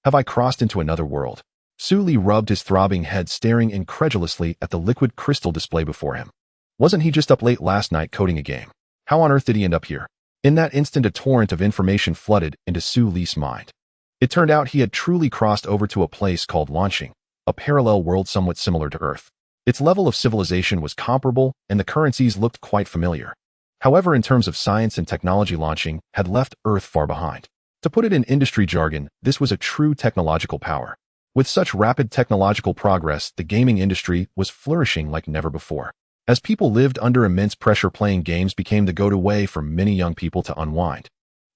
Have I crossed into another world? Xu Li rubbed his throbbing head, staring incredulously at the liquid crystal display before him. Wasn't he just up late last night coding a game? How on earth did he end up here? In that instant, a torrent of information flooded into Xu Li's mind. It turned out he had truly crossed over to a place called Launching, a parallel world somewhat similar to Earth. Its level of civilization was comparable, and the currencies looked quite familiar. However, in terms of science and technology, Launching had left Earth far behind. To put it in industry jargon, this was a true technological power. With such rapid technological progress, the gaming industry was flourishing like never before. As people lived under immense pressure, playing games became the go-to way for many young people to unwind.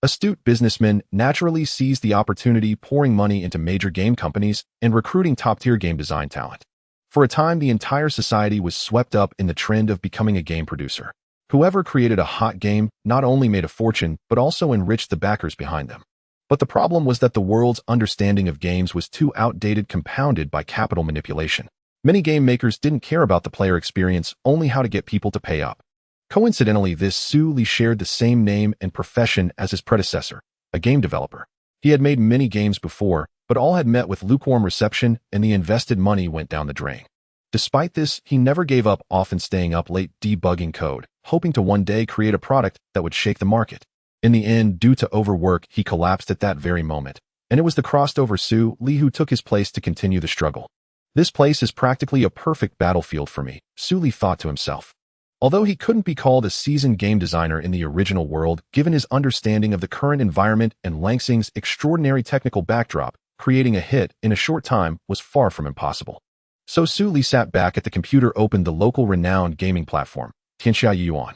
Astute businessmen naturally seized the opportunity, pouring money into major game companies and recruiting top-tier game design talent. For a time, the entire society was swept up in the trend of becoming a game producer. Whoever created a hot game not only made a fortune, but also enriched the backers behind them. But the problem was that the world's understanding of games was too outdated, compounded by capital manipulation. Many game makers didn't care about the player experience, only how to get people to pay up. Coincidentally, this Xu Li shared the same name and profession as his predecessor, a game developer. He had made many games before, but all had met with lukewarm reception, and the invested money went down the drain. Despite this, he never gave up, often staying up late debugging code, hoping to one day create a product that would shake the market. In the end, due to overwork, he collapsed at that very moment, and it was the crossed-over Xu Li who took his place to continue the struggle. This place is practically a perfect battlefield for me, Xu Li thought to himself. Although he couldn't be called a seasoned game designer in the original world, given his understanding of the current environment and Lansing's extraordinary technical backdrop, creating a hit in a short time was far from impossible. So Xu Li sat back at the computer, opened the local renowned gaming platform, Tianxia Yuan.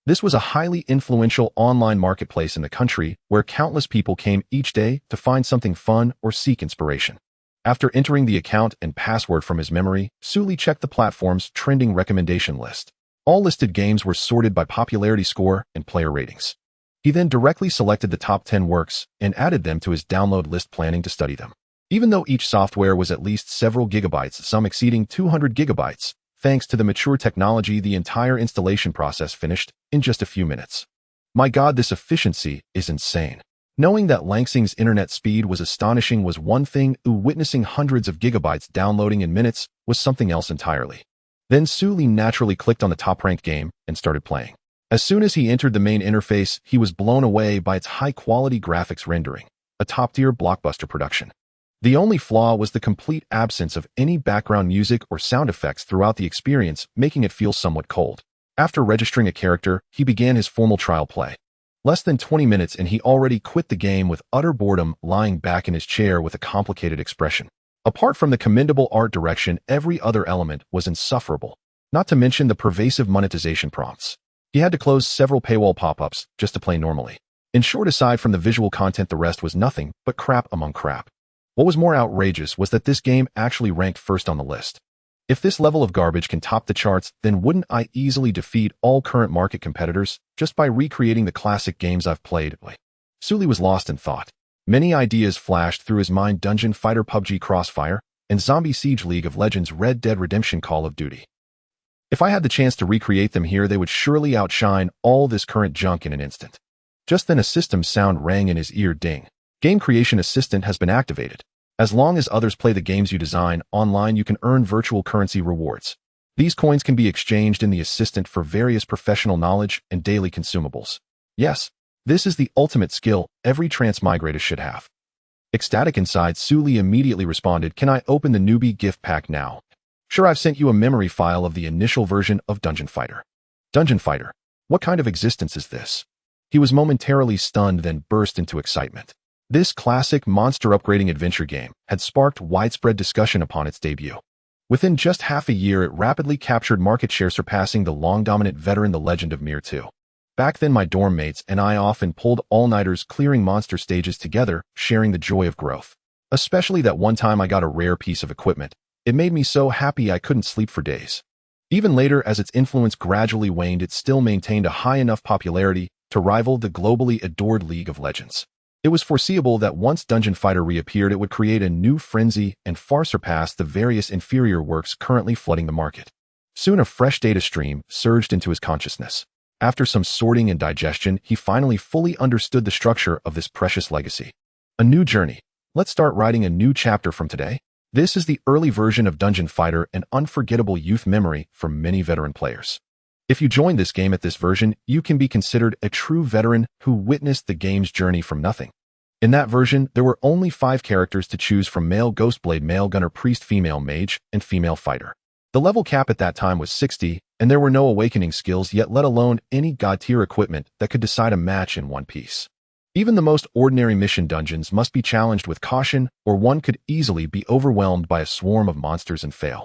This was a highly influential online marketplace in the country where countless people came each day to find something fun or seek inspiration. After entering the account and password from his memory, Xu Li checked the platform's trending recommendation list. All listed games were sorted by popularity score and player ratings. He then directly selected the top 10 works and added them to his download list, planning to study them. Even though each software was at least several gigabytes, some exceeding 200 gigabytes, thanks to the mature technology, the entire installation process finished in just a few minutes. My God, this efficiency is insane. Knowing that Lansing's internet speed was astonishing was one thing, witnessing hundreds of gigabytes downloading in minutes was something else entirely. Then Xu Li naturally clicked on the top-ranked game and started playing. As soon as he entered the main interface, he was blown away by its high-quality graphics rendering, a top-tier blockbuster production. The only flaw was the complete absence of any background music or sound effects throughout the experience, making it feel somewhat cold. After registering a character, he began his formal trial play. Less than 20 minutes and he already quit the game with utter boredom, lying back in his chair with a complicated expression. Apart from the commendable art direction, every other element was insufferable, not to mention the pervasive monetization prompts. He had to close several paywall pop-ups just to play normally. In short, aside from the visual content, the rest was nothing but crap among crap. What was more outrageous was that this game actually ranked first on the list. If this level of garbage can top the charts, then wouldn't I easily defeat all current market competitors just by recreating the classic games I've played? Xu Li was lost in thought. Many ideas flashed through his mind: Dungeon Fighter, PUBG Crossfire, and Zombie Siege, League of Legends, Red Dead Redemption, Call of Duty. If I had the chance to recreate them here, they would surely outshine all this current junk in an instant. Just then a system sound rang in his ear. Ding. Game Creation Assistant has been activated. As long as others play the games you design online, you can earn virtual currency rewards. These coins can be exchanged in the assistant for various professional knowledge and daily consumables. Yes, this is the ultimate skill every transmigrator should have. Ecstatic inside, Xu Li immediately responded, "Can I open the newbie gift pack now?" "Sure, I've sent you a memory file of the initial version of Dungeon Fighter." Dungeon Fighter? What kind of existence is this? He was momentarily stunned, then burst into excitement. This classic monster upgrading adventure game had sparked widespread discussion upon its debut. Within just half a year, it rapidly captured market share, surpassing the long-dominant veteran The Legend of Mir 2. Back then, my dorm mates and I often pulled all-nighters clearing monster stages together, sharing the joy of growth. Especially that one time I got a rare piece of equipment. It made me so happy I couldn't sleep for days. Even later, as its influence gradually waned, it still maintained a high enough popularity to rival the globally adored League of Legends. It was foreseeable that once Dungeon Fighter reappeared, it would create a new frenzy and far surpass the various inferior works currently flooding the market. Soon a fresh data stream surged into his consciousness. After some sorting and digestion, he finally fully understood the structure of this precious legacy. A new journey, Let's start writing a new chapter from today. This is the early version of Dungeon Fighter, an unforgettable youth memory for many veteran players. If you join this game at this version, you can be considered a true veteran who witnessed the game's journey from nothing. In that version, there were only 5 characters to choose from: male Ghostblade, male Gunner, priest, female mage, and female fighter. The level cap at that time was 60, and there were no awakening skills yet, let alone any god-tier equipment that could decide a match in one piece. Even the most ordinary mission dungeons must be challenged with caution, or one could easily be overwhelmed by a swarm of monsters and fail.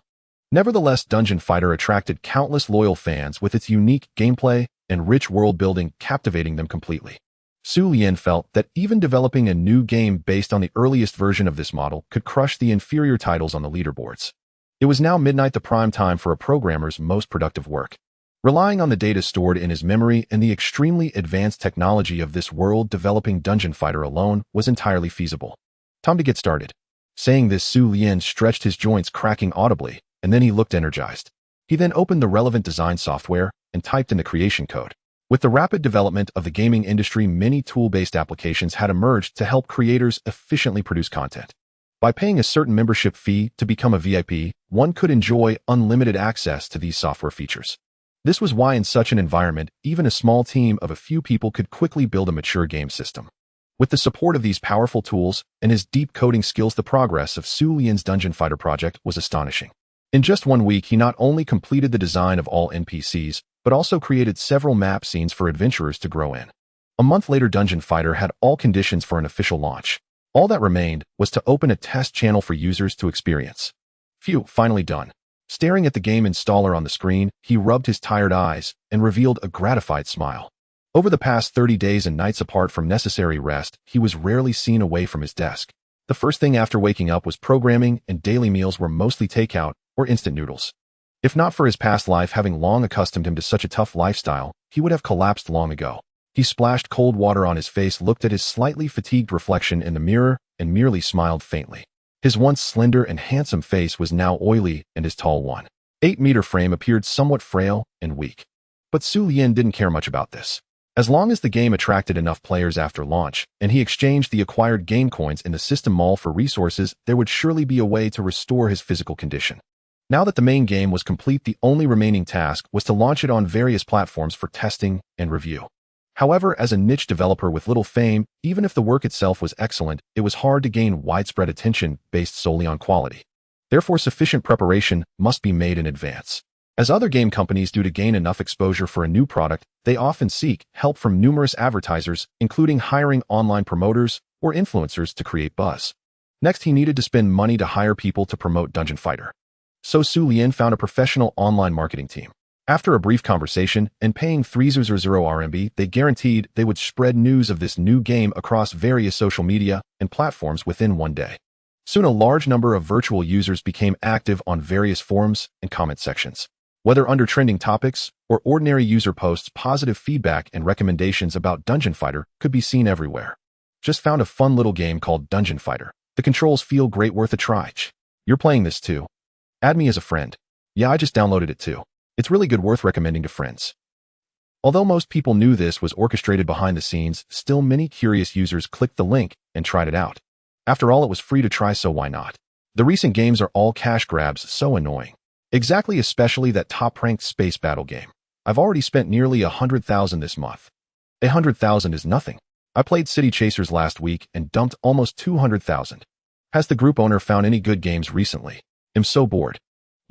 Nevertheless, Dungeon Fighter attracted countless loyal fans with its unique gameplay and rich world building, captivating them completely. Xu Lian felt that even developing a new game based on the earliest version of this model could crush the inferior titles on the leaderboards. It was now midnight, the prime time for a programmer's most productive work. Relying on the data stored in his memory and the extremely advanced technology of this world, developing Dungeon Fighter alone was entirely feasible. Time to get started. Saying this, Xu Lian stretched his joints, cracking audibly, and then he looked energized. He then opened the relevant design software and typed in the creation code. With the rapid development of the gaming industry, many tool-based applications had emerged to help creators efficiently produce content. By paying a certain membership fee to become a VIP, one could enjoy unlimited access to these software features. This was why in such an environment, even a small team of a few people could quickly build a mature game system. With the support of these powerful tools and his deep coding skills, the progress of Xu Lian's Dungeon Fighter project was astonishing. In just 1 week, he not only completed the design of all NPCs, but also created several map scenes for adventurers to grow in. A month later, Dungeon Fighter had all conditions for an official launch. All that remained was to open a test channel for users to experience. Phew, finally done. Staring at the game installer on the screen, he rubbed his tired eyes and revealed a gratified smile. Over the past 30 days and nights, apart from necessary rest, he was rarely seen away from his desk. The first thing after waking up was programming, and daily meals were mostly takeout or instant noodles. If not for his past life having long accustomed him to such a tough lifestyle, he would have collapsed long ago. He splashed cold water on his face, looked at his slightly fatigued reflection in the mirror, and merely smiled faintly. His once slender and handsome face was now oily, and his tall 1.8-meter frame appeared somewhat frail and weak. But Xu Lian didn't care much about this. As long as the game attracted enough players after launch, and he exchanged the acquired game coins in the system mall for resources, there would surely be a way to restore his physical condition. Now that the main game was complete, the only remaining task was to launch it on various platforms for testing and review. However, as a niche developer with little fame, even if the work itself was excellent, it was hard to gain widespread attention based solely on quality. Therefore, sufficient preparation must be made in advance. As other game companies do, to gain enough exposure for a new product, they often seek help from numerous advertisers, including hiring online promoters or influencers to create buzz. Next, he needed to spend money to hire people to promote Dungeon Fighter. So Xu Lian found a professional online marketing team. After a brief conversation and paying 300 RMB, they guaranteed they would spread news of this new game across various social media and platforms within 1 day. Soon, a large number of virtual users became active on various forums and comment sections. Whether under trending topics or ordinary user posts, positive feedback and recommendations about Dungeon Fighter could be seen everywhere. Just found a fun little game called Dungeon Fighter. The controls feel great, worth a try. You're playing this too? Add me as a friend. Yeah, I just downloaded it too. It's really good, worth recommending to friends. Although most people knew this was orchestrated behind the scenes, still many curious users clicked the link and tried it out. After all, it was free to try, so why not? The recent games are all cash grabs, so annoying. Exactly, especially that top-ranked space battle game. I've already spent nearly 100,000 this month. 100,000 is nothing. I played City Chasers last week and dumped almost 200,000. Has the group owner found any good games recently? I'm so bored.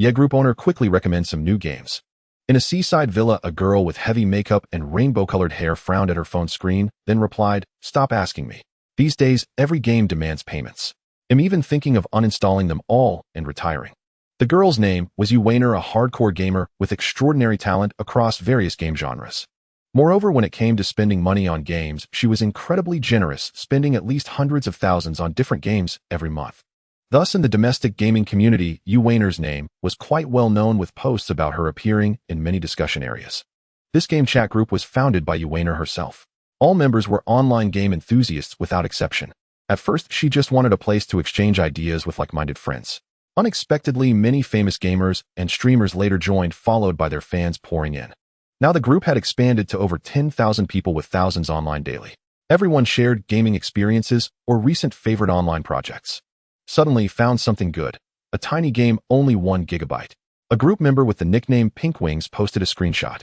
Yeah, group owner quickly recommends some new games. In a seaside villa, a girl with heavy makeup and rainbow-colored hair frowned at her phone screen, then replied, "Stop asking me. These days, every game demands payments. I'm even thinking of uninstalling them all and retiring." The girl's name was Xu Lian, a hardcore gamer with extraordinary talent across various game genres. Moreover, when it came to spending money on games, she was incredibly generous, spending at least hundreds of thousands on different games every month. Thus, in the domestic gaming community, Xu Lian's name was quite well known, with posts about her appearing in many discussion areas. This game chat group was founded by Xu Lian herself. All members were online game enthusiasts without exception. At first, she just wanted a place to exchange ideas with like-minded friends. Unexpectedly, many famous gamers and streamers later joined, followed by their fans pouring in. Now the group had expanded to over 10,000 people with thousands online daily. Everyone shared gaming experiences or recent favorite online projects. Suddenly found something good. A tiny game, only 1 gigabyte. A group member with the nickname Pink Wings posted a screenshot.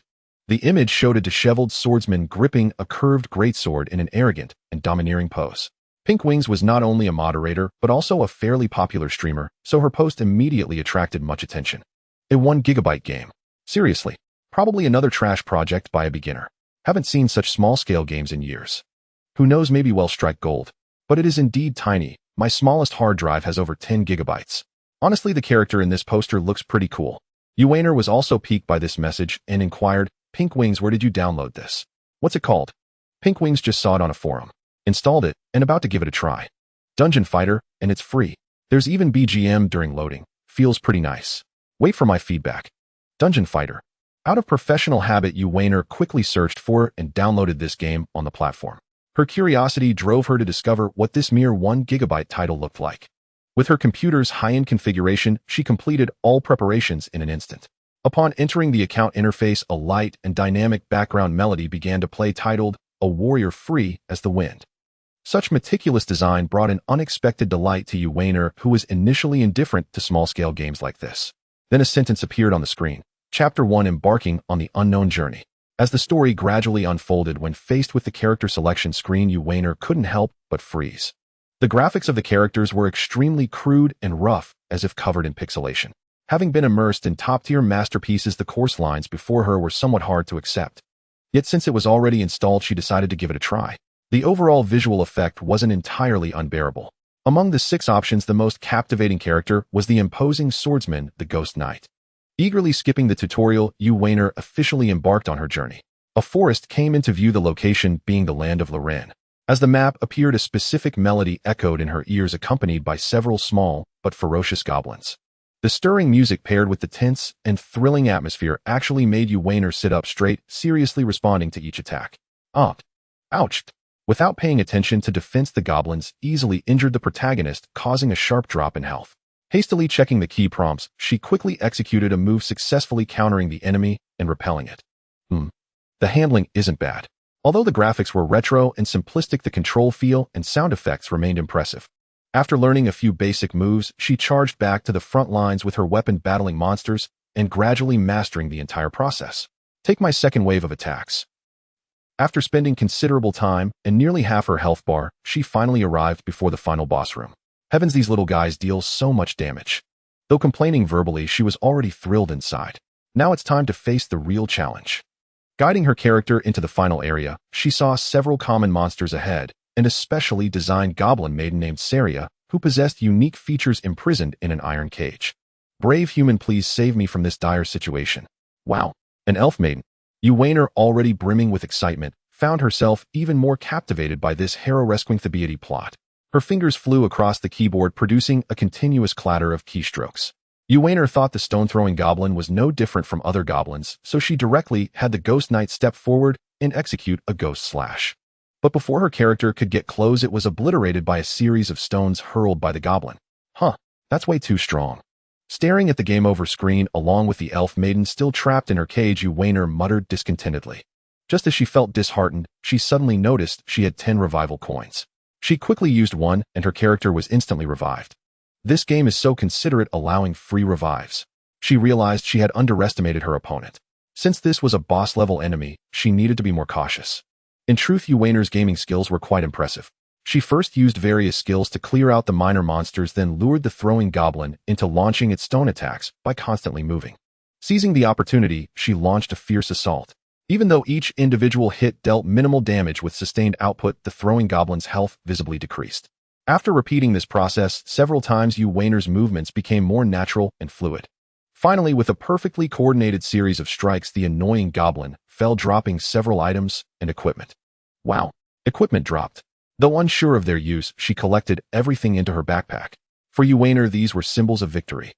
The image showed a disheveled swordsman gripping a curved greatsword in an arrogant and domineering pose. Pink Wings was not only a moderator, but also a fairly popular streamer, so her post immediately attracted much attention. A 1 gigabyte game. Seriously, probably another trash project by a beginner. Haven't seen such small-scale games in years. Who knows, maybe we'll strike gold. But it is indeed tiny. My smallest hard drive has over 10 gigabytes. Honestly, the character in this poster looks pretty cool. Uwainer was also piqued by this message and inquired, Pink Wings, where did you download this? What's it called? Pink Wings just saw it on a forum. Installed it, and about to give it a try. Dungeon Fighter, and it's free. There's even BGM during loading. Feels pretty nice. Wait for my feedback. Dungeon Fighter. Out of professional habit, Uwainer quickly searched for and downloaded this game on the platform. Her curiosity drove her to discover what this mere 1 gigabyte title looked like. With her computer's high-end configuration, she completed all preparations in an instant. Upon entering the account interface, a light and dynamic background melody began to play titled, A Warrior Free as the Wind. Such meticulous design brought an unexpected delight to Uwainer, who was initially indifferent to small-scale games like this. Then a sentence appeared on the screen. Chapter 1, Embarking on the Unknown Journey. As the story gradually unfolded, when faced with the character selection screen, Uwainer couldn't help but freeze. The graphics of the characters were extremely crude and rough, as if covered in pixelation. Having been immersed in top-tier masterpieces, the course lines before her were somewhat hard to accept. Yet since it was already installed, she decided to give it a try. The overall visual effect wasn't entirely unbearable. Among the 6 options, the most captivating character was the imposing swordsman, the Ghost Knight. Eagerly skipping the tutorial, Uwainer officially embarked on her journey. A forest came into view, the location being the land of Lorraine. As the map appeared, a specific melody echoed in her ears, accompanied by several small but ferocious goblins. The stirring music paired with the tense and thrilling atmosphere actually made Uwainer sit up straight, seriously responding to each attack. Ouch! Without paying attention to defense, the goblins easily injured the protagonist, causing a sharp drop in health. Hastily checking the key prompts, she quickly executed a move, successfully countering the enemy and repelling it. The handling isn't bad. Although the graphics were retro and simplistic, the control feel and sound effects remained impressive. After learning a few basic moves, she charged back to the front lines with her weapon, battling monsters and gradually mastering the entire process. Take my second wave of attacks. After spending considerable time and nearly half her health bar, she finally arrived before the final boss room. Heavens, these little guys deal so much damage. Though complaining verbally, she was already thrilled inside. Now it's time to face the real challenge. Guiding her character into the final area, she saw several common monsters ahead, and a specially designed goblin maiden named Saria, who possessed unique features, imprisoned in an iron cage. Brave human, please save me from this dire situation. Wow, an elf maiden. Uwainer, already brimming with excitement, found herself even more captivated by this harrow-rescuing thebeity plot. Her fingers flew across the keyboard, producing a continuous clatter of keystrokes. Uwainer thought the stone-throwing goblin was no different from other goblins, so she directly had the Ghost Knight step forward and execute a ghost slash. But before her character could get close, it was obliterated by a series of stones hurled by the goblin. That's way too strong. Staring at the game over screen along with the elf maiden still trapped in her cage, Uwainer muttered discontentedly. Just as she felt disheartened, she suddenly noticed she had 10 revival coins. She quickly used one, and her character was instantly revived. This game is so considerate, allowing free revives. She realized she had underestimated her opponent. Since this was a boss-level enemy, she needed to be more cautious. In truth, Uwainer's gaming skills were quite impressive. She first used various skills to clear out the minor monsters, then lured the throwing goblin into launching its stone attacks by constantly moving. Seizing the opportunity, she launched a fierce assault. Even though each individual hit dealt minimal damage with sustained output, the throwing goblin's health visibly decreased. After repeating this process several times, Uwainer's movements became more natural and fluid. Finally, with a perfectly coordinated series of strikes, the annoying goblin fell, dropping several items and equipment. Wow, equipment dropped. Though unsure of their use, she collected everything into her backpack. For Uwainer, these were symbols of victory.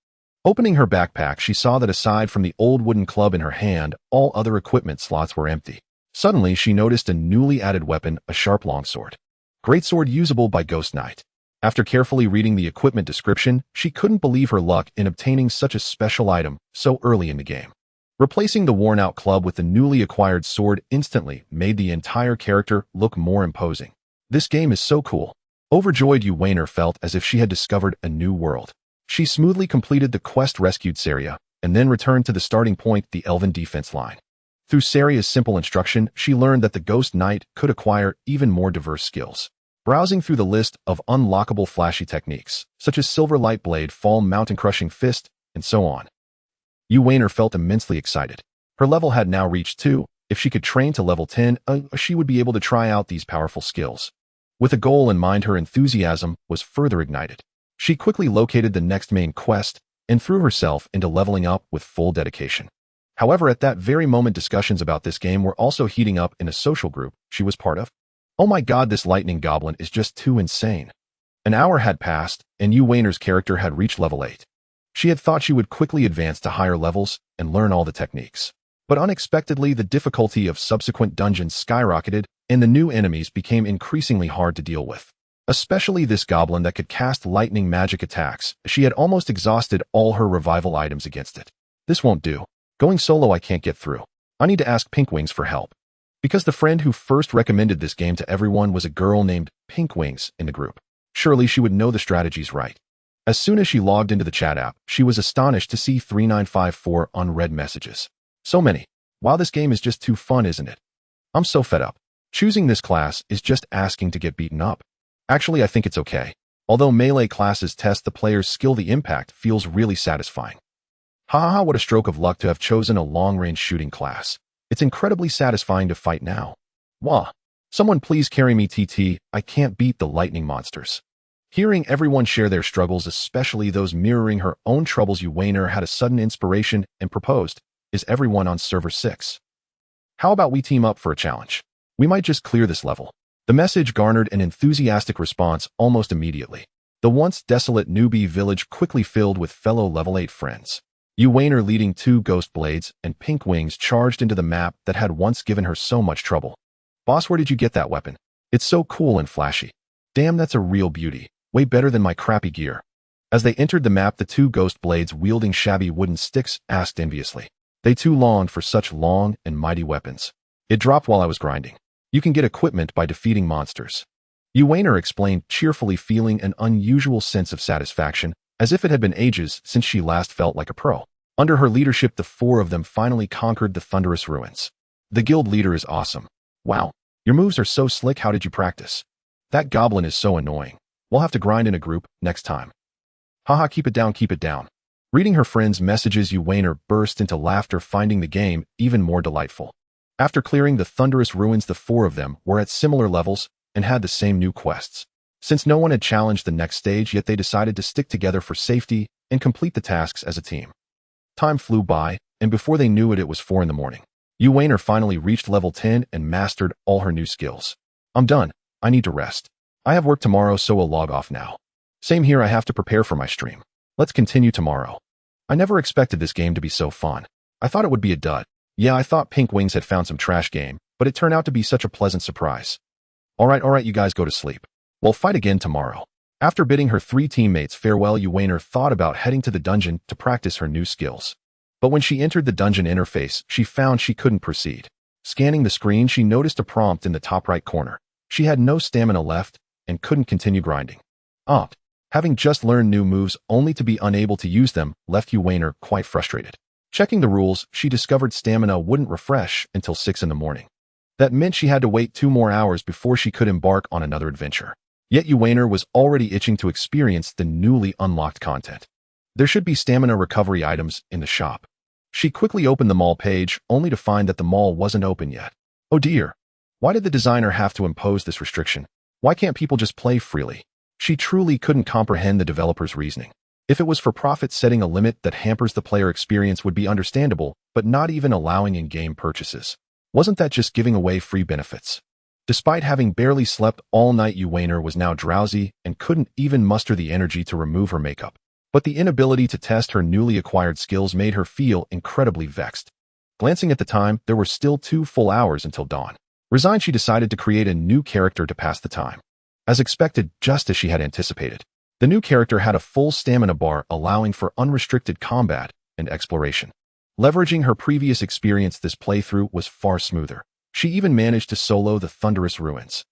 Opening her backpack, she saw that aside from the old wooden club in her hand, all other equipment slots were empty. Suddenly, she noticed a newly added weapon, a sharp longsword. Greatsword usable by Ghost Knight. After carefully reading the equipment description, she couldn't believe her luck in obtaining such a special item so early in the game. Replacing the worn-out club with the newly acquired sword instantly made the entire character look more imposing. This game is so cool. Overjoyed, Yu felt as if she had discovered a new world. She smoothly completed the quest, rescued Saria, and then returned to the starting point, the Elven defense line. Through Saria's simple instruction, she learned that the Ghost Knight could acquire even more diverse skills. Browsing through the list of unlockable flashy techniques, such as Silver Light Blade, Fall, Mountain Crushing Fist, and so on, Yu felt immensely excited. Her level had now reached 2. If she could train to level 10, she would be able to try out these powerful skills. With a goal in mind, her enthusiasm was further ignited. She quickly located the next main quest and threw herself into leveling up with full dedication. However, at that very moment, discussions about this game were also heating up in a social group she was part of. Oh my god, this lightning goblin is just too insane. An hour had passed, and Yu's character had reached level 8. She had thought she would quickly advance to higher levels and learn all the techniques. But unexpectedly, the difficulty of subsequent dungeons skyrocketed, and the new enemies became increasingly hard to deal with. Especially this goblin that could cast lightning magic attacks. She had almost exhausted all her revival items against it. This won't do. Going solo, I can't get through. I need to ask Pinkwings for help. Because the friend who first recommended this game to everyone was a girl named Pinkwings in the group. Surely she would know the strategies right. As soon as she logged into the chat app, she was astonished to see 3954 unread messages. So many. Wow, this game is just too fun, isn't it? I'm so fed up. Choosing this class is just asking to get beaten up. Actually, I think it's okay. Although melee classes test the player's skill, the impact feels really satisfying. Haha, what a stroke of luck to have chosen a long-range shooting class. It's incredibly satisfying to fight now. Wah. Someone please carry me, TT. I can't beat the lightning monsters. Hearing everyone share their struggles, especially those mirroring her own troubles, Yu had a sudden inspiration and proposed, "Is everyone on server 6? How about we team up for a challenge? We might just clear this level." The message garnered an enthusiastic response almost immediately. The once desolate newbie village quickly filled with fellow level 8 friends. Yu leading 2 ghost blades and Pinkwings charged into the map that had once given her so much trouble. "Boss, where did you get that weapon? It's so cool and flashy. Damn, that's a real beauty. Way better than my crappy gear." As they entered the map, the 2 ghost blades wielding shabby wooden sticks asked enviously. They too longed for such long and mighty weapons. "It dropped while I was grinding. You can get equipment by defeating monsters." Yu explained, cheerfully, feeling an unusual sense of satisfaction, as if it had been ages since she last felt like a pro. Under her leadership, the 4 of them finally conquered the thunderous ruins. The guild leader is awesome. "Wow, your moves are so slick. How did you practice? That goblin is so annoying. We'll have to grind in a group next time." "Haha, keep it down, keep it down." Reading her friend's messages, Yu burst into laughter, finding the game even more delightful. After clearing the thunderous ruins, the 4 of them were at similar levels and had the same new quests. Since no one had challenged the next stage yet, they decided to stick together for safety and complete the tasks as a team. Time flew by, and before they knew it, it was 4 in the morning. Yu finally reached level 10 and mastered all her new skills. "I'm done. I need to rest. I have work tomorrow, so I'll log off now." "Same here, I have to prepare for my stream. Let's continue tomorrow." I never expected this game to be so fun. I thought it would be a dud. Yeah, I thought Pinkwings had found some trash game, but it turned out to be such a pleasant surprise. Alright, you guys go to sleep. We'll fight again tomorrow." After bidding her 3 teammates farewell, Yu thought about heading to the dungeon to practice her new skills. But when she entered the dungeon interface, she found she couldn't proceed. Scanning the screen, she noticed a prompt in the top right corner. She had no stamina left and couldn't continue grinding. Having just learned new moves only to be unable to use them left Yu quite frustrated. Checking the rules, she discovered stamina wouldn't refresh until 6 in the morning. That meant she had to wait 2 more hours before she could embark on another adventure. Yet Yu was already itching to experience the newly unlocked content. There should be stamina recovery items in the shop. She quickly opened the mall page, only to find that the mall wasn't open yet. Oh dear. Why did the designer have to impose this restriction? Why can't people just play freely? She truly couldn't comprehend the developer's reasoning. If it was for profit, setting a limit that hampers the player experience would be understandable, but not even allowing in-game purchases. Wasn't that just giving away free benefits? Despite having barely slept all night, Yu was now drowsy and couldn't even muster the energy to remove her makeup. But the inability to test her newly acquired skills made her feel incredibly vexed. Glancing at the time, there were still 2 full hours until dawn. Resigned, she decided to create a new character to pass the time. As expected, just as she had anticipated, the new character had a full stamina bar, allowing for unrestricted combat and exploration. Leveraging her previous experience, this playthrough was far smoother. She even managed to solo the thunderous ruins.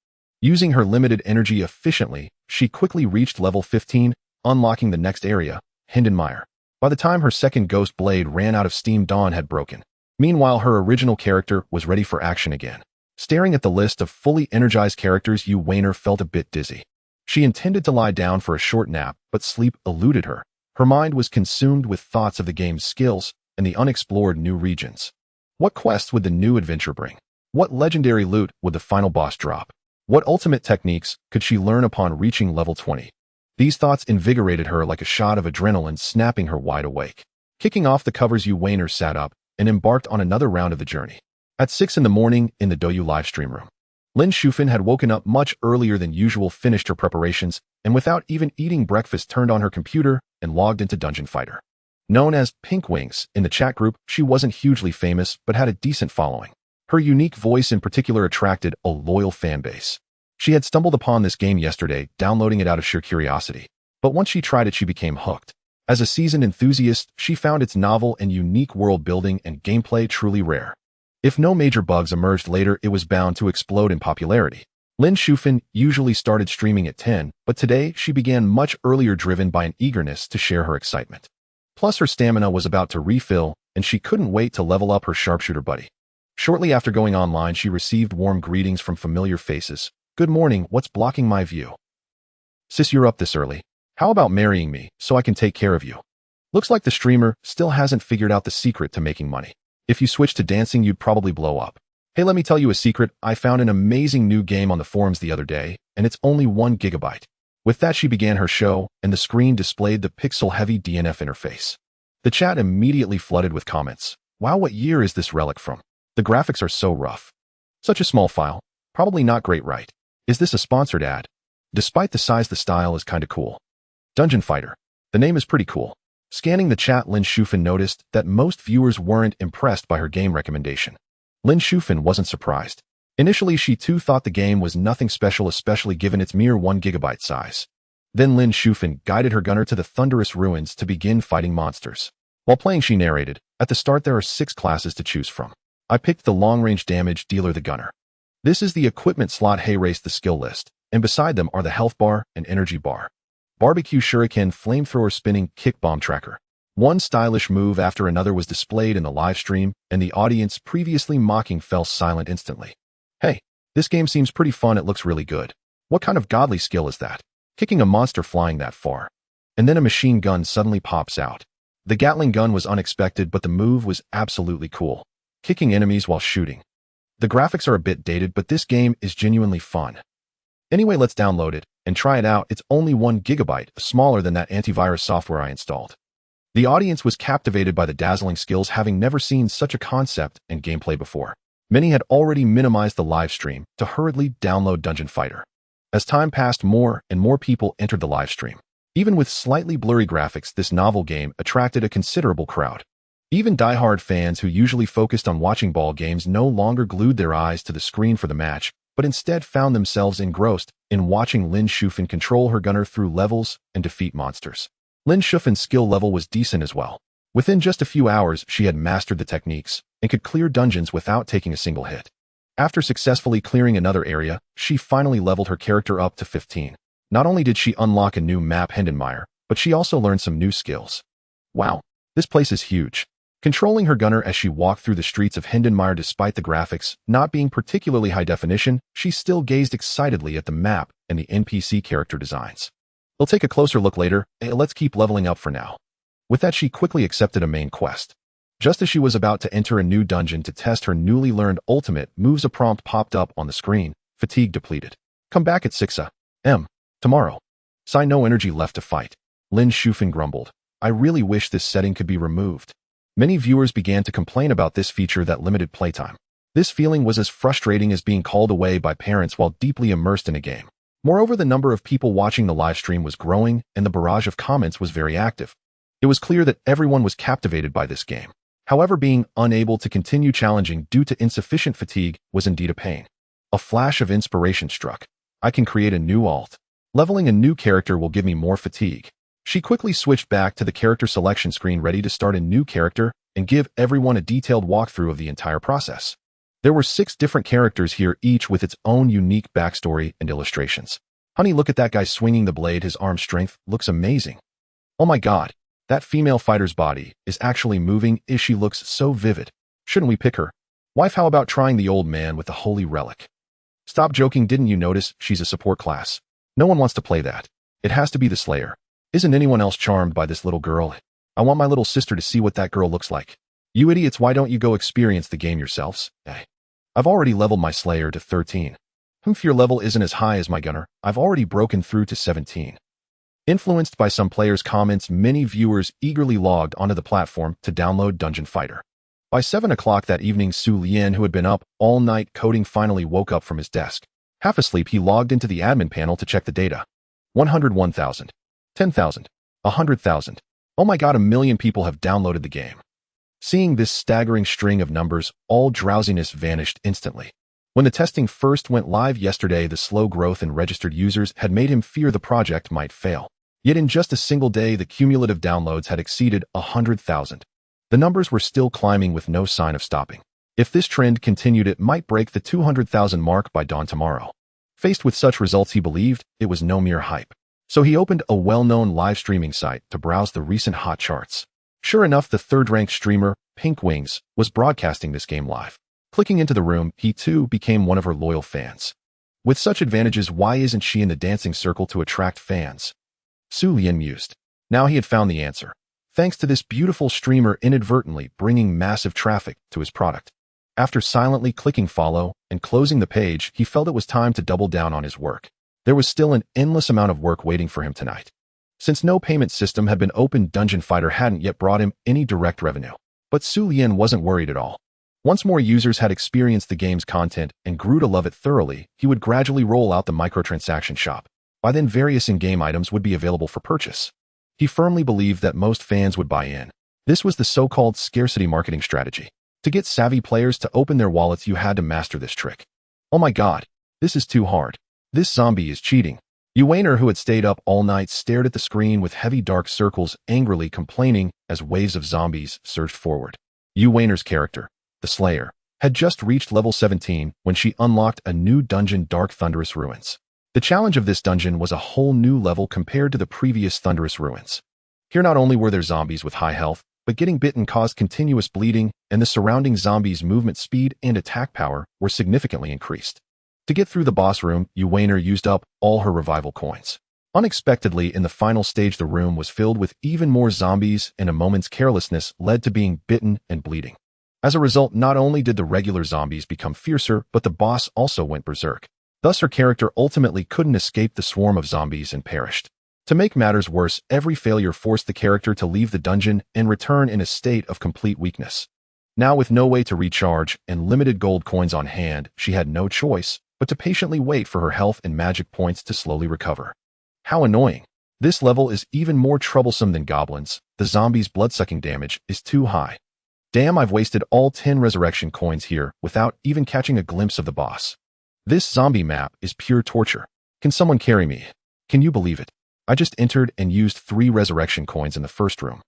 Using her limited energy efficiently, she quickly reached level 15, unlocking the next area, Hindenmeyer. By the time her second ghost blade ran out of steam, dawn had broken. Meanwhile, her original character was ready for action again. Staring at the list of fully energized characters, Xu Lian felt a bit dizzy. She intended to lie down for a short nap, but sleep eluded her. Her mind was consumed with thoughts of the game's skills and the unexplored new regions. What quests would the new adventure bring? What legendary loot would the final boss drop? What ultimate techniques could she learn upon reaching level 20? These thoughts invigorated her like a shot of adrenaline, snapping her wide awake. Kicking off the covers, Xu Lian sat up and embarked on another round of the journey. At 6 in the morning, in the Douyu livestream room, Lin Shufan had woken up much earlier than usual, finished her preparations, and without even eating breakfast turned on her computer and logged into Dungeon Fighter. Known as Pink Wings in the chat group, she wasn't hugely famous but had a decent following. Her unique voice in particular attracted a loyal fan base. She had stumbled upon this game yesterday, downloading it out of sheer curiosity. But once she tried it, she became hooked. As a seasoned enthusiast, she found its novel and unique world building and gameplay truly rare. If no major bugs emerged later, it was bound to explode in popularity. Lin Shufan usually started streaming at 10, but today she began much earlier, driven by an eagerness to share her excitement. Plus, her stamina was about to refill, and she couldn't wait to level up her sharpshooter buddy. Shortly after going online, she received warm greetings from familiar faces. "Good morning, what's blocking my view? Sis, you're up this early. How about marrying me, so I can take care of you?" Looks like the streamer still hasn't figured out the secret to making money. If you switch to dancing, you'd probably blow up. Hey, let me tell you a secret. I found an amazing new game on the forums the other day, and it's only 1 gigabyte. With that, she began her show, and the screen displayed the pixel-heavy DNF interface. The chat immediately flooded with comments. "Wow, what year is this relic from? The graphics are so rough. Such a small file. Probably not great, right? Is this a sponsored ad? Despite the size, the style is kinda cool. Dungeon Fighter. The name is pretty cool." Scanning the chat, Lin Shufan noticed that most viewers weren't impressed by her game recommendation. Lin Shufan wasn't surprised. Initially, she too thought the game was nothing special, especially given its mere 1 gigabyte size. Then Lin Shufan guided her gunner to the thunderous ruins to begin fighting monsters. While playing, she narrated, "At the start, there are 6 classes to choose from. I picked the long-range damage dealer, the gunner. This is the equipment slot. Hay race the skill list, and beside them are the health bar and energy bar. Barbecue shuriken, flamethrower, spinning kick, bomb tracker." One stylish move after another was displayed in the live stream, and the audience, previously mocking, fell silent instantly. "Hey, this game seems pretty fun. It looks really good. What kind of godly skill is that? Kicking a monster flying that far?" And then a machine gun suddenly pops out. The Gatling gun was unexpected, but the move was absolutely cool. Kicking enemies while shooting. The graphics are a bit dated, but this game is genuinely fun. Anyway, let's download it and try it out. It's only 1 gigabyte, smaller than that antivirus software I installed. The audience was captivated by the dazzling skills, having never seen such a concept and gameplay before. Many had already minimized the live stream to hurriedly download Dungeon Fighter. As time passed, more and more people entered the live stream. Even with slightly blurry graphics, this novel game attracted a considerable crowd. Even die-hard fans who usually focused on watching ball games no longer glued their eyes to the screen for the match, but instead found themselves engrossed in watching Lin Shufan control her gunner through levels and defeat monsters. Lin Shufan's skill level was decent as well. Within just a few hours, she had mastered the techniques and could clear dungeons without taking a single hit. After successfully clearing another area, she finally leveled her character up to 15. Not only did she unlock a new map, Hindenmeyer, but she also learned some new skills. Wow, this place is huge. Controlling her gunner as she walked through the streets of Hindenmeyer, despite the graphics not being particularly high definition, she still gazed excitedly at the map and the NPC character designs. We'll take a closer look later. Let's keep leveling up for now. With that, she quickly accepted a main quest. Just as she was about to enter a new dungeon to test her newly learned ultimate moves, a prompt popped up on the screen. "Fatigue depleted. Come back at 6 a.m. tomorrow." "Sigh, no energy left to fight." Lin Shufan grumbled. "I really wish this setting could be removed." Many viewers began to complain about this feature that limited playtime. This feeling was as frustrating as being called away by parents while deeply immersed in a game. Moreover, the number of people watching the live stream was growing, and the barrage of comments was very active. It was clear that everyone was captivated by this game. However, being unable to continue challenging due to insufficient fatigue was indeed a pain. A flash of inspiration struck. I can create a new alt. Leveling a new character will give me more fatigue. She quickly switched back to the character selection screen, ready to start a new character and give everyone a detailed walkthrough of the entire process. There were 6 different characters here, each with its own unique backstory and illustrations. Honey, look at that guy swinging the blade. His arm strength looks amazing. Oh my god, that female fighter's body is actually moving. She looks so vivid. Shouldn't we pick her? Wife, how about trying the old man with the holy relic? Stop joking, didn't you notice she's a support class? No one wants to play that. It has to be the Slayer. Isn't anyone else charmed by this little girl? I want my little sister to see what that girl looks like. You idiots, why don't you go experience the game yourselves? Hey. I've already leveled my Slayer to 13. If your level isn't as high as my gunner, I've already broken through to 17. Influenced by some players' comments, many viewers eagerly logged onto the platform to download Dungeon Fighter. By 7 o'clock that evening, Xu Lian, who had been up all night coding, finally woke up from his desk. Half asleep, he logged into the admin panel to check the data. 101,000. 10,000. 100,000. Oh my god, 1 million people have downloaded the game. Seeing this staggering string of numbers, all drowsiness vanished instantly. When the testing first went live yesterday, the slow growth in registered users had made him fear the project might fail. Yet in just a single day, the cumulative downloads had exceeded 100,000. The numbers were still climbing with no sign of stopping. If this trend continued, it might break the 200,000 mark by dawn tomorrow. Faced with such results, he believed it was no mere hype. So he opened a well-known live streaming site to browse the recent hot charts. Sure enough, the third-ranked streamer, Pink Wings, was broadcasting this game live. Clicking into the room, he too became one of her loyal fans. With such advantages, why isn't she in the dancing circle to attract fans? Xu Lian mused. Now he had found the answer. Thanks to this beautiful streamer inadvertently bringing massive traffic to his product. After silently clicking follow and closing the page, he felt it was time to double down on his work. There was still an endless amount of work waiting for him tonight. Since no payment system had been opened, Dungeon Fighter hadn't yet brought him any direct revenue. But Xu Lian wasn't worried at all. Once more users had experienced the game's content and grew to love it thoroughly, he would gradually roll out the microtransaction shop. By then, various in-game items would be available for purchase. He firmly believed that most fans would buy in. This was the so-called scarcity marketing strategy. To get savvy players to open their wallets, you had to master this trick. Oh my god, this is too hard. This zombie is cheating. Yuaner, who had stayed up all night, stared at the screen with heavy dark circles, angrily complaining as waves of zombies surged forward. Yuaner's character, the Slayer, had just reached level 17 when she unlocked a new dungeon, Dark Thunderous Ruins. The challenge of this dungeon was a whole new level compared to the previous Thunderous Ruins. Here not only were there zombies with high health, but getting bitten caused continuous bleeding, and the surrounding zombies' movement speed and attack power were significantly increased. To get through the boss room, Yuaner used up all her revival coins. Unexpectedly, in the final stage, the room was filled with even more zombies, and a moment's carelessness led to being bitten and bleeding. As a result, not only did the regular zombies become fiercer, but the boss also went berserk. Thus, her character ultimately couldn't escape the swarm of zombies and perished. To make matters worse, every failure forced the character to leave the dungeon and return in a state of complete weakness. Now, with no way to recharge and limited gold coins on hand, she had no choice but to patiently wait for her health and magic points to slowly recover. How annoying. This level is even more troublesome than goblins. The zombies' blood-sucking damage is too high. Damn, I've wasted all 10 resurrection coins here without even catching a glimpse of the boss. This zombie map is pure torture. Can someone carry me? Can you believe it? I just entered and used 3 resurrection coins in the first room.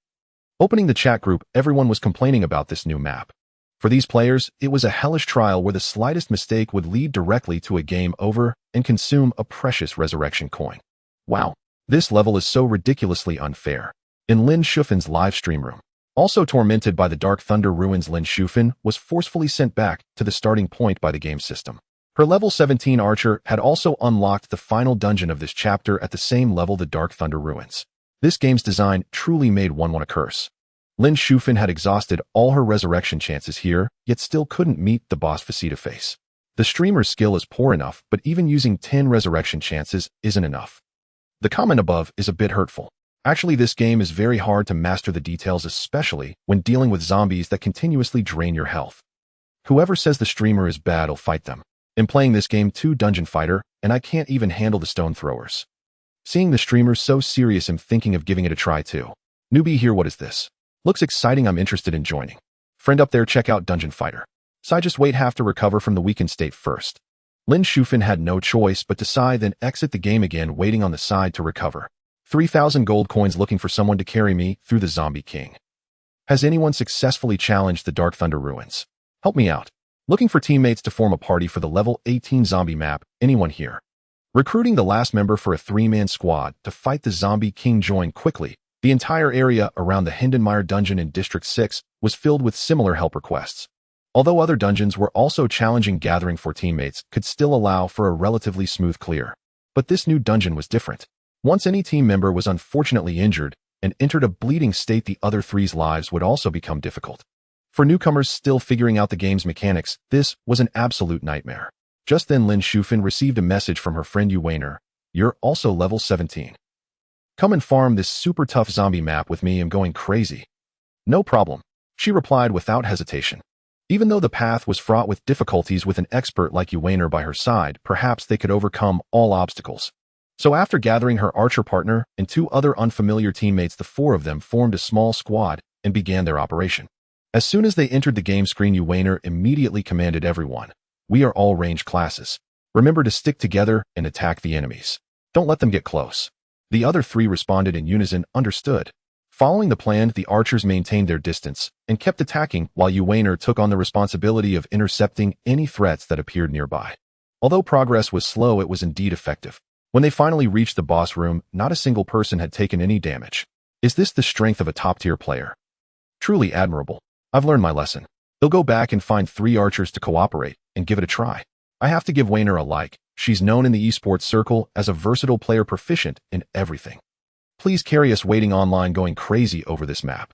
Opening the chat group, everyone was complaining about this new map. For these players, it was a hellish trial where the slightest mistake would lead directly to a game over and consume a precious resurrection coin. Wow, this level is so ridiculously unfair. In Lin Shufen's live stream room, also tormented by the Dark Thunder Ruins, Lin Shufen was forcefully sent back to the starting point by the game system. Her level 17 archer had also unlocked the final dungeon of this chapter at the same level, the Dark Thunder Ruins. This game's design truly made one want to curse. Lin Shufen had exhausted all her resurrection chances here, yet still couldn't meet the boss face-to-face. The streamer's skill is poor enough, but even using 10 resurrection chances isn't enough. The comment above is a bit hurtful. Actually, this game is very hard to master the details, especially when dealing with zombies that continuously drain your health. Whoever says the streamer is bad will fight them. I'm playing this game too, Dungeon Fighter, and I can't even handle the stone throwers. Seeing the streamer so serious, I'm thinking of giving it a try too. Newbie here, what is this? Looks exciting, I'm interested in joining. Friend up there, check out Dungeon Fighter. So I just have to recover from the weakened state first. Lin Shufen had no choice but to sigh, then exit the game again, waiting on the side to recover. 3,000 gold coins, looking for someone to carry me through the Zombie King. Has anyone successfully challenged the Dark Thunder Ruins? Help me out. Looking for teammates to form a party for the level 18 zombie map. Anyone here? Recruiting the last member for a 3-man squad to fight the zombie king. Join quickly. The entire area around the Hindenmeyer dungeon in District 6 was filled with similar help requests. Although other dungeons were also challenging, gathering for teammates could still allow for a relatively smooth clear. But this new dungeon was different. Once any team member was unfortunately injured and entered a bleeding state, the other three's lives would also become difficult. For newcomers still figuring out the game's mechanics, this was an absolute nightmare. Just then Lin Shufan received a message from her friend Xu Lian. You're also level 17. Come and farm this super tough zombie map with me. I'm going crazy. No problem, she replied without hesitation. Even though the path was fraught with difficulties, with an expert like Xu Lian by her side, perhaps they could overcome all obstacles. So after gathering her archer partner and 2 other unfamiliar teammates, the 4 of them formed a small squad and began their operation. As soon as they entered the game screen, Xu Lian immediately commanded everyone. We are all range classes. Remember to stick together and attack the enemies. Don't let them get close. The other 3 responded in unison. Understood. Following the plan, the archers maintained their distance and kept attacking, while Xu Lian took on the responsibility of intercepting any threats that appeared nearby. Although progress was slow, it was indeed effective. When they finally reached the boss room, not a single person had taken any damage. Is this the strength of a top-tier player? Truly admirable. I've learned my lesson. They'll go back and find 3 archers to cooperate and give it a try. I have to give Lian a like. She's known in the esports circle as a versatile player, proficient in everything. Please carry us. Waiting online, going crazy over this map.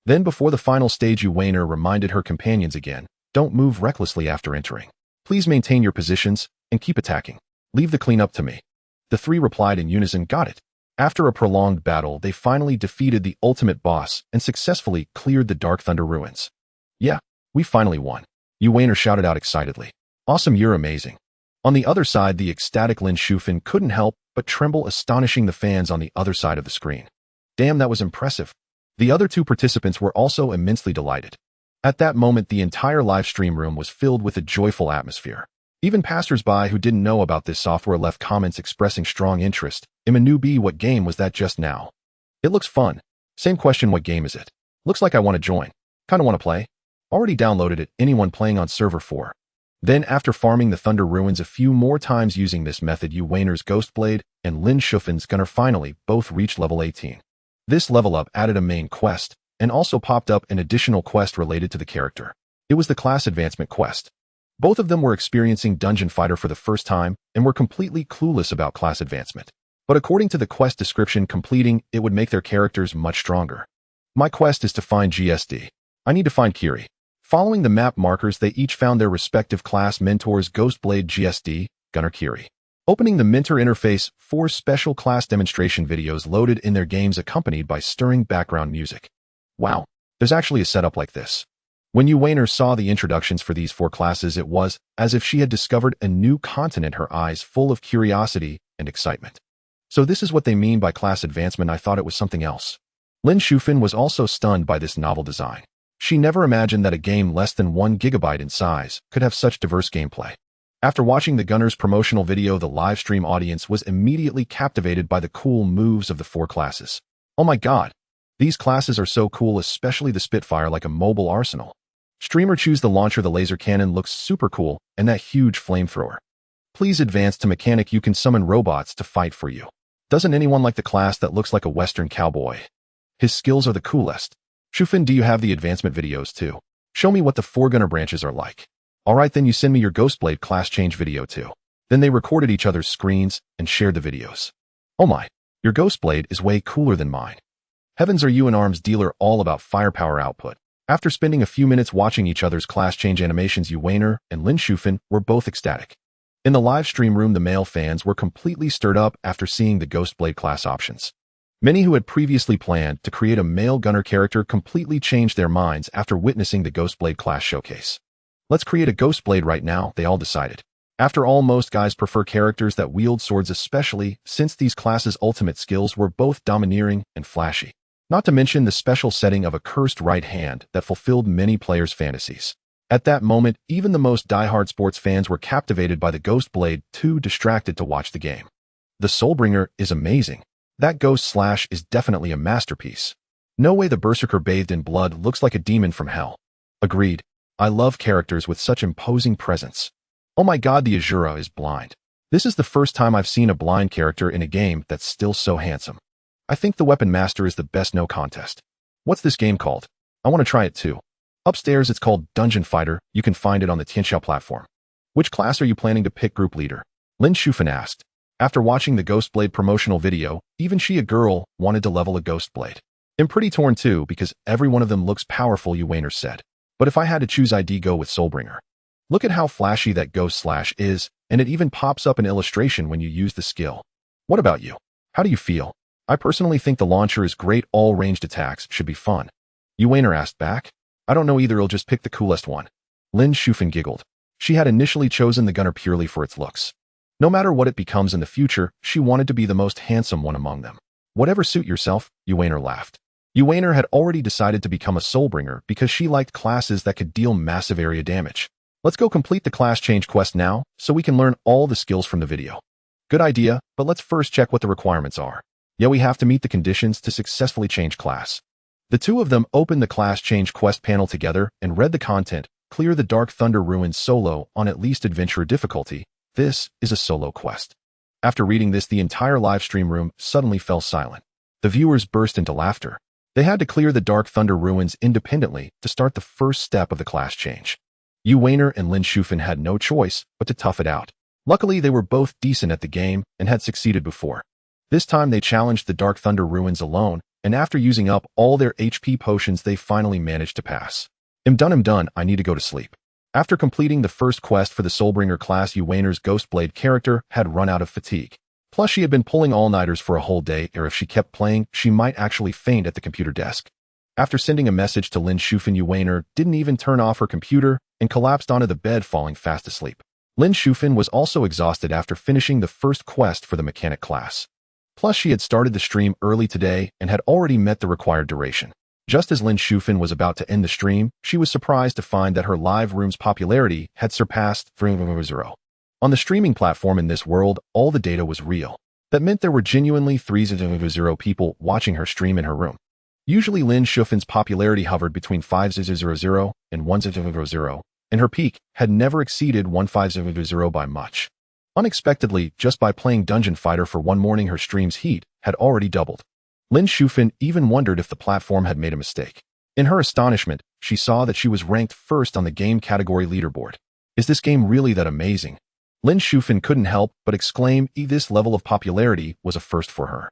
Then before the final stage, Xu Lian reminded her companions again, don't move recklessly after entering. Please maintain your positions and keep attacking. Leave the cleanup to me. The 3 replied in unison, got it. After a prolonged battle, they finally defeated the ultimate boss and successfully cleared the Dark Thunder ruins. Yeah, we finally won. Xu Lian shouted out excitedly. Awesome, you're amazing. On the other side, the ecstatic Lin Shufan couldn't help but tremble, astonishing the fans on the other side of the screen. Damn, that was impressive. The other 2 participants were also immensely delighted. At that moment, the entire live stream room was filled with a joyful atmosphere. Even passers-by who didn't know about this software left comments expressing strong interest. I'm a newbie. What game was that just now? It looks fun. Same question, what game is it? Looks like I want to join. Kinda want to play. Already downloaded it. Anyone playing on server 4? Then after farming the Thunder Ruins a few more times using this method, Xu Lian's Ghostblade and Lin Shufan's Gunner finally both reached level 18. This level up added a main quest and also popped up an additional quest related to the character. It was the class advancement quest. Both of them were experiencing Dungeon Fighter for the first time and were completely clueless about class advancement. But according to the quest description, completing it would make their characters much stronger. My quest is to find GSD. I need to find Kiri. Following the map markers, they each found their respective class mentors, Ghostblade, GSD, Gunner, Kiri. Opening the mentor interface, 4 special class demonstration videos loaded in their games, accompanied by stirring background music. Wow, there's actually a setup like this. When Xu Lian saw the introductions for these 4 classes, it was as if she had discovered a new continent, her eyes full of curiosity and excitement. So this is what they mean by class advancement. I thought it was something else. Lin Shufan was also stunned by this novel design. She never imagined that a game less than 1 gigabyte in size could have such diverse gameplay. After watching the Gunners promotional video, the live stream audience was immediately captivated by the cool moves of the 4 classes. Oh my god, these classes are so cool, especially the Spitfire, like a mobile arsenal. Streamer, choose the launcher. The laser cannon looks super cool, and that huge flamethrower. Please advance to mechanic. You can summon robots to fight for you. Doesn't anyone like the class that looks like a Western cowboy? His skills are the coolest. Shufan, do you have the advancement videos too? Show me what the 4 gunner branches are like. Alright, then you send me your Ghostblade class change video too. Then they recorded each other's screens and shared the videos. Oh my, your Ghostblade is way cooler than mine. Heavens, are you an arms dealer? All about firepower output. After spending a few minutes watching each other's class change animations, Xu Lian and Lin Shufan were both ecstatic. In the live stream room, the male fans were completely stirred up after seeing the Ghostblade class options. Many who had previously planned to create a male gunner character completely changed their minds after witnessing the Ghostblade class showcase. Let's create a Ghostblade right now, they all decided. After all, most guys prefer characters that wield swords, especially since these classes' ultimate skills were both domineering and flashy. Not to mention the special setting of a cursed right hand that fulfilled many players' fantasies. At that moment, even the most diehard sports fans were captivated by the Ghostblade, too distracted to watch the game. The Soulbringer is amazing. That ghost slash is definitely a masterpiece. No way the Berserker bathed in blood looks like a demon from hell. Agreed. I love characters with such imposing presence. Oh my god, the Azura is blind. This is the first time I've seen a blind character in a game that's still so handsome. I think the Weapon Master is the best, no contest. What's this game called? I want to try it too. Upstairs it's called Dungeon Fighter. You can find it on the Tianxia platform. Which class are you planning to pick, group leader? Lin Shufan asked. After watching the Ghostblade promotional video, even she, a girl, wanted to level a Ghostblade. I'm pretty torn too because every one of them looks powerful, Yuwaner said. But if I had to choose, I'd go with Soulbringer. Look at how flashy that Ghost Slash is, and it even pops up an illustration when you use the skill. What about you? How do you feel? I personally think the launcher is great. All ranged attacks should be fun. Yuwaner asked back. I don't know either, I'll just pick the coolest one. Lin Shufan giggled. She had initially chosen the gunner purely for its looks. No matter what it becomes in the future, she wanted to be the most handsome one among them. Whatever suit yourself, Yuwaner laughed. Yuwaner had already decided to become a Soulbringer because she liked classes that could deal massive area damage. Let's go complete the class change quest now, so we can learn all the skills from the video. Good idea, but let's first check what the requirements are. Yeah, we have to meet the conditions to successfully change class. The two of them opened the class change quest panel together and read the content. Clear the Dark Thunder Ruins solo on at least adventurer difficulty. This is a solo quest. After reading this, the entire live stream room suddenly fell silent. The viewers burst into laughter. They had to clear the Dark Thunder Ruins independently to start the first step of the class change. Yuwaner and Lin Shufan had no choice but to tough it out. Luckily, they were both decent at the game and had succeeded before. This time they challenged the Dark Thunder Ruins alone, and after using up all their HP potions, they finally managed to pass. I'm done, I need to go to sleep. After completing the first quest for the Soulbringer class, Yuwaner's Ghostblade character had run out of fatigue. Plus, she had been pulling all-nighters for a whole day, or if she kept playing, she might actually faint at the computer desk. After sending a message to Lin Shufan, Yuwaner didn't even turn off her computer and collapsed onto the bed, falling fast asleep. Lin Shufan was also exhausted after finishing the first quest for the mechanic class. Plus, she had started the stream early today and had already met the required duration. Just as Lin Shufan was about to end the stream, she was surprised to find that her live room's popularity had surpassed 3.0. On the streaming platform in this world, all the data was real. That meant there were genuinely 3.0 people watching her stream in her room. Usually Lin Shufan's popularity hovered between 5.0 and 1.0, and her peak had never exceeded 1.5.0 by much. Unexpectedly, just by playing Dungeon Fighter for one morning, her stream's heat had already doubled. Lin Shufan even wondered if the platform had made a mistake. In her astonishment, she saw that she was ranked first on the game category leaderboard. Is this game really that amazing? Lin Shufan couldn't help but exclaim this level of popularity was a first for her.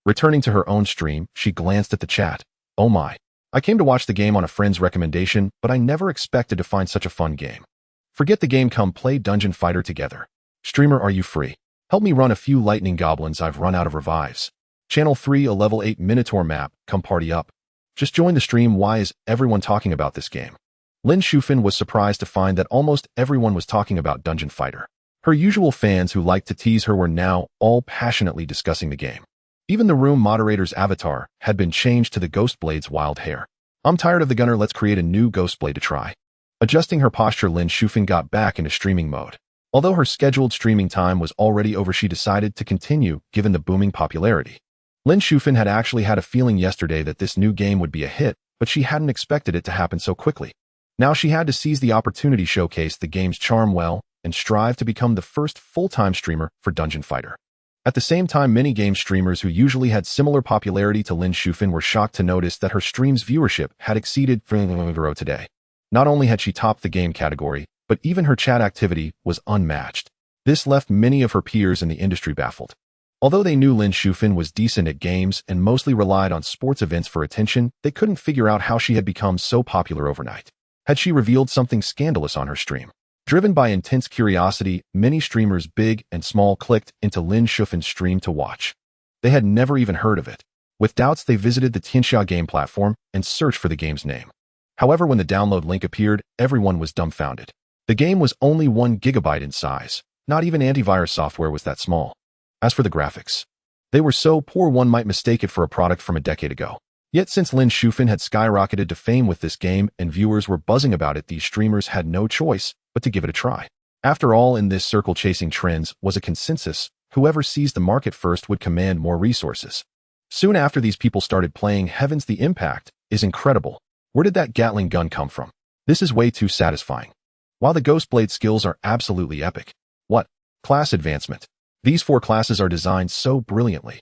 Returning to her own stream, she glanced at the chat. Oh my. I came to watch the game on a friend's recommendation, but I never expected to find such a fun game. Forget the game, come play Dungeon Fighter together. Streamer, are you free? Help me run a few lightning goblins, I've run out of revives. Channel 3, a level 8 Minotaur map, come party up. Just join the stream, why is everyone talking about this game? Lin Shufan was surprised to find that almost everyone was talking about Dungeon Fighter. Her usual fans who liked to tease her were now all passionately discussing the game. Even the room moderator's avatar had been changed to the Ghostblade's wild hair. I'm tired of the gunner, let's create a new Ghostblade to try. Adjusting her posture, Lin Shufan got back into streaming mode. Although her scheduled streaming time was already over, she decided to continue given the booming popularity. Lin Shufan had actually had a feeling yesterday that this new game would be a hit, but she hadn't expected it to happen so quickly. Now she had to seize the opportunity, showcase the game's charm well, and strive to become the first full-time streamer for Dungeon Fighter. At the same time, many game streamers who usually had similar popularity to Lin Shufan were shocked to notice that her stream's viewership had exceeded 3.0 today. Not only had she topped the game category, but even her chat activity was unmatched. This left many of her peers in the industry baffled. Although they knew Lin Shufan was decent at games and mostly relied on sports events for attention, they couldn't figure out how she had become so popular overnight. Had she revealed something scandalous on her stream? Driven by intense curiosity, many streamers big and small clicked into Lin Shufan's stream to watch. They had never even heard of it. With doubts, they visited the Tianxia game platform and searched for the game's name. However, when the download link appeared, everyone was dumbfounded. The game was only 1 gigabyte in size. Not even antivirus software was that small. As for the graphics, they were so poor one might mistake it for a product from a decade ago. Yet since Lin Shufan had skyrocketed to fame with this game and viewers were buzzing about it, these streamers had no choice but to give it a try. After all, in this circle chasing trends was a consensus. Whoever seized the market first would command more resources. Soon after these people started playing, heavens, the impact is incredible. Where did that Gatling gun come from? This is way too satisfying. While the Ghostblade skills are absolutely epic. What? Class advancement. These 4 classes are designed so brilliantly.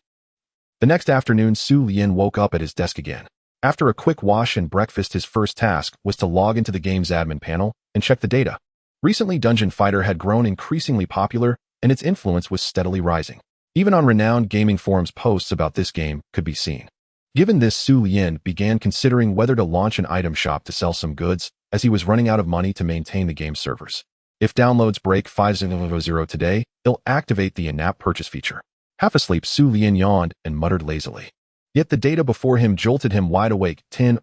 The next afternoon, Xu Lian woke up at his desk again. After a quick wash and breakfast, his first task was to log into the game's admin panel and check the data. Recently, Dungeon Fighter had grown increasingly popular, and its influence was steadily rising. Even on renowned gaming forums, posts about this game could be seen. Given this, Xu Lian began considering whether to launch an item shop to sell some goods, as he was running out of money to maintain the game's servers. If downloads break 500 today, he'll activate the in-app purchase feature. Half asleep, Xu Lian yawned and muttered lazily. Yet the data before him jolted him wide awake. 3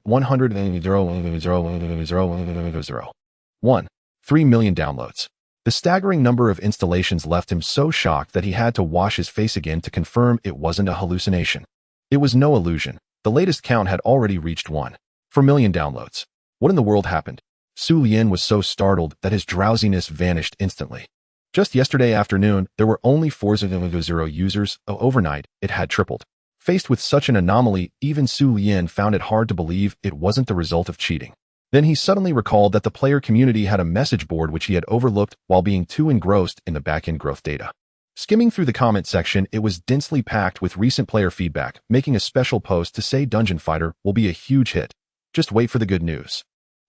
million downloads. The staggering number of installations left him so shocked that he had to wash his face again to confirm it wasn't a hallucination. It was no illusion. The latest count had already reached 1 million downloads. What in the world happened? Xu Lian was so startled that his drowsiness vanished instantly. Just yesterday afternoon, there were only 400 users. Overnight, it had tripled. Faced with such an anomaly, even Xu Lian found it hard to believe it wasn't the result of cheating. Then he suddenly recalled that the player community had a message board which he had overlooked while being too engrossed in the back-end growth data. Skimming through the comment section, it was densely packed with recent player feedback, making a special post to say Dungeon Fighter will be a huge hit. Just wait for the good news.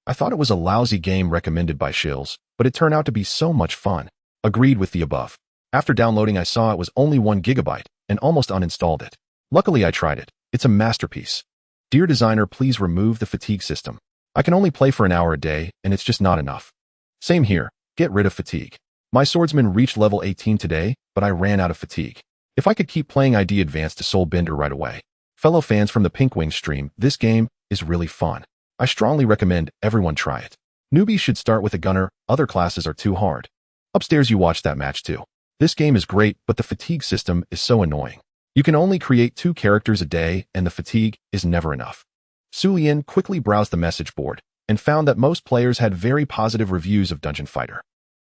I thought it was a lousy game recommended by Shills, but it turned out to be so much fun. Agreed with the above. After downloading, I saw it was only 1 gigabyte and almost uninstalled it. Luckily, I tried it. It's a masterpiece. Dear designer, please remove the fatigue system. I can only play for an hour a day, and it's just not enough. Same here. Get rid of fatigue. My swordsman reached level 18 today, but I ran out of fatigue. If I could keep playing, I'd advance to Soul Bender right away. Fellow fans from the Pinkwing stream, this game is really fun. I strongly recommend everyone try it. Newbies should start with a gunner, other classes are too hard. Upstairs, you watched that match too. This game is great, but the fatigue system is so annoying. You can only create 2 characters a day, and the fatigue is never enough. Xu Lian quickly browsed the message board and found that most players had very positive reviews of Dungeon Fighter.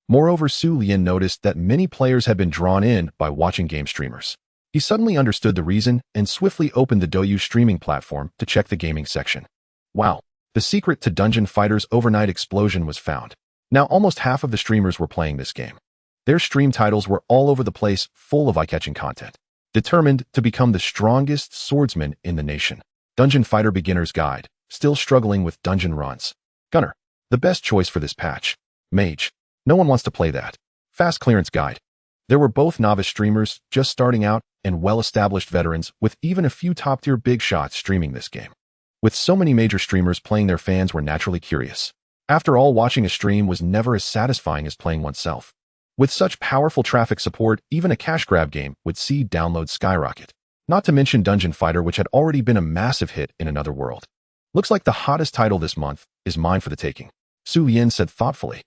Moreover, Xu Lian noticed that many players had been drawn in by watching game streamers. He suddenly understood the reason and swiftly opened the Douyu streaming platform to check the gaming section. Wow! The secret to Dungeon Fighter's overnight explosion was found. Now almost half of the streamers were playing this game. Their stream titles were all over the place, full of eye-catching content. Determined to become the strongest swordsman in the nation. Dungeon Fighter Beginner's Guide. Still struggling with dungeon runs. Gunner. The best choice for this patch. Mage. No one wants to play that. Fast Clearance Guide. There were both novice streamers just starting out and well-established veterans with even a few top-tier big shots streaming this game. With so many major streamers playing, their fans were naturally curious. After all, watching a stream was never as satisfying as playing oneself. With such powerful traffic support, even a cash grab game would see downloads skyrocket. Not to mention Dungeon Fighter, which had already been a massive hit in another world. Looks like the hottest title this month is mine for the taking, Xu Lian said thoughtfully.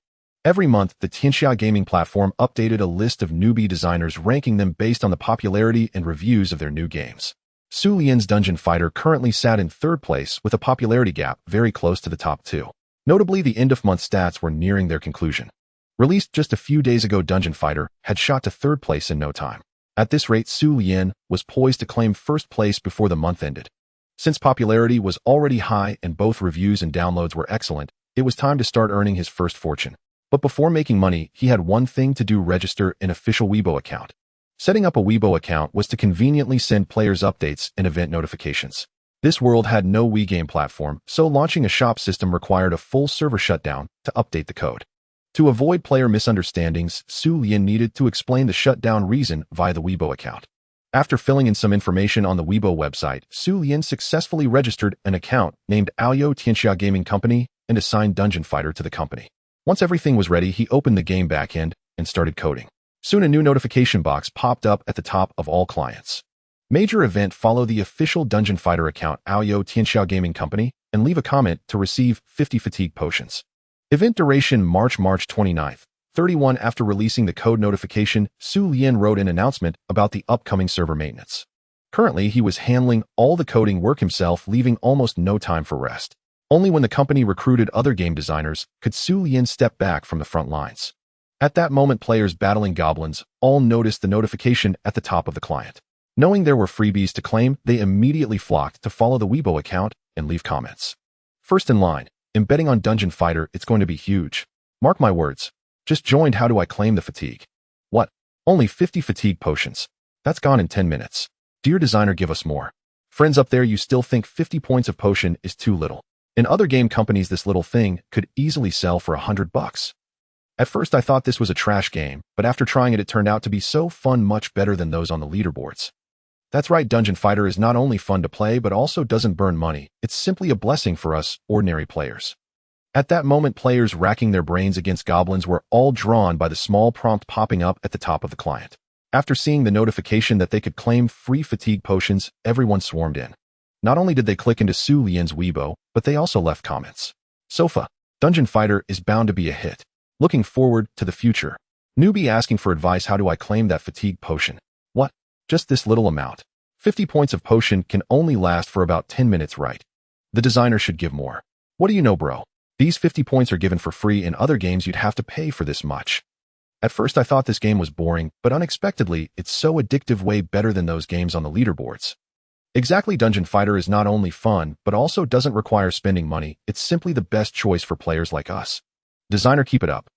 Every month, the Tianxia gaming platform updated a list of newbie designers, ranking them based on the popularity and reviews of their new games. Xu Lian's Dungeon Fighter currently sat in 3rd place with a popularity gap very close to the top 2. Notably, the end-of-month stats were nearing their conclusion. Released just a few days ago, Dungeon Fighter had shot to 3rd place in no time. At this rate, Xu Lian was poised to claim 1st place before the month ended. Since popularity was already high and both reviews and downloads were excellent, it was time to start earning his first fortune. But before making money, he had one thing to do: register an official Weibo account. Setting up a Weibo account was to conveniently send players updates and event notifications. This world had no Wii game platform, so launching a shop system required a full server shutdown to update the code. To avoid player misunderstandings, Xu Lian needed to explain the shutdown reason via the Weibo account. After filling in some information on the Weibo website, Xu Lian successfully registered an account named Aoyo Tianxia Gaming Company and assigned Dungeon Fighter to the company. Once everything was ready, he opened the game backend and started coding. Soon a new notification box popped up at the top of all clients. Major event: follow the official Dungeon Fighter account Aoyo Tianxia Gaming Company and leave a comment to receive 50 fatigue potions. Event duration March 29th, 31. After releasing the code notification, Xu Lian wrote an announcement about the upcoming server maintenance. Currently, he was handling all the coding work himself, leaving almost no time for rest. Only when the company recruited other game designers could Xu Lian step back from the front lines. At that moment, players battling goblins all noticed the notification at the top of the client. Knowing there were freebies to claim, they immediately flocked to follow the Weibo account and leave comments. First in line, I'm betting on Dungeon Fighter, it's going to be huge. Mark my words. Just joined, how do I claim the fatigue? What? Only 50 fatigue potions. That's gone in 10 minutes. Dear designer, give us more. Friends up there, you still think 50 points of potion is too little. In other game companies, this little thing could easily sell for $100. At first I thought this was a trash game, but after trying it turned out to be so fun, much better than those on the leaderboards. That's right, Dungeon Fighter is not only fun to play but also doesn't burn money. It's simply a blessing for us ordinary players. At that moment, players racking their brains against goblins were all drawn by the small prompt popping up at the top of the client. After seeing the notification that they could claim free fatigue potions, everyone swarmed in. Not only did they click into Xu Lian's Weibo, but they also left comments. Sofa. Dungeon Fighter is bound to be a hit. Looking forward to the future. Newbie asking for advice, how do I claim that fatigue potion? What? Just this little amount. 50 points of potion can only last for about 10 minutes, right? The designer should give more. What do you know, bro? These 50 points are given for free. In other games you'd have to pay for this much. At first I thought this game was boring, but unexpectedly it's so addictive, way better than those games on the leaderboards. Exactly, Dungeon Fighter is not only fun, but also doesn't require spending money. It's simply the best choice for players like us. Designer, keep it up.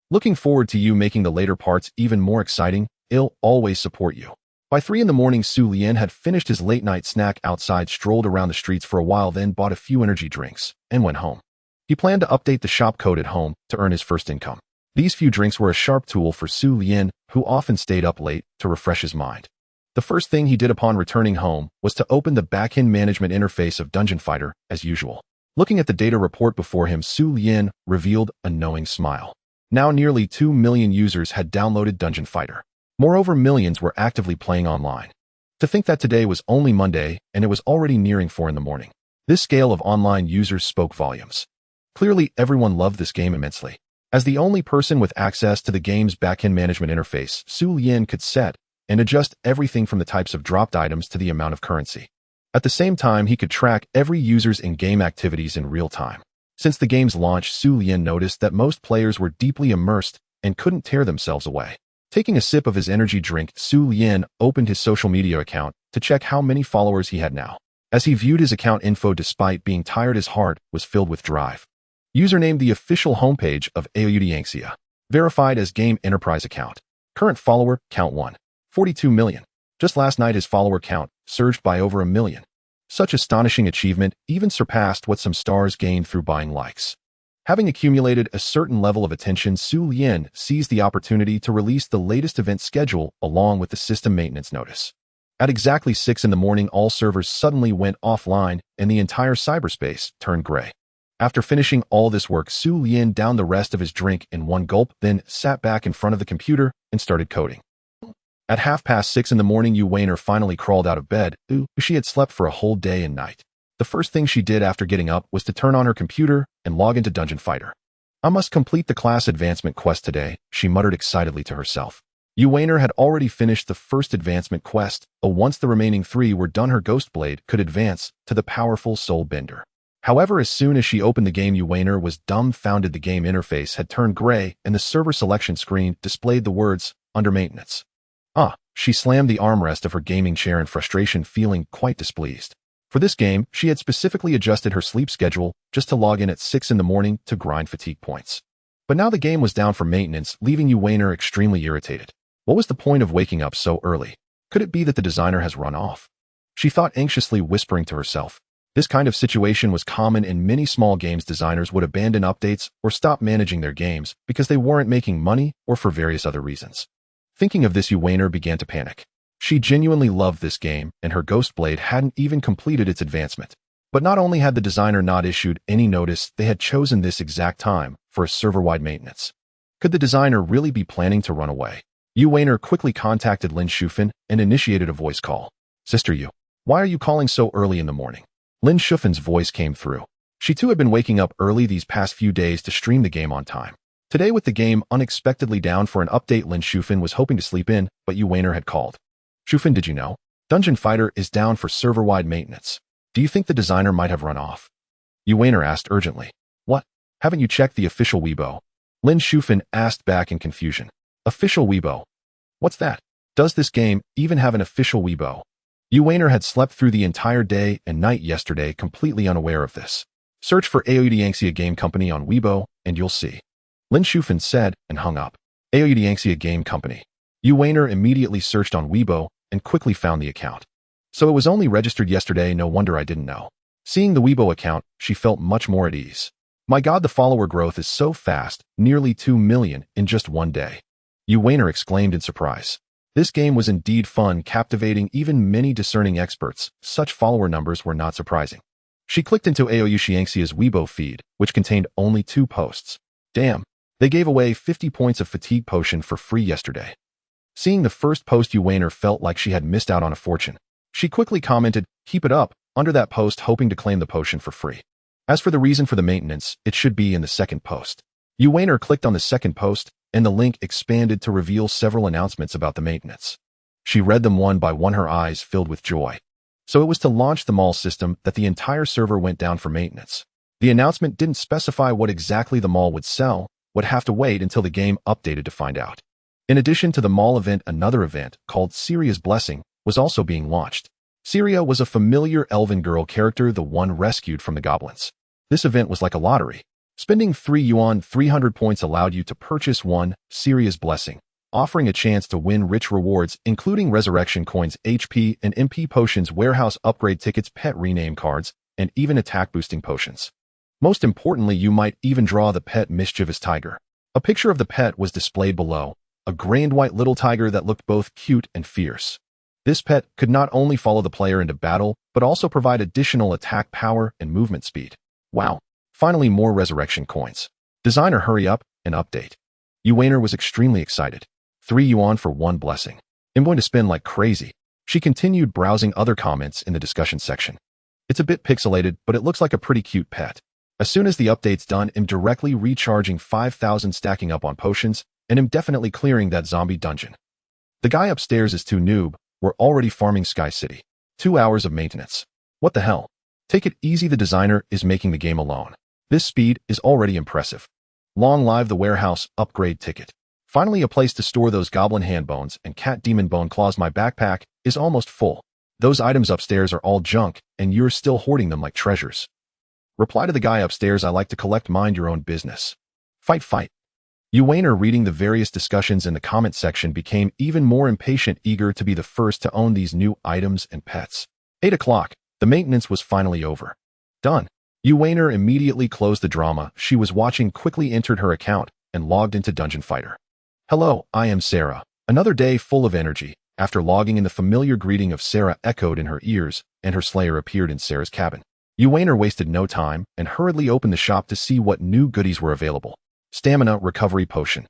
Looking forward to you making the later parts even more exciting. I'll always support you. By 3 in the morning, Xu Lian had finished his late night snack outside, strolled around the streets for a while, then bought a few energy drinks, and went home. He planned to update the shop code at home to earn his first income. These few drinks were a sharp tool for Xu Lian, who often stayed up late to refresh his mind. The first thing he did upon returning home was to open the backend management interface of Dungeon Fighter, as usual. Looking at the data report before him, Xu Lian revealed a knowing smile. Now nearly 2 million users had downloaded Dungeon Fighter. Moreover, millions were actively playing online. To think that today was only Monday and it was already nearing 4 in the morning. This scale of online users spoke volumes. Clearly, everyone loved this game immensely. As the only person with access to the game's backend management interface, Xu Lian could set and adjust everything from the types of dropped items to the amount of currency. At the same time, he could track every user's in-game activities in real time. Since the game's launch, Xu Lian noticed that most players were deeply immersed and couldn't tear themselves away. Taking a sip of his energy drink, Xu Lian opened his social media account to check how many followers he had now. As he viewed his account info, despite being tired, his heart was filled with drive. Username: the official homepage of Xu. Verified as Game Enterprise account. Current follower count 1.42 million. Just last night his follower count surged by over 1 million. Such astonishing achievement even surpassed what some stars gained through buying likes. Having accumulated a certain level of attention, Xu Lian seized the opportunity to release the latest event schedule along with the system maintenance notice. At exactly 6 in the morning, all servers suddenly went offline and the entire cyberspace turned gray. After finishing all this work, Xu Lian downed the rest of his drink in one gulp, then sat back in front of the computer and started coding. At 6:30 in the morning, Yu Weiner finally crawled out of bed. She had slept for a whole day and night. The first thing she did after getting up was to turn on her computer and log into Dungeon Fighter. I must complete the class advancement quest today, she muttered excitedly to herself. Yu Weiner had already finished the first advancement quest, once the remaining 3 were done, her ghost blade could advance to the powerful Soul Bender. However, as soon as she opened the game, Yu Weiner was dumbfounded. The game interface had turned gray and the server selection screen displayed the words, "Under maintenance." She slammed the armrest of her gaming chair in frustration, feeling quite displeased. For this game, she had specifically adjusted her sleep schedule just to log in at 6 in the morning to grind fatigue points. But now the game was down for maintenance, leaving Yu Weiner extremely irritated. What was the point of waking up so early? Could it be that the designer has run off? She thought anxiously, whispering to herself. This kind of situation was common in many small games. Designers would abandon updates or stop managing their games because they weren't making money or for various other reasons. Thinking of this, Yu Weiner began to panic. She genuinely loved this game, and her ghost blade hadn't even completed its advancement. But not only had the designer not issued any notice, they had chosen this exact time for a server-wide maintenance. Could the designer really be planning to run away? Yu Weiner quickly contacted Lin Shufan and initiated a voice call. "Sister Yu, why are you calling so early in the morning?" Lin Shufan's voice came through. She too had been waking up early these past few days to stream the game on time. Today, with the game unexpectedly down for an update, Lin Shufan was hoping to sleep in, but Yu Weiner had called. "Shufan, did you know? Dungeon Fighter is down for server-wide maintenance. Do you think the designer might have run off?" Yu Weiner asked urgently. "What? Haven't you checked the official Weibo?" Lin Shufan asked back in confusion. "Official Weibo? What's that? Does this game even have an official Weibo?" Yu Weiner had slept through the entire day and night yesterday, completely unaware of this. Search for Aoyudiangxia Game Company on Weibo, and you'll see. Lin Shufan said and hung up. Aoyudiangxia Game Company. Yu Weiner immediately searched on Weibo and quickly found the account. So it was only registered yesterday, no wonder I didn't know. Seeing the Weibo account, she felt much more at ease. My god, the follower growth is so fast, nearly 2 million in just one day. Yu Weiner exclaimed in surprise. This game was indeed fun, captivating even many discerning experts. Such follower numbers were not surprising. She clicked into Aoyudiangxia's Weibo feed, which contained only 2 posts. Damn, they gave away 50 points of fatigue potion for free yesterday. Seeing the first post, Yu Weiner felt like she had missed out on a fortune. She quickly commented, "Keep it up," under that post, hoping to claim the potion for free. As for the reason for the maintenance, it should be in the second post. Yu Weiner clicked on the second post, and the link expanded to reveal several announcements about the maintenance. She read them one by one, her eyes filled with joy. So it was to launch the mall system that the entire server went down for maintenance. The announcement didn't specify what exactly the mall would sell, would have to wait until the game updated to find out. In addition to the mall event, another event, called Syria's Blessing, was also being launched. Syria was a familiar elven girl character, the one rescued from the goblins. This event was like a lottery. Spending 3 yuan 300 points allowed you to purchase one, Syria's Blessing, offering a chance to win rich rewards, including resurrection coins, HP and MP potions, warehouse upgrade tickets, pet rename cards, and even attack-boosting potions. Most importantly, you might even draw the pet mischievous tiger. A picture of the pet was displayed below, a grand white little tiger that looked both cute and fierce. This pet could not only follow the player into battle, but also provide additional attack power and movement speed. Wow! Finally, more resurrection coins. Designer, hurry up and update. Yu Weiner was extremely excited. 3 yuan for 1 blessing. I'm going to spend like crazy. She continued browsing other comments in the discussion section. It's a bit pixelated, but it looks like a pretty cute pet. As soon as the update's done, I'm directly recharging 5,000, stacking up on potions, and I'm definitely clearing that zombie dungeon. The guy upstairs is too noob. We're already farming Sky City. 2 hours of maintenance. What the hell? Take it easy, the designer is making the game alone. This speed is already impressive. Long live the warehouse upgrade ticket. Finally, a place to store those goblin hand bones and cat demon bone claws. My backpack is almost full. Those items upstairs are all junk, and you're still hoarding them like treasures. Reply to the guy upstairs, I like to collect, mind your own business. Fight, fight. Yu Weiner, reading the various discussions in the comment section, became even more impatient, eager to be the first to own these new items and pets. 8 o'clock. The maintenance was finally over. Done. Yu Weiner immediately closed the drama she was watching, quickly entered her account, and logged into Dungeon Fighter. Hello, I am Sarah. Another day full of energy. After logging in, the familiar greeting of Sarah echoed in her ears, and her slayer appeared in Sarah's cabin. Yu Weiner wasted no time and hurriedly opened the shop to see what new goodies were available. Stamina recovery potion.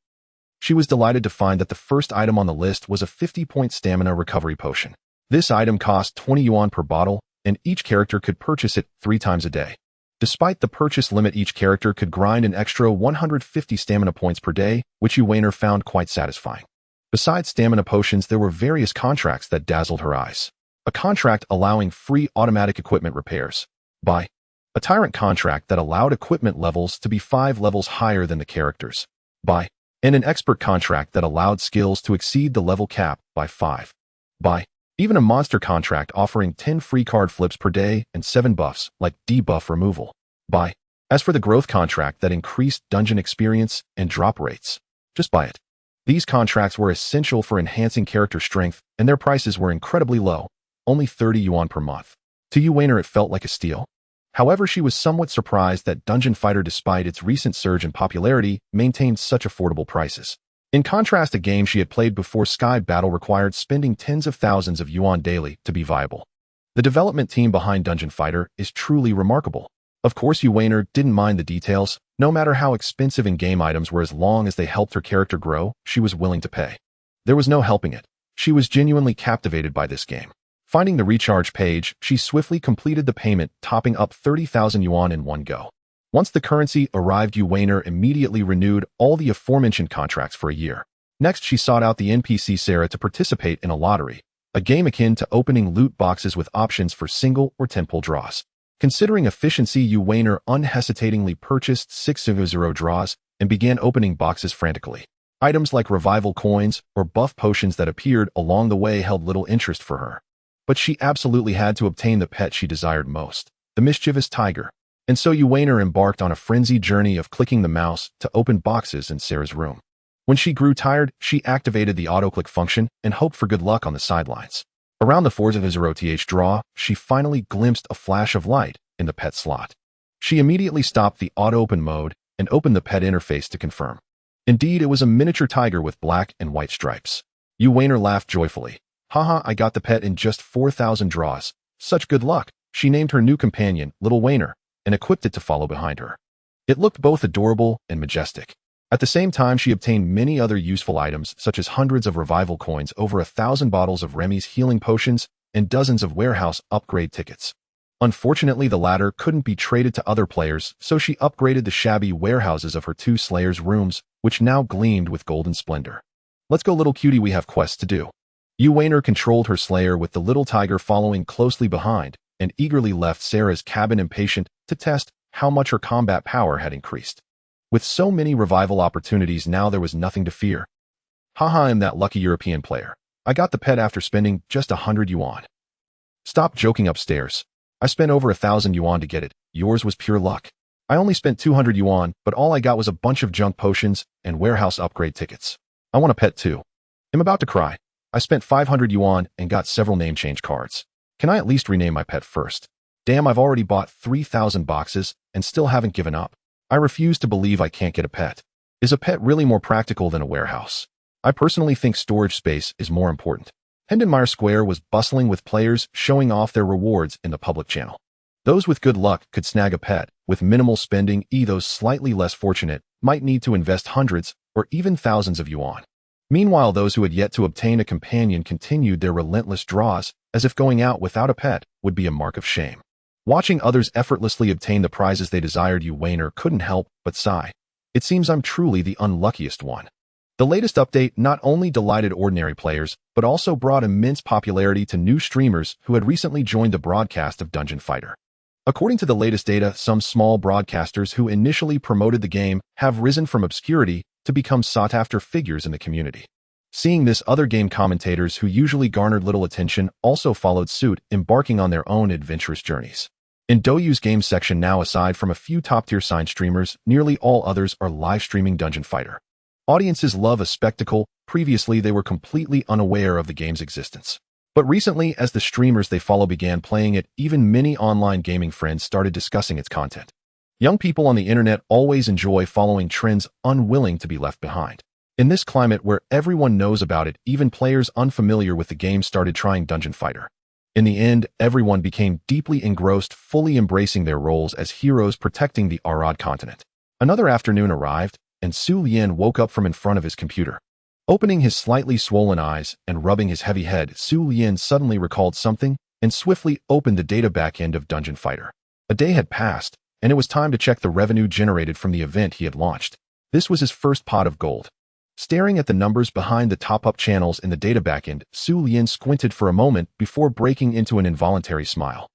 She was delighted to find that the first item on the list was a 50-point stamina recovery potion. This item cost 20 yuan per bottle, and each character could purchase it 3 times a day. Despite the purchase limit, each character could grind an extra 150 stamina points per day, which Yu Weiner found quite satisfying. Besides stamina potions, there were various contracts that dazzled her eyes. A contract allowing free automatic equipment repairs. Buy. A tyrant contract that allowed equipment levels to be 5 levels higher than the characters. Buy. And an expert contract that allowed skills to exceed the level cap by 5. Buy. Even a monster contract offering 10 free card flips per day and 7 buffs, like debuff removal. Buy. As for the growth contract that increased dungeon experience and drop rates, just buy it. These contracts were essential for enhancing character strength, and their prices were incredibly low, only 30 yuan per month. To Yu Weiner, it felt like a steal. However, she was somewhat surprised that Dungeon Fighter, despite its recent surge in popularity, maintained such affordable prices. In contrast, a game she had played before, Sky Battle, required spending tens of thousands of yuan daily to be viable. The development team behind Dungeon Fighter is truly remarkable. Of course, Yu Weiner didn't mind the details. No matter how expensive in-game items were, as long as they helped her character grow, she was willing to pay. There was no helping it. She was genuinely captivated by this game. Finding the recharge page, she swiftly completed the payment, topping up 30,000 yuan in one go. Once the currency arrived, Yu Weiner immediately renewed all the aforementioned contracts for a year. Next, she sought out the NPC Sarah to participate in a lottery, a game akin to opening loot boxes with options for single or 10-pull draws. Considering efficiency, Yu Weiner unhesitatingly purchased 600 draws and began opening boxes frantically. Items like revival coins or buff potions that appeared along the way held little interest for her. But she absolutely had to obtain the pet she desired most, the mischievous tiger. And so Yuwaner embarked on a frenzied journey of clicking the mouse to open boxes in Sarah's room. When she grew tired, she activated the auto-click function and hoped for good luck on the sidelines. Around the 4th draw, she finally glimpsed a flash of light in the pet slot. She immediately stopped the auto-open mode and opened the pet interface to confirm. Indeed, it was a miniature tiger with black and white stripes. Yuwaner laughed joyfully. Haha, I got the pet in just 4,000 draws. Such good luck. She named her new companion, Little Wainer, and equipped it to follow behind her. It looked both adorable and majestic. At the same time, she obtained many other useful items, such as hundreds of revival coins, over 1,000 bottles of Remy's healing potions, and dozens of warehouse upgrade tickets. Unfortunately, the latter couldn't be traded to other players, so she upgraded the shabby warehouses of her two slayers' rooms, which now gleamed with golden splendor. Let's go, little cutie, we have quests to do. Yuwaner controlled her slayer with the little tiger following closely behind, and eagerly left Sarah's cabin impatient to test how much her combat power had increased. With so many revival opportunities now, there was nothing to fear. Haha, I'm that lucky European player. I got the pet after spending just 100 yuan. Stop joking upstairs. I spent over 1,000 yuan to get it. Yours was pure luck. I only spent 200 yuan, but all I got was a bunch of junk potions and warehouse upgrade tickets. I want a pet too. I'm about to cry. I spent 500 yuan and got several name change cards. Can I at least rename my pet first? Damn, I've already bought 3,000 boxes and still haven't given up. I refuse to believe I can't get a pet. Is a pet really more practical than a warehouse? I personally think storage space is more important. Hindenmeyer Square was bustling with players showing off their rewards in the public channel. Those with good luck could snag a pet with minimal spending. Those slightly less fortunate might need to invest hundreds or even thousands of yuan. Meanwhile, those who had yet to obtain a companion continued their relentless draws, as if going out without a pet would be a mark of shame. Watching others effortlessly obtain the prizes they desired, Yuwaner couldn't help but sigh. It seems I'm truly the unluckiest one. The latest update not only delighted ordinary players, but also brought immense popularity to new streamers who had recently joined the broadcast of Dungeon Fighter. According to the latest data, some small broadcasters who initially promoted the game have risen from obscurity to become sought-after figures in the community. Seeing this, other game commentators who usually garnered little attention also followed suit, embarking on their own adventurous journeys. In Douyu's game section now, aside from a few top-tier signed streamers, nearly all others are live-streaming Dungeon Fighter. Audiences love a spectacle. Previously, they were completely unaware of the game's existence. But recently, as the streamers they follow began playing it, even many online gaming friends started discussing its content. Young people on the internet always enjoy following trends, unwilling to be left behind. In this climate where everyone knows about it, even players unfamiliar with the game started trying Dungeon Fighter. In the end, everyone became deeply engrossed, fully embracing their roles as heroes protecting the Arad continent. Another afternoon arrived, and Xu Lian woke up from in front of his computer. Opening his slightly swollen eyes and rubbing his heavy head, Xu Lian suddenly recalled something and swiftly opened the data backend of Dungeon Fighter. A day had passed, and it was time to check the revenue generated from the event he had launched. This was his first pot of gold. Staring at the numbers behind the top-up channels in the data backend, Xu Lian squinted for a moment before breaking into an involuntary smile.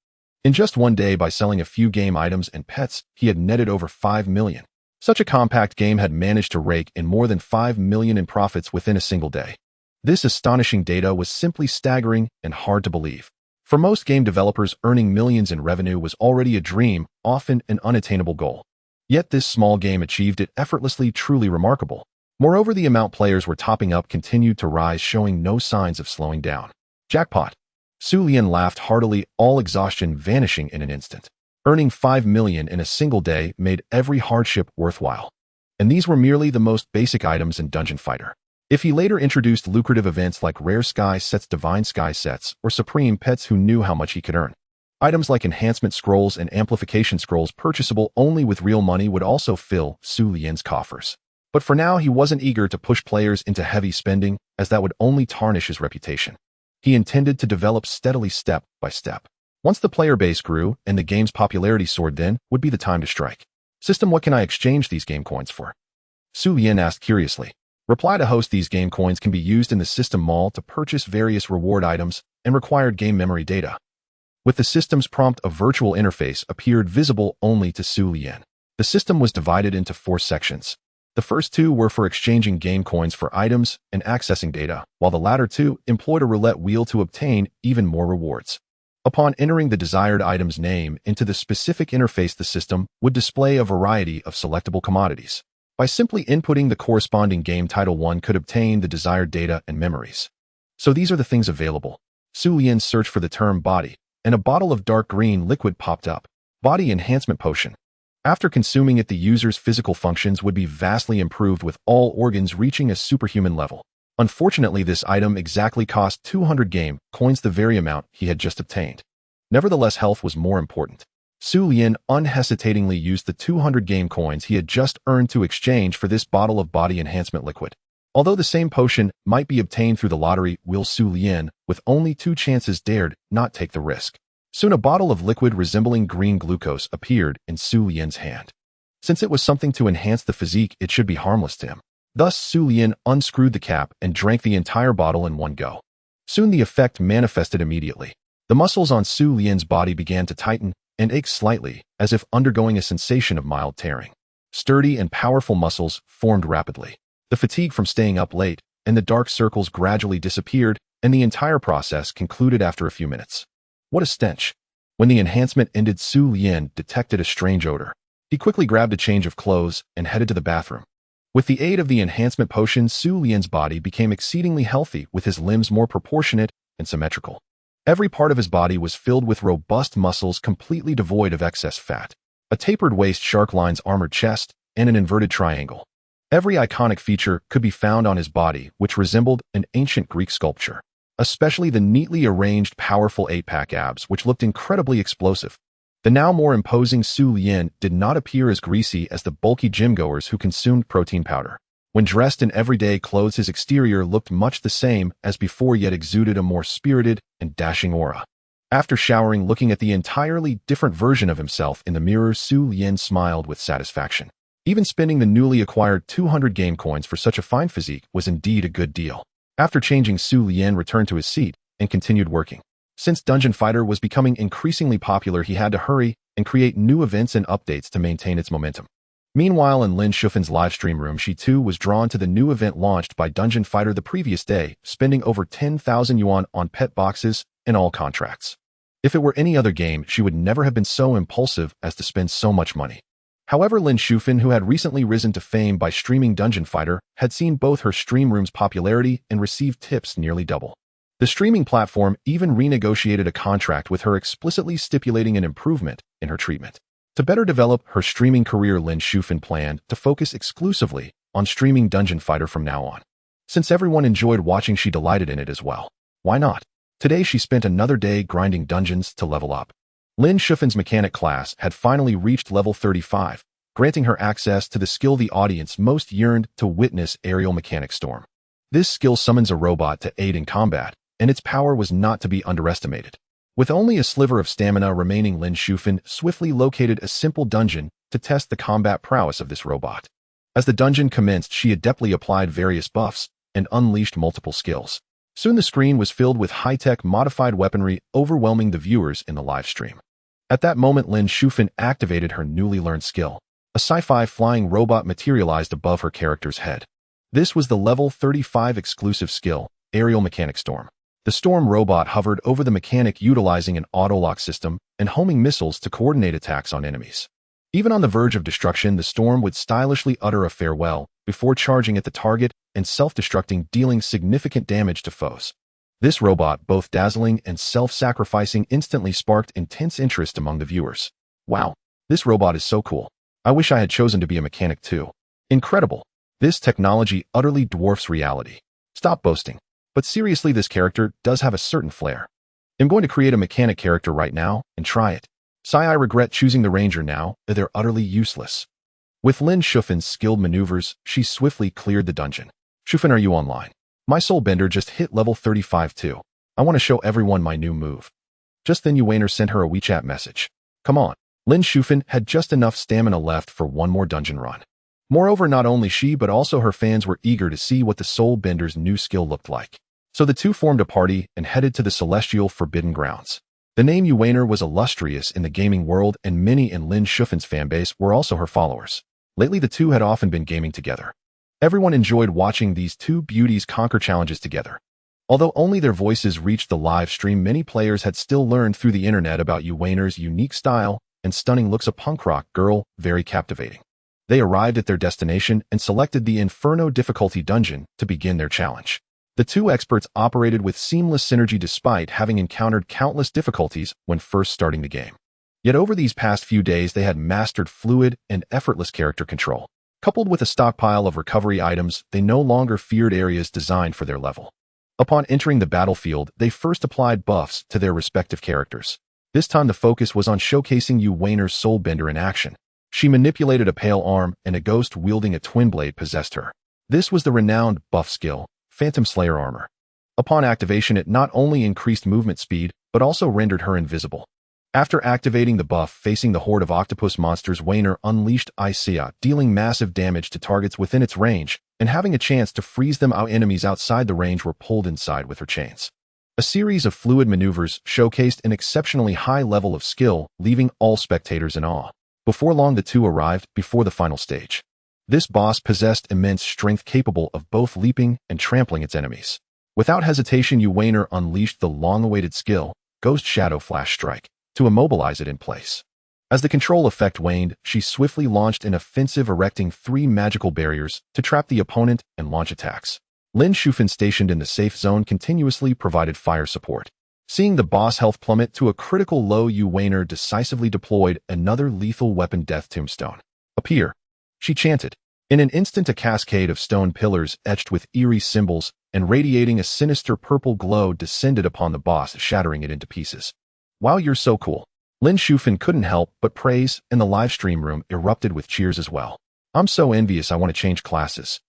In just one day, by selling a few game items and pets, he had netted over 5 million. Such a compact game had managed to rake in more than 5 million in profits within a single day. This astonishing data was simply staggering and hard to believe. For most game developers, earning millions in revenue was already a dream, often an unattainable goal. Yet this small game achieved it effortlessly, truly remarkable. Moreover, the amount players were topping up continued to rise, showing no signs of slowing down. Jackpot! Xu Lian laughed heartily, all exhaustion vanishing in an instant. Earning 5 million in a single day made every hardship worthwhile. And these were merely the most basic items in Dungeon Fighter. If he later introduced lucrative events like Rare Sky Sets, Divine Sky Sets, or Supreme Pets, who knew how much he could earn? Items like Enhancement Scrolls and Amplification Scrolls, purchasable only with real money, would also fill Xu Lian's coffers. But for now, he wasn't eager to push players into heavy spending, as that would only tarnish his reputation. He intended to develop steadily, step by step. Once the player base grew and the game's popularity soared, then would be the time to strike. System, what can I exchange these game coins for? Xu Lian asked curiously. Reply to host, these game coins can be used in the system mall to purchase various reward items and required game memory data. With the system's prompt, a virtual interface appeared visible only to Xu Lian. The system was divided into 4 sections. The first 2 were for exchanging game coins for items and accessing data, while the latter 2 employed a roulette wheel to obtain even more rewards. Upon entering the desired item's name into the specific interface, the system would display a variety of selectable commodities. By simply inputting the corresponding game title, one could obtain the desired data and memories. So these are the things available. Xu Lian searched for the term body, and a bottle of dark green liquid popped up. Body Enhancement Potion. After consuming it, the user's physical functions would be vastly improved, with all organs reaching a superhuman level. Unfortunately, this item exactly cost 200 game coins, the very amount he had just obtained. Nevertheless, health was more important. Xu Lian unhesitatingly used the 200 game coins he had just earned to exchange for this bottle of body enhancement liquid. Although the same potion might be obtained through the lottery, will Xu Lian, with only 2 chances, dared not take the risk. Soon a bottle of liquid resembling green glucose appeared in Xu Lian's hand. Since it was something to enhance the physique, it should be harmless to him. Thus, Xu Lian unscrewed the cap and drank the entire bottle in one go. Soon the effect manifested immediately. The muscles on Xu Lian's body began to tighten and ache slightly, as if undergoing a sensation of mild tearing. Sturdy and powerful muscles formed rapidly. The fatigue from staying up late and the dark circles gradually disappeared, and the entire process concluded after a few minutes. What a stench! When the enhancement ended, Xu Lian detected a strange odor. He quickly grabbed a change of clothes and headed to the bathroom. With the aid of the enhancement potion, Xu Lian's body became exceedingly healthy, with his limbs more proportionate and symmetrical. Every part of his body was filled with robust muscles completely devoid of excess fat. A tapered waist, shark lines, armored chest, and an inverted triangle. Every iconic feature could be found on his body, which resembled an ancient Greek sculpture. Especially the neatly arranged, powerful 8-pack abs, which looked incredibly explosive. The now more imposing Xu Lian did not appear as greasy as the bulky gym-goers who consumed protein powder. When dressed in everyday clothes, his exterior looked much the same as before, yet exuded a more spirited and dashing aura. After showering, looking at the entirely different version of himself in the mirror, Xu Lian smiled with satisfaction. Even spending the newly acquired 200 game coins for such a fine physique was indeed a good deal. After changing, Xu Lian returned to his seat and continued working. Since Dungeon Fighter was becoming increasingly popular, he had to hurry and create new events and updates to maintain its momentum. Meanwhile, in Lin Shufin's livestream room, she too was drawn to the new event launched by Dungeon Fighter the previous day, spending over 10,000 yuan on pet boxes and all contracts. If it were any other game, she would never have been so impulsive as to spend so much money. However, Lin Shufin, who had recently risen to fame by streaming Dungeon Fighter, had seen both her stream room's popularity and received tips nearly double. The streaming platform even renegotiated a contract with her, explicitly stipulating an improvement in her treatment. To better develop her streaming career, Lin Shufin planned to focus exclusively on streaming Dungeon Fighter from now on. Since everyone enjoyed watching, she delighted in it as well. Why not? Today she spent another day grinding dungeons to level up. Lin Shufin's mechanic class had finally reached level 35, granting her access to the skill the audience most yearned to witness, Aerial Mechanic Storm. This skill summons a robot to aid in combat, and its power was not to be underestimated. With only a sliver of stamina remaining, Lin Shufin swiftly located a simple dungeon to test the combat prowess of this robot. As the dungeon commenced, she adeptly applied various buffs and unleashed multiple skills. Soon the screen was filled with high-tech modified weaponry, overwhelming the viewers in the live stream. At that moment, Lin Shufin activated her newly learned skill. A sci-fi flying robot materialized above her character's head. This was the level 35 exclusive skill, Aerial Mechanic Storm. The storm robot hovered over the mechanic, utilizing an auto-lock system and homing missiles to coordinate attacks on enemies. Even on the verge of destruction, the storm would stylishly utter a farewell before charging at the target and self-destructing, dealing significant damage to foes. This robot, both dazzling and self-sacrificing, instantly sparked intense interest among the viewers. Wow, this robot is so cool. I wish I had chosen to be a mechanic too. Incredible. This technology utterly dwarfs reality. Stop boasting. But seriously, this character does have a certain flair. I'm going to create a mechanic character right now and try it. I regret choosing the ranger now, they're utterly useless. With Lin Shufin's skilled maneuvers, she swiftly cleared the dungeon. Shufin, are you online? My soul bender just hit level 35 too. I want to show everyone my new move. Just then Yuaner sent her a WeChat message. Come on. Lin Shufin had just enough stamina left for one more dungeon run. Moreover, not only she but also her fans were eager to see what the soul bender's new skill looked like. So the two formed a party and headed to the celestial Forbidden Grounds. The name Yuaner was illustrious in the gaming world, and many in Lin Shufin's fanbase were also her followers. Lately the two had often been gaming together. Everyone enjoyed watching these two beauties conquer challenges together. Although only their voices reached the live stream, many players had still learned through the internet about Xu Lian's unique style and stunning looks. A punk rock girl, very captivating. They arrived at their destination and selected the Inferno difficulty dungeon to begin their challenge. The two experts operated with seamless synergy despite having encountered countless difficulties when first starting the game. Yet over these past few days they had mastered fluid and effortless character control. Coupled with a stockpile of recovery items, they no longer feared areas designed for their level. Upon entering the battlefield, they first applied buffs to their respective characters. This time the focus was on showcasing Xu Lian's soulbender in action. She manipulated a pale arm, and a ghost wielding a twin blade possessed her. This was the renowned buff skill, Phantom Slayer Armor. Upon activation, it not only increased movement speed, but also rendered her invisible. After activating the buff, facing the horde of octopus monsters, Lian unleashed Isia, dealing massive damage to targets within its range, and having a chance to freeze them out. Enemies outside the range were pulled inside with her chains. A series of fluid maneuvers showcased an exceptionally high level of skill, leaving all spectators in awe. Before long, the two arrived before the final stage. This boss possessed immense strength, capable of both leaping and trampling its enemies. Without hesitation, Xu Lian unleashed the long-awaited skill, Ghost Shadow Flash Strike, to immobilize it in place. As the control effect waned, she swiftly launched an offensive, erecting 3 magical barriers to trap the opponent and launch attacks. Lin Shufan, stationed in the safe zone, continuously provided fire support. Seeing the boss health plummet to a critical low, Xu Lian decisively deployed another lethal weapon, Death Tombstone. Appear, she chanted. In an instant, a cascade of stone pillars etched with eerie symbols and radiating a sinister purple glow descended upon the boss, shattering it into pieces. "Wow, you're so cool." Lin Shufan couldn't help but praise, and the live stream room erupted with cheers as well. "I'm so envious, I want to change classes."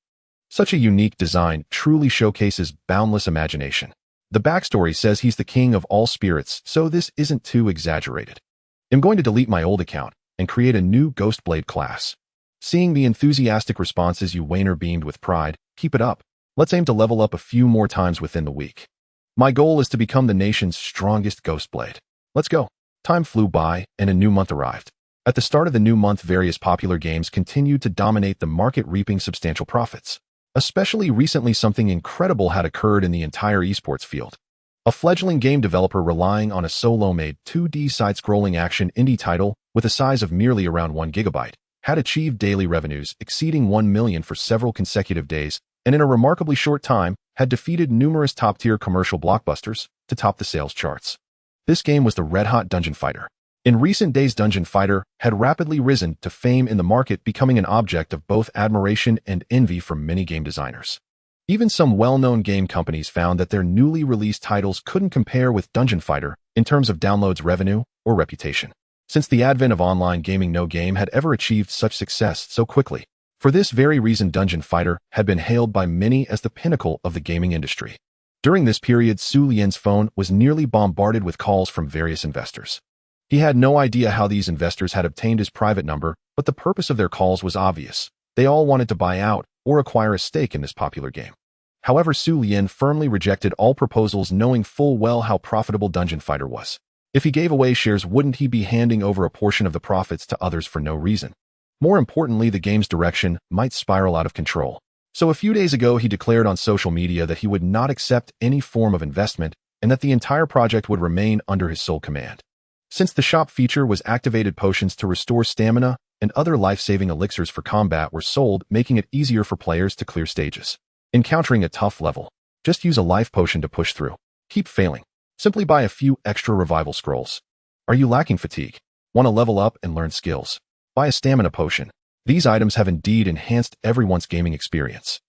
Such a unique design truly showcases boundless imagination. The backstory says he's the king of all spirits, so this isn't too exaggerated. "I'm going to delete my old account and create a new Ghostblade class." Seeing the enthusiastic responses, Xu Lian beamed with pride. "Keep it up. Let's aim to level up a few more times within the week. My goal is to become the nation's strongest Ghostblade. Let's go." Time flew by, and a new month arrived. At the start of the new month, various popular games continued to dominate the market, reaping substantial profits. Especially recently, something incredible had occurred in the entire esports field. A fledgling game developer relying on a solo-made 2D side-scrolling action indie title with a size of merely around 1 GB had achieved daily revenues exceeding 1 million for several consecutive days, and in a remarkably short time had defeated numerous top-tier commercial blockbusters to top the sales charts. This game was the red-hot Dungeon Fighter. In recent days, Dungeon Fighter had rapidly risen to fame in the market, becoming an object of both admiration and envy from many game designers. Even some well-known game companies found that their newly released titles couldn't compare with Dungeon Fighter in terms of downloads, revenue, or reputation. Since the advent of online gaming, no game had ever achieved such success so quickly. For this very reason, Dungeon Fighter had been hailed by many as the pinnacle of the gaming industry. During this period, Xu Lian's phone was nearly bombarded with calls from various investors. He had no idea how these investors had obtained his private number, but the purpose of their calls was obvious. They all wanted to buy out or acquire a stake in this popular game. However, Xu Lian firmly rejected all proposals, knowing full well how profitable Dungeon Fighter was. If he gave away shares, wouldn't he be handing over a portion of the profits to others for no reason? More importantly, the game's direction might spiral out of control. So a few days ago, he declared on social media that he would not accept any form of investment and that the entire project would remain under his sole command. Since the shop feature was activated, potions to restore stamina and other life-saving elixirs for combat were sold, making it easier for players to clear stages. Encountering a tough level, just use a life potion to push through. Keep failing, simply buy a few extra revival scrolls. Are you lacking fatigue? Want to level up and learn skills? Buy a stamina potion. These items have indeed enhanced everyone's gaming experience.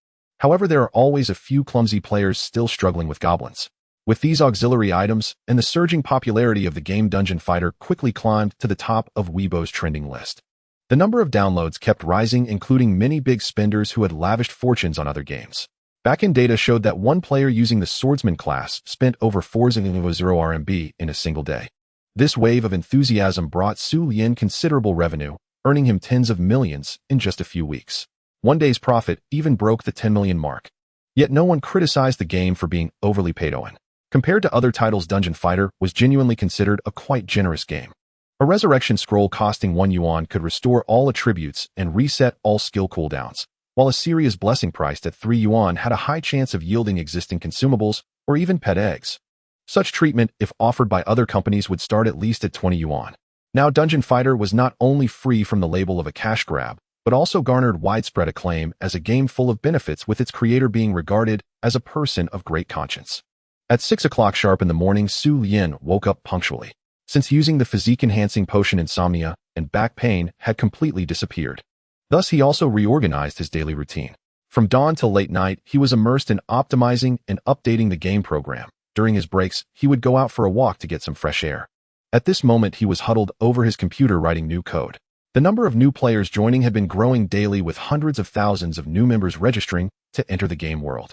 However, there are always a few clumsy players still struggling with goblins. With these auxiliary items and the surging popularity of the game, Dungeon Fighter quickly climbed to the top of Weibo's trending list. The number of downloads kept rising, including many big spenders who had lavished fortunes on other games. Back-end data showed that one player using the Swordsman class spent over 4.0 RMB in a single day. This wave of enthusiasm brought Xu Lian considerable revenue, earning him tens of millions in just a few weeks. One day's profit even broke the 10 million mark. Yet no one criticized the game for being overly paid-on. Compared to other titles, Dungeon Fighter was genuinely considered a quite generous game. A resurrection scroll costing 1 yuan could restore all attributes and reset all skill cooldowns, while a serious blessing priced at 3 yuan had a high chance of yielding existing consumables or even pet eggs. Such treatment, if offered by other companies, would start at least at 20 yuan. Now, Dungeon Fighter was not only free from the label of a cash grab, but also garnered widespread acclaim as a game full of benefits, with its creator being regarded as a person of great conscience. At 6 o'clock sharp in the morning, Xu Lian woke up punctually, since using the physique-enhancing potion insomnia and back pain had completely disappeared. Thus, he also reorganized his daily routine. From dawn till late night, he was immersed in optimizing and updating the game program. During his breaks, he would go out for a walk to get some fresh air. At this moment, he was huddled over his computer writing new code. The number of new players joining had been growing daily, with hundreds of thousands of new members registering to enter the game world.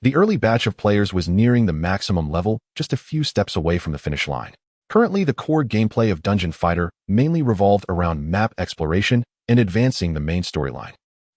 The early batch of players was nearing the maximum level, just a few steps away from the finish line. Currently, the core gameplay of Dungeon Fighter mainly revolved around map exploration and advancing the main storyline.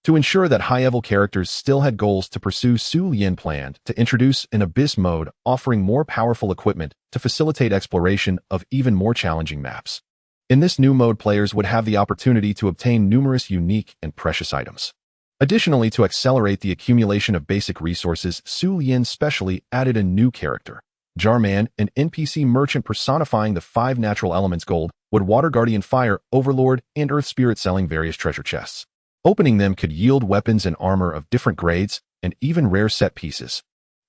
To ensure that high-level characters still had goals to pursue, Xu Lian planned to introduce an Abyss mode offering more powerful equipment to facilitate exploration of even more challenging maps. In this new mode, players would have the opportunity to obtain numerous unique and precious items. Additionally, to accelerate the accumulation of basic resources, Xu Lian specially added a new character, Jarman, an NPC merchant personifying the 5 natural elements: gold, wood, water, guardian, fire, overlord, and earth spirit, selling various treasure chests. Opening them could yield weapons and armor of different grades, and even rare set pieces.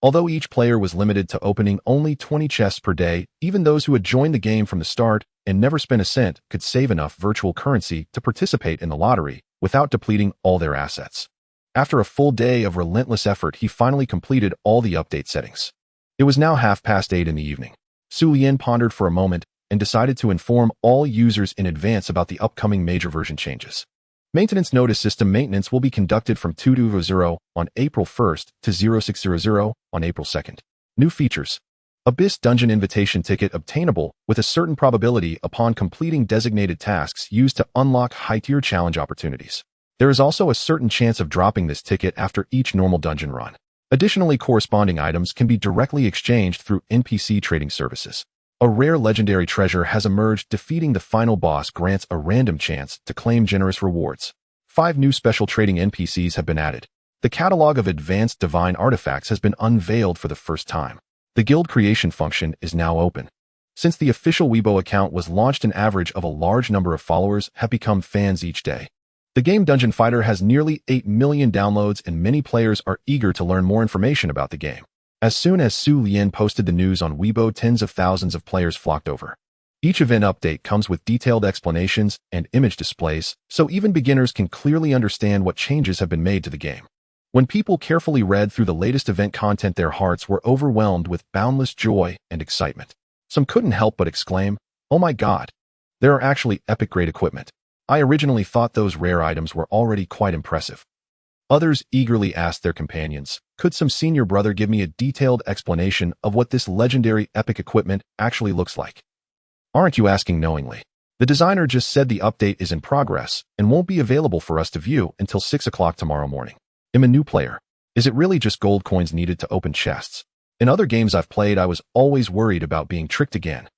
Although each player was limited to opening only 20 chests per day, even those who had joined the game from the start and never spent a cent could save enough virtual currency to participate in the lottery without depleting all their assets. After a full day of relentless effort, he finally completed all the update settings. It was now 8:30 in the evening. Xu Lian pondered for a moment and decided to inform all users in advance about the upcoming major version changes. Maintenance notice: system maintenance will be conducted from 2.20 on April 1st to 0600 on April 2nd. New features: Abyss Dungeon Invitation Ticket obtainable with a certain probability upon completing designated tasks used to unlock high-tier challenge opportunities. There is also a certain chance of dropping this ticket after each normal dungeon run. Additionally, corresponding items can be directly exchanged through NPC trading services. A rare legendary treasure has emerged. Defeating the final boss grants a random chance to claim generous rewards. 5 new special trading NPCs have been added. The catalog of advanced divine artifacts has been unveiled for the first time. The guild creation function is now open. Since the official Weibo account was launched, an average of a large number of followers have become fans each day. The game Dungeon Fighter has nearly 8 million downloads, and many players are eager to learn more information about the game. As soon as Xu Lian posted the news on Weibo, tens of thousands of players flocked over. Each event update comes with detailed explanations and image displays, so even beginners can clearly understand what changes have been made to the game. When people carefully read through the latest event content, their hearts were overwhelmed with boundless joy and excitement. Some couldn't help but exclaim, "Oh my God! There are actually epic-grade equipment. I originally thought those rare items were already quite impressive." Others eagerly asked their companions, "Could some senior brother give me a detailed explanation of what this legendary epic equipment actually looks like?" "Aren't you asking knowingly? The designer just said the update is in progress and won't be available for us to view until 6 o'clock tomorrow morning. I'm a new player. Is it really just gold coins needed to open chests? In other games I've played, I was always worried about being tricked again.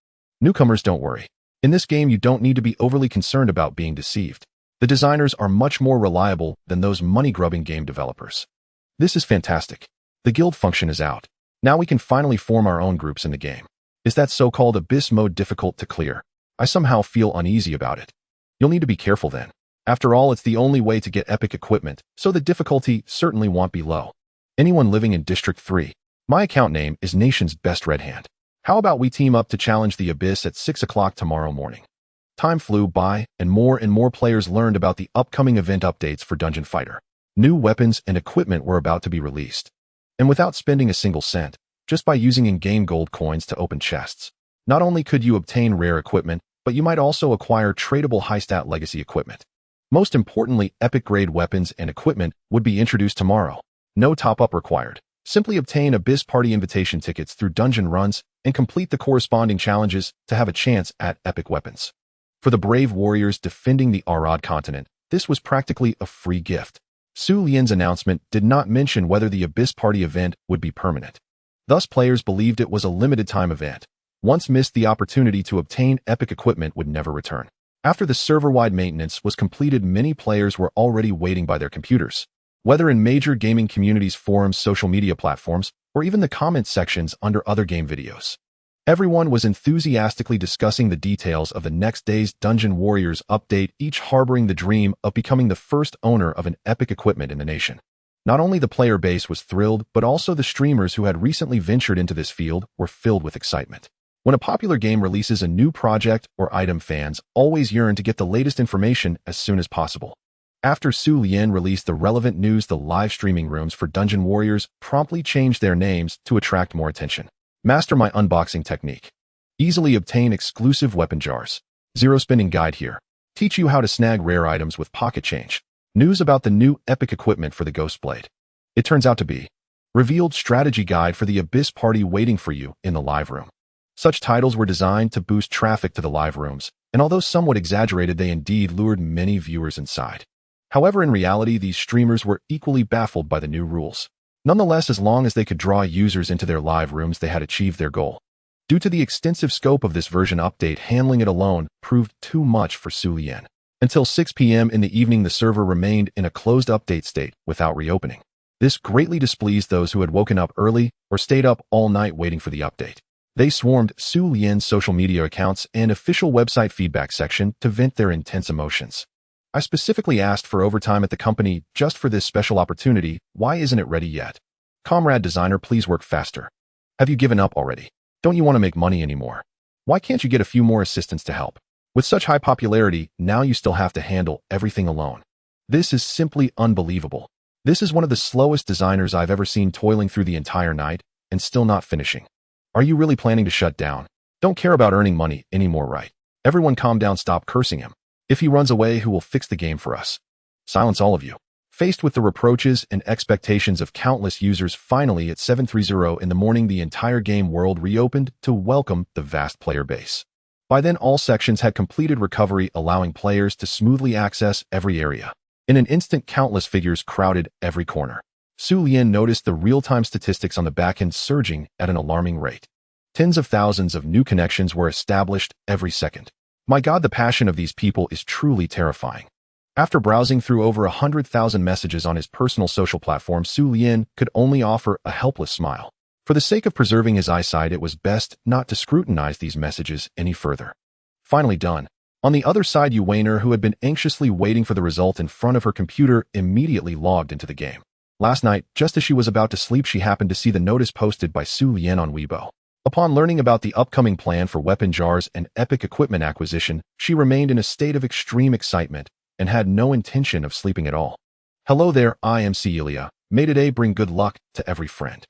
Newcomers, don't worry. In this game, you don't need to be overly concerned about being deceived. The designers are much more reliable than those money-grubbing game developers." This is fantastic. The guild function is out. Now we can finally form our own groups in the game. Is that so-called Abyss mode difficult to clear? I somehow feel uneasy about it. You'll need to be careful then. After all, it's the only way to get epic equipment, so the difficulty certainly won't be low. Anyone living in District 3? My account name is Nation's Best Red Hand. How about we team up to challenge the Abyss at 6 o'clock tomorrow morning? Time flew by, and more players learned about the upcoming event updates for Dungeon Fighter. New weapons and equipment were about to be released. And without spending a single cent, just by using in-game gold coins to open chests. Not only could you obtain rare equipment, but you might also acquire tradable high-stat legacy equipment. Most importantly, epic-grade weapons and equipment would be introduced tomorrow. No top-up required. Simply obtain Abyss Party invitation tickets through dungeon runs and complete the corresponding challenges to have a chance at epic weapons. For the brave warriors defending the Arad continent, this was practically a free gift. Xu Lian's announcement did not mention whether the Abyss Party event would be permanent. Thus, players believed it was a limited-time event. Once missed, the opportunity to obtain epic equipment would never return. After the server-wide maintenance was completed, many players were already waiting by their computers. Whether in major gaming communities, forums, social media platforms, or even the comment sections under other game videos. Everyone was enthusiastically discussing the details of the next day's Dungeon Warriors update, each harboring the dream of becoming the first owner of an epic equipment in the nation. Not only the player base was thrilled, but also the streamers who had recently ventured into this field were filled with excitement. When a popular game releases a new project or item, fans always yearn to get the latest information as soon as possible. After Xu Lian released the relevant news, the live streaming rooms for Dungeon Warriors promptly changed their names to attract more attention. Master my unboxing technique. Easily obtain exclusive weapon jars. Zero spending guide here. Teach you how to snag rare items with pocket change. News about the new epic equipment for the Ghost Blade. It turns out to be revealed strategy guide for the Abyss party waiting for you in the live room. Such titles were designed to boost traffic to the live rooms, and although somewhat exaggerated, they indeed lured many viewers inside. However, in reality, these streamers were equally baffled by the new rules. Nonetheless, as long as they could draw users into their live rooms, they had achieved their goal. Due to the extensive scope of this version update, handling it alone proved too much for Xu Lian. Until 6 p.m. in the evening, the server remained in a closed update state without reopening. This greatly displeased those who had woken up early or stayed up all night waiting for the update. They swarmed Xu Lian's social media accounts and official website feedback section to vent their intense emotions. I specifically asked for overtime at the company just for this special opportunity. Why isn't it ready yet? Comrade designer, please work faster. Have you given up already? Don't you want to make money anymore? Why can't you get a few more assistants to help? With such high popularity, now you still have to handle everything alone. This is simply unbelievable. This is one of the slowest designers I've ever seen toiling through the entire night and still not finishing. Are you really planning to shut down? Don't care about earning money anymore, right? Everyone calm down, stop cursing him. If he runs away, who will fix the game for us? Silence, all of you. Faced with the reproaches and expectations of countless users, finally at 7:30 in the morning, the entire game world reopened to welcome the vast player base. By then, all sections had completed recovery, allowing players to smoothly access every area. In an instant, countless figures crowded every corner. Xu Lian noticed the real-time statistics on the backend surging at an alarming rate. Tens of thousands of new connections were established every second. My God, the passion of these people is truly terrifying. After browsing through over 100,000 messages on his personal social platform, Xu Lian could only offer a helpless smile. For the sake of preserving his eyesight, it was best not to scrutinize these messages any further. Finally done. On the other side, Yu Weiner, who had been anxiously waiting for the result in front of her computer, immediately logged into the game. Last night, just as she was about to sleep, she happened to see the notice posted by Xu Lian on Weibo. Upon learning about the upcoming plan for weapon jars and epic equipment acquisition, she remained in a state of extreme excitement and had no intention of sleeping at all. Hello there, I am Celia. May today bring good luck to every friend.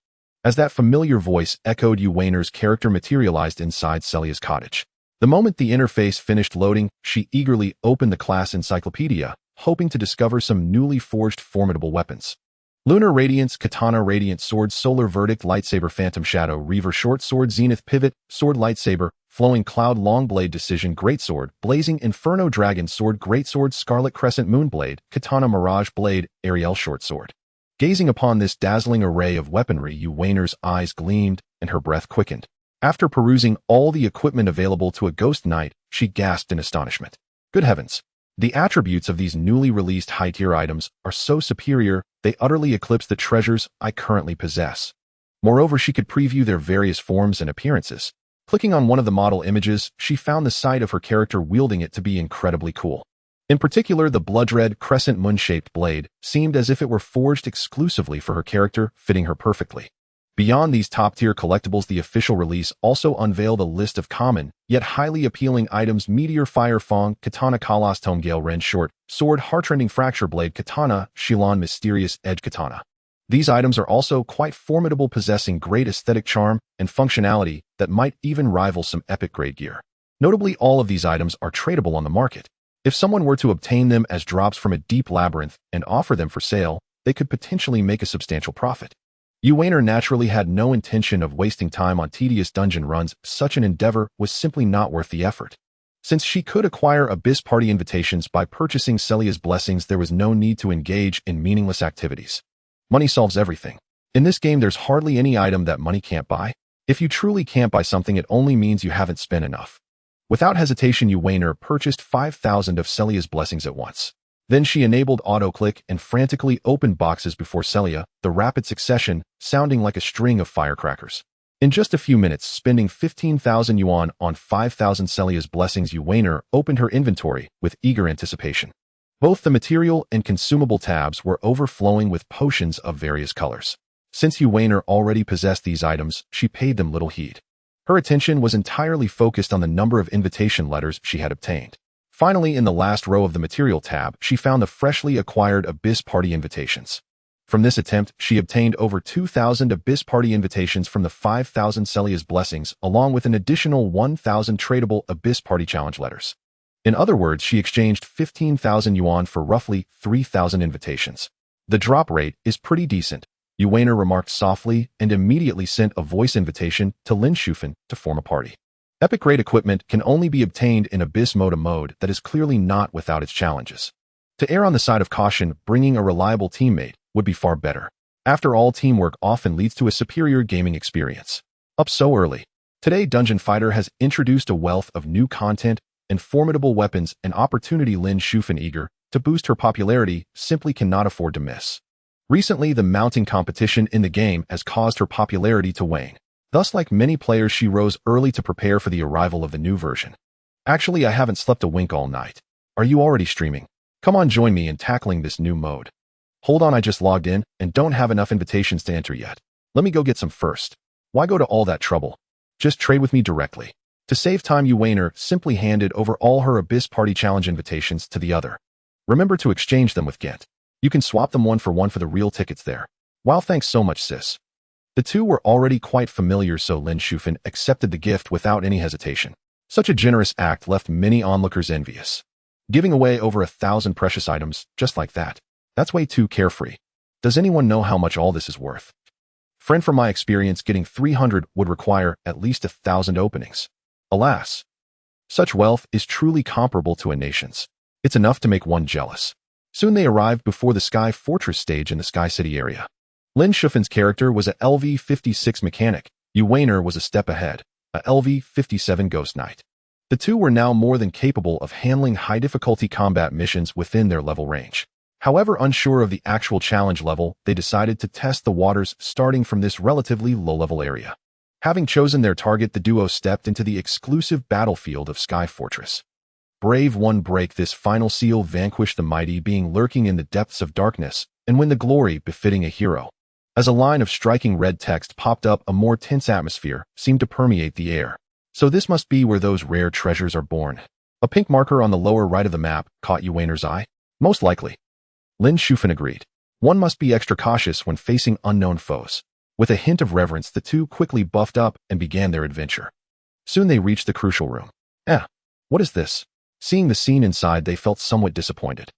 As that familiar voice echoed, Yu Weiner's character materialized inside Celia's cottage. The moment the interface finished loading, she eagerly opened the class encyclopedia, hoping to discover some newly forged formidable weapons. Lunar Radiance, Katana, Radiant Sword, Solar Verdict, Lightsaber, Phantom Shadow, Reaver, Short Sword, Zenith Pivot, Sword, Lightsaber, Flowing Cloud, Long Blade, Decision, Greatsword, Blazing Inferno, Dragon Sword, Greatsword, Scarlet Crescent, Moonblade, Katana, Mirage Blade, Ariel Short Sword. Gazing upon this dazzling array of weaponry, Yu Weiner's eyes gleamed and her breath quickened. After perusing all the equipment available to a ghost knight, she gasped in astonishment. Good heavens! The attributes of these newly released high-tier items are so superior, they utterly eclipse the treasures I currently possess. Moreover, she could preview their various forms and appearances. Clicking on one of the model images, she found the sight of her character wielding it to be incredibly cool. In particular, the blood-red, crescent moon-shaped blade seemed as if it were forged exclusively for her character, fitting her perfectly. Beyond these top-tier collectibles, the official release also unveiled a list of common, yet highly appealing items: Meteor Fire Fong, Katana Kalas Tomegale Ren Short Sword, Heartrending Fracture Blade Katana, Shilon Mysterious Edge Katana. These items are also quite formidable, possessing great aesthetic charm and functionality that might even rival some epic-grade gear. Notably, all of these items are tradable on the market. If someone were to obtain them as drops from a deep labyrinth and offer them for sale, they could potentially make a substantial profit. Yu Weiner naturally had no intention of wasting time on tedious dungeon runs. Such an endeavor was simply not worth the effort. Since she could acquire Abyss Party invitations by purchasing Celia's blessings, there was no need to engage in meaningless activities. Money solves everything. In this game, there's hardly any item that money can't buy. If you truly can't buy something, it only means you haven't spent enough. Without hesitation, Yu Weiner purchased 5,000 of Celia's blessings at once. Then she enabled auto-click and frantically opened boxes before Celia, the rapid succession sounding like a string of firecrackers. In just a few minutes, spending 15,000 yuan on 5,000 Celia's blessings, Yu opened her inventory with eager anticipation. Both the material and consumable tabs were overflowing with potions of various colors. Since Yu already possessed these items, she paid them little heed. Her attention was entirely focused on the number of invitation letters she had obtained. Finally, in the last row of the material tab, she found the freshly acquired Abyss Party invitations. From this attempt, she obtained over 2,000 Abyss Party invitations from the 5,000 Celia's blessings, along with an additional 1,000 tradable Abyss Party challenge letters. In other words, she exchanged 15,000 yuan for roughly 3,000 invitations. The drop rate is pretty decent, Yu remarked softly and immediately sent a voice invitation to Lin Shufan to form a party. Epic-grade equipment can only be obtained in Abyss Mode, a mode that is clearly not without its challenges. To err on the side of caution, bringing a reliable teammate would be far better. After all, teamwork often leads to a superior gaming experience. Up so early. Today, Dungeon Fighter has introduced a wealth of new content and formidable weapons, an opportunity Lin Shufan, eager to boost her popularity, simply cannot afford to miss. Recently, the mounting competition in the game has caused her popularity to wane. Thus, like many players, she rose early to prepare for the arrival of the new version. Actually, I haven't slept a wink all night. Are you already streaming? Come on, join me in tackling this new mode. Hold on, I just logged in and don't have enough invitations to enter yet. Let me go get some first. Why go to all that trouble? Just trade with me directly. To save time, Yu simply handed over all her Abyss Party challenge invitations to the other. Remember to exchange them with Gent. You can swap them one for the real tickets there. Wow, thanks so much, sis. The two were already quite familiar, so Lin Shufan accepted the gift without any hesitation. Such a generous act left many onlookers envious. Giving away over 1,000 precious items, just like that. That's way too carefree. Does anyone know how much all this is worth? Friend, from my experience, getting 300 would require at least 1,000 openings. Alas. Such wealth is truly comparable to a nation's. It's enough to make one jealous. Soon they arrived before the Sky Fortress stage in the Sky City area. Lin Shufan's character was a LV-56 mechanic. Yu was a step ahead, a LV-57 Ghost Knight. The two were now more than capable of handling high-difficulty combat missions within their level range. However, unsure of the actual challenge level, they decided to test the waters starting from this relatively low-level area. Having chosen their target, the duo stepped into the exclusive battlefield of Sky Fortress. Brave one, break this final seal, vanquish the mighty being lurking in the depths of darkness, and win the glory befitting a hero. As a line of striking red text popped up, a more tense atmosphere seemed to permeate the air. So this must be where those rare treasures are born. A pink marker on the lower right of the map caught Yu eye. Most likely. Lin Shufan agreed. One must be extra cautious when facing unknown foes. With a hint of reverence, the two quickly buffed up and began their adventure. Soon they reached the crucial room. What is this? Seeing the scene inside, they felt somewhat disappointed.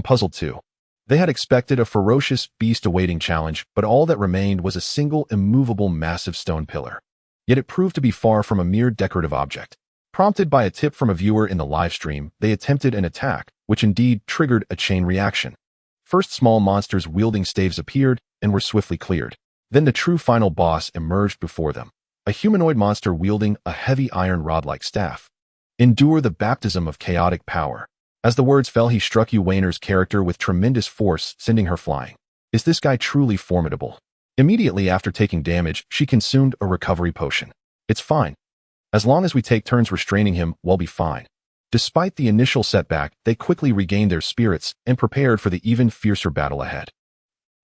Puzzled too. They had expected a ferocious beast-awaiting challenge, but all that remained was a single immovable massive stone pillar. Yet it proved to be far from a mere decorative object. Prompted by a tip from a viewer in the live stream, they attempted an attack, which indeed triggered a chain reaction. First, small monsters wielding staves appeared and were swiftly cleared. Then the true final boss emerged before them, a humanoid monster wielding a heavy iron rod-like staff. Endure the baptism of chaotic power. As the words fell, he struck Yu character with tremendous force, sending her flying. Is this guy truly formidable? Immediately after taking damage, she consumed a recovery potion. It's fine. As long as we take turns restraining him, we'll be fine. Despite the initial setback, they quickly regained their spirits and prepared for the even fiercer battle ahead.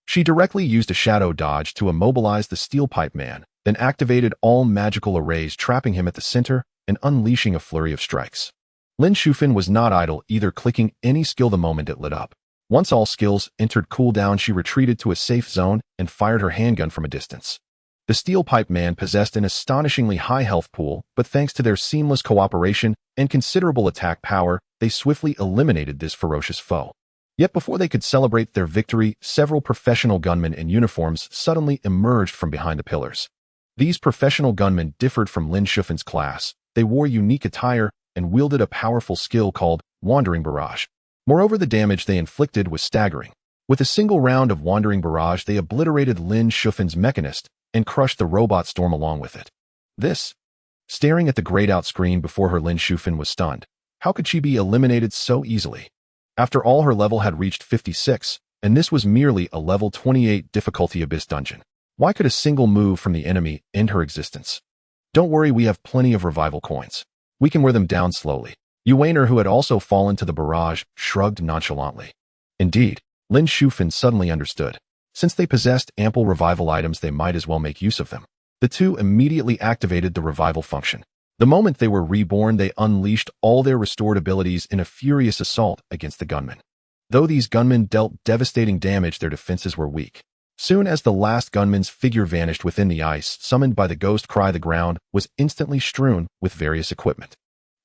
She directly used a shadow dodge to immobilize the steel pipe man, then activated all magical arrays, trapping him at the center and unleashing a flurry of strikes. Lin Shufan was not idle, either clicking any skill the moment it lit up. Once all skills entered cooldown, she retreated to a safe zone and fired her handgun from a distance. The steel pipe man possessed an astonishingly high health pool, but thanks to their seamless cooperation and considerable attack power, they swiftly eliminated this ferocious foe. Yet before they could celebrate their victory, several professional gunmen in uniforms suddenly emerged from behind the pillars. These professional gunmen differed from Lin Shufan's class. They wore unique attire and wielded a powerful skill called Wandering Barrage. Moreover, the damage they inflicted was staggering. With a single round of Wandering Barrage, they obliterated Lin Shufan's Mechanist and crushed the robot storm along with it. Staring at the grayed-out screen before her, Lin Shufan was stunned. How could she be eliminated so easily? After all, her level had reached 56, and this was merely a level 28 difficulty abyss dungeon. Why could a single move from the enemy end her existence? Don't worry, we have plenty of revival coins. We can wear them down slowly. Yuaner, who had also fallen to the barrage, shrugged nonchalantly. Indeed, Lin Shufan suddenly understood. Since they possessed ample revival items, they might as well make use of them. The two immediately activated the revival function. The moment they were reborn, they unleashed all their restored abilities in a furious assault against the gunmen. Though these gunmen dealt devastating damage, their defenses were weak. Soon as the last gunman's figure vanished within the ice, summoned by the ghost cry, the ground was instantly strewn with various equipment.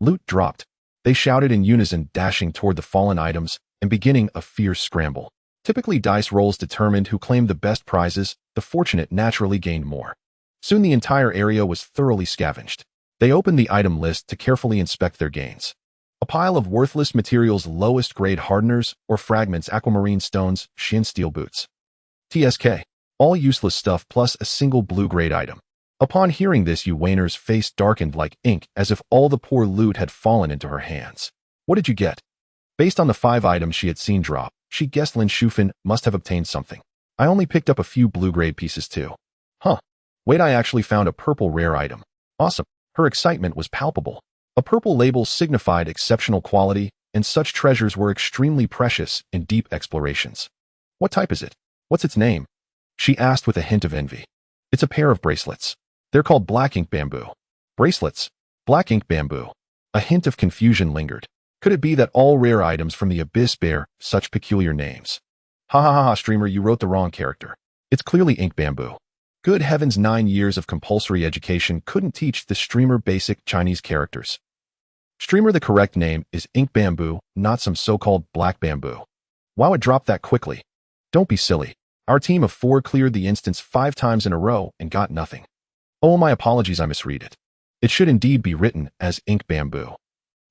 Loot dropped. They shouted in unison, dashing toward the fallen items and beginning a fierce scramble. Typically, dice rolls determined who claimed the best prizes. The fortunate naturally gained more. Soon the entire area was thoroughly scavenged. They opened the item list to carefully inspect their gains. A pile of worthless materials, lowest grade hardeners or fragments, aquamarine stones, shin steel boots. TSK. All useless stuff plus a single blue grade item. Upon hearing this, Yuaner's face darkened like ink, as if all the poor loot had fallen into her hands. What did you get? Based on the 5 items she had seen drop, she guessed Lin Shufan must have obtained something. I only picked up a few blue grade pieces too. Huh. Wait, I actually found a purple rare item. Awesome. Her excitement was palpable. A purple label signified exceptional quality, and such treasures were extremely precious in deep explorations. What type is it? What's its name? She asked with a hint of envy. It's a pair of bracelets. They're called black ink bamboo. Bracelets? Black ink bamboo. A hint of confusion lingered. Could it be that all rare items from the abyss bear such peculiar names? Ha ha ha ha, streamer, you wrote the wrong character. It's clearly ink bamboo. Good heavens, 9 years of compulsory education couldn't teach the streamer basic Chinese characters. Streamer, the correct name is ink bamboo, not some so-called black bamboo. Wow, it dropped that quickly. Don't be silly. Our team of 4 cleared the instance 5 times in a row and got nothing. Oh, my apologies, I misread it. It should indeed be written as ink bamboo.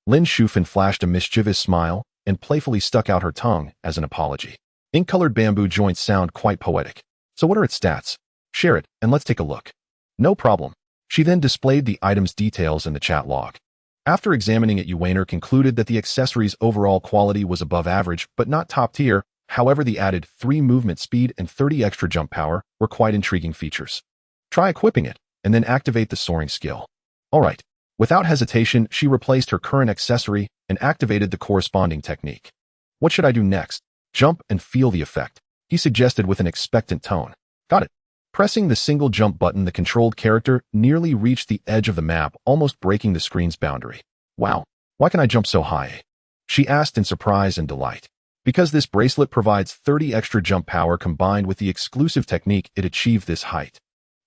Lin Shufan flashed a mischievous smile and playfully stuck out her tongue as an apology. Ink-colored bamboo joints sound quite poetic. So what are its stats? Share it, and let's take a look. No problem. She then displayed the item's details in the chat log. After examining it, Yuaner concluded that the accessory's overall quality was above average, but not top tier. However, the added 3 movement speed and 30 extra jump power were quite intriguing features. Try equipping it, and then activate the soaring skill. Alright. Without hesitation, she replaced her current accessory and activated the corresponding technique. What should I do next? Jump and feel the effect, he suggested with an expectant tone. Got it. Pressing the single jump button, the controlled character nearly reached the edge of the map, almost breaking the screen's boundary. Wow, why can I jump so high? She asked in surprise and delight. Because this bracelet provides 30 extra jump power combined with the exclusive technique, it achieved this height.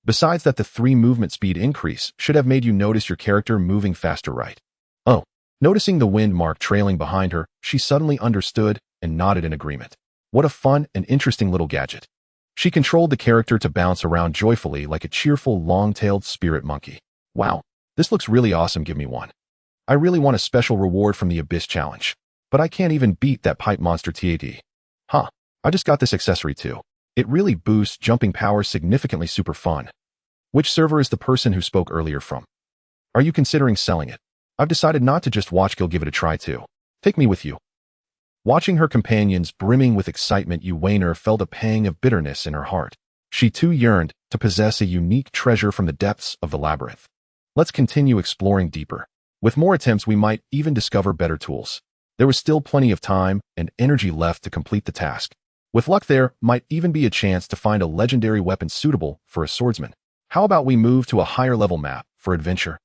Besides that, the 3 movement speed increase should have made you notice your character moving faster, right? Oh, noticing the wind mark trailing behind her, she suddenly understood and nodded in agreement. What a fun and interesting little gadget. She controlled the character to bounce around joyfully like a cheerful, long-tailed spirit monkey. Wow, this looks really awesome, give me one. I really want a special reward from the Abyss Challenge. But I can't even beat that pipe monster TAD. Huh, I just got this accessory too. It really boosts jumping power significantly, super fun. Which server is the person who spoke earlier from? Are you considering selling it? I've decided not to just watch, give it a try too. Take me with you. Watching her companions brimming with excitement, Yuaner felt a pang of bitterness in her heart. She too yearned to possess a unique treasure from the depths of the labyrinth. Let's continue exploring deeper. With more attempts, we might even discover better tools. There was still plenty of time and energy left to complete the task. With luck, there might even be a chance to find a legendary weapon suitable for a swordsman. How about we move to a higher level map for adventure?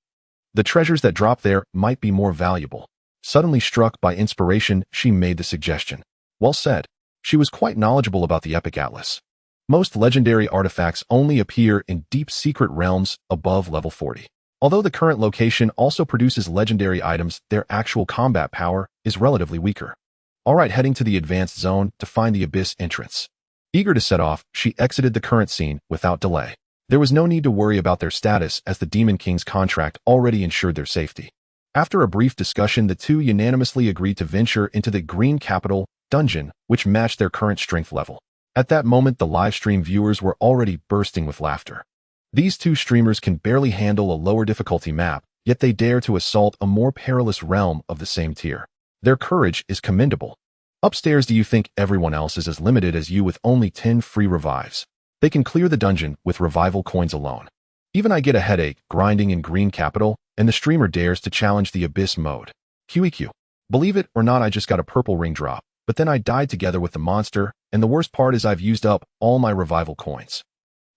The treasures that drop there might be more valuable. Suddenly struck by inspiration, she made the suggestion. Well said. She was quite knowledgeable about the Epic Atlas. Most legendary artifacts only appear in deep secret realms above level 40. Although the current location also produces legendary items, their actual combat power is relatively weaker. Alright, heading to the advanced zone to find the Abyss entrance. Eager to set off, she exited the current scene without delay. There was no need to worry about their status as the Demon King's contract already ensured their safety. After a brief discussion, the two unanimously agreed to venture into the Green Capital dungeon, which matched their current strength level. At that moment, the livestream viewers were already bursting with laughter. These two streamers can barely handle a lower difficulty map, yet they dare to assault a more perilous realm of the same tier. Their courage is commendable. Upstairs, do you think everyone else is as limited as you with only 10 free revives? They can clear the dungeon with revival coins alone. Even I get a headache grinding in green capital, and the streamer dares to challenge the abyss mode. QEQ. Believe it or not, I just got a purple ring drop, but then I died together with the monster, and the worst part is I've used up all my revival coins.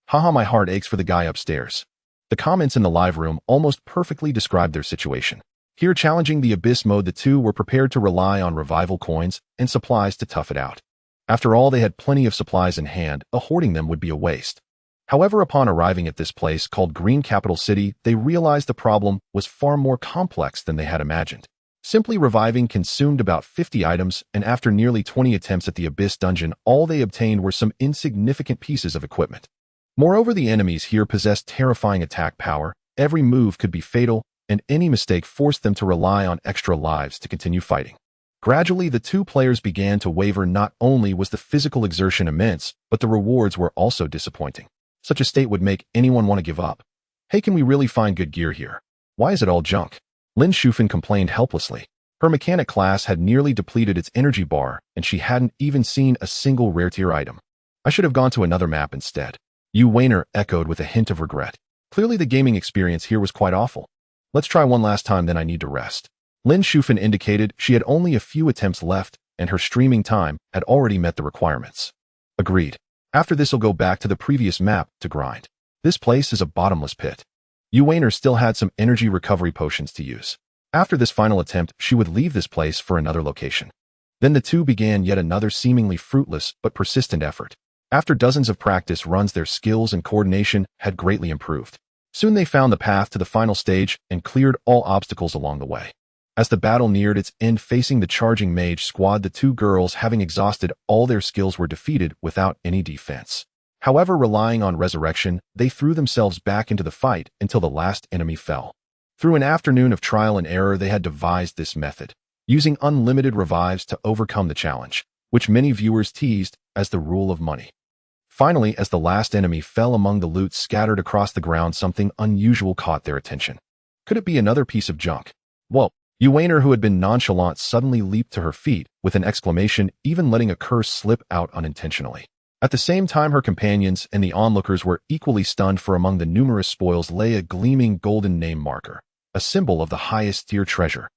Haha, my heart aches for the guy upstairs. The comments in the live room almost perfectly describe their situation. Here, challenging the abyss mode, the two were prepared to rely on revival coins and supplies to tough it out. After all, they had plenty of supplies in hand, hoarding them would be a waste. However, upon arriving at this place called Green Capital City, they realized the problem was far more complex than they had imagined. Simply reviving consumed about 50 items, and after nearly 20 attempts at the Abyss dungeon, all they obtained were some insignificant pieces of equipment. Moreover, the enemies here possessed terrifying attack power, every move could be fatal, and any mistake forced them to rely on extra lives to continue fighting. Gradually, the two players began to waver. Not only was the physical exertion immense, but the rewards were also disappointing. Such a state would make anyone want to give up. Hey, can we really find good gear here? Why is it all junk? Lin Shufan complained helplessly. Her mechanic class had nearly depleted its energy bar, and she hadn't even seen a single rare tier item. I should have gone to another map instead. Yu Weiner echoed with a hint of regret. Clearly the gaming experience here was quite awful. Let's try one last time, then I need to rest. Lin Shufan indicated she had only a few attempts left, and her streaming time had already met the requirements. Agreed. After this, I'll go back to the previous map to grind. This place is a bottomless pit. Yu Weiner still had some energy recovery potions to use. After this final attempt, she would leave this place for another location. Then the two began yet another seemingly fruitless but persistent effort. After dozens of practice runs, their skills and coordination had greatly improved. Soon they found the path to the final stage and cleared all obstacles along the way. As the battle neared its end, facing the charging mage squad, the two girls, having exhausted all their skills, were defeated without any defense. However, relying on resurrection, they threw themselves back into the fight until the last enemy fell. Through an afternoon of trial and error, they had devised this method, using unlimited revives to overcome the challenge, which many viewers teased as the rule of money. Finally, as the last enemy fell among the loot scattered across the ground, something unusual caught their attention. Could it be another piece of junk? Well, Yu Weiner, who had been nonchalant, suddenly leaped to her feet with an exclamation, even letting a curse slip out unintentionally. At the same time, her companions and the onlookers were equally stunned, for among the numerous spoils lay a gleaming golden name marker, a symbol of the highest tier treasure,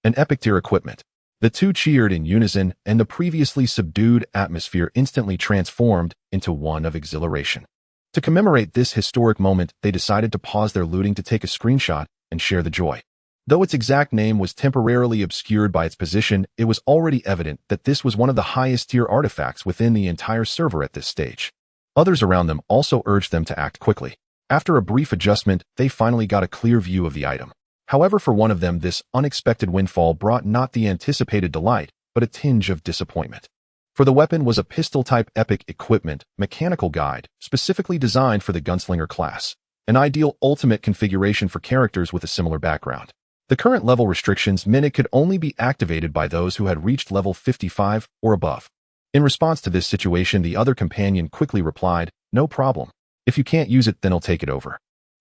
an epic tier equipment. The two cheered in unison, and the previously subdued atmosphere instantly transformed into one of exhilaration. To commemorate this historic moment, they decided to pause their looting to take a screenshot and share the joy. Though its exact name was temporarily obscured by its position, it was already evident that this was one of the highest tier artifacts within the entire server at this stage. Others around them also urged them to act quickly. After a brief adjustment, they finally got a clear view of the item. However, for one of them, this unexpected windfall brought not the anticipated delight, but a tinge of disappointment. For the weapon was a pistol-type epic equipment mechanical guide, specifically designed for the gunslinger class, an ideal ultimate configuration for characters with a similar background. The current level restrictions meant it could only be activated by those who had reached level 55 or above. In response to this situation, the other companion quickly replied, "No problem. If you can't use it, then I'll take it over."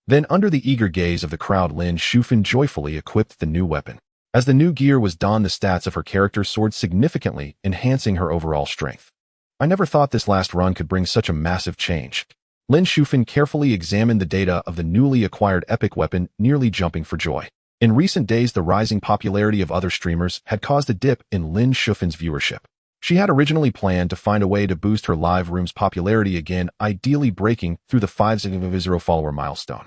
Then, under the eager gaze of the crowd, Lin Shufan joyfully equipped the new weapon. As the new gear was donned, the stats of her character soared significantly, enhancing her overall strength. I never thought this last run could bring such a massive change. Lin Shufan carefully examined the data of the newly acquired epic weapon, nearly jumping for joy. In recent days, the rising popularity of other streamers had caused a dip in Lin Shufan's viewership. She had originally planned to find a way to boost her live room's popularity again, ideally breaking through the 5,000 follower milestone.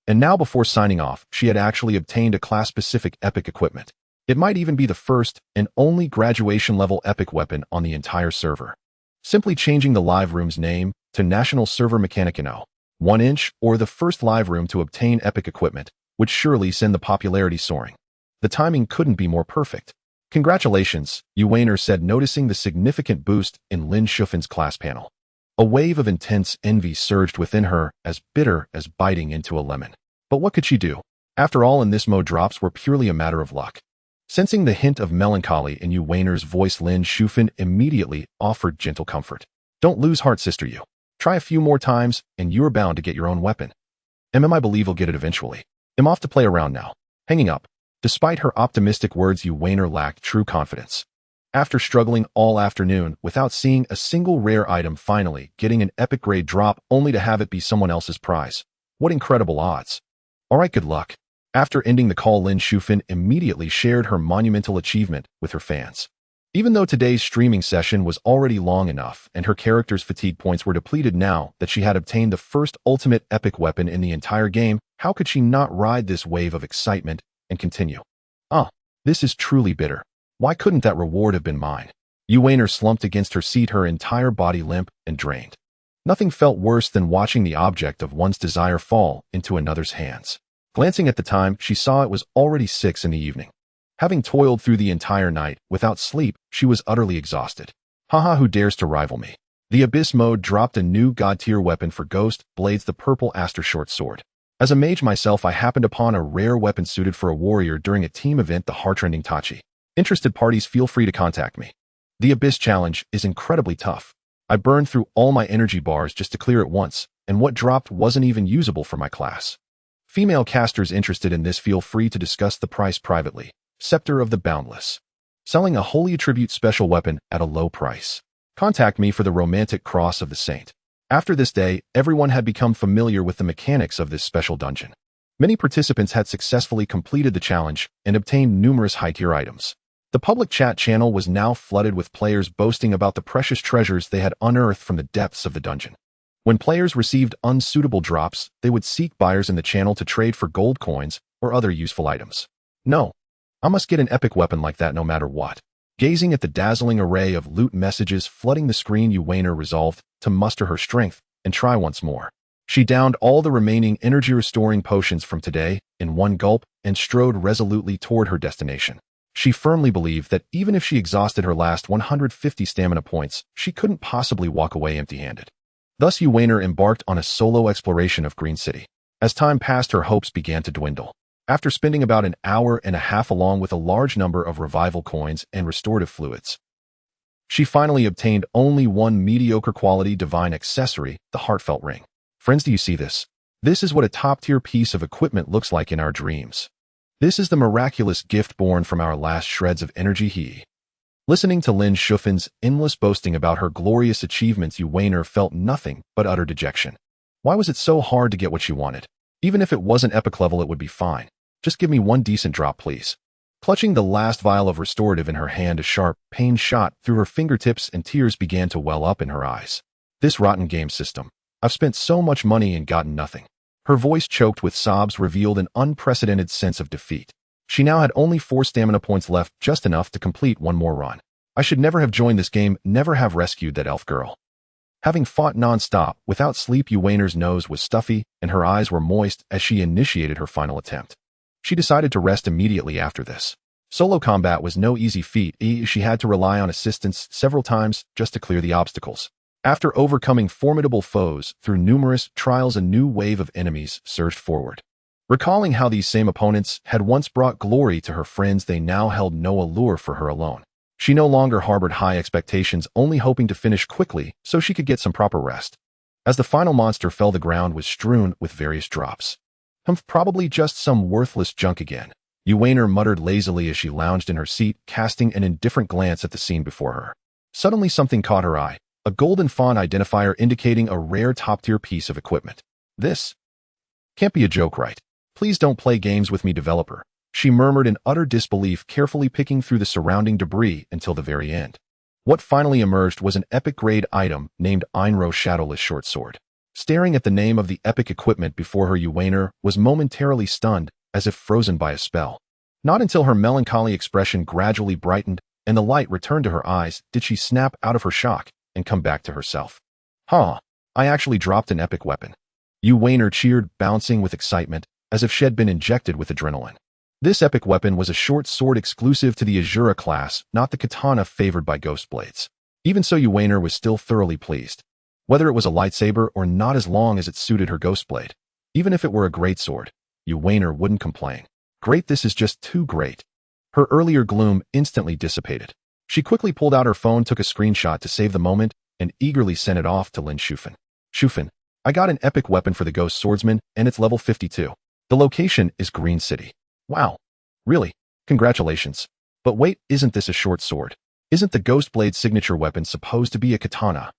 And now, before signing off, she had actually obtained a class-specific epic equipment. It might even be the first and only graduation-level epic weapon on the entire server. Simply changing the live room's name to National Server Mechanic 1 inch, or the first live room to obtain epic equipment, would surely send the popularity soaring. The timing couldn't be more perfect. Congratulations, Yu Weiner said, noticing the significant boost in Lin Shufan's class panel. A wave of intense envy surged within her, as bitter as biting into a lemon. But what could she do? After all, in this mode, drops were purely a matter of luck. Sensing the hint of melancholy in Yu Weiner's voice, Lin Shufan immediately offered gentle comfort. "Don't lose heart, sister Yu. Try a few more times, and you are bound to get your own weapon. I believe you'll get it eventually. I'm off to play around now." Hanging up. Despite her optimistic words, Yu Weiner lacked true confidence. After struggling all afternoon without seeing a single rare item, finally getting an epic grade drop only to have it be someone else's prize. What incredible odds. Alright, good luck. After ending the call, Lin Shufan immediately shared her monumental achievement with her fans. Even though today's streaming session was already long enough and her character's fatigue points were depleted now that she had obtained the first ultimate epic weapon in the entire game, how could she not ride this wave of excitement and continue? This is truly bitter. Why couldn't that reward have been mine? Xu slumped against her seat, her entire body limp and drained. Nothing felt worse than watching the object of one's desire fall into another's hands. Glancing at the time, she saw it was already 6 in the evening. Having toiled through the entire night without sleep, she was utterly exhausted. Haha, who dares to rival me? The Abyss mode dropped a new god-tier weapon for Ghost Blades, the purple Aster short sword. As a mage myself, I happened upon a rare weapon suited for a warrior during a team event, the heart-rending Tachi. Interested parties feel free to contact me. The Abyss challenge is incredibly tough. I burned through all my energy bars just to clear it once, and what dropped wasn't even usable for my class. Female casters interested in this feel free to discuss the price privately. Scepter of the Boundless. Selling a holy attribute special weapon at a low price. Contact me for the romantic cross of the saint. After this day, everyone had become familiar with the mechanics of this special dungeon. Many participants had successfully completed the challenge and obtained numerous high-tier items. The public chat channel was now flooded with players boasting about the precious treasures they had unearthed from the depths of the dungeon. When players received unsuitable drops, they would seek buyers in the channel to trade for gold coins or other useful items. No, I must get an epic weapon like that no matter what. Gazing at the dazzling array of loot messages flooding the screen, Xu resolved to muster her strength and try once more. She downed all the remaining energy-restoring potions from today in one gulp and strode resolutely toward her destination. She firmly believed that even if she exhausted her last 150 stamina points, she couldn't possibly walk away empty-handed. Thus Xu embarked on a solo exploration of Green City. As time passed, her hopes began to dwindle. After spending about an hour and a half along with a large number of revival coins and restorative fluids, she finally obtained only one mediocre quality divine accessory, the heartfelt ring. Friends, do you see this? This is what a top-tier piece of equipment looks like in our dreams. This is the miraculous gift born from our last shreds of energy. Listening to Lin Shufan's endless boasting about her glorious achievements, Xu felt nothing but utter dejection. Why was it so hard to get what she wanted? Even if it wasn't epic level, it would be fine. Just give me one decent drop, please. Clutching the last vial of restorative in her hand, a sharp pain shot through her fingertips and tears began to well up in her eyes. This rotten game system. I've spent so much money and gotten nothing. Her voice, choked with sobs, revealed an unprecedented sense of defeat. She now had only 4 stamina points left, just enough to complete one more run. I should never have joined this game, never have rescued that elf girl. Having fought non-stop, without sleep, Xu nose was stuffy and her eyes were moist as she initiated her final attempt. She decided to rest immediately after this. Solo combat was no easy feat. She had to rely on assistance several times just to clear the obstacles. After overcoming formidable foes through numerous trials, a new wave of enemies surged forward. Recalling how these same opponents had once brought glory to her friends, they now held no allure for her alone. She no longer harbored high expectations, only hoping to finish quickly so she could get some proper rest. As the final monster fell, the ground was strewn with various drops. Probably just some worthless junk again. Xu muttered lazily as she lounged in her seat, casting an indifferent glance at the scene before her. Suddenly something caught her eye. A golden font identifier indicating a rare top-tier piece of equipment. This can't be a joke, right? Please don't play games with me, developer, she murmured in utter disbelief, carefully picking through the surrounding debris until the very end. What finally emerged was an epic-grade item named Einro Shadowless Short Sword. Staring at the name of the epic equipment before her, Xu was momentarily stunned, as if frozen by a spell. Not until her melancholy expression gradually brightened and the light returned to her eyes did she snap out of her shock and come back to herself. I actually dropped an epic weapon. Xu cheered, bouncing with excitement, as if she had been injected with adrenaline. This epic weapon was a short sword exclusive to the Azura class, not the katana favored by Ghost Blades. Even so, Xu was still thoroughly pleased. Whether it was a lightsaber or not, as long as it suited her Ghost Blade. Even if it were a greatsword, Xu wouldn't complain. Great, this is just too great. Her earlier gloom instantly dissipated. She quickly pulled out her phone, took a screenshot to save the moment, and eagerly sent it off to Lin Shufan. Shufan, I got an epic weapon for the Ghost Swordsman, and it's level 52. The location is Green City. Wow. Really? Congratulations. But wait, isn't this a short sword? Isn't the Ghostblade signature weapon supposed to be a katana?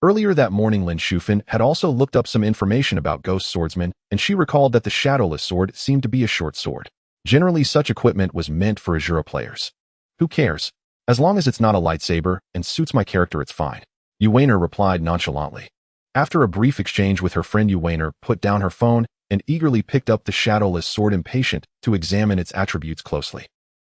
Earlier that morning, Lin Shufan had also looked up some information about ghost swordsmen, and she recalled that the shadowless sword seemed to be a short sword. Generally, such equipment was meant for Azura players. Who cares? As long as it's not a lightsaber and suits my character, it's fine. Yuwaner replied nonchalantly. After a brief exchange with her friend, Yuwaner put down her phone and eagerly picked up the shadowless sword, impatient to examine its attributes closely.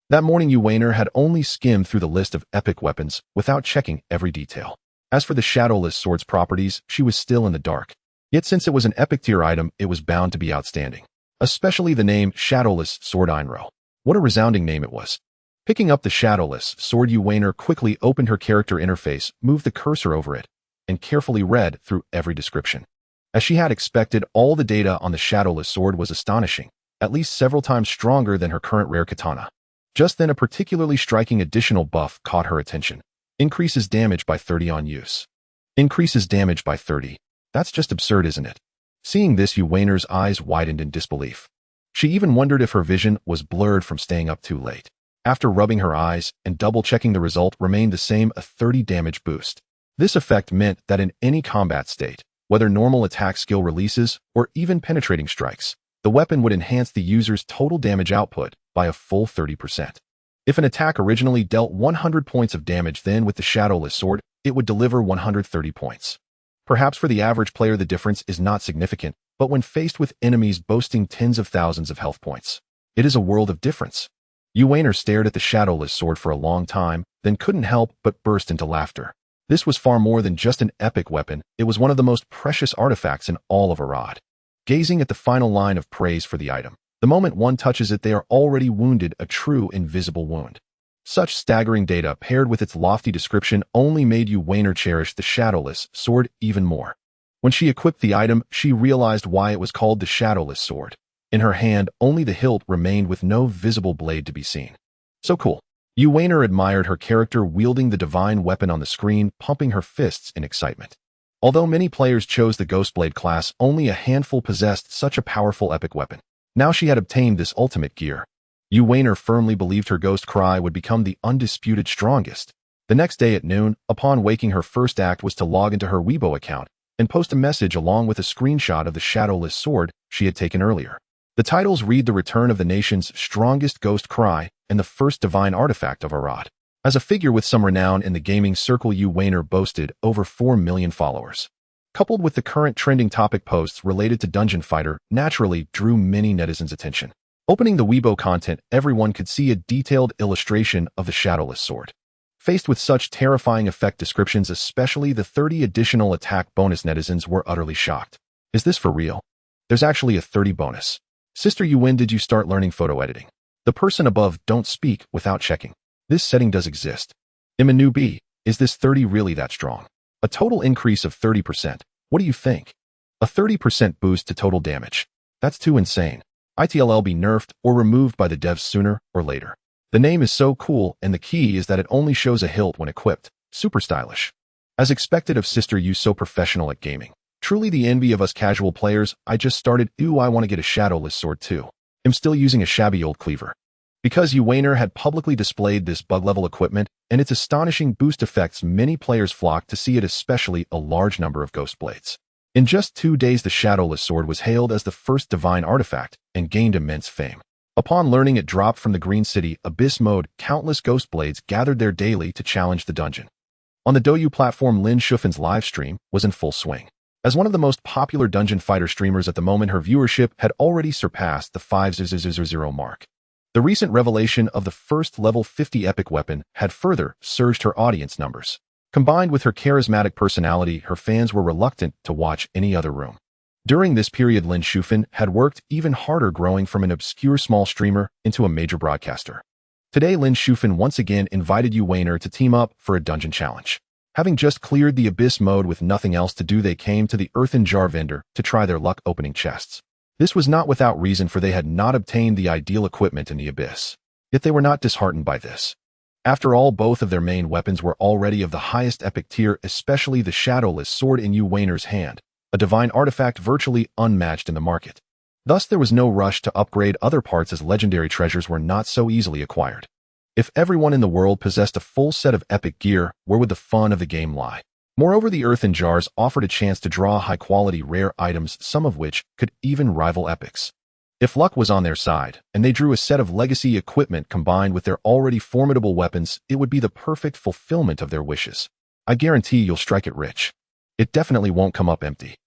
That morning, Yuwaner had only skimmed through the list of epic weapons without checking every detail. As for the shadowless sword's properties, she was still in the dark. Yet since it was an epic tier item, it was bound to be outstanding. Especially the name Shadowless Sword Einro. What a resounding name it was. Picking up the shadowless sword, Yuwaner quickly opened her character interface, moved the cursor over it, and carefully read through every description. As she had expected, all the data on the shadowless sword was astonishing, at least several times stronger than her current rare katana. Just then, a particularly striking additional buff caught her attention. Increases damage by 30 on use. Increases damage by 30. That's just absurd, isn't it? Seeing this, Yuwaner's eyes widened in disbelief. She even wondered if her vision was blurred from staying up too late. After rubbing her eyes and double-checking, the result remained the same, a 30 damage boost. This effect meant that in any combat state, whether normal attack skill releases or even penetrating strikes, the weapon would enhance the user's total damage output by a full 30%. If an attack originally dealt 100 points of damage, then with the shadowless sword, it would deliver 130 points. Perhaps for the average player the difference is not significant, but when faced with enemies boasting tens of thousands of health points, it is a world of difference. Yuwaner stared at the shadowless sword for a long time, then couldn't help but burst into laughter. This was far more than just an epic weapon, it was one of the most precious artifacts in all of Arad. Gazing at the final line of praise for the item, the moment one touches it, they are already wounded, a true invisible wound. Such staggering data paired with its lofty description only made Yuwaner cherish the shadowless sword even more. When she equipped the item, she realized why it was called the shadowless sword. In her hand, only the hilt remained with no visible blade to be seen. So cool. Yuwaner admired her character wielding the divine weapon on the screen, pumping her fists in excitement. Although many players chose the Ghostblade class, only a handful possessed such a powerful epic weapon. Now she had obtained this ultimate gear. Yuwaner firmly believed her ghost cry would become the undisputed strongest. The next day at noon, upon waking, her first act was to log into her Weibo account and post a message along with a screenshot of the shadowless sword she had taken earlier. The titles read: the return of the nation's strongest ghost cry and the first divine artifact of Arad. As a figure with some renown in the gaming circle, Yuwaner boasted over 4 million followers. Coupled with the current trending topic, posts related to Dungeon Fighter naturally drew many netizens' attention. Opening the Weibo content, everyone could see a detailed illustration of the shadowless sword. Faced with such terrifying effect descriptions, especially the 30 additional attack bonus, netizens were utterly shocked. Is this for real? There's actually a 30 bonus. Sister Yu, when did you start learning photo editing? The person above, don't speak without checking. This setting does exist. I'm a newbie. Is this 30 really that strong? A total increase of 30%. What do you think? A 30% boost to total damage. That's too insane. ITLL be nerfed or removed by the devs sooner or later. The name is so cool, and the key is that it only shows a hilt when equipped. Super stylish. As expected of Sister Yu, so professional at gaming. Truly the envy of us casual players. I just started. Ooh, I want to get a shadowless sword too. I'm still using a shabby old cleaver. Because Yuwaner had publicly displayed this bug-level equipment and its astonishing boost effects, many players flocked to see it, especially a large number of Ghostblades. In just 2 days, the shadowless sword was hailed as the first divine artifact and gained immense fame. Upon learning it dropped from the Green City Abyss mode, countless Ghostblades gathered there daily to challenge the dungeon. On the Douyu platform, Lin Shufan's live stream was in full swing. As one of the most popular dungeon fighter streamers at the moment, her viewership had already surpassed the 5,000 mark. The recent revelation of the first level 50 epic weapon had further surged her audience numbers. Combined with her charismatic personality, her fans were reluctant to watch any other room. During this period, Lin Shufan had worked even harder, growing from an obscure small streamer into a major broadcaster. Today, Lin Shufan once again invited Yuwaner to team up for a dungeon challenge. Having just cleared the Abyss mode with nothing else to do, they came to the earthen jar vendor to try their luck opening chests. This was not without reason, for they had not obtained the ideal equipment in the Abyss. Yet they were not disheartened by this. After all, both of their main weapons were already of the highest epic tier, especially the shadowless sword in Yuwaner's hand, a divine artifact virtually unmatched in the market. Thus there was no rush to upgrade other parts, as legendary treasures were not so easily acquired. If everyone in the world possessed a full set of epic gear, where would the fun of the game lie? Moreover, the earthen jars offered a chance to draw high-quality rare items, some of which could even rival epics. If luck was on their side, and they drew a set of legacy equipment combined with their already formidable weapons, it would be the perfect fulfillment of their wishes. I guarantee you'll strike it rich. It definitely won't come up empty.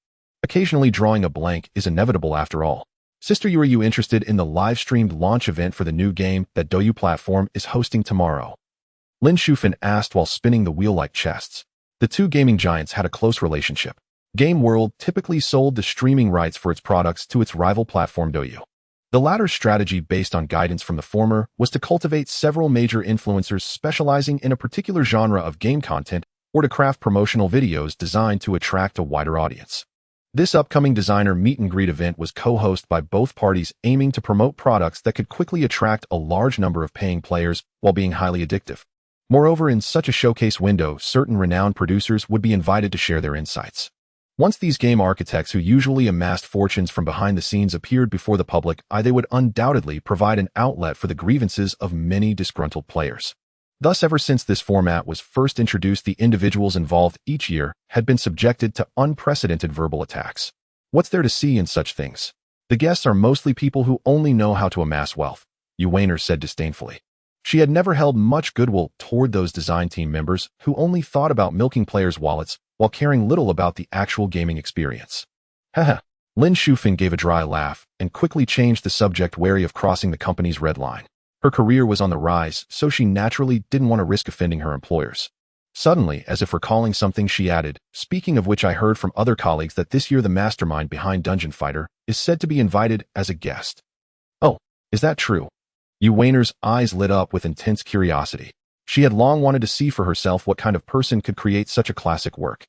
Occasionally drawing a blank is inevitable after all. Sister, are you interested in the live-streamed launch event for the new game that Douyu platform is hosting tomorrow? Lin Shufan asked while spinning the wheel like chests. The two gaming giants had a close relationship. Game World typically sold the streaming rights for its products to its rival platform Douyu. The latter's strategy, based on guidance from the former, was to cultivate several major influencers specializing in a particular genre of game content or to craft promotional videos designed to attract a wider audience. This upcoming designer meet-and-greet event was co-hosted by both parties, aiming to promote products that could quickly attract a large number of paying players while being highly addictive. Moreover, in such a showcase window, certain renowned producers would be invited to share their insights. Once these game architects, who usually amassed fortunes from behind the scenes, appeared before the public eye, they would undoubtedly provide an outlet for the grievances of many disgruntled players. Thus, ever since this format was first introduced, the individuals involved each year had been subjected to unprecedented verbal attacks. What's there to see in such things? The guests are mostly people who only know how to amass wealth, Xu Lian said disdainfully. She had never held much goodwill toward those design team members who only thought about milking players' wallets while caring little about the actual gaming experience. Haha. Lin Shufan gave a dry laugh and quickly changed the subject, wary of crossing the company's red line. Her career was on the rise, so she naturally didn't want to risk offending her employers. Suddenly, as if recalling something, she added, "Speaking of which, I heard from other colleagues that this year the mastermind behind Dungeon Fighter is said to be invited as a guest." "Oh, is that true?" Xu Lian's eyes lit up with intense curiosity. She had long wanted to see for herself what kind of person could create such a classic work.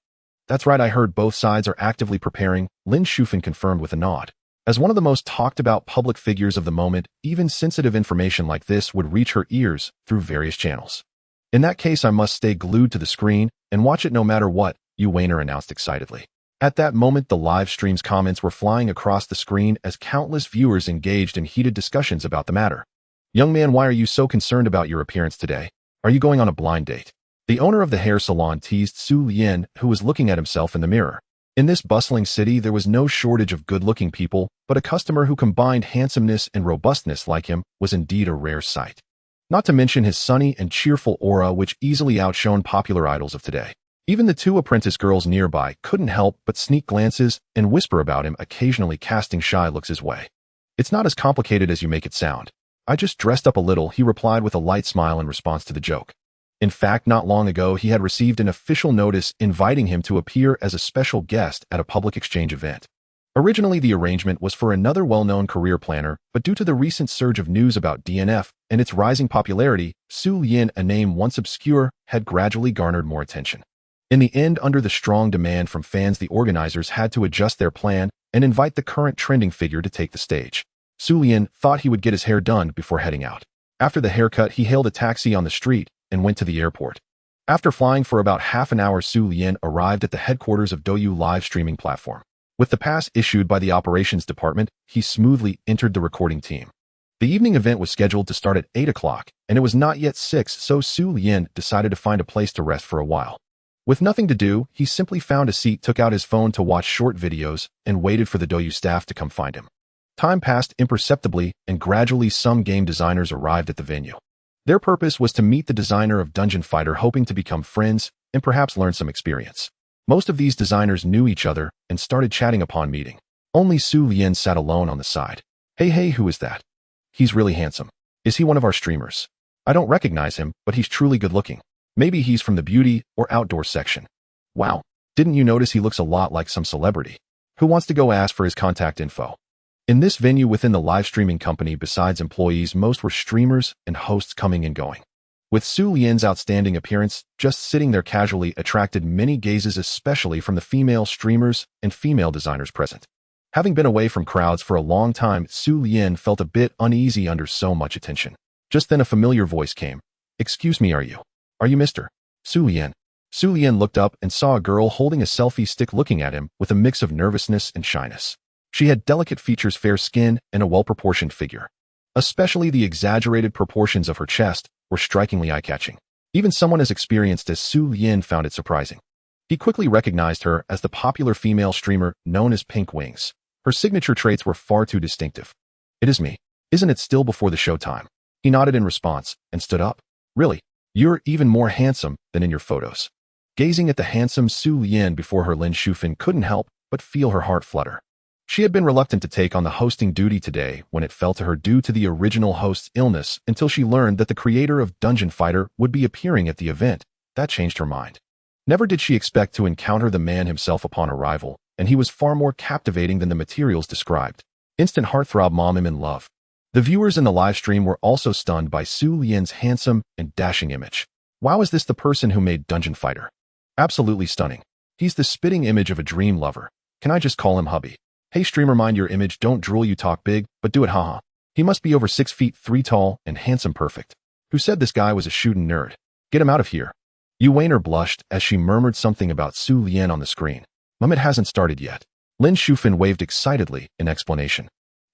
"That's right, I heard both sides are actively preparing," Lin Shufan confirmed with a nod. As one of the most talked-about public figures of the moment, even sensitive information like this would reach her ears through various channels. "In that case, I must stay glued to the screen and watch it no matter what," Xu Lian announced excitedly. At that moment, the live stream's comments were flying across the screen as countless viewers engaged in heated discussions about the matter. "Young man, why are you so concerned about your appearance today? Are you going on a blind date?" The owner of the hair salon teased Xu Lian, who was looking at himself in the mirror. In this bustling city, there was no shortage of good-looking people, but a customer who combined handsomeness and robustness like him was indeed a rare sight. Not to mention his sunny and cheerful aura, which easily outshone popular idols of today. Even the two apprentice girls nearby couldn't help but sneak glances and whisper about him, occasionally casting shy looks his way. "It's not as complicated as you make it sound. I just dressed up a little," he replied with a light smile in response to the joke. In fact, not long ago, he had received an official notice inviting him to appear as a special guest at a public exchange event. Originally, the arrangement was for another well-known career planner, but due to the recent surge of news about DNF and its rising popularity, Xu Lian, a name once obscure, had gradually garnered more attention. In the end, under the strong demand from fans, the organizers had to adjust their plan and invite the current trending figure to take the stage. Xu Lian thought he would get his hair done before heading out. After the haircut, he hailed a taxi on the street and went to the airport. After flying for about half an hour, Xu Lian arrived at the headquarters of Douyu live streaming platform. With the pass issued by the operations department, he smoothly entered the recording team. The evening event was scheduled to start at 8 o'clock, and it was not yet 6, so Xu Lian decided to find a place to rest for a while. With nothing to do, he simply found a seat, took out his phone to watch short videos, and waited for the Douyu staff to come find him. Time passed imperceptibly, and gradually some game designers arrived at the venue. Their purpose was to meet the designer of Dungeon Fighter, hoping to become friends and perhaps learn some experience. Most of these designers knew each other and started chatting upon meeting. Only Xu Lian sat alone on the side. Hey, who is that? He's really handsome. Is he one of our streamers? I don't recognize him, but he's truly good looking. Maybe he's from the beauty or outdoor section. Wow, didn't you notice he looks a lot like some celebrity? Who wants to go ask for his contact info? In this venue within the live streaming company, besides employees, most were streamers and hosts coming and going. With Xu Lian's outstanding appearance, just sitting there casually attracted many gazes, especially from the female streamers and female designers present. Having been away from crowds for a long time, Xu Lian felt a bit uneasy under so much attention. Just then a familiar voice came. "Excuse me, are you Mr. Xu Lian?" Xu Lian looked up and saw a girl holding a selfie stick looking at him with a mix of nervousness and shyness. She had delicate features, fair skin, and a well-proportioned figure. Especially the exaggerated proportions of her chest were strikingly eye-catching. Even someone as experienced as Xu Lian found it surprising. He quickly recognized her as the popular female streamer known as Pink Wings. Her signature traits were far too distinctive. "It is me. Isn't it still before the show time?" He nodded in response and stood up. "Really? You're even more handsome than in your photos." Gazing at the handsome Xu Lian before her, Lin Shufan couldn't help but feel her heart flutter. She had been reluctant to take on the hosting duty today when it fell to her due to the original host's illness until she learned that the creator of Dungeon Fighter would be appearing at the event. That changed her mind. Never did she expect to encounter the man himself upon arrival, and he was far more captivating than the materials described. Instant heartthrob mom him in love. The viewers in the live stream were also stunned by Xu Lian's handsome and dashing image. Wow, is this the person who made Dungeon Fighter? Absolutely stunning. He's the spitting image of a dream lover. Can I just call him hubby? Hey streamer, mind your image, don't drool, you talk big, but do it, haha. He must be over 6'3" tall and handsome perfect. Who said this guy was a shootin' nerd? Get him out of here. Yu Weiner blushed as she murmured something about Xu Lian on the screen. It hasn't started yet. Lin Shufan waved excitedly in explanation.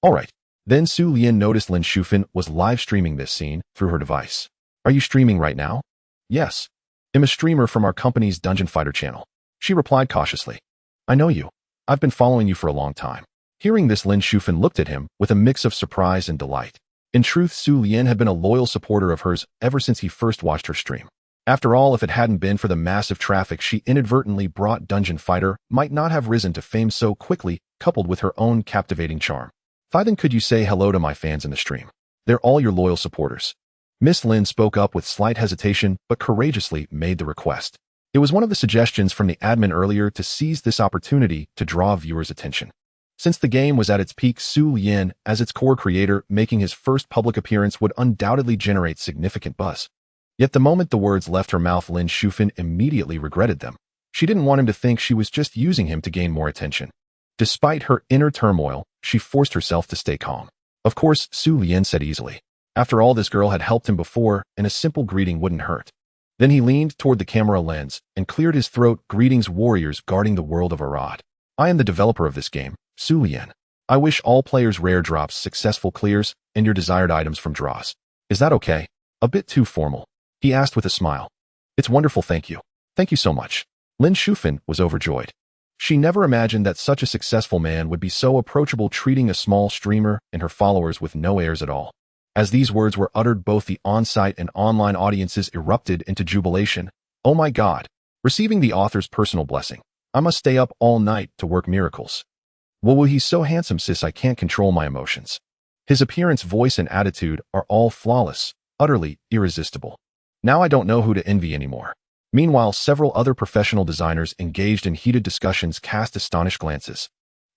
Alright. Then Xu Lian noticed Lin Shufan was live streaming this scene through her device. Are you streaming right now? Yes. I'm a streamer from our company's Dungeon Fighter channel. She replied cautiously. I know you. I've been following you for a long time. Hearing this, Lin Shufan looked at him with a mix of surprise and delight. In truth, Xu Lian had been a loyal supporter of hers ever since he first watched her stream. After all, if it hadn't been for the massive traffic she inadvertently brought, Dungeon Fighter might not have risen to fame so quickly, coupled with her own captivating charm. Then could you say hello to my fans in the stream? They're all your loyal supporters. Miss Lin spoke up with slight hesitation, but courageously made the request. It was one of the suggestions from the admin earlier to seize this opportunity to draw viewers' attention. Since the game was at its peak, Xu Lian, as its core creator, making his first public appearance would undoubtedly generate significant buzz. Yet the moment the words left her mouth, Lin Shufan immediately regretted them. She didn't want him to think she was just using him to gain more attention. Despite her inner turmoil, she forced herself to stay calm. Of course, Xu Lian said easily. After all, this girl had helped him before, and a simple greeting wouldn't hurt. Then he leaned toward the camera lens and cleared his throat. Greetings, warriors guarding the world of Arad. I am the developer of this game, Xu Lian. I wish all players rare drops, successful clears, and your desired items from draws. Is that okay? A bit too formal, he asked with a smile. It's wonderful, thank you. Thank you so much. Lin Shufan was overjoyed. She never imagined that such a successful man would be so approachable, treating a small streamer and her followers with no airs at all. As these words were uttered, both the on-site and online audiences erupted into jubilation. Oh my God! Receiving the author's personal blessing. I must stay up all night to work miracles. Whoa, he's so handsome, sis, I can't control my emotions. His appearance, voice, and attitude are all flawless, utterly irresistible. Now I don't know who to envy anymore. Meanwhile, several other professional designers engaged in heated discussions cast astonished glances.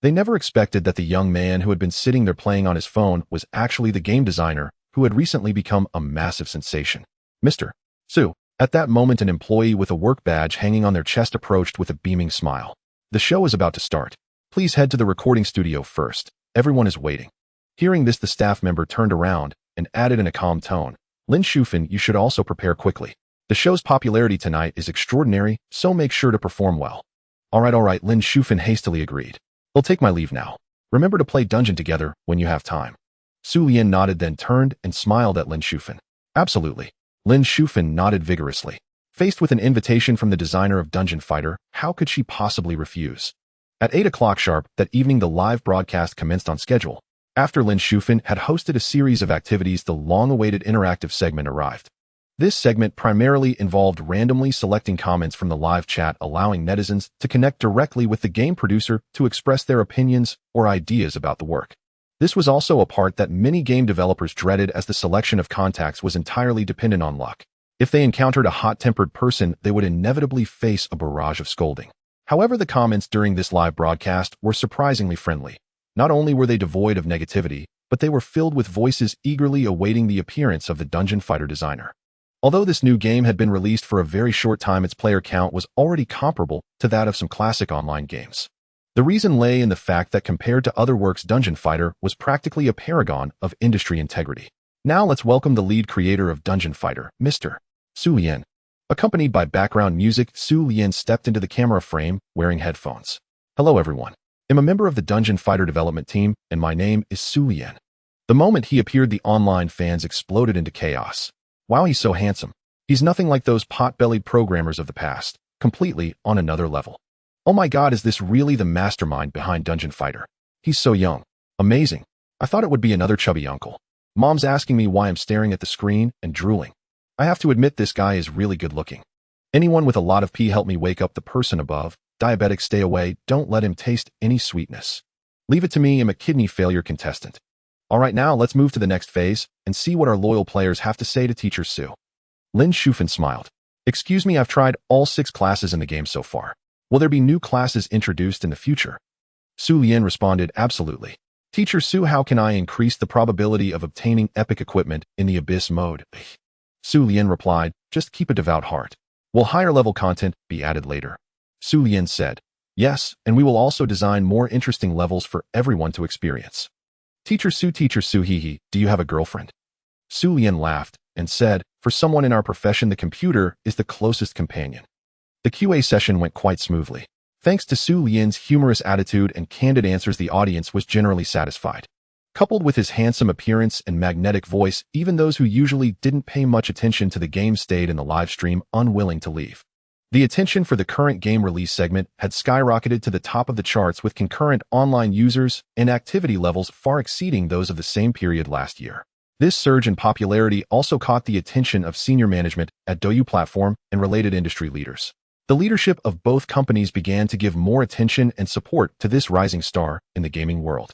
They never expected that the young man who had been sitting there playing on his phone was actually the game designer who had recently become a massive sensation. Mr. Xu. At that moment, an employee with a work badge hanging on their chest approached with a beaming smile. The show is about to start. Please head to the recording studio first. Everyone is waiting. Hearing this, the staff member turned around and added in a calm tone, Lin Shufan, you should also prepare quickly. The show's popularity tonight is extraordinary, so make sure to perform well. All right, Lin Shufan hastily agreed. I'll take my leave now. Remember to play Dungeon together when you have time. Xu Lian nodded, then turned and smiled at Lin Shufan. Absolutely. Lin Shufan nodded vigorously. Faced with an invitation from the designer of Dungeon Fighter, how could she possibly refuse? At 8 o'clock sharp that evening, the live broadcast commenced on schedule. After Lin Shufan had hosted a series of activities, the long-awaited interactive segment arrived. This segment primarily involved randomly selecting comments from the live chat, allowing netizens to connect directly with the game producer to express their opinions or ideas about the work. This was also a part that many game developers dreaded, as the selection of contacts was entirely dependent on luck. If they encountered a hot-tempered person, they would inevitably face a barrage of scolding. However, the comments during this live broadcast were surprisingly friendly. Not only were they devoid of negativity, but they were filled with voices eagerly awaiting the appearance of the Dungeon Fighter designer. Although this new game had been released for a very short time, its player count was already comparable to that of some classic online games. The reason lay in the fact that compared to other works, Dungeon Fighter was practically a paragon of industry integrity. Now let's welcome the lead creator of Dungeon Fighter, Mr. Xu Lian. Accompanied by background music, Xu Lian stepped into the camera frame wearing headphones. Hello everyone. I'm a member of the Dungeon Fighter development team, and my name is Xu Lian. The moment he appeared, the online fans exploded into chaos. Wow, he's so handsome. He's nothing like those pot-bellied programmers of the past, completely on another level. Oh my god, is this really the mastermind behind Dungeon Fighter? He's so young. Amazing. I thought it would be another chubby uncle. Mom's asking me why I'm staring at the screen and drooling. I have to admit this guy is really good looking. Anyone with a lot of pee help me wake up the person above. Diabetics stay away, don't let him taste any sweetness. Leave it to me, I'm a kidney failure contestant. Alright, now let's move to the next phase and see what our loyal players have to say to Teacher Xu. Lin Shufan smiled. Excuse me, I've tried all 6 classes in the game so far. Will there be new classes introduced in the future? Xu Lian responded, absolutely. Teacher Xu, how can I increase the probability of obtaining epic equipment in the Abyss mode? Xu Lian replied, just keep a devout heart. Will higher level content be added later? Xu Lian said, yes, and we will also design more interesting levels for everyone to experience. Teacher Xu, hee, do you have a girlfriend? Xu Lian laughed and said, for someone in our profession, the computer is the closest companion. The QA session went quite smoothly. Thanks to Xu Lian's humorous attitude and candid answers, the audience was generally satisfied. Coupled with his handsome appearance and magnetic voice, even those who usually didn't pay much attention to the game stayed in the live stream unwilling to leave. The attention for the current game release segment had skyrocketed to the top of the charts, with concurrent online users and activity levels far exceeding those of the same period last year. This surge in popularity also caught the attention of senior management at Douyu platform and related industry leaders. The leadership of both companies began to give more attention and support to this rising star in the gaming world.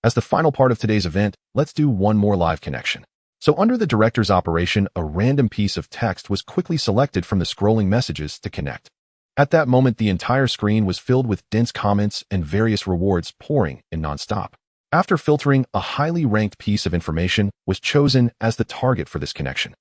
As the final part of today's event, let's do one more live connection. So under the director's operation, a random piece of text was quickly selected from the scrolling messages to connect. At that moment, the entire screen was filled with dense comments and various rewards pouring in nonstop. After filtering, a highly ranked piece of information was chosen as the target for this connection.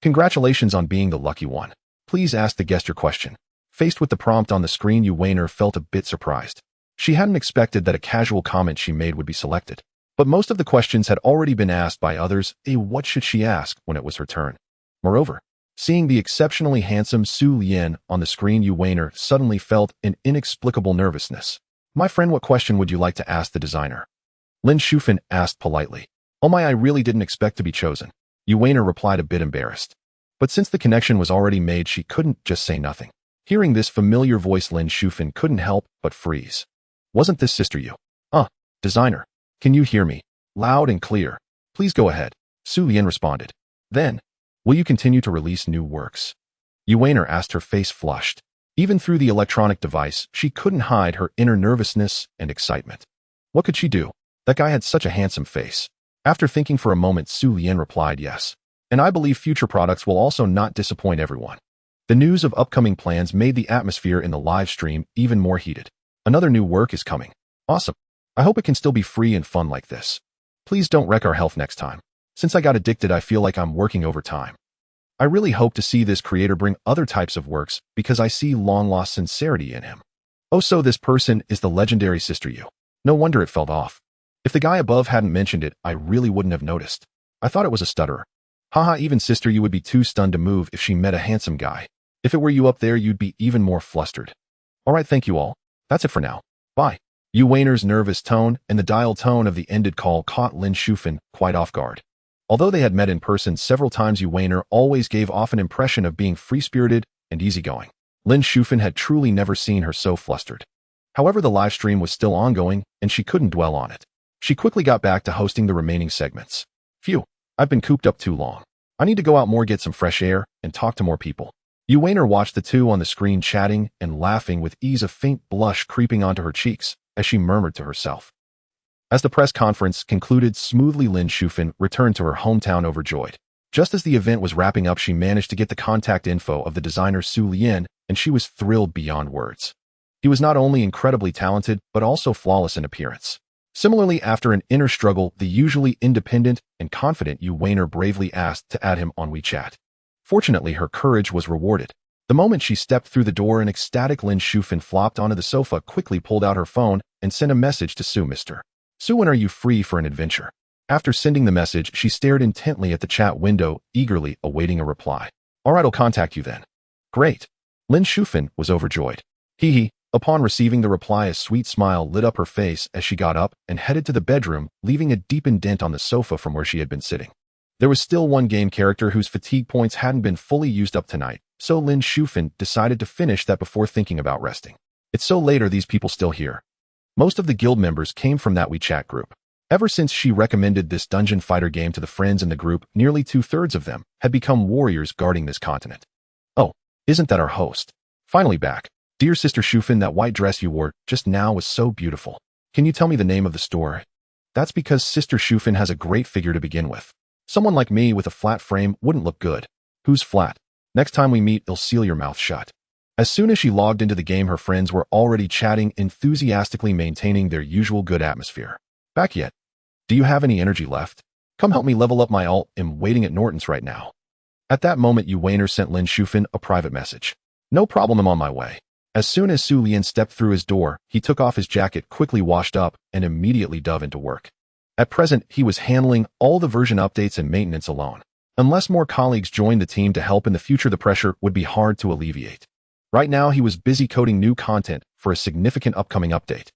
Congratulations on being the lucky one. Please ask the guest your question. Faced with the prompt on the screen, Yu Weiner felt a bit surprised. She hadn't expected that a casual comment she made would be selected. But most of the questions had already been asked by others. What should she ask when it was her turn? Moreover, seeing the exceptionally handsome Xu Lian on the screen, Yu Weiner suddenly felt an inexplicable nervousness. My friend, what question would you like to ask the designer? Lin Shufan asked politely. Oh my, I really didn't expect to be chosen. Yu Weiner replied, a bit embarrassed. But since the connection was already made, she couldn't just say nothing. Hearing this familiar voice, Lin Shufan couldn't help but freeze. Wasn't this Sister Yu? Designer. Can you hear me? Loud and clear. Please go ahead. Xu Lian responded. Then, will you continue to release new works? Yu Weiner asked, her face flushed. Even through the electronic device, she couldn't hide her inner nervousness and excitement. What could she do? That guy had such a handsome face. After thinking for a moment, Xu Lian replied, yes. And I believe future products will also not disappoint everyone. The news of upcoming plans made the atmosphere in the live stream even more heated. Another new work is coming. Awesome. I hope it can still be free and fun like this. Please don't wreck our health next time. Since I got addicted, I feel like I'm working overtime. I really hope to see this creator bring other types of works because I see long-lost sincerity in him. Oh, so this person is the legendary Sister Yu. No wonder it felt off. If the guy above hadn't mentioned it, I really wouldn't have noticed. I thought it was a stutterer. Haha, even Sister Yu would be too stunned to move if she met a handsome guy. If it were you up there, you'd be even more flustered. Alright, thank you all. That's it for now. Bye. Yu Weiner's nervous tone and the dial tone of the ended call caught Lin Shufan quite off guard. Although they had met in person several times, Yu Weiner always gave off an impression of being free-spirited and easygoing. Lin Shufan had truly never seen her so flustered. However, the live stream was still ongoing, and she couldn't dwell on it. She quickly got back to hosting the remaining segments. Phew, I've been cooped up too long. I need to go out more, get some fresh air, and talk to more people. Yu Weiner watched the two on the screen chatting and laughing with ease, a faint blush creeping onto her cheeks as she murmured to herself. As the press conference concluded smoothly, Lin Shufan returned to her hometown overjoyed. Just as the event was wrapping up, she managed to get the contact info of the designer Xu Lian, and she was thrilled beyond words. He was not only incredibly talented, but also flawless in appearance. Similarly, after an inner struggle, the usually independent and confident Yu Weiner bravely asked to add him on WeChat. Fortunately, her courage was rewarded. The moment she stepped through the door, an ecstatic Lin Shufan flopped onto the sofa, quickly pulled out her phone, and sent a message to Xu. Mr. Xu, when are you free for an adventure? After sending the message, she stared intently at the chat window, eagerly awaiting a reply. Alright, I'll contact you then. Great. Lin Shufan was overjoyed. Hee. Upon receiving the reply, a sweet smile lit up her face as she got up and headed to the bedroom, leaving a deep indent on the sofa from where she had been sitting. There was still one game character whose fatigue points hadn't been fully used up tonight, so Lin Shufan decided to finish that before thinking about resting. It's so late, are these people still here? Most of the guild members came from that WeChat group. Ever since she recommended this dungeon fighter game to the friends in the group, nearly 2/3 of them had become warriors guarding this continent. Oh, isn't that our host? Finally back. Dear Sister Shufan, that white dress you wore just now was so beautiful. Can you tell me the name of the store? That's because Sister Shufan has a great figure to begin with. Someone like me with a flat frame wouldn't look good. Who's flat? Next time we meet, you'll seal your mouth shut. As soon as she logged into the game, her friends were already chatting, enthusiastically maintaining their usual good atmosphere. Back yet? Do you have any energy left? Come help me level up my ult. I'm waiting at Norton's right now. At that moment, Yu Wainer sent Lin Shufan a private message. No problem, I'm on my way. As soon as Xu Lian stepped through his door, he took off his jacket, quickly washed up, and immediately dove into work. At present, he was handling all the version updates and maintenance alone. Unless more colleagues joined the team to help in the future, the pressure would be hard to alleviate. Right now, he was busy coding new content for a significant upcoming update.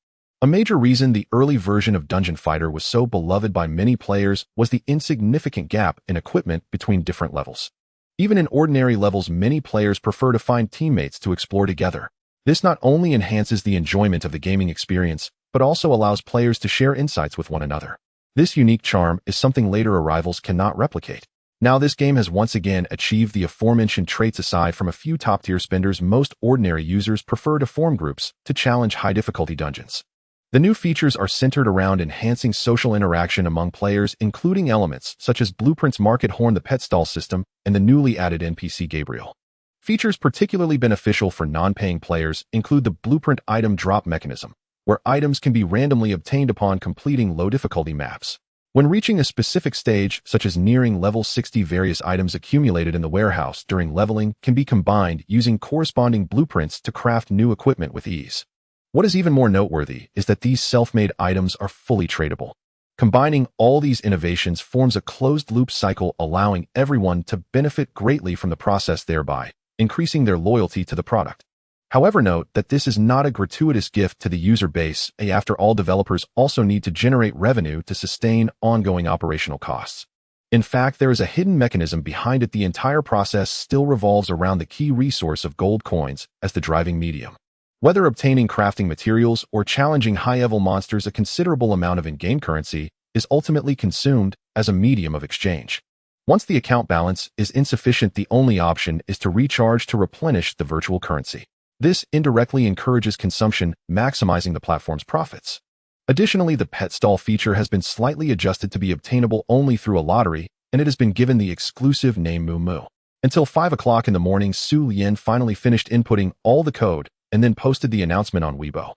A major reason the early version of Dungeon Fighter was so beloved by many players was the insignificant gap in equipment between different levels. Even in ordinary levels, many players prefer to find teammates to explore together. This not only enhances the enjoyment of the gaming experience, but also allows players to share insights with one another. This unique charm is something later arrivals cannot replicate. Now this game has once again achieved the aforementioned traits. Aside from a few top-tier spenders, most ordinary users prefer to form groups to challenge high-difficulty dungeons. The new features are centered around enhancing social interaction among players, including elements such as Blueprint's market horn, the pet stall system, and the newly added NPC Gabriel. Features particularly beneficial for non-paying players include the Blueprint item drop mechanism, where items can be randomly obtained upon completing low-difficulty maps. When reaching a specific stage, such as nearing level 60, various items accumulated in the warehouse during leveling can be combined using corresponding blueprints to craft new equipment with ease. What is even more noteworthy is that these self-made items are fully tradable. Combining all these innovations forms a closed-loop cycle, allowing everyone to benefit greatly from the process, thereby increasing their loyalty to the product. However, note that this is not a gratuitous gift to the user base. After all, developers also need to generate revenue to sustain ongoing operational costs. In fact, there is a hidden mechanism behind it. The entire process still revolves around the key resource of gold coins as the driving medium. Whether obtaining crafting materials or challenging high-level monsters, a considerable amount of in-game currency is ultimately consumed as a medium of exchange. Once the account balance is insufficient, the only option is to recharge to replenish the virtual currency. This indirectly encourages consumption, maximizing the platform's profits. Additionally, the pet stall feature has been slightly adjusted to be obtainable only through a lottery, and it has been given the exclusive name Moo Moo. Until 5 o'clock in the morning, Xu Lian finally finished inputting all the code and then posted the announcement on Weibo.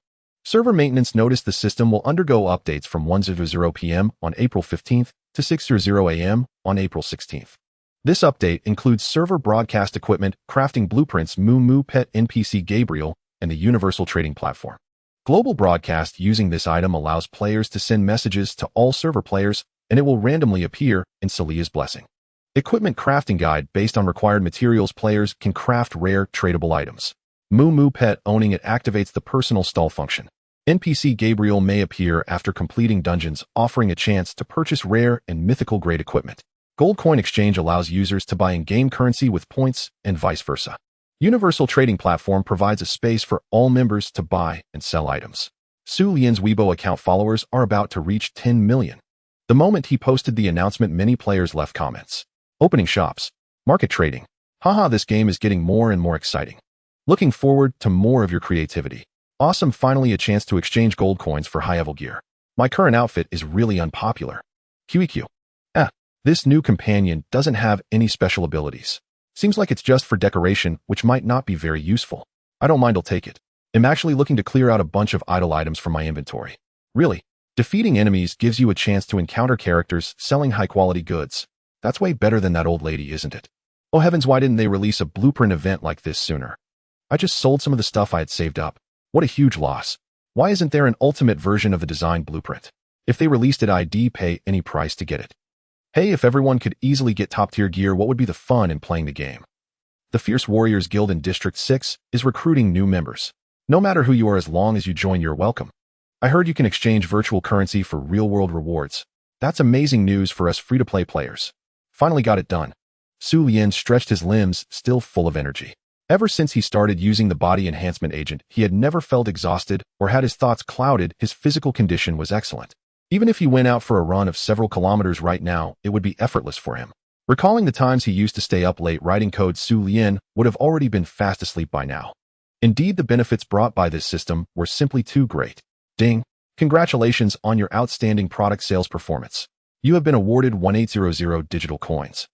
Server maintenance noticed the system will undergo updates from 1:00 p.m. on April 15th to 6:00 a.m. on April 16th. This update includes server broadcast equipment, crafting blueprints, Moo Moo Pet, NPC Gabriel, and the universal trading platform. Global broadcast using this item allows players to send messages to all server players, and it will randomly appear in Celia's Blessing. Equipment crafting guide based on required materials. Players can craft rare, tradable items. Moo Moo Pet, owning it activates the personal stall function. NPC Gabriel may appear after completing dungeons, offering a chance to purchase rare and mythical-grade equipment. Gold coin exchange allows users to buy in-game currency with points and vice versa. Universal Trading Platform provides a space for all members to buy and sell items. Xu Lian's Weibo account followers are about to reach 10 million. The moment he posted the announcement, many players left comments. Opening shops. Market trading. Haha, this game is getting more and more exciting. Looking forward to more of your creativity. Awesome, finally a chance to exchange gold coins for high-level gear. My current outfit is really unpopular. QEQ. This new companion doesn't have any special abilities. Seems like it's just for decoration, which might not be very useful. I don't mind, I'll take it. I'm actually looking to clear out a bunch of idle items from my inventory. Really, defeating enemies gives you a chance to encounter characters selling high-quality goods. That's way better than that old lady, isn't it? Oh heavens, why didn't they release a blueprint event like this sooner? I just sold some of the stuff I had saved up. What a huge loss. Why isn't there an ultimate version of the design blueprint? If they released it, I'd pay any price to get it. Hey, if everyone could easily get top-tier gear, what would be the fun in playing the game? The Fierce Warriors Guild in District 6 is recruiting new members. No matter who you are, as long as you join, you're welcome. I heard you can exchange virtual currency for real-world rewards. That's amazing news for us free-to-play players. Finally got it done. Xu Lian stretched his limbs, still full of energy. Ever since he started using the body enhancement agent, he had never felt exhausted or had his thoughts clouded. His physical condition was excellent. Even if he went out for a run of several kilometers right now, it would be effortless for him. Recalling the times he used to stay up late writing code, Xu Lian would have already been fast asleep by now. Indeed, the benefits brought by this system were simply too great. Ding! Congratulations on your outstanding product sales performance. You have been awarded 1800 digital coins.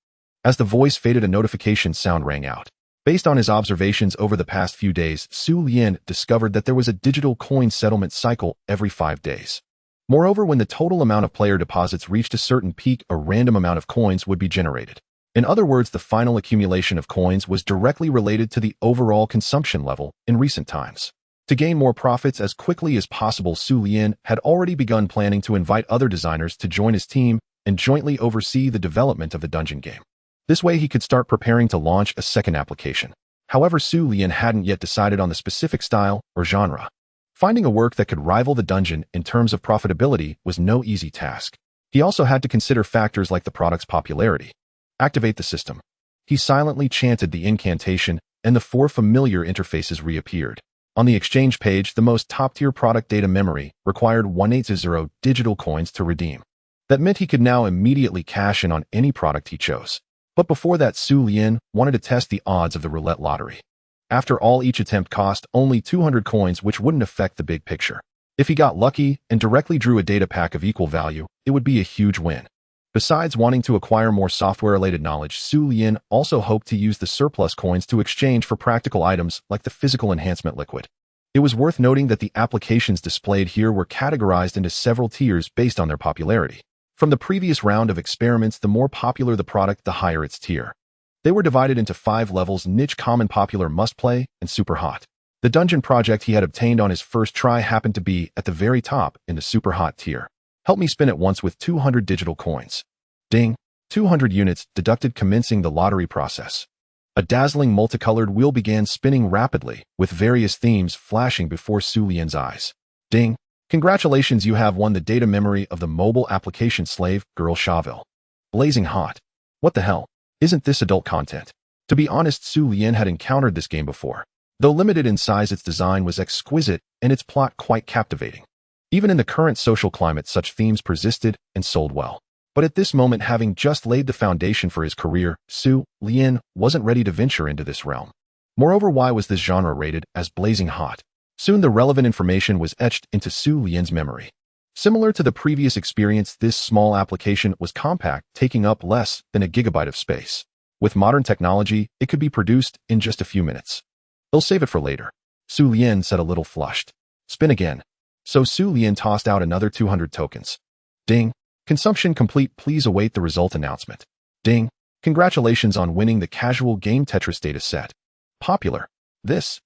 As the voice faded, a notification sound rang out. Based on his observations over the past few days, Xu Lian discovered that there was a digital coin settlement cycle every 5 days. Moreover, when the total amount of player deposits reached a certain peak, a random amount of coins would be generated. In other words, the final accumulation of coins was directly related to the overall consumption level in recent times. To gain more profits as quickly as possible, Xu Lian had already begun planning to invite other designers to join his team and jointly oversee the development of the dungeon game. This way he could start preparing to launch a second application. However, Xu Lian hadn't yet decided on the specific style or genre. Finding a work that could rival the dungeon in terms of profitability was no easy task. He also had to consider factors like the product's popularity. Activate the system. He silently chanted the incantation, and the 4 familiar interfaces reappeared. On the exchange page, the most top-tier product data memory required 180 digital coins to redeem. That meant he could now immediately cash in on any product he chose. But before that, Xu Lian wanted to test the odds of the roulette lottery. After all, each attempt cost only 200 coins, which wouldn't affect the big picture. If he got lucky and directly drew a data pack of equal value, it would be a huge win. Besides wanting to acquire more software-related knowledge, Xu Lian also hoped to use the surplus coins to exchange for practical items like the physical enhancement liquid. It was worth noting that the applications displayed here were categorized into several tiers based on their popularity. From the previous round of experiments, the more popular the product, the higher its tier. They were divided into 5 levels: niche, common, popular, must-play, and super hot. The dungeon project he had obtained on his first try happened to be at the very top in the super hot tier. Help me spin it once with 200 digital coins. Ding! 200 units deducted, commencing the lottery process. A dazzling multicolored wheel began spinning rapidly, with various themes flashing before Xu Lian's eyes. Ding! Congratulations, you have won the data memory of the mobile application Slave Girl Chaville. Blazing hot. What the hell? Isn't this adult content? To be honest, Xu Lian had encountered this game before. Though limited in size, its design was exquisite and its plot quite captivating. Even in the current social climate, such themes persisted and sold well. But at this moment, having just laid the foundation for his career, Xu Lian wasn't ready to venture into this realm. Moreover, why was this genre rated as blazing hot? Soon the relevant information was etched into Xu Lian's memory. Similar to the previous experience, this small application was compact, taking up less than a gigabyte of space. With modern technology, it could be produced in just a few minutes. He'll save it for later. Xu Lian said, a little flushed. Spin again. So Xu Lian tossed out another 200 tokens. Ding! Consumption complete. Please await the result announcement. Ding! Congratulations on winning the casual game Tetris data set. Popular. This.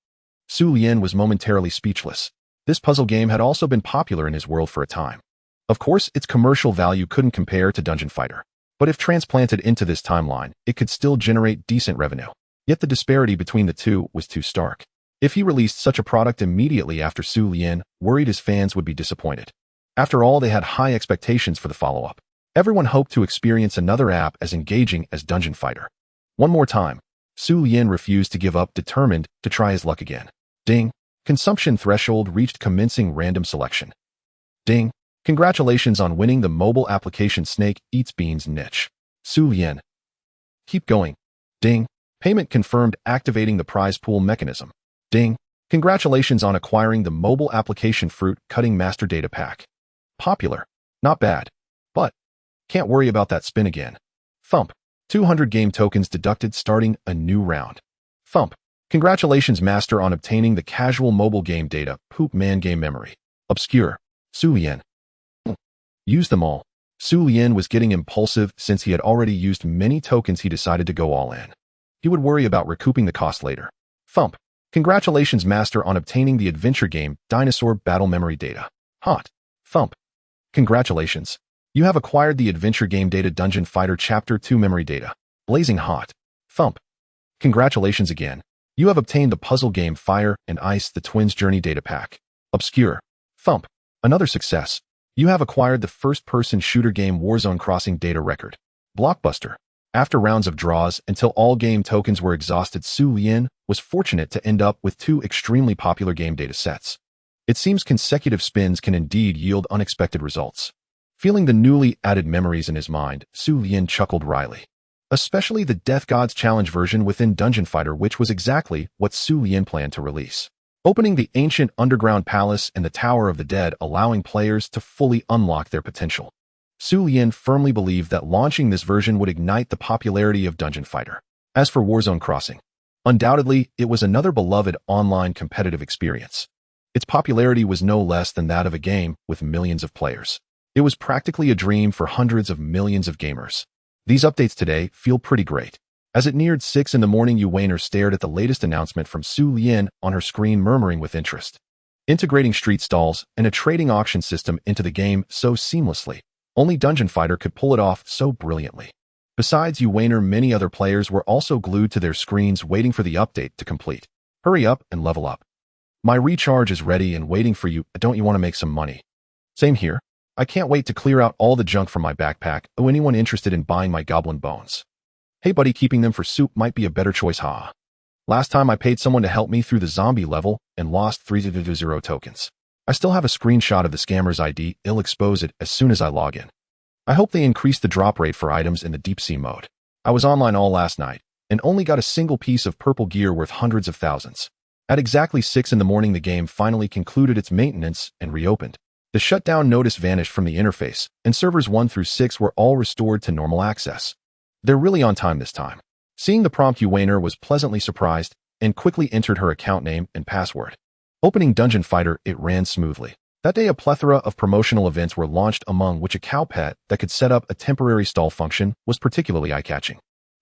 Xu Lian was momentarily speechless. This puzzle game had also been popular in his world for a time. Of course, its commercial value couldn't compare to Dungeon Fighter. But if transplanted into this timeline, it could still generate decent revenue. Yet the disparity between the two was too stark. If he released such a product immediately after, Xu Lian worried his fans would be disappointed. After all, they had high expectations for the follow-up. Everyone hoped to experience another app as engaging as Dungeon Fighter. One more time. Xu Lian refused to give up, determined to try his luck again. Ding! Consumption threshold reached, commencing random selection. Ding! Congratulations on winning the mobile application Snake Eats Beans niche. Xu Lian. Keep going. Ding! Payment confirmed, activating the prize pool mechanism. Ding! Congratulations on acquiring the mobile application Fruit Cutting Master Data Pack. Popular. Not bad. But can't worry about that. Spin again. Thump. 200 game tokens deducted, starting a new round. Thump. Congratulations, Master, on obtaining the casual mobile game data, Poop Man game memory. Obscure. Xu Lian. Use them all. Xu Lian was getting impulsive. Since he had already used many tokens, he decided to go all in. He would worry about recouping the cost later. Thump. Congratulations, Master, on obtaining the adventure game Dinosaur Battle Memory Data. Hot. Thump. Congratulations. You have acquired the adventure game data Dungeon Fighter Chapter 2 memory data. Blazing hot. Thump. Congratulations again. You have obtained the puzzle game Fire and Ice, the Twins Journey data pack. Obscure. Thump. Another success. You have acquired the first-person shooter game Warzone Crossing data record. Blockbuster. After rounds of draws until all game tokens were exhausted, Xu Lian was fortunate to end up with two extremely popular game data sets. It seems consecutive spins can indeed yield unexpected results. Feeling the newly added memories in his mind, Xu Lian chuckled wryly. Especially the Death Gods Challenge version within Dungeon Fighter, which was exactly what Xu Lian planned to release. Opening the ancient underground palace and the Tower of the Dead, allowing players to fully unlock their potential. Xu Lian firmly believed that launching this version would ignite the popularity of Dungeon Fighter. As for Warzone Crossing, undoubtedly, it was another beloved online competitive experience. Its popularity was no less than that of a game with millions of players. It was practically a dream for hundreds of millions of gamers. These updates today feel pretty great. As it neared 6 in the morning, Yu Weiner stared at the latest announcement from Xu Lian on her screen, murmuring with interest. Integrating street stalls and a trading auction system into the game so seamlessly. Only Dungeon Fighter could pull it off so brilliantly. Besides Yu Weiner, many other players were also glued to their screens waiting for the update to complete. Hurry up and level up. My recharge is ready and waiting for you. Don't you want to make some money? Same here. I can't wait to clear out all the junk from my backpack. Oh, anyone interested in buying my goblin bones? Hey buddy, keeping them for soup might be a better choice, ha. Last time I paid someone to help me through the zombie level and lost 300 tokens. I still have a screenshot of the scammer's ID. I'll expose it as soon as I log in. I hope they increase the drop rate for items in the deep sea mode. I was online all last night and only got a single piece of purple gear worth hundreds of thousands. At exactly 6 in the morning, the game finally concluded its maintenance and reopened. The shutdown notice vanished from the interface, and servers 1 through 6 were all restored to normal access. They're really on time this time. Seeing the prompt, Yu Weiner was pleasantly surprised and quickly entered her account name and password. Opening Dungeon Fighter, it ran smoothly. That day, a plethora of promotional events were launched, among which a cow pet that could set up a temporary stall function was particularly eye-catching.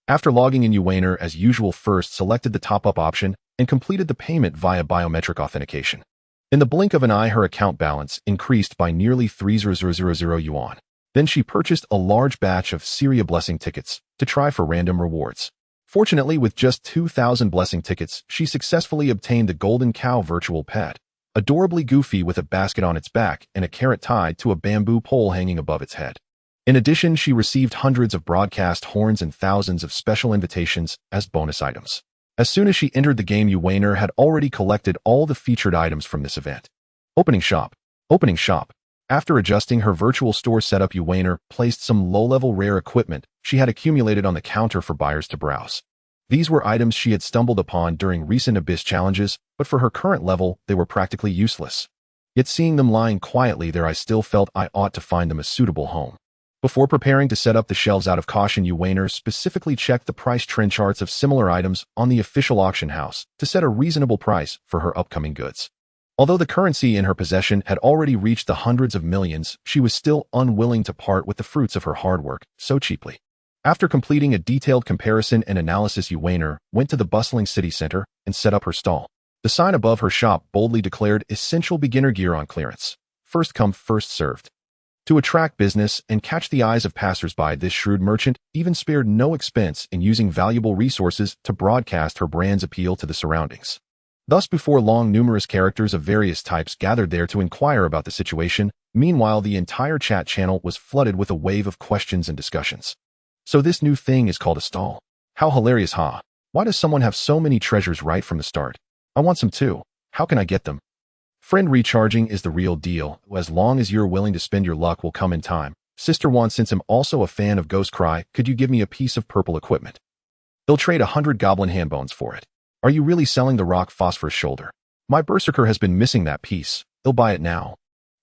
After logging in, Yu Weiner, as usual, first selected the top-up option and completed the payment via biometric authentication. In the blink of an eye, her account balance increased by nearly 3,000 yuan. Then she purchased a large batch of Syria blessing tickets to try for random rewards. Fortunately, with just 2,000 blessing tickets, she successfully obtained the golden cow virtual pet, adorably goofy with a basket on its back and a carrot tied to a bamboo pole hanging above its head. In addition, she received hundreds of broadcast horns and thousands of special invitations as bonus items. As soon as she entered the game, Yu Weiner had already collected all the featured items from this event. Opening shop. Opening shop. After adjusting her virtual store setup, Yu Weiner placed some low-level rare equipment she had accumulated on the counter for buyers to browse. These were items she had stumbled upon during recent Abyss challenges, but for her current level, they were practically useless. Yet seeing them lying quietly there, I still felt I ought to find them a suitable home. Before preparing to set up the shelves out of caution, Yu Weiner specifically checked the price trend charts of similar items on the official auction house to set a reasonable price for her upcoming goods. Although the currency in her possession had already reached the hundreds of millions, she was still unwilling to part with the fruits of her hard work so cheaply. After completing a detailed comparison and analysis, Yu Weiner went to the bustling city center and set up her stall. The sign above her shop boldly declared essential beginner gear on clearance. First come, first served. To attract business and catch the eyes of passers-by, this shrewd merchant even spared no expense in using valuable resources to broadcast her brand's appeal to the surroundings. Thus, before long, numerous characters of various types gathered there to inquire about the situation. Meanwhile, the entire chat channel was flooded with a wave of questions and discussions. So this new thing is called a stall. How hilarious, huh? Why does someone have so many treasures right from the start? I want some too. How can I get them? Friend, recharging is the real deal. As long as you're willing to spend, your luck will come in time. Sister Wan, since I'm also a fan of Ghost Cry, could you give me a piece of purple equipment? They'll trade 100 goblin hand bones for it. Are you really selling the rock phosphorus shoulder? My berserker has been missing that piece. He'll buy it now.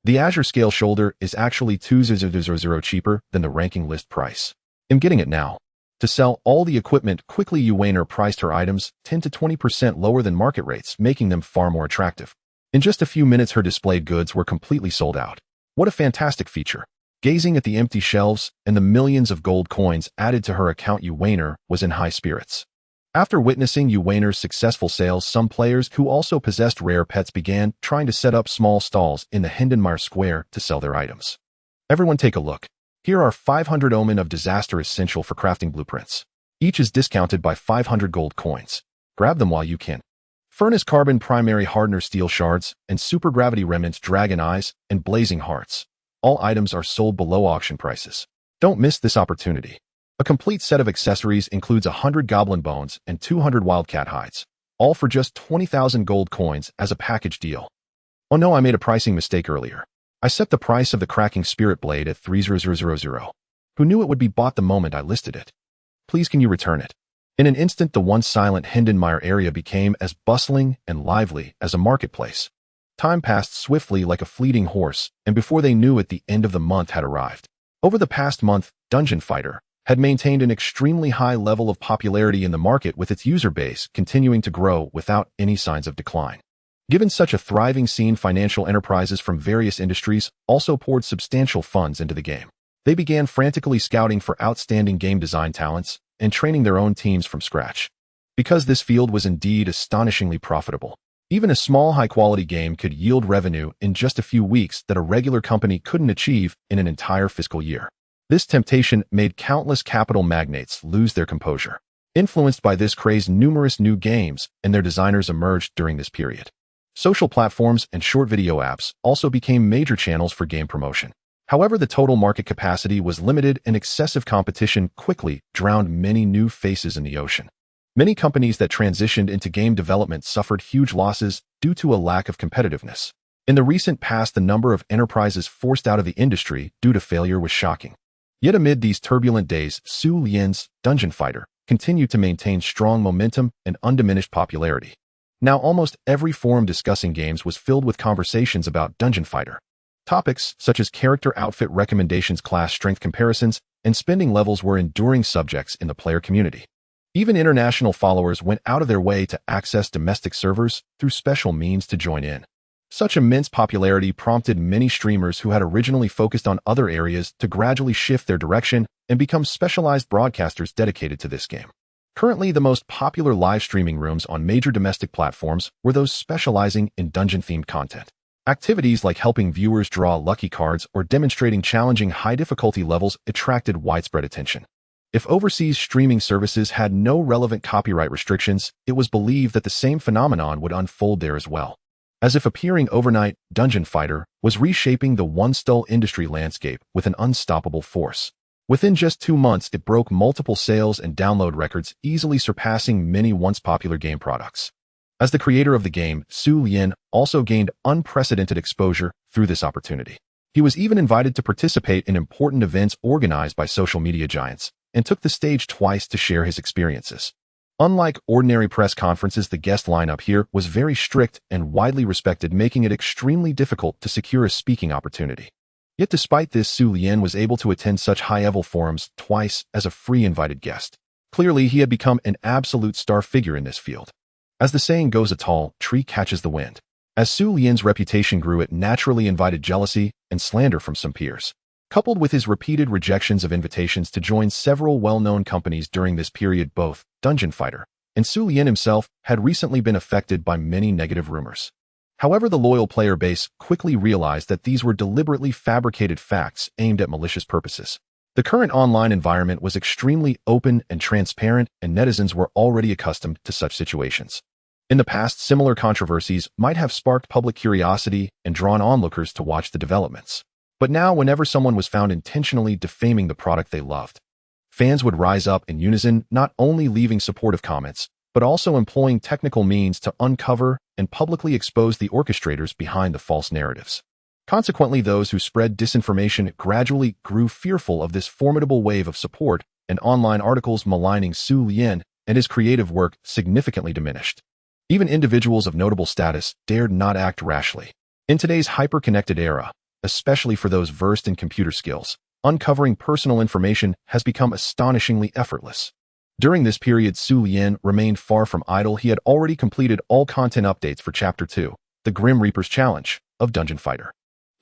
The Azure Scale shoulder is actually 2,000 cheaper than the ranking list price. I'm getting it now. To sell all the equipment quickly, Yu Weiner priced her items 10 to 20% lower than market rates, making them far more attractive. In just a few minutes, her displayed goods were completely sold out. What a fantastic feature. Gazing at the empty shelves and the millions of gold coins added to her account, Yu Weiner was in high spirits. After witnessing Yu Weiner's successful sales, some players who also possessed rare pets began trying to set up small stalls in the Hindenmeyer Square to sell their items. Everyone take a look. Here are 500 Omen of Disaster essential for crafting blueprints. Each is discounted by 500 gold coins. Grab them while you can. Furnace Carbon Primary Hardener Steel Shards and Supergravity Remnants Dragon Eyes and Blazing Hearts. All items are sold below auction prices. Don't miss this opportunity. A complete set of accessories includes 100 goblin bones and 200 wildcat hides, all for just 20,000 gold coins as a package deal. Oh no, I made a pricing mistake earlier. I set the price of the cracking spirit blade at 30000. Who knew it would be bought the moment I listed it? Please can you return it? In an instant, the once silent Hindenmeyer area became as bustling and lively as a marketplace. Time passed swiftly like a fleeting horse, and before they knew it, the end of the month had arrived. Over the past month, Dungeon Fighter had maintained an extremely high level of popularity in the market, with its user base continuing to grow without any signs of decline. Given such a thriving scene, financial enterprises from various industries also poured substantial funds into the game. They began frantically scouting for outstanding game design talents and training their own teams from scratch. Because this field was indeed astonishingly profitable, even a small high-quality game could yield revenue in just a few weeks that a regular company couldn't achieve in an entire fiscal year. This temptation made countless capital magnates lose their composure. Influenced by this craze, numerous new games and their designers emerged during this period. Social platforms and short video apps also became major channels for game promotion. However, the total market capacity was limited, and excessive competition quickly drowned many new faces in the ocean. Many companies that transitioned into game development suffered huge losses due to a lack of competitiveness. In the recent past, the number of enterprises forced out of the industry due to failure was shocking. Yet amid these turbulent days, Xu Lian's Dungeon Fighter continued to maintain strong momentum and undiminished popularity. Now almost every forum discussing games was filled with conversations about Dungeon Fighter. Topics such as character outfit recommendations, class strength comparisons, and spending levels were enduring subjects in the player community. Even international followers went out of their way to access domestic servers through special means to join in. Such immense popularity prompted many streamers who had originally focused on other areas to gradually shift their direction and become specialized broadcasters dedicated to this game. Currently, the most popular live streaming rooms on major domestic platforms were those specializing in dungeon-themed content. Activities like helping viewers draw lucky cards or demonstrating challenging high-difficulty levels attracted widespread attention. If overseas streaming services had no relevant copyright restrictions, it was believed that the same phenomenon would unfold there as well. As if appearing overnight, Dungeon Fighter was reshaping the once-dull industry landscape with an unstoppable force. Within just 2 months, it broke multiple sales and download records, easily surpassing many once popular game products. As the creator of the game, Xu Lian also gained unprecedented exposure through this opportunity. He was even invited to participate in important events organized by social media giants, and took the stage twice to share his experiences. Unlike ordinary press conferences, the guest lineup here was very strict and widely respected, making it extremely difficult to secure a speaking opportunity. Yet despite this, Xu Lian was able to attend such high-level forums twice as a free invited guest. Clearly, he had become an absolute star figure in this field. As the saying goes, a tall tree catches the wind. As Xu Lian's reputation grew, it naturally invited jealousy and slander from some peers. Coupled with his repeated rejections of invitations to join several well-known companies during this period, both Dungeon Fighter and Xu Lian himself had recently been affected by many negative rumors. However, the loyal player base quickly realized that these were deliberately fabricated facts aimed at malicious purposes. The current online environment was extremely open and transparent, and netizens were already accustomed to such situations. In the past, similar controversies might have sparked public curiosity and drawn onlookers to watch the developments. But now, whenever someone was found intentionally defaming the product they loved, fans would rise up in unison, not only leaving supportive comments, but also employing technical means to uncover and publicly expose the orchestrators behind the false narratives. Consequently, those who spread disinformation gradually grew fearful of this formidable wave of support, and online articles maligning Xu Lian and his creative work significantly diminished. Even individuals of notable status dared not act rashly. In today's hyper-connected era, especially for those versed in computer skills, uncovering personal information has become astonishingly effortless. During this period, Xu Lian remained far from idle. He had already completed all content updates for Chapter 2, the Grim Reaper's Challenge, of Dungeon Fighter.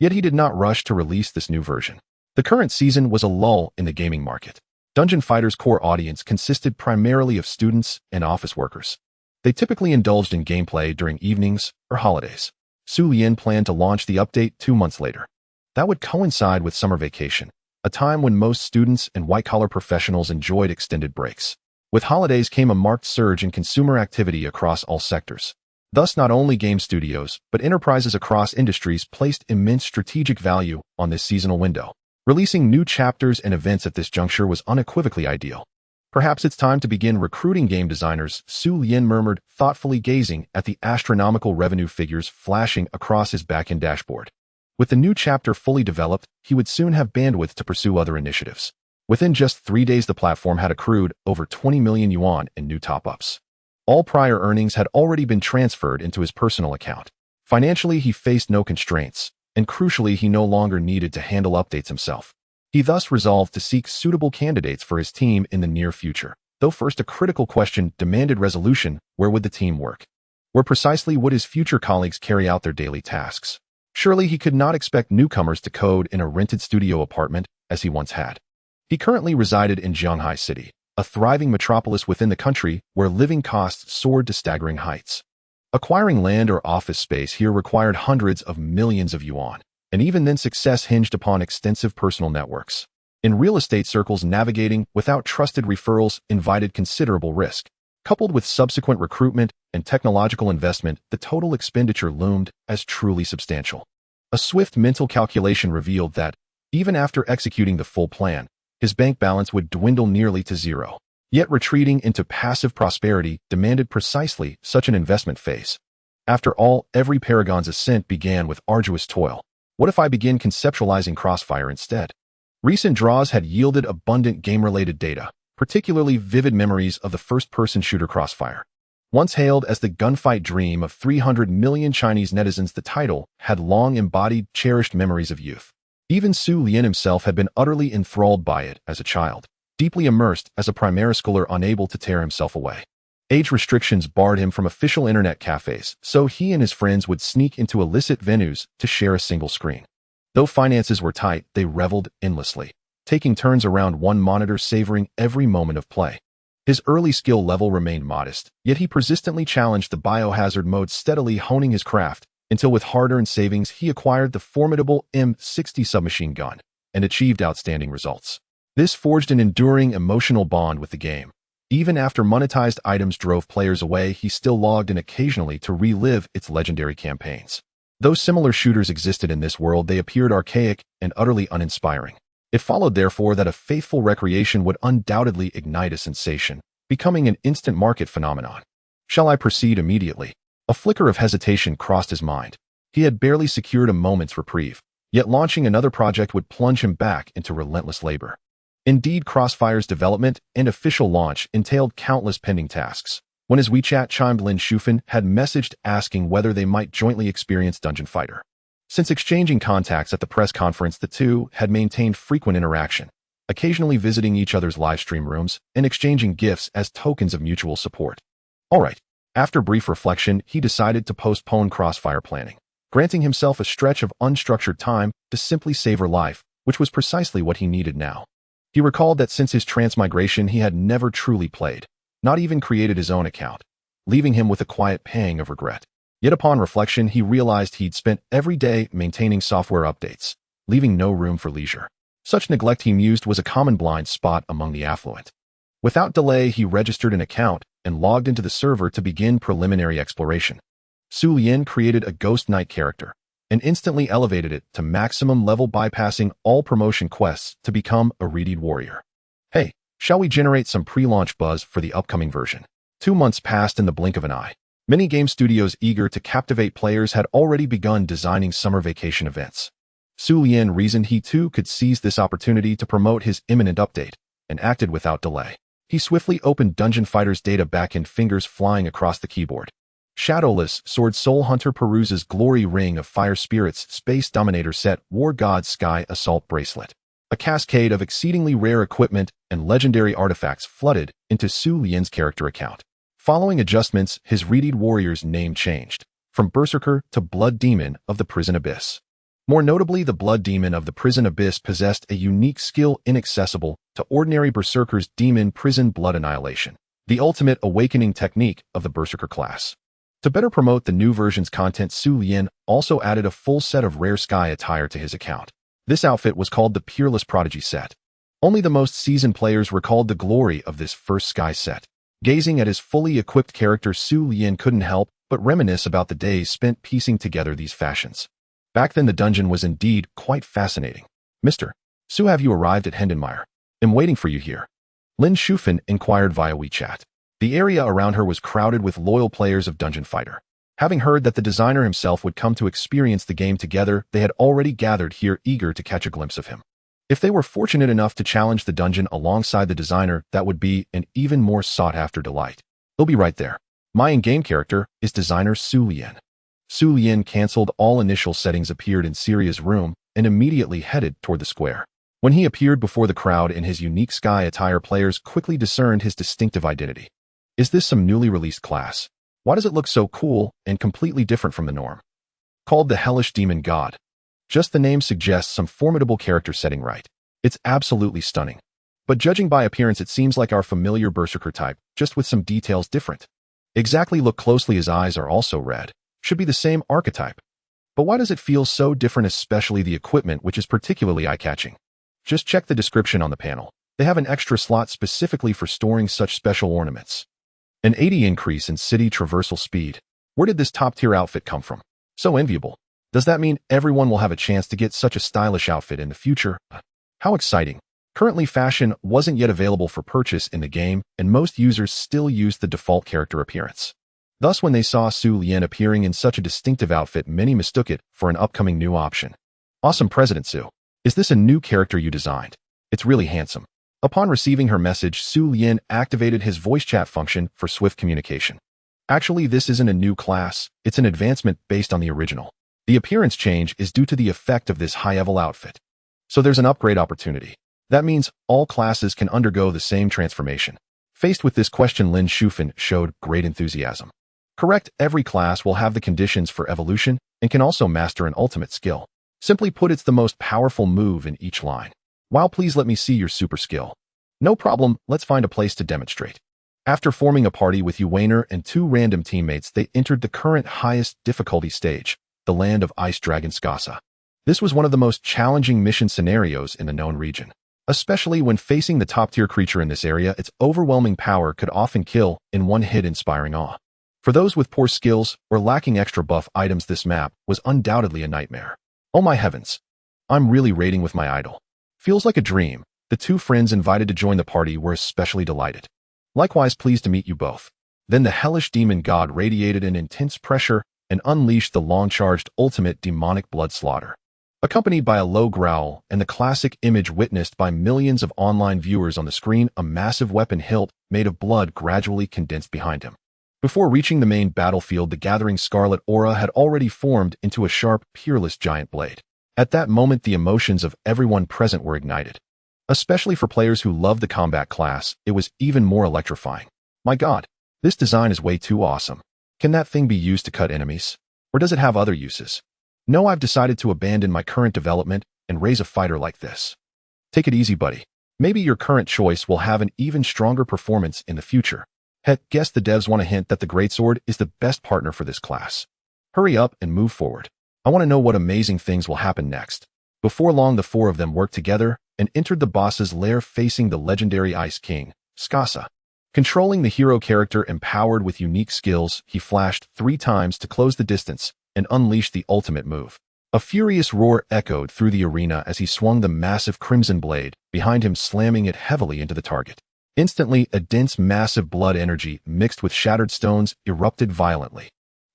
Yet he did not rush to release this new version. The current season was a lull in the gaming market. Dungeon Fighter's core audience consisted primarily of students and office workers. They typically indulged in gameplay during evenings or holidays. Xu Lian planned to launch the update 2 months later. That would coincide with summer vacation, a time when most students and white-collar professionals enjoyed extended breaks. With holidays came a marked surge in consumer activity across all sectors. Thus, not only game studios, but enterprises across industries placed immense strategic value on this seasonal window. Releasing new chapters and events at this juncture was unequivocally ideal. Perhaps it's time to begin recruiting game designers, Xu Lian murmured, thoughtfully gazing at the astronomical revenue figures flashing across his back-end dashboard. With the new chapter fully developed, he would soon have bandwidth to pursue other initiatives. Within just 3 days, the platform had accrued over 20 million yuan in new top-ups. All prior earnings had already been transferred into his personal account. Financially, he faced no constraints, and crucially, he no longer needed to handle updates himself. He thus resolved to seek suitable candidates for his team in the near future. Though first a critical question demanded resolution: where would the team work? Where precisely would his future colleagues carry out their daily tasks? Surely he could not expect newcomers to code in a rented studio apartment, as he once had. He currently resided in Shanghai City, a thriving metropolis within the country where living costs soared to staggering heights. Acquiring land or office space here required hundreds of millions of yuan, and even then success hinged upon extensive personal networks. In real estate circles, navigating without trusted referrals invited considerable risk. Coupled with subsequent recruitment and technological investment, the total expenditure loomed as truly substantial. A swift mental calculation revealed that, even after executing the full plan, his bank balance would dwindle nearly to zero. Yet retreating into passive prosperity demanded precisely such an investment phase. After all, every paragon's ascent began with arduous toil. What if I begin conceptualizing Crossfire instead? Recent draws had yielded abundant game-related data, particularly vivid memories of the first-person shooter Crossfire. Once hailed as the gunfight dream of 300 million Chinese netizens, the title had long embodied cherished memories of youth. Even Xu Lian himself had been utterly enthralled by it as a child, deeply immersed as a primary schooler unable to tear himself away. Age restrictions barred him from official internet cafes, so he and his friends would sneak into illicit venues to share a single screen. Though finances were tight, they reveled endlessly, taking turns around one monitor, savoring every moment of play. His early skill level remained modest, yet he persistently challenged the biohazard mode, steadily honing his craft, until with hard-earned savings he acquired the formidable M60 submachine gun and achieved outstanding results. This forged an enduring emotional bond with the game. Even after monetized items drove players away, he still logged in occasionally to relive its legendary campaigns. Though similar shooters existed in this world, they appeared archaic and utterly uninspiring. It followed, therefore, that a faithful recreation would undoubtedly ignite a sensation, becoming an instant market phenomenon. Shall I proceed immediately? A flicker of hesitation crossed his mind. He had barely secured a moment's reprieve, yet launching another project would plunge him back into relentless labor. Indeed, Crossfire's development and official launch entailed countless pending tasks. When his WeChat chimed, Lin Shufan had messaged asking whether they might jointly experience Dungeon Fighter. Since exchanging contacts at the press conference, the two had maintained frequent interaction, occasionally visiting each other's livestream rooms and exchanging gifts as tokens of mutual support. All right. After brief reflection, he decided to postpone Crossfire planning, granting himself a stretch of unstructured time to simply savor life, which was precisely what he needed now. He recalled that since his transmigration, he had never truly played, not even created his own account, leaving him with a quiet pang of regret. Yet upon reflection, he realized he'd spent every day maintaining software updates, leaving no room for leisure. Such neglect, he mused, was a common blind spot among the affluent. Without delay, he registered an account and logged into the server to begin preliminary exploration. Xu Lian created a Ghost Knight character and instantly elevated it to maximum level, bypassing all promotion quests to become a readied warrior. Hey, shall we generate some pre-launch buzz for the upcoming version? 2 months passed in the blink of an eye. Many game studios eager to captivate players had already begun designing summer vacation events. Xu Lian reasoned he too could seize this opportunity to promote his imminent update, and acted without delay. He swiftly opened Dungeon Fighter's data backend, fingers flying across the keyboard. Shadowless Sword Soul Hunter Perusa's Glory Ring of Fire Spirits Space Dominator Set War God Sky Assault Bracelet. A cascade of exceedingly rare equipment and legendary artifacts flooded into Xu Lian's character account. Following adjustments, his readied warrior's name changed, from Berserker to Blood Demon of the Prison Abyss. More notably, the Blood Demon of the Prison Abyss possessed a unique skill inaccessible to ordinary Berserkers: Demon Prison Blood Annihilation, the ultimate awakening technique of the Berserker class. To better promote the new version's content, Xu Lian also added a full set of rare sky attire to his account. This outfit was called the Peerless Prodigy set. Only the most seasoned players recalled the glory of this first sky set. Gazing at his fully equipped character, Xu Lian couldn't help but reminisce about the days spent piecing together these fashions. Back then, the dungeon was indeed quite fascinating. Mr. Su, have you arrived at Hendenmeyer? I'm waiting for you here. Lin Shufan inquired via WeChat. The area around her was crowded with loyal players of Dungeon Fighter. Having heard that the designer himself would come to experience the game together, they had already gathered here eager to catch a glimpse of him. If they were fortunate enough to challenge the dungeon alongside the designer, that would be an even more sought-after delight. He'll be right there. My in-game character is designer Xu Lian. Xu Lian canceled all initial settings, appeared in Syria's room, and immediately headed toward the square. When he appeared before the crowd in his unique sky attire, players quickly discerned his distinctive identity. Is this some newly released class? Why does it look so cool and completely different from the norm? Called the Hellish Demon God. Just the name suggests some formidable character setting, right? It's absolutely stunning. But judging by appearance, it seems like our familiar Berserker type, just with some details different. Exactly, look closely, his eyes are also red. Should be the same archetype. But why does it feel so different, especially the equipment, which is particularly eye-catching? Just check the description on the panel. They have an extra slot specifically for storing such special ornaments. An 80 increase in city traversal speed. Where did this top-tier outfit come from? So enviable. Does that mean everyone will have a chance to get such a stylish outfit in the future? How exciting. Currently, fashion wasn't yet available for purchase in the game, and most users still used the default character appearance. Thus, when they saw Xu Lian appearing in such a distinctive outfit, many mistook it for an upcoming new option. Awesome, President Xu. Is this a new character you designed? It's really handsome. Upon receiving her message, Xu Lian activated his voice chat function for swift communication. Actually, this isn't a new class, it's an advancement based on the original. The appearance change is due to the effect of this high-level outfit. So there's an upgrade opportunity. That means all classes can undergo the same transformation. Faced with this question, Lin Shufan showed great enthusiasm. Correct, every class will have the conditions for evolution and can also master an ultimate skill. Simply put, it's the most powerful move in each line. Wow, please let me see your super skill. No problem, let's find a place to demonstrate. After forming a party with Yuwaner and 2 random teammates, they entered the current highest difficulty stage, the land of Ice Dragon Skasa. This was one of the most challenging mission scenarios in the known region. Especially when facing the top-tier creature in this area, its overwhelming power could often kill in one hit, inspiring awe. For those with poor skills or lacking extra buff items, this map was undoubtedly a nightmare. Oh my heavens. I'm really raiding with my idol. Feels like a dream. The 2 friends invited to join the party were especially delighted. Likewise, pleased to meet you both. Then the Hellish Demon God radiated an intense pressure and unleashed the long-charged ultimate demonic blood slaughter. Accompanied by a low growl and the classic image witnessed by millions of online viewers on the screen, a massive weapon hilt made of blood gradually condensed behind him. Before reaching the main battlefield, the gathering scarlet aura had already formed into a sharp, peerless giant blade. At that moment, the emotions of everyone present were ignited. Especially for players who love the combat class, it was even more electrifying. My god, this design is way too awesome. Can that thing be used to cut enemies? Or does it have other uses? No, I've decided to abandon my current development and raise a fighter like this. Take it easy, buddy. Maybe your current choice will have an even stronger performance in the future. Heck, guess the devs want to hint that the Greatsword is the best partner for this class. Hurry up and move forward. I want to know what amazing things will happen next. Before long, the 4 of them worked together and entered the boss's lair, facing the legendary Ice King, Skasa. Controlling the hero character empowered with unique skills, he flashed 3 times to close the distance and unleashed the ultimate move. A furious roar echoed through the arena as he swung the massive crimson blade behind him, slamming it heavily into the target. Instantly, a dense, massive blood energy mixed with shattered stones erupted violently.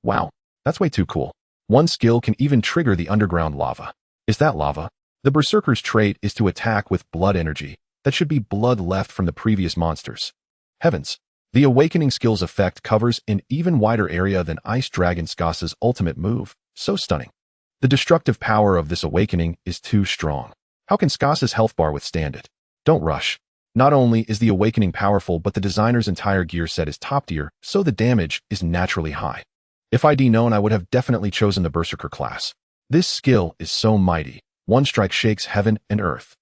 Wow, that's way too cool. One skill can even trigger the underground lava. Is that lava? The Berserker's trait is to attack with blood energy. That should be blood left from the previous monsters. Heavens! The Awakening skill's effect covers an even wider area than Ice Dragon Skasa's ultimate move. So stunning. The destructive power of this Awakening is too strong. How can Skasa's health bar withstand it? Don't rush. Not only is the Awakening powerful, but the designer's entire gear set is top tier, so the damage is naturally high. If I'd known, I would have definitely chosen the Berserker class. This skill is so mighty. One strike shakes heaven and earth.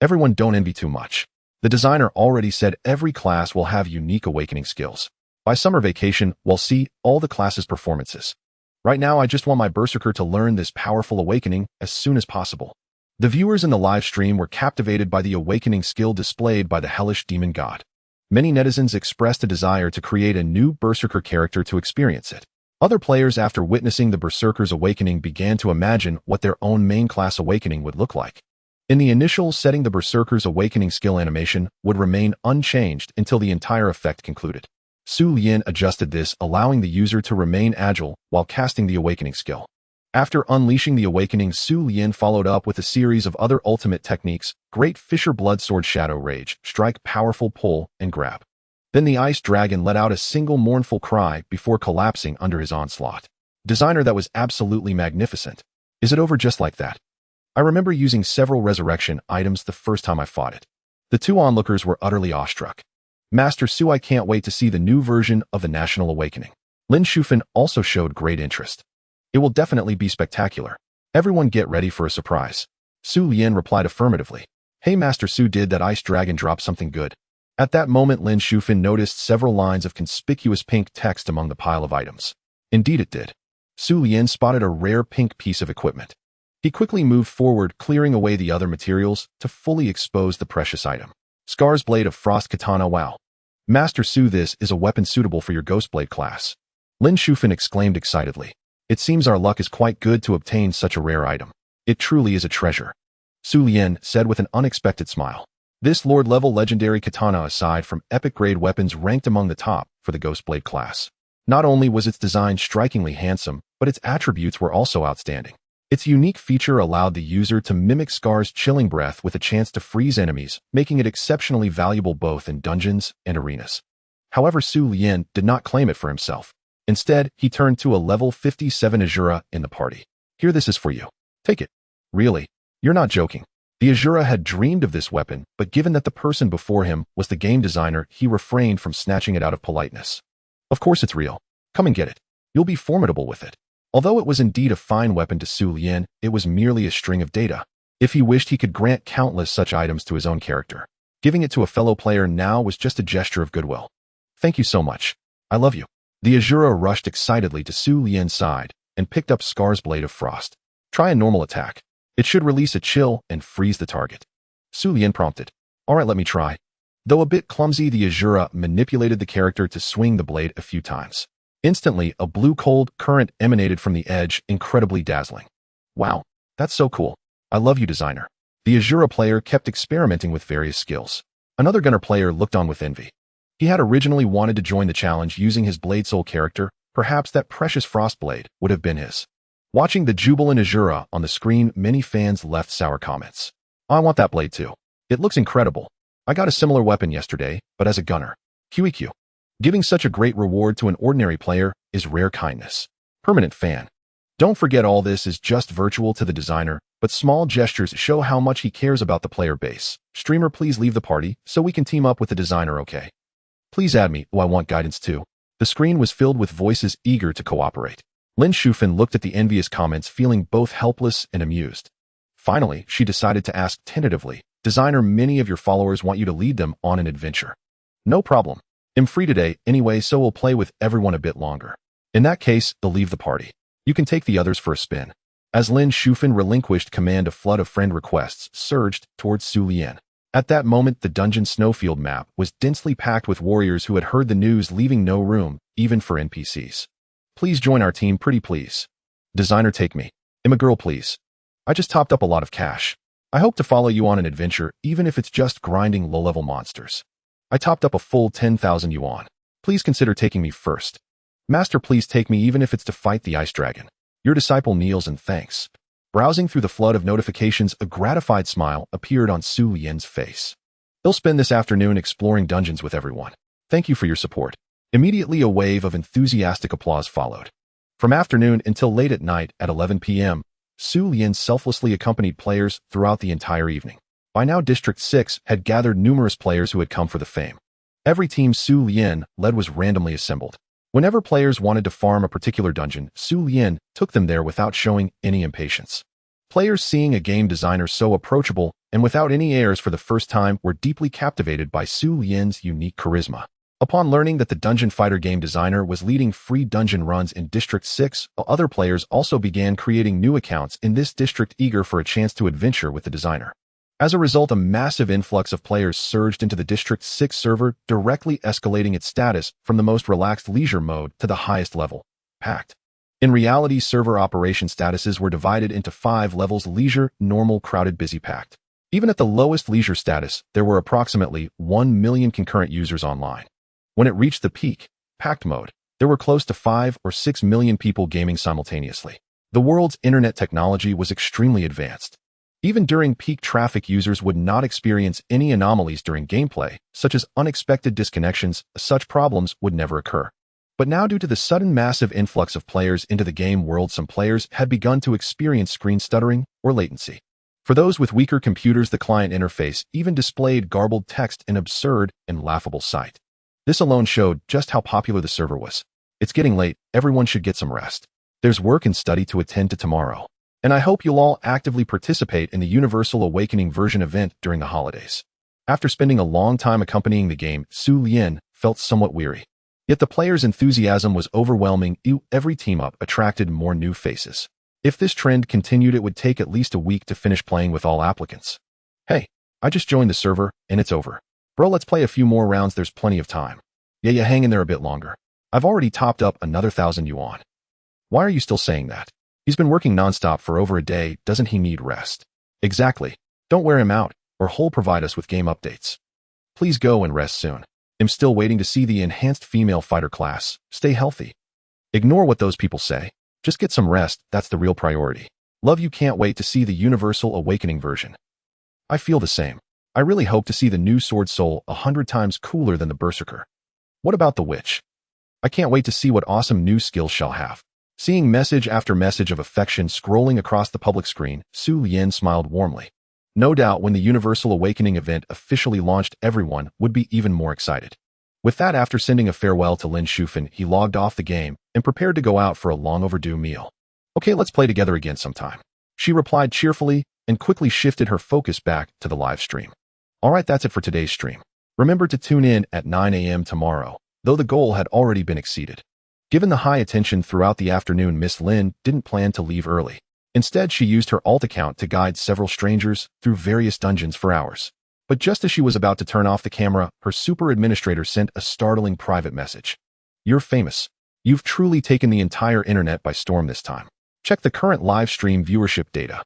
Everyone, don't envy too much. The designer already said every class will have unique Awakening skills. By summer vacation, we'll see all the classes' performances. Right now, I just want my Berserker to learn this powerful Awakening as soon as possible. The viewers in the live stream were captivated by the Awakening skill displayed by the Hellish Demon God. Many netizens expressed a desire to create a new Berserker character to experience it. Other players, after witnessing the Berserker's Awakening, began to imagine what their own main class Awakening would look like. In the initial setting, the Berserker's awakening skill animation would remain unchanged until the entire effect concluded. Xu Lian adjusted this, allowing the user to remain agile while casting the awakening skill. After unleashing the awakening, Xu Lian followed up with a series of other ultimate techniques: Great Fisher Blood Sword, Shadow Rage, Strike, Powerful Pull, and Grab. Then the Ice Dragon let out a single mournful cry before collapsing under his onslaught. Designer, that was absolutely magnificent. Is it over just like that? I remember using several resurrection items the first time I fought it. The two onlookers were utterly awestruck. Master Xu, I can't wait to see the new version of the National Awakening. Lin Shufan also showed great interest. It will definitely be spectacular. Everyone get ready for a surprise. Xu Lian replied affirmatively. Hey Master Xu, did that Ice Dragon drop something good? At that moment, Lin Shufan noticed several lines of conspicuous pink text among the pile of items. Indeed it did. Xu Lian spotted a rare pink piece of equipment. He quickly moved forward, clearing away the other materials to fully expose the precious item. Scar's Blade of Frost Katana. Wow. Master Xu, this is a weapon suitable for your Ghostblade class. Lin Shufan exclaimed excitedly. It seems our luck is quite good to obtain such a rare item. It truly is a treasure. Xu Lian said with an unexpected smile. This Lord-level legendary katana, aside from epic-grade weapons, ranked among the top for the Ghostblade class. Not only was its design strikingly handsome, but its attributes were also outstanding. Its unique feature allowed the user to mimic Scar's chilling breath with a chance to freeze enemies, making it exceptionally valuable both in dungeons and arenas. However, Xu Lian did not claim it for himself. Instead, he turned to a level 57 Azura in the party. Here, this is for you. Take it. Really? You're not joking. The Azura had dreamed of this weapon, but given that the person before him was the game designer, he refrained from snatching it out of politeness. Of course it's real. Come and get it. You'll be formidable with it. Although it was indeed a fine weapon to Xu Lian, it was merely a string of data. If he wished, he could grant countless such items to his own character. Giving it to a fellow player now was just a gesture of goodwill. Thank you so much. I love you. The Azura rushed excitedly to Xu Lian's side and picked up Scar's Blade of Frost. Try a normal attack. It should release a chill and freeze the target. Xu Lian prompted. Alright, let me try. Though a bit clumsy, the Azura manipulated the character to swing the blade a few times. Instantly, a blue cold current emanated from the edge, incredibly dazzling. Wow, that's so cool. I love you, designer. The Azura player kept experimenting with various skills. Another gunner player looked on with envy. He had originally wanted to join the challenge using his Blade Soul character. Perhaps that precious Frost Blade would have been his. Watching the jubilant Azura on the screen, many fans left sour comments. I want that blade too. It looks incredible. I got a similar weapon yesterday, but as a gunner. QEQ. Giving such a great reward to an ordinary player is rare kindness. Permanent fan. Don't forget, all this is just virtual to the designer, but small gestures show how much he cares about the player base. Streamer, please leave the party so we can team up with the designer, okay? Please add me. Oh, I want guidance too. The screen was filled with voices eager to cooperate. Lin Shufan looked at the envious comments, feeling both helpless and amused. Finally, she decided to ask tentatively, Designer, many of your followers want you to lead them on an adventure. No problem. I'm free today anyway, so we'll play with everyone a bit longer. In that case, they'll leave the party. You can take the others for a spin. As Lin Shufan relinquished command, a flood of friend requests surged towards Xu Lian. At that moment, the dungeon snowfield map was densely packed with warriors who had heard the news, leaving no room, even for NPCs. Please join our team, pretty please. Designer, take me. I'm a girl, please. I just topped up a lot of cash. I hope to follow you on an adventure, even if it's just grinding low-level monsters. I topped up a full 10,000 yuan. Please consider taking me first. Master, please take me, even if it's to fight the Ice Dragon. Your disciple kneels in thanks. Browsing through the flood of notifications, a gratified smile appeared on Xu Lian's face. He'll spend this afternoon exploring dungeons with everyone. Thank you for your support. Immediately, a wave of enthusiastic applause followed. From afternoon until late at night at 11 p.m., Xu Lian selflessly accompanied players throughout the entire evening. By now, District 6 had gathered numerous players who had come for the fame. Every team Xu Lian led was randomly assembled. Whenever players wanted to farm a particular dungeon, Xu Lian took them there without showing any impatience. Players, seeing a game designer so approachable and without any airs for the first time, were deeply captivated by Xu Lian's unique charisma. Upon learning that the Dungeon Fighter game designer was leading free dungeon runs in District 6, other players also began creating new accounts in this district, eager for a chance to adventure with the designer. As a result, a massive influx of players surged into the District 6 server, directly escalating its status from the most relaxed leisure mode to the highest level, packed. In reality, server operation statuses were divided into 5 levels: leisure, normal, crowded, busy, packed. Even at the lowest leisure status, there were approximately 1 million concurrent users online. When it reached the peak, packed mode, there were close to 5 or 6 million people gaming simultaneously. The world's internet technology was extremely advanced. Even during peak traffic, users would not experience any anomalies during gameplay, such as unexpected disconnections. Such problems would never occur. But now, due to the sudden massive influx of players into the game world, some players had begun to experience screen stuttering or latency. For those with weaker computers, the client interface even displayed garbled text, an absurd and laughable sight. This alone showed just how popular the server was. It's getting late, everyone should get some rest. There's work and study to attend to tomorrow. And I hope you'll all actively participate in the Universal Awakening version event during the holidays. After spending a long time accompanying the game, Xu Lian felt somewhat weary. Yet the players' enthusiasm was overwhelming. Every team-up attracted more new faces. If this trend continued, it would take at least a week to finish playing with all applicants. Hey, I just joined the server, and it's over. Bro, let's play a few more rounds, there's plenty of time. Yeah, hang in there a bit longer. I've already topped up another 1,000 yuan. Why are you still saying that? He's been working nonstop for over a day, doesn't he need rest? Exactly. Don't wear him out, or he'll provide us with game updates. Please go and rest soon. I'm still waiting to see the enhanced female fighter class. Stay healthy. Ignore what those people say. Just get some rest, that's the real priority. Love you, can't wait to see the Universal Awakening version. I feel the same. I really hope to see the new Sword Soul 100 times cooler than the Berserker. What about the Witch? I can't wait to see what awesome new skills she'll have. Seeing message after message of affection scrolling across the public screen, Xu Lian smiled warmly. No doubt when the Universal Awakening event officially launched, everyone would be even more excited. With that, after sending a farewell to Lin Shufan, he logged off the game and prepared to go out for a long overdue meal. Okay, let's play together again sometime. She replied cheerfully and quickly shifted her focus back to the live stream. Alright, that's it for today's stream. Remember to tune in at 9 a.m. tomorrow, though the goal had already been exceeded. Given the high attention throughout the afternoon, Miss Lin didn't plan to leave early. Instead, she used her alt account to guide several strangers through various dungeons for hours. But just as she was about to turn off the camera, her super administrator sent a startling private message. You're famous. You've truly taken the entire internet by storm this time. Check the current live stream viewership data.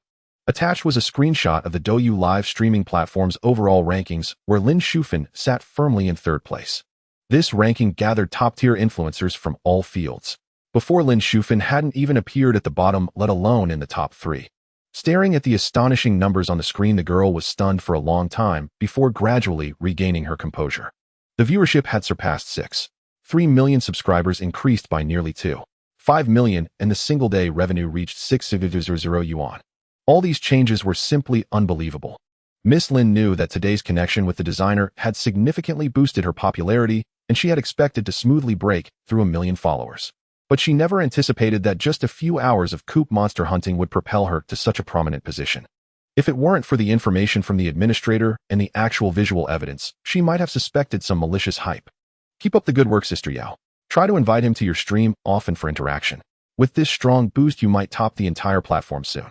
Attached was a screenshot of the Douyu live streaming platform's overall rankings, where Lin Shufan sat firmly in third place. This ranking gathered top-tier influencers from all fields. Before, Lin Shufan hadn't even appeared at the bottom, let alone in the top 3. Staring at the astonishing numbers on the screen, the girl was stunned for a long time before gradually regaining her composure. The viewership had surpassed 6.3 million subscribers, increased by nearly 2.5 million, and the single-day revenue reached 600 yuan. All these changes were simply unbelievable. Miss Lin knew that today's connection with the designer had significantly boosted her popularity, and she had expected to smoothly break through 1 million followers. But she never anticipated that just a few hours of coop monster hunting would propel her to such a prominent position. If it weren't for the information from the administrator and the actual visual evidence, she might have suspected some malicious hype. Keep up the good work, Sister Yao. Try to invite him to your stream often for interaction. With this strong boost, you might top the entire platform soon.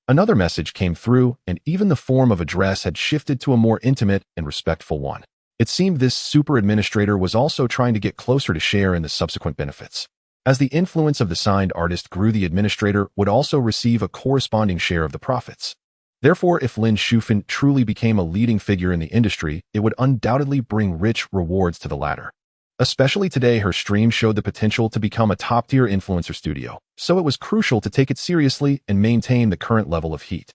Another message came through, and even the form of address had shifted to a more intimate and respectful one. It seemed this super administrator was also trying to get closer to share in the subsequent benefits. As the influence of the signed artist grew, the administrator would also receive a corresponding share of the profits. Therefore, if Lin Shufan truly became a leading figure in the industry, it would undoubtedly bring rich rewards to the latter. Especially today, her stream showed the potential to become a top-tier influencer studio, so it was crucial to take it seriously and maintain the current level of heat.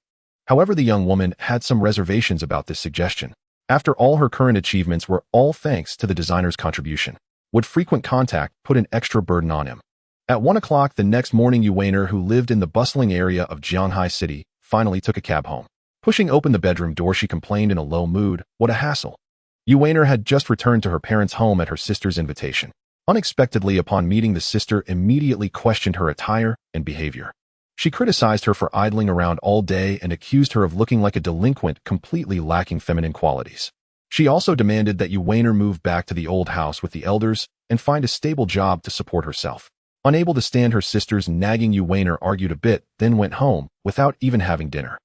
However, the young woman had some reservations about this suggestion. After all, her current achievements were all thanks to the designer's contribution. Would frequent contact put an extra burden on him? At 1 o'clock the next morning, Yu Weiner, who lived in the bustling area of Jianghai City, finally took a cab home. Pushing open the bedroom door, she complained in a low mood, "What a hassle." Yu Weiner had just returned to her parents' home at her sister's invitation. Unexpectedly, upon meeting, the sister immediately questioned her attire and behavior. She criticized her for idling around all day and accused her of looking like a delinquent, completely lacking feminine qualities. She also demanded that Yu Weiner move back to the old house with the elders and find a stable job to support herself. Unable to stand her sister's nagging, Yu Weiner argued a bit, then went home without even having dinner.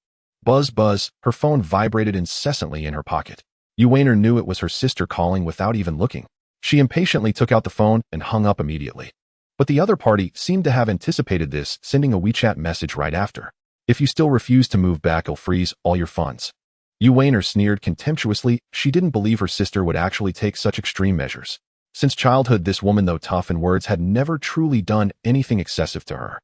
Buzz, buzz, her phone vibrated incessantly in her pocket. Yu Weiner knew it was her sister calling without even looking. She impatiently took out the phone and hung up immediately. But the other party seemed to have anticipated this, sending a WeChat message right after. "If you still refuse to move back, I'll freeze all your funds." Yu Weiner sneered contemptuously. She didn't believe her sister would actually take such extreme measures. Since childhood, this woman, though tough in words, had never truly done anything excessive to her.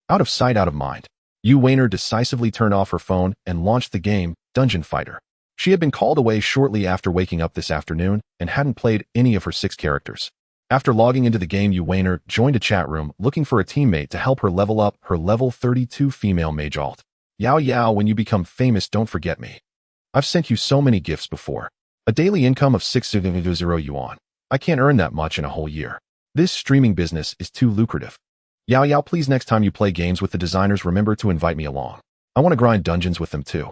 Out of sight, out of mind. Yu Weiner decisively turned off her phone and launched the game, Dungeon Fighter. She had been called away shortly after waking up this afternoon and hadn't played any of her 6 characters. After logging into the game, Yu Weiner joined a chat room looking for a teammate to help her level up her level 32 female mage alt. Yao Yao, when you become famous, don't forget me. I've sent you so many gifts before. A daily income of 600 yuan. I can't earn that much in a whole year. This streaming business is too lucrative. Yao Yao, please, next time you play games with the designers, remember to invite me along. I want to grind dungeons with them too.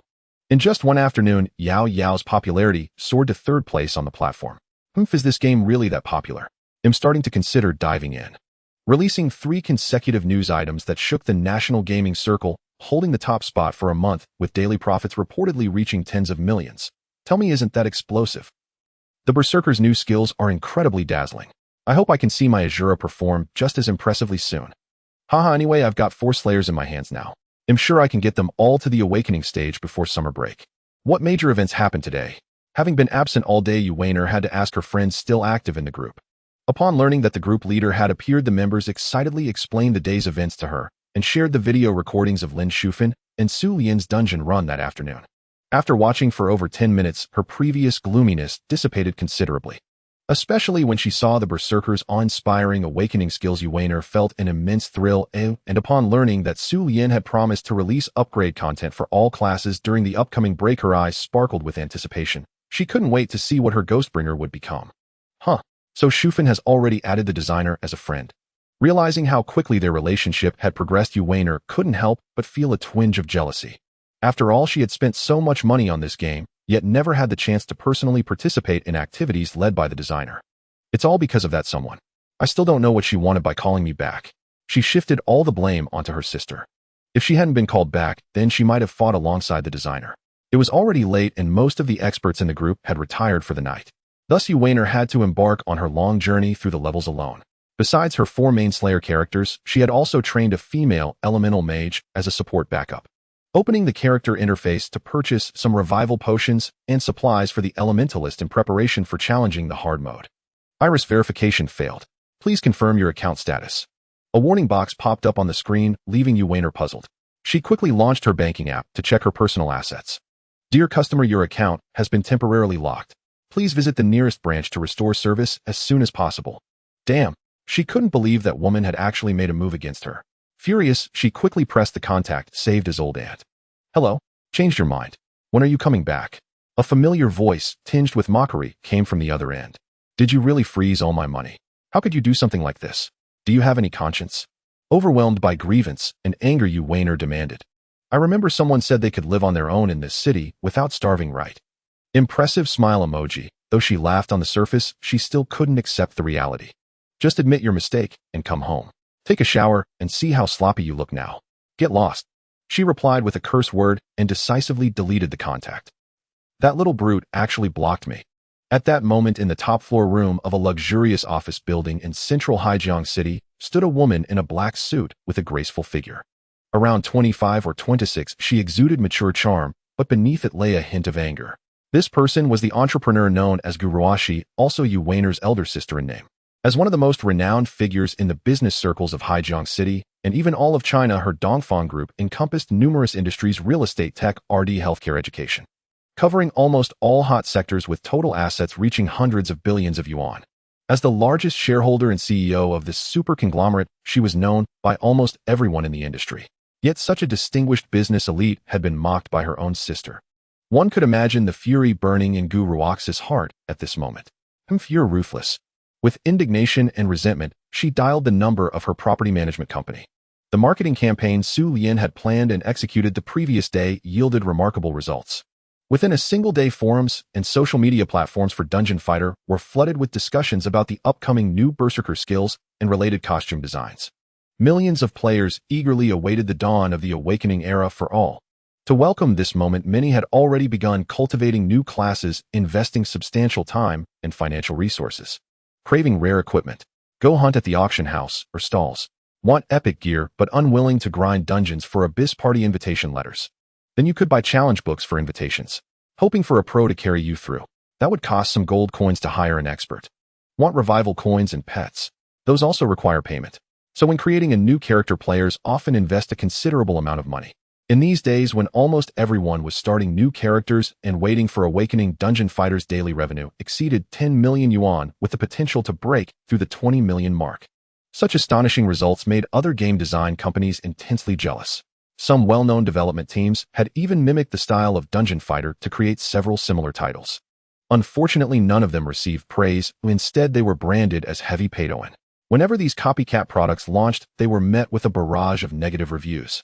In just one afternoon, Yao Yao's popularity soared to 3rd place on the platform. Is this game really that popular? I'm starting to consider diving in. Releasing 3 consecutive news items that shook the national gaming circle, holding the top spot for a month, with daily profits reportedly reaching tens of millions. Tell me, isn't that explosive? The Berserker's new skills are incredibly dazzling. I hope I can see my Azura perform just as impressively soon. Haha, anyway, I've got 4 Slayers in my hands now. I'm sure I can get them all to the awakening stage before summer break. What major events happened today? Having been absent all day, Yu Weiner had to ask her friends still active in the group. Upon learning that the group leader had appeared, the members excitedly explained the day's events to her and shared the video recordings of Lin Shufan and Xu Lian's dungeon run that afternoon. After watching for over 10 minutes, her previous gloominess dissipated considerably. Especially when she saw the Berserker's awe-inspiring awakening skills, Yu Weiner felt an immense thrill, and upon learning that Xu Lian had promised to release upgrade content for all classes during the upcoming break, her eyes sparkled with anticipation. She couldn't wait to see what her Ghostbringer would become. So Shufan has already added the designer as a friend. Realizing how quickly their relationship had progressed, Yu Weiner couldn't help but feel a twinge of jealousy. After all, she had spent so much money on this game, yet never had the chance to personally participate in activities led by the designer. It's all because of that someone. I still don't know what she wanted by calling me back. She shifted all the blame onto her sister. If she hadn't been called back, then she might have fought alongside the designer. It was already late and most of the experts in the group had retired for the night. Thus, Yu Weiner had to embark on her long journey through the levels alone. Besides her 4 main Slayer characters, she had also trained a female elemental mage as a support backup. Opening the character interface to purchase some revival potions and supplies for the elementalist in preparation for challenging the hard mode. Iris verification failed. Please confirm your account status. A warning box popped up on the screen, leaving Yu Weiner puzzled. She quickly launched her banking app to check her personal assets. Dear customer, your account has been temporarily locked. Please visit the nearest branch to restore service as soon as possible. Damn, she couldn't believe that woman had actually made a move against her. Furious, she quickly pressed the contact saved as old aunt. Hello, changed your mind. When are you coming back? A familiar voice, tinged with mockery, came from the other end. Did you really freeze all my money? How could you do something like this? Do you have any conscience? Overwhelmed by grievance and anger, Yu Weiner demanded. I remember someone said they could live on their own in this city without starving, right? Impressive smile emoji. Though she laughed on the surface, she still couldn't accept the reality. Just admit your mistake and come home. Take a shower and see how sloppy you look now. Get lost. She replied with a curse word and decisively deleted the contact. That little brute actually blocked me. At that moment, in the top floor room of a luxurious office building in central Haijiang City, stood a woman in a black suit with a graceful figure. Around 25 or 26, she exuded mature charm, but beneath it lay a hint of anger. This person was the entrepreneur known as Guruashi, also Yu Weiner's elder sister in name. As one of the most renowned figures in the business circles of Haijiang City, and even all of China, her Dongfang Group encompassed numerous industries: real estate, tech, RD, healthcare, education, covering almost all hot sectors with total assets reaching hundreds of billions of yuan. As the largest shareholder and CEO of this super conglomerate, she was known by almost everyone in the industry. Yet such a distinguished business elite had been mocked by her own sister. One could imagine the fury burning in Gu Ruox's heart at this moment. You're ruthless. With indignation and resentment, she dialed the number of her property management company. The marketing campaign Xu Lian had planned and executed the previous day yielded remarkable results. Within a single day, forums and social media platforms for Dungeon Fighter were flooded with discussions about the upcoming new Berserker skills and related costume designs. Millions of players eagerly awaited the dawn of the awakening era for all. To welcome this moment, many had already begun cultivating new classes, investing substantial time and financial resources. Craving rare equipment? Go hunt at the auction house or stalls. Want epic gear but unwilling to grind dungeons for Abyss Party invitation letters? Then you could buy challenge books for invitations. hoping for a pro to carry you through. That would cost some gold coins to hire an expert. Want revival coins and pets? Those also require payment. So when creating a new character, players often invest a considerable amount of money. In these days when almost everyone was starting new characters and waiting for Awakening, Dungeon Fighter's daily revenue exceeded 10 million yuan with the potential to break through the 20 million mark. Such astonishing results made other game design companies intensely jealous. Some well-known development teams had even mimicked the style of Dungeon Fighter to create several similar titles. Unfortunately, none of them received praise. Instead, they were branded as heavy pay-to-win. Whenever these copycat products launched, they were met with a barrage of negative reviews.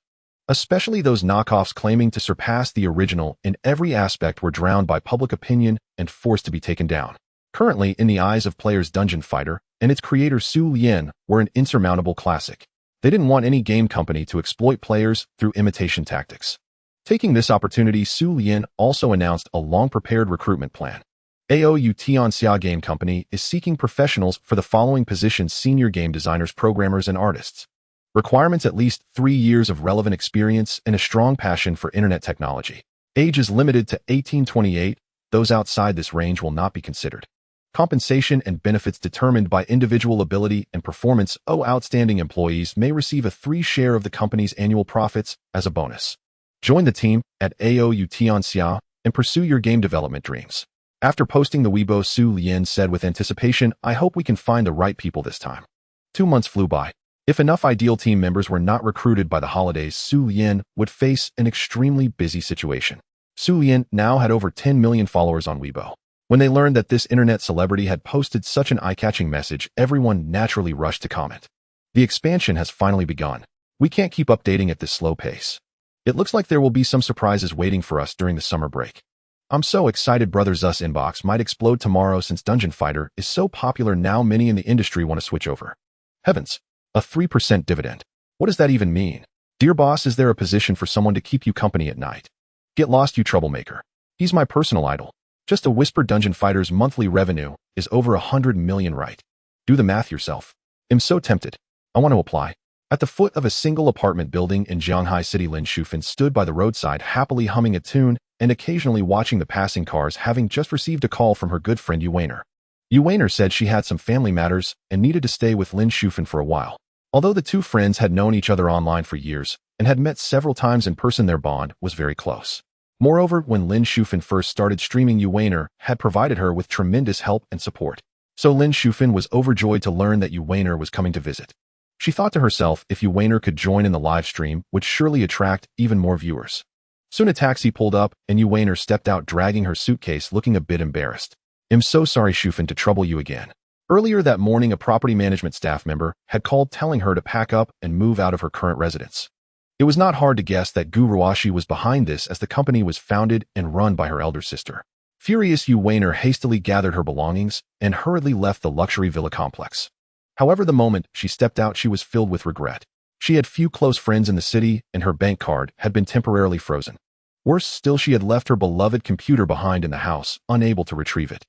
Especially those knockoffs claiming to surpass the original in every aspect were drowned by public opinion and forced to be taken down. Currently, in the eyes of players, Dungeon Fighter and its creator Xu Lian were an insurmountable classic. They didn't want any game company to exploit players through imitation tactics. Taking this opportunity, Xu Lian also announced a long-prepared recruitment plan. Tianxia Game Company is seeking professionals for the following positions: senior game designers, programmers, and artists. Requirements: at least 3 years of relevant experience and a strong passion for internet technology. Age is limited to 18-28. Those outside this range will not be considered. Compensation and benefits determined by individual ability and performance. Outstanding employees may receive a 3 share of the company's annual profits as a bonus. Join the team at Tianxia and pursue your game development dreams. After posting the Weibo, Xu Lian said with anticipation, "I hope we can find the right people this time." 2 months flew by. If enough ideal team members were not recruited by the holidays, Xu Lian would face an extremely busy situation. Xu Lian now had over 10 million followers on Weibo. When they learned that this internet celebrity had posted such an eye-catching message, everyone naturally rushed to comment. The expansion has finally begun. We can't keep updating at this slow pace. It looks like there will be some surprises waiting for us during the summer break. I'm so excited. Brother Zus inbox might explode tomorrow since Dungeon Fighter is so popular now. Many in the industry want to switch over. Heavens, a 3% dividend. What does that even mean? Dear boss, is there a position for someone to keep you company at night? Get lost, you troublemaker. He's my personal idol. Just a whisper. Dungeon Fighter's monthly revenue is over 100 million, right? Do the math yourself. I'm so tempted. I want to apply. At the foot of a single apartment building in Jianghai City, Lin Shufan stood by the roadside, happily humming a tune and occasionally watching the passing cars, having just received a call from her good friend Yu Weiner. Yu Weiner said she had some family matters and needed to stay with Lin Shufan for a while. Although the two friends had known each other online for years and had met several times in person, their bond was very close. Moreover, when Lin Shufan first started streaming, Yu Weiner had provided her with tremendous help and support. So Lin Shufan was overjoyed to learn that Yu Weiner was coming to visit. She thought to herself, if Yu Weiner could join in the live stream, would surely attract even more viewers. Soon a taxi pulled up and Yu Weiner stepped out, dragging her suitcase, looking a bit embarrassed. I'm so sorry, Shufan, to trouble you again. Earlier that morning, a property management staff member had called telling her to pack up and move out of her current residence. It was not hard to guess that Gu Ruashi was behind this, as the company was founded and run by her elder sister. Furious, Yu Weiner hastily gathered her belongings and hurriedly left the luxury villa complex. However, the moment she stepped out, she was filled with regret. She had few close friends in the city and her bank card had been temporarily frozen. Worse still, she had left her beloved computer behind in the house, unable to retrieve it.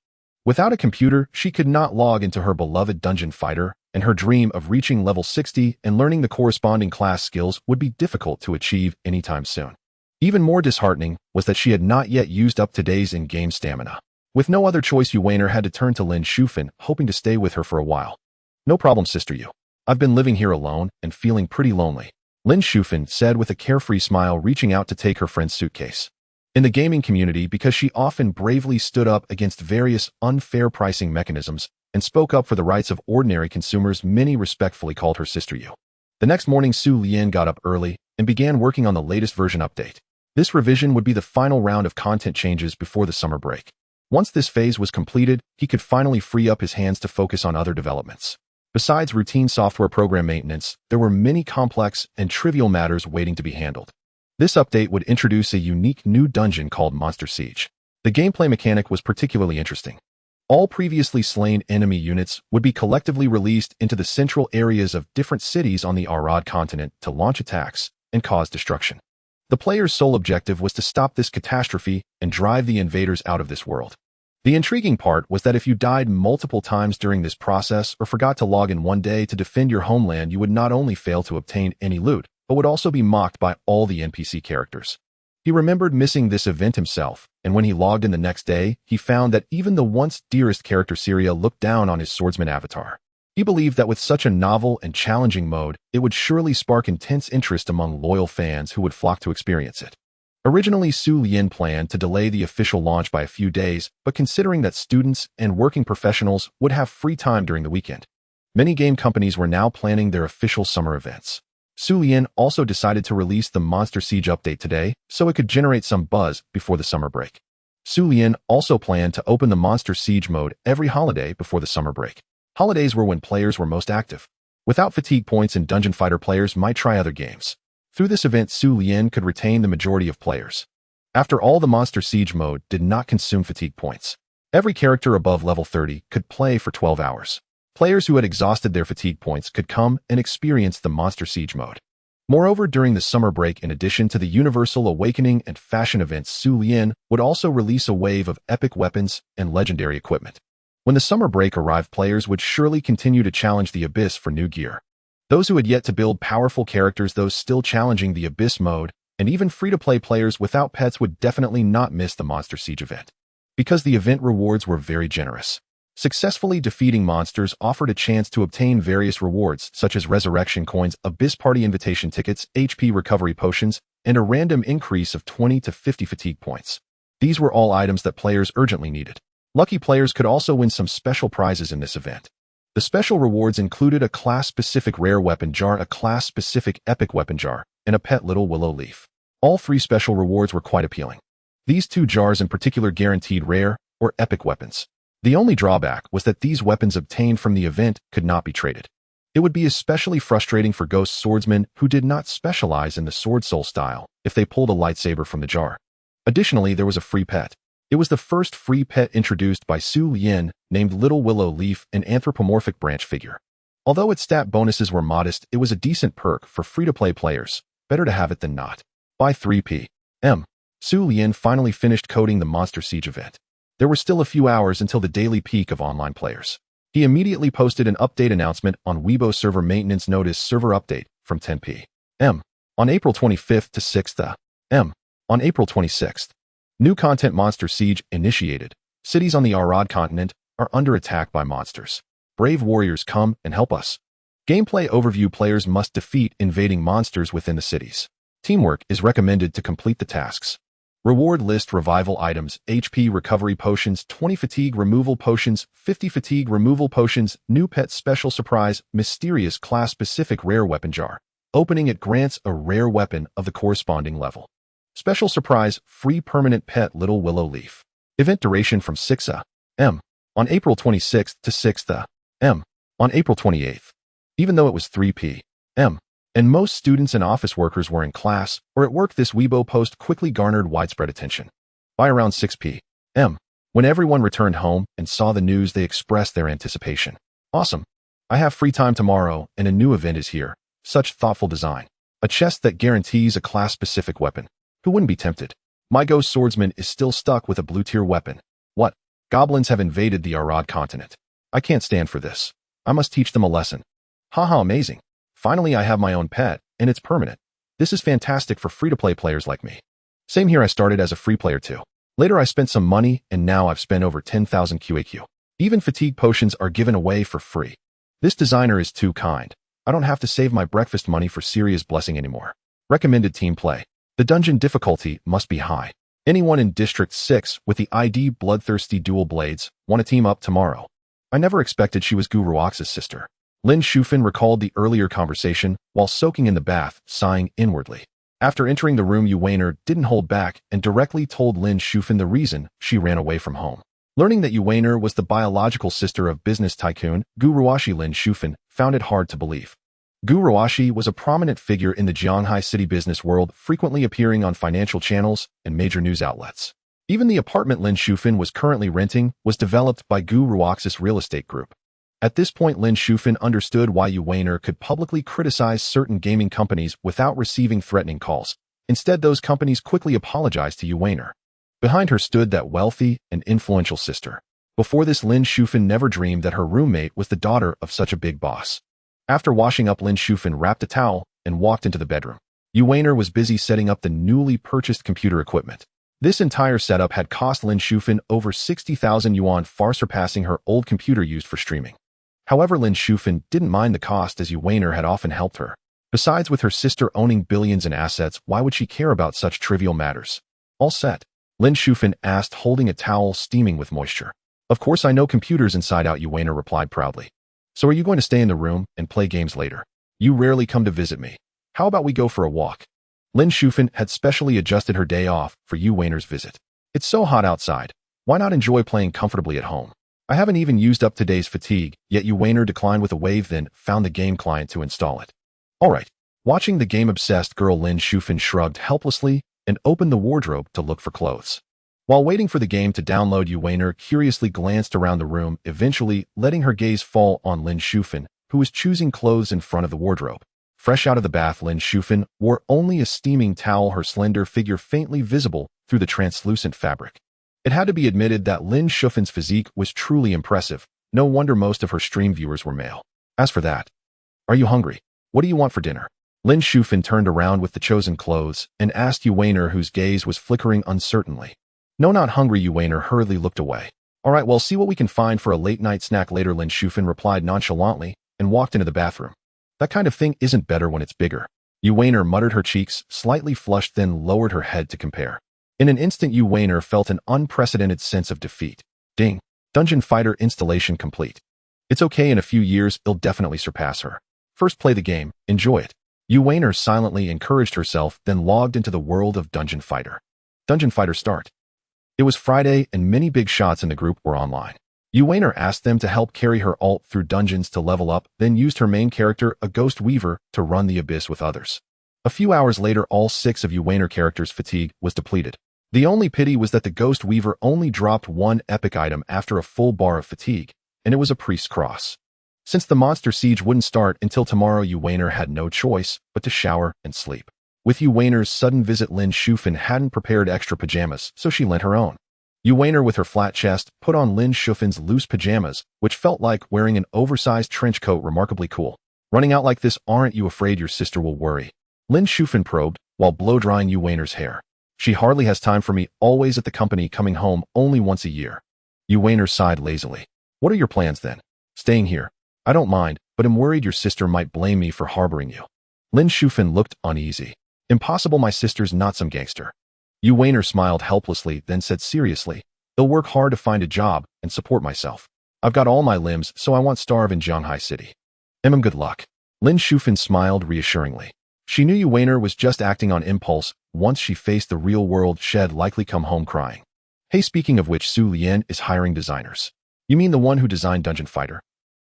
Without a computer, she could not log into her beloved Dungeon Fighter, and her dream of reaching level 60 and learning the corresponding class skills would be difficult to achieve anytime soon. Even more disheartening was that she had not yet used up today's in-game stamina. With no other choice, Yu Weiner had to turn to Lin Shufan, hoping to stay with her for a while. No problem, sister Yu. I've been living here alone and feeling pretty lonely, Lin Shufan said with a carefree smile, reaching out to take her friend's suitcase. In the gaming community, because she often bravely stood up against various unfair pricing mechanisms and spoke up for the rights of ordinary consumers, many respectfully called her Sister Yu. The next morning, Xu Lian got up early and began working on the latest version update. This revision would be the final round of content changes before the summer break. Once this phase was completed, he could finally free up his hands to focus on other developments. Besides routine software program maintenance, there were many complex and trivial matters waiting to be handled. This update would introduce a unique new dungeon called Monster Siege. The gameplay mechanic was particularly interesting. All previously slain enemy units would be collectively released into the central areas of different cities on the Arad continent to launch attacks and cause destruction. The player's sole objective was to stop this catastrophe and drive the invaders out of this world. The intriguing part was that if you died multiple times during this process or forgot to log in one day to defend your homeland, you would not only fail to obtain any loot, but would also be mocked by all the NPC characters. He remembered missing this event himself, and when he logged in the next day, he found that even the once dearest character Syria looked down on his swordsman avatar. He believed that with such a novel and challenging mode, it would surely spark intense interest among loyal fans who would flock to experience it. Originally, Xu Lian planned to delay the official launch by a few days, but considering that students and working professionals would have free time during the weekend, many game companies were now planning their official summer events. Xu Lian also decided to release the Monster Siege update today so it could generate some buzz before the summer break. Xu Lian also planned to open the Monster Siege mode every holiday before the summer break. Holidays were when players were most active. Without fatigue points and Dungeon Fighter players might try other games. Through this event, Xu Lian could retain the majority of players. After all, the Monster Siege mode did not consume fatigue points. Every character above level 30 could play for 12 hours. Players who had exhausted their fatigue points could come and experience the Monster Siege mode. Moreover, during the summer break, in addition to the Universal Awakening and fashion events, Xu Lian would also release a wave of epic weapons and legendary equipment. When the summer break arrived, players would surely continue to challenge the Abyss for new gear. Those who had yet to build powerful characters, those still challenging the Abyss mode, and even free-to-play players without pets would definitely not miss the Monster Siege event, because the event rewards were very generous. Successfully defeating monsters offered a chance to obtain various rewards such as resurrection coins, Abyss Party invitation tickets, HP recovery potions, and a random increase of 20 to 50 fatigue points. These were all items that players urgently needed. Lucky players could also win some special prizes in this event. The special rewards included a class-specific rare weapon jar, a class-specific epic weapon jar, and a pet little willow leaf. All three special rewards were quite appealing. These two jars in particular guaranteed rare or epic weapons. The only drawback was that these weapons obtained from the event could not be traded. It would be especially frustrating for ghost swordsmen who did not specialize in the sword soul style if they pulled a lightsaber from the jar. Additionally, there was a free pet. It was the first free pet introduced by Xu Lian, named Little Willow Leaf, an anthropomorphic branch figure. Although its stat bonuses were modest, it was a decent perk for free-to-play players. Better to have it than not. By 3 p.m., Xu Lian finally finished coding the Monster Siege event. There were still a few hours until the daily peak of online players. He immediately posted an update announcement on Weibo server maintenance notice server update from 10 p.m. on April 25th to 6 a.m. on April 26th. New content: Monster Siege initiated. Cities on the Arad continent are under attack by monsters. Brave warriors, come and help us. Gameplay overview: players must defeat invading monsters within the cities. Teamwork is recommended to complete the tasks. Reward list: revival items, HP recovery potions, 20 fatigue removal potions, 50 fatigue removal potions, new pet special surprise, mysterious class-specific rare weapon jar. Opening it grants a rare weapon of the corresponding level. Special surprise: free permanent pet Little Willow Leaf. Event duration from 6 a.m. on April 26th to 6 a.m. on April 28th. Even though it was 3 p.m. and most students and office workers were in class or at work, this Weibo post quickly garnered widespread attention. By around 6 p.m., when everyone returned home and saw the news, they expressed their anticipation. Awesome! I have free time tomorrow and a new event is here. Such thoughtful design. A chest that guarantees a class-specific weapon. Who wouldn't be tempted? My ghost swordsman is still stuck with a blue-tier weapon. What? Goblins have invaded the Arad continent. I can't stand for this. I must teach them a lesson. Haha, amazing. Finally, I have my own pet, and it's permanent. This is fantastic for free-to-play players like me. Same here, I started as a free player too. Later I spent some money, and now I've spent over 10,000 QAQ. Even fatigue potions are given away for free. This designer is too kind. I don't have to save my breakfast money for Syria's blessing anymore. Recommended team play. The dungeon difficulty must be high. Anyone in District 6 with the ID Bloodthirsty Dual Blades want to team up tomorrow. I never expected she was Gu Ruox's sister. Lin Shufan recalled the earlier conversation while soaking in the bath, sighing inwardly. After entering the room, Yu Weiner didn't hold back and directly told Lin Shufan the reason she ran away from home. Learning that Yu Weiner was the biological sister of business tycoon Gu Ruoxi, Lin Shufan found it hard to believe. Gu Ruoxi was a prominent figure in the Jianghai city business world, frequently appearing on financial channels and major news outlets. Even the apartment Lin Shufan was currently renting was developed by Gu Ruox's real estate group. At this point, Lin Shufan understood why Yu Weiner could publicly criticize certain gaming companies without receiving threatening calls. Instead, those companies quickly apologized to Yu Weiner. Behind her stood that wealthy and influential sister. Before this, Lin Shufan never dreamed that her roommate was the daughter of such a big boss. After washing up, Lin Shufan wrapped a towel and walked into the bedroom. Yu Weiner was busy setting up the newly purchased computer equipment. This entire setup had cost Lin Shufan over 60,000 yuan, far surpassing her old computer used for streaming. However, Lin Shufan didn't mind the cost, as Yu Weiner had often helped her. Besides, with her sister owning billions in assets, why would she care about such trivial matters? All set, Lin Shufan asked, holding a towel steaming with moisture. Of course I know computers inside out, Yu Weiner replied proudly. So are you going to stay in the room and play games later? You rarely come to visit me. How about we go for a walk? Lin Shufan had specially adjusted her day off for Yu Weiner's visit. It's so hot outside. Why not enjoy playing comfortably at home? I haven't even used up today's fatigue, yet Yu Weiner declined with a wave, then found the game client to install it. Alright. Watching the game-obsessed girl, Lin Shufan shrugged helplessly and opened the wardrobe to look for clothes. While waiting for the game to download, Yu Weiner curiously glanced around the room, eventually letting her gaze fall on Lin Shufan, who was choosing clothes in front of the wardrobe. Fresh out of the bath, Lin Shufan wore only a steaming towel, her slender figure faintly visible through the translucent fabric. It had to be admitted that Lin Shufan's physique was truly impressive. No wonder most of her stream viewers were male. As for that, are you hungry? What do you want for dinner? Lin Shufan turned around with the chosen clothes and asked Yu Weiner, whose gaze was flickering uncertainly. No, not hungry. Yu Weiner hurriedly looked away. All right, well, see what we can find for a late-night snack later, Lin Shufan replied nonchalantly and walked into the bathroom. That kind of thing isn't better when it's bigger. Yu Weiner muttered, her cheeks slightly flushed, then lowered her head to compare. In an instant, Yu Weiner felt an unprecedented sense of defeat. Ding! Dungeon Fighter installation complete. It's okay, in a few years, it'll definitely surpass her. First play the game, enjoy it. Yu Weiner silently encouraged herself, then logged into the world of Dungeon Fighter. Dungeon Fighter start. It was Friday, and many big shots in the group were online. Yu Weiner asked them to help carry her ult through dungeons to level up, then used her main character, a Ghost Weaver, to run the abyss with others. A few hours later, all 6 of Yu Weiner characters' fatigue was depleted. The only pity was that the Ghost Weaver only dropped 1 epic item after a full bar of fatigue, and it was a Priest's Cross. Since the monster siege wouldn't start until tomorrow, Yu Weiner had no choice but to shower and sleep. With Yu Weiner's sudden visit, Lin Shufan hadn't prepared extra pajamas, so she lent her own. Yu Weiner, with her flat chest, put on Lin Shufan's loose pajamas, which felt like wearing an oversized trench coat, remarkably cool. Running out like this, aren't you afraid your sister will worry? Lin Shufan probed, while blow-drying Yu Weiner's hair. She hardly has time for me, always at the company, coming home only once a year. Yu Weiner sighed lazily. What are your plans then? Staying here. I don't mind, but am worried your sister might blame me for harboring you. Lin Shufan looked uneasy. Impossible, my sister's not some gangster. Yu Weiner smiled helplessly, then said seriously, I'll work hard to find a job and support myself. I've got all my limbs, so I won't starve in Zhanghai City. Good luck. Lin Shufan smiled reassuringly. She knew Yu Weiner was just acting on impulse. Once she faced the real world, she'd likely come home crying. Hey, speaking of which, Xu Lian is hiring designers. You mean the one who designed Dungeon Fighter?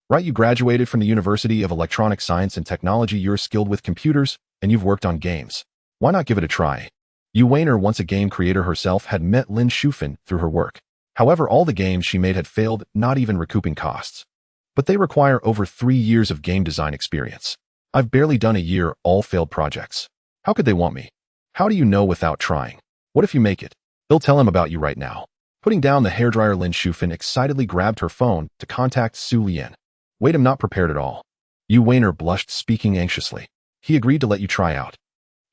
Right, you graduated from the University of Electronic Science and Technology. You're skilled with computers, and you've worked on games. Why not give it a try? Yu Weiner, once a game creator herself, had met Lin Shufan through her work. However, all the games she made had failed, not even recouping costs. But they require over 3 years of game design experience. I've barely done a year, all failed projects. How could they want me? How do you know without trying? What if you make it? They'll tell him about you right now. Putting down the hairdryer, Lin Shufan excitedly grabbed her phone to contact Xu Lian. Wait, I'm not prepared at all. Yu Weiner blushed, speaking anxiously. He agreed to let you try out.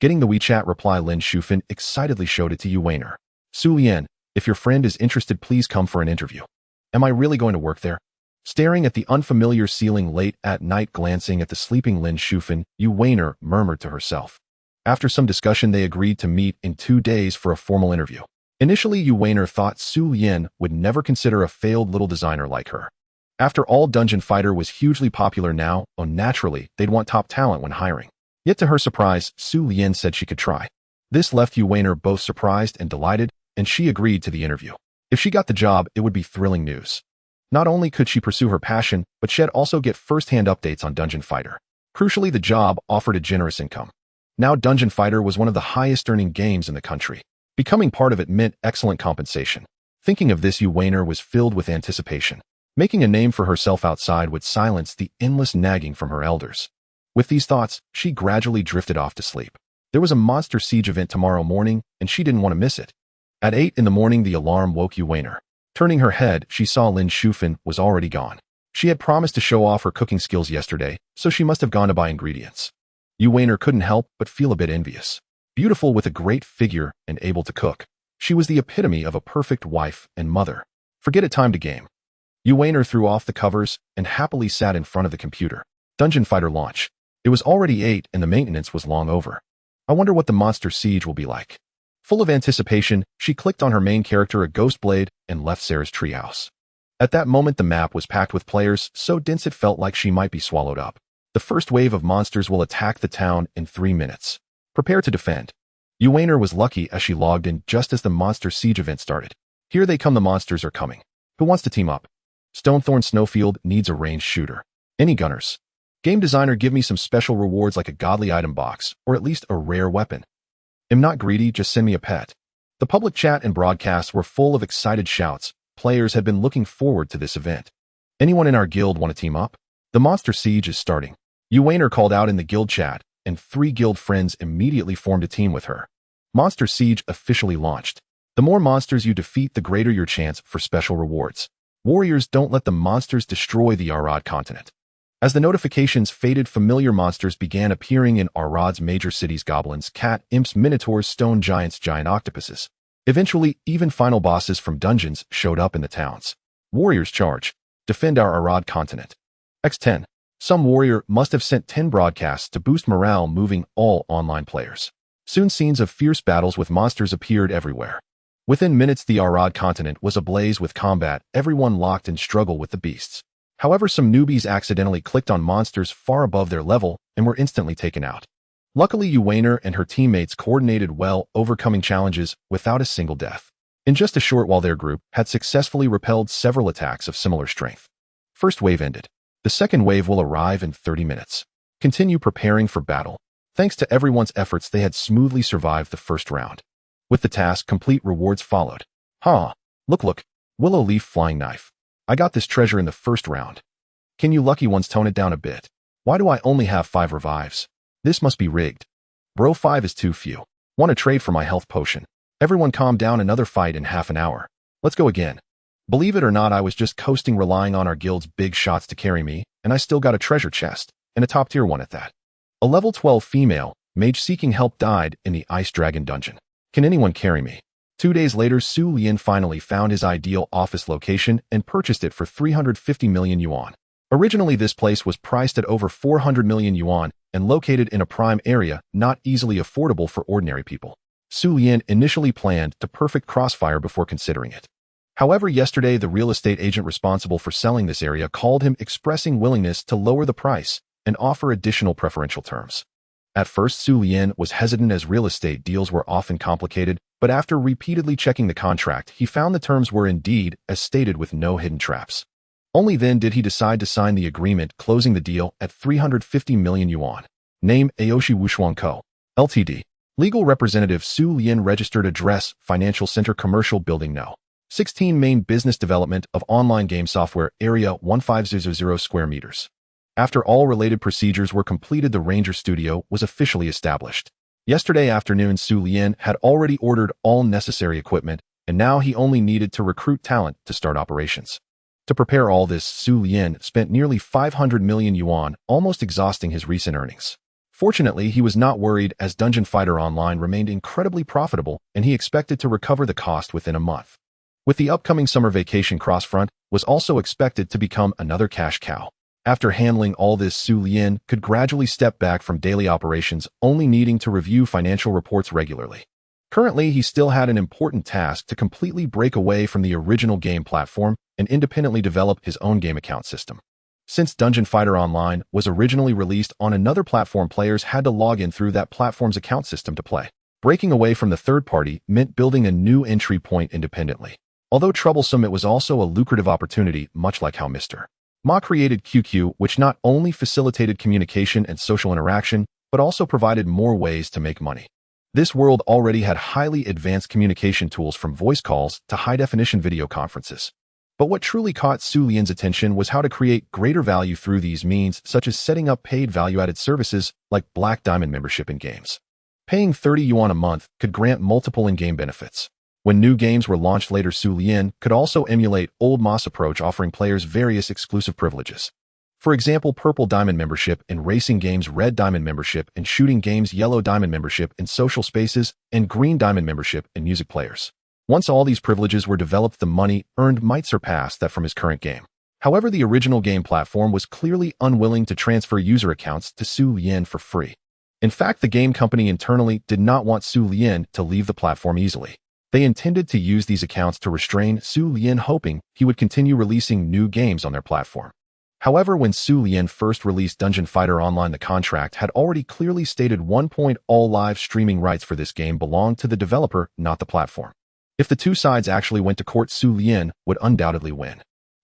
Getting the WeChat reply, Lin Shufan excitedly showed it to Yu Weiner. Xu Lian, if your friend is interested, please come for an interview. Am I really going to work there? Staring at the unfamiliar ceiling late at night, glancing at the sleeping Lin Shufan, Yu Weiner murmured to herself. After some discussion, they agreed to meet in 2 days for a formal interview. Initially, Yu Weiner thought Xu Lian would never consider a failed little designer like her. After all, Dungeon Fighter was hugely popular now, so naturally, they'd want top talent when hiring. Yet to her surprise, Xu Lian said she could try. This left Yu Weiner both surprised and delighted, and she agreed to the interview. If she got the job, it would be thrilling news. Not only could she pursue her passion, but she'd also get first-hand updates on Dungeon Fighter. Crucially, the job offered a generous income. Now Dungeon Fighter was one of the highest-earning games in the country. Becoming part of it meant excellent compensation. Thinking of this, Yu Weiner was filled with anticipation. Making a name for herself outside would silence the endless nagging from her elders. With these thoughts, she gradually drifted off to sleep. There was a monster siege event tomorrow morning, and she didn't want to miss it. At 8 in the morning, the alarm woke Yu Weiner. Turning her head, she saw Lin Shufan was already gone. She had promised to show off her cooking skills yesterday, so she must have gone to buy ingredients. Yu Weiner couldn't help but feel a bit envious. Beautiful with a great figure and able to cook, she was the epitome of a perfect wife and mother. Forget it, time to game. Yu Weiner threw off the covers and happily sat in front of the computer. Dungeon Fighter launch. It was already 8 and the maintenance was long over. I wonder what the monster siege will be like. Full of anticipation, she clicked on her main character, a ghost blade, and left Sarah's treehouse. At that moment, the map was packed with players, so dense it felt like she might be swallowed up. The first wave of monsters will attack the town in 3 minutes. Prepare to defend. Yu Weiner was lucky as she logged in just as the monster siege event started. Here they come, the monsters are coming. Who wants to team up? Stonethorn Snowfield needs a ranged shooter. Any gunners? Game designer, give me some special rewards like a godly item box, or at least a rare weapon. I'm not greedy, just send me a pet. The public chat and broadcasts were full of excited shouts. Players had been looking forward to this event. Anyone in our guild want to team up? The monster siege is starting. Yu Weiner called out in the guild chat, and 3 guild friends immediately formed a team with her. Monster siege officially launched. The more monsters you defeat, the greater your chance for special rewards. Warriors, don't let the monsters destroy the Arad continent. As the notifications faded, familiar monsters began appearing in Arad's major cities: goblins, cat, imps, minotaurs, stone giants, giant octopuses. Eventually, even final bosses from dungeons showed up in the towns. Warriors charge. Defend our Arad continent. X10. Some warrior must have sent 10 broadcasts to boost morale, moving all online players. Soon scenes of fierce battles with monsters appeared everywhere. Within minutes, the Arad continent was ablaze with combat, everyone locked in struggle with the beasts. However, some newbies accidentally clicked on monsters far above their level and were instantly taken out. Luckily, Yu Weiner and her teammates coordinated well, overcoming challenges without a single death. In just a short while, their group had successfully repelled several attacks of similar strength. First wave ended. The second wave will arrive in 30 minutes. Continue preparing for battle. Thanks to everyone's efforts, they had smoothly survived the first round. With the task complete, rewards followed. Look, willow leaf flying knife. I got this treasure in the first round. Can you lucky ones tone it down a bit? Why do I only have 5 revives? This must be rigged. Bro, 5 is too few. Want to trade for my health potion? Everyone calm down, another fight in half an hour. Let's go again. Believe it or not, I was just coasting, relying on our guild's big shots to carry me, and I still got a treasure chest, and a top tier one at that. A level 12 female mage seeking help died in the Ice Dragon dungeon. Can anyone carry me? 2 days later, Xu Lian finally found his ideal office location and purchased it for 350 million yuan. Originally, this place was priced at over 400 million yuan and located in a prime area, not easily affordable for ordinary people. Xu Lian initially planned to perfect Crossfire before considering it. However, yesterday, the real estate agent responsible for selling this area called him, expressing willingness to lower the price and offer additional preferential terms. At first, Xu Lian was hesitant as real estate deals were often complicated, but after repeatedly checking the contract, he found the terms were indeed as stated with no hidden traps. Only then did he decide to sign the agreement, closing the deal at 350 million yuan. Name: Aoshi Wushuang Co. Ltd. Legal representative: Xu Lian. Registered address: Financial Center, Commercial Building No. 16. Main business development of online game software. Area: 1500 square meters. After all related procedures were completed, the Ranger Studio was officially established. Yesterday afternoon, Xu Lian had already ordered all necessary equipment, and now he only needed to recruit talent to start operations. To prepare all this, Xu Lian spent nearly 500 million yuan, almost exhausting his recent earnings. Fortunately, he was not worried as Dungeon Fighter Online remained incredibly profitable, and he expected to recover the cost within a month. With the upcoming summer vacation, Crossfront was also expected to become another cash cow. After handling all this, Xu Lian could gradually step back from daily operations, only needing to review financial reports regularly. Currently, he still had an important task to completely break away from the original game platform and independently develop his own game account system. Since Dungeon Fighter Online was originally released on another platform, players had to log in through that platform's account system to play. Breaking away from the third party meant building a new entry point independently. Although troublesome, it was also a lucrative opportunity, much like how Mr. Ma created QQ, which not only facilitated communication and social interaction, but also provided more ways to make money. This world already had highly advanced communication tools, from voice calls to high-definition video conferences. But what truly caught Xu Lian's attention was how to create greater value through these means, such as setting up paid value-added services like Black Diamond membership in games. Paying 30 yuan a month could grant multiple in-game benefits. When new games were launched later, Xu Lian could also emulate old Ma's approach, offering players various exclusive privileges. For example, Purple Diamond membership in racing games, Red Diamond membership in shooting games, Yellow Diamond membership in social spaces, and Green Diamond membership in music players. Once all these privileges were developed, the money earned might surpass that from his current game. However, the original game platform was clearly unwilling to transfer user accounts to Xu Lian for free. In fact, the game company internally did not want Xu Lian to leave the platform easily. They intended to use these accounts to restrain Xu Lian, hoping he would continue releasing new games on their platform. However, when Xu Lian first released Dungeon Fighter Online, the contract had already clearly stated all live streaming rights for this game belonged to the developer, not the platform. If the two sides actually went to court, Xu Lian would undoubtedly win.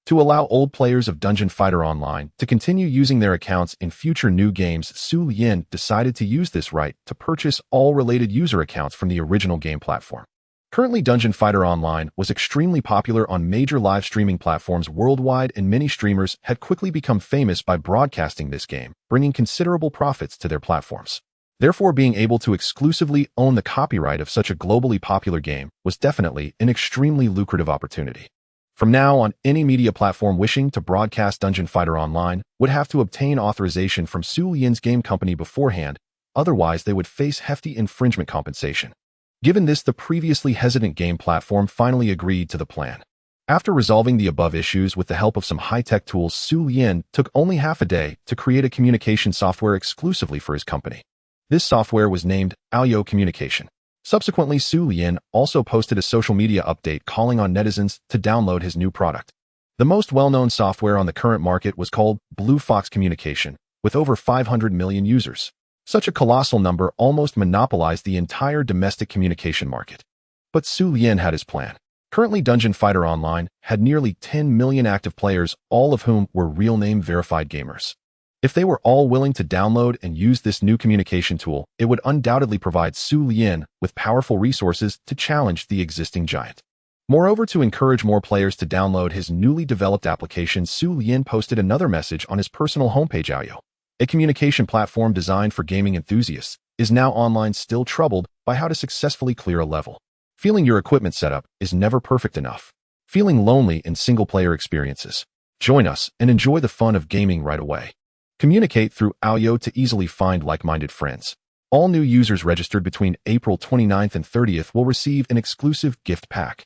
To allow old players of Dungeon Fighter Online to continue using their accounts in future new games, Xu Lian decided to use this right to purchase all related user accounts from the original game platform. Currently, Dungeon Fighter Online was extremely popular on major live streaming platforms worldwide, and many streamers had quickly become famous by broadcasting this game, bringing considerable profits to their platforms. Therefore, being able to exclusively own the copyright of such a globally popular game was definitely an extremely lucrative opportunity. From now on, any media platform wishing to broadcast Dungeon Fighter Online would have to obtain authorization from Xu Lian's game company beforehand, otherwise they would face hefty infringement compensation. Given this, the previously hesitant game platform finally agreed to the plan. After resolving the above issues with the help of some high-tech tools, Xu Lian took only half a day to create a communication software exclusively for his company. This software was named Aoyo Communication. Subsequently, Xu Lian also posted a social media update calling on netizens to download his new product. The most well-known software on the current market was called Blue Fox Communication, with over 500 million users. Such a colossal number almost monopolized the entire domestic communication market. But Xu Lian had his plan. Currently, Dungeon Fighter Online had nearly 10 million active players, all of whom were real-name verified gamers. If they were all willing to download and use this new communication tool, it would undoubtedly provide Xu Lian with powerful resources to challenge the existing giant. Moreover, to encourage more players to download his newly developed application, Xu Lian posted another message on his personal homepage. Aoyo, a communication platform designed for gaming enthusiasts, is now online, still troubled by how to successfully clear a level. Feeling your equipment setup is never perfect enough. Feeling lonely in single-player experiences? Join us and enjoy the fun of gaming right away. Communicate through Aoyo to easily find like-minded friends. All new users registered between April 29th and 30th will receive an exclusive gift pack.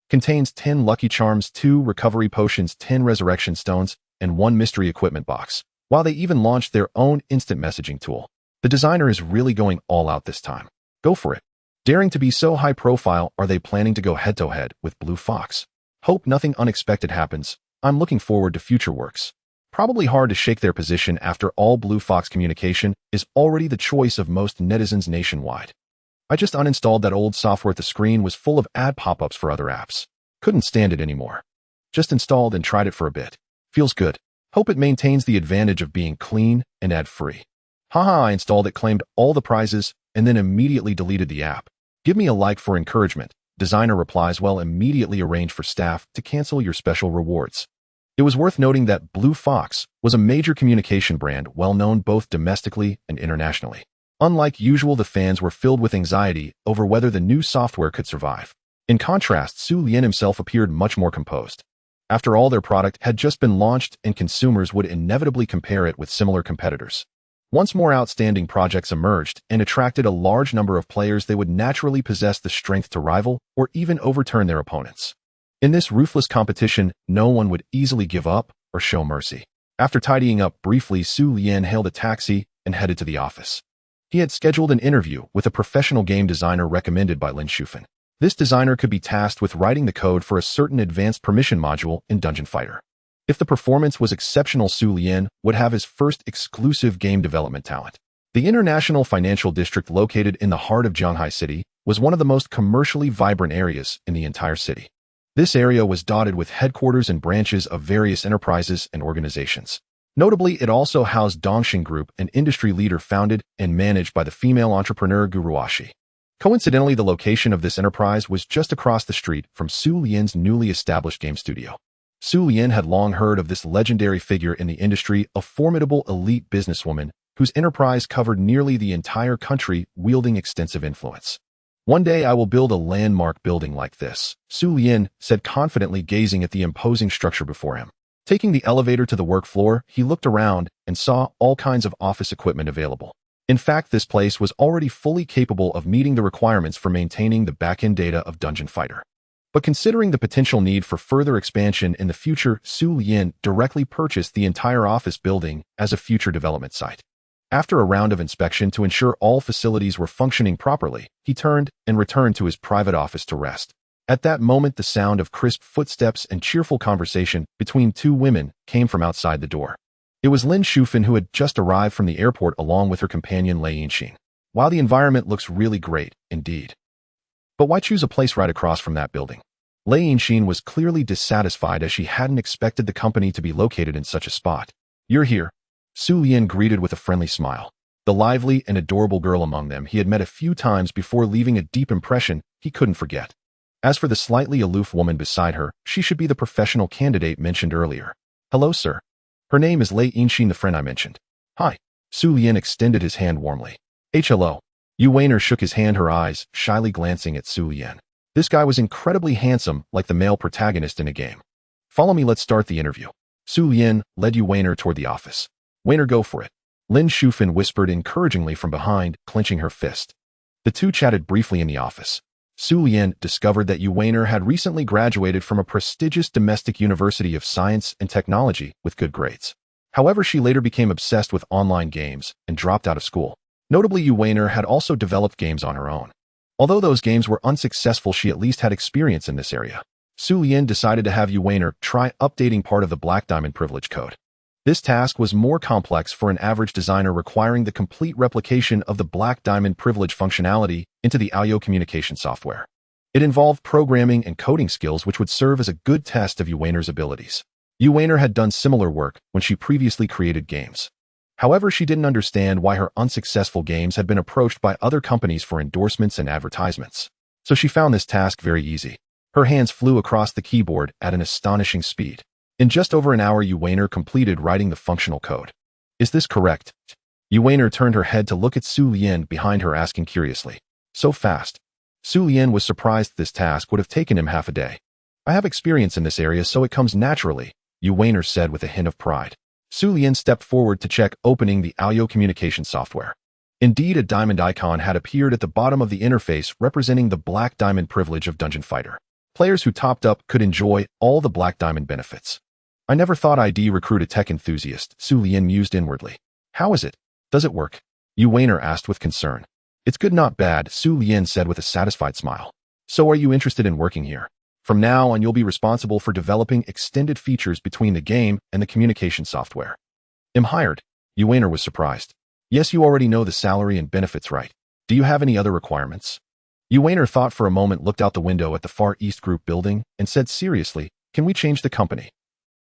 Contains 10 Lucky Charms, 2 Recovery Potions, 10 Resurrection Stones, and 1 Mystery Equipment Box. While they even launched their own instant messaging tool. The designer is really going all out this time. Go for it. Daring to be so high profile, are they planning to go head-to-head with Blue Fox? Hope nothing unexpected happens. I'm looking forward to future works. Probably hard to shake their position after all. Blue Fox Communication is already the choice of most netizens nationwide. I just uninstalled that old software. The screen was full of ad pop-ups for other apps. Couldn't stand it anymore. Just installed and tried it for a bit. Feels good. Hope it maintains the advantage of being clean and ad-free. Haha, I installed it, claimed all the prizes, and then immediately deleted the app. Give me a like for encouragement. Designer replies, well, immediately arrange for staff to cancel your special rewards. It was worth noting that Blue Fox was a major communication brand well known both domestically and internationally. Unlike usual, the fans were filled with anxiety over whether the new software could survive. In contrast, Xu Lian himself appeared much more composed. After all, their product had just been launched and consumers would inevitably compare it with similar competitors. Once more outstanding projects emerged and attracted a large number of players, they would naturally possess the strength to rival or even overturn their opponents. In this ruthless competition, no one would easily give up or show mercy. After tidying up briefly, Xu Lian hailed a taxi and headed to the office. He had scheduled an interview with a professional game designer recommended by Lin Shufan. This designer could be tasked with writing the code for a certain advanced permission module in Dungeon Fighter. If the performance was exceptional, Xu Lian would have his first exclusive game development talent. The International Financial District, located in the heart of Zhanghai City, was one of the most commercially vibrant areas in the entire city. This area was dotted with headquarters and branches of various enterprises and organizations. Notably, it also housed Dongxing Group, an industry leader founded and managed by the female entrepreneur Guruashi. Coincidentally, the location of this enterprise was just across the street from Xu Lian's newly established game studio. Xu Lian had long heard of this legendary figure in the industry, a formidable elite businesswoman whose enterprise covered nearly the entire country, wielding extensive influence. One day I will build a landmark building like this, Xu Lian said confidently, gazing at the imposing structure before him. Taking the elevator to the work floor, he looked around and saw all kinds of office equipment available. In fact, this place was already fully capable of meeting the requirements for maintaining the back-end data of Dungeon Fighter. But considering the potential need for further expansion in the future, Xu Lian directly purchased the entire office building as a future development site. After a round of inspection to ensure all facilities were functioning properly, he turned and returned to his private office to rest. At that moment, the sound of crisp footsteps and cheerful conversation between two women came from outside the door. It was Lin Shufan who had just arrived from the airport along with her companion Lei Yinxin. Wow, the environment looks really great, indeed. But why choose a place right across from that building? Lei Yinxin was clearly dissatisfied as she hadn't expected the company to be located in such a spot. You're here. Xu Lian greeted with a friendly smile. The lively and adorable girl among them he had met a few times before, leaving a deep impression he couldn't forget. As for the slightly aloof woman beside her, she should be the professional candidate mentioned earlier. Hello, sir. Her name is Lei Yinxin, the friend I mentioned. Hi. Xu Lian extended his hand warmly. Hello. Yu Weiner shook his hand, her eyes shyly glancing at Xu Lian. This guy was incredibly handsome, like the male protagonist in a game. Follow me, let's start the interview. Xu Lian led Yu Weiner toward the office. Weiner, go for it. Lin Shufan whispered encouragingly from behind, clenching her fist. The two chatted briefly in the office. Xu Lian discovered that Yu Weiner had recently graduated from a prestigious domestic university of science and technology with good grades. However, she later became obsessed with online games and dropped out of school. Notably, Yu Weiner had also developed games on her own. Although those games were unsuccessful, she at least had experience in this area. Xu Lian decided to have Yu Weiner try updating part of the Black Diamond privilege code. This task was more complex for an average designer, requiring the complete replication of the Black Diamond privilege functionality into the audio communication software. It involved programming and coding skills which would serve as a good test of Yu Weiner's abilities. Yu Weiner had done similar work when she previously created games. However, she didn't understand why her unsuccessful games had been approached by other companies for endorsements and advertisements. So she found this task very easy. Her hands flew across the keyboard at an astonishing speed. In just over an hour, Yu Weiner completed writing the functional code. Is this correct? Yu Weiner turned her head to look at Xu Lian behind her, asking curiously. So fast. Xu Lian was surprised this task would have taken him half a day. I have experience in this area, so it comes naturally, Yu Weiner said with a hint of pride. Xu Lian stepped forward to check opening the audio communication software. Indeed, a diamond icon had appeared at the bottom of the interface representing the Black Diamond privilege of Dungeon Fighter. Players who topped up could enjoy all the Black Diamond benefits. I never thought I'd recruit a tech enthusiast, Xu Lian mused inwardly. How is it? Does it work? Yu Weiner asked with concern. It's good, not bad, Xu Lian said with a satisfied smile. So are you interested in working here? From now on, you'll be responsible for developing extended features between the game and the communication software. Am hired? Yu Weiner was surprised. Yes, you already know the salary and benefits, right? Do you have any other requirements? Yu Weiner thought for a moment, looked out the window at the Far East Group building, and said seriously, can we change the company?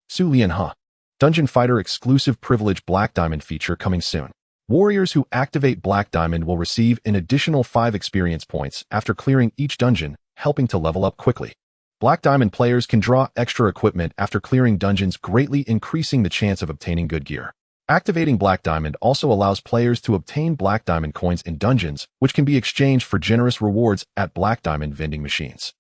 Xu Lian, Dungeon Fighter exclusive privilege Black Diamond feature coming soon. Warriors who activate Black Diamond will receive an additional 5 experience points after clearing each dungeon, helping to level up quickly. Black Diamond players can draw extra equipment after clearing dungeons, greatly increasing the chance of obtaining good gear. Activating Black Diamond also allows players to obtain Black Diamond coins in dungeons, which can be exchanged for generous rewards at Black Diamond vending machines.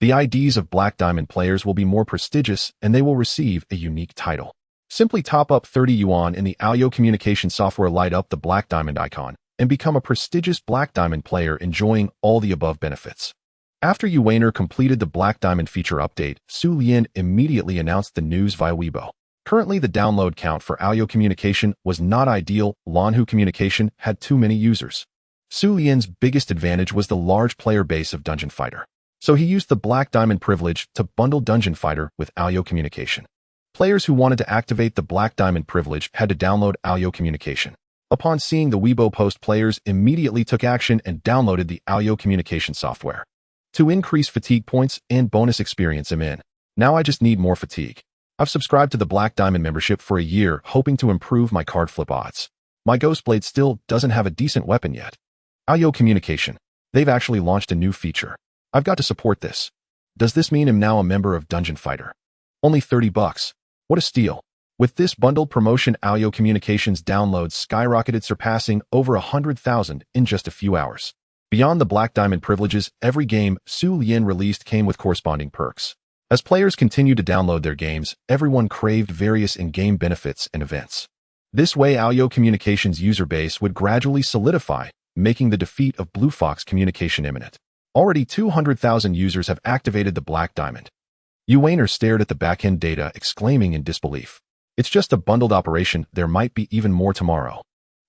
The IDs of Black Diamond players will be more prestigious, and they will receive a unique title. Simply top up 30 yuan in the audio communication software, light up the Black Diamond icon, and become a prestigious Black Diamond player enjoying all the above benefits. After Yu Weiner completed the Black Diamond feature update, Xu Lian immediately announced the news via Weibo. Currently, the download count for audio communication was not ideal. Lanhu communication had too many users. Xu Lian's biggest advantage was the large player base of Dungeon Fighter. So he used the Black Diamond privilege to bundle Dungeon Fighter with audio communication. Players who wanted to activate the Black Diamond privilege had to download audio communication. Upon seeing the Weibo post, players immediately took action and downloaded the audio communication software. To increase fatigue points and bonus experience, I'm in. Now I just need more fatigue. I've subscribed to the Black Diamond membership for a year, hoping to improve my card flip odds. My Ghost Blade still doesn't have a decent weapon yet. Audio communication. They've actually launched a new feature. I've got to support this. Does this mean I'm now a member of Dungeon Fighter? Only $30. What a steal. With this bundled promotion, audio communications downloads skyrocketed, surpassing over 100,000 in just a few hours. Beyond the Black Diamond privileges, every game Xu Lian released came with corresponding perks. As players continued to download their games, everyone craved various in-game benefits and events. This way, Aoyo Communications' user base would gradually solidify, making the defeat of Blue Fox Communication imminent. Already 200,000 users have activated the Black Diamond. Xu stared at the back-end data, exclaiming in disbelief. It's just a bundled operation, there might be even more tomorrow.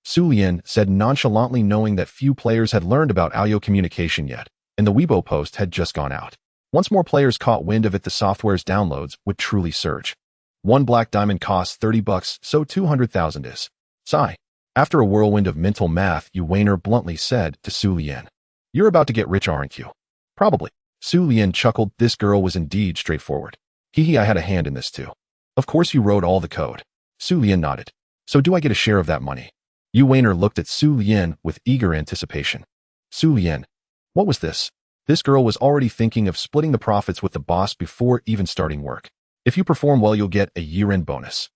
Xu Lian said nonchalantly, knowing that few players had learned about Aoyo Communication yet, and the Weibo post had just gone out. Once more players caught wind of it, the software's downloads would truly surge. One Black Diamond costs $30, so 200,000 is. Sigh. After a whirlwind of mental math, Xu bluntly said to Xu Lian, "You're about to get rich, aren't you?" "Probably." Xu Lian chuckled. This girl was indeed straightforward. "Hee, I had a hand in this too." "Of course you wrote all the code." Xu Lian nodded. "So do I get a share of that money?" Xu looked at Xu Lian with eager anticipation. Xu Lian. What was this? This girl was already thinking of splitting the profits with the boss before even starting work. "If you perform well, you'll get a year-end bonus."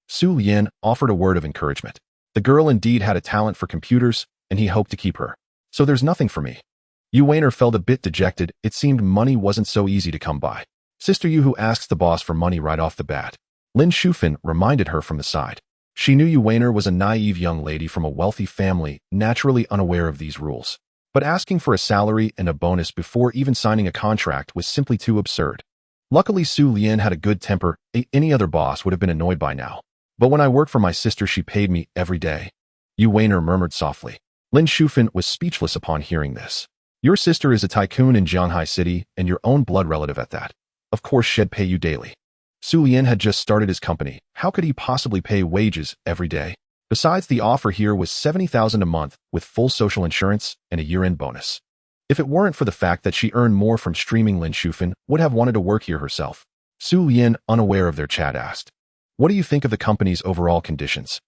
Xu Lian offered a word of encouragement. The girl indeed had a talent for computers, and he hoped to keep her. "So there's nothing for me." Xu felt a bit dejected. It seemed money wasn't so easy to come by. "Sister, you who asks the boss for money right off the bat," Lin Shufan reminded her from the side. She knew Xu was a naive young lady from a wealthy family, naturally unaware of these rules. But asking for a salary and a bonus before even signing a contract was simply too absurd. Luckily, Xu Lian had a good temper. Any other boss would have been annoyed by now. "But when I worked for my sister, she paid me every day." Xu murmured softly. Lin Shufan was speechless upon hearing this. "Your sister is a tycoon in Jianghai City, and your own blood relative at that. Of course she'd pay you daily." Xu Lian had just started his company. How could he possibly pay wages every day? Besides, the offer here was 70,000 a month with full social insurance and a year-end bonus. If it weren't for the fact that she earned more from streaming, Lin Shufan would have wanted to work here herself. Xu Lian, unaware of their chat, asked, "What do you think of the company's overall conditions?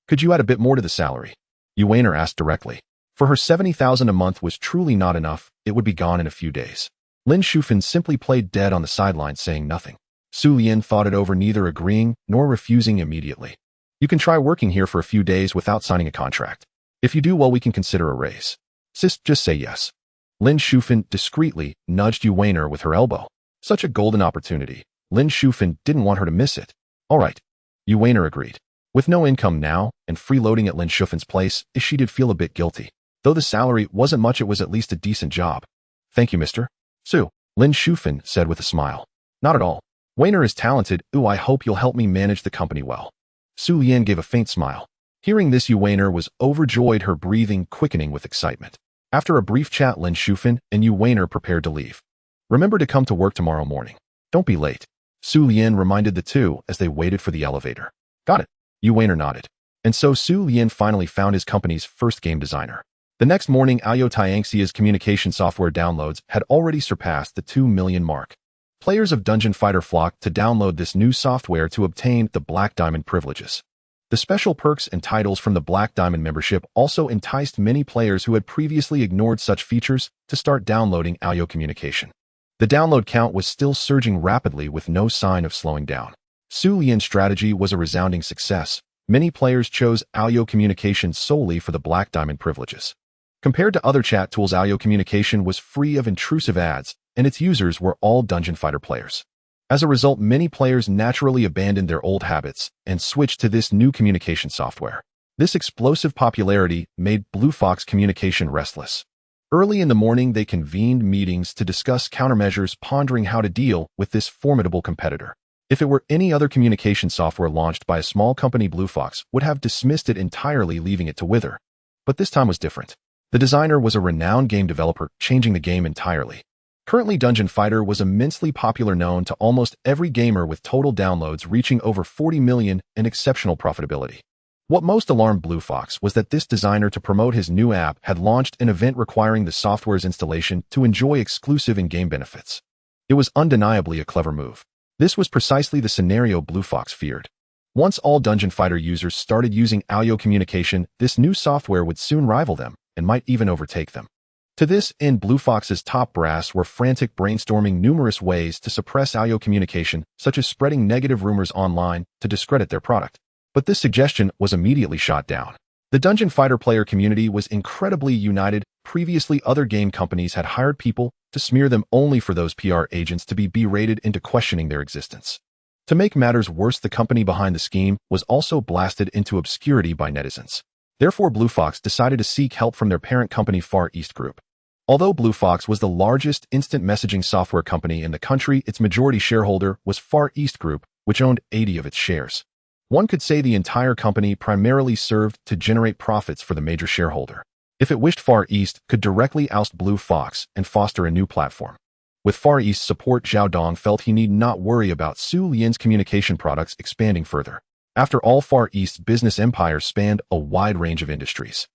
Could you add a bit more to the salary?" Xu asked directly. For her 70,000 a month was truly not enough. It would be gone in a few days. Lin Shufan simply played dead on the sidelines, saying nothing. Xu Lian thought it over, neither agreeing nor refusing immediately. "You can try working here for a few days without signing a contract. If you do well, we can consider a raise. Sis, just say yes." Lin Shufan discreetly nudged Xu with her elbow. Such a golden opportunity. Lin Shufan didn't want her to miss it. "All right." Xu agreed. With no income now and freeloading at Lin Shufan's place, she did feel a bit guilty. Though the salary wasn't much, it was at least a decent job. "Thank you, Mr. Xu," Lin Shufan said with a smile. "Not at all. Xu is talented. I hope you'll help me manage the company well." Xu Lian gave a faint smile. Hearing this, Xu was overjoyed, her breathing quickening with excitement. After a brief chat, Lin Shufan and Xu prepared to leave. "Remember to come to work tomorrow morning. Don't be late," Xu Lian reminded the two as they waited for the elevator. "Got it." Xu nodded. And so Xu Lian finally found his company's first game designer. The next morning, Aoyo Tianxia's communication software downloads had already surpassed the 2 million mark. Players of Dungeon Fighter flocked to download this new software to obtain the Black Diamond privileges. The special perks and titles from the Black Diamond membership also enticed many players who had previously ignored such features to start downloading Aoyo Communication. The download count was still surging rapidly with no sign of slowing down. Xu Lian's strategy was a resounding success. Many players chose Aoyo Communication solely for the Black Diamond privileges. Compared to other chat tools, Aoyo Communication was free of intrusive ads, and its users were all Dungeon Fighter players. As a result, many players naturally abandoned their old habits and switched to this new communication software. This explosive popularity made Blue Fox Communication restless. Early in the morning, they convened meetings to discuss countermeasures, pondering how to deal with this formidable competitor. If it were any other communication software launched by a small company, Blue Fox would have dismissed it entirely, leaving it to wither. But this time was different. The designer was a renowned game developer, changing the game entirely. Currently, Dungeon Fighter was immensely popular, known to almost every gamer, with total downloads reaching over 40 million and exceptional profitability. What most alarmed Blue Fox was that this designer, to promote his new app, had launched an event requiring the software's installation to enjoy exclusive in-game benefits. It was undeniably a clever move. This was precisely the scenario Blue Fox feared. Once all Dungeon Fighter users started using Aoyo Communication, this new software would soon rival them and might even overtake them. To this end, Blue Fox's top brass were frantic, brainstorming numerous ways to suppress Aoyo Communication, such as spreading negative rumors online to discredit their product. But this suggestion was immediately shot down. The Dungeon Fighter player community was incredibly united, previously other game companies had hired people to smear them only for those PR agents to be berated into questioning their existence. To make matters worse, the company behind the scheme was also blasted into obscurity by netizens. Therefore, Blue Fox decided to seek help from their parent company Far East Group. Although Blue Fox was the largest instant messaging software company in the country, its majority shareholder was Far East Group, which owned 80 of its shares. One could say the entire company primarily served to generate profits for the major shareholder. If it wished, Far East could directly oust Blue Fox and foster a new platform. With Far East's support, Zhao Dong felt he need not worry about Xu Lian's communication products expanding further. After all, Far East's business empire spanned a wide range of industries.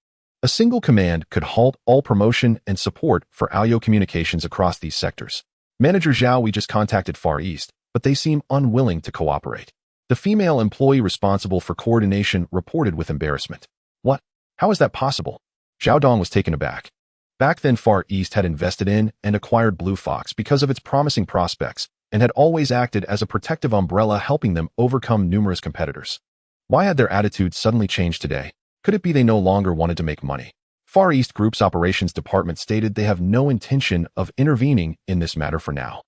A single command could halt all promotion and support for Aoyo communications across these sectors. Manager Zhao, we just contacted Far East, but they seem unwilling to cooperate. The female employee responsible for coordination reported with embarrassment. What? How is that possible? Zhao Dong was taken aback. Back then, Far East had invested in and acquired Blue Fox because of its promising prospects and had always acted as a protective umbrella, helping them overcome numerous competitors. Why had their attitude suddenly changed today? Could it be they no longer wanted to make money? Far East Group's operations department stated they have no intention of intervening in this matter for now.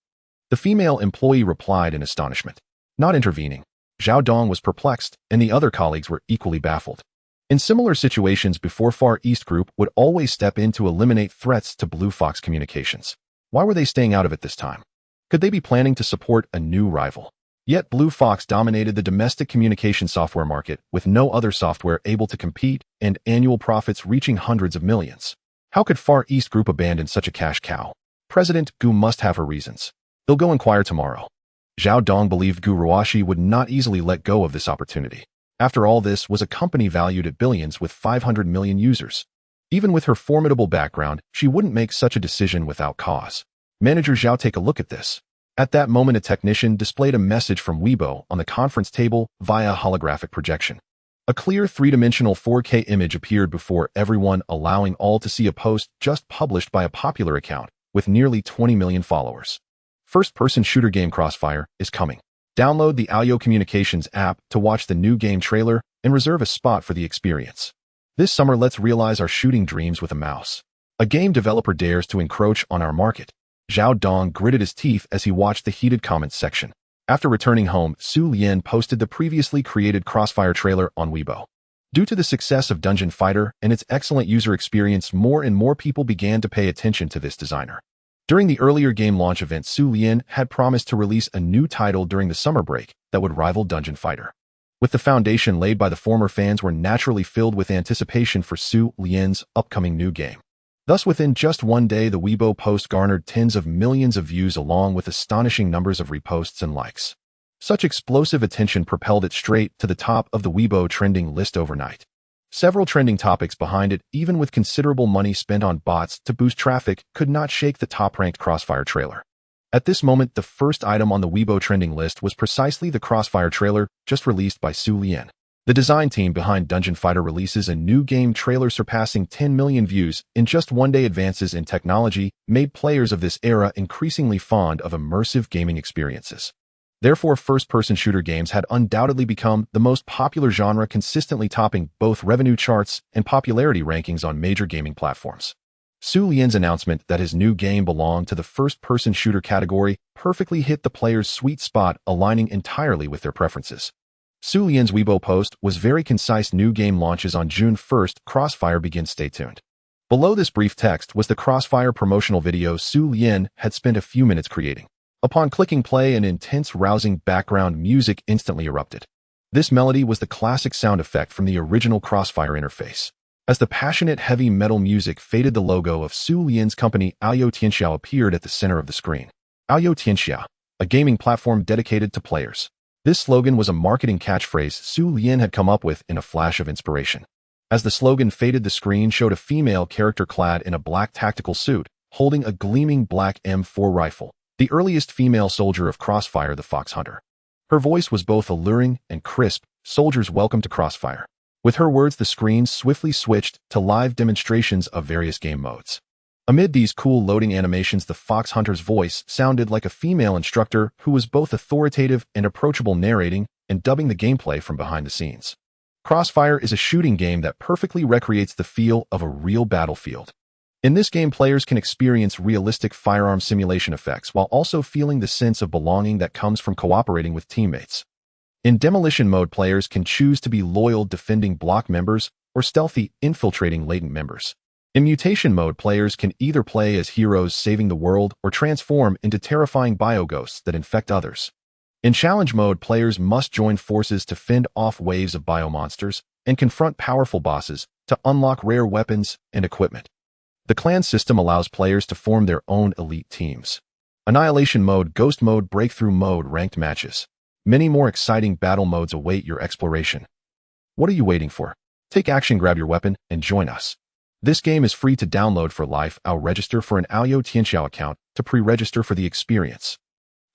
The female employee replied in astonishment. Not intervening. Zhao Dong was perplexed, and the other colleagues were equally baffled. In similar situations before, Far East Group would always step in to eliminate threats to Blue Fox Communications. Why were they staying out of it this time? Could they be planning to support a new rival? Yet Blue Fox dominated the domestic communication software market with no other software able to compete and annual profits reaching hundreds of millions. How could Far East Group abandon such a cash cow? President Gu must have her reasons. He'll go inquire tomorrow. Zhao Dong believed Gu Ruoshi would not easily let go of this opportunity. After all, this was a company valued at billions with 500 million users. Even with her formidable background, she wouldn't make such a decision without cause. Manager Zhao, take a look at this. At that moment, a technician displayed a message from Weibo on the conference table via holographic projection. A clear three-dimensional 4K image appeared before everyone, allowing all to see a post just published by a popular account with nearly 20 million followers. First-person shooter game Crossfire is coming. Download the Aoyo Communications app to watch the new game trailer and reserve a spot for the experience. This summer, let's realize our shooting dreams with a mouse. A game developer dares to encroach on our market. Zhao Dong gritted his teeth as he watched the heated comments section. After returning home, Xu Lian posted the previously created Crossfire trailer on Weibo. Due to the success of Dungeon Fighter and its excellent user experience, more and more people began to pay attention to this designer. During the earlier game launch event, Xu Lian had promised to release a new title during the summer break that would rival Dungeon Fighter. With the foundation laid by the former, fans were naturally filled with anticipation for Xu Lian's upcoming new game. Thus, within just one day, the Weibo post garnered tens of millions of views along with astonishing numbers of reposts and likes. Such explosive attention propelled it straight to the top of the Weibo trending list overnight. Several trending topics behind it, even with considerable money spent on bots to boost traffic, could not shake the top-ranked Crossfire trailer. At this moment, the first item on the Weibo trending list was precisely the Crossfire trailer just released by Xu Lian. The design team behind Dungeon Fighter releases a new game trailer surpassing 10 million views in just one day. Advances in technology made players of this era increasingly fond of immersive gaming experiences. Therefore, first-person shooter games had undoubtedly become the most popular genre, consistently topping both revenue charts and popularity rankings on major gaming platforms. Xu Lian's announcement that his new game belonged to the first-person shooter category perfectly hit the players' sweet spot, aligning entirely with their preferences. Xu Lian's Weibo post was very concise. New game launches on June 1st. Crossfire begins. Stay tuned. Below this brief text was the Crossfire promotional video Xu Lian had spent a few minutes creating. Upon clicking play, an intense, rousing background music instantly erupted. This melody was the classic sound effect from the original Crossfire interface. As the passionate heavy metal music faded, the logo of Xu Lian's company Aoyo Tianxia appeared at the center of the screen. Aoyo Tianxia, a gaming platform dedicated to players. This slogan was a marketing catchphrase Xu Lian had come up with in a flash of inspiration. As the slogan faded, the screen showed a female character clad in a black tactical suit, holding a gleaming black M4 rifle, the earliest female soldier of Crossfire, the Fox Hunter. Her voice was both alluring and crisp. Soldiers, welcome to Crossfire. With her words, the screen swiftly switched to live demonstrations of various game modes. Amid these cool loading animations, the Fox Hunter's voice sounded like a female instructor who was both authoritative and approachable, narrating and dubbing the gameplay from behind the scenes. Crossfire is a shooting game that perfectly recreates the feel of a real battlefield. In this game, players can experience realistic firearm simulation effects while also feeling the sense of belonging that comes from cooperating with teammates. In demolition mode, players can choose to be loyal defending block members or stealthy infiltrating latent members. In mutation mode, players can either play as heroes saving the world or transform into terrifying bioghosts that infect others. In challenge mode, players must join forces to fend off waves of biomonsters and confront powerful bosses to unlock rare weapons and equipment. The clan system allows players to form their own elite teams. Annihilation mode, ghost mode, breakthrough mode, ranked matches. Many more exciting battle modes await your exploration. What are you waiting for? Take action, grab your weapon, and join us. This game is free to download for life. I'll register for an Aoyo Tianxiao account to pre-register for the experience.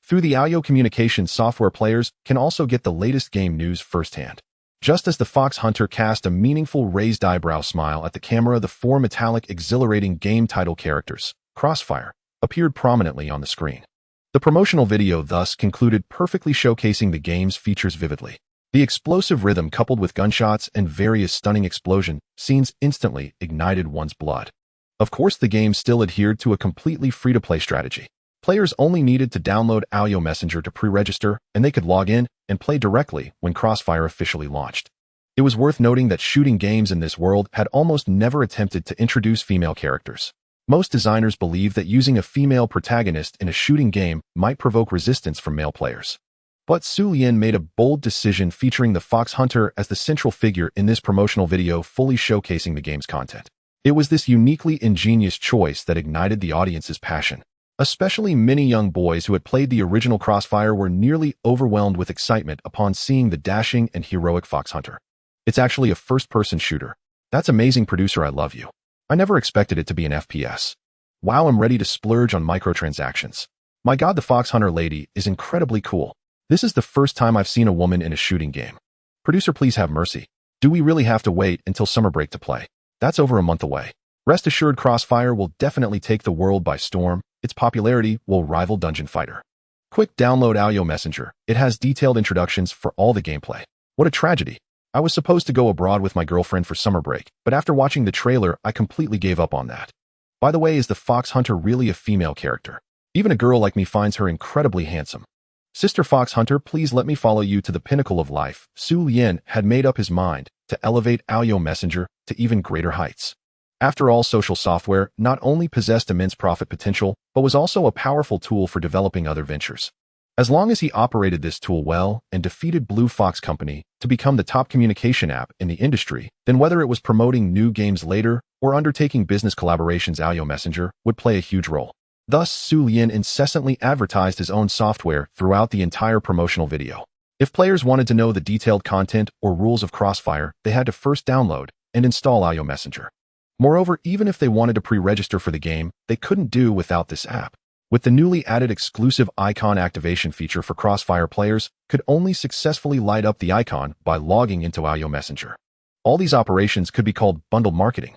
Through the Aoyo communication software, players can also get the latest game news firsthand. Just as the Fox Hunter cast a meaningful raised eyebrow smile at the camera, the four metallic, exhilarating game title characters, Crossfire, appeared prominently on the screen. The promotional video thus concluded, perfectly showcasing the game's features vividly. The explosive rhythm coupled with gunshots and various stunning explosion scenes instantly ignited one's blood. Of course, the game still adhered to a completely free-to-play strategy. Players only needed to download Aoyo Messenger to pre-register, and they could log in and play directly when Crossfire officially launched. It was worth noting that shooting games in this world had almost never attempted to introduce female characters. Most designers believed that using a female protagonist in a shooting game might provoke resistance from male players. But Xu Lian made a bold decision, featuring the Fox Hunter as the central figure in this promotional video, fully showcasing the game's content. It was this uniquely ingenious choice that ignited the audience's passion. Especially many young boys who had played the original Crossfire were nearly overwhelmed with excitement upon seeing the dashing and heroic Fox Hunter. It's actually a first-person shooter. That's amazing, producer, I love you. I never expected it to be an FPS. Wow, I'm ready to splurge on microtransactions. My god, the Fox Hunter lady is incredibly cool. This is the first time I've seen a woman in a shooting game. Producer, please have mercy. Do we really have to wait until summer break to play? That's over a month away. Rest assured, Crossfire will definitely take the world by storm. Its popularity will rival Dungeon Fighter. Quick download Aoyo Messenger. It has detailed introductions for all the gameplay. What a tragedy. I was supposed to go abroad with my girlfriend for summer break, but after watching the trailer, I completely gave up on that. By the way, is the Fox Hunter really a female character? Even a girl like me finds her incredibly handsome. Sister Fox Hunter, please let me follow you to the pinnacle of life. Xu Lian had made up his mind to elevate Aoyo Messenger to even greater heights. After all, social software not only possessed immense profit potential, but was also a powerful tool for developing other ventures. As long as he operated this tool well and defeated Blue Fox Company to become the top communication app in the industry, then whether it was promoting new games later or undertaking business collaborations, Aoyo Messenger would play a huge role. Thus, Xu Lian incessantly advertised his own software throughout the entire promotional video. If players wanted to know the detailed content or rules of Crossfire, they had to first download and install Aoyo Messenger. Moreover, even if they wanted to pre-register for the game, they couldn't do without this app. With the newly added exclusive icon activation feature for Crossfire, players could only successfully light up the icon by logging into Aoyo Messenger. All these operations could be called bundled marketing.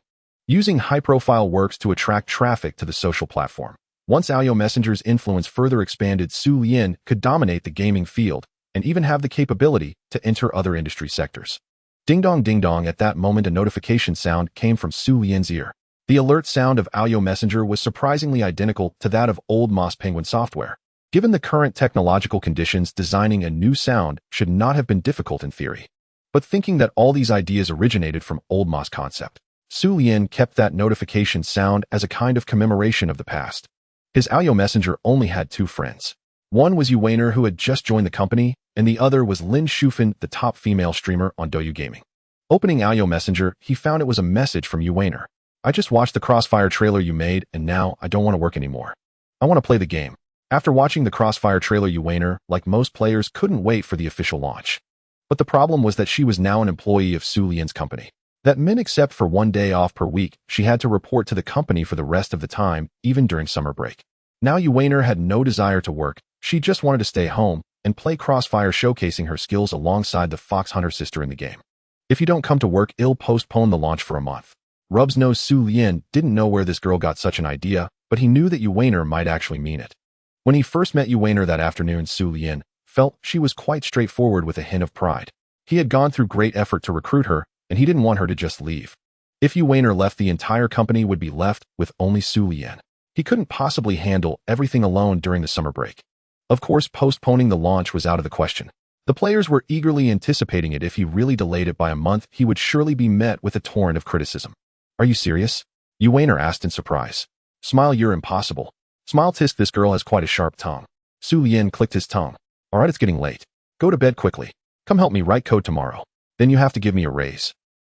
Using high-profile works to attract traffic to the social platform. Once Aoyo Messenger's influence further expanded, Xu Lian could dominate the gaming field and even have the capability to enter other industry sectors. Ding dong, ding dong. At that moment, a notification sound came from Xu Lian's ear. The alert sound of Aoyo Messenger was surprisingly identical to that of old Moss Penguin software. Given the current technological conditions, designing a new sound should not have been difficult in theory. But thinking that all these ideas originated from old Moss concept, Xu Lian kept that notification sound as a kind of commemoration of the past. His Aoyo Messenger only had two friends. One was Yuwaner, who had just joined the company, and the other was Lin Shufan, the top female streamer on Douyu Gaming. Opening Aoyo Messenger, he found it was a message from Yuwaner. I just watched the Crossfire trailer you made, and now I don't want to work anymore. I want to play the game. After watching the Crossfire trailer, Yuwaner, like most players, couldn't wait for the official launch. But the problem was that she was now an employee of Xu Lian's company. That meant except for 1 day off per week, she had to report to the company for the rest of the time, even during summer break. Now Yuwaner had no desire to work. She just wanted to stay home and play Crossfire, showcasing her skills alongside the Fox Hunter sister in the game. If you don't come to work, it'll postpone the launch for a month. Rubs nose. Xu Lian didn't know where this girl got such an idea, but he knew that Yuwaner might actually mean it. When he first met Yuwaner that afternoon, Xu Lian felt she was quite straightforward with a hint of pride. He had gone through great effort to recruit her, and he didn't want her to just leave. If Yu Weiner left, the entire company would be left with only Xu Lian. He couldn't possibly handle everything alone during the summer break. Of course, postponing the launch was out of the question. The players were eagerly anticipating it. If he really delayed it by a month, he would surely be met with a torrent of criticism. Are you serious? Yu Weiner asked in surprise. Smile, you're impossible. Smile, tisk, this girl has quite a sharp tongue. Xu Lian clicked his tongue. All right, it's getting late. Go to bed quickly. Come help me write code tomorrow. Then you have to give me a raise.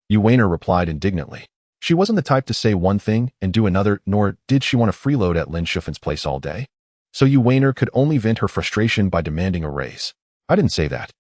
Yu Weiner replied indignantly. She wasn't the type to say one thing and do another, nor did she want to freeload at Lin Shufen's place all day. So Yu Weiner could only vent her frustration by demanding a raise. I didn't say that.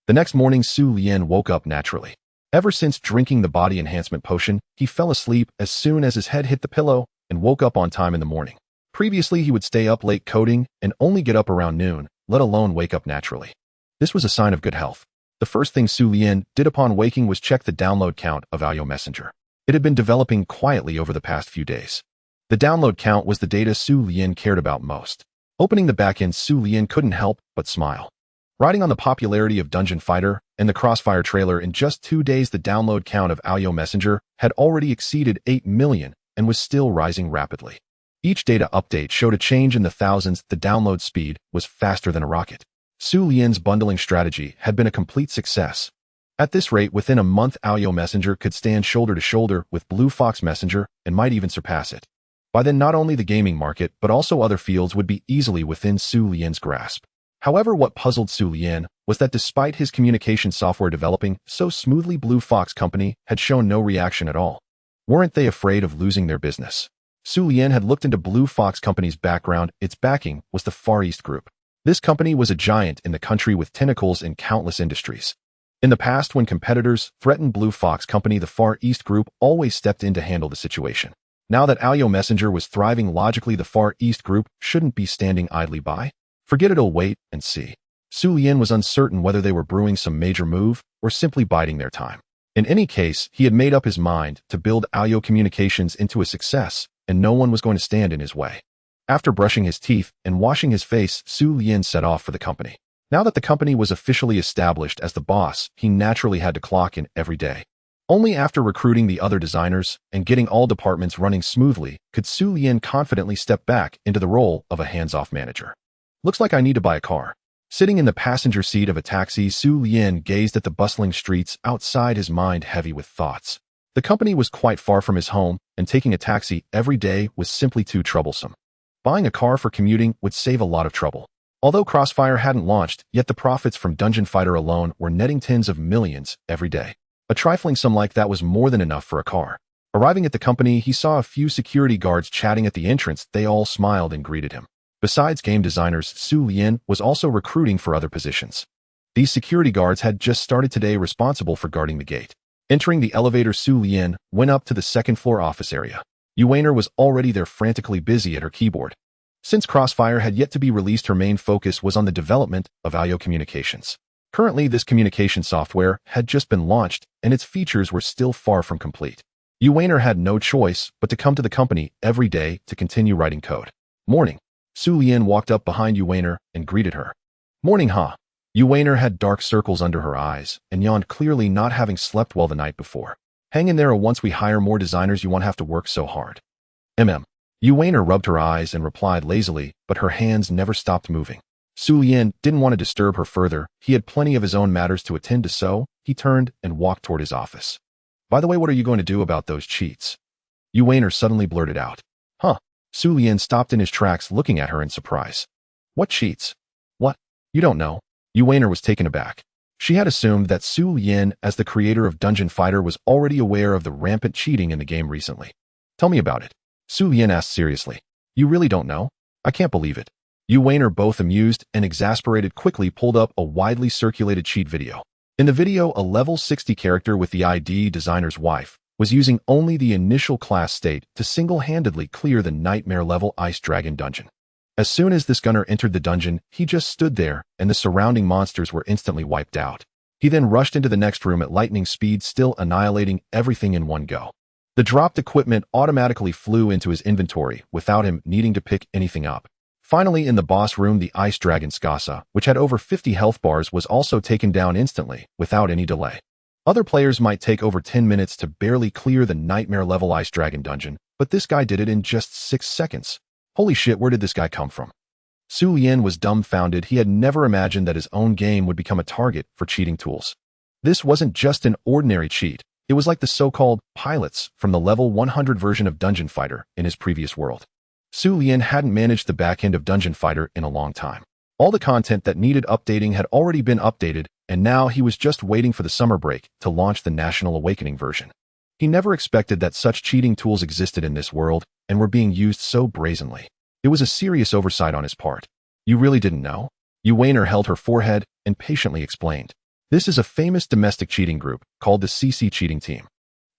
The next morning, Xu Lian woke up naturally. Ever since drinking the body enhancement potion, he fell asleep as soon as his head hit the pillow and woke up on time in the morning. Previously, he would stay up late coding and only get up around noon, let alone wake up naturally. This was a sign of good health. The first thing Xu Lian did upon waking was check the download count of Ayo Messenger. It had been developing quietly over the past few days. The download count was the data Xu Lian cared about most. Opening the backend, Xu Lian couldn't help but smile. Riding on the popularity of Dungeon Fighter and the Crossfire trailer, in just 2 days the download count of Ayo Messenger had already exceeded 8 million and was still rising rapidly. Each data update showed a change in the thousands. The download speed was faster than a rocket. Xu Lian's bundling strategy had been a complete success. At this rate, within a month, Ayo Messenger could stand shoulder to shoulder with Blue Fox Messenger and might even surpass it. By then, not only the gaming market, but also other fields would be easily within Xu Lian's grasp. However, what puzzled Xu Lian was that despite his communication software developing so smoothly, Blue Fox Company had shown no reaction at all. Weren't they afraid of losing their business? Xu Lian had looked into Blue Fox Company's background. Its backing was the Far East Group. This company was a giant in the country with tentacles in countless industries. In the past, when competitors threatened Blue Fox Company, the Far East Group always stepped in to handle the situation. Now that Ayo Messenger was thriving, logically the Far East Group shouldn't be standing idly by. Forget it'll wait and see. Xu Lian was uncertain whether they were brewing some major move or simply biding their time. In any case, he had made up his mind to build Ayo Communications into a success, and no one was going to stand in his way. After brushing his teeth and washing his face, Xu Lian set off for the company. Now that the company was officially established as the boss, he naturally had to clock in every day. Only after recruiting the other designers and getting all departments running smoothly could Xu Lian confidently step back into the role of a hands-off manager. Looks like I need to buy a car. Sitting in the passenger seat of a taxi, Xu Lian gazed at the bustling streets outside, his mind heavy with thoughts. The company was quite far from his home, and taking a taxi every day was simply too troublesome. Buying a car for commuting would save a lot of trouble. Although Crossfire hadn't launched, yet the profits from Dungeon Fighter alone were netting tens of millions every day. A trifling sum like that was more than enough for a car. Arriving at the company, he saw a few security guards chatting at the entrance. They all smiled and greeted him. Besides game designers, Xu Lian was also recruiting for other positions. These security guards had just started today, responsible for guarding the gate. Entering the elevator, Xu Lian went up to the second-floor office area. Yu Weiner was already there, frantically busy at her keyboard. Since Crossfire had yet to be released, her main focus was on the development of Ayo Communications. Currently, this communication software had just been launched, and its features were still far from complete. Yu Weiner had no choice but to come to the company every day to continue writing code. Morning. Xu Lian walked up behind Yu Weiner and greeted her. Morning, huh? Yu Weiner had dark circles under her eyes and yawned, clearly not having slept well the night before. Hang in there, or once we hire more designers, you won't have to work so hard. Yu Weiner rubbed her eyes and replied lazily, but her hands never stopped moving. Xu Lian didn't want to disturb her further. He had plenty of his own matters to attend to, so he turned and walked toward his office. By the way, what are you going to do about those cheats? Yu Weiner suddenly blurted out. Huh? Xu Lian stopped in his tracks, looking at her in surprise. What cheats? What? You don't know? Yu Weiner was taken aback. She had assumed that Xu Lian, as the creator of Dungeon Fighter, was already aware of the rampant cheating in the game recently. Tell me about it. Xu Lian asked seriously. You really don't know? I can't believe it. Yu Weiner, both amused and exasperated, quickly pulled up a widely circulated cheat video. In the video, a level 60 character with the ID designer's wife was using only the initial class state to single-handedly clear the nightmare-level Ice Dragon dungeon. As soon as this gunner entered the dungeon, he just stood there, and the surrounding monsters were instantly wiped out. He then rushed into the next room at lightning speed, still annihilating everything in one go. The dropped equipment automatically flew into his inventory without him needing to pick anything up. Finally, in the boss room, the Ice Dragon Skasa, which had over 50 health bars, was also taken down instantly, without any delay. Other players might take over 10 minutes to barely clear the nightmare-level Ice Dragon dungeon, but this guy did it in just 6 seconds. Holy shit, where did this guy come from? Xu Lian was dumbfounded. He had never imagined that his own game would become a target for cheating tools. This wasn't just an ordinary cheat. It was like the so-called pilots from the level 100 version of Dungeon Fighter in his previous world. Xu Lian hadn't managed the back end of Dungeon Fighter in a long time. All the content that needed updating had already been updated, and now he was just waiting for the summer break to launch the National Awakening version. He never expected that such cheating tools existed in this world and were being used so brazenly. It was a serious oversight on his part. You really didn't know? Yu Weiner held her forehead and patiently explained. This is a famous domestic cheating group called the CC Cheating Team.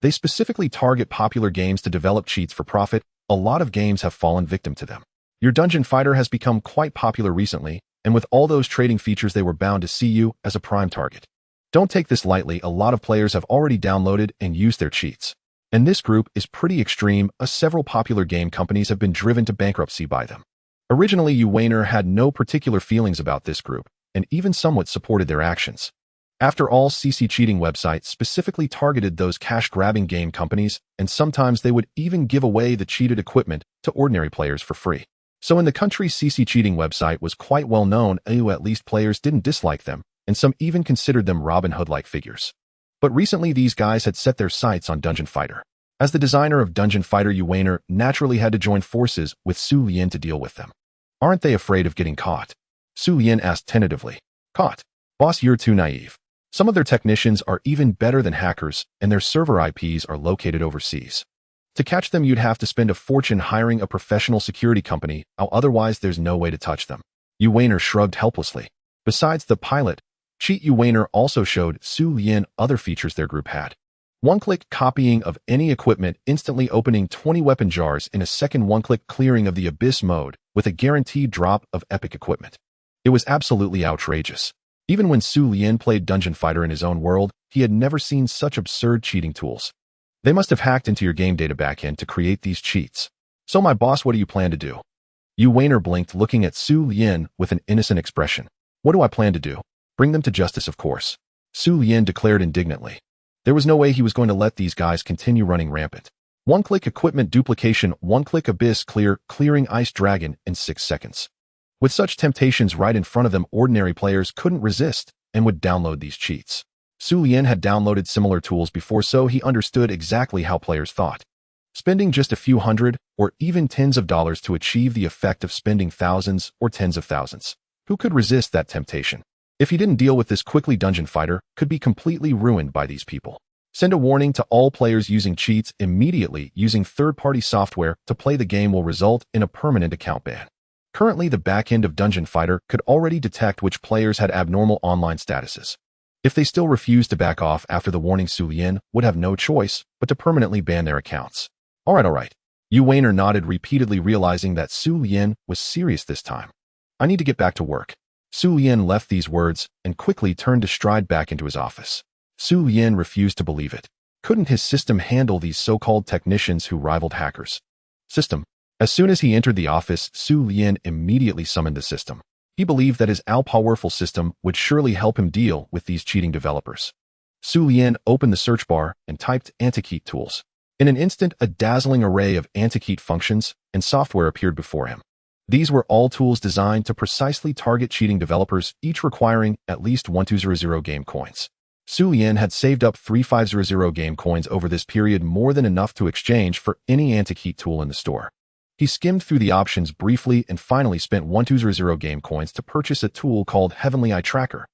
They specifically target popular games to develop cheats for profit. A lot of games have fallen victim to them. Your Dungeon Fighter has become quite popular recently, and with all those trading features they were bound to see you as a prime target. Don't take this lightly. A lot of players have already downloaded and used their cheats. And this group is pretty extreme, as several popular game companies have been driven to bankruptcy by them. Originally, Yu Weiner had no particular feelings about this group, and even somewhat supported their actions. After all, CC cheating websites specifically targeted those cash-grabbing game companies, and sometimes they would even give away the cheated equipment to ordinary players for free. So in the country, CC cheating website was quite well known, at least players didn't dislike them, and some even considered them Robin Hood-like figures. But recently these guys had set their sights on Dungeon Fighter. As the designer of Dungeon Fighter, Yu Weiner naturally had to join forces with Xu Lian to deal with them. Aren't they afraid of getting caught? Xu Lian asked tentatively. Caught? Boss, you're too naive. Some of their technicians are even better than hackers, and their server IPs are located overseas. To catch them, you'd have to spend a fortune hiring a professional security company, otherwise there's no way to touch them. Yu Weiner shrugged helplessly. Besides the pilot cheat, Yu Weiner also showed Xu Lian other features their group had. One-click copying of any equipment, instantly opening 20 weapon jars in a second, one-click clearing of the Abyss mode with a guaranteed drop of epic equipment. It was absolutely outrageous. Even when Xu Lian played Dungeon Fighter in his own world, he had never seen such absurd cheating tools. They must have hacked into your game data backend to create these cheats. So my boss, what do you plan to do? Yu Weiner blinked, looking at Xu Lian with an innocent expression. What do I plan to do? Bring them to justice, of course. Xu Lian declared indignantly. There was no way he was going to let these guys continue running rampant. One-click equipment duplication, one-click Abyss clearing Ice Dragon in 6 seconds. With such temptations right in front of them, ordinary players couldn't resist and would download these cheats. Xu Lian had downloaded similar tools before, so he understood exactly how players thought. Spending just a few hundred or even tens of dollars to achieve the effect of spending thousands or tens of thousands. Who could resist that temptation? If he didn't deal with this quickly, Dungeon Fighter could be completely ruined by these people. Send a warning to all players using cheats immediately. Using third-party software to play the game will result in a permanent account ban. Currently, the backend of Dungeon Fighter could already detect which players had abnormal online statuses. If they still refused to back off after the warning, Xu Lian would have no choice but to permanently ban their accounts. All right. Yu Weiner nodded repeatedly, realizing that Xu Lian was serious this time. I need to get back to work. Xu Lian left these words and quickly turned to stride back into his office. Xu Lian refused to believe it. Couldn't his system handle these so-called technicians who rivaled hackers? System. As soon as he entered the office, Xu Lian immediately summoned the system. He believed that his all-powerful system would surely help him deal with these cheating developers. Xu Lian opened the search bar and typed anti-cheat tools. In an instant, a dazzling array of anti-cheat functions and software appeared before him. These were all tools designed to precisely target cheating developers, each requiring at least 1200 game coins. Xu Lian had saved up 3500 game coins over this period, more than enough to exchange for any anti-cheat tool in the store. He skimmed through the options briefly and finally spent 1200 game coins to purchase a tool called Heavenly Eye Tracker.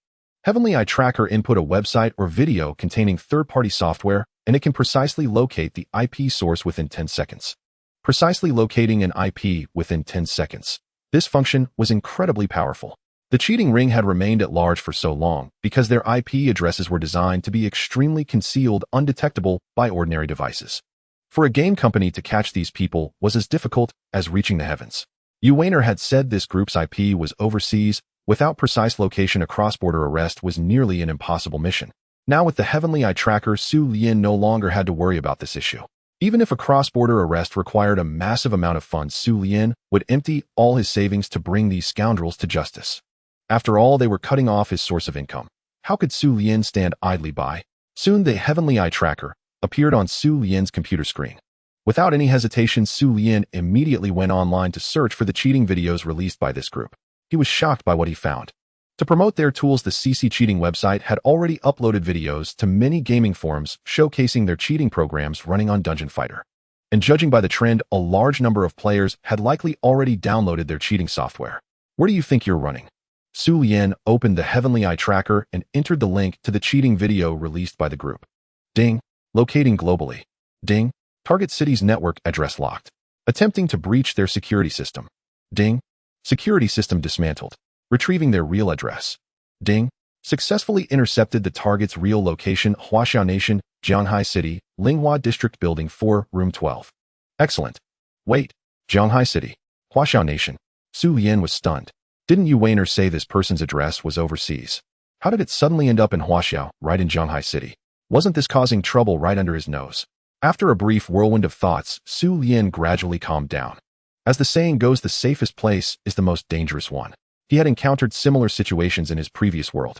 Heavenly Eye Tracker input a website or video containing third-party software, and it can precisely locate the IP source within 10 seconds. Precisely locating an IP within 10 seconds. This function was incredibly powerful. The cheating ring had remained at large for so long because their IP addresses were designed to be extremely concealed, undetectable by ordinary devices. For a game company to catch these people was as difficult as reaching the heavens. Yu Weiner had said this group's IP was overseas. Without precise location, a cross-border arrest was nearly an impossible mission. Now with the Heavenly Eye Tracker, Xu Lian no longer had to worry about this issue. Even if a cross-border arrest required a massive amount of funds, Xu Lian would empty all his savings to bring these scoundrels to justice. After all, they were cutting off his source of income. How could Xu Lian stand idly by? Soon the heavenly eye tracker appeared on Xu Lian's computer screen. Without any hesitation, Xu Lian immediately went online to search for the cheating videos released by this group. He was shocked by what he found. To promote their tools, the CC Cheating website had already uploaded videos to many gaming forums showcasing their cheating programs running on Dungeon Fighter. And judging by the trend, a large number of players had likely already downloaded their cheating software. Where do you think you're running? Xu Lian opened the Heavenly Eye tracker and entered the link to the cheating video released by the group. Ding. Locating globally. Ding. Target city's network address locked. Attempting to breach their security system. Ding. Security system dismantled. Retrieving their real address. Ding. Successfully intercepted the target's real location, Huaxiao Nation, Jianghai City, Linghua District Building 4, Room 12. Excellent. Wait. Jianghai City. Huaxiao Nation. Xu Lian was stunned. Didn't you Wainer say this person's address was overseas? How did it suddenly end up in Huaxiao, right in Jianghai City? Wasn't this causing trouble right under his nose? After a brief whirlwind of thoughts, Xu Lian gradually calmed down. As the saying goes, the safest place is the most dangerous one. He had encountered similar situations in his previous world.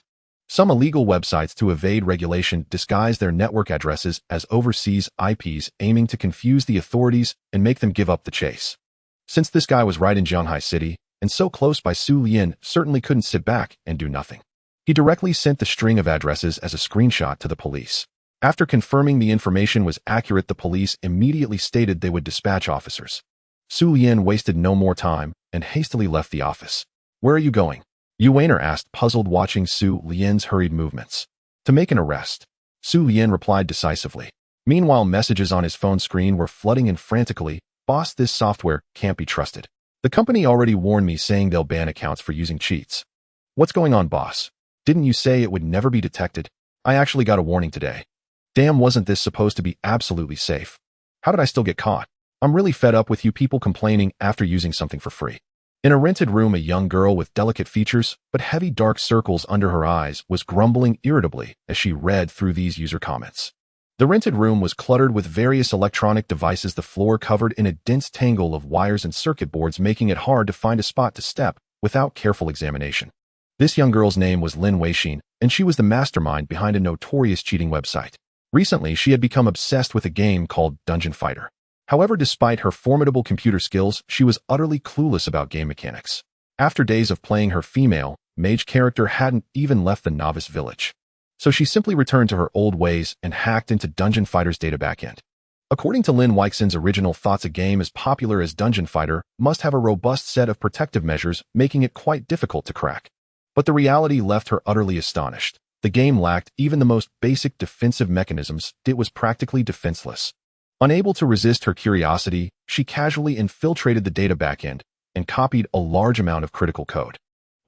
Some illegal websites to evade regulation disguise their network addresses as overseas IPs, aiming to confuse the authorities and make them give up the chase. Since this guy was right in Jianghai City, and so close by, Xu Lian certainly couldn't sit back and do nothing. He directly sent the string of addresses as a screenshot to the police. After confirming the information was accurate, the police immediately stated they would dispatch officers. Xu Lian wasted no more time and hastily left the office. Where are you going? Yu Wainer asked, puzzled, watching Xu Lian's hurried movements. To make an arrest. Xu Lian replied decisively. Meanwhile, messages on his phone screen were flooding in frantically. Boss, this software can't be trusted. The company already warned me, saying they'll ban accounts for using cheats. What's going on, boss? Didn't you say it would never be detected? I actually got a warning today. Damn, wasn't this supposed to be absolutely safe? How did I still get caught? I'm really fed up with you people complaining after using something for free. In a rented room, a young girl with delicate features but heavy dark circles under her eyes was grumbling irritably as she read through these user comments. The rented room was cluttered with various electronic devices, the floor covered in a dense tangle of wires and circuit boards, making it hard to find a spot to step without careful examination. This young girl's name was Lin Weixin, and she was the mastermind behind a notorious cheating website. Recently, she had become obsessed with a game called Dungeon Fighter. However, despite her formidable computer skills, she was utterly clueless about game mechanics. After days of playing, her female mage character hadn't even left the novice village. So she simply returned to her old ways and hacked into Dungeon Fighter's data backend. According to Lin Weixin's original thoughts, a game as popular as Dungeon Fighter must have a robust set of protective measures, making it quite difficult to crack. But the reality left her utterly astonished. The game lacked even the most basic defensive mechanisms. It was practically defenseless. Unable to resist her curiosity, she casually infiltrated the data backend and copied a large amount of critical code.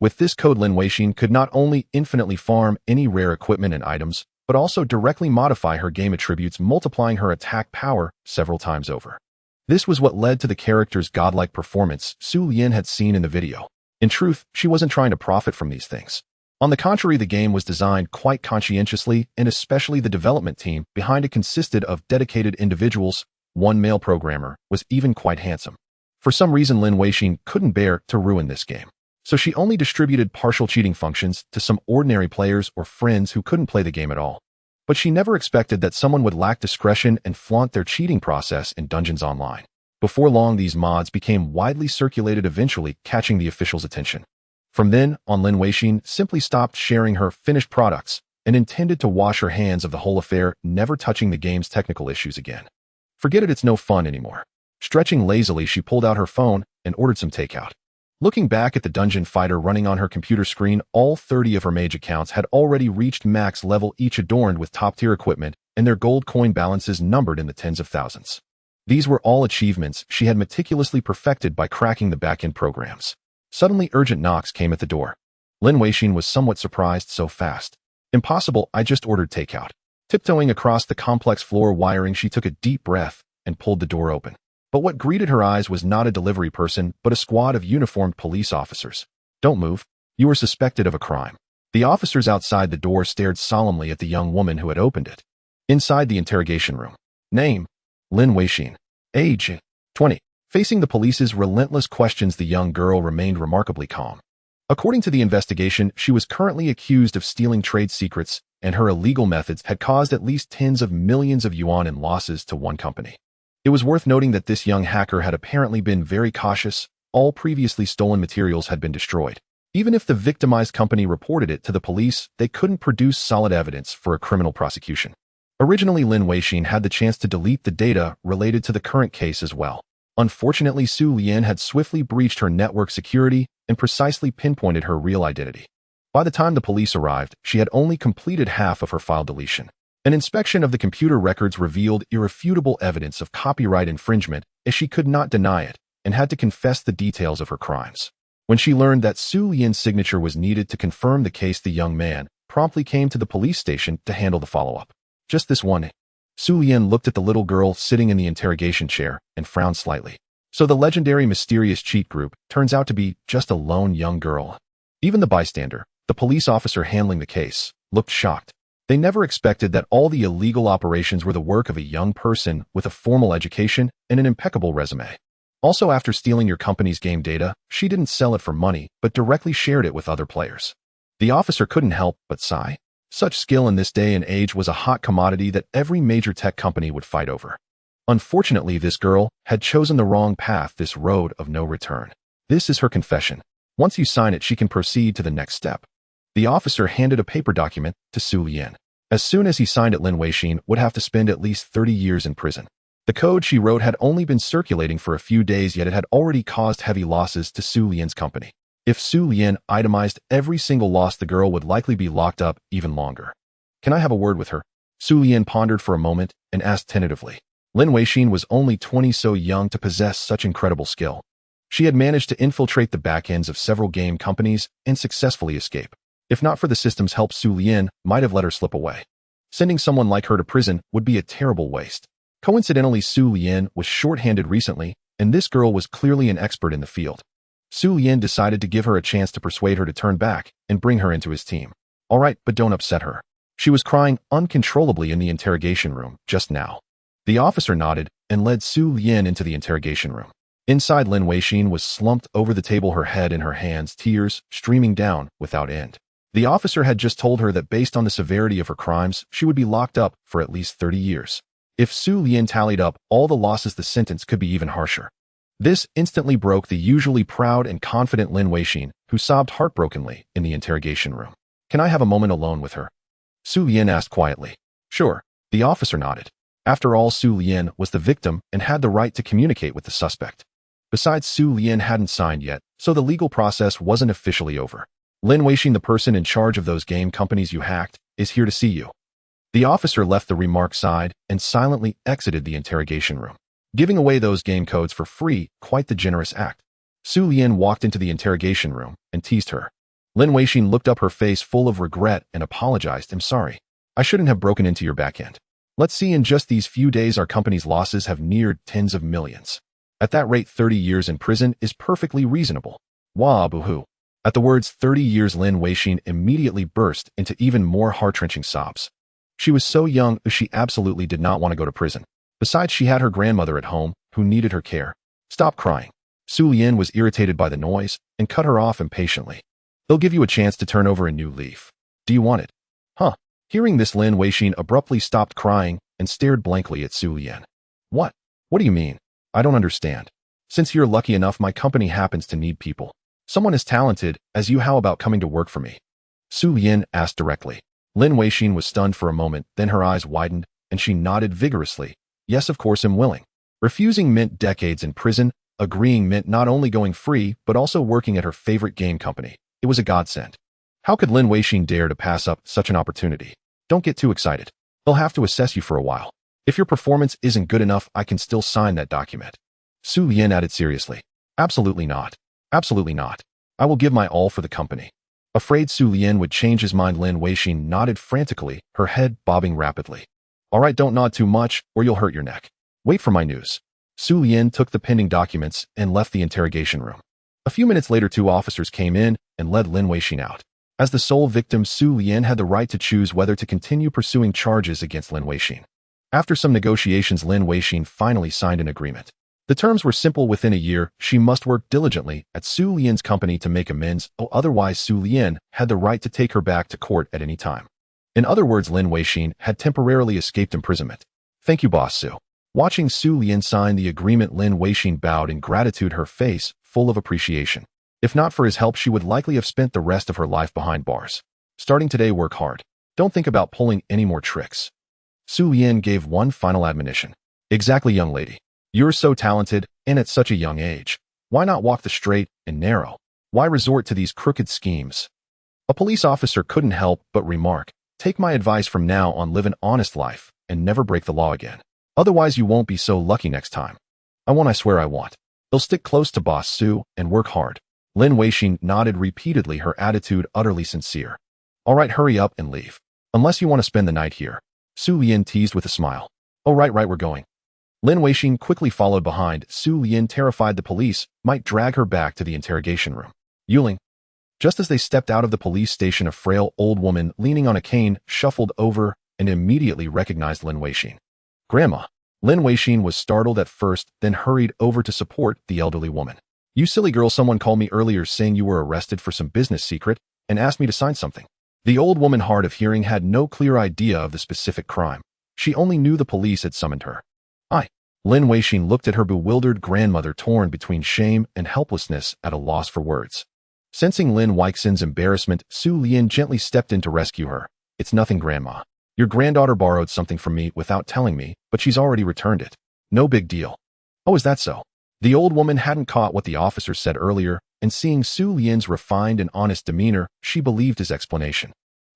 With this code, Lin Weixin could not only infinitely farm any rare equipment and items, but also directly modify her game attributes, multiplying her attack power several times over. This was what led to the character's godlike performance Xu Lian had seen in the video. In truth, she wasn't trying to profit from these things. On the contrary, the game was designed quite conscientiously, and especially the development team behind it consisted of dedicated individuals. One male programmer was even quite handsome. For some reason, Lin Weixin couldn't bear to ruin this game. So she only distributed partial cheating functions to some ordinary players or friends who couldn't play the game at all. But she never expected that someone would lack discretion and flaunt their cheating process in Dungeons Online. Before long, these mods became widely circulated, eventually catching the officials' attention. From then on, Lin Weixin simply stopped sharing her finished products and intended to wash her hands of the whole affair, never touching the game's technical issues again. Forget it, it's no fun anymore. Stretching lazily, she pulled out her phone and ordered some takeout. Looking back at the Dungeon Fighter running on her computer screen, all 30 of her mage accounts had already reached max level, each adorned with top-tier equipment, and their gold coin balances numbered in the tens of thousands. These were all achievements she had meticulously perfected by cracking the back-end programs. Suddenly, urgent knocks came at the door. Lin Weixin was somewhat surprised. So fast. Impossible, I just ordered takeout. Tiptoeing across the complex floor wiring, she took a deep breath and pulled the door open. But what greeted her eyes was not a delivery person, but a squad of uniformed police officers. Don't move. You are suspected of a crime. The officers outside the door stared solemnly at the young woman who had opened it. Inside the interrogation room. Name: Lin Weixin. Age: 20. Facing the police's relentless questions, the young girl remained remarkably calm. According to the investigation, she was currently accused of stealing trade secrets and her illegal methods had caused at least tens of millions of yuan in losses to one company. It was worth noting that this young hacker had apparently been very cautious. All previously stolen materials had been destroyed. Even if the victimized company reported it to the police, they couldn't produce solid evidence for a criminal prosecution. Originally, Lin Weixin had the chance to delete the data related to the current case as well. Unfortunately, Xu Lian had swiftly breached her network security and precisely pinpointed her real identity. By the time the police arrived, she had only completed half of her file deletion. An inspection of the computer records revealed irrefutable evidence of copyright infringement, as she could not deny it and had to confess the details of her crimes. When she learned that Xu Lian's signature was needed to confirm the case, the young man promptly came to the police station to handle the follow-up. Just this one. Xu Lian looked at the little girl sitting in the interrogation chair and frowned slightly. So the legendary mysterious cheat group turns out to be just a lone young girl. Even the bystander, the police officer handling the case, looked shocked. They never expected that all the illegal operations were the work of a young person with a formal education and an impeccable resume. Also, after stealing your company's game data, she didn't sell it for money, but directly shared it with other players. The officer couldn't help but sigh. Such skill in this day and age was a hot commodity that every major tech company would fight over. Unfortunately, this girl had chosen the wrong path, this road of no return. This is her confession. Once you sign it, she can proceed to the next step. The officer handed a paper document to Xu Lian. As soon as he signed it, Lin Weixin would have to spend at least 30 years in prison. The code she wrote had only been circulating for a few days, yet it had already caused heavy losses to Xu Lian's company. If Xu Lian itemized every single loss, the girl would likely be locked up even longer. Can I have a word with her? Xu Lian pondered for a moment and asked tentatively. Lin Weixin was only 20, so young to possess such incredible skill. She had managed to infiltrate the backends of several game companies and successfully escape. If not for the system's help, Xu Lian might have let her slip away. Sending someone like her to prison would be a terrible waste. Coincidentally, Xu Lian was short-handed recently, and this girl was clearly an expert in the field. Xu Lian decided to give her a chance to persuade her to turn back and bring her into his team. All right, but don't upset her. She was crying uncontrollably in the interrogation room just now. The officer nodded and led Xu Lian into the interrogation room. Inside, Lin Weixin was slumped over the table, her head in her hands, tears streaming down without end. The officer had just told her that based on the severity of her crimes, she would be locked up for at least 30 years. If Xu Lian tallied up all the losses, the sentence could be even harsher. This instantly broke the usually proud and confident Lin Weixin, who sobbed heartbrokenly in the interrogation room. Can I have a moment alone with her? Xu Lian asked quietly. Sure. The officer nodded. After all, Xu Lian was the victim and had the right to communicate with the suspect. Besides, Xu Lian hadn't signed yet, so the legal process wasn't officially over. Lin Weixin, the person in charge of those game companies you hacked, is here to see you. The officer left the remark side and silently exited the interrogation room. Giving away those game codes for free, quite the generous act. Xu Lian walked into the interrogation room and teased her. Lin Weixin looked up, her face full of regret, and apologized. I'm sorry. I shouldn't have broken into your backend. Let's see, in just these few days our company's losses have neared tens of millions. At that rate, 30 years in prison is perfectly reasonable. Wah boo-hoo. At the words 30 years, Lin Weixin immediately burst into even more heart-wrenching sobs. She was so young, she absolutely did not want to go to prison. Besides, she had her grandmother at home, who needed her care. Stop crying. Xu Lian was irritated by the noise and cut her off impatiently. They'll give you a chance to turn over a new leaf. Do you want it? Huh. Hearing this, Lin Weixin abruptly stopped crying and stared blankly at Xu Lian. What? What do you mean? I don't understand. Since you're lucky enough, my company happens to need people. Someone as talented as you, how about coming to work for me? Xu Lian asked directly. Lin Weixin was stunned for a moment, then her eyes widened, and she nodded vigorously. Yes, of course I'm willing. Refusing meant decades in prison, agreeing meant not only going free, but also working at her favorite game company. It was a godsend. How could Lin Weixin dare to pass up such an opportunity? Don't get too excited. They'll have to assess you for a while. If your performance isn't good enough, I can still sign that document. Xu Lian added seriously. Absolutely not. Absolutely not. I will give my all for the company. Afraid Xu Lian would change his mind, Lin Weixin nodded frantically, her head bobbing rapidly. All right, don't nod too much, or you'll hurt your neck. Wait for my news. Xu Lian took the pending documents and left the interrogation room. A few minutes later, 2 officers came in and led Lin Weixin out. As the sole victim, Xu Lian had the right to choose whether to continue pursuing charges against Lin Weixin. After some negotiations, Lin Weixin finally signed an agreement. The terms were simple. Within a year, she must work diligently at Xu Lian's company to make amends, or otherwise Xu Lian had the right to take her back to court at any time. In other words, Lin Weixin had temporarily escaped imprisonment. Thank you, Boss Su. Watching Xu Lian sign the agreement, Lin Weixin bowed in gratitude, her face full of appreciation. If not for his help, she would likely have spent the rest of her life behind bars. Starting today, work hard. Don't think about pulling any more tricks. Xu Lian gave one final admonition. Exactly, young lady. You're so talented, and at such a young age. Why not walk the straight and narrow? Why resort to these crooked schemes? A police officer couldn't help but remark, take my advice from now on, live an honest life, and never break the law again. Otherwise you won't be so lucky next time. I won't, I swear I won't. They'll stick close to Boss Su and work hard. Lin Weixin nodded repeatedly, her attitude utterly sincere. All right, hurry up and leave. Unless you want to spend the night here. Xu Lian teased with a smile. Oh, right, we're going. Lin Weixin quickly followed behind. Xu Lian, terrified the police might drag her back to the interrogation room. Yuling. Just as they stepped out of the police station, a frail old woman leaning on a cane shuffled over and immediately recognized Lin Weixin. Grandma. Lin Weixin was startled at first, then hurried over to support the elderly woman. You silly girl, someone called me earlier saying you were arrested for some business secret and asked me to sign something. The old woman, hard of hearing, had no clear idea of the specific crime. She only knew the police had summoned her. Lin Weixin looked at her bewildered grandmother, torn between shame and helplessness, at a loss for words. Sensing Lin Weixin's embarrassment, Xu Lian gently stepped in to rescue her. It's nothing, Grandma. Your granddaughter borrowed something from me without telling me, but she's already returned it. No big deal. Oh, is that so? The old woman hadn't caught what the officer said earlier, and seeing Xu Lian's refined and honest demeanor, she believed his explanation.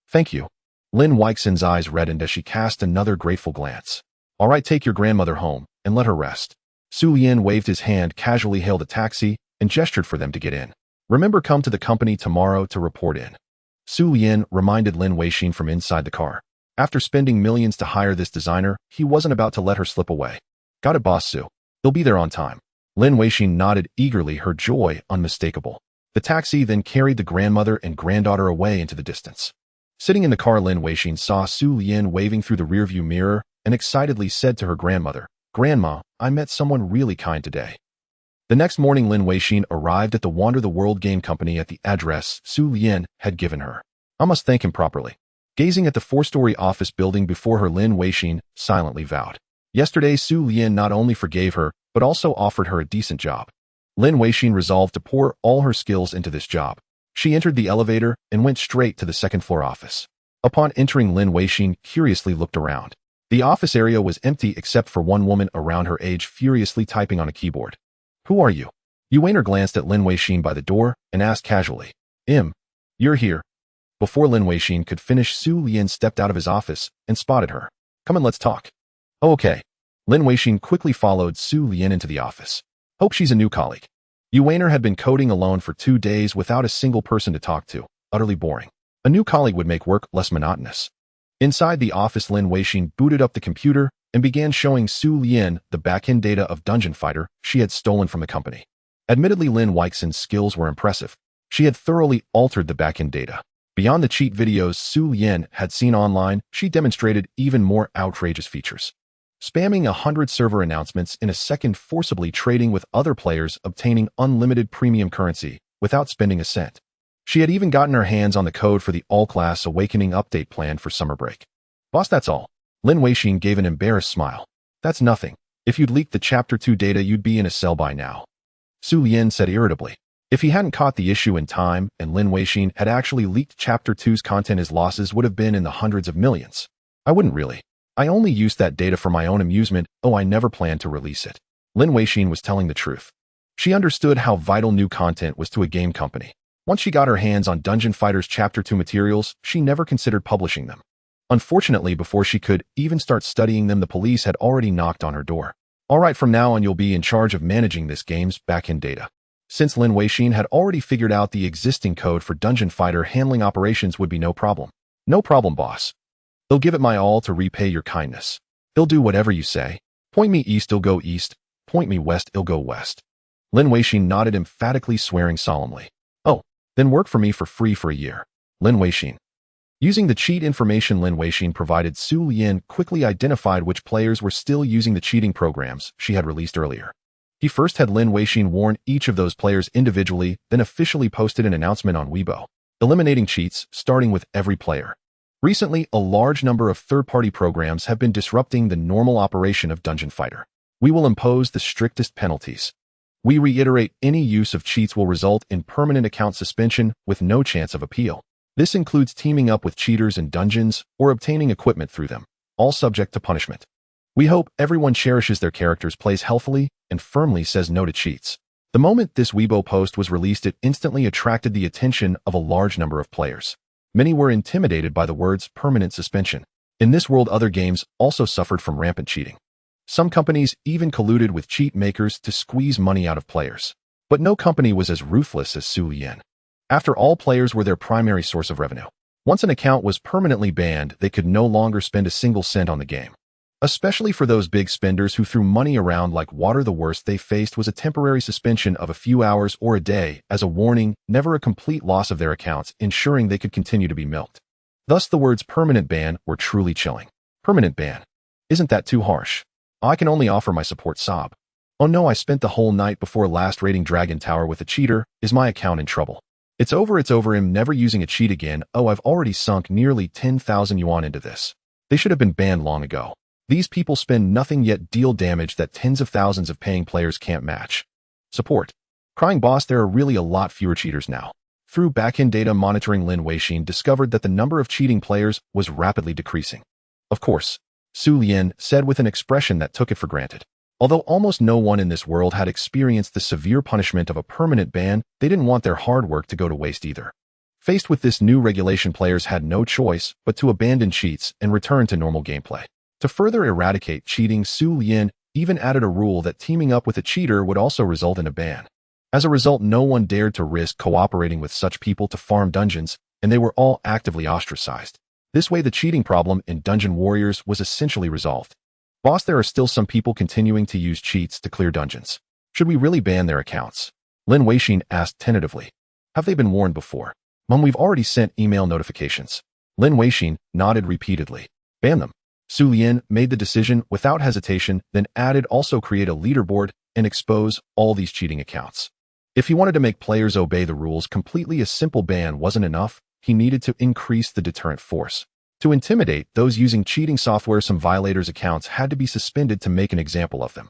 Thank you. Lin Weixin's eyes reddened as she cast another grateful glance. All right, take your grandmother home and let her rest. Xu Lian waved his hand, casually hailed a taxi, and gestured for them to get in. Remember, come to the company tomorrow to report in. Xu Lian reminded Lin Weixin from inside the car. After spending millions to hire this designer, he wasn't about to let her slip away. Got it, Boss Su. He'll be there on time. Lin Weixin nodded eagerly, her joy unmistakable. The taxi then carried the grandmother and granddaughter away into the distance. Sitting in the car, Lin Weixin saw Xu Lian waving through the rearview mirror and excitedly said to her grandmother, Grandma, I met someone really kind today. The next morning, Lin Weixin arrived at the Wander the World Game Company at the address Xu Lian had given her. I must thank him properly. Gazing at the 4-story office building before her, Lin Weixin silently vowed. Yesterday, Xu Lian not only forgave her, but also offered her a decent job. Lin Weixin resolved to pour all her skills into this job. She entered the elevator and went straight to the second-floor office. Upon entering, Lin Weixin curiously looked around. The office area was empty except for one woman around her age furiously typing on a keyboard. Who are you? Yuaner glanced at Lin Weixin by the door and asked casually. You're here. Before Lin Weixin could finish, Xu Lian stepped out of his office and spotted her. Come in, let's talk. Oh, okay. Lin Weixin quickly followed Xu Lian into the office. Hope she's a new colleague. Yuaner had been coding alone for 2 days without a single person to talk to. Utterly boring. A new colleague would make work less monotonous. Inside the office, Lin Weixin booted up the computer and began showing Xu Lian the backend data of Dungeon Fighter she had stolen from the company. Admittedly, Lin Weixin's skills were impressive. She had thoroughly altered the backend data. Beyond the cheat videos Xu Lian had seen online, she demonstrated even more outrageous features. Spamming 100 server announcements in a second, forcibly trading with other players, obtaining unlimited premium currency without spending a cent. She had even gotten her hands on the code for the All-Class Awakening update planned for summer break. Boss, that's all. Lin Weixin gave an embarrassed smile. That's nothing. If you'd leaked the Chapter 2 data, you'd be in a cell by now. Xu Lian said irritably. If he hadn't caught the issue in time and Lin Weixin had actually leaked Chapter 2's content, his losses would have been in the hundreds of millions. I wouldn't really. I only used that data for my own amusement. Oh, I never planned to release it. Lin Weixin was telling the truth. She understood how vital new content was to a game company. Once she got her hands on Dungeon Fighter's Chapter 2 materials, she never considered publishing them. Unfortunately, before she could even start studying them, the police had already knocked on her door. All right, from now on you'll be in charge of managing this game's backend data. Since Lin Weixin had already figured out the existing code for Dungeon Fighter, handling operations would be no problem. No problem, boss. They'll give it my all to repay your kindness. They'll do whatever you say. Point me east, I'll go east. Point me west, I'll go west. Lin Weixin nodded emphatically, swearing solemnly. Oh, then work for me for free for a year. Lin Weixin. Using the cheat information Lin Weixin provided, Xu Lian quickly identified which players were still using the cheating programs she had released earlier. He first had Lin Weixin warn each of those players individually, then officially posted an announcement on Weibo, eliminating cheats, starting with every player. Recently, a large number of third-party programs have been disrupting the normal operation of Dungeon Fighter. We will impose the strictest penalties. We reiterate any use of cheats will result in permanent account suspension with no chance of appeal. This includes teaming up with cheaters in dungeons or obtaining equipment through them, all subject to punishment. We hope everyone cherishes their characters, plays healthily, and firmly says no to cheats. The moment this Weibo post was released, it instantly attracted the attention of a large number of players. Many were intimidated by the words permanent suspension. In this world, other games also suffered from rampant cheating. Some companies even colluded with cheat makers to squeeze money out of players. But no company was as ruthless as Xu Lian. After all, players were their primary source of revenue. Once an account was permanently banned, they could no longer spend a single cent on the game. Especially for those big spenders who threw money around like water, the worst they faced was a temporary suspension of a few hours or a day as a warning, never a complete loss of their accounts, ensuring they could continue to be milked. Thus, the words permanent ban were truly chilling. Permanent ban. Isn't that too harsh? I can only offer my support sob. Oh no, I spent the whole night before last raiding Dragon Tower with a cheater. Is my account in trouble? It's over, I'm never using a cheat again. Oh, I've already sunk nearly 10,000 yuan into this. They should have been banned long ago. These people spend nothing yet deal damage that tens of thousands of paying players can't match. Support. Crying boss, there are really a lot fewer cheaters now. Through backend data monitoring, Lin Weixin discovered that the number of cheating players was rapidly decreasing. Of course, Xu Lian said with an expression that took it for granted. Although almost no one in this world had experienced the severe punishment of a permanent ban, they didn't want their hard work to go to waste either. Faced with this new regulation, players had no choice but to abandon cheats and return to normal gameplay. To further eradicate cheating, Xu Lian even added a rule that teaming up with a cheater would also result in a ban. As a result, no one dared to risk cooperating with such people to farm dungeons, and they were all actively ostracized. This way, the cheating problem in Dungeon Warriors was essentially resolved. Boss, there are still some people continuing to use cheats to clear dungeons. Should we really ban their accounts? Lin Weixin asked tentatively. Have they been warned before? Mom, we've already sent email notifications. Lin Weixin nodded repeatedly. Ban them. Xu Lian made the decision without hesitation, then added also create a leaderboard and expose all these cheating accounts. If he wanted to make players obey the rules completely, a simple ban wasn't enough. He needed to increase the deterrent force. To intimidate those using cheating software, some violators' accounts had to be suspended to make an example of them.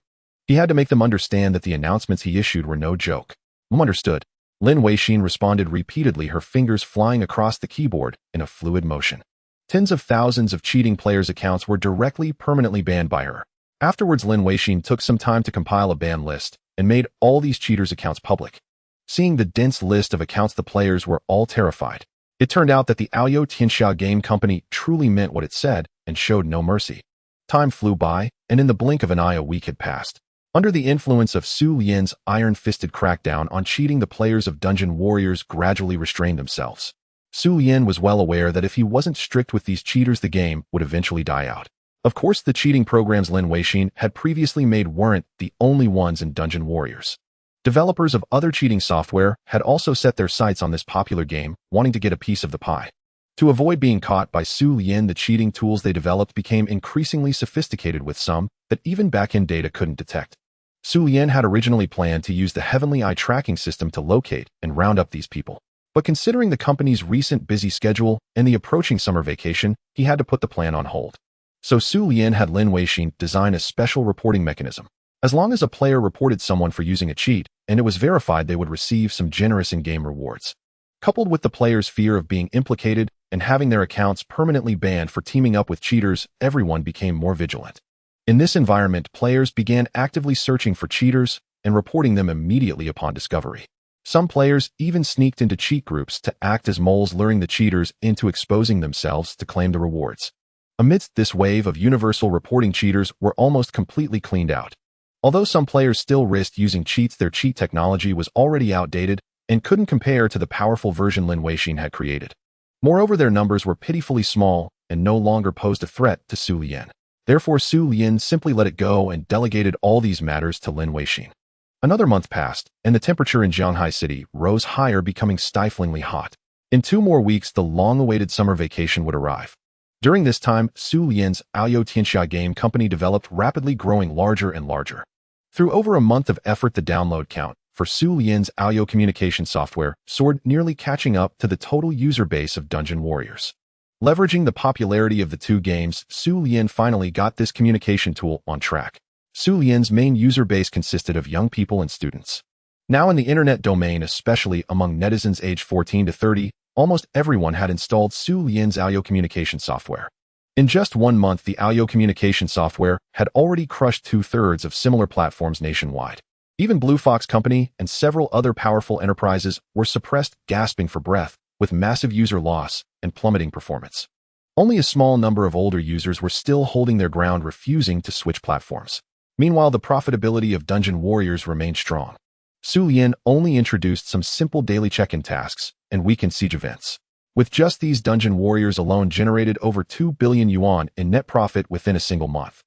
He had to make them understand that the announcements he issued were no joke. Understood. Lin Weixin responded repeatedly, her fingers flying across the keyboard in a fluid motion. Tens of thousands of cheating players' accounts were directly permanently banned by her. Afterwards, Lin Weixin took some time to compile a ban list and made all these cheaters' accounts public. Seeing the dense list of accounts, the players were all terrified. It turned out that the Aoyou Tianxia game company truly meant what it said and showed no mercy. Time flew by, and in the blink of an eye, a week had passed. Under the influence of Xu Lian's iron-fisted crackdown on cheating, the players of Dungeon Warriors gradually restrained themselves. Xu Lian was well aware that if he wasn't strict with these cheaters, the game would eventually die out. Of course, the cheating programs Lin Weixin had previously made weren't the only ones in Dungeon Warriors. Developers of other cheating software had also set their sights on this popular game, wanting to get a piece of the pie. To avoid being caught by Xu Lian, the cheating tools they developed became increasingly sophisticated, with some that even backend data couldn't detect. Xu Lian had originally planned to use the Heavenly Eye tracking system to locate and round up these people. But considering the company's recent busy schedule and the approaching summer vacation, he had to put the plan on hold. So Xu Lian had Lin Weixin design a special reporting mechanism. As long as a player reported someone for using a cheat, and it was verified, they would receive some generous in-game rewards. Coupled with the player's fear of being implicated and having their accounts permanently banned for teaming up with cheaters, everyone became more vigilant. In this environment, players began actively searching for cheaters and reporting them immediately upon discovery. Some players even sneaked into cheat groups to act as moles, luring the cheaters into exposing themselves to claim the rewards. Amidst this wave of universal reporting, cheaters were almost completely cleaned out. Although some players still risked using cheats, their cheat technology was already outdated and couldn't compare to the powerful version Lin Weixin had created. Moreover, their numbers were pitifully small and no longer posed a threat to Xu Lian. Therefore, Xu Lian simply let it go and delegated all these matters to Lin Weixin. Another month passed, and the temperature in Jianghai City rose higher, becoming stiflingly hot. In 2 more weeks, the long-awaited summer vacation would arrive. During this time, Xu Lian's Aoyou Tianxia game company developed, rapidly growing larger and larger. Through over a month of effort, the download count for Xu Lian's Aoyou communication software soared, nearly catching up to the total user base of Dungeon Warriors. Leveraging the popularity of the two games, Xu Lian finally got this communication tool on track. Xu Lian's main user base consisted of young people and students. Now in the internet domain, especially among netizens aged 14 to 30, almost everyone had installed Xu Lian's audio communication software. In just 1 month, the audio communication software had already crushed 2/3 of similar platforms nationwide. Even Blue Fox Company and several other powerful enterprises were suppressed, gasping for breath, with massive user loss and plummeting performance. Only a small number of older users were still holding their ground, refusing to switch platforms. Meanwhile, the profitability of Dungeon Warriors remained strong. Xu Lian only introduced some simple daily check-in tasks and weekend siege events. With just these, Dungeon Warriors alone generated over 2 billion yuan in net profit within a single month.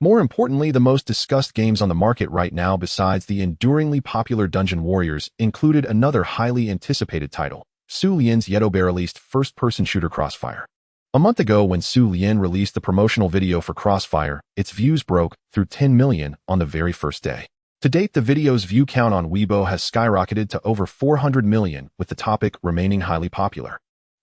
More importantly, the most discussed games on the market right now, besides the enduringly popular Dungeon Warriors, included another highly anticipated title, Xu Lian's yet-to-be-released first-person shooter Crossfire. A month ago, when Xu Lian released the promotional video for Crossfire, its views broke through 10 million on the very first day. To date, the video's view count on Weibo has skyrocketed to over 400 million, with the topic remaining highly popular.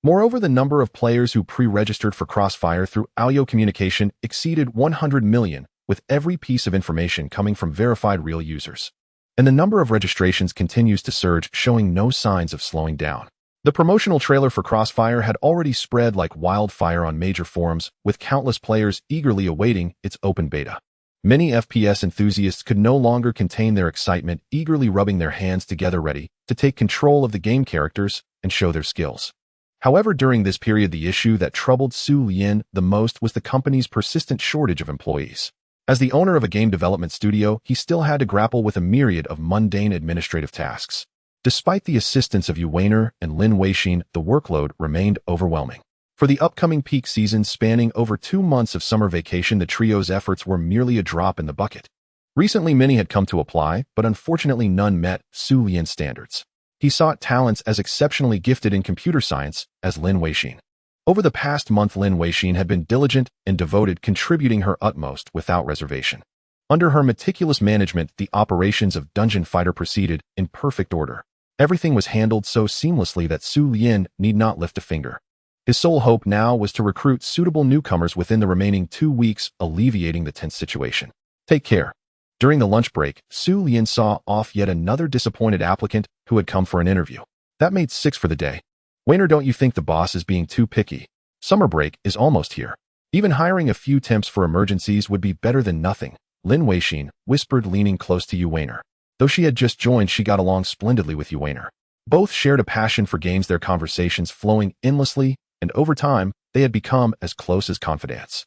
Moreover, the number of players who pre-registered for Crossfire through audio communication exceeded 100 million, with every piece of information coming from verified real users. And the number of registrations continues to surge, showing no signs of slowing down. The promotional trailer for Crossfire had already spread like wildfire on major forums, with countless players eagerly awaiting its open beta. Many FPS enthusiasts could no longer contain their excitement, eagerly rubbing their hands together, ready to take control of the game characters and show their skills. However, during this period, the issue that troubled Xu Lian the most was the company's persistent shortage of employees. As the owner of a game development studio, he still had to grapple with a myriad of mundane administrative tasks. Despite the assistance of Yu Weiner and Lin Weixin, the workload remained overwhelming. For the upcoming peak season spanning over 2 months of summer vacation, the trio's efforts were merely a drop in the bucket. Recently, many had come to apply, but unfortunately none met Xu Lian's standards. He sought talents as exceptionally gifted in computer science as Lin Weixin. Over the past month, Lin Weixin had been diligent and devoted, contributing her utmost without reservation. Under her meticulous management, the operations of Dungeon Fighter proceeded in perfect order. Everything was handled so seamlessly that Xu Lian need not lift a finger. His sole hope now was to recruit suitable newcomers within the remaining 2 weeks, alleviating the tense situation. Take care. During the lunch break, Xu Lian saw off yet another disappointed applicant who had come for an interview. That made 6 for the day. Weiner, don't you think the boss is being too picky? Summer break is almost here. Even hiring a few temps for emergencies would be better than nothing, Lin Weixin whispered, leaning close to Yu Weiner. Though she had just joined, she got along splendidly with Yu Weiner. Both shared a passion for games, their conversations flowing endlessly, and over time, they had become as close as confidants.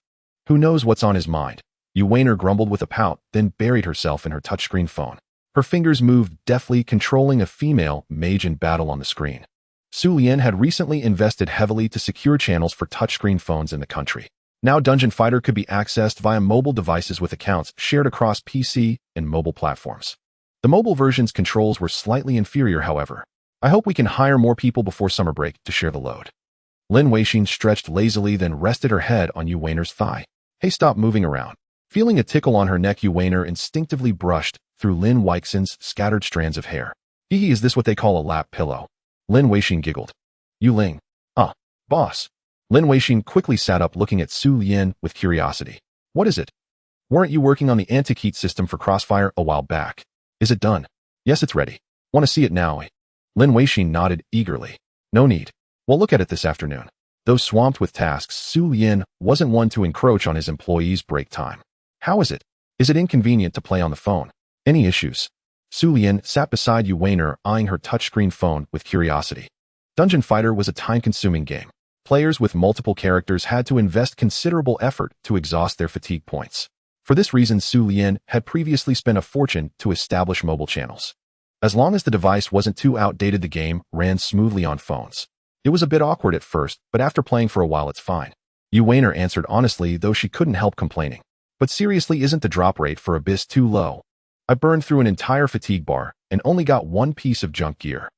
Who knows what's on his mind? Yu Weiner grumbled with a pout, then buried herself in her touchscreen phone. Her fingers moved deftly, controlling a female mage in battle on the screen. Xu Lian had recently invested heavily to secure channels for touchscreen phones in the country. Now Dungeon Fighter could be accessed via mobile devices with accounts shared across PC and mobile platforms. The mobile version's controls were slightly inferior, however. I hope we can hire more people before summer break to share the load. Lin Weixin stretched lazily, then rested her head on Yu Weiner's thigh. Hey, stop moving around. Feeling a tickle on her neck, Yu Weiner instinctively brushed through Lin Weixin's scattered strands of hair. Hee, is this what they call a lap pillow? Lin Weixin giggled. Yu Ling. Boss. Lin Weixin quickly sat up, looking at Xu Lian with curiosity. What is it? Weren't you working on the anti-cheat system for Crossfire a while back? Is it done? Yes, it's ready. Want to see it now? Lin Weixin nodded eagerly. No need. We'll look at it this afternoon. Though swamped with tasks, Xu Lian wasn't one to encroach on his employees' break time. How is it? Is it inconvenient to play on the phone? Any issues? Xu Lian sat beside Yu Weiner, eyeing her touchscreen phone with curiosity. Dungeon Fighter was a time-consuming game. Players with multiple characters had to invest considerable effort to exhaust their fatigue points. For this reason, Xu Lian had previously spent a fortune to establish mobile channels. As long as the device wasn't too outdated, the game ran smoothly on phones. It was a bit awkward at first, but after playing for a while, it's fine. Yu Weiner answered honestly, though she couldn't help complaining. But seriously, isn't the drop rate for Abyss too low? I burned through an entire fatigue bar and only got 1 piece of junk gear.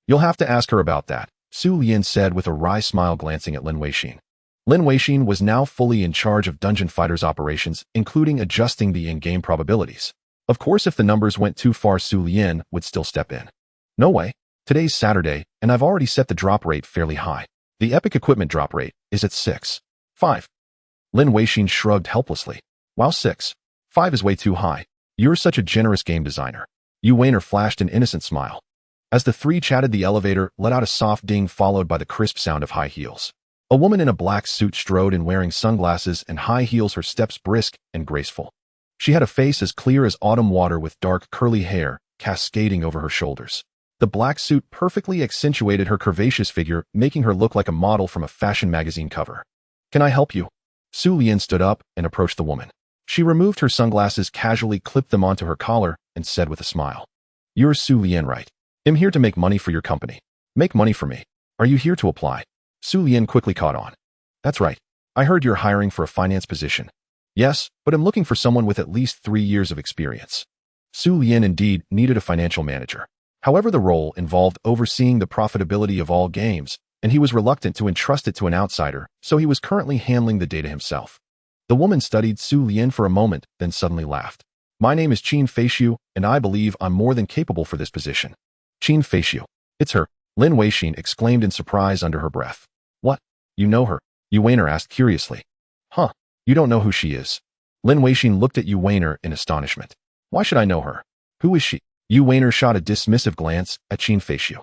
You'll have to ask her about that, Xu Lian said with a wry smile, glancing at Lin Weixin. Lin Weixin was now fully in charge of Dungeon Fighter's operations, including adjusting the in-game probabilities. Of course, if the numbers went too far, Xu Lian would still step in. No way. Today's Saturday, and I've already set the drop rate fairly high. The epic equipment drop rate is at 6.5. Lin Weixin shrugged helplessly. Wow, 6.5 is way too high. You're such a generous game designer. Yu Weiner flashed an innocent smile. As the three chatted, the elevator let out a soft ding followed by the crisp sound of high heels. A woman in a black suit strode in wearing sunglasses and high heels, her steps brisk and graceful. She had a face as clear as autumn water with dark curly hair cascading over her shoulders. The black suit perfectly accentuated her curvaceous figure, making her look like a model from a fashion magazine cover. Can I help you? Xu Lian stood up and approached the woman. She removed her sunglasses, casually clipped them onto her collar, and said with a smile, "You're Xu Lian, right? I'm here to make money for your company. Make money for me. Are you here to apply?" Xu Lian quickly caught on. "That's right. I heard you're hiring for a finance position." "Yes, but I'm looking for someone with at least 3 years of experience." Xu Lian indeed needed a financial manager. However, the role involved overseeing the profitability of all games, and he was reluctant to entrust it to an outsider, so he was currently handling the data himself. The woman studied Xu Lian for a moment, then suddenly laughed. "My name is Qin Feixiu, and I believe I'm more than capable for this position." "Qin Feixiu. It's her," Lin Weixin exclaimed in surprise under her breath. "What? You know her?" Yu Weiner asked curiously. "Huh, you don't know who she is?" Lin Weixin looked at Yu Weiner in astonishment. "Why should I know her? Who is she?" Yu Weiner shot a dismissive glance at Qin Feixiu.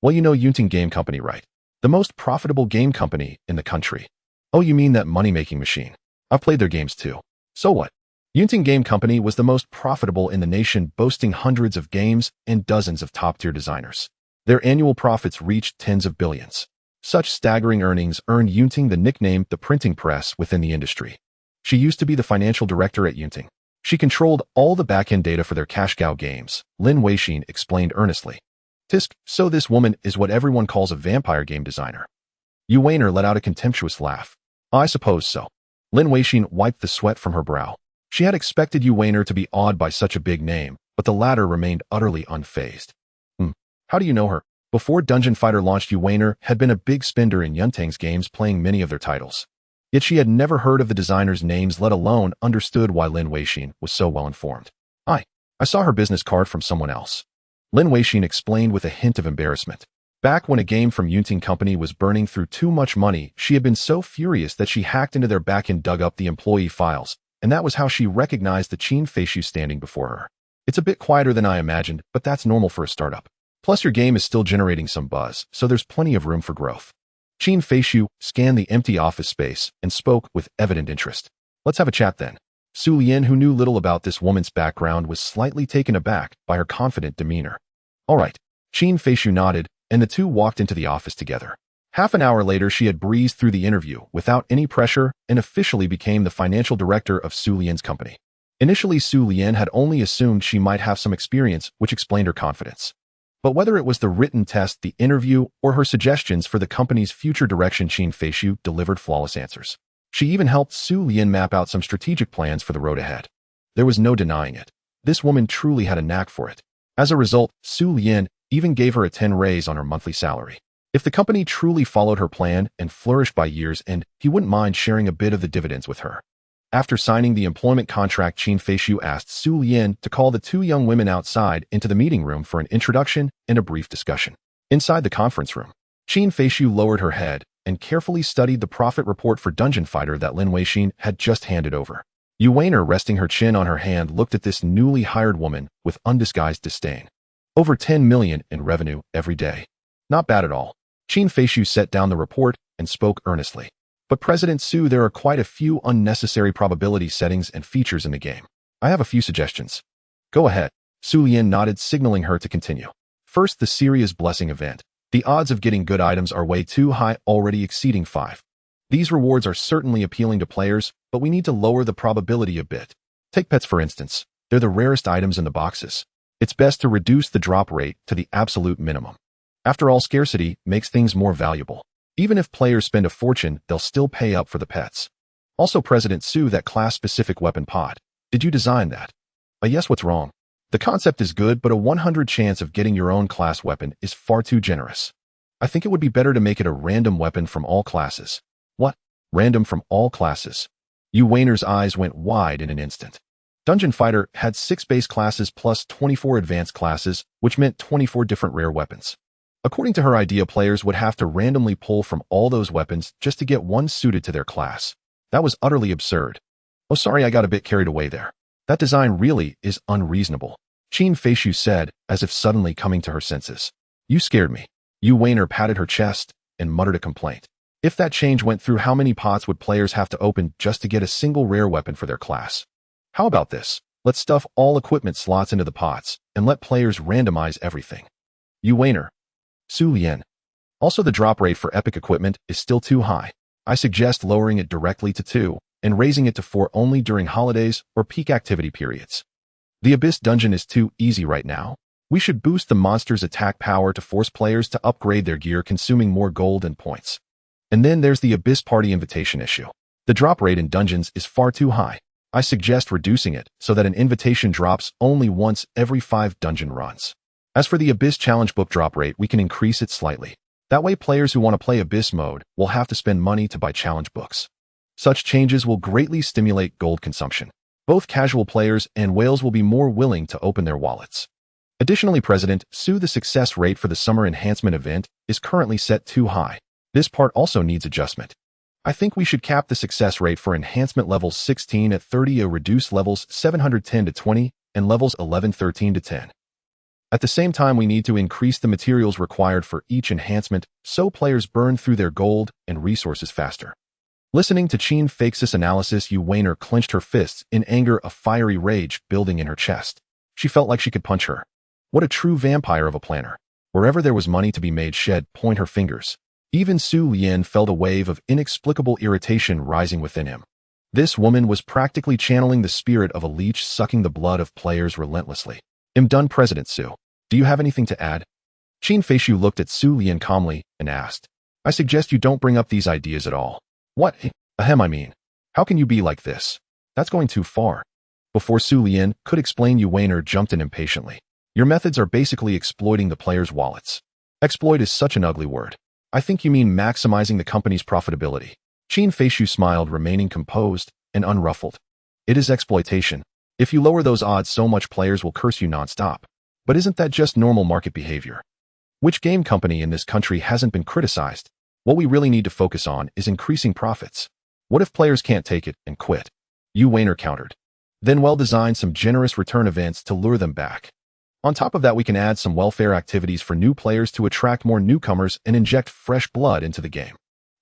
Well, you know Yunting Game Company, right? The most profitable game company in the country." "Oh, you mean that money-making machine? I've played their games too." "So what?" Yunting Game Company was the most profitable in the nation, boasting hundreds of games and dozens of top-tier designers. Their annual profits reached tens of billions. Such staggering earnings earned Yunting the nickname the printing press within the industry. She used to be the financial director at Yunting. She controlled all the back-end data for their cash cow games, Lin Weixin explained earnestly. "Tisk, so this woman is what everyone calls a vampire game designer." Yu Weiner let out a contemptuous laugh. "I suppose so." Lin Weixin wiped the sweat from her brow. She had expected Yu Weiner to be awed by such a big name, but the latter remained utterly unfazed. How do you know her?" Before Dungeon Fighter launched, Yu Weiner had been a big spender in Yunting's games, playing many of their titles. Yet she had never heard of the designers' names, let alone understood why Lin Weixin was so well informed. I saw her business card from someone else." Lin Weixin explained with a hint of embarrassment. Back when a game from Yunting Company was burning through too much money, she had been so furious that she hacked into their backend, dug up the employee files, and that was how she recognized the Qin Feixiu standing before her. "It's a bit quieter than I imagined, but that's normal for a startup. Plus, your game is still generating some buzz, so there's plenty of room for growth." Qin Feixiu scanned the empty office space and spoke with evident interest. "Let's have a chat then." Xu Lian, who knew little about this woman's background, was slightly taken aback by her confident demeanor. "All right." Qin Feixiu nodded, and the two walked into the office together. Half an hour later, she had breezed through the interview without any pressure and officially became the financial director of Xu Lian's company. Initially, Xu Lian had only assumed she might have some experience, which explained her confidence. But whether it was the written test, the interview, or her suggestions for the company's future direction, Qin Feixiu delivered flawless answers. She even helped Xu Lian map out some strategic plans for the road ahead. There was no denying it. This woman truly had a knack for it. As a result, Xu Lian even gave her a 10 raise on her monthly salary. If the company truly followed her plan and flourished by year's end, he wouldn't mind sharing a bit of the dividends with her. After signing the employment contract, Qin Feixiu asked Xu Lian to call the two young women outside into the meeting room for an introduction and a brief discussion. Inside the conference room, Qin Feixiu lowered her head and carefully studied the profit report for Dungeon Fighter that Lin Weixin had just handed over. Yu Weiner, resting her chin on her hand, looked at this newly hired woman with undisguised disdain. Over 10 million in revenue every day. Not bad at all. Qin Feixiu set down the report and spoke earnestly. "But President Xu, there are quite a few unnecessary probability settings and features in the game. I have a few suggestions." "Go ahead." Xu Lian nodded, signaling her to continue. "First, the Serious Blessing event. The odds of getting good items are way too high, already exceeding 5. These rewards are certainly appealing to players, but we need to lower the probability a bit. Take pets for instance. They're the rarest items in the boxes. It's best to reduce the drop rate to the absolute minimum. After all, scarcity makes things more valuable. Even if players spend a fortune, they'll still pay up for the pets. Also, President Xu, that class-specific weapon pod. Did you design that?" Yes, what's wrong? The concept is good, but a 100 chance of getting your own class weapon is far too generous. I think it would be better to make it a random weapon from all classes." "What? Random from all classes?" Yu Weiner's eyes went wide in an instant. Dungeon Fighter had 6 base classes plus 24 advanced classes, which meant 24 different rare weapons. According to her idea, players would have to randomly pull from all those weapons just to get one suited to their class. That was utterly absurd. Oh, sorry, I got a bit carried away there. That design really is unreasonable, Qin Feishu said, as if suddenly coming to her senses. You scared me. Yu Weiner patted her chest and muttered a complaint. If that change went through, how many pots would players have to open just to get a single rare weapon for their class? How about this? Let's stuff all equipment slots into the pots and let players randomize everything. Yu Weiner. Xu Lian. Also, the drop rate for epic equipment is still too high. I suggest lowering it directly to 2 and raising it to 4 only during holidays or peak activity periods. The Abyss dungeon is too easy right now. We should boost the monster's attack power to force players to upgrade their gear, consuming more gold and points. And then there's the Abyss Party invitation issue. The drop rate in dungeons is far too high. I suggest reducing it so that an invitation drops only once every 5 dungeon runs. As for the Abyss Challenge book drop rate, we can increase it slightly. That way, players who want to play Abyss mode will have to spend money to buy challenge books. Such changes will greatly stimulate gold consumption. Both casual players and whales will be more willing to open their wallets. Additionally, President Xu, the success rate for the summer enhancement event is currently set too high. This part also needs adjustment. I think we should cap the success rate for enhancement levels 16 at 30 or reduce levels 710 to 20 and levels 11-13 to 10. At the same time, we need to increase the materials required for each enhancement so players burn through their gold and resources faster. Listening to Qin Feix's analysis, Yu Weiner clenched her fists in anger, a fiery rage building in her chest. She felt like she could punch her. What a true vampire of a planner. Wherever there was money to be made, she'd point her fingers. Even Xu Lian felt a wave of inexplicable irritation rising within him. This woman was practically channeling the spirit of a leech, sucking the blood of players relentlessly. I'm done, President Xu. Do you have anything to add? Qin Feishu looked at Xu Lian calmly and asked, I suggest you don't bring up these ideas at all. What? Ahem, I mean. How can you be like this? That's going too far. Before Xu Lian could explain, Yu Weiner jumped in impatiently. Your methods are basically exploiting the players' wallets. Exploit is such an ugly word. I think you mean maximizing the company's profitability. Qin Feishu smiled, remaining composed and unruffled. It is exploitation. If you lower those odds so much, players will curse you nonstop. But isn't that just normal market behavior? Which game company in this country hasn't been criticized? What we really need to focus on is increasing profits. What if players can't take it and quit? Yu Weiner countered. Then design some generous return events to lure them back. On top of that, we can add some welfare activities for new players to attract more newcomers and inject fresh blood into the game.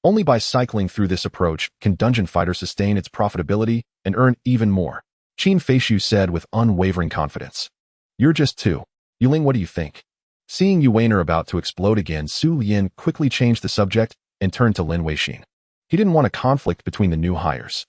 Only by cycling through this approach can Dungeon Fighter sustain its profitability and earn even more, Qin Feishu said with unwavering confidence. You're just two. Yuling, what do you think? Seeing Yu Weiner about to explode again, Xu Lian quickly changed the subject and turned to Lin Weixin. He didn't want a conflict between the new hires.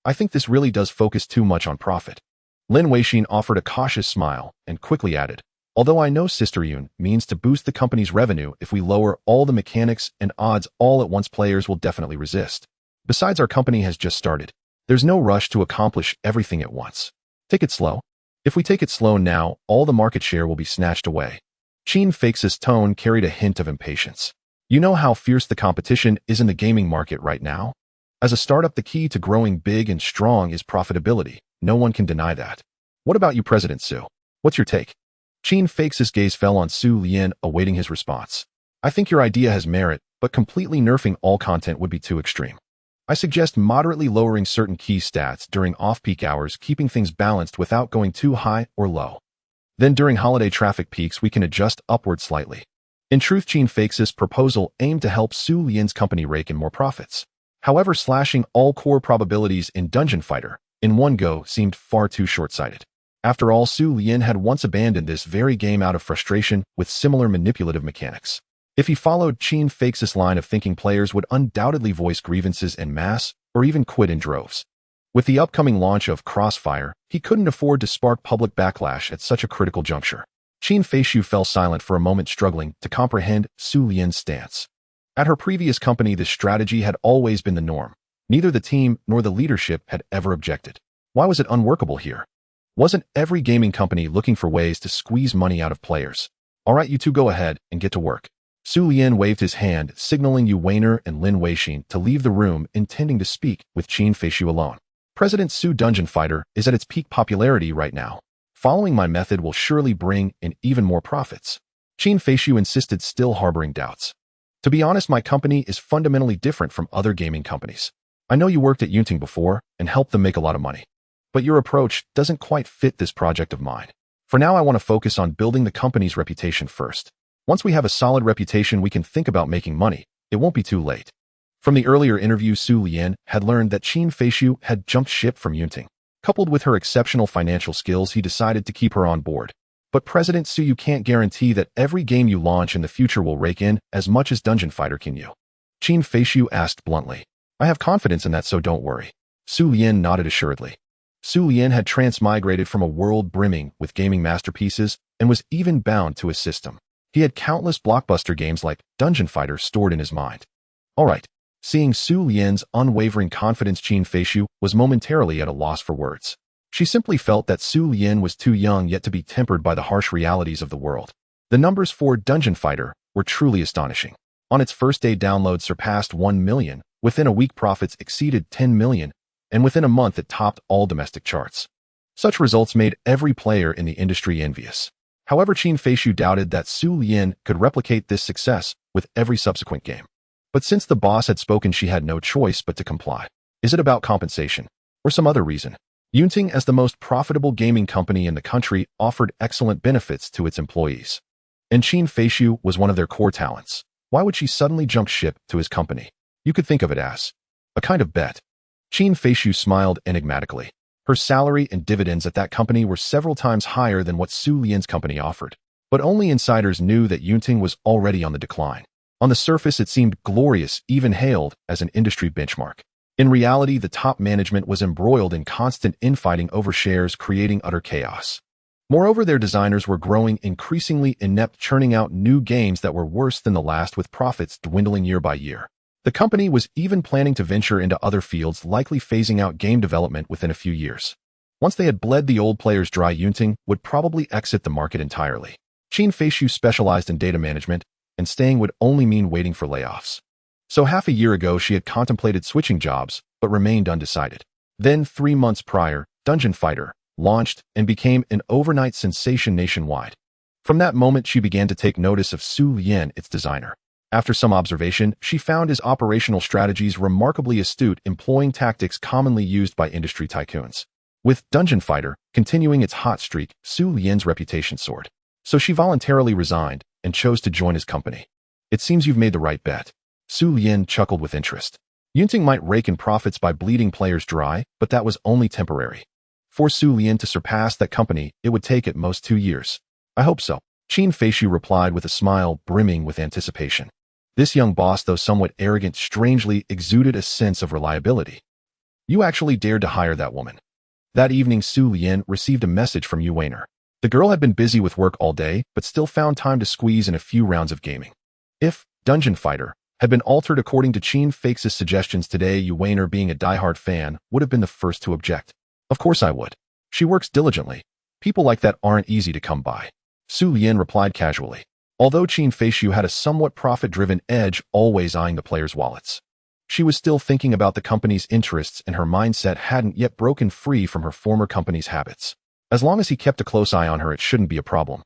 I think this really does focus too much on profit. Lin Weixin offered a cautious smile and quickly added, although I know Sister Yun means to boost the company's revenue, if we lower all the mechanics and odds all at once, players will definitely resist. Besides, our company has just started. There's no rush to accomplish everything at once. Take it slow. If we take it slow now, all the market share will be snatched away. Qin Feix's tone carried a hint of impatience. You know how fierce the competition is in the gaming market right now? As a startup, the key to growing big and strong is profitability. No one can deny that. What about you, President Xu? What's your take? Qin Feix's gaze fell on Xu Lian, awaiting his response. I think your idea has merit, but completely nerfing all content would be too extreme. I suggest moderately lowering certain key stats during off-peak hours, keeping things balanced without going too high or low. Then during holiday traffic peaks, we can adjust upward slightly. In truth, Qin Feix's proposal aimed to help Xu Lian's company rake in more profits. However, slashing all core probabilities in Dungeon Fighter in one go seemed far too short-sighted. After all, Xu Lian had once abandoned this very game out of frustration with similar manipulative mechanics. If he followed Qin Feix's line of thinking, players would undoubtedly voice grievances en masse or even quit in droves. With the upcoming launch of Crossfire, he couldn't afford to spark public backlash at such a critical juncture. Qin Feishu fell silent for a moment, struggling to comprehend Xu Lian's stance. At her previous company, this strategy had always been the norm. Neither the team nor the leadership had ever objected. Why was it unworkable here? Wasn't every gaming company looking for ways to squeeze money out of players? All right, you two go ahead and get to work. Xu Lian waved his hand, signaling Yu Weiner and Lin Weixin to leave the room, intending to speak with Qin Feishu alone. President Xu, Dungeon Fighter is at its peak popularity right now. Following my method will surely bring in even more profits. Qin Feishu insisted, still harboring doubts. To be honest, my company is fundamentally different from other gaming companies. I know you worked at Yunting before and helped them make a lot of money. But your approach doesn't quite fit this project of mine. For now, I want to focus on building the company's reputation first. Once we have a solid reputation, we can think about making money. It won't be too late. From the earlier interview, Xu Lian had learned that Qin Feishu had jumped ship from Yunting. Coupled with her exceptional financial skills, he decided to keep her on board. But President Xu, you can't guarantee that every game you launch in the future will rake in as much as Dungeon Fighter, can you? Qin Feishu asked bluntly. I have confidence in that, so don't worry. Xu Lian nodded assuredly. Xu Lian had transmigrated from a world brimming with gaming masterpieces and was even bound to a system. He had countless blockbuster games like Dungeon Fighter stored in his mind. All right. Seeing Xu Lian's unwavering confidence, Qin Feishu was momentarily at a loss for words. She simply felt that Xu Lian was too young yet to be tempered by the harsh realities of the world. The numbers for Dungeon Fighter were truly astonishing. On its first day, downloads surpassed 1 million, within a week profits exceeded 10 million, and within a month it topped all domestic charts. Such results made every player in the industry envious. However, Qin Feishu doubted that Xu Lian could replicate this success with every subsequent game. But since the boss had spoken, she had no choice but to comply. Is it about compensation or some other reason? Yunting, as the most profitable gaming company in the country, offered excellent benefits to its employees. And Qin Feishu was one of their core talents. Why would she suddenly jump ship to his company? You could think of it as a kind of bet. Qin Feishu smiled enigmatically. Her salary and dividends at that company were several times higher than what Xu Lian's company offered. But only insiders knew that Yunting was already on the decline. On the surface, it seemed glorious, even hailed as an industry benchmark. In reality, the top management was embroiled in constant infighting over shares, creating utter chaos. Moreover, their designers were growing increasingly inept, churning out new games that were worse than the last, with profits dwindling year by year. The company was even planning to venture into other fields, likely phasing out game development within a few years. Once they had bled the old players dry, Yunting would probably exit the market entirely. Qin Feishu specialized in data management, and staying would only mean waiting for layoffs. So half a year ago, she had contemplated switching jobs, but remained undecided. Then, 3 months prior, Dungeon Fighter launched and became an overnight sensation nationwide. From that moment, she began to take notice of Xu Lian, its designer. After some observation, she found his operational strategies remarkably astute, employing tactics commonly used by industry tycoons. With Dungeon Fighter continuing its hot streak, Xu Lian's reputation soared. So she voluntarily resigned and chose to join his company. It seems you've made the right bet. Xu Lian chuckled with interest. Yunting might rake in profits by bleeding players dry, but that was only temporary. For Xu Lian to surpass that company, it would take at most 2 years. I hope so. Qin Feishu replied with a smile brimming with anticipation. This young boss, though somewhat arrogant, strangely exuded a sense of reliability. You actually dared to hire that woman. That evening, Xu Lian received a message from Yu Weiner. The girl had been busy with work all day, but still found time to squeeze in a few rounds of gaming. If Dungeon Fighter had been altered according to Qin Feishu's suggestions today, Yu Weiner, being a diehard fan, would have been the first to object. Of course I would. She works diligently. People like that aren't easy to come by. Xu Lian replied casually. Although Qin Feishu had a somewhat profit-driven edge, always eyeing the players' wallets. She was still thinking about the company's interests, and her mindset hadn't yet broken free from her former company's habits. As long as he kept a close eye on her, it shouldn't be a problem.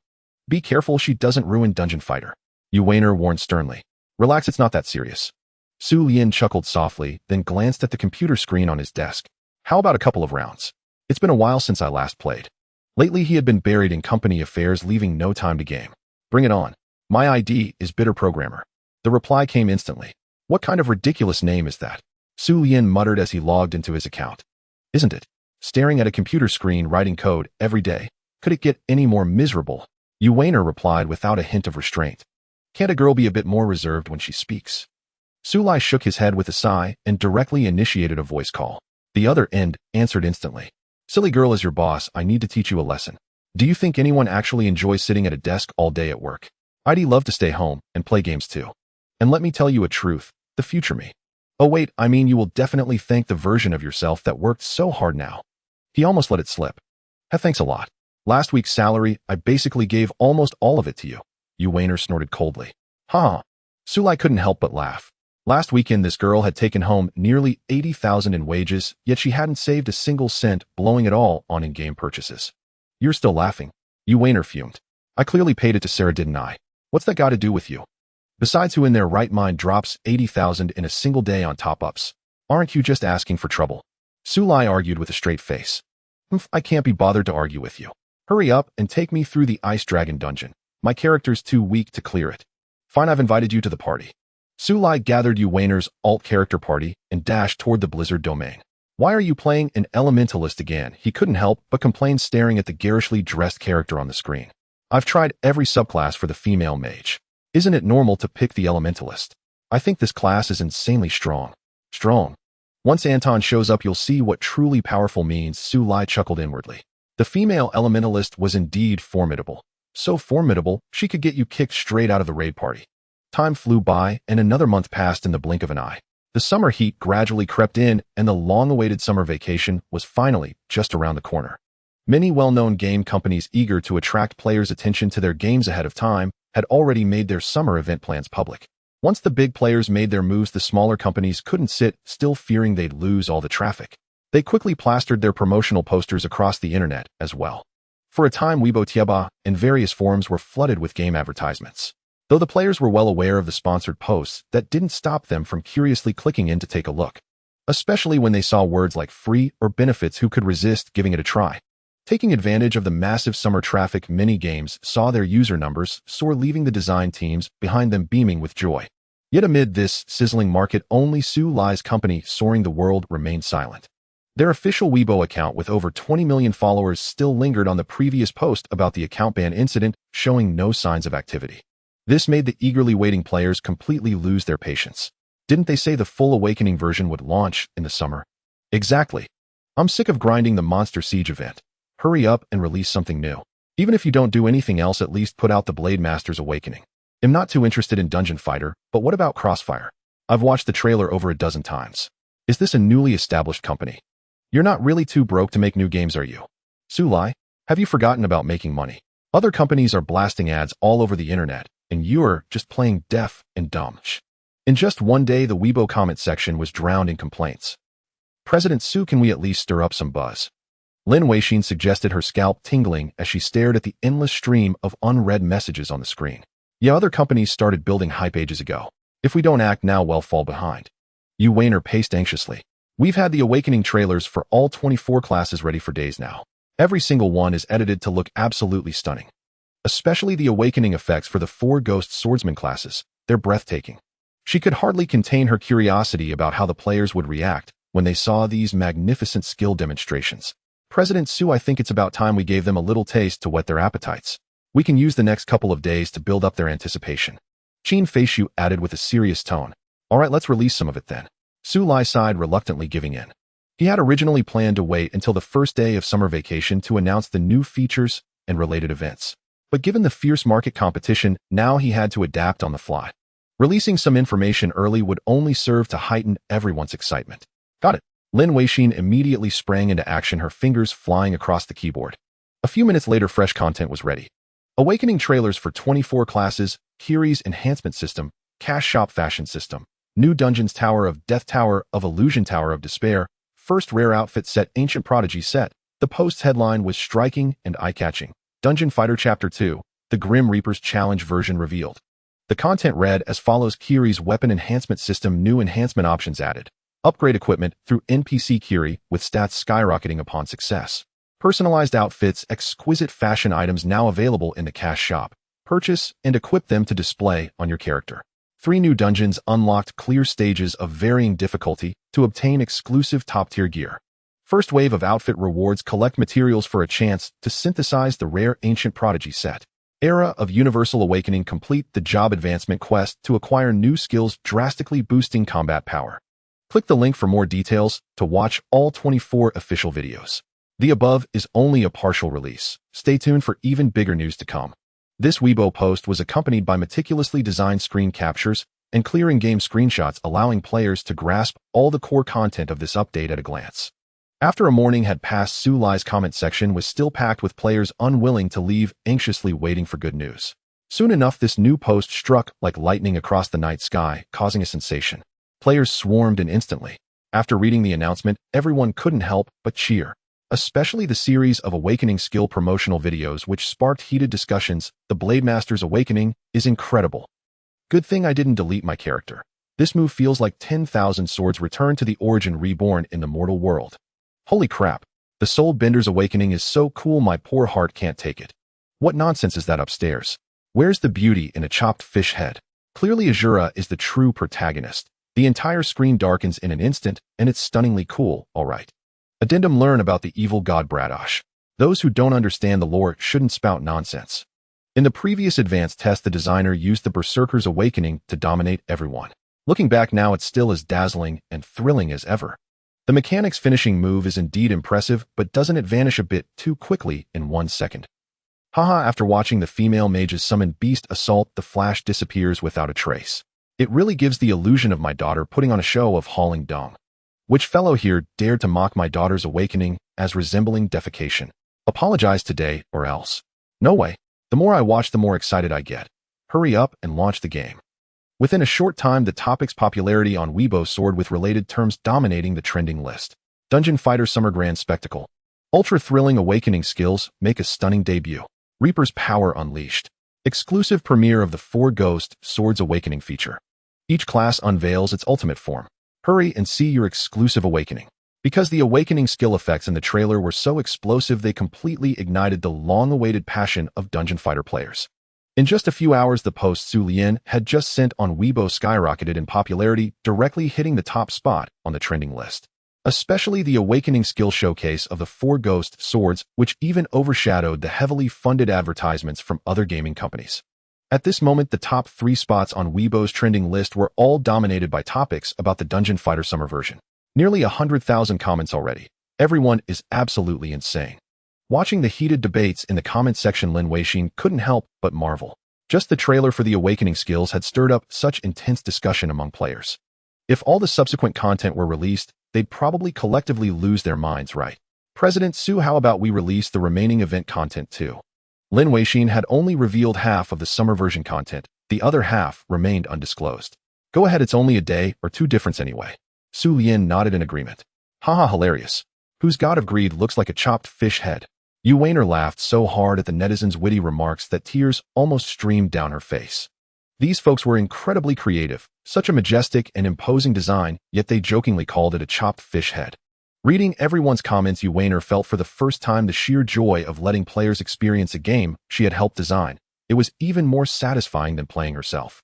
Be careful she doesn't ruin Dungeon Fighter. Yu Weiner warned sternly. Relax, it's not that serious. Xu Lian chuckled softly, then glanced at the computer screen on his desk. How about a couple of rounds? It's been a while since I last played. Lately, he had been buried in company affairs, leaving no time to game. Bring it on. My ID is Bitter Programmer. The reply came instantly. What kind of ridiculous name is that? Xu Lian muttered as he logged into his account. Isn't it? Staring at a computer screen, writing code every day. Could it get any more miserable? Yu Weiner replied without a hint of restraint. Can't a girl be a bit more reserved when she speaks? Xu Lian shook his head with a sigh and directly initiated a voice call. The other end answered instantly. Silly girl, as your boss, I need to teach you a lesson. Do you think anyone actually enjoys sitting at a desk all day at work? I'd love to stay home and play games too. And let me tell you a truth, the future me. Oh wait, I mean you will definitely thank the version of yourself that worked so hard now. He almost let it slip. Thanks a lot. Last week's salary, I basically gave almost all of it to you. Yu Weiner snorted coldly. Huh. Xu Lian couldn't help but laugh. Last weekend, this girl had taken home nearly 80,000 in wages, yet she hadn't saved a single cent, blowing it all on in-game purchases. You're still laughing. Yu Weiner fumed. I clearly paid it to Sarah, didn't I? What's that got to do with you? Besides, who in their right mind drops 80,000 in a single day on top-ups? Aren't you just asking for trouble? Xu Lian argued with a straight face. I can't be bothered to argue with you. Hurry up and take me through the Ice Dragon dungeon. My character's too weak to clear it. Fine, I've invited you to the party. Xu Lian gathered Yu Weiner's alt character party and dashed toward the Blizzard domain. Why are you playing an elementalist again? He couldn't help but complain, staring at the garishly dressed character on the screen. I've tried every subclass for the female mage. Isn't it normal to pick the elementalist? I think this class is insanely strong. Strong. Once Anton shows up, you'll see what truly powerful means, Xu Lian chuckled inwardly. The female elementalist was indeed formidable. So formidable, she could get you kicked straight out of the raid party. Time flew by, and another month passed in the blink of an eye. The summer heat gradually crept in, and the long-awaited summer vacation was finally just around the corner. Many well-known game companies eager to attract players' attention to their games ahead of time had already made their summer event plans public. Once the big players made their moves, the smaller companies couldn't sit still, fearing they'd lose all the traffic. They quickly plastered their promotional posters across the internet as well. For a time, Weibo Tieba and various forums were flooded with game advertisements. Though the players were well aware of the sponsored posts, that didn't stop them from curiously clicking in to take a look. Especially when they saw words like free or benefits. Who could resist giving it a try? Taking advantage of the massive summer traffic, many games saw their user numbers soar, leaving the design teams behind them beaming with joy. Yet amid this sizzling market, only Xu Lian's company, Soaring the World, remained silent. Their official Weibo account with over 20 million followers still lingered on the previous post about the account ban incident, showing no signs of activity. This made the eagerly waiting players completely lose their patience. Didn't they say the full Awakening version would launch in the summer? Exactly. I'm sick of grinding the Monster Siege event. Hurry up and release something new. Even if you don't do anything else, at least put out the Blade Master's Awakening. I'm not too interested in Dungeon Fighter, but what about Crossfire? I've watched the trailer over a dozen times. Is this a newly established company? You're not really too broke to make new games, are you? Xu Lian, have you forgotten about making money? Other companies are blasting ads all over the internet, and you're just playing deaf and dumb. In just one day, the Weibo comment section was drowned in complaints. President Xu, can we at least stir up some buzz? Lin Weixin suggested, her scalp tingling as she stared at the endless stream of unread messages on the screen. Yeah, other companies started building hype ages ago. If we don't act now, we'll fall behind. Yu Weiner paced anxiously. We've had the Awakening trailers for all 24 classes ready for days now. Every single one is edited to look absolutely stunning. Especially the Awakening effects for the 4 Ghost Swordsman classes. They're breathtaking. She could hardly contain her curiosity about how the players would react when they saw these magnificent skill demonstrations. President Xu, I think it's about time we gave them a little taste to whet their appetites. We can use the next couple of days to build up their anticipation. Qin Feishu added with a serious tone. All right, let's release some of it then. Xu Lian sighed, reluctantly giving in. He had originally planned to wait until the first day of summer vacation to announce the new features and related events. But given the fierce market competition, now he had to adapt on the fly. Releasing some information early would only serve to heighten everyone's excitement. Got it. Lin Weixin immediately sprang into action, her fingers flying across the keyboard. A few minutes later, fresh content was ready. Awakening trailers for 24 classes, Kiri's enhancement system, Cash Shop fashion system, new Dungeons Tower of Death, Tower of Illusion, Tower of Despair, first rare outfit set, Ancient Prodigy set. The post headline was striking and eye-catching. Dungeon Fighter Chapter 2, the Grim Reaper's Challenge version revealed. The content read as follows: Kiri's weapon enhancement system, new enhancement options added. Upgrade equipment through NPC Kiri with stats skyrocketing upon success. Personalized outfits, exquisite fashion items now available in the Cash Shop. Purchase and equip them to display on your character. 3 new dungeons unlocked, clear stages of varying difficulty to obtain exclusive top-tier gear. First wave of outfit rewards, collect materials for a chance to synthesize the rare Ancient Prodigy set. Era of Universal Awakening, complete the job advancement quest to acquire new skills, drastically boosting combat power. Click the link for more details to watch all 24 official videos. The above is only a partial release. Stay tuned for even bigger news to come. This Weibo post was accompanied by meticulously designed screen captures and clear in-game screenshots, allowing players to grasp all the core content of this update at a glance. After a morning had passed, Xu Lian's comment section was still packed with players unwilling to leave, anxiously waiting for good news. Soon enough, this new post struck like lightning across the night sky, causing a sensation. Players swarmed in instantly. After reading the announcement, everyone couldn't help but cheer. especially the series of awakening skill promotional videos which sparked heated discussions. The Blade Master's awakening is incredible. Good thing I didn't delete my character. This move feels like 10,000 swords returned to the origin reborn in the mortal world. Holy crap, the Soul Bender's awakening is so cool my poor heart can't take it. What nonsense is that upstairs? Where's the beauty in a chopped fish head? Clearly Azura is the true protagonist. The entire screen darkens in an instant, and it's stunningly cool, alright. Addendum: learn about the evil god Bradash. Those who don't understand the lore shouldn't spout nonsense. In the previous advanced test, the designer used the Berserker's awakening to dominate everyone. Looking back now, it's still as dazzling and thrilling as ever. The mechanic's finishing move is indeed impressive, but doesn't it vanish a bit too quickly in 1 second? Haha, after watching the female mages summon Beast Assault, the flash disappears without a trace. It really gives the illusion of my daughter putting on a show of hauling dung. Which fellow here dared to mock my daughter's awakening as resembling defecation? Apologize today or else. No way. The more I watch, the more excited I get. Hurry up and launch the game. Within a short time, the topic's popularity on Weibo soared, with related terms dominating the trending list. Dungeon Fighter Summer Grand Spectacle. Ultra-thrilling awakening skills make a stunning debut. Reaper's Power Unleashed. Exclusive premiere of the 4 Ghost Swords Awakening feature. Each class unveils its ultimate form. Hurry and see your exclusive awakening. Because the awakening skill effects in the trailer were so explosive, they completely ignited the long-awaited passion of Dungeon Fighter players. In just a few hours, the post Xu Lian had just sent on Weibo skyrocketed in popularity, directly hitting the top spot on the trending list. Especially the awakening skill showcase of the 4 Ghost Swords, which even overshadowed the heavily funded advertisements from other gaming companies. At this moment, the top 3 spots on Weibo's trending list were all dominated by topics about the Dungeon Fighter Summer version. Nearly 100,000 comments already. Everyone is absolutely insane. Watching the heated debates in the comment section, Lin Weixin couldn't help but marvel. Just the trailer for the awakening skills had stirred up such intense discussion among players. If all the subsequent content were released, they'd probably collectively lose their minds, right? President Xu, how about we release the remaining event content too? Lin Weixin had only revealed half of the summer version content. The other half remained undisclosed. Go ahead, it's only a day or 2 difference anyway. Xu Lian nodded in agreement. Haha, hilarious. Whose god of greed looks like a chopped fish head? Yu Weiner laughed so hard at the netizens' witty remarks that tears almost streamed down her face. These folks were incredibly creative, such a majestic and imposing design, yet they jokingly called it a chopped fish head. Reading everyone's comments, Yu Weiner felt for the first time the sheer joy of letting players experience a game she had helped design. It was even more satisfying than playing herself.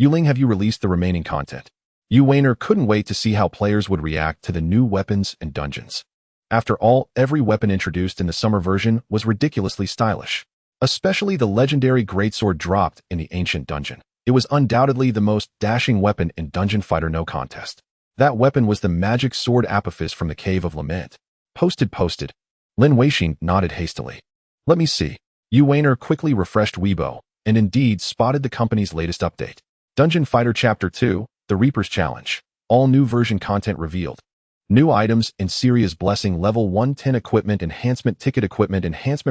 Yuling, have you released the remaining content? Yu Weiner couldn't wait to see how players would react to the new weapons and dungeons. After all, every weapon introduced in the summer version was ridiculously stylish. Especially the legendary greatsword dropped in the ancient dungeon. It was undoubtedly the most dashing weapon in Dungeon Fighter, no contest. That weapon was the magic sword Apophis from the Cave of Lament. Posted. Lin Weixin nodded hastily. Let me see. Yu Weiner quickly refreshed Weibo, and indeed spotted the company's latest update. Dungeon Fighter Chapter 2, The Reaper's Challenge. All new version content revealed. New items in Syria's Blessing Level 110 Equipment Enhancement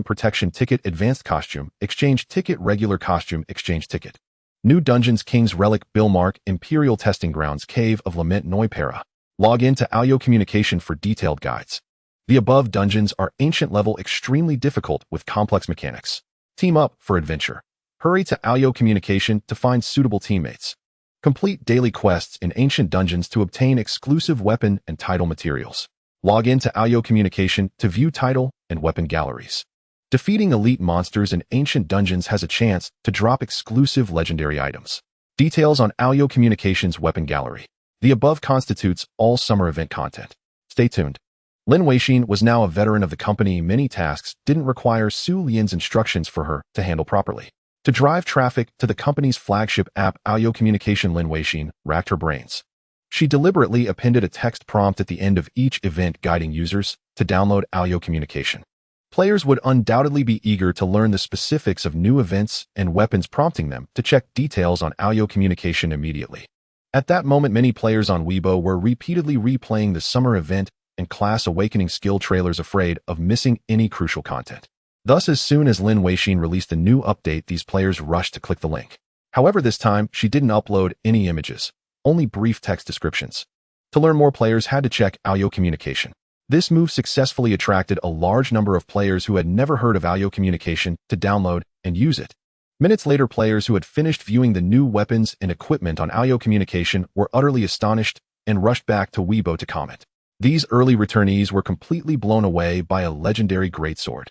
Protection Ticket Advanced Costume Exchange Ticket Regular Costume Exchange Ticket. New Dungeons King's Relic Billmark Imperial Testing Grounds Cave of Lament Neupera. Log in to Alyo Communication for detailed guides. The above dungeons are ancient level, extremely difficult with complex mechanics. Team up for adventure. Hurry to Alyo Communication to find suitable teammates. Complete daily quests in ancient dungeons to obtain exclusive weapon and title materials. Log in to Alyo Communication to view title and weapon galleries. Defeating elite monsters in ancient dungeons has a chance to drop exclusive legendary items. Details on Alyo Communication's weapon gallery. The above constitutes all summer event content. Stay tuned. Lin Weixin was now a veteran of the company. Many tasks didn't require Xu Lian's instructions for her to handle properly. To drive traffic to the company's flagship app, Alyo Communication, Lin Weixin racked her brains. She deliberately appended a text prompt at the end of each event guiding users to download Alyo Communication. Players would undoubtedly be eager to learn the specifics of new events and weapons, prompting them to check details on Alyo Communication immediately. At that moment, many players on Weibo were repeatedly replaying the summer event and class awakening skill trailers, afraid of missing any crucial content. Thus, as soon as Lin Weixin released a new update, these players rushed to click the link. However, this time, she didn't upload any images, only brief text descriptions. To learn more, players had to check Alyo Communication. This move successfully attracted a large number of players who had never heard of audio communication to download and use it. Minutes later, players who had finished viewing the new weapons and equipment on audio communication were utterly astonished and rushed back to Weibo to comment. These early returnees were completely blown away by a legendary greatsword.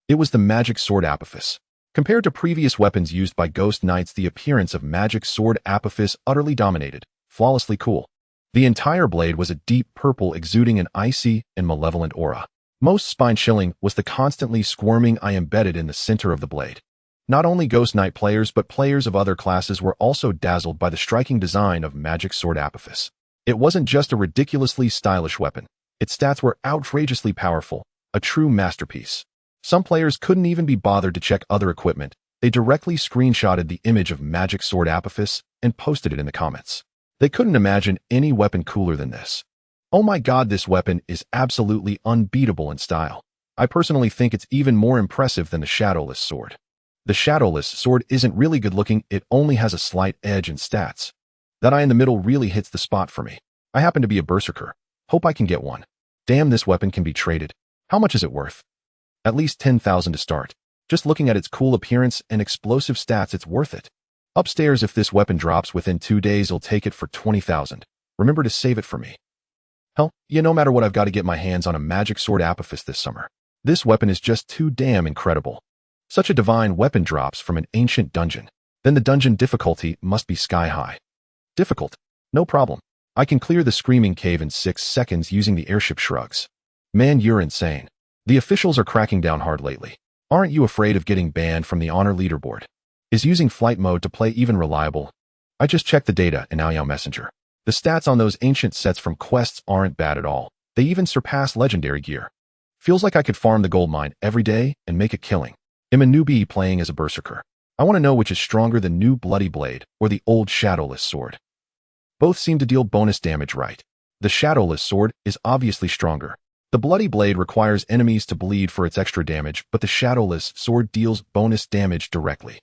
It was the Magic Sword Apophis. Compared to previous weapons used by Ghost Knights, the appearance of Magic Sword Apophis utterly dominated, flawlessly cool. The entire blade was a deep purple exuding an icy and malevolent aura. Most spine-chilling was the constantly squirming eye embedded in the center of the blade. Not only Ghost Knight players but players of other classes were also dazzled by the striking design of Magic Sword Apophis. It wasn't just a ridiculously stylish weapon. Its stats were outrageously powerful, a true masterpiece. Some players couldn't even be bothered to check other equipment. They directly screenshotted the image of Magic Sword Apophis and posted it in the comments. They couldn't imagine any weapon cooler than this. Oh my god, this weapon is absolutely unbeatable in style. I personally think it's even more impressive than the Shadowless sword. The Shadowless sword isn't really good looking, it only has a slight edge in stats. That eye in the middle really hits the spot for me. I happen to be a berserker. Hope I can get one. Damn, this weapon can be traded. How much is it worth? At least 10,000 to start. Just looking at its cool appearance and explosive stats, it's worth it. Upstairs, if this weapon drops within 2 days, I'll take it for 20,000. Remember to save it for me. Hell, yeah, no matter what, I've got to get my hands on a Magic Sword Apophis this summer. This weapon is just too damn incredible. Such a divine weapon drops from an ancient dungeon. Then the dungeon difficulty must be sky high. Difficult? No problem. I can clear the Screaming Cave in 6 seconds using the airship shrugs. Man, you're insane. The officials are cracking down hard lately. Aren't you afraid of getting banned from the honor leaderboard? Is using flight mode to play even reliable? I just checked the data in Aoyao Messenger. The stats on those ancient sets from quests aren't bad at all. They even surpass legendary gear. Feels like I could farm the gold mine every day and make a killing. I'm a newbie playing as a berserker. I want to know which is stronger, the new Bloody Blade or the old Shadowless sword. Both seem to deal bonus damage, right? The Shadowless sword is obviously stronger. The Bloody Blade requires enemies to bleed for its extra damage, but the Shadowless sword deals bonus damage directly.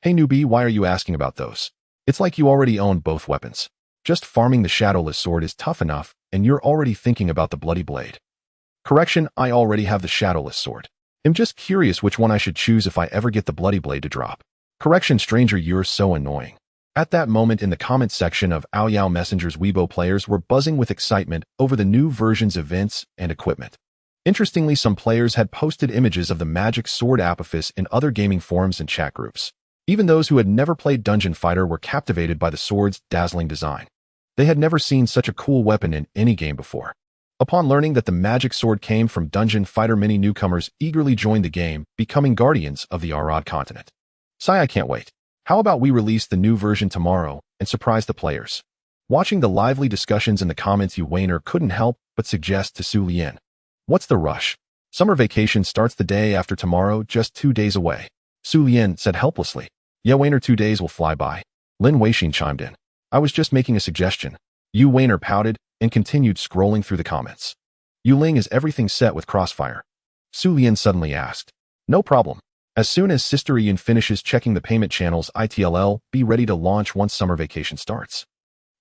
Hey newbie, why are you asking about those? It's like you already own both weapons. Just farming the Shadowless sword is tough enough, and you're already thinking about the Bloody Blade. Correction, I already have the Shadowless sword. I'm just curious which one I should choose if I ever get the Bloody Blade to drop. Correction, stranger, you're so annoying. At that moment in the comment section of Aoyao Messenger's Weibo, players were buzzing with excitement over the new version's events and equipment. Interestingly, some players had posted images of the Magic Sword Apophis in other gaming forums and chat groups. Even those who had never played Dungeon Fighter were captivated by the sword's dazzling design. They had never seen such a cool weapon in any game before. Upon learning that the Magic Sword came from Dungeon Fighter, many newcomers eagerly joined the game, becoming guardians of the Arad continent. Sigh, I can't wait. How about we release the new version tomorrow and surprise the players? Watching the lively discussions in the comments, Yu Wainer couldn't help but suggest to Xu Lian. What's the rush? Summer vacation starts the day after tomorrow, just 2 days away. Xu Lian said helplessly. Yeah, Wainer, 2 days will fly by. Lin Weixin chimed in. I was just making a suggestion. Yu Wainer pouted and continued scrolling through the comments. Yu Ling, is everything set with Crossfire? Xu Lian suddenly asked. No problem. As soon as Sister Ian finishes checking the payment channels, ITLL be ready to launch once summer vacation starts.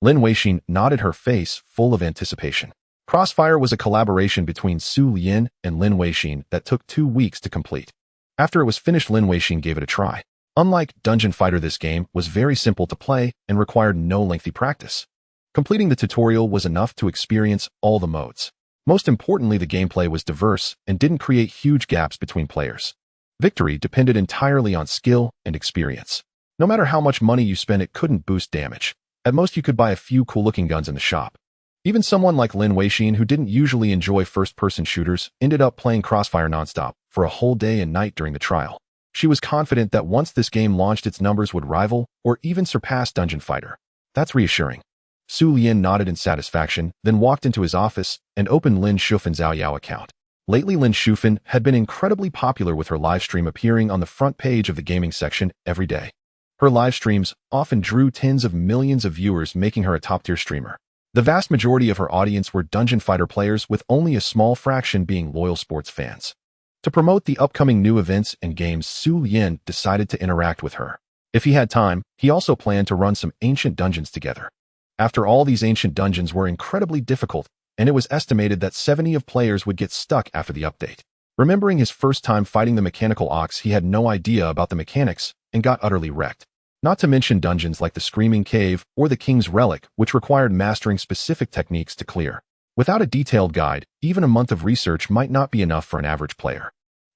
Lin Weixin nodded, her face full of anticipation. Crossfire was a collaboration between Xu Lian and Lin Weixin that took 2 weeks to complete. After it was finished, Lin Weixin gave it a try. Unlike Dungeon Fighter, this game was very simple to play and required no lengthy practice. Completing the tutorial was enough to experience all the modes. Most importantly, the gameplay was diverse and didn't create huge gaps between players. Victory depended entirely on skill and experience. No matter how much money you spent, it couldn't boost damage. At most, you could buy a few cool-looking guns in the shop. Even someone like Lin Weixin, who didn't usually enjoy first-person shooters, ended up playing Crossfire nonstop for a whole day and night during the trial. She was confident that once this game launched, its numbers would rival or even surpass Dungeon Fighter. That's reassuring. Xu Lian nodded in satisfaction, then walked into his office and opened Lin Shufin's Aoyao account. Lately, Lin Shufin had been incredibly popular, with her livestream appearing on the front page of the gaming section every day. Her live streams often drew tens of millions of viewers, making her a top-tier streamer. The vast majority of her audience were Dungeon Fighter players, with only a small fraction being loyal sports fans. To promote the upcoming new events and games, Xu Lian decided to interact with her. If he had time, he also planned to run some ancient dungeons together. After all, these ancient dungeons were incredibly difficult, and it was estimated that 70 of players would get stuck after the update. Remembering his first time fighting the mechanical ox, he had no idea about the mechanics and got utterly wrecked. Not to mention dungeons like the Screaming Cave or the King's Relic, which required mastering specific techniques to clear. Without a detailed guide, even a month of research might not be enough for an average player.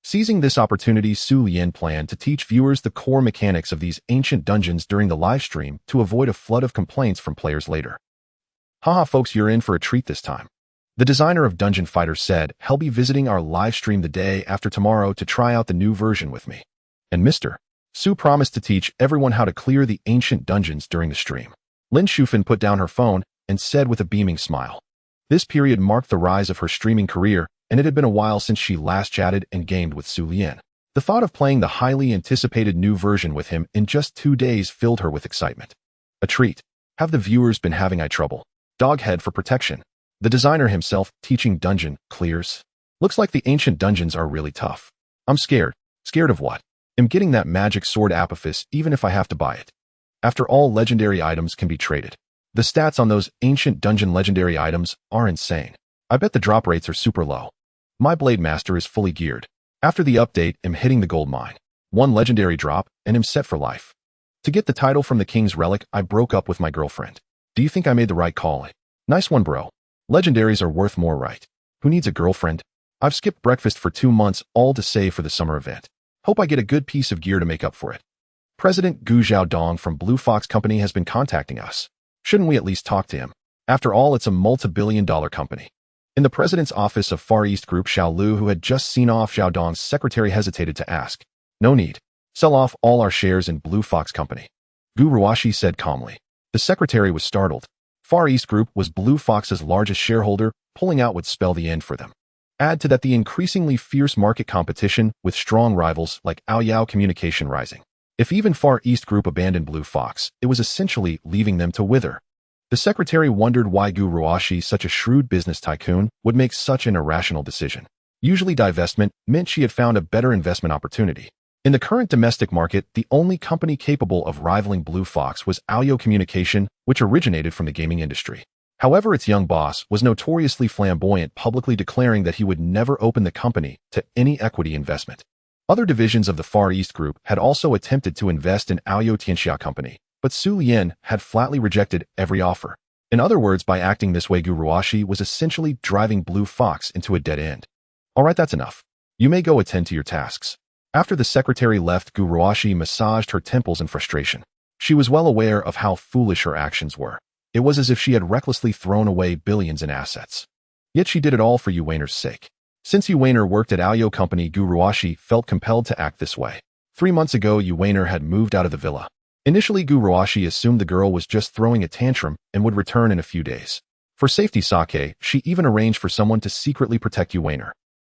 Seizing this opportunity, Xu Lian planned to teach viewers the core mechanics of these ancient dungeons during the livestream to avoid a flood of complaints from players later. Haha folks, you're in for a treat this time. The designer of Dungeon Fighter said he'll be visiting our livestream the day after tomorrow to try out the new version with me. And Mr. Xu promised to teach everyone how to clear the ancient dungeons during the stream. Lin Shufan put down her phone and said with a beaming smile. This period marked the rise of her streaming career, and it had been a while since she last chatted and gamed with Xu Lian. The thought of playing the highly anticipated new version with him in just 2 days filled her with excitement. A treat. Have the viewers been having trouble? Doghead for protection. The designer himself teaching dungeon clears. Looks like the ancient dungeons are really tough. I'm scared. Scared of what? I'm getting that magic sword Apophis even if I have to buy it. After all, legendary items can be traded. The stats on those ancient dungeon legendary items are insane. I bet the drop rates are super low. My Blade Master is fully geared. After the update, I'm hitting the gold mine. 1 legendary drop, and I'm set for life. To get the title from the King's Relic, I broke up with my girlfriend. Do you think I made the right call? Nice one, bro. Legendaries are worth more, right? Who needs a girlfriend? I've skipped breakfast for 2 months, all to save for the summer event. Hope I get a good piece of gear to make up for it. President Gu Xiaodong from Blue Fox Company has been contacting us. Shouldn't we at least talk to him? After all, it's a multi-billion-dollar company. In the president's office of Far East Group, Xiao Lu, who had just seen off Xiaodong's secretary, hesitated to ask. No need. Sell off all our shares in Blue Fox Company. Gu Ruashi said calmly. The secretary was startled. Far East Group was Blue Fox's largest shareholder, pulling out would spell the end for them. Add to that the increasingly fierce market competition with strong rivals like Aoyao Communication rising. If even Far East Group abandoned Blue Fox, it was essentially leaving them to wither. The secretary wondered why Gu Ruashi, such a shrewd business tycoon, would make such an irrational decision. Usually divestment meant she had found a better investment opportunity. In the current domestic market, the only company capable of rivaling Blue Fox was Aoyao Communication, which originated from the gaming industry. However, its young boss was notoriously flamboyant, publicly declaring that he would never open the company to any equity investment. Other divisions of the Far East Group had also attempted to invest in Aoyao Tianxia Company, but Xu Lian had flatly rejected every offer. In other words, by acting this way, Gu Ruashi was essentially driving Blue Fox into a dead end. Alright, that's enough. You may go attend to your tasks. After the secretary left, Gu Ruashi massaged her temples in frustration. She was well aware of how foolish her actions were. It was as if she had recklessly thrown away billions in assets. Yet she did it all for Yu Weiner's sake. Since Yu Weiner worked at Aoyao Company, Gu Ruashi felt compelled to act this way. 3 months ago, Yu Weiner had moved out of the villa. Initially, Gu Ruashi assumed the girl was just throwing a tantrum and would return in a few days. For safety's sake, she even arranged for someone to secretly protect Yu Weiner.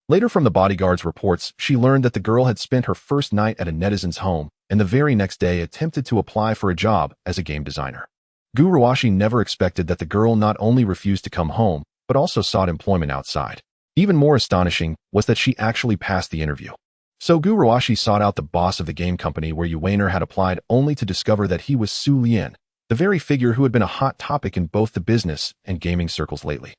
Later, from the bodyguard's reports, she learned that the girl had spent her first night at a netizen's home and the very next day attempted to apply for a job as a game designer. Gu Ruashi never expected that the girl not only refused to come home, but also sought employment outside. Even more astonishing was that she actually passed the interview. So Gu Ruashi sought out the boss of the game company where Yu Weiner had applied, only to discover that he was Xu Lian, the very figure who had been a hot topic in both the business and gaming circles lately.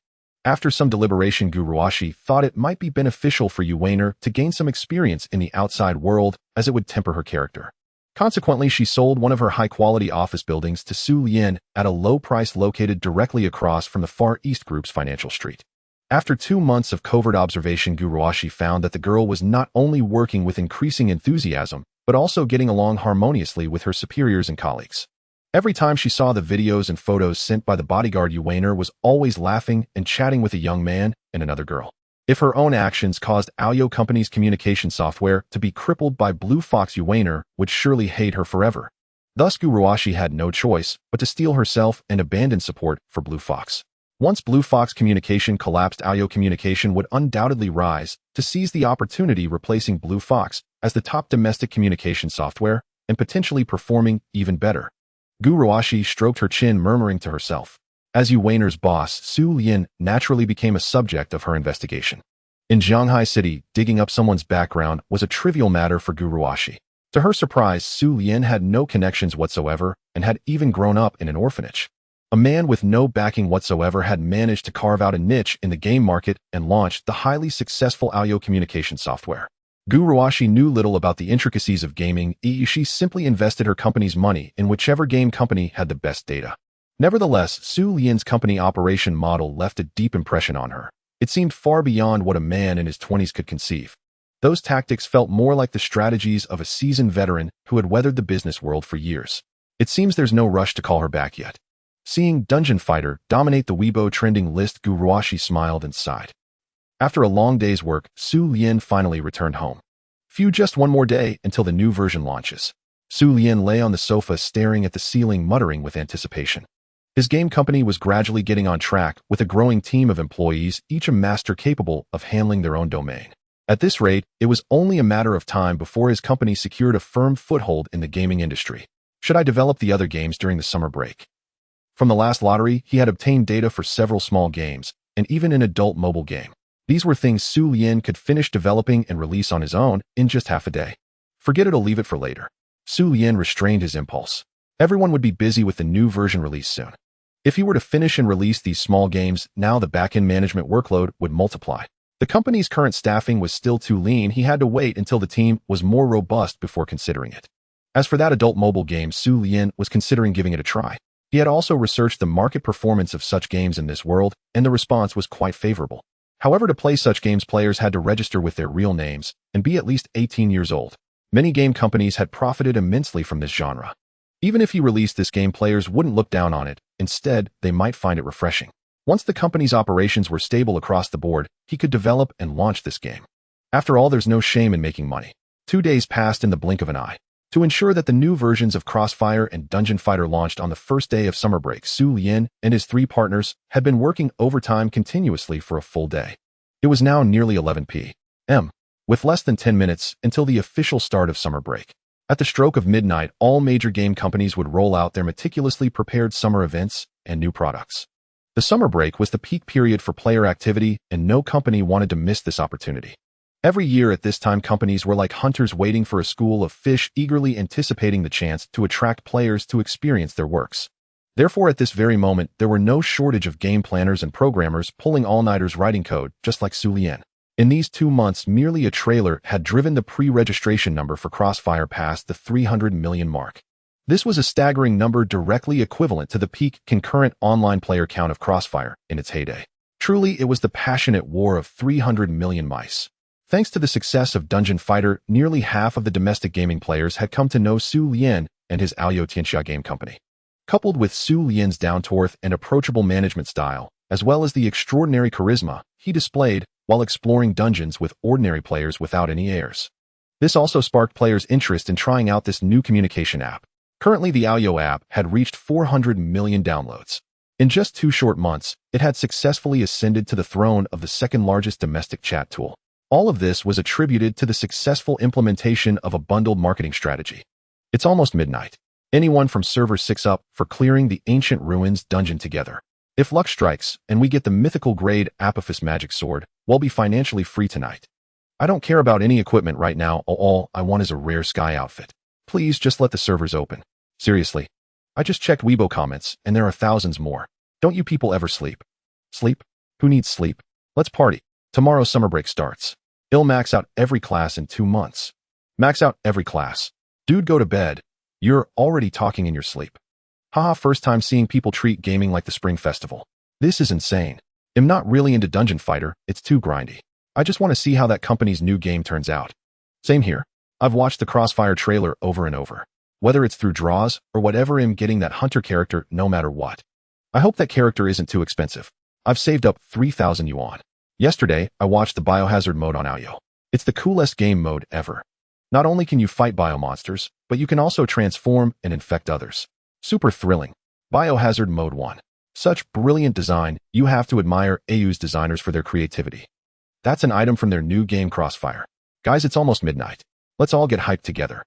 After some deliberation, Gu Ruashi thought it might be beneficial for Yu Weiner to gain some experience in the outside world, as it would temper her character. Consequently, she sold one of her high-quality office buildings to Xu Lian at a low price, located directly across from the Far East Group's financial street. After 2 months of covert observation, Gu Ruashi found that the girl was not only working with increasing enthusiasm, but also getting along harmoniously with her superiors and colleagues. Every time she saw the videos and photos sent by the bodyguard, Yu Weiner was always laughing and chatting with a young man and another girl. If her own actions caused Aoyao Company's communication software to be crippled by Blue Fox, Yu Weiner would surely hate her forever. Thus, Gu Ruashi had no choice but to steel herself and abandon support for Blue Fox. Once Blue Fox Communication collapsed, Aoyao Communication would undoubtedly rise to seize the opportunity, replacing Blue Fox as the top domestic communication software and potentially performing even better. Gu Ruashi stroked her chin, murmuring to herself. As Yu Weiner's boss, Xu Lian naturally became a subject of her investigation. In Shanghai City, digging up someone's background was a trivial matter for Gu Ruashi. To her surprise, Xu Lian had no connections whatsoever and had even grown up in an orphanage. A man with no backing whatsoever had managed to carve out a niche in the game market and launched the highly successful audio communication software. Gu Ruashi knew little about the intricacies of gaming. She simply invested her company's money in whichever game company had the best data. Nevertheless, Xu Lian's company operation model left a deep impression on her. It seemed far beyond what a man in his 20s could conceive. Those tactics felt more like the strategies of a seasoned veteran who had weathered the business world for years. It seems there's no rush to call her back yet. Seeing Dungeon Fighter dominate the Weibo trending list, Gu Ruashi smiled and sighed. After a long day's work, Xu Lian finally returned home. Just one more day until the new version launches. Xu Lian lay on the sofa staring at the ceiling, muttering with anticipation. His game company was gradually getting on track with a growing team of employees, each a master capable of handling their own domain. At this rate, it was only a matter of time before his company secured a firm foothold in the gaming industry. Should I develop the other games during the summer break? From the last lottery, he had obtained data for several small games, and even an adult mobile game. These were things Xu Lian could finish developing and release on his own in just half a day. Forget it, I'll leave it for later. Xu Lian restrained his impulse. Everyone would be busy with the new version release soon. If he were to finish and release these small games, now the back-end management workload would multiply. The company's current staffing was still too lean. He had to wait until the team was more robust before considering it. As for that adult mobile game, Xu Lian was considering giving it a try. He had also researched the market performance of such games in this world, and the response was quite favorable. However, to play such games, players had to register with their real names and be at least 18 years old. Many game companies had profited immensely from this genre. Even if he released this game, players wouldn't look down on it. Instead, they might find it refreshing. Once the company's operations were stable across the board, he could develop and launch this game. After all, there's no shame in making money. 2 days passed in the blink of an eye. To ensure that the new versions of Crossfire and Dungeon Fighter launched on the first day of summer break, Xu Lian and his 3 partners had been working overtime continuously for a full day. It was now nearly 11 p.m., with less than 10 minutes until the official start of summer break. At the stroke of midnight, all major game companies would roll out their meticulously prepared summer events and new products. The summer break was the peak period for player activity, and no company wanted to miss this opportunity. Every year at this time, companies were like hunters waiting for a school of fish, eagerly anticipating the chance to attract players to experience their works. Therefore, at this very moment, there were no shortage of game planners and programmers pulling all-nighters writing code, just like Xu Lian. In these 2 months, merely a trailer had driven the pre-registration number for Crossfire past the 300 million mark. This was a staggering number, directly equivalent to the peak concurrent online player count of Crossfire in its heyday. Truly, it was the passionate war of 300 million mice. Thanks to the success of Dungeon Fighter, nearly half of the domestic gaming players had come to know Xu Lian and his Aoyou Tianxia game company. Coupled with Xu Lian's down-to-earth and approachable management style, as well as the extraordinary charisma he displayed while exploring dungeons with ordinary players without any airs. This also sparked players' interest in trying out this new communication app. Currently, the Aoyou app had reached 400 million downloads. In just 2 short months, it had successfully ascended to the throne of the second-largest domestic chat tool. All of this was attributed to the successful implementation of a bundled marketing strategy. It's almost midnight. Anyone from Server 6 up for clearing the ancient ruins dungeon together. If luck strikes and we get the mythical grade Apophis magic sword, we'll be financially free tonight. I don't care about any equipment right now. All I want is a rare sky outfit. Please just let the servers open. Seriously. I just checked Weibo comments, and there are thousands more. Don't you people ever sleep? Sleep? Who needs sleep? Let's party. Tomorrow summer break starts. I'll max out every class in 2 months. Max out every class. Dude, go to bed. You're already talking in your sleep. Haha, first time seeing people treat gaming like the Spring Festival. This is insane. I'm not really into Dungeon Fighter, it's too grindy. I just want to see how that company's new game turns out. Same here. I've watched the Crossfire trailer over and over. Whether it's through draws or whatever, I'm getting that hunter character no matter what. I hope that character isn't too expensive. I've saved up 3,000 yuan. Yesterday, I watched the Biohazard mode on Aoyou. It's the coolest game mode ever. Not only can you fight biomonsters, but you can also transform and infect others. Super thrilling. Biohazard Mode 1. Such brilliant design, you have to admire Aoyou's designers for their creativity. That's an item from their new game Crossfire. Guys, it's almost midnight. Let's all get hyped together.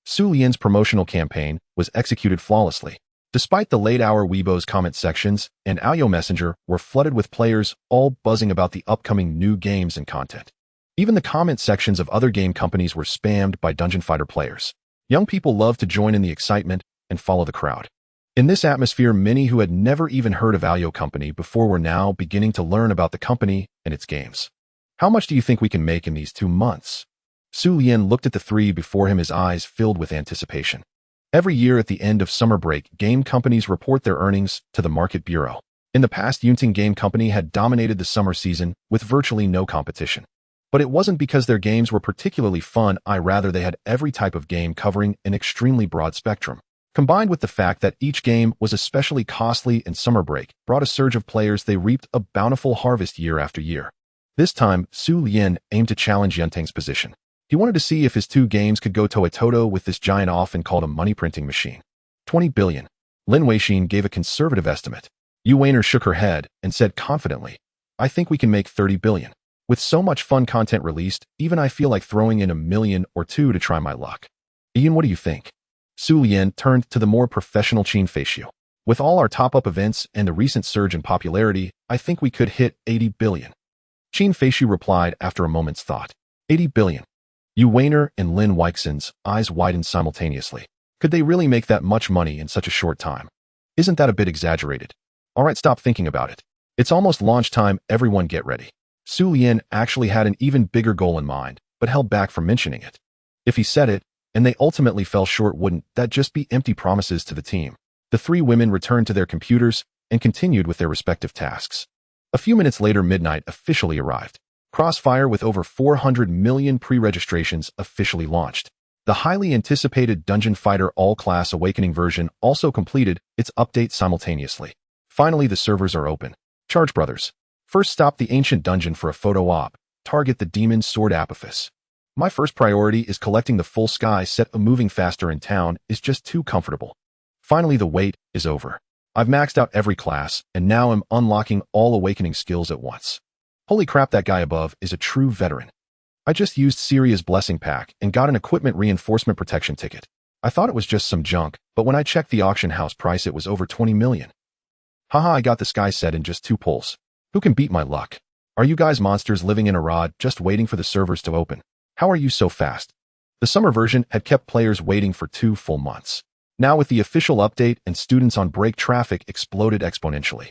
Xu Lian's promotional campaign was executed flawlessly. Despite the late-hour Weibo's comment sections and Aoyou Messenger were flooded with players all buzzing about the upcoming new games and content. Even the comment sections of other game companies were spammed by Dungeon Fighter players. Young people love to join in the excitement and follow the crowd. In this atmosphere, many who had never even heard of Alyo Company before were now beginning to learn about the company and its games. How much do you think we can make in these 2 months? Xu Lian looked at the three before him, his eyes filled with anticipation. Every year at the end of summer break, game companies report their earnings to the Market Bureau. In the past, Yunting Game Company had dominated the summer season with virtually no competition. But it wasn't because their games were particularly fun, rather they had every type of game covering an extremely broad spectrum. Combined with the fact that each game was especially costly and summer break brought a surge of players, they reaped a bountiful harvest year after year. This time, Xu Lian aimed to challenge Yunting's position. He wanted to see if his 2 games could go toe-to-toe with this giant, often called a money-printing machine. 20 billion. Lin Weixin gave a conservative estimate. Yu Weiner shook her head and said confidently, I think we can make 30 billion. With so much fun content released, even I feel like throwing in $1 million or 2 million to try my luck. Ian, what do you think? Xu Lian turned to the more professional Qin Feixiu. With all our top-up events and the recent surge in popularity, I think we could hit 80 billion. Qin Feixiu replied after a moment's thought. 80 billion. Yu Weiner and Lin Weixin's eyes widened simultaneously. Could they really make that much money in such a short time? Isn't that a bit exaggerated? All right, stop thinking about it. It's almost launch time, everyone get ready. Xu Lian actually had an even bigger goal in mind, but held back from mentioning it. If he said it, and they ultimately fell short, wouldn't that just be empty promises to the team? The 3 women returned to their computers and continued with their respective tasks. A few minutes later, midnight officially arrived. Crossfire, with over 400 million pre-registrations, officially launched. The highly anticipated Dungeon Fighter All-Class Awakening version also completed its update simultaneously. Finally, the servers are open. Charge Brothers. First stop the ancient dungeon for a photo op. Target the demon sword Apophis. My first priority is collecting the full sky set. Moving faster in town is just too comfortable. Finally, the wait is over. I've maxed out every class, and now I'm unlocking all awakening skills at once. Holy crap, that guy above is a true veteran. I just used Syria's blessing pack and got an equipment reinforcement protection ticket. I thought it was just some junk, but when I checked the auction house price, it was over 20 million. Haha, I got the sky set in just 2 pulls. Who can beat my luck? Are you guys monsters living in a rod just waiting for the servers to open? How are you so fast? The summer version had kept players waiting for 2 full months. Now with the official update and students on break, traffic exploded exponentially.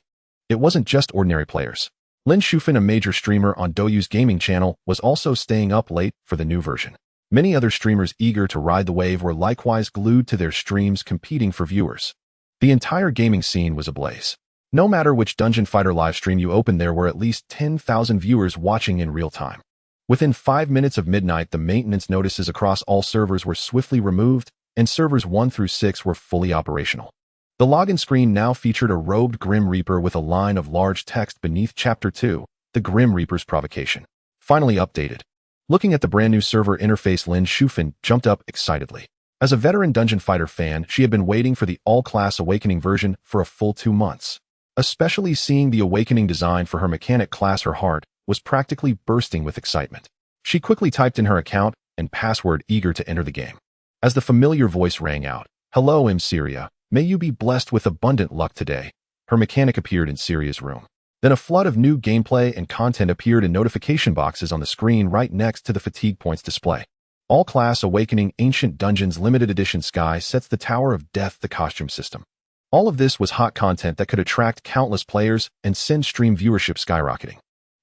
It wasn't just ordinary players. Lin Shufan, a major streamer on Douyu's gaming channel, was also staying up late for the new version. Many other streamers eager to ride the wave were likewise glued to their streams, competing for viewers. The entire gaming scene was ablaze. No matter which Dungeon Fighter livestream you opened, there were at least 10,000 viewers watching in real time. Within 5 minutes of midnight, the maintenance notices across all servers were swiftly removed, and servers 1 through 6 were fully operational. The login screen now featured a robed Grim Reaper with a line of large text beneath Chapter 2, The Grim Reaper's Provocation. Finally updated. Looking at the brand new server interface, Lin Shufan jumped up excitedly. As a veteran Dungeon Fighter fan, she had been waiting for the all-class Awakening version for a full 2 months. Especially seeing the Awakening design for her mechanic class, her heart was practically bursting with excitement. She quickly typed in her account and password, eager to enter the game. As the familiar voice rang out, "Hello, I'm Syria. May you be blessed with abundant luck today." Her mechanic appeared in Syria's room. Then a flood of new gameplay and content appeared in notification boxes on the screen right next to the fatigue points display. All-Class Awakening Ancient Dungeons Limited Edition Sky Sets the Tower of Death, the costume system. All of this was hot content that could attract countless players and send stream viewership skyrocketing.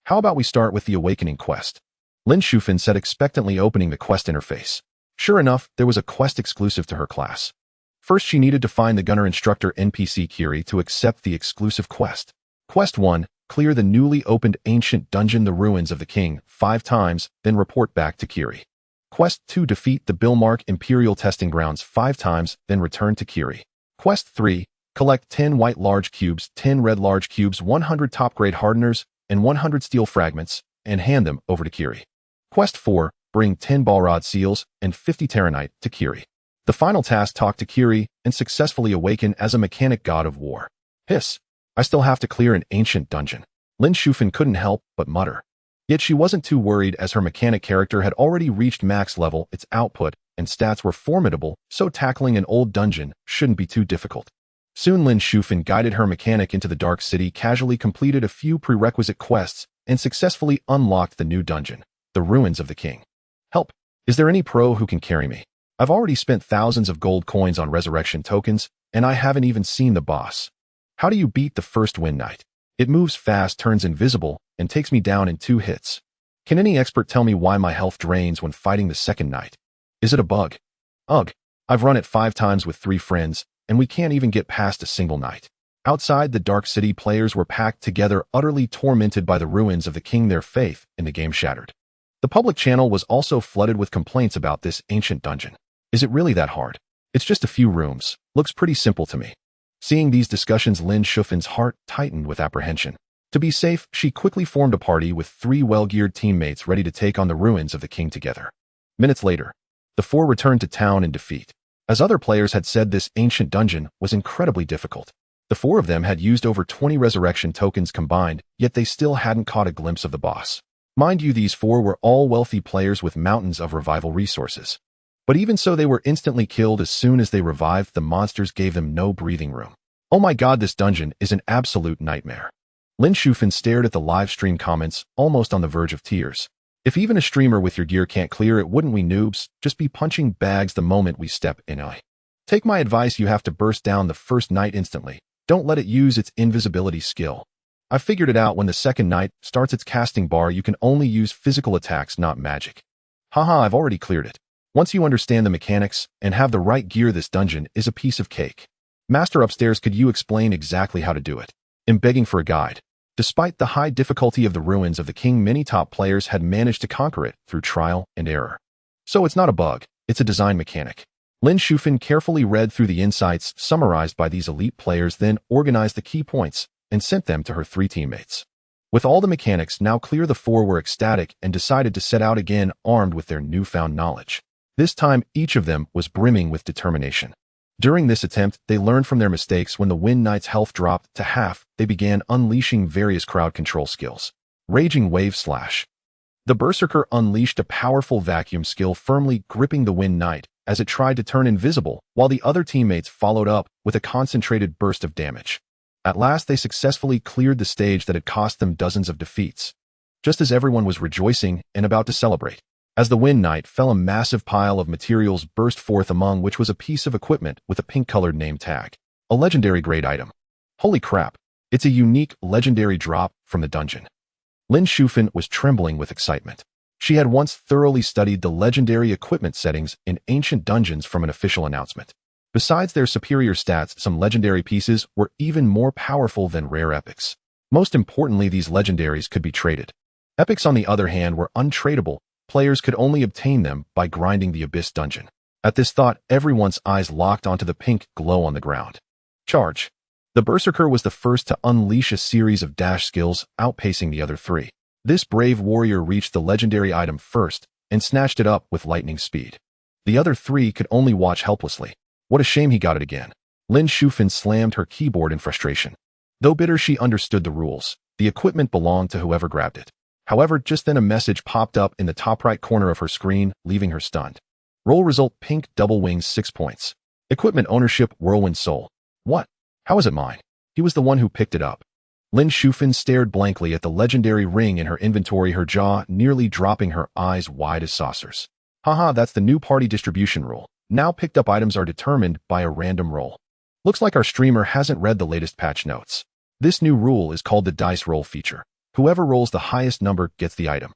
How about we start with the Awakening quest? Lin Shufan said expectantly, opening the quest interface. Sure enough, there was a quest exclusive to her class. First, she needed to find the gunner instructor NPC Kiri to accept the exclusive quest. Quest 1, clear the newly opened ancient dungeon, the Ruins of the King, 5 times, then report back to Kiri. Quest 2, defeat the Billmark Imperial Testing Grounds 5 times, then return to Kiri. Quest 3, collect 10 white large cubes, 10 red large cubes, 100 top-grade hardeners, and 100 steel fragments, and hand them over to Kiri. Quest 4, bring 10 Balrod seals and 50 Terranite to Kiri. The final task, talk to Kiri and successfully awaken as a mechanic god of war. Hiss. I still have to clear an ancient dungeon. Lin Shufan couldn't help but mutter. Yet she wasn't too worried, as her mechanic character had already reached max level, its output and stats were formidable, so tackling an old dungeon shouldn't be too difficult. Soon Lin Shufan guided her mechanic into the Dark City, casually completed a few prerequisite quests, and successfully unlocked the new dungeon, the Ruins of the King. Help! Is there any pro who can carry me? I've already spent thousands of gold coins on resurrection tokens, and I haven't even seen the boss. How do you beat the first Wind Knight? It moves fast, turns invisible, and takes me down in 2 hits. Can any expert tell me why my health drains when fighting the second knight? Is it a bug? Ugh. I've run it 5 times with 3 friends, and we can't even get past a single night. Outside the Dark City, players were packed together, utterly tormented by the ruins of the king. Their faith in the game shattered. The public channel was also flooded with complaints about this ancient dungeon. Is it really that hard? It's just a few rooms. Looks pretty simple to me. Seeing these discussions, Lin Shufin's heart tightened with apprehension. To be safe, she quickly formed a party with 3 well-geared teammates ready to take on the ruins of the king together. Minutes later, the 4 returned to town in defeat. As other players had said, this ancient dungeon was incredibly difficult. The 4 of them had used over 20 resurrection tokens combined, yet they still hadn't caught a glimpse of the boss. Mind you, these 4 were all wealthy players with mountains of revival resources. But even so, they were instantly killed as soon as they revived. The monsters gave them no breathing room. Oh my god, this dungeon is an absolute nightmare. Lin Shufin stared at the live stream comments, almost on the verge of tears. If even a streamer with your gear can't clear it, wouldn't we noobs just be punching bags the moment we step in? Take my advice, you have to burst down the first knight instantly. Don't let it use its invisibility skill. I figured it out. When the second knight starts its casting bar, you can only use physical attacks, not magic. Haha, I've already cleared it. Once you understand the mechanics and have the right gear, this dungeon is a piece of cake. Master upstairs, could you explain exactly how to do it? I'm begging for a guide. Despite the high difficulty of the ruins of the king, many top players had managed to conquer it through trial and error. So it's not a bug, it's a design mechanic. Lin Shufin carefully read through the insights summarized by these elite players, then organized the key points and sent them to her 3 teammates. With all the mechanics now clear, the 4 were ecstatic and decided to set out again, armed with their newfound knowledge. This time, each of them was brimming with determination. During this attempt, they learned from their mistakes. When the Wind Knight's health dropped to half, they began unleashing various crowd control skills. Raging Wave Slash. The Berserker unleashed a powerful vacuum skill, firmly gripping the Wind Knight as it tried to turn invisible, while the other teammates followed up with a concentrated burst of damage. At last, they successfully cleared the stage that had cost them dozens of defeats. Just as everyone was rejoicing and about to celebrate, as the Wind Knight fell, a massive pile of materials burst forth, among which was a piece of equipment with a pink-colored name tag. A legendary grade item. Holy crap, it's a unique legendary drop from the dungeon. Lin Shufin was trembling with excitement. She had once thoroughly studied the legendary equipment settings in ancient dungeons from an official announcement. Besides their superior stats, some legendary pieces were even more powerful than rare epics. Most importantly, these legendaries could be traded. Epics, on the other hand, were untradeable. Players could only obtain them by grinding the Abyss dungeon. At this thought, everyone's eyes locked onto the pink glow on the ground. Charge. The Berserker was the first to unleash a series of dash skills, outpacing the other 3. This brave warrior reached the legendary item first and snatched it up with lightning speed. The other 3 could only watch helplessly. What a shame he got it again. Lin Shufin slammed her keyboard in frustration. Though bitter, she understood the rules. The equipment belonged to whoever grabbed it. However, just then a message popped up in the top right corner of her screen, leaving her stunned. Roll result: pink double wings 6 points. Equipment ownership: Whirlwind Soul. What? How is it mine? He was the one who picked it up. Lin Shufin stared blankly at the legendary ring in her inventory, her jaw nearly dropping, her eyes wide as saucers. Haha, that's the new party distribution rule. Now picked up items are determined by a random roll. Looks like our streamer hasn't read the latest patch notes. This new rule is called the dice roll feature. Whoever rolls the highest number gets the item.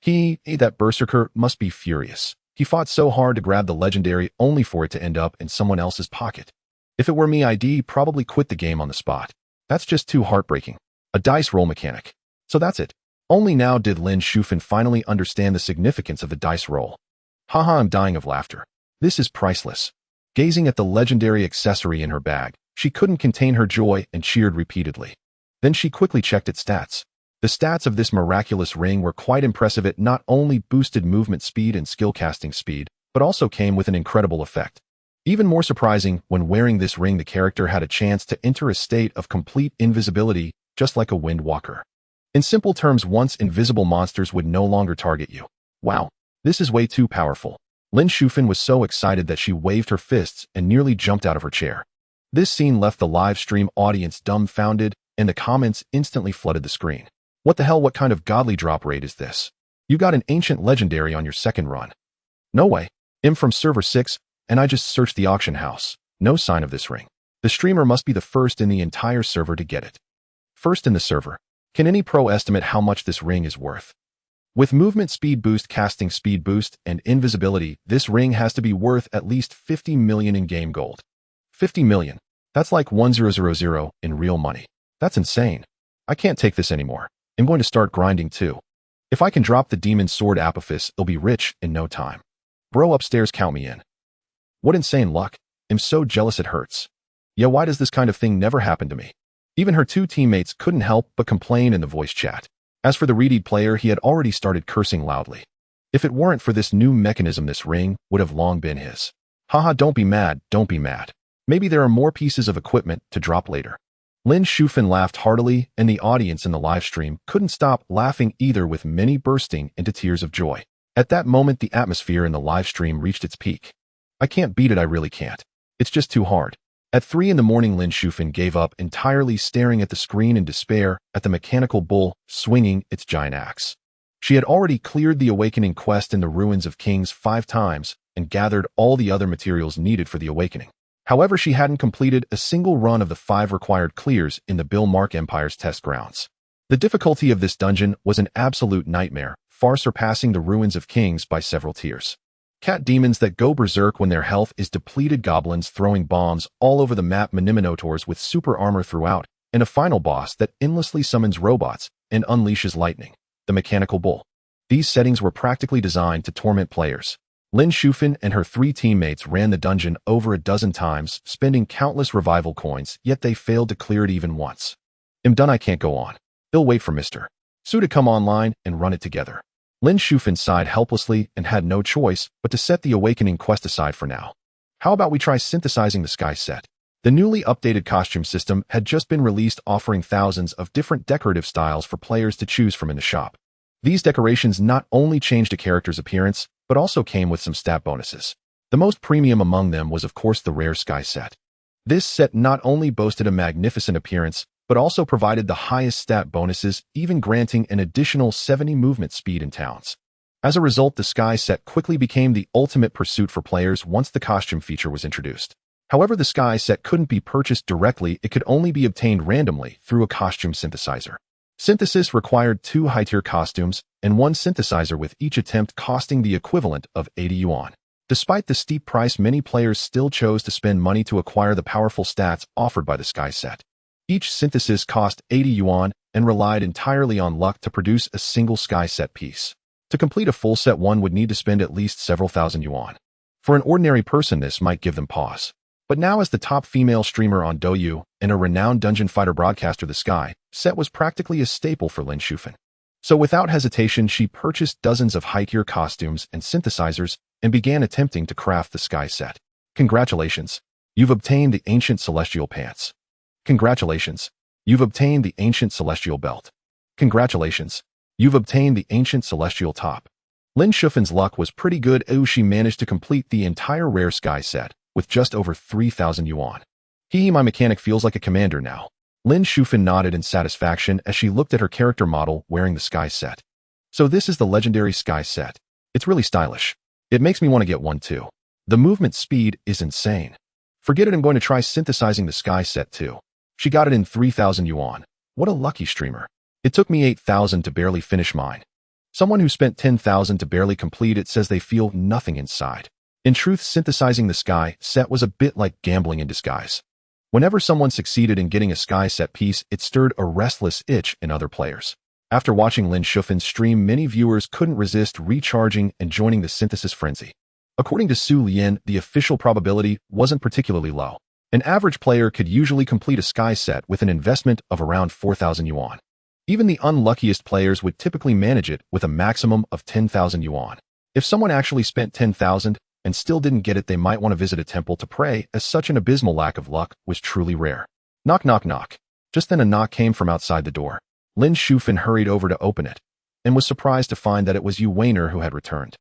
That Berserker must be furious. He fought so hard to grab the legendary, only for it to end up in someone else's pocket. If it were me, I'd probably quit the game on the spot. That's just too heartbreaking. A dice roll mechanic. So that's it. Only now did Lin Shufin finally understand the significance of the dice roll. Haha, I'm dying of laughter. This is priceless. Gazing at the legendary accessory in her bag, she couldn't contain her joy and cheered repeatedly. Then she quickly checked its stats. The stats of this miraculous ring were quite impressive. It not only boosted movement speed and skill casting speed, but also came with an incredible effect. Even more surprising, when wearing this ring, the character had a chance to enter a state of complete invisibility, just like a wind walker. In simple terms, once invisible, monsters would no longer target you. Wow, this is way too powerful. Lin Shufin was so excited that she waved her fists and nearly jumped out of her chair. This scene left the live stream audience dumbfounded, and the comments instantly flooded the screen. What the hell? What kind of godly drop rate is this? You got an ancient legendary on your second run. No way. I'm from server 6, and I just searched the auction house. No sign of this ring. The streamer must be the first in the entire server to get it. First in the server. Can any pro estimate how much this ring is worth? With movement speed boost, casting speed boost, and invisibility, this ring has to be worth at least 50 million in-game gold. 50 million. That's like 1000 in real money. That's insane. I can't take this anymore. I'm going to start grinding too. If I can drop the demon sword Apophis, I'll be rich in no time. Bro upstairs, count me in. What insane luck. I'm so jealous it hurts. Yeah, why does this kind of thing never happen to me? Even her two teammates couldn't help but complain in the voice chat. As for the reedied player, he had already started cursing loudly. If it weren't for this new mechanism, this ring would have long been his. Haha, don't be mad, don't be mad. Maybe there are more pieces of equipment to drop later. Lin Shufan laughed heartily, and the audience in the live stream couldn't stop laughing either, with many bursting into tears of joy. At that moment, the atmosphere in the live stream reached its peak. I can't beat it, I really can't. It's just too hard. At 3 in the morning, Lin Shufan gave up entirely, staring at the screen in despair at the mechanical bull swinging its giant axe. She had already cleared the awakening quest in the Ruins of Kings 5 times and gathered all the other materials needed for the awakening. However, she hadn't completed a single run of the 5 required clears in the Bilmark Empire's test grounds. The difficulty of this dungeon was an absolute nightmare, far surpassing the Ruins of Kings by several tiers. Cat demons that go berserk when their health is depleted, goblins throwing bombs all over the map, minotaurs with super armor throughout, and a final boss that endlessly summons robots and unleashes lightning, the mechanical bull. These settings were practically designed to torment players. Lin Shufan and her 3 teammates ran the dungeon over a dozen times, spending countless revival coins, yet they failed to clear it even once. I'm done, I can't go on. They'll wait for Mr. Xu to come online and run it together. Lin Shufan sighed helplessly and had no choice but to set the awakening quest aside for now. How about we try synthesizing the sky set? The newly updated costume system had just been released, offering thousands of different decorative styles for players to choose from in the shop. These decorations not only changed a character's appearance, but also came with some stat bonuses. The most premium among them was, of course, the rare sky set. This set not only boasted a magnificent appearance, but also provided the highest stat bonuses, even granting an additional 70 movement speed in towns. As a result, the sky set quickly became the ultimate pursuit for players once the costume feature was introduced. However, the sky set couldn't be purchased directly, it could only be obtained randomly through a costume synthesizer. Synthesis required 2 high-tier costumes and 1 synthesizer, with each attempt costing the equivalent of 80 yuan. Despite the steep price, many players still chose to spend money to acquire the powerful stats offered by the sky set. Each synthesis cost 80 yuan and relied entirely on luck to produce a single sky set piece. To complete a full set, one would need to spend at least several thousand yuan. For an ordinary person, this might give them pause. But now, as the top female streamer on Douyu and a renowned dungeon fighter broadcaster, the sky set was practically a staple for Lin Shufan. So without hesitation, she purchased dozens of high-tier costumes and synthesizers and began attempting to craft the sky set. Congratulations! You've obtained the ancient celestial pants. Congratulations! You've obtained the ancient celestial belt. Congratulations! You've obtained the ancient celestial top. Lin Shufan's luck was pretty good. She managed to complete the entire rare sky set with just over 3,000 yuan. My mechanic feels like a commander now. Lin Shufan nodded in satisfaction as she looked at her character model wearing the sky set. So this is the legendary sky set. It's really stylish. It makes me want to get one too. The movement speed is insane. Forget it, I'm going to try synthesizing the sky set too. She got it in 3,000 yuan. What a lucky streamer. It took me 8,000 to barely finish mine. Someone who spent 10,000 to barely complete it says they feel nothing inside. In truth, synthesizing the sky set was a bit like gambling in disguise. Whenever someone succeeded in getting a sky set piece, it stirred a restless itch in other players. After watching Lin Shufan's stream, many viewers couldn't resist recharging and joining the synthesis frenzy. According to Xu Lian, the official probability wasn't particularly low. An average player could usually complete a sky set with an investment of around 4,000 yuan. Even the unluckiest players would typically manage it with a maximum of 10,000 yuan. If someone actually spent 10,000 and still didn't get it, they might want to visit a temple to pray, as such an abysmal lack of luck was truly rare. Knock, knock, knock. Just then a knock came from outside the door. Lin Shufan hurried over to open it and was surprised to find that it was Yu Wainer who had returned.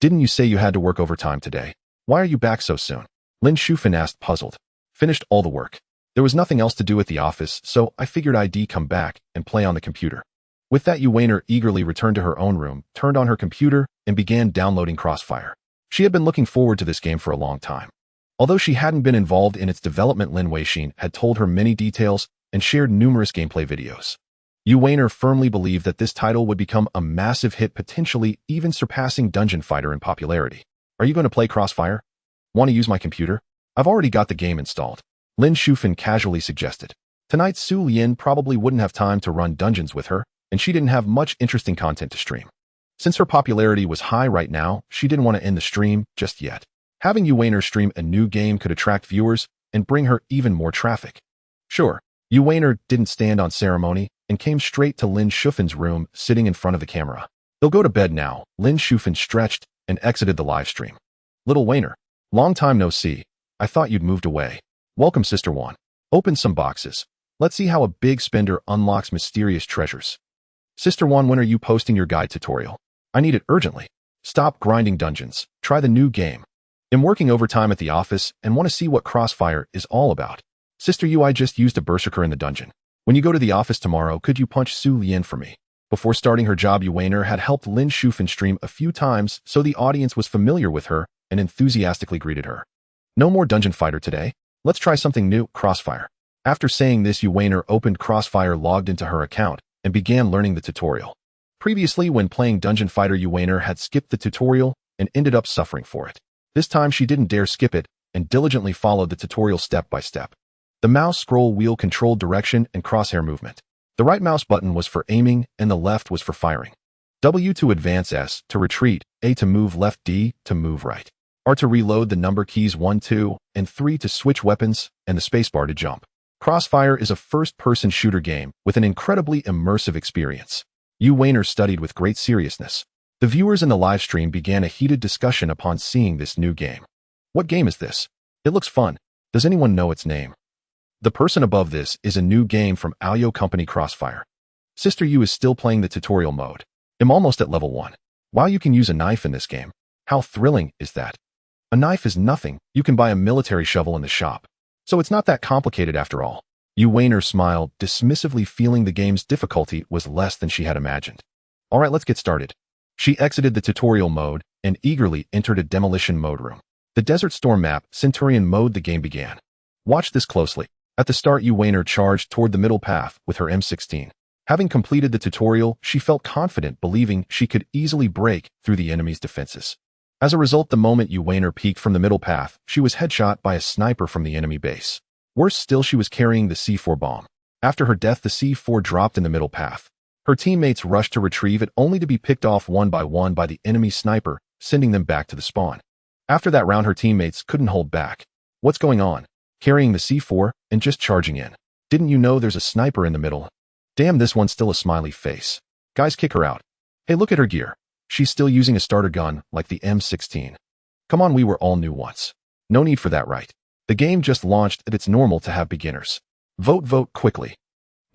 Didn't you say you had to work overtime today? Why are you back so soon? Lin Shufan asked, puzzled. Finished all the work. There was nothing else to do at the office, so I figured I'd come back and play on the computer. With that, Yu Wainer eagerly returned to her own room, turned on her computer, and began downloading Crossfire. She had been looking forward to this game for a long time. Although she hadn't been involved in its development, Lin Weixin had told her many details and shared numerous gameplay videos. Yu Weiner firmly believed that this title would become a massive hit, potentially even surpassing Dungeon Fighter in popularity. Are you going to play Crossfire? Want to use my computer? I've already got the game installed. Lin Shufan casually suggested. Tonight, Xu Lian probably wouldn't have time to run dungeons with her, and she didn't have much interesting content to stream. Since her popularity was high right now, she didn't want to end the stream just yet. Having Yu Weiner stream a new game could attract viewers and bring her even more traffic. Sure, Yu Weiner didn't stand on ceremony and came straight to Lin Shufan's room, sitting in front of the camera. They'll go to bed now. Lin Shufan stretched and exited the live stream. Little Weiner, long time no see. I thought you'd moved away. Welcome, Sister Wan. Open some boxes. Let's see how a big spender unlocks mysterious treasures. Sister Wan, when are you posting your guide tutorial? I need it urgently. Stop grinding dungeons. Try the new game. I'm working overtime at the office and want to see what Crossfire is all about. Sister Yu, I just used a berserker in the dungeon. When you go to the office tomorrow, could you punch Xu Lian for me? Before starting her job, Yu Weiner had helped Lin Shufan stream a few times, so the audience was familiar with her and enthusiastically greeted her. No more Dungeon Fighter today. Let's try something new, Crossfire. After saying this, Yu Weiner opened Crossfire, logged into her account, and began learning the tutorial. Previously, when playing Dungeon Fighter, Yu Weiner had skipped the tutorial and ended up suffering for it. This time, she didn't dare skip it and diligently followed the tutorial step by step. The mouse scroll wheel controlled direction and crosshair movement. The right mouse button was for aiming and the left was for firing. W to advance, S to retreat, A to move left, D to move right. R to reload, the number keys 1, 2, and 3 to switch weapons, and the spacebar to jump. Crossfire is a first-person shooter game with an incredibly immersive experience. Yu Weiner studied with great seriousness. The viewers in the live stream began a heated discussion upon seeing this new game. What game is this? It looks fun. Does anyone know its name? The person above this is a new game from Aoyo Company, Crossfire. Sister Yu is still playing the tutorial mode. I'm almost at level 1. Wow, you can use a knife in this game. How thrilling is that? A knife is nothing. You can buy a military shovel in the shop. So it's not that complicated after all. Yu Weiner smiled, dismissively, feeling the game's difficulty was less than she had imagined. Alright, let's get started. She exited the tutorial mode and eagerly entered a demolition mode room. The Desert Storm map, Centurion mode, the game began. Watch this closely. At the start, Yu Weiner charged toward the middle path with her M16. Having completed the tutorial, she felt confident, believing she could easily break through the enemy's defenses. As a result, the moment Yu Weiner peeked from the middle path, she was headshot by a sniper from the enemy base. Worse still, she was carrying the C4 bomb. After her death, the C4 dropped in the middle path. Her teammates rushed to retrieve it, only to be picked off one by one by the enemy sniper, sending them back to the spawn. After that round, her teammates couldn't hold back. What's going on? Carrying the C4 and just charging in. Didn't you know there's a sniper in the middle? Damn, this one's still a smiley face. Guys, kick her out. Hey, look at her gear. She's still using a starter gun like the M16. Come on, we were all new once. No need for that, right? The game just launched and it's normal to have beginners. Vote quickly.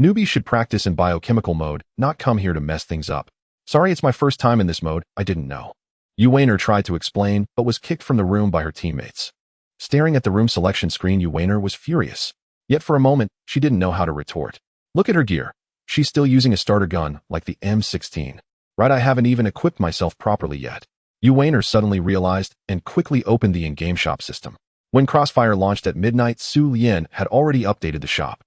Newbies should practice in biochemical mode, not come here to mess things up. Sorry, it's my first time in this mode, I didn't know. Yu Weiner tried to explain, but was kicked from the room by her teammates. Staring at the room selection screen, Yu Weiner was furious. Yet for a moment, she didn't know how to retort. Look at her gear. She's still using a starter gun like the M16. Right, I haven't even equipped myself properly yet. Yu Weiner suddenly realized and quickly opened the in-game shop system. When Crossfire launched at midnight, Xu Lian had already updated the shop.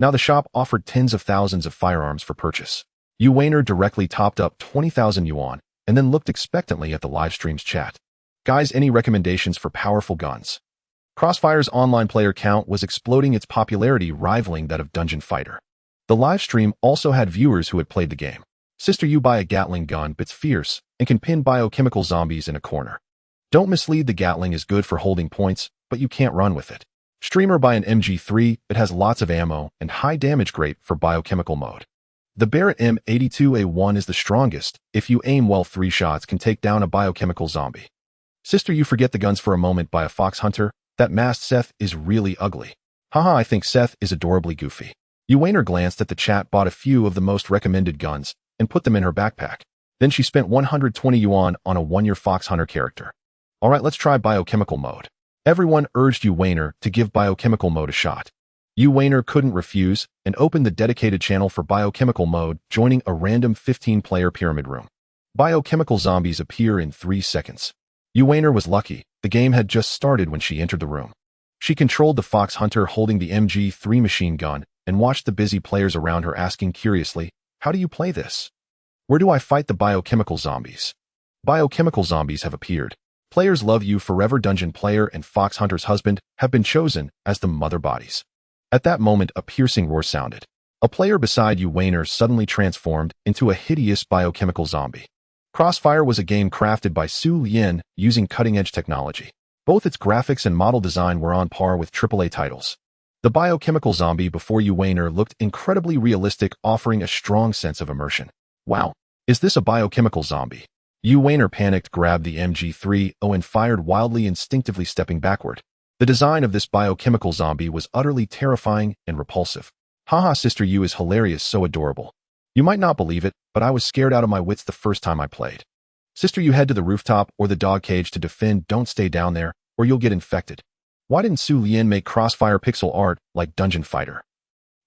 Now the shop offered tens of thousands of firearms for purchase. Yu Weiner directly topped up 20,000 yuan and then looked expectantly at the live stream's chat. Guys, any recommendations for powerful guns? Crossfire's online player count was exploding, its popularity rivaling that of Dungeon Fighter. The live stream also had viewers who had played the game. Sister Yu, buy a Gatling gun, it's fierce and can pin biochemical zombies in a corner. Don't mislead, the Gatling is good for holding points, but you can't run with it. Streamer, buy an MG3, it has lots of ammo and high damage, great for biochemical mode. The Barrett M82A1 is the strongest. If you aim well, 3 shots can take down a biochemical zombie. Sister Yu, forget the guns for a moment, buy a Fox Hunter. That masked Seth is really ugly. Haha, I think Seth is adorably goofy. Yu Weiner glanced at the chat, bought a few of the most recommended guns, and put them in her backpack. Then she spent 120 yuan on a 1-year Fox Hunter character. Alright, let's try biochemical mode. Everyone urged Yu Weiner to give biochemical mode a shot. Yu Weiner couldn't refuse and opened the dedicated channel for biochemical mode, joining a random 15-player pyramid room. Biochemical zombies appear in 3 seconds. Yu Weiner was lucky. The game had just started when she entered the room. She controlled the fox hunter holding the MG3 machine gun and watched the busy players around her asking curiously, "How do you play this? Where do I fight the biochemical zombies?" Biochemical zombies have appeared. Players Love You Forever Dungeon player and fox hunter's husband have been chosen as the mother bodies. At that moment, a piercing roar sounded. A player beside you, Wayner, suddenly transformed into a hideous biochemical zombie. Crossfire was a game crafted by Xu Lian using cutting-edge technology. Both its graphics and model design were on par with AAA titles. The biochemical zombie before you, Wayner, looked incredibly realistic, offering a strong sense of immersion. Wow, is this a biochemical zombie? You, Wayner, panicked, grabbed the MG3 and fired wildly, instinctively stepping backward. The design of this biochemical zombie was utterly terrifying and repulsive. Haha, Sister You is hilarious, so adorable. You might not believe it, but I was scared out of my wits the first time I played. Sister You, head to the rooftop or the dog cage to defend. Don't stay down there, or you'll get infected. Why didn't Xu Lian make Crossfire pixel art like Dungeon Fighter?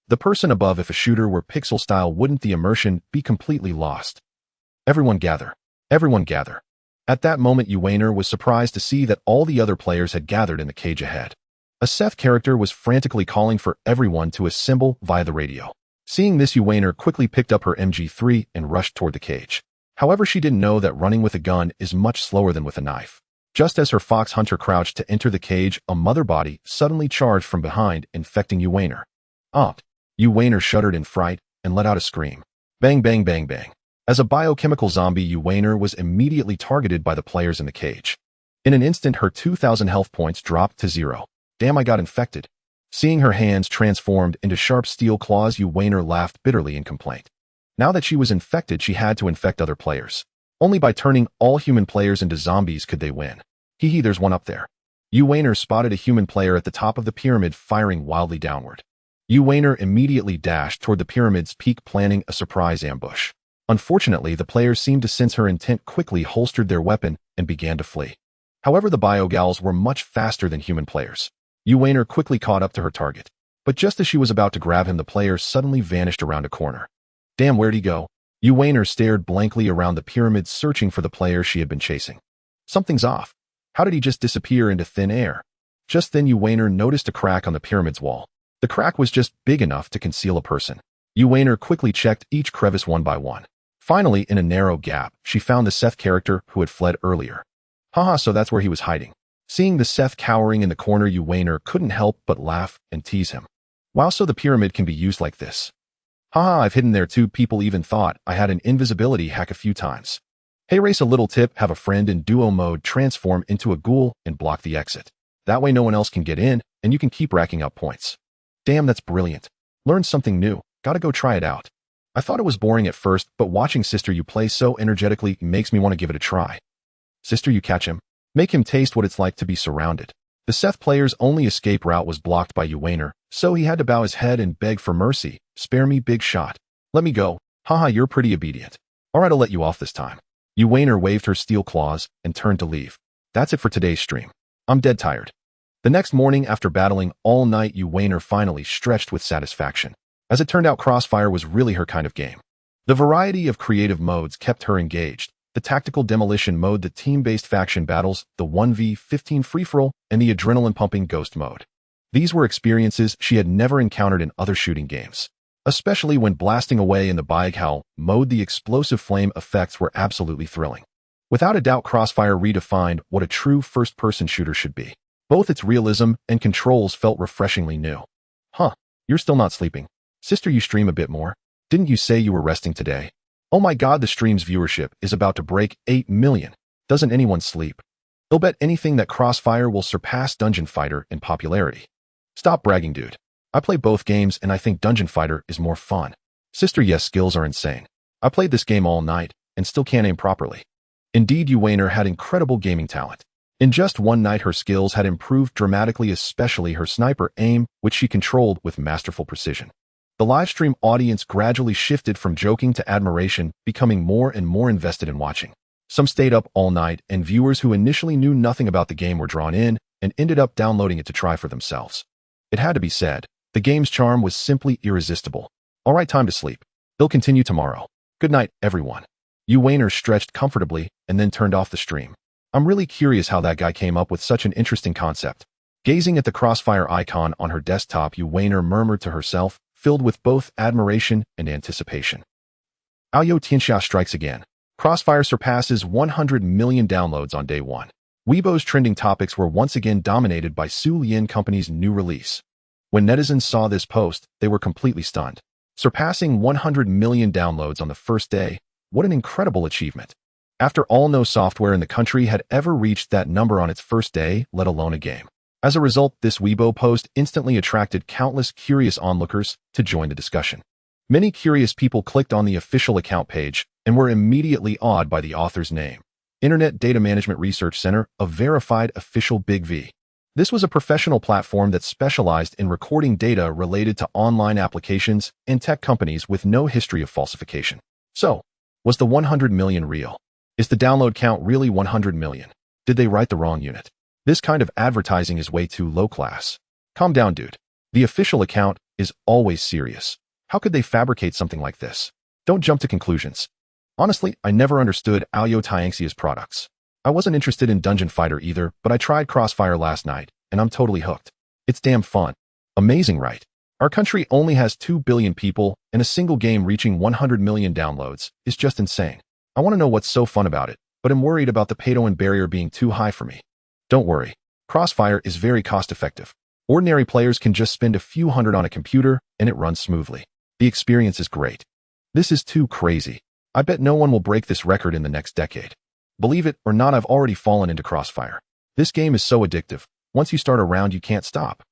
The person above, if a shooter were pixel style, wouldn't the immersion be completely lost? Everyone gather. Everyone gather. At that moment, Wayner was surprised to see that all the other players had gathered in the cage ahead. A Seth character was frantically calling for everyone to assemble via the radio. Seeing this, Wayner quickly picked up her MG3 and rushed toward the cage. However, she didn't know that running with a gun is much slower than with a knife. Just as her fox hunter crouched to enter the cage, a mother body suddenly charged from behind, infecting Wayner. Wayner shuddered in fright and let out a scream. Bang, bang, bang, bang. As a biochemical zombie, Wayner was immediately targeted by the players in the cage. In an instant, her 2,000 health points dropped to 0. Damn, I got infected. Seeing her hands transformed into sharp steel claws, Wayner laughed bitterly in complaint. Now that she was infected, she had to infect other players. Only by turning all human players into zombies could they win. Hee, there's one up there. Wayner spotted a human player at the top of the pyramid firing wildly downward. Wayner immediately dashed toward the pyramid's peak, planning a surprise ambush. Unfortunately, the players seemed to sense her intent, quickly holstered their weapon, and began to flee. However, the biogals were much faster than human players. Wayner quickly caught up to her target. But just as she was about to grab him, the player suddenly vanished around a corner. Damn, where'd he go? Wayner stared blankly around the pyramid, searching for the player she had been chasing. Something's off. How did he just disappear into thin air? Just then, Wayner noticed a crack on the pyramid's wall. The crack was just big enough to conceal a person. Wayner quickly checked each crevice one by one. Finally, in a narrow gap, she found the Seth character who had fled earlier. Haha, so that's where he was hiding. Seeing the Seth cowering in the corner, Wayner couldn't help but laugh and tease him. Wow, so the pyramid can be used like this. Haha, I've hidden there too. People even thought I had an invisibility hack a few times. Hey Race, a little tip, have a friend in duo mode transform into a ghoul and block the exit. That way no one else can get in, and you can keep racking up points. Damn, that's brilliant. Learned something new. Gotta go try it out. I thought it was boring at first, but watching Sister You play so energetically makes me want to give it a try. Sister You, catch him. Make him taste what it's like to be surrounded. The Seth player's only escape route was blocked by Wayner, so he had to bow his head and beg for mercy. Spare me, big shot. Let me go. Haha, you're pretty obedient. Alright, I'll let you off this time. Wayner waved her steel claws and turned to leave. That's it for today's stream. I'm dead tired. The next morning, after battling all night, Wayner finally stretched with satisfaction. As it turned out, Crossfire was really her kind of game. The variety of creative modes kept her engaged. The tactical demolition mode, the team-based faction battles, the 1v15 free-for-all, and the adrenaline-pumping ghost mode. These were experiences she had never encountered in other shooting games. Especially when blasting away in the biochemical mode, the explosive flame effects were absolutely thrilling. Without a doubt, Crossfire redefined what a true first-person shooter should be. Both its realism and controls felt refreshingly new. You're still not sleeping. Sister, you stream a bit more. Didn't you say you were resting today? Oh my god, the stream's viewership is about to break 8 million. Doesn't anyone sleep? They'll bet anything that Crossfire will surpass Dungeon Fighter in popularity. Stop bragging, dude. I play both games and I think Dungeon Fighter is more fun. Sister, yes, skills are insane. I played this game all night and still can't aim properly. Indeed, Wayner had incredible gaming talent. In just one night, her skills had improved dramatically, especially her sniper aim, which she controlled with masterful precision. The livestream audience gradually shifted from joking to admiration, becoming more and more invested in watching. Some stayed up all night, and viewers who initially knew nothing about the game were drawn in and ended up downloading it to try for themselves. It had to be said, the game's charm was simply irresistible. Alright, time to sleep. They'll continue tomorrow. Good night, everyone. Wayner stretched comfortably and then turned off the stream. I'm really curious how that guy came up with such an interesting concept. Gazing at the crossfire icon on her desktop, Yuwaner murmured to herself, filled with both admiration and anticipation. Aoyo Tianxia strikes again. Crossfire surpasses 100 million downloads on day one. Weibo's trending topics were once again dominated by Xu Lian Company's new release. When netizens saw this post, they were completely stunned. Surpassing 100 million downloads on the first day, what an incredible achievement. After all, no software in the country had ever reached that number on its first day, let alone a game. As a result, this Weibo post instantly attracted countless curious onlookers to join the discussion. Many curious people clicked on the official account page and were immediately awed by the author's name. Internet Data Management Research Center, a verified official Big V. This was a professional platform that specialized in recording data related to online applications and tech companies with no history of falsification. So, was the 100 million real? Is the download count really 100 million? Did they write the wrong unit? This kind of advertising is way too low class. Calm down, dude. The official account is always serious. How could they fabricate something like this? Don't jump to conclusions. Honestly, I never understood Aoyo Tianxia's products. I wasn't interested in Dungeon Fighter either, but I tried Crossfire last night, and I'm totally hooked. It's damn fun. Amazing, right? Our country only has 2 billion people, and a single game reaching 100 million downloads is just insane. I want to know what's so fun about it, but I'm worried about the pay-to-win barrier being too high for me. Don't worry. Crossfire is very cost-effective. Ordinary players can just spend a few hundred on a computer, and it runs smoothly. The experience is great. This is too crazy. I bet no one will break this record in the next decade. Believe it or not, I've already fallen into Crossfire. This game is so addictive. Once you start a round, you can't stop.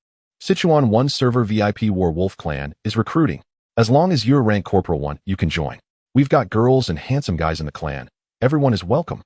Sichuan 1 server VIP War Wolf Clan is recruiting. As long as you're rank Corporal 1, you can join. We've got girls and handsome guys in the clan. Everyone is welcome.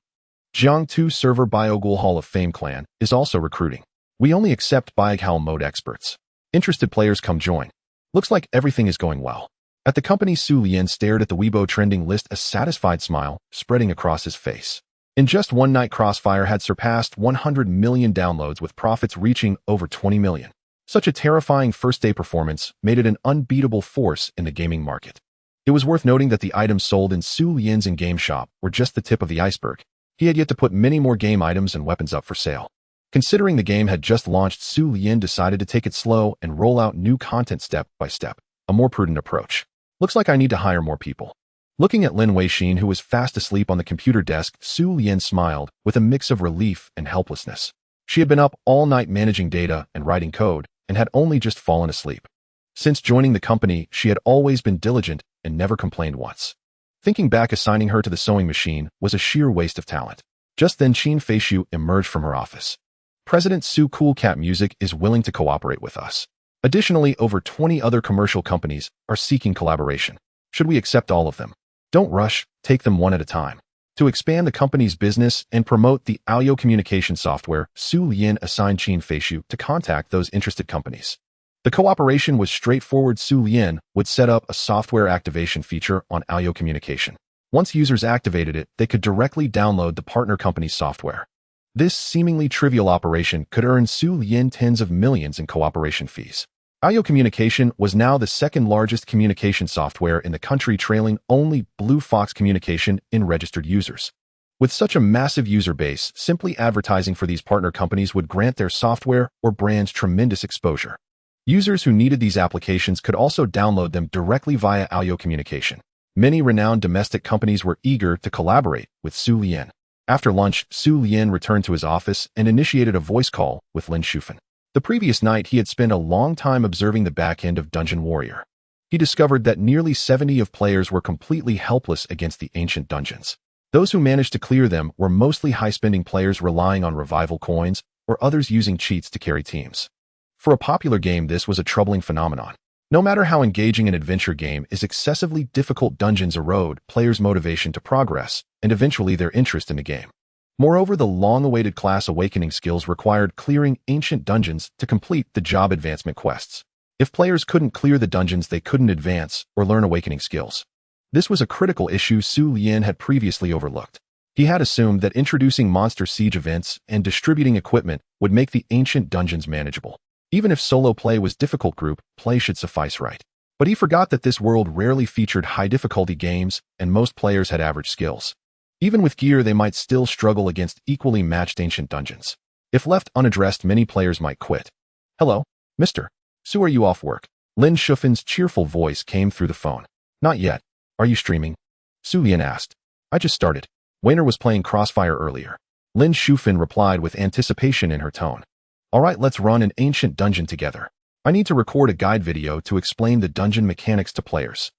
Jiang 2 server Biogul Hall of Fame clan is also recruiting. We only accept Bioghal mode experts. Interested players come join. Looks like everything is going well. At the company, Xu Lian stared at the Weibo trending list, a satisfied smile spreading across his face. In just one night, Crossfire had surpassed 100 million downloads with profits reaching over 20 million. Such a terrifying first-day performance made it an unbeatable force in the gaming market. It was worth noting that the items sold in Xu Lian's in-game shop were just the tip of the iceberg. He had yet to put many more game items and weapons up for sale. Considering the game had just launched, Xu Lian decided to take it slow and roll out new content step by step, a more prudent approach. Looks like I need to hire more people. Looking at Lin Weixin, who was fast asleep on the computer desk, Xu Lian smiled with a mix of relief and helplessness. She had been up all night managing data and writing code and had only just fallen asleep. Since joining the company, she had always been diligent and never complained once. Thinking back, assigning her to the sewing machine was a sheer waste of talent. Just then, Qin Feishu emerged from her office. President Su Cool Cat Music is willing to cooperate with us. Additionally, over 20 other commercial companies are seeking collaboration. Should we accept all of them? Don't rush, take them one at a time. To expand the company's business and promote the Aoyo communication software, Xu Lian assigned Qin Feishu to contact those interested companies. The cooperation was straightforward. Xu Lian would set up a software activation feature on Aoyo communication. Once users activated it, they could directly download the partner company's software. This seemingly trivial operation could earn Xu Lian tens of millions in cooperation fees. Aoyo Communication was now the second largest communication software in the country, trailing only Blue Fox Communication in registered users. With such a massive user base, simply advertising for these partner companies would grant their software or brands tremendous exposure. Users who needed these applications could also download them directly via Aoyo Communication. Many renowned domestic companies were eager to collaborate with Xu Lian. After lunch, Xu Lian returned to his office and initiated a voice call with Lin Shufan. The previous night, he had spent a long time observing the back end of Dungeon Warrior. He discovered that nearly 70 of players were completely helpless against the ancient dungeons. Those who managed to clear them were mostly high-spending players relying on revival coins or others using cheats to carry teams. For a popular game, this was a troubling phenomenon. No matter how engaging an adventure game is, excessively difficult dungeons erode players' motivation to progress and eventually their interest in the game. Moreover, the long-awaited class awakening skills required clearing ancient dungeons to complete the job advancement quests. If players couldn't clear the dungeons, they couldn't advance or learn awakening skills. This was a critical issue Xu Lian had previously overlooked. He had assumed that introducing monster siege events and distributing equipment would make the ancient dungeons manageable. Even if solo play was difficult, group play should suffice, right? But he forgot that this world rarely featured high-difficulty games and most players had average skills. Even with gear, they might still struggle against equally matched ancient dungeons. If left unaddressed, many players might quit. Hello, Mr. Xu, are you off work? Lin Shufin's cheerful voice came through the phone. Not yet. Are you streaming? Xu Lian asked. I just started. Wayner was playing Crossfire earlier. Lin Shufin replied with anticipation in her tone. All right, let's run an ancient dungeon together. I need to record a guide video to explain the dungeon mechanics to players.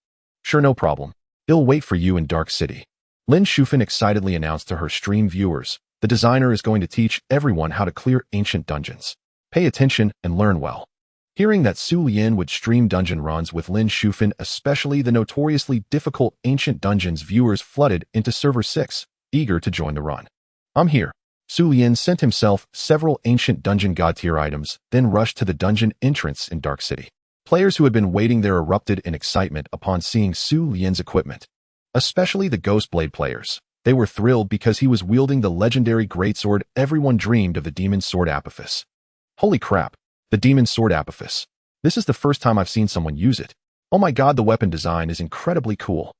Sure, no problem. I'll wait for you in Dark City. Lin Shufin excitedly announced to her stream viewers, the designer is going to teach everyone how to clear ancient dungeons. Pay attention and learn well. Hearing that Xu Lian would stream dungeon runs with Lin Shufin, especially the notoriously difficult ancient dungeons, viewers flooded into Server 6, eager to join the run. I'm here. Xu Lian sent himself several ancient dungeon god tier items, then rushed to the dungeon entrance in Dark City. Players who had been waiting there erupted in excitement upon seeing Xu Lian's equipment. Especially the Ghostblade players. They were thrilled because he was wielding the legendary greatsword everyone dreamed of, the Demon Sword Apophis. Holy crap, the Demon Sword Apophis. This is the first time I've seen someone use it. Oh my god, the weapon design is incredibly cool.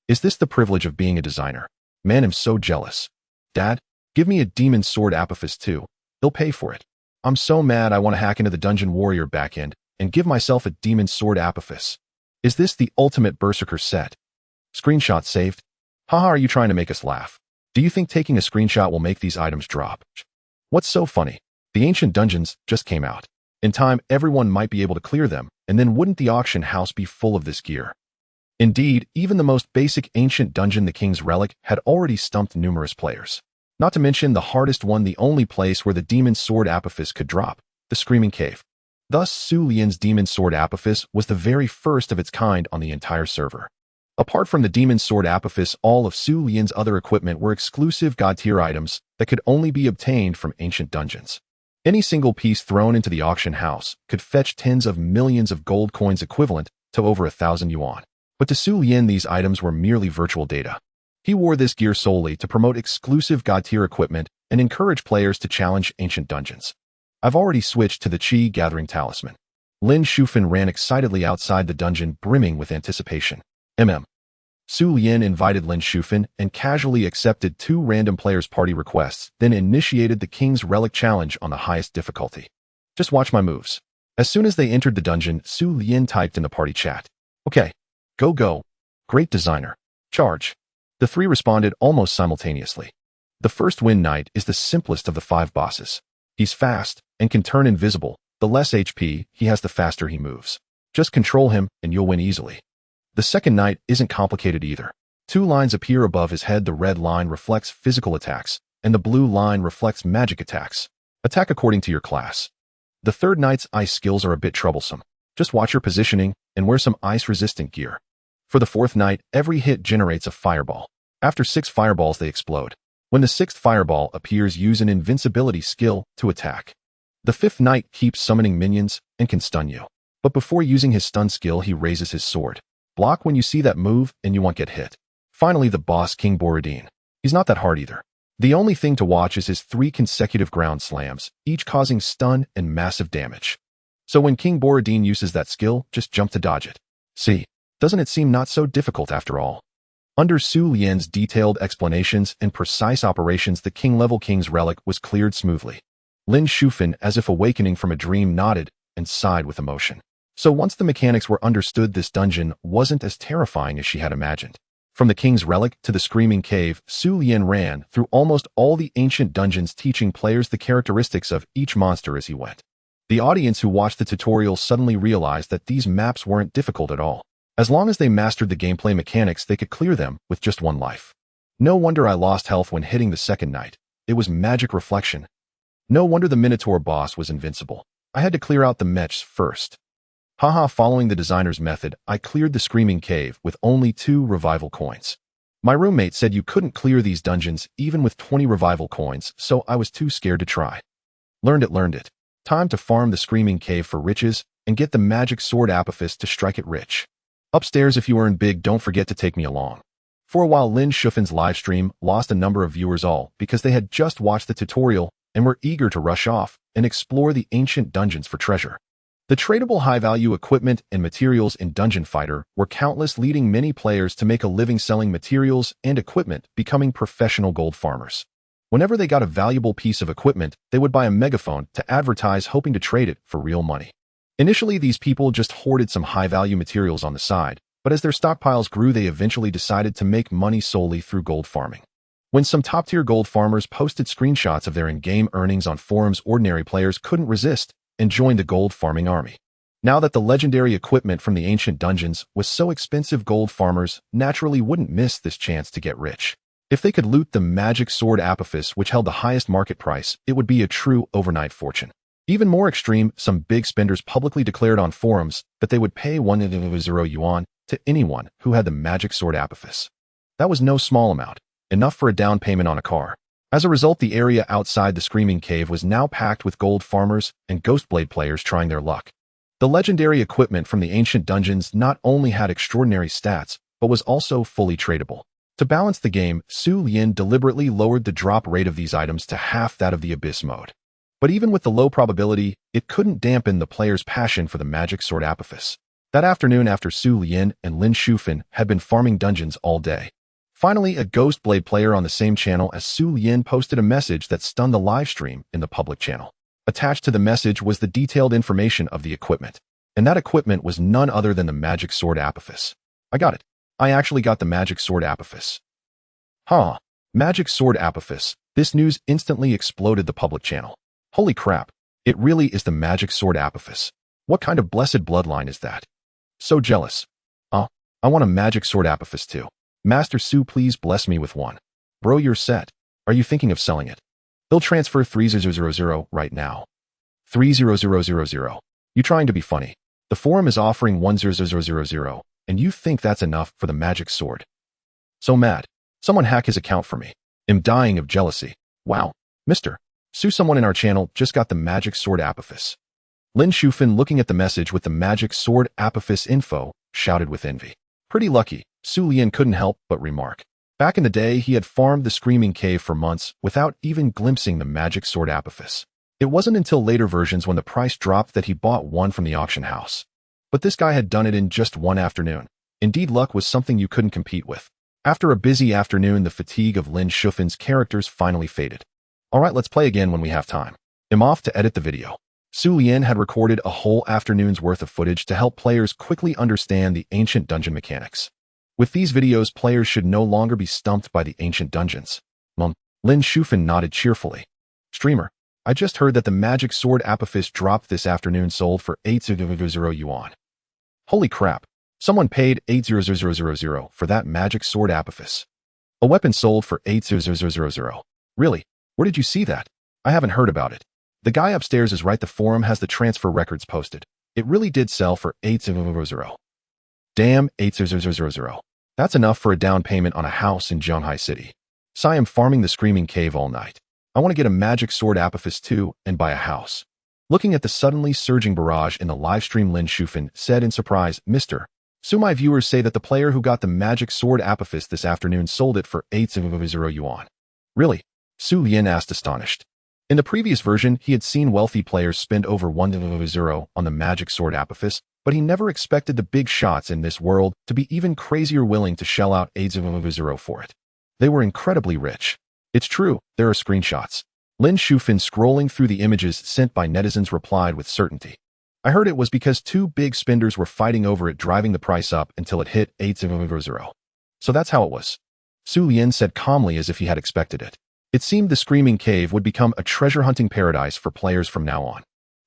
Is this the privilege of being a designer? Man, I'm so jealous. Dad, give me a Demon Sword Apophis too. He'll pay for it. I'm so mad I want to hack into the Dungeon Warrior backend and give myself a Demon Sword Apophis. Is this the ultimate Berserker set? Screenshot saved. Haha, are you trying to make us laugh? Do you think taking a screenshot will make these items drop? What's so funny? The ancient dungeons just came out. In time, everyone might be able to clear them, and then wouldn't the auction house be full of this gear? Indeed, even the most basic ancient dungeon, the King's Relic, had already stumped numerous players. Not to mention the hardest one, the only place where the Demon Sword Apophis could drop, the Screaming Cave. Thus, Xu Lian's Demon Sword Apophis was the very first of its kind on the entire server. Apart from the Demon Sword Apophis, all of Xu Lian's other equipment were exclusive god-tier items that could only be obtained from ancient dungeons. Any single piece thrown into the auction house could fetch tens of millions of gold coins, equivalent to over 1,000 yuan. But to Xu Lian, these items were merely virtual data. He wore this gear solely to promote exclusive god-tier equipment and encourage players to challenge ancient dungeons. I've already switched to the Qi Gathering Talisman. Lin Shufin ran excitedly outside the dungeon, brimming with anticipation. Xu Lian invited Lin Shufin and casually accepted 2 random players' party requests, then initiated the King's Relic challenge on the highest difficulty. Just watch my moves. As soon as they entered the dungeon, Xu Lian typed in the party chat. Okay. Go. Great designer. Charge. The 3 responded almost simultaneously. The first Wind Knight is the simplest of the 5 bosses. He's fast and can turn invisible. The less HP he has, the faster he moves. Just control him and you'll win easily. The second knight isn't complicated either. 2 lines appear above his head. The red line reflects physical attacks, and the blue line reflects magic attacks. Attack according to your class. The third knight's ice skills are a bit troublesome. Just watch your positioning and wear some ice-resistant gear. For the fourth knight, every hit generates a fireball. After 6 fireballs, they explode. When the 6th fireball appears, use an invincibility skill to attack. The 5th knight keeps summoning minions and can stun you. But before using his stun skill, he raises his sword. Block when you see that move and you won't get hit. Finally, the boss, King Borodin. He's not that hard either. The only thing to watch is his 3 consecutive ground slams, each causing stun and massive damage. So when King Borodin uses that skill, just jump to dodge it. See, doesn't it seem not so difficult after all? Under Xu Lian's detailed explanations and precise operations, the king-level King's Relic was cleared smoothly. Lin Shufin, as if awakening from a dream, nodded and sighed with emotion. So once the mechanics were understood, this dungeon wasn't as terrifying as she had imagined. From the King's Relic to the Screaming Cave, Xu Lian ran through almost all the ancient dungeons, teaching players the characteristics of each monster as he went. The audience who watched the tutorial suddenly realized that these maps weren't difficult at all. As long as they mastered the gameplay mechanics, they could clear them with just 1 life. No wonder I lost health when hitting the second knight. It was magic reflection. No wonder the Minotaur boss was invincible. I had to clear out the mechs first. Haha, following the designer's method, I cleared the Screaming Cave with only 2 revival coins. My roommate said you couldn't clear these dungeons even with 20 revival coins, so I was too scared to try. Learned it. Time to farm the Screaming Cave for riches and get the magic sword Apophis to strike it rich. Upstairs, if you earn big, don't forget to take me along. For a while, Lin Shufin's livestream lost a number of viewers, all because they had just watched the tutorial and were eager to rush off and explore the ancient dungeons for treasure. The tradable high-value equipment and materials in Dungeon Fighter were countless, leading many players to make a living selling materials and equipment, becoming professional gold farmers. Whenever they got a valuable piece of equipment, they would buy a megaphone to advertise, hoping to trade it for real money. Initially, these people just hoarded some high-value materials on the side, but as their stockpiles grew, they eventually decided to make money solely through gold farming. When some top-tier gold farmers posted screenshots of their in-game earnings on forums, ordinary players couldn't resist and joined the gold farming army. Now that the legendary equipment from the ancient dungeons was so expensive, gold farmers naturally wouldn't miss this chance to get rich. If they could loot the magic sword Apophis, which held the highest market price, it would be a true overnight fortune. Even more extreme, some big spenders publicly declared on forums that they would pay 1,000 yuan to anyone who had the magic sword Apophis. That was no small amount, enough for a down payment on a car. As a result, the area outside the Screaming Cave was now packed with gold farmers and Ghostblade players trying their luck. The legendary equipment from the ancient dungeons not only had extraordinary stats, but was also fully tradable. To balance the game, Xu Lian deliberately lowered the drop rate of these items to half that of the Abyss mode. But even with the low probability, it couldn't dampen the player's passion for the magic sword Apophis. That afternoon, after Xu Lian and Lin Shufan had been farming dungeons all day, finally a Ghostblade player on the same channel as Xu Lian posted a message that stunned the livestream in the public channel. Attached to the message was the detailed information of the equipment, and that equipment was none other than the magic sword Apophis. I got it. I actually got the magic sword Apophis. Huh. Magic sword Apophis. This news instantly exploded the public channel. Holy crap. It really is the magic sword Apophis. What kind of blessed bloodline is that? So jealous. I want a magic sword Apophis too. Master Su, please bless me with one. Bro, you're set. Are you thinking of selling it? They'll transfer 3000 right now. 30000. You trying to be funny? The forum is offering 10000, and you think that's enough for the magic sword? So mad. Someone hack his account for me. I'm dying of jealousy. Wow. Mr. Su, someone in our channel just got the magic sword Apophis. Lin Shufan, looking at the message with the magic sword Apophis info, shouted with envy. Pretty lucky, Xu Lian couldn't help but remark. Back in the day, he had farmed the Screaming Cave for months without even glimpsing the magic sword Apophis. It wasn't until later versions when the price dropped that he bought one from the auction house. But this guy had done it in just one afternoon. Indeed, luck was something you couldn't compete with. After a busy afternoon, the fatigue of Lin Shufan's characters finally faded. Alright, let's play again when we have time. I'm off to edit the video. Xu Lian had recorded a whole afternoon's worth of footage to help players quickly understand the ancient dungeon mechanics. With these videos, players should no longer be stumped by the ancient dungeons. Lin Shufan nodded cheerfully. Streamer, I just heard that the magic sword Apophis dropped this afternoon, sold for 800 yuan. Holy crap. Someone paid 80000 for that magic sword Apophis. A weapon sold for 80000. Really? Where did you see that? I haven't heard about it. The guy upstairs is right, the forum has the transfer records posted. It really did sell for 800. Damn, 800. That's enough for a down payment on a house in Zhonghai City. So I am farming the Screaming Cave all night. I want to get a magic sword Apophis too and buy a house. Looking at the suddenly surging barrage in the livestream, Lin Shufan said in surprise, Mr. Su, my viewers say that the player who got the magic sword Apophis this afternoon sold it for 800 yuan. Really? Xu Lian asked, astonished. In the previous version, he had seen wealthy players spend over 100 on the magic sword Apophis, but he never expected the big shots in this world to be even crazier willing to shell out 800 for it. They were incredibly rich. It's true, there are screenshots. Lin Shufan, scrolling through the images sent by netizens, replied with certainty. I heard it was because two big spenders were fighting over it, driving the price up until it hit 800. So that's how it was. Xu Lian said calmly, as if he had expected it. It seemed the Screaming Cave would become a treasure-hunting paradise for players from now on.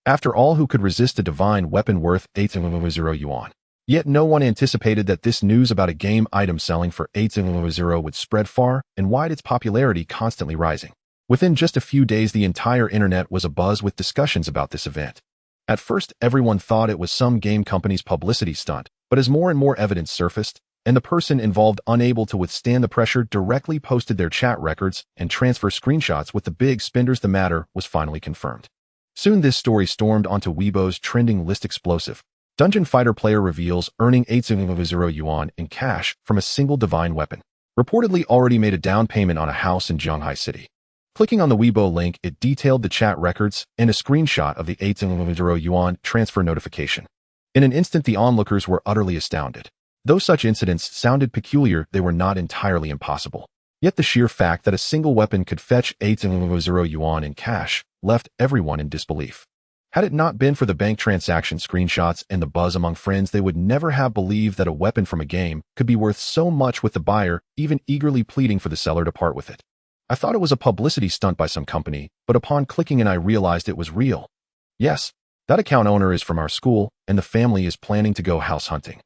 After all, who could resist a divine weapon worth 800 yuan? Yet no one anticipated that this news about a game item selling for 800 would spread far and wide, its popularity constantly rising. Within just a few days, the entire internet was abuzz with discussions about this event. At first, everyone thought it was some game company's publicity stunt, but as more and more evidence surfaced, and the person involved, unable to withstand the pressure, directly posted their chat records and transfer screenshots with the big spenders, the matter was finally confirmed. Soon this story stormed onto Weibo's trending list. Explosive Dungeon Fighter player reveals earning 800 yuan in cash from a single divine weapon. Reportedly already made a down payment on a house in Zhonghai City. Clicking on the Weibo link, it detailed the chat records and a screenshot of the 800 yuan transfer notification. In an instant, the onlookers were utterly astounded. Though such incidents sounded peculiar, they were not entirely impossible. Yet the sheer fact that a single weapon could fetch 800 yuan in cash left everyone in disbelief. Had it not been for the bank transaction screenshots and the buzz among friends, they would never have believed that a weapon from a game could be worth so much, with the buyer even eagerly pleading for the seller to part with it. I thought it was a publicity stunt by some company, but upon clicking in I realized it was real. Yes, that account owner is from our school, and the family is planning to go house hunting.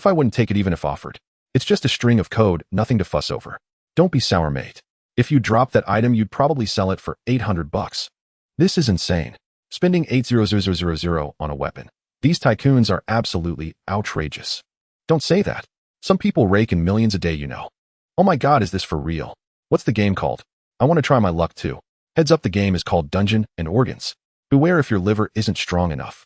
I wouldn't take it even if offered. It's just a string of code, nothing to fuss over. Don't be sour, mate. If you drop that item, you'd probably sell it for 800 bucks. This is insane. Spending 800,000 on a weapon. These tycoons are absolutely outrageous. Don't say that. Some people rake in millions a day, you know. Oh my god, is this for real? What's the game called? I want to try my luck too. Heads up, the game is called Dungeon and Organs. Beware if your liver isn't strong enough.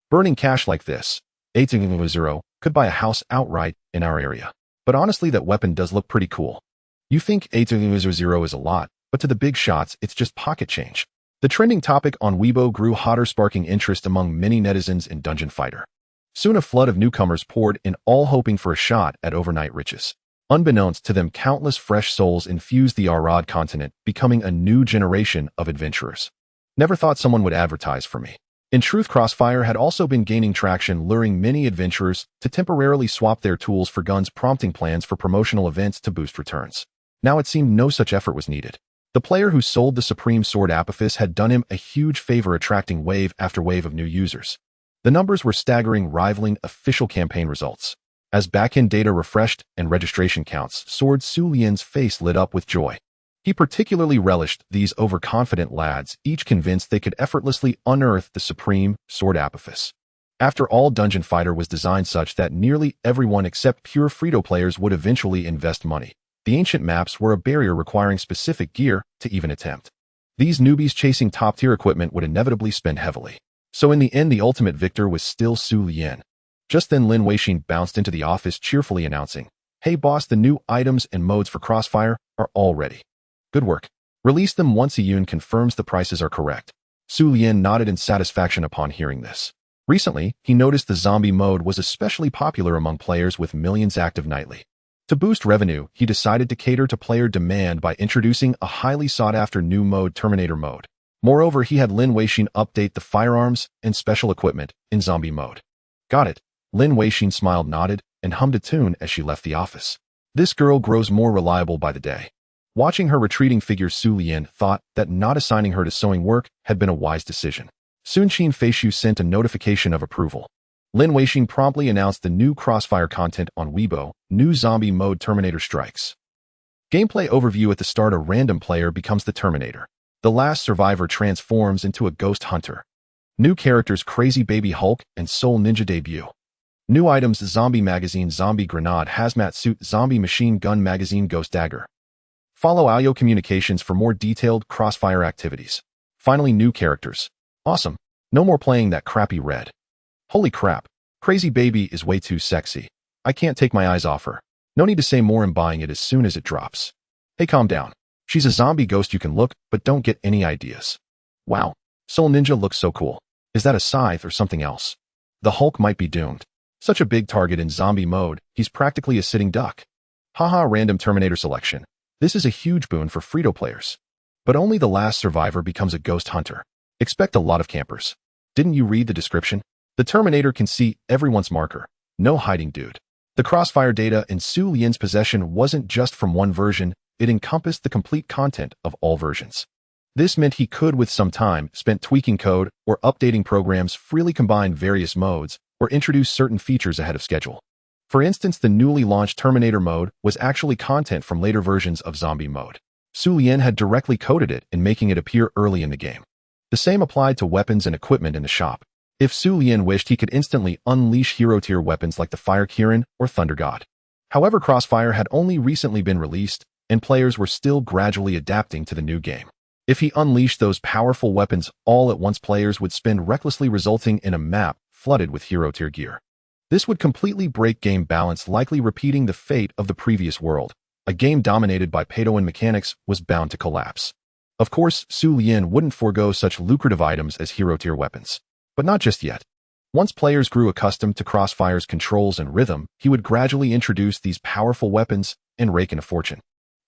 Burning cash like this, 800, could buy a house outright in our area. But honestly, that weapon does look pretty cool. You think 800 is a lot, but to the big shots, it's just pocket change. The trending topic on Weibo grew hotter, sparking interest among many netizens in Dungeon Fighter. Soon a flood of newcomers poured in, all hoping for a shot at overnight riches. Unbeknownst to them, countless fresh souls infused the Arad continent, becoming a new generation of adventurers. Never thought someone would advertise for me. In truth, Crossfire had also been gaining traction, luring many adventurers to temporarily swap their tools for guns, prompting plans for promotional events to boost returns. Now it seemed no such effort was needed. The player who sold the Supreme Sword Apophis had done him a huge favor, attracting wave after wave of new users. The numbers were staggering, rivaling official campaign results. As back-end data refreshed and registration counts soared, Xu Lian's face lit up with joy. He particularly relished these overconfident lads, each convinced they could effortlessly unearth the Supreme Sword Apophis. After all, Dungeon Fighter was designed such that nearly everyone except pure Frito players would eventually invest money. The ancient maps were a barrier, requiring specific gear to even attempt. These newbies chasing top-tier equipment would inevitably spend heavily. So in the end, the ultimate victor was still Xu Lian. Just then, Lin Weixin bounced into the office, cheerfully announcing, "Hey boss, the new items and modes for Crossfire are all ready. Good work. Release them once a Yun confirms the prices are correct." Xu Lian nodded in satisfaction upon hearing this. Recently, he noticed the zombie mode was especially popular among players with millions active nightly. To boost revenue, he decided to cater to player demand by introducing a highly sought-after new mode, Terminator mode. Moreover, he had Lin Weixin update the firearms and special equipment in zombie mode. Got it. Lin Weixin smiled, nodded, and hummed a tune as she left the office. This girl grows more reliable by the day. Watching her retreating figure, Xu Lian thought that not assigning her to sewing work had been a wise decision. Soon Qin Feishu sent a notification of approval. Lin Weixin promptly announced the new Crossfire content on Weibo, new zombie mode Terminator Strikes. Gameplay overview: at the start, a random player becomes the Terminator. The last survivor transforms into a ghost hunter. New characters: Crazy Baby Hulk and Soul Ninja debut. New items: Zombie Magazine, Zombie Grenade, Hazmat Suit, Zombie Machine Gun Magazine, Ghost Dagger. Follow Ayo Communications for more detailed Crossfire activities. Finally, new characters. Awesome. No more playing that crappy Red. Holy crap. Crazy Baby is way too sexy. I can't take my eyes off her. No need to say more, I'm buying it as soon as it drops. Hey, calm down. She's a zombie ghost, you can look, but don't get any ideas. Wow. Soul Ninja looks so cool. Is that a scythe or something else? The Hulk might be doomed. Such a big target in zombie mode, he's practically a sitting duck. Haha, random Terminator selection. This is a huge boon for Frito players. But only the last survivor becomes a ghost hunter. Expect a lot of campers. Didn't you read the description? The Terminator can see everyone's marker. No hiding, dude. The Crossfire data in Xu Lian's possession wasn't just from one version, it encompassed the complete content of all versions. This meant he could, with some time spent tweaking code or updating programs, freely combine various modes or introduce certain features ahead of schedule. For instance, the newly launched Terminator mode was actually content from later versions of zombie mode. Xu Lian had directly coded it in making it appear early in the game. The same applied to weapons and equipment in the shop. If Xu Lian wished, he could instantly unleash hero-tier weapons like the Fire Kirin or Thunder God. However, Crossfire had only recently been released, and players were still gradually adapting to the new game. If he unleashed those powerful weapons all at once, players would spend recklessly, resulting in a map flooded with hero-tier gear. This would completely break game balance, likely repeating the fate of the previous world. A game dominated by pay-to-win mechanics was bound to collapse. Of course, Xu Lian wouldn't forego such lucrative items as hero-tier weapons. But not just yet. Once players grew accustomed to Crossfire's controls and rhythm, he would gradually introduce these powerful weapons and rake in a fortune.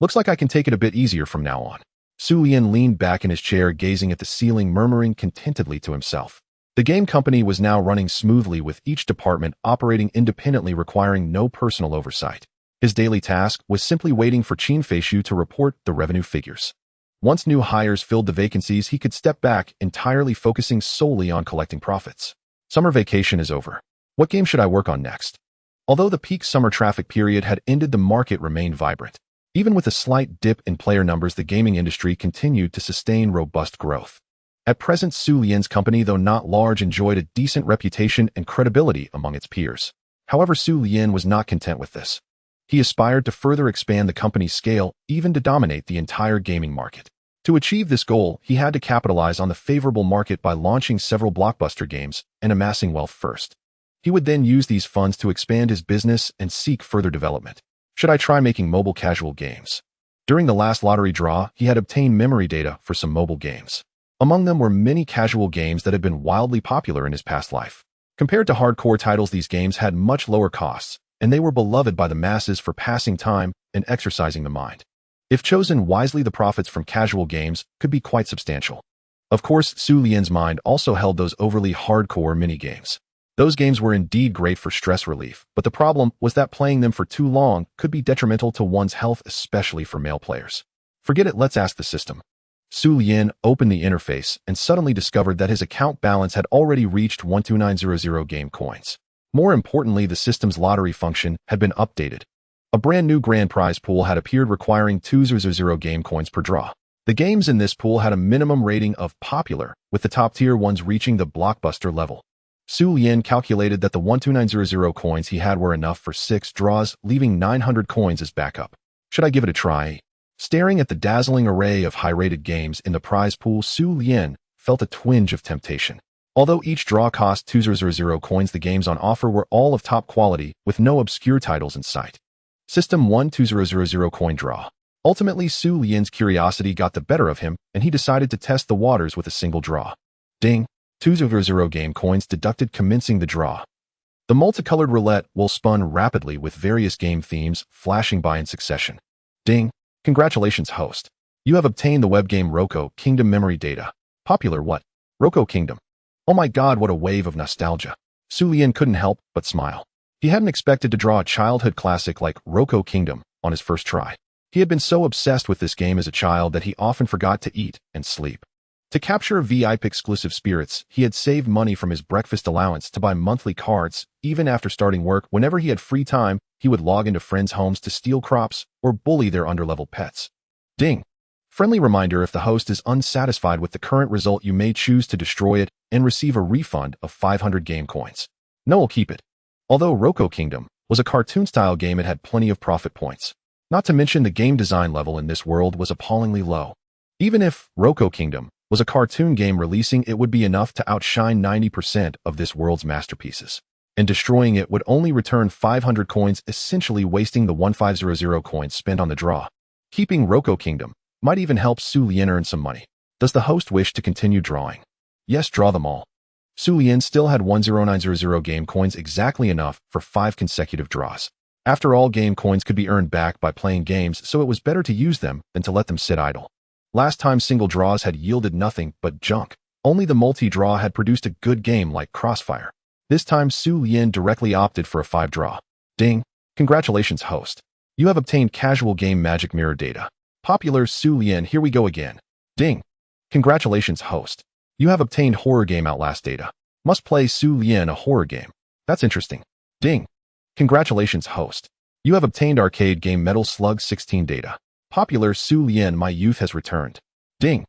Looks like I can take it a bit easier from now on. Xu Lian leaned back in his chair, gazing at the ceiling, murmuring contentedly to himself. The game company was now running smoothly, with each department operating independently, requiring no personal oversight. His daily task was simply waiting for Qin Feishu to report the revenue figures. Once new hires filled the vacancies, he could step back, entirely focusing solely on collecting profits. Summer vacation is over. What game should I work on next? Although the peak summer traffic period had ended, the market remained vibrant. Even with a slight dip in player numbers, the gaming industry continued to sustain robust growth. At present, Xu Lian's company, though not large, enjoyed a decent reputation and credibility among its peers. However, Xu Lian was not content with this. He aspired to further expand the company's scale, even to dominate the entire gaming market. To achieve this goal, he had to capitalize on the favorable market by launching several blockbuster games and amassing wealth first. He would then use these funds to expand his business and seek further development. Should I try making mobile casual games? During the last lottery draw, he had obtained memory data for some mobile games. Among them were many casual games that had been wildly popular in his past life. Compared to hardcore titles, these games had much lower costs, and they were beloved by the masses for passing time and exercising the mind. If chosen wisely, the profits from casual games could be quite substantial. Of course, Xu Lian's mind also held those overly hardcore mini-games. Those games were indeed great for stress relief, but the problem was that playing them for too long could be detrimental to one's health, especially for male players. Forget it, let's ask the system. Xu Lian opened the interface and suddenly discovered that his account balance had already reached 12900 game coins. More importantly, the system's lottery function had been updated. A brand new grand prize pool had appeared, requiring 200 game coins per draw. The games in this pool had a minimum rating of popular, with the top tier ones reaching the blockbuster level. Xu Lian calculated that the 12900 coins he had were enough for 6 draws, leaving 900 coins as backup. Should I give it a try? Staring at the dazzling array of high-rated games in the prize pool, Xu Lian felt a twinge of temptation. Although each draw cost 200 coins, the games on offer were all of top quality, with no obscure titles in sight. System 1-2000 coin draw. Ultimately, Xu Lian's curiosity got the better of him, and he decided to test the waters with a single draw. Ding! 200 game coins deducted, commencing the draw. The multicolored roulette wheel spun rapidly, with various game themes flashing by in succession. Ding! Congratulations, host. You have obtained the web game Roko Kingdom memory data. Popular what? Roko Kingdom. Oh my god, what a wave of nostalgia. Xu Lian couldn't help but smile. He hadn't expected to draw a childhood classic like Roko Kingdom on his first try. He had been so obsessed with this game as a child that he often forgot to eat and sleep. To capture VIP exclusive spirits, he had saved money from his breakfast allowance to buy monthly cards. Even after starting work, whenever he had free time, he would log into friends' homes to steal crops or bully their underleveled pets. Ding! Friendly reminder: if the host is unsatisfied with the current result, you may choose to destroy it and receive a refund of 500 game coins. No, we'll keep it. Although Roko Kingdom was a cartoon-style game, it had plenty of profit points. Not to mention the game design level in this world was appallingly low. Even if Roko Kingdom was a cartoon game, releasing it would be enough to outshine 90% of this world's masterpieces. And destroying it would only return 500 coins, essentially wasting the 1500 coins spent on the draw. Keeping Roko Kingdom might even help Xu Lian earn some money. Does the host wish to continue drawing? Yes, draw them all. Xu Lian still had 10900 game coins, exactly enough for 5 consecutive draws. After all, game coins could be earned back by playing games, so it was better to use them than to let them sit idle. Last time, single draws had yielded nothing but junk. Only the multi-draw had produced a good game like Crossfire. This time, Xu Lian directly opted for a 5-draw. Ding! Congratulations, host. You have obtained casual game Magic Mirror data. Popular Xu Lian, here we go again. Ding! Congratulations, host. You have obtained horror game Outlast data. Must play Xu Lian, a horror game. That's interesting. Ding! Congratulations, host. You have obtained arcade game Metal Slug 16 data. Popular Xu Lian, my youth has returned. Ding!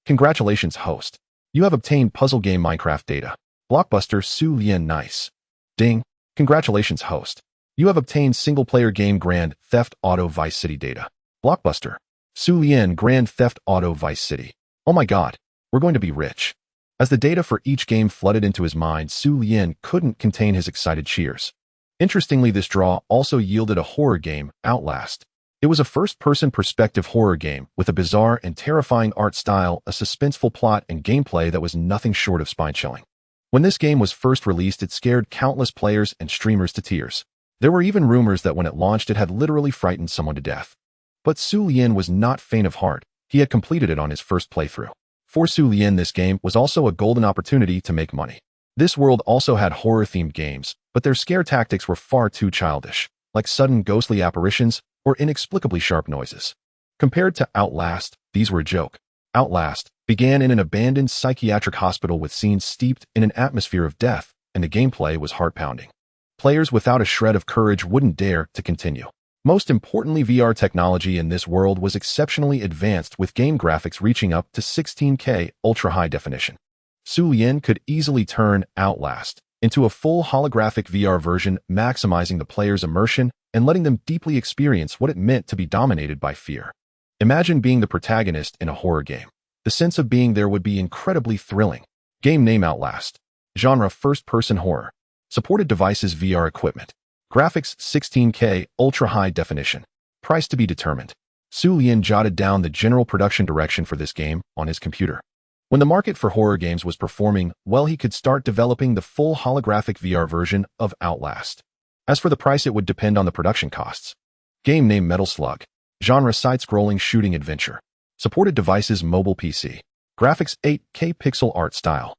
Congratulations, host. You have obtained puzzle game Minecraft data. Blockbuster Xu Lian, nice. Ding! Congratulations, host. You have obtained single-player game Grand Theft Auto Vice City data. Blockbuster Xu Lian, Grand Theft Auto Vice City. Oh my god, we're going to be rich. As the data for each game flooded into his mind, Xu Lian couldn't contain his excited cheers. Interestingly, this draw also yielded a horror game, Outlast. It was a first-person perspective horror game with a bizarre and terrifying art style, a suspenseful plot, and gameplay that was nothing short of spine-chilling. When this game was first released, it scared countless players and streamers to tears. There were even rumors that when it launched, it had literally frightened someone to death. But Xu Lian was not faint of heart. He had completed it on his first playthrough. For Xu Lian, this game was also a golden opportunity to make money. This world also had horror-themed games, but their scare tactics were far too childish, like sudden ghostly apparitions or inexplicably sharp noises. Compared to Outlast, these were a joke. Outlast began in an abandoned psychiatric hospital with scenes steeped in an atmosphere of death, and the gameplay was heart-pounding. Players without a shred of courage wouldn't dare to continue. Most importantly, VR technology in this world was exceptionally advanced, with game graphics reaching up to 16K ultra-high definition. Xu Lian could easily turn Outlast into a full holographic VR version, maximizing the player's immersion and letting them deeply experience what it meant to be dominated by fear. Imagine being the protagonist in a horror game. The sense of being there would be incredibly thrilling. Game name: Outlast. Genre: first-person horror. Supported devices: VR equipment. Graphics: 16K ultra-high definition. Price to be determined. Xu Lian jotted down the general production direction for this game on his computer. When the market for horror games was performing well, he could start developing the full holographic VR version of Outlast. As for the price, it would depend on the production costs. Game name: Metal Slug. Genre: side-scrolling shooting adventure. Supported devices: mobile PC. Graphics: 8K pixel art style.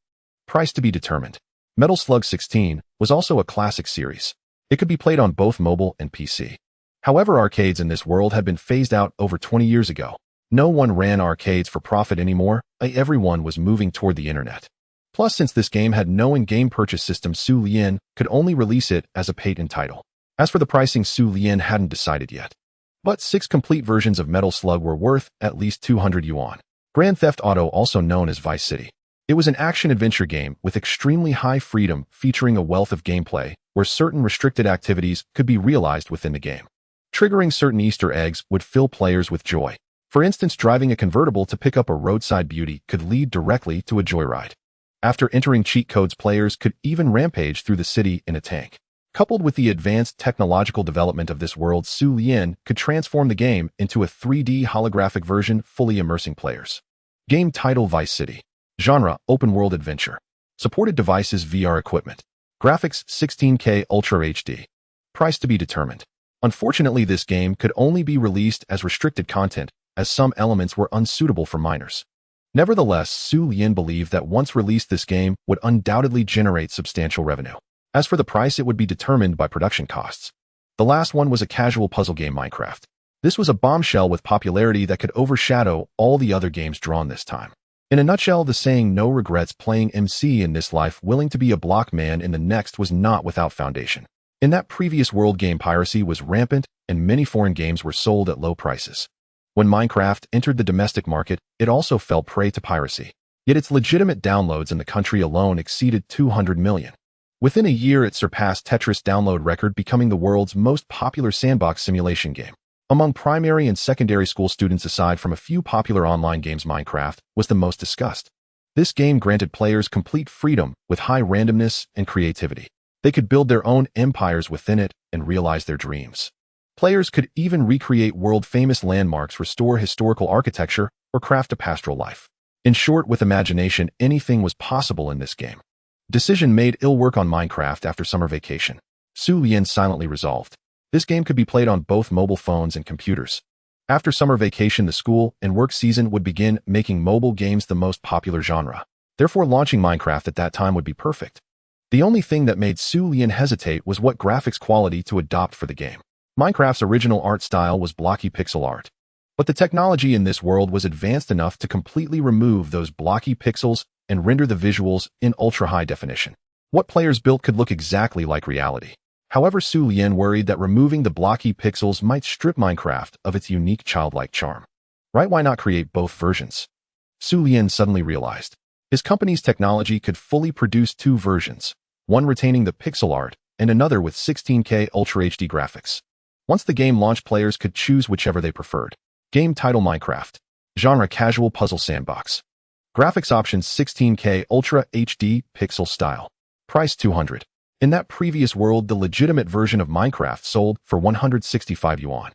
Price to be determined. Metal Slug 16 was also a classic series. It could be played on both mobile and PC. However, arcades in this world had been phased out over 20 years ago. No one ran arcades for profit anymore. Everyone was moving toward the internet. Plus, since this game had no in-game purchase system, Xu Lian could only release it as a paid-in title. As for the pricing, Xu Lian hadn't decided yet. But 6 complete versions of Metal Slug were worth at least 200 yuan. Grand Theft Auto, also known as Vice City. It was an action-adventure game with extremely high freedom, featuring a wealth of gameplay where certain restricted activities could be realized within the game. Triggering certain Easter eggs would fill players with joy. For instance, driving a convertible to pick up a roadside beauty could lead directly to a joyride. After entering cheat codes, players could even rampage through the city in a tank. Coupled with the advanced technological development of this world, Xu Lian could transform the game into a 3D holographic version, fully immersing players. Game title: Vice City. Genre: open-world adventure. Supported devices: VR equipment. Graphics: 16K Ultra HD. Price to be determined. Unfortunately, this game could only be released as restricted content, as some elements were unsuitable for minors. Nevertheless, Xu Lian believed that once released, this game would undoubtedly generate substantial revenue. As for the price, it would be determined by production costs. The last one was a casual puzzle game, Minecraft. This was a bombshell with popularity that could overshadow all the other games drawn this time. In a nutshell, the saying "no regrets playing MC in this life, willing to be a block man in the next" was not without foundation. In that previous world, game piracy was rampant and many foreign games were sold at low prices. When Minecraft entered the domestic market, it also fell prey to piracy. Yet its legitimate downloads in the country alone exceeded 200 million. Within a year, it surpassed Tetris' download record, becoming the world's most popular sandbox simulation game. Among primary and secondary school students, aside from a few popular online games, Minecraft was the most discussed. This game granted players complete freedom with high randomness and creativity. They could build their own empires within it and realize their dreams. Players could even recreate world-famous landmarks, restore historical architecture, or craft a pastoral life. In short, with imagination, anything was possible in this game. Decision made: ill work on Minecraft after summer vacation. Xu Lian silently resolved. This game could be played on both mobile phones and computers. After summer vacation, the school and work season would begin, making mobile games the most popular genre. Therefore, launching Minecraft at that time would be perfect. The only thing that made Xu Lian hesitate was what graphics quality to adopt for the game. Minecraft's original art style was blocky pixel art. But the technology in this world was advanced enough to completely remove those blocky pixels and render the visuals in ultra-high definition. What players built could look exactly like reality. However, Xu Lian worried that removing the blocky pixels might strip Minecraft of its unique childlike charm. Right? Why not create both versions? Xu Lian suddenly realized his company's technology could fully produce 2 versions, one retaining the pixel art and another with 16K Ultra HD graphics. Once the game launched, players could choose whichever they preferred. Game title: Minecraft. Genre: casual puzzle sandbox. Graphics options: 16K Ultra HD pixel style. Price: 200. In that previous world, the legitimate version of Minecraft sold for 165 yuan.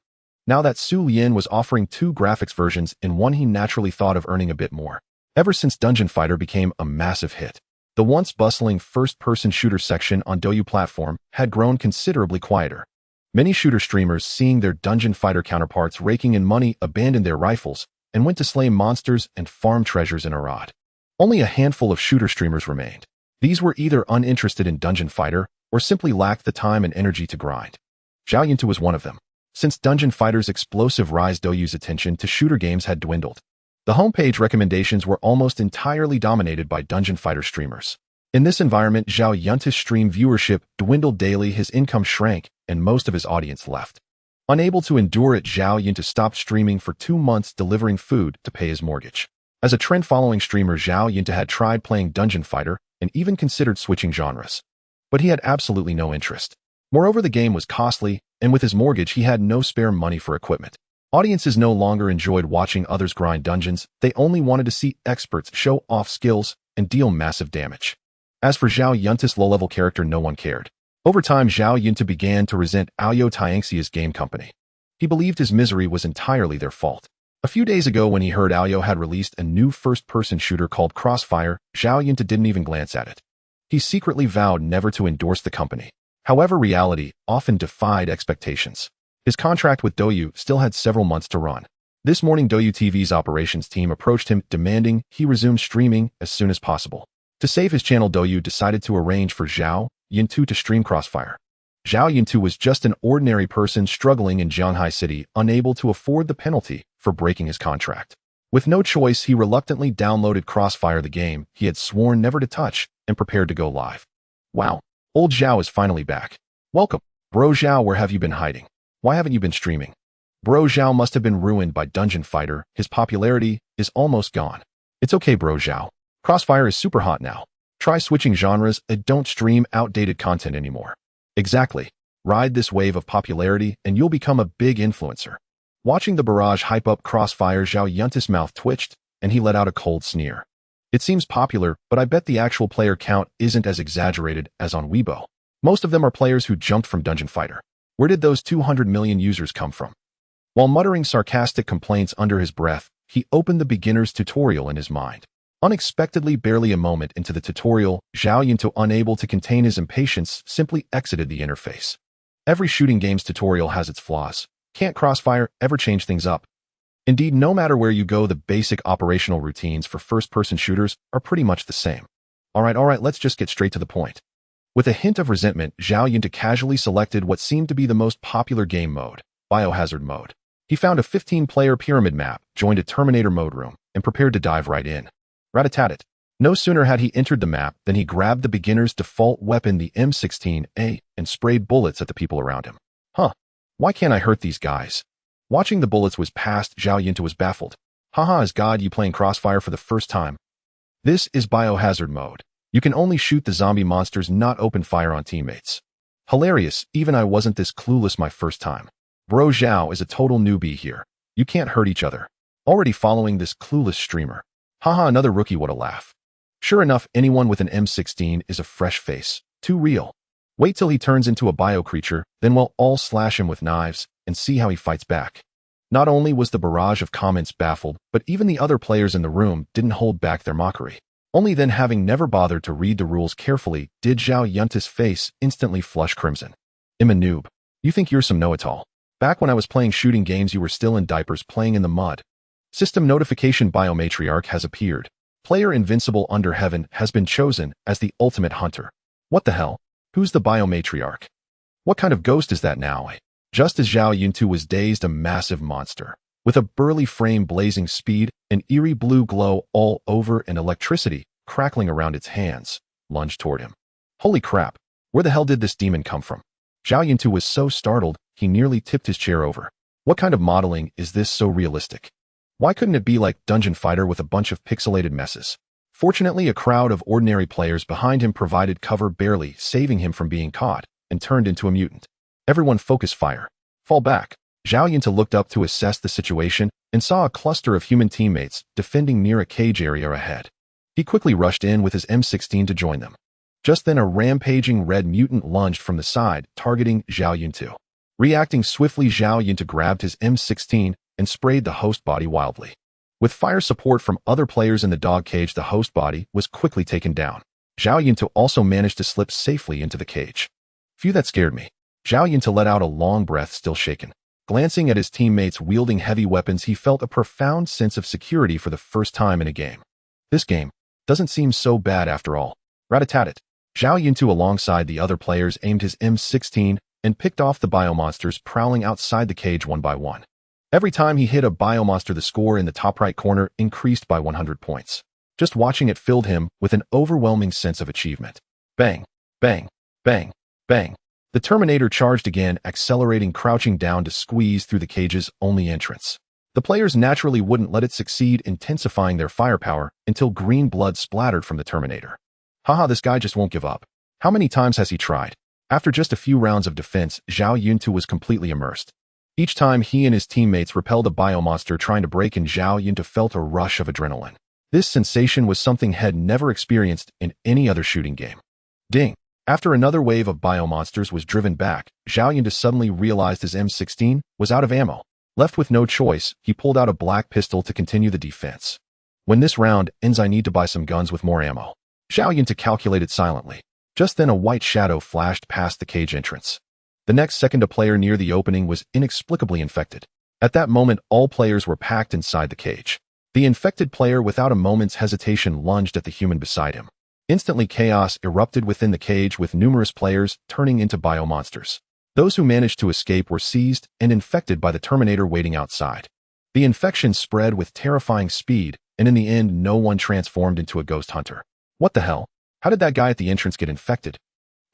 Now that Xu Lian was offering 2 graphics versions in one, he naturally thought of earning a bit more. Ever since Dungeon Fighter became a massive hit, the once bustling first-person shooter section on Douyu platform had grown considerably quieter. Many shooter streamers, seeing their dungeon fighter counterparts raking in money, abandoned their rifles and went to slay monsters and farm treasures in Arad. Only a handful of shooter streamers remained. These were either uninterested in dungeon fighter or simply lacked the time and energy to grind. Xu Lian was one of them. Since Dungeon Fighter's explosive rise, Douyu's attention to shooter games had dwindled. The homepage recommendations were almost entirely dominated by Dungeon Fighter streamers. In this environment, Xu Lian's stream viewership dwindled daily, his income shrank, and most of his audience left. Unable to endure it, Xu Lian stopped streaming for 2 months, delivering food to pay his mortgage. As a trend-following streamer, Xu Lian had tried playing Dungeon Fighter and even considered switching genres. But he had absolutely no interest. Moreover, the game was costly, and with his mortgage, he had no spare money for equipment. Audiences no longer enjoyed watching others grind dungeons, they only wanted to see experts show off skills and deal massive damage. As for Xu Lian's low-level character, no one cared. Over time, Xu Lian began to resent Aoyou Tianxia's game company. He believed his misery was entirely their fault. A few days ago, when he heard Aoyou had released a new first-person shooter called Crossfire, Xu Lian didn't even glance at it. He secretly vowed never to endorse the company. However, reality often defied expectations. His contract with Douyu still had several months to run. This morning, Douyu TV's operations team approached him, demanding he resume streaming as soon as possible. To save his channel, Douyu decided to arrange for Xu Lian to stream Crossfire. Xu Lian was just an ordinary person struggling in Jianghai City, unable to afford the penalty for breaking his contract. With no choice, he reluctantly downloaded Crossfire, the game he had sworn never to touch, and prepared to go live. Wow. Old Xu is finally back. Welcome. Bro Xu, where have you been hiding? Why haven't you been streaming? Bro Xu must have been ruined by Dungeon Fighter. His popularity is almost gone. It's okay, Bro Xu. Crossfire is super hot now. Try switching genres and don't stream outdated content anymore. Exactly. Ride this wave of popularity and you'll become a big influencer. Watching the barrage hype up Crossfire, Xu Lian's mouth twitched and he let out a cold sneer. It seems popular, but I bet the actual player count isn't as exaggerated as on Weibo. Most of them are players who jumped from Dungeon Fighter. Where did those 200 million users come from? While muttering sarcastic complaints under his breath, he opened the beginner's tutorial in his mind. Unexpectedly, barely a moment into the tutorial, Xu Lian, unable to contain his impatience, simply exited the interface. Every shooting game's tutorial has its flaws. Can't Crossfire ever change things up? Indeed, no matter where you go, the basic operational routines for first-person shooters are pretty much the same. Alright, let's just get straight to the point. With a hint of resentment, Xu Lian casually selected what seemed to be the most popular game mode, Biohazard mode. He found a 15-player pyramid map, joined a Terminator mode room, and prepared to dive right in. Rat-a-tat-tat. No sooner had he entered the map than he grabbed the beginner's default weapon, the M16A, and sprayed bullets at the people around him. Huh. Why can't I hurt these guys? Watching the bullets whiz past, Xu Lian was baffled. Haha, is God you playing Crossfire for the first time? This is Biohazard mode. You can only shoot the zombie monsters, not open fire on teammates. Hilarious, even I wasn't this clueless my first time. Bro Xu is a total newbie here. You can't hurt each other. Already following this clueless streamer. Haha, another rookie, what a laugh. Sure enough, anyone with an M16 is a fresh face. Too real. Wait till he turns into a bio creature, then we'll all slash him with knives and see how he fights back. Not only was the barrage of comments baffled, but even the other players in the room didn't hold back their mockery. Only then, having never bothered to read the rules carefully, did Xu Lian's face instantly flush crimson. I'm a noob. You think you're some know-it-all. Back when I was playing shooting games, you were still in diapers playing in the mud. System notification: Biomatriarch has appeared. Player Invincible Under Heaven has been chosen as the ultimate hunter. What the hell? Who's the Biomatriarch? What kind of ghost is that now? Just as Xu Lian was dazed, a massive monster, with a burly frame, blazing speed, an eerie blue glow all over, and electricity crackling around its hands, lunged toward him. Holy crap! Where the hell did this demon come from? Xu Lian was so startled, he nearly tipped his chair over. What kind of modeling is this so realistic? Why couldn't it be like Dungeon Fighter with a bunch of pixelated messes? Fortunately, a crowd of ordinary players behind him provided cover, barely saving him from being caught and turned into a mutant. Everyone focus fire. Fall back. Xu Lian looked up to assess the situation and saw a cluster of human teammates defending near a cage area ahead. He quickly rushed in with his M16 to join them. Just then, a rampaging red mutant lunged from the side, targeting Xu Lian. Reacting swiftly, Xu Lian grabbed his M16 and sprayed the host body wildly. With fire support from other players in the dog cage, the host body was quickly taken down. Xu Lian also managed to slip safely into the cage. Phew, that scared me. Zhao Yunta let out a long breath, still shaken. Glancing at his teammates wielding heavy weapons, he felt a profound sense of security for the first time in a game. This game doesn't seem so bad after all. Rat-a-tat-tat. Zhao Yunta alongside the other players aimed his M16 and picked off the biomonsters prowling outside the cage one by one. Every time he hit a biomonster, the score in the top right corner increased by 100 points. Just watching it filled him with an overwhelming sense of achievement. Bang, bang, bang, bang. The Terminator charged again, accelerating, crouching down to squeeze through the cage's only entrance. The players naturally wouldn't let it succeed, intensifying their firepower until green blood splattered from the Terminator. Haha, this guy just won't give up. How many times has he tried? After just a few rounds of defense, Zhao Yunta was completely immersed. Each time he and his teammates repelled a biomonster trying to break in, Zhao Yunta felt a rush of adrenaline. This sensation was something he had never experienced in any other shooting game. Ding! After another wave of biomonsters was driven back, Zhao Yunta suddenly realized his M16 was out of ammo. Left with no choice, he pulled out a black pistol to continue the defense. When this round ends, I need to buy some guns with more ammo. Zhao Yunta calculated silently. Just then a white shadow flashed past the cage entrance. The next second, a player near the opening was inexplicably infected. At that moment, all players were packed inside the cage. The infected player, without a moment's hesitation, lunged at the human beside him. Instantly, chaos erupted within the cage, with numerous players turning into biomonsters. Those who managed to escape were seized and infected by the Terminator waiting outside. The infection spread with terrifying speed, and in the end, no one transformed into a ghost hunter. What the hell? How did that guy at the entrance get infected?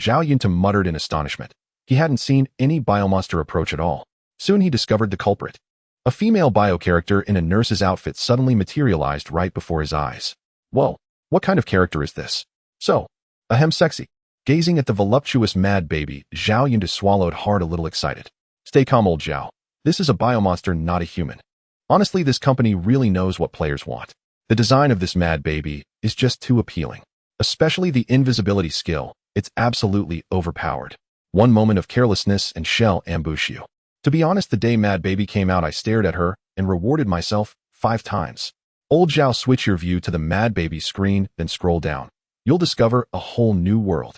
Zhao Yunta muttered in astonishment. He hadn't seen any biomonster approach at all. Soon he discovered the culprit. A female bio-character in a nurse's outfit suddenly materialized right before his eyes. Whoa, what kind of character is this? So, ahem, sexy. Gazing at the voluptuous mad baby, Zhao Yunta swallowed hard, a little excited. Stay calm, old Zhao. This is a biomonster, not a human. Honestly, this company really knows what players want. The design of this mad baby is just too appealing. Especially the invisibility skill, it's absolutely overpowered. One moment of carelessness and she'll ambush you. To be honest, the day Mad Baby came out, I stared at her and rewarded myself 5 times. Old Zhao, switch your view to the Mad Baby screen, then scroll down. You'll discover a whole new world.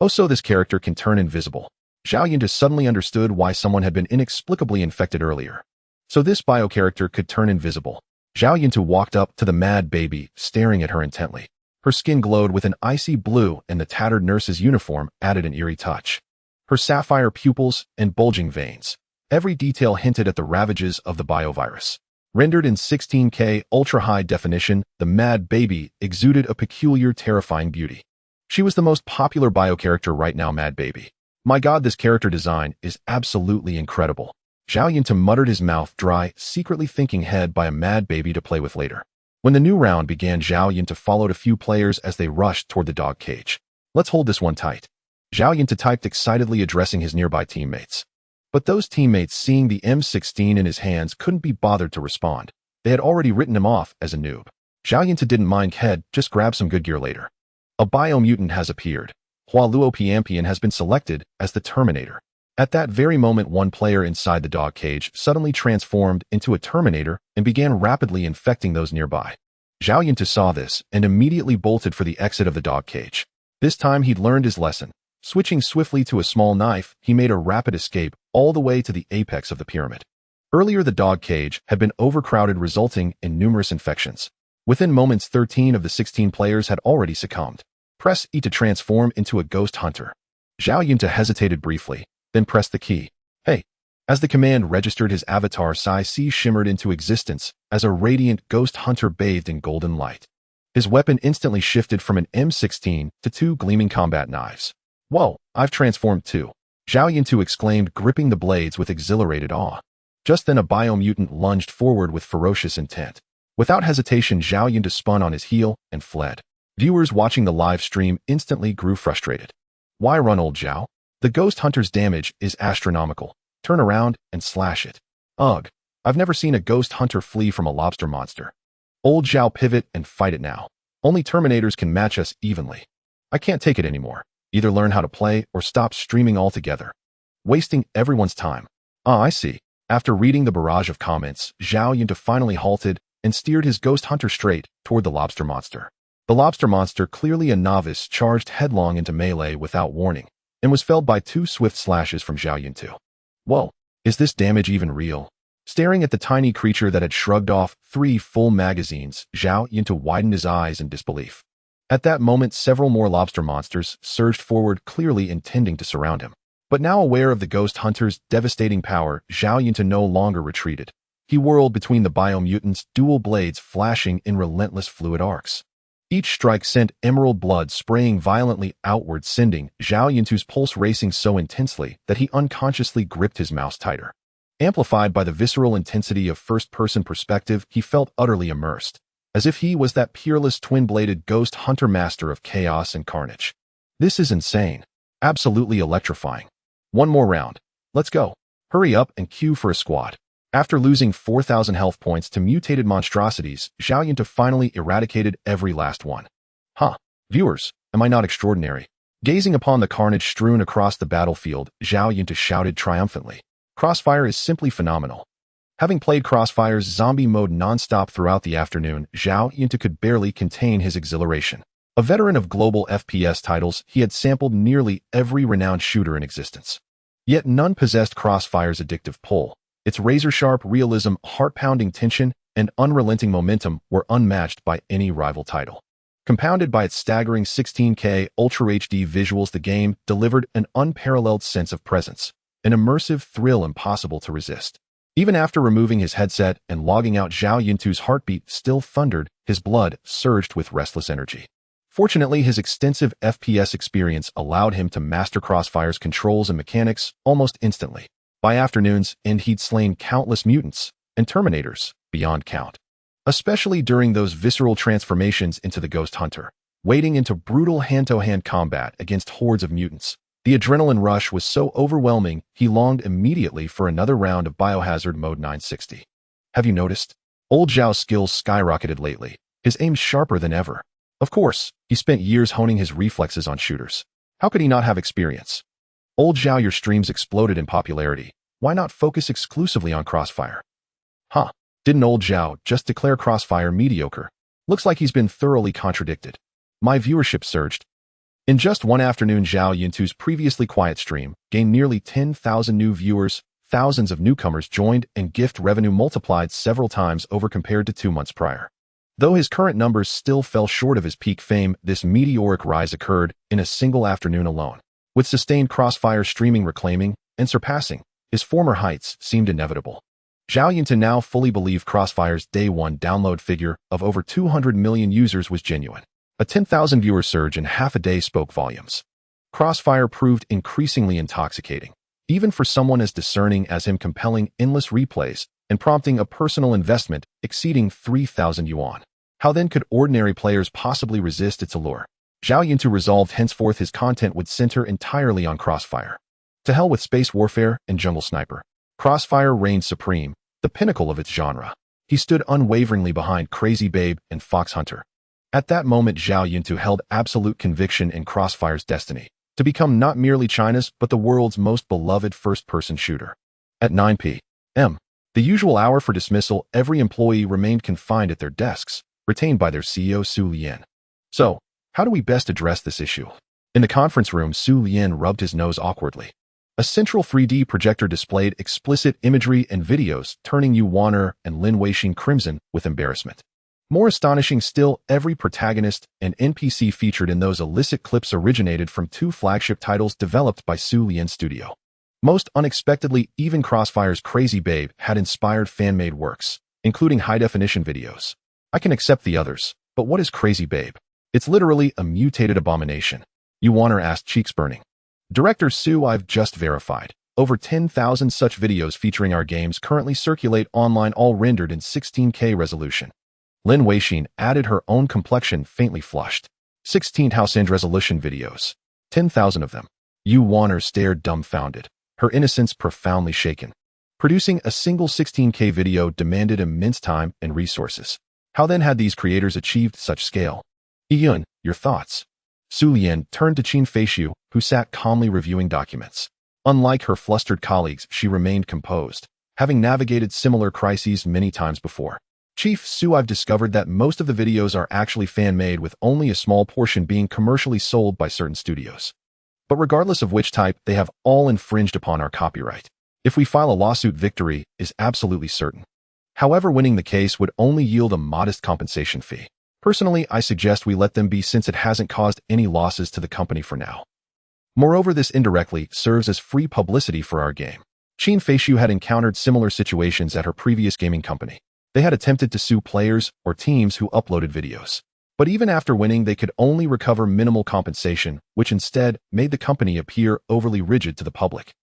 Oh, so this character can turn invisible. Zhao Yunta suddenly understood why someone had been inexplicably infected earlier. So this bio character could turn invisible. Zhao Yunta walked up to the Mad Baby, staring at her intently. Her skin glowed with an icy blue, and the tattered nurse's uniform added an eerie touch. Her sapphire pupils and bulging veins. Every detail hinted at the ravages of the biovirus. Rendered in 16K ultra-high definition, the Mad Baby exuded a peculiar, terrifying beauty. She was the most popular bio character right now, Mad Baby. My god, this character design is absolutely incredible. Zhao Yunta muttered, his mouth dry, secretly thinking head by a Mad Baby to play with later. When the new round began, Zhao Yunta followed a few players as they rushed toward the dog cage. Let's hold this one tight. Zhao Yunta typed excitedly, addressing his nearby teammates. But those teammates, seeing the M16 in his hands, couldn't be bothered to respond. They had already written him off as a noob. Zhao Yunta didn't mind, head, just grab some good gear later. A biomutant has appeared. Hua Luo Piampian has been selected as the Terminator. At that very moment, one player inside the dog cage suddenly transformed into a Terminator and began rapidly infecting those nearby. Zhao Yunta saw this and immediately bolted for the exit of the dog cage. This time he'd learned his lesson. Switching swiftly to a small knife, he made a rapid escape all the way to the apex of the pyramid. Earlier, the dog cage had been overcrowded, resulting in numerous infections. Within moments, 13 of the 16 players had already succumbed. Press E to transform into a ghost hunter. Zhao Yunta hesitated briefly, then pressed the key. Hey! As the command registered, his avatar Sai Si shimmered into existence as a radiant ghost hunter bathed in golden light. His weapon instantly shifted from an M16 to 2 gleaming combat knives. Whoa, I've transformed too. Zhao Yunta exclaimed, gripping the blades with exhilarated awe. Just then a biomutant lunged forward with ferocious intent. Without hesitation, Zhao Yunta spun on his heel and fled. Viewers watching the live stream instantly grew frustrated. Why run, old Zhao? The ghost hunter's damage is astronomical. Turn around and slash it. Ugh, I've never seen a ghost hunter flee from a lobster monster. Old Zhao, pivot and fight it now. Only Terminators can match us evenly. I can't take it anymore. Either learn how to play or stop streaming altogether. Wasting everyone's time. Ah, I see. After reading the barrage of comments, Zhao Yunta finally halted and steered his ghost hunter straight toward the lobster monster. The lobster monster, clearly a novice, charged headlong into melee without warning. and was felled by 2 swift slashes from Zhao Yuntu. Whoa, is this damage even real? Staring at the tiny creature that had shrugged off 3 full magazines, Zhao Yuntu widened his eyes in disbelief. At that moment, several more lobster monsters surged forward, clearly intending to surround him. But now aware of the ghost hunter's devastating power, Zhao Yuntu no longer retreated. He whirled between the biomutants, dual blades flashing in relentless fluid arcs. Each strike sent emerald blood spraying violently outward, sending Zhao Yuntu's pulse racing so intensely that he unconsciously gripped his mouse tighter. Amplified by the visceral intensity of first-person perspective, he felt utterly immersed, as if he was that peerless twin-bladed ghost hunter master of chaos and carnage. This is insane. Absolutely electrifying. One more round. Let's go. Hurry up and queue for a squad. After losing 4,000 health points to mutated monstrosities, Zhao Yuntu finally eradicated every last one. Viewers, am I not extraordinary? Gazing upon the carnage strewn across the battlefield, Zhao Yuntu shouted triumphantly. Crossfire is simply phenomenal. Having played Crossfire's zombie mode non-stop throughout the afternoon, Zhao Yuntu could barely contain his exhilaration. A veteran of global FPS titles, he had sampled nearly every renowned shooter in existence. Yet none possessed Crossfire's addictive pull. Its razor-sharp realism, heart-pounding tension, and unrelenting momentum were unmatched by any rival title. Compounded by its staggering 16K Ultra HD visuals, the game delivered an unparalleled sense of presence, an immersive thrill impossible to resist. Even after removing his headset and logging out, Zhao Yuntu's heartbeat still thundered, his blood surged with restless energy. Fortunately, his extensive FPS experience allowed him to master Crossfire's controls and mechanics almost instantly. By afternoon's end, he'd slain countless mutants and Terminators beyond count. Especially during those visceral transformations into the Ghost Hunter, wading into brutal hand-to-hand combat against hordes of mutants. The adrenaline rush was so overwhelming, he longed immediately for another round of Biohazard Mode 960. Have you noticed? Old Zhao's skills skyrocketed lately, his aim sharper than ever. Of course, he spent years honing his reflexes on shooters. How could he not have experience? Old Zhao, your streams exploded in popularity. Why not focus exclusively on Crossfire? Didn't old Zhao just declare Crossfire mediocre? Looks like he's been thoroughly contradicted. My viewership surged. In just one afternoon, Zhao Yuntu's previously quiet stream gained nearly 10,000 new viewers, thousands of newcomers joined, and gift revenue multiplied several times over compared to 2 months prior. Though his current numbers still fell short of his peak fame, this meteoric rise occurred in a single afternoon alone. With sustained Crossfire streaming reclaiming and surpassing his former heights seemed inevitable. Zhao Yuntu now fully believed Crossfire's day one download figure of over 200 million users was genuine. A 10,000 viewer surge in half a day spoke volumes. Crossfire proved increasingly intoxicating, even for someone as discerning as him, compelling endless replays and prompting a personal investment exceeding 3,000 yuan. How then could ordinary players possibly resist its allure? Zhao Yuntu resolved henceforth his content would center entirely on Crossfire. To hell with space warfare and jungle sniper. Crossfire reigned supreme, the pinnacle of its genre. He stood unwaveringly behind Crazy Babe and Fox Hunter. At that moment, Zhao Yuntu held absolute conviction in Crossfire's destiny, to become not merely China's but the world's most beloved first-person shooter. At 9 p.m., the usual hour for dismissal, every employee remained confined at their desks, retained by their CEO Xu Lian. So, how do we best address this issue? In the conference room, Xu Lian rubbed his nose awkwardly. A central 3D projector displayed explicit imagery and videos, turning Yu Wan'er and Lin Weixin crimson with embarrassment. More astonishing still, every protagonist and NPC featured in those illicit clips originated from 2 flagship titles developed by Xu Lian's studio. Most unexpectedly, even Crossfire's Crazy Babe had inspired fan-made works, including high-definition videos. I can accept the others, but what is Crazy Babe? It's literally a mutated abomination. Yu Wan'er asked, cheeks burning. Director Xu, I've just verified. Over 10,000 such videos featuring our games currently circulate online, all rendered in 16K resolution. Lin Weixin added, her own complexion faintly flushed. 16 house-end resolution videos. 10,000 of them. Yu Wan'er stared dumbfounded, her innocence profoundly shaken. Producing a single 16K video demanded immense time and resources. How then had these creators achieved such scale? Yun, your thoughts? Xu Lian turned to Qin Feishu, who sat calmly reviewing documents. Unlike her flustered colleagues, she remained composed, having navigated similar crises many times before. Chief Xu, I've discovered that most of the videos are actually fan-made, with only a small portion being commercially sold by certain studios. But regardless of which type, they have all infringed upon our copyright. If we file a lawsuit, victory is absolutely certain. However, winning the case would only yield a modest compensation fee. Personally, I suggest we let them be since it hasn't caused any losses to the company for now. Moreover, this indirectly serves as free publicity for our game. Xu had encountered similar situations at her previous gaming company. They had attempted to sue players or teams who uploaded videos. But even after winning, they could only recover minimal compensation, which instead made the company appear overly rigid to the public.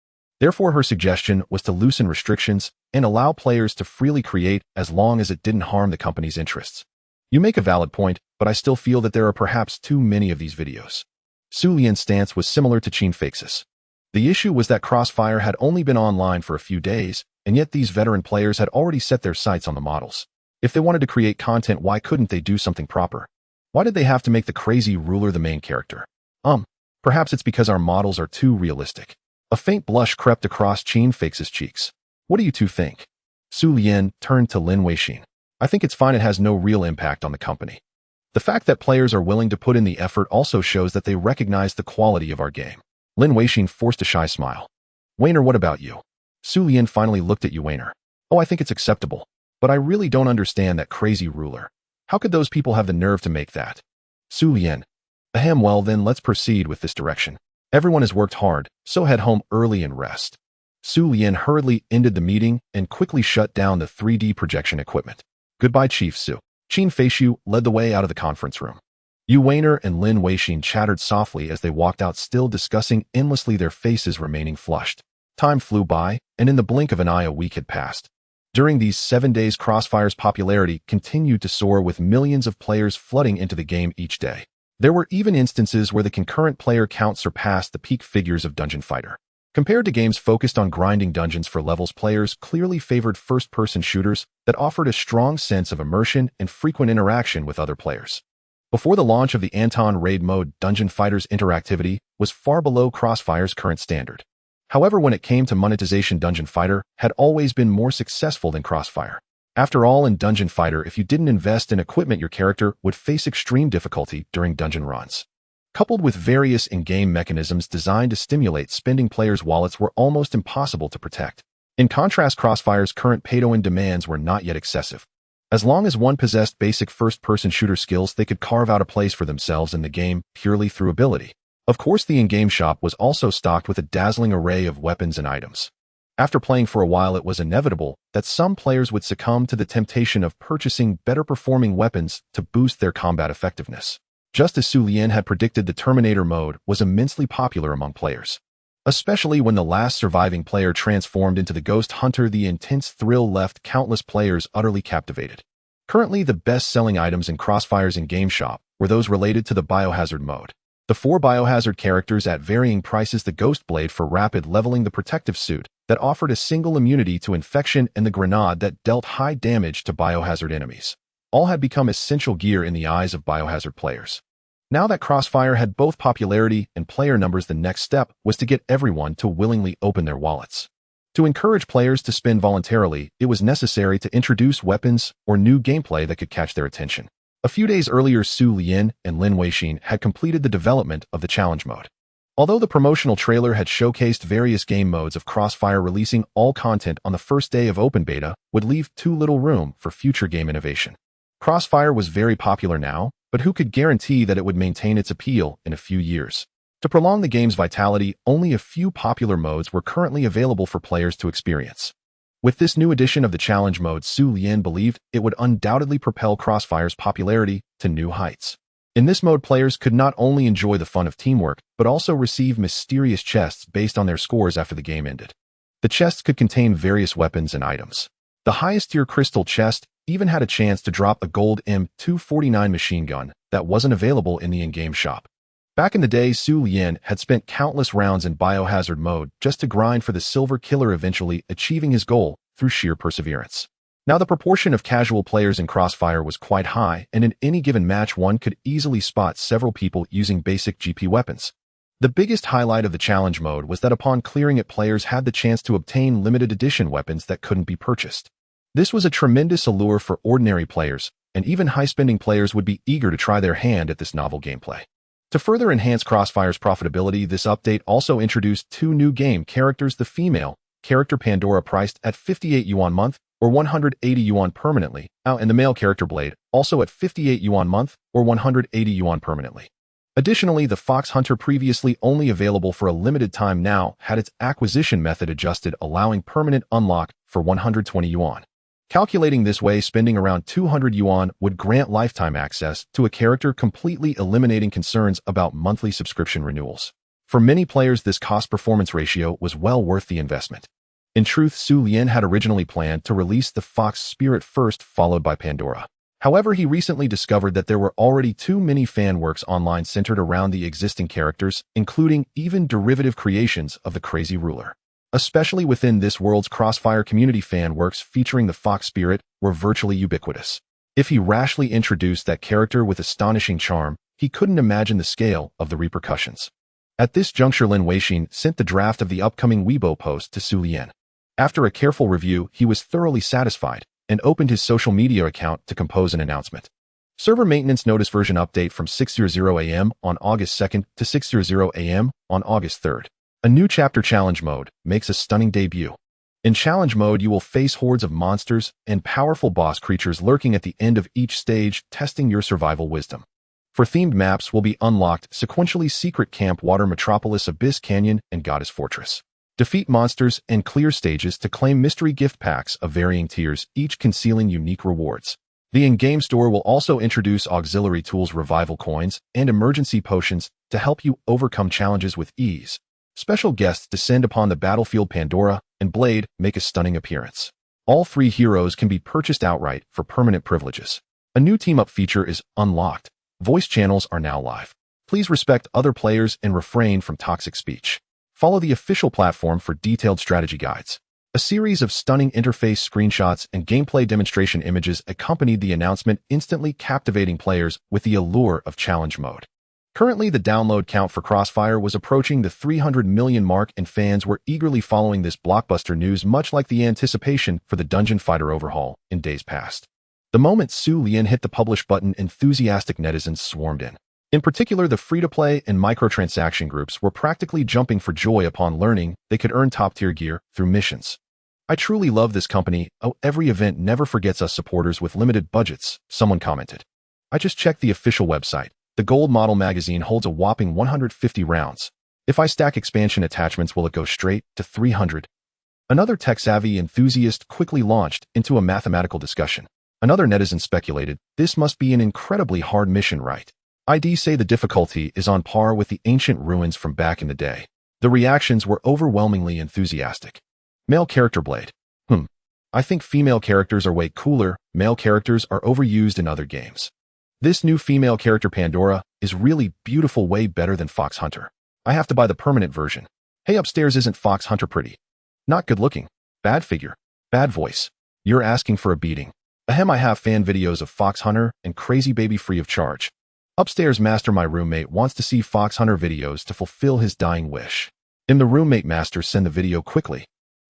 Therefore, her suggestion was to loosen restrictions and allow players to freely create as long as it didn't harm the company's interests. You make a valid point, but I still feel that there are perhaps too many of these videos. Xu Lian's stance was similar to Xu. The issue was that Crossfire had only been online for a few days, and yet these veteran players had already set their sights on the models. If they wanted to create content, why couldn't they do something proper? Why did they have to make the crazy ruler the main character? Perhaps it's because our models are too realistic. A faint blush crept across Xu's cheeks. What do you two think? Xu Lian turned to Lin Weixin. I think it's fine. It has no real impact on the company. The fact that players are willing to put in the effort also shows that they recognize the quality of our game. Lin Weixin forced a shy smile. Weiner, what about you? Xu Lian finally looked at you. Weiner. Oh, I think it's acceptable. But I really don't understand that crazy ruler. How could those people have the nerve to make that? Xu Lian. Ahem, well then let's proceed with this direction. Everyone has worked hard, so head home early and rest. Xu Lian hurriedly ended the meeting and quickly shut down the 3D projection equipment. Goodbye, Chief Xu. Xu led the way out of the conference room. Yu Weiner and Lin Weixin chattered softly as they walked out, still discussing endlessly, their faces remaining flushed. Time flew by, and in the blink of an eye a week had passed. During these 7 days, Crossfire's popularity continued to soar, with millions of players flooding into the game each day. There were even instances where the concurrent player count surpassed the peak figures of Dungeon Fighter. Compared to games focused on grinding dungeons for levels, players clearly favored first-person shooters that offered a strong sense of immersion and frequent interaction with other players. Before the launch of the Anton raid mode, Dungeon Fighter's interactivity was far below Crossfire's current standard. However, when it came to monetization, Dungeon Fighter had always been more successful than Crossfire. After all, in Dungeon Fighter, if you didn't invest in equipment, your character would face extreme difficulty during dungeon runs. Coupled with various in-game mechanisms designed to stimulate spending, players' wallets were almost impossible to protect. In contrast, Crossfire's current pay-to-win demands were not yet excessive. As long as one possessed basic first-person shooter skills, they could carve out a place for themselves in the game purely through ability. Of course, the in-game shop was also stocked with a dazzling array of weapons and items. After playing for a while, it was inevitable that some players would succumb to the temptation of purchasing better-performing weapons to boost their combat effectiveness. Just as Xu Lian had predicted, the Terminator mode was immensely popular among players. Especially when the last surviving player transformed into the Ghost Hunter, the intense thrill left countless players utterly captivated. Currently, the best-selling items in Crossfire's in-game shop were those related to the Biohazard mode. The 4 Biohazard characters at varying prices: the Ghost Blade for rapid leveling, the Protective Suit that offered a single immunity to infection, and the Grenade that dealt high damage to Biohazard enemies. All had become essential gear in the eyes of Biohazard players. Now that Crossfire had both popularity and player numbers, the next step was to get everyone to willingly open their wallets. To encourage players to spend voluntarily, it was necessary to introduce weapons or new gameplay that could catch their attention. A few days earlier, Xu Lian and Lin Weixin had completed the development of the challenge mode. Although the promotional trailer had showcased various game modes of Crossfire, releasing all content on the first day of open beta would leave too little room for future game innovation. Crossfire was very popular now, but who could guarantee that it would maintain its appeal in a few years? To prolong the game's vitality, only a few popular modes were currently available for players to experience. With this new edition of the challenge mode, Xu Lian believed it would undoubtedly propel Crossfire's popularity to new heights. In this mode, players could not only enjoy the fun of teamwork, but also receive mysterious chests based on their scores after the game ended. The chests could contain various weapons and items. The highest-tier crystal chest even had a chance to drop a gold M249 machine gun that wasn't available in the in-game shop. Back in the day, Xu Lian had spent countless rounds in Biohazard mode just to grind for the Silver Killer, eventually achieving his goal through sheer perseverance. Now, the proportion of casual players in Crossfire was quite high, and in any given match, one could easily spot several people using basic GP weapons. The biggest highlight of the challenge mode was that upon clearing it, players had the chance to obtain limited edition weapons that couldn't be purchased. This was a tremendous allure for ordinary players, and even high-spending players would be eager to try their hand at this novel gameplay. To further enhance Crossfire's profitability, this update also introduced two new game characters: the female character Pandora, priced at 58 yuan month or 180 yuan permanently, and the male character Blade, also at 58 yuan month or 180 yuan permanently. Additionally, the Fox Hunter, previously only available for a limited time, now had its acquisition method adjusted, allowing permanent unlock for 120 yuan. Calculating this way, spending around 200 yuan would grant lifetime access to a character, completely eliminating concerns about monthly subscription renewals. For many players, this cost-performance ratio was well worth the investment. In truth, Xu Lian had originally planned to release the Fox Spirit first, followed by Pandora. However, he recently discovered that there were already too many fan works online centered around the existing characters, including even derivative creations of the Crazy Ruler. Especially within this world's Crossfire community, fan works featuring the Fox Spirit were virtually ubiquitous. If he rashly introduced that character with astonishing charm, he couldn't imagine the scale of the repercussions. At this juncture, Lin Weixin sent the draft of the upcoming Weibo post to Xu Lian. After a careful review, he was thoroughly satisfied and opened his social media account to compose an announcement. Server maintenance notice: version update from 6:00 a.m. on August 2nd to 6:00 a.m. on August 3rd. A new chapter, Challenge Mode, makes a stunning debut. In Challenge Mode, you will face hordes of monsters and powerful boss creatures lurking at the end of each stage, testing your survival wisdom. For themed maps will be unlocked sequentially: Secret Camp, Water Metropolis, Abyss Canyon, and Goddess Fortress. Defeat monsters and clear stages to claim mystery gift packs of varying tiers, each concealing unique rewards. The in-game store will also introduce auxiliary tools, revival coins, and emergency potions to help you overcome challenges with ease. Special guests descend upon the battlefield. Pandora and Blade make a stunning appearance. All three heroes can be purchased outright for permanent privileges. A new team-up feature is unlocked. Voice channels are now live. Please respect other players and refrain from toxic speech. Follow the official platform for detailed strategy guides. A series of stunning interface screenshots and gameplay demonstration images accompanied the announcement, instantly captivating players with the allure of Challenge Mode. Currently, the download count for Crossfire was approaching the 300 million mark, and fans were eagerly following this blockbuster news, much like the anticipation for the Dungeon Fighter overhaul in days past. The moment Xu Lian hit the publish button, enthusiastic netizens swarmed in. In particular, the free-to-play and microtransaction groups were practically jumping for joy upon learning they could earn top-tier gear through missions. "I truly love this company. Oh, every event never forgets us supporters with limited budgets," someone commented. "I just checked the official website. The gold model magazine holds a whopping 150 rounds. If I stack expansion attachments, will it go straight to 300? Another tech-savvy enthusiast quickly launched into a mathematical discussion. Another netizen speculated, "This must be an incredibly hard mission, right? I'd say the difficulty is on par with the ancient ruins from back in the day." The reactions were overwhelmingly enthusiastic. Male character Blade. I think female characters are way cooler. Male characters are overused in other games. This new female character Pandora is really beautiful, way better than Fox Hunter. I have to buy the permanent version. Hey, upstairs, isn't Fox Hunter pretty? Not good looking. Bad figure. Bad voice. You're asking for a beating. Ahem, I have fan videos of Fox Hunter and Crazy Baby free of charge. Upstairs, master, my roommate wants to see Fox Hunter videos to fulfill his dying wish. In the roommate master, send the video quickly.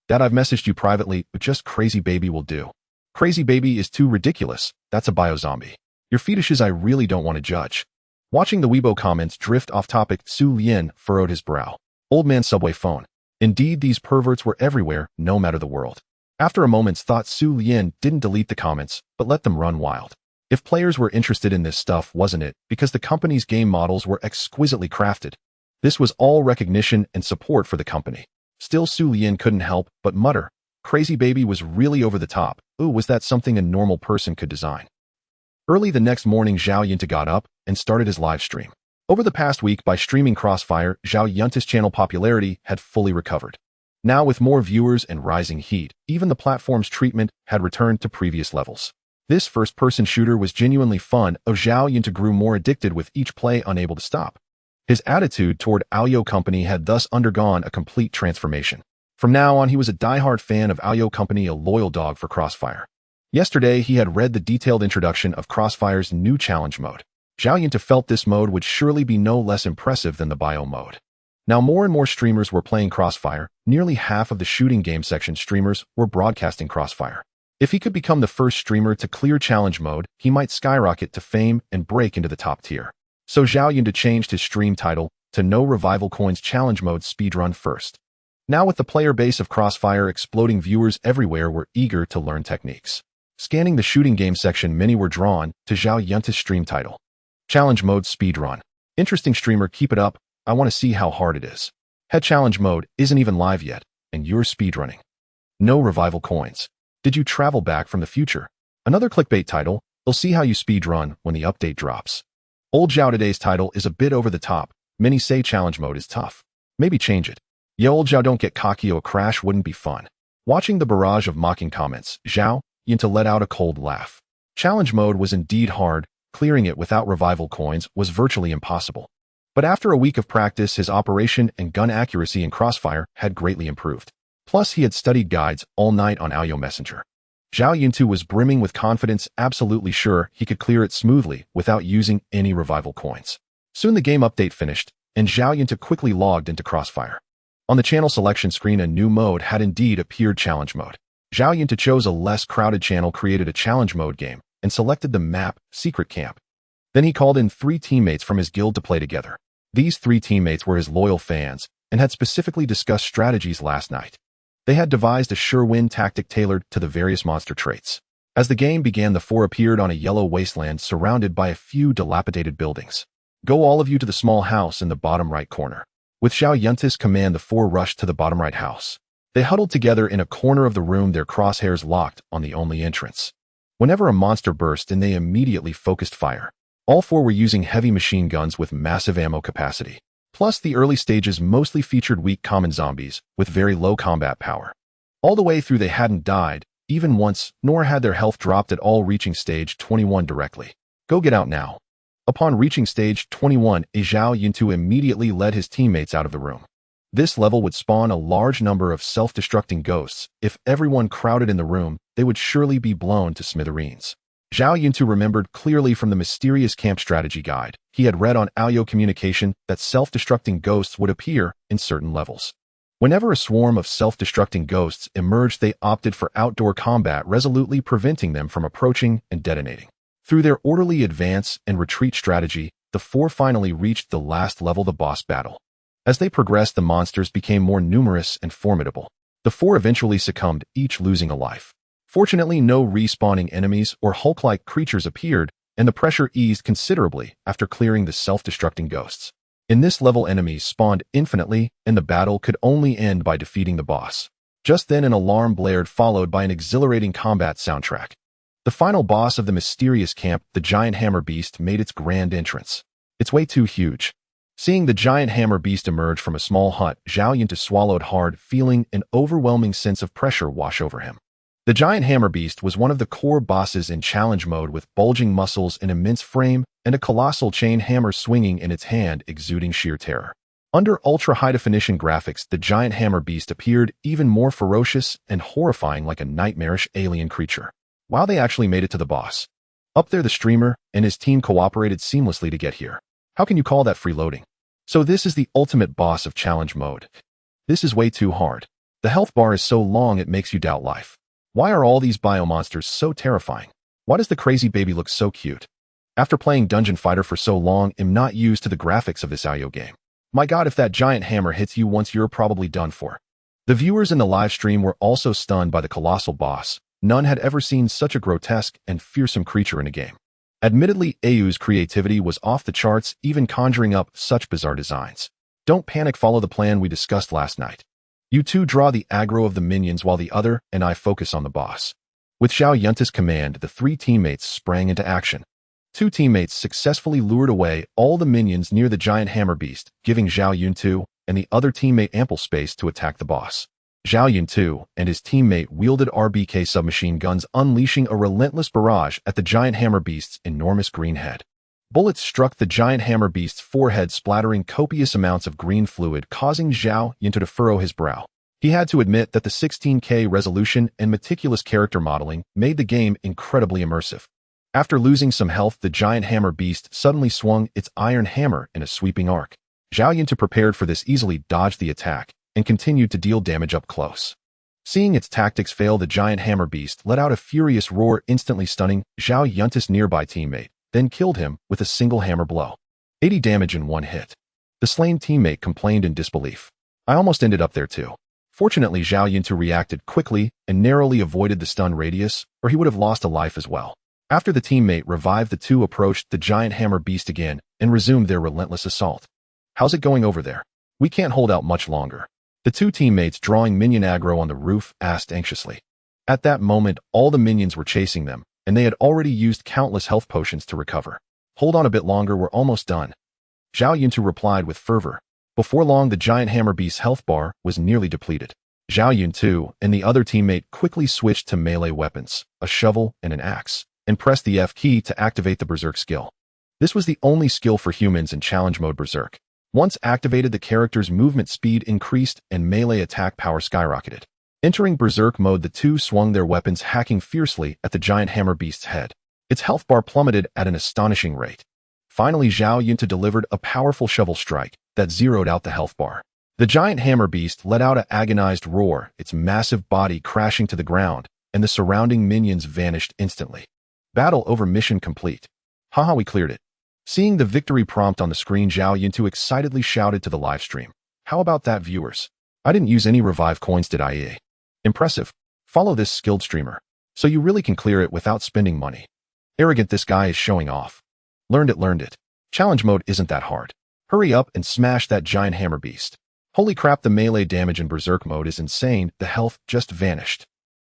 That I've messaged you privately, but just Crazy Baby will do. Crazy Baby is too ridiculous. That's a bio-zombie. Your fetishes I really don't want to judge. Watching the Weibo comments drift off topic, Xu Lian furrowed his brow. Old man subway phone. Indeed, these perverts were everywhere, no matter the world. After a moment's thought, Xu Lian didn't delete the comments, but let them run wild. If players were interested in this stuff, wasn't it because the company's game models were exquisitely crafted? This was all recognition and support for the company. Still, Xu Lian couldn't help but mutter, Crazy Baby was really over the top. Ooh, was that something a normal person could design? Early the next morning, Zhao Yunta got up and started his live stream. Over the past week, by streaming Crossfire, Zhao Yunta's channel popularity had fully recovered. Now, with more viewers and rising heat, even the platform's treatment had returned to previous levels. This first-person shooter was genuinely fun. Zhao Yunta grew more addicted with each play, unable to stop. His attitude toward Aoyo Company had thus undergone a complete transformation. From now on, he was a diehard fan of Aoyo Company, a loyal dog for Crossfire. Yesterday, he had read the detailed introduction of Crossfire's new challenge mode. Zhao Yunta felt this mode would surely be no less impressive than the bio mode. Now, more and more streamers were playing Crossfire. Nearly half of the shooting game section streamers were broadcasting Crossfire. If he could become the first streamer to clear challenge mode, he might skyrocket to fame and break into the top tier. So Zhao Yunta changed his stream title to No Revival Coins Challenge Mode Speedrun First. Now with the player base of Crossfire exploding, viewers everywhere were eager to learn techniques. Scanning the shooting game section, many were drawn to Zhao Yunta's stream title. Challenge Mode Speedrun. Interesting streamer, keep it up, I want to see how hard it is. Head Challenge Mode isn't even live yet, and you're speedrunning. No Revival Coins. Did you travel back from the future? Another clickbait title, they'll see how you speedrun when the update drops. Old Zhao today's title is a bit over the top. Many say Challenge Mode is tough. Maybe change it. Yeah, old Zhao don't get cocky, a crash wouldn't be fun. Watching the barrage of mocking comments, Zhao Yunta let out a cold laugh. Challenge Mode was indeed hard. Clearing it without revival coins was virtually impossible. But after a week of practice, his operation and gun accuracy in Crossfire had greatly improved. Plus, he had studied guides all night on Aoyo Messenger. Zhao Yunta was brimming with confidence, absolutely sure he could clear it smoothly without using any revival coins. Soon the game update finished, and Zhao Yunta quickly logged into Crossfire. On the channel selection screen, a new mode had indeed appeared, Challenge Mode. Zhao Yunta chose a less crowded channel, created a Challenge Mode game, and selected the map, Secret Camp. Then he called in 3 teammates from his guild to play together. These 3 teammates were his loyal fans and had specifically discussed strategies last night. They had devised a sure-win tactic tailored to the various monster traits. As the game began, the 4 appeared on a yellow wasteland surrounded by a few dilapidated buildings. Go all of you to the small house in the bottom right corner. With Zhao Yunta's command, the 4 rushed to the bottom right house. They huddled together in a corner of the room, their crosshairs locked on the only entrance. Whenever a monster burst in, they immediately focused fire. All 4 were using heavy machine guns with massive ammo capacity. Plus, the early stages mostly featured weak common zombies with very low combat power. All the way through they hadn't died, even once, nor had their health dropped at all, reaching stage 21 directly. Go get out now. Upon reaching stage 21, Zhao Yunta immediately led his teammates out of the room. This level would spawn a large number of self-destructing ghosts. If everyone crowded in the room, they would surely be blown to smithereens. Zhao Yunta remembered clearly from the mysterious camp strategy guide he had read on Aoyo Communication that self-destructing ghosts would appear in certain levels. Whenever a swarm of self-destructing ghosts emerged, they opted for outdoor combat, resolutely preventing them from approaching and detonating. Through their orderly advance and retreat strategy, the 4 finally reached the last level, the boss battle. As they progressed, the monsters became more numerous and formidable. The 4 eventually succumbed, each losing a life. Fortunately, no respawning enemies or Hulk-like creatures appeared, and the pressure eased considerably after clearing the self-destructing ghosts. In this level, enemies spawned infinitely, and the battle could only end by defeating the boss. Just then, an alarm blared, followed by an exhilarating combat soundtrack. The final boss of the mysterious camp, the giant hammer beast, made its grand entrance. It's way too huge. Seeing the giant hammer beast emerge from a small hut, Zhao Yunta swallowed hard, feeling an overwhelming sense of pressure wash over him. The giant hammer beast was one of the core bosses in Challenge Mode, with bulging muscles, an immense frame, and a colossal chain hammer swinging in its hand, exuding sheer terror. Under ultra-high-definition graphics, the giant hammer beast appeared even more ferocious and horrifying, like a nightmarish alien creature. Wow, they actually made it to the boss. Up there, the streamer and his team cooperated seamlessly to get here. How can you call that freeloading? So this is the ultimate boss of Challenge Mode. This is way too hard. The health bar is so long it makes you doubt life. Why are all these biomonsters so terrifying? Why does the crazy baby look so cute? After playing Dungeon Fighter for so long, I'm not used to the graphics of this Aoyo game. My god, if that giant hammer hits you once, you're probably done for. The viewers in the live stream were also stunned by the colossal boss. None had ever seen such a grotesque and fearsome creature in a game. Admittedly, Aoyo's creativity was off the charts, even conjuring up such bizarre designs. Don't panic, follow the plan we discussed last night. You 2 draw the aggro of the minions while the other and I focus on the boss. With Zhao Yunta's command, the 3 teammates sprang into action. 2 teammates successfully lured away all the minions near the giant hammer beast, giving Zhao Yunta and the other teammate ample space to attack the boss. Zhao Yunta and his teammate wielded RBK submachine guns, unleashing a relentless barrage at the giant hammer beast's enormous green head. Bullets struck the giant hammer beast's forehead, splattering copious amounts of green fluid, causing Zhao Yunta to furrow his brow. He had to admit that the 16K resolution and meticulous character modeling made the game incredibly immersive. After losing some health, the giant hammer beast suddenly swung its iron hammer in a sweeping arc. Zhao Yunta, prepared for this, easily dodged the attack and continued to deal damage up close. Seeing its tactics fail, the giant hammer beast let out a furious roar, instantly stunning Zhao Yunta's nearby teammate, then killed him with a single hammer blow. 80 damage in one hit. The slain teammate complained in disbelief. I almost ended up there too. Fortunately, Zhao Yuntu reacted quickly and narrowly avoided the stun radius, or he would have lost a life as well. After the teammate revived, the two approached the giant hammer beast again and resumed their relentless assault. How's it going over there? We can't hold out much longer. The two teammates drawing minion aggro on the roof asked anxiously. At that moment, all the minions were chasing them, and they had already used countless health potions to recover. Hold on a bit longer, we're almost done. Zhao Yuntu replied with fervor. Before long, the giant hammer beast's health bar was nearly depleted. Zhao Yuntu and the other teammate quickly switched to melee weapons, a shovel and an axe, and pressed the F key to activate the Berserk skill. This was the only skill for humans in challenge mode Berserk. Once activated, the character's movement speed increased and melee attack power skyrocketed. Entering Berserk mode, the two swung their weapons, hacking fiercely at the giant hammer beast's head. Its health bar plummeted at an astonishing rate. Finally, Zhao Yuntu delivered a powerful shovel strike that zeroed out the health bar. The giant hammer beast let out an agonized roar, its massive body crashing to the ground, and the surrounding minions vanished instantly. Battle over, mission complete. Haha, we cleared it. Seeing the victory prompt on the screen, Zhao Yuntu excitedly shouted to the livestream. How about that, viewers? I didn't use any revive coins, did I? Impressive. Follow this skilled streamer. So you really can clear it without spending money. Arrogant, this guy is showing off. Learned it. Challenge mode isn't that hard. Hurry up and smash that giant hammer beast. Holy crap, the melee damage in Berserk mode is insane. The health just vanished.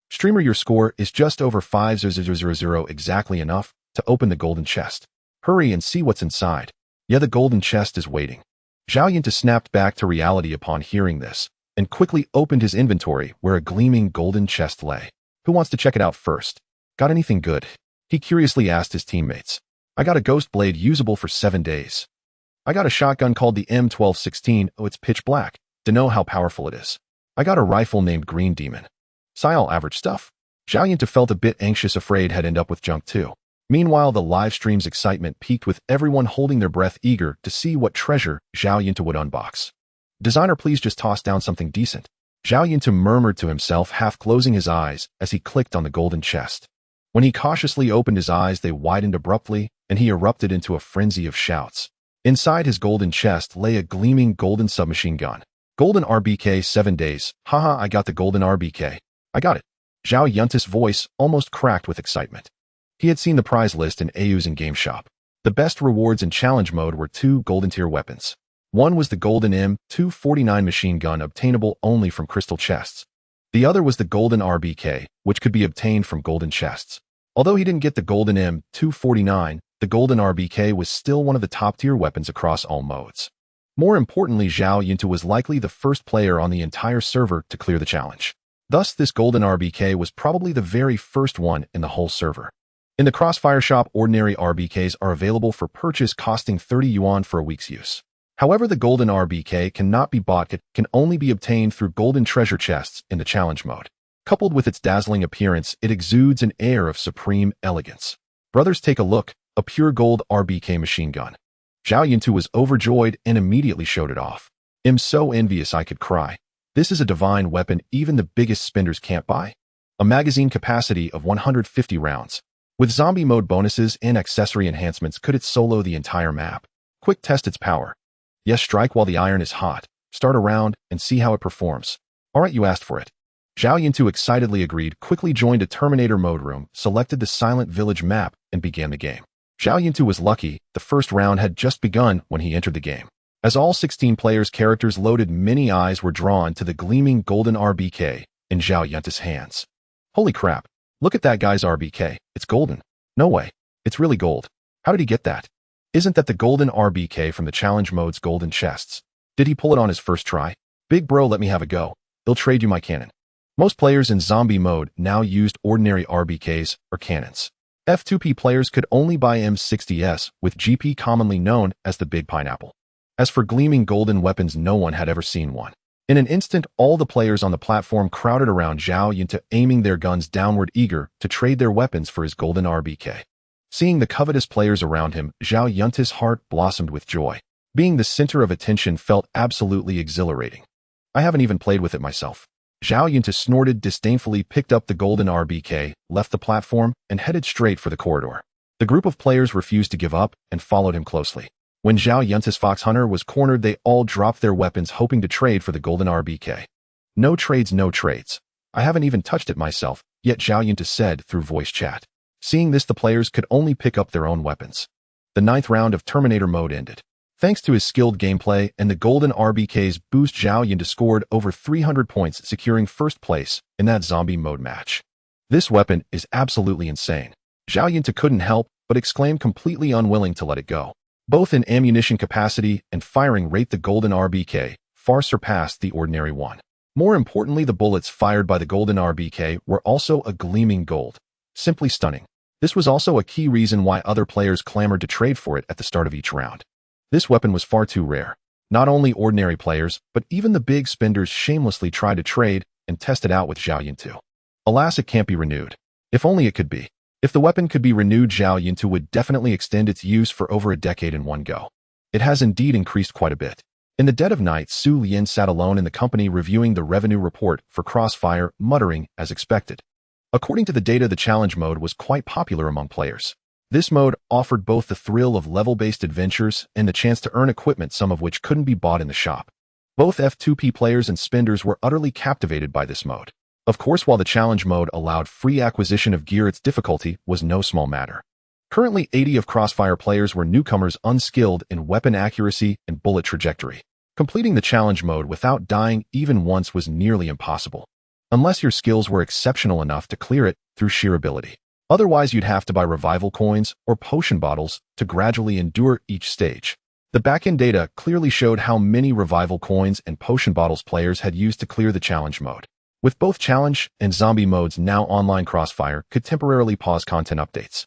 Streamer, your score is just over 5,000, exactly enough to open the golden chest. Hurry and see what's inside. Yeah, the golden chest is waiting. Zhao Yuntu snapped back to reality upon hearing this, and quickly opened his inventory where a gleaming golden chest lay. Who wants to check it out first? Got anything good? He curiously asked his teammates. I got a ghost blade usable for 7 days. I got a shotgun called the M1216. Oh, it's pitch black. To know how powerful it is. I got a rifle named Green Demon. All average stuff. Zhao Yuntu felt a bit anxious, afraid he'd end up with junk too. Meanwhile, the live stream's excitement peaked with everyone holding their breath, eager to see what treasure Zhao Yuntu would unbox. Designer, please just toss down something decent. Zhao Yuntu murmured to himself, half closing his eyes as he clicked on the golden chest. When he cautiously opened his eyes, they widened abruptly, and he erupted into a frenzy of shouts. Inside his golden chest lay a gleaming golden submachine gun. Golden RBK, 7 days. Haha, I got the golden RBK. I got it. Zhao Yuntu's voice almost cracked with excitement. He had seen the prize list in AU's in-game shop. The best rewards in challenge mode were 2 golden tier weapons. One was the golden M249 machine gun, obtainable only from crystal chests. The other was the golden RBK, which could be obtained from golden chests. Although he didn't get the golden M249, the golden RBK was still one of the top-tier weapons across all modes. More importantly, Zhao Yuntu was likely the first player on the entire server to clear the challenge. Thus, this golden RBK was probably the very first one in the whole server. In the Crossfire shop, ordinary RBKs are available for purchase, costing 30 yuan for a week's use. However, the golden RBK cannot be bought, it can only be obtained through golden treasure chests in the challenge mode. Coupled with its dazzling appearance, it exudes an air of supreme elegance. Brothers, take a look, a pure gold RBK machine gun. Zhao Yuntu was overjoyed and immediately showed it off. I'm so envious I could cry. This is a divine weapon even the biggest spenders can't buy. A magazine capacity of 150 rounds. With zombie mode bonuses and accessory enhancements, could it solo the entire map? Quick test its power. Yes, strike while the iron is hot. Start a round and see how it performs. Alright, you asked for it. Zhao Yuntu excitedly agreed, quickly joined a Terminator mode room, selected the Silent Village map, and began the game. Zhao Yuntu was lucky, the first round had just begun when he entered the game. As all 16 players' characters loaded, many eyes were drawn to the gleaming golden RBK in Zhao Yuntu's hands. Holy crap, look at that guy's RBK, it's golden. No way, it's really gold. How did he get that? Isn't that the golden RBK from the challenge mode's golden chests? Did he pull it on his first try? Big bro, let me have a go. They'll trade you my cannon. Most players in zombie mode now used ordinary RBKs or cannons. F2P players could only buy M60s with GP, commonly known as the Big Pineapple. As for gleaming golden weapons, no one had ever seen one. In an instant, all the players on the platform crowded around Zhao Yuntu, aiming their guns downward, eager to trade their weapons for his golden RBK. Seeing the covetous players around him, Zhao Yuntu's heart blossomed with joy. Being the center of attention felt absolutely exhilarating. I haven't even played with it myself. Zhao Yuntu snorted disdainfully, picked up the golden RBK, left the platform, and headed straight for the corridor. The group of players refused to give up and followed him closely. When Zhao Yun's fox hunter was cornered, they all dropped their weapons hoping to trade for the golden RBK. No trades, no trades. I haven't even touched it myself, yet Zhao Yun said through voice chat. Seeing this, the players could only pick up their own weapons. The 9th round of Terminator mode ended. Thanks to his skilled gameplay and the golden RBK's boost, Zhao Yun scored over 300 points, securing first place in that zombie mode match. This weapon is absolutely insane. Zhao Yun couldn't help but exclaim, completely unwilling to let it go. Both in ammunition capacity and firing rate, the golden RBK far surpassed the ordinary one. More importantly, the bullets fired by the golden RBK were also a gleaming gold. Simply stunning. This was also a key reason why other players clamored to trade for it at the start of each round. This weapon was far too rare. Not only ordinary players, but even the big spenders shamelessly tried to trade and test it out with Zhao Yun. Alas, it can't be renewed. If only it could be. If the weapon could be renewed, Zhao Yun would definitely extend its use for over a decade in one go. It has indeed increased quite a bit. In the dead of night, Xu Lian sat alone in the company reviewing the revenue report for Crossfire, muttering as expected. According to the data, the challenge mode was quite popular among players. This mode offered both the thrill of level-based adventures and the chance to earn equipment, some of which couldn't be bought in the shop. Both F2P players and spenders were utterly captivated by this mode. Of course, while the challenge mode allowed free acquisition of gear, its difficulty was no small matter. Currently, 80 of Crossfire players were newcomers, unskilled in weapon accuracy and bullet trajectory. Completing the challenge mode without dying even once was nearly impossible, unless your skills were exceptional enough to clear it through sheer ability. Otherwise, you'd have to buy revival coins or potion bottles to gradually endure each stage. The backend data clearly showed how many revival coins and potion bottles players had used to clear the challenge mode. With both challenge and zombie modes now online, Crossfire could temporarily pause content updates.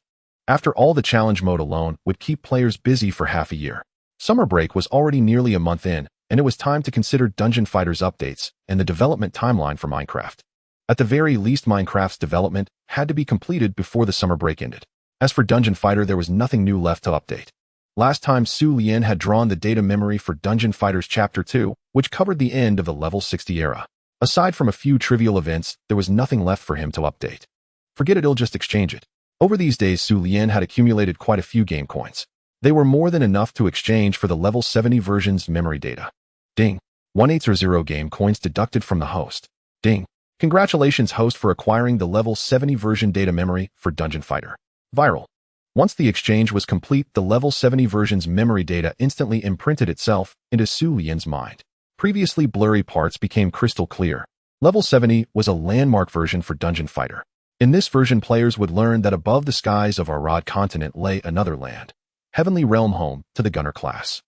After all, the challenge mode alone would keep players busy for half a year. Summer break was already nearly a month in, and it was time to consider Dungeon Fighter's updates and the development timeline for Minecraft. At the very least, Minecraft's development had to be completed before the summer break ended. As for Dungeon Fighter, there was nothing new left to update. Last time, Xu Lian had drawn the data memory for Dungeon Fighter's Chapter 2, which covered the end of the level 60 era. Aside from a few trivial events, there was nothing left for him to update. Forget it, he'll just exchange it. Over these days, Xu Lian had accumulated quite a few game coins. They were more than enough to exchange for the level 70 version's memory data. Ding. 1800 game coins deducted from the host. Ding. Congratulations, host, for acquiring the level 70 version data memory for Dungeon Fighter. Viral. Once the exchange was complete, the level 70 version's memory data instantly imprinted itself into Xu Lian's mind. Previously blurry parts became crystal clear. Level 70 was a landmark version for Dungeon Fighter. In this version, players would learn that above the skies of Arad continent lay another land, Heavenly Realm, home to the Gunner class.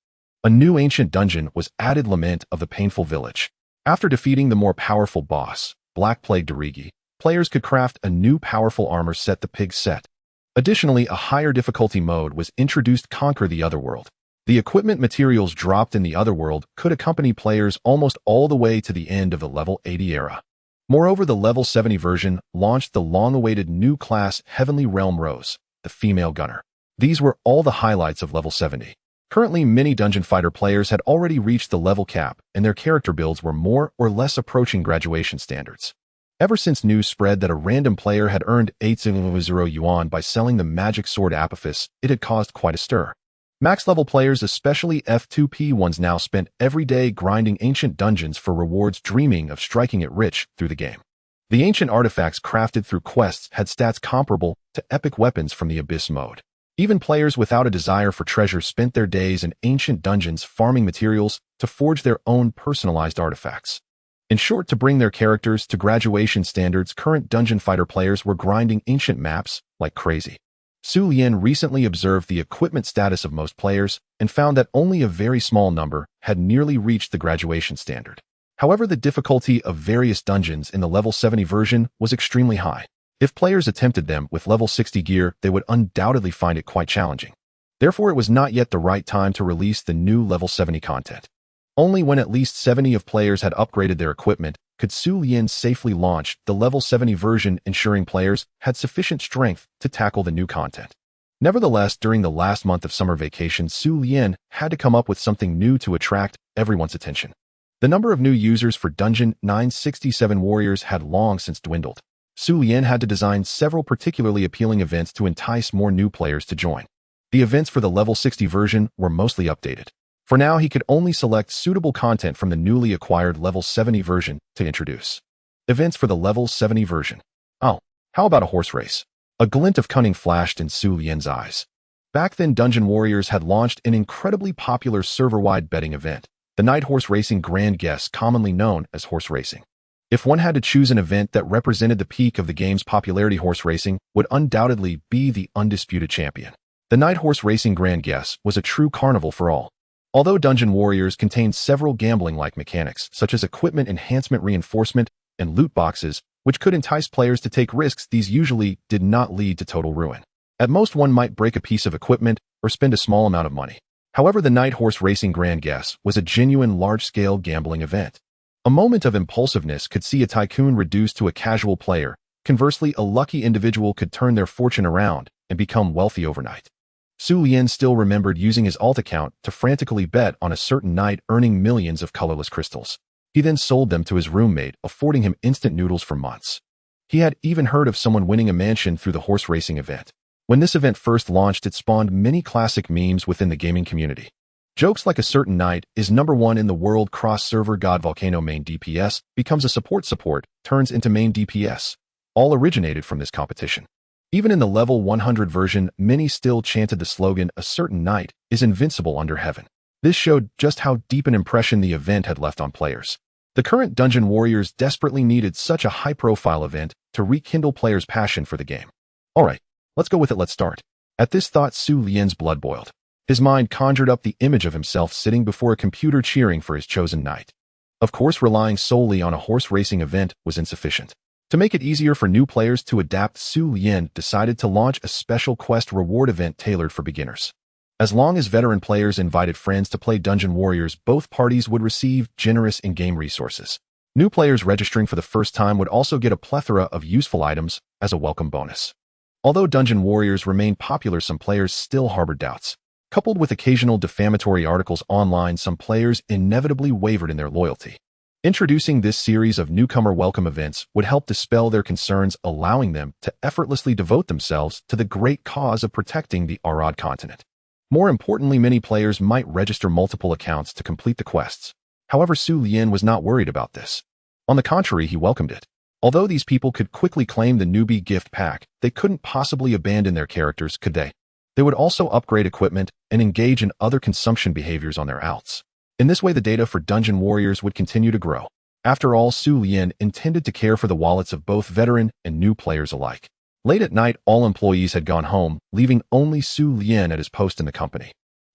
A new ancient dungeon was added, Lament of the Painful Village. After defeating the more powerful boss, Black Plague Darigi, players could craft a new powerful armor set, the Pig set. Additionally, a higher difficulty mode was introduced, Conquer the Otherworld. The equipment materials dropped in the Otherworld could accompany players almost all the way to the end of the level 80 era. Moreover, the level 70 version launched the long-awaited new class Heavenly Realm Rose, the female gunner. These were all the highlights of level 70. Currently, many Dungeon Fighter players had already reached the level cap, and their character builds were more or less approaching graduation standards. Ever since news spread that a random player had earned 800 yuan by selling the magic sword Apophis, it had caused quite a stir. Max-level players, especially F2P ones, now spent every day grinding ancient dungeons for rewards, dreaming of striking it rich through the game. The ancient artifacts crafted through quests had stats comparable to epic weapons from the Abyss mode. Even players without a desire for treasure spent their days in ancient dungeons farming materials to forge their own personalized artifacts. In short, to bring their characters to graduation standards, current Dungeon Fighter players were grinding ancient maps like crazy. Xu Lian recently observed the equipment status of most players and found that only a very small number had nearly reached the graduation standard. However, the difficulty of various dungeons in the level 70 version was extremely high. If players attempted them with level 60 gear, they would undoubtedly find it quite challenging. Therefore, it was not yet the right time to release the new level 70 content. Only when at least 70 of players had upgraded their equipment could Xu Lian safely launch the level 70 version, ensuring players had sufficient strength to tackle the new content. Nevertheless, during the last month of summer vacation, Xu Lian had to come up with something new to attract everyone's attention. The number of new users for Dungeon 967 Warriors had long since dwindled. Xu Lian had to design several particularly appealing events to entice more new players to join. The events for the level 60 version were mostly updated. For now, he could only select suitable content from the newly acquired level 70 version to introduce. Events for the level 70 version. Oh, how about a horse race? A glint of cunning flashed in Xu Lian's eyes. Back then, Dungeon Warriors had launched an incredibly popular server-wide betting event, the Night Horse Racing Grand Guess, commonly known as horse racing. If one had to choose an event that represented the peak of the game's popularity, horse racing would undoubtedly be the undisputed champion. The Night Horse Racing Grand Guess was a true carnival for all. Although Dungeon Warriors contained several gambling-like mechanics, such as equipment enhancement, reinforcement, and loot boxes, which could entice players to take risks, these usually did not lead to total ruin. At most, one might break a piece of equipment or spend a small amount of money. However, the Night Horse Racing Grand Guess was a genuine large-scale gambling event. A moment of impulsiveness could see a tycoon reduced to a casual player. Conversely, a lucky individual could turn their fortune around and become wealthy overnight. Xu Lian still remembered using his alt account to frantically bet on a certain night, earning millions of colorless crystals. He then sold them to his roommate, affording him instant noodles for months. He had even heard of someone winning a mansion through the horse racing event. When this event first launched, it spawned many classic memes within the gaming community. Jokes like "a certain knight is #1 in the world," cross-server god volcano main DPS becomes a support, turns into main DPS, all originated from this competition. Even in the level 100 version, many still chanted the slogan, "a certain knight is invincible under heaven." This showed just how deep an impression the event had left on players. The current Dungeon Warriors desperately needed such a high-profile event to rekindle players' passion for the game. Alright, let's go with it, let's start. At this thought, Xu Lian's blood boiled. His mind conjured up the image of himself sitting before a computer cheering for his chosen knight. Of course, relying solely on a horse racing event was insufficient. To make it easier for new players to adapt, Xu Lian decided to launch a special quest reward event tailored for beginners. As long as veteran players invited friends to play Dungeon Warriors, both parties would receive generous in-game resources. New players registering for the first time would also get a plethora of useful items as a welcome bonus. Although Dungeon Warriors remained popular, some players still harbored doubts. Coupled with occasional defamatory articles online, some players inevitably wavered in their loyalty. Introducing this series of newcomer welcome events would help dispel their concerns, allowing them to effortlessly devote themselves to the great cause of protecting the Arad continent. More importantly, many players might register multiple accounts to complete the quests. However, Xu Lian was not worried about this. On the contrary, he welcomed it. Although these people could quickly claim the newbie gift pack, they couldn't possibly abandon their characters, could they? They would also upgrade equipment and engage in other consumption behaviors on their alts. In this way, the data for Dungeon Warriors would continue to grow. After all, Xu Lian intended to care for the wallets of both veteran and new players alike. Late at night, all employees had gone home, leaving only Xu Lian at his post in the company.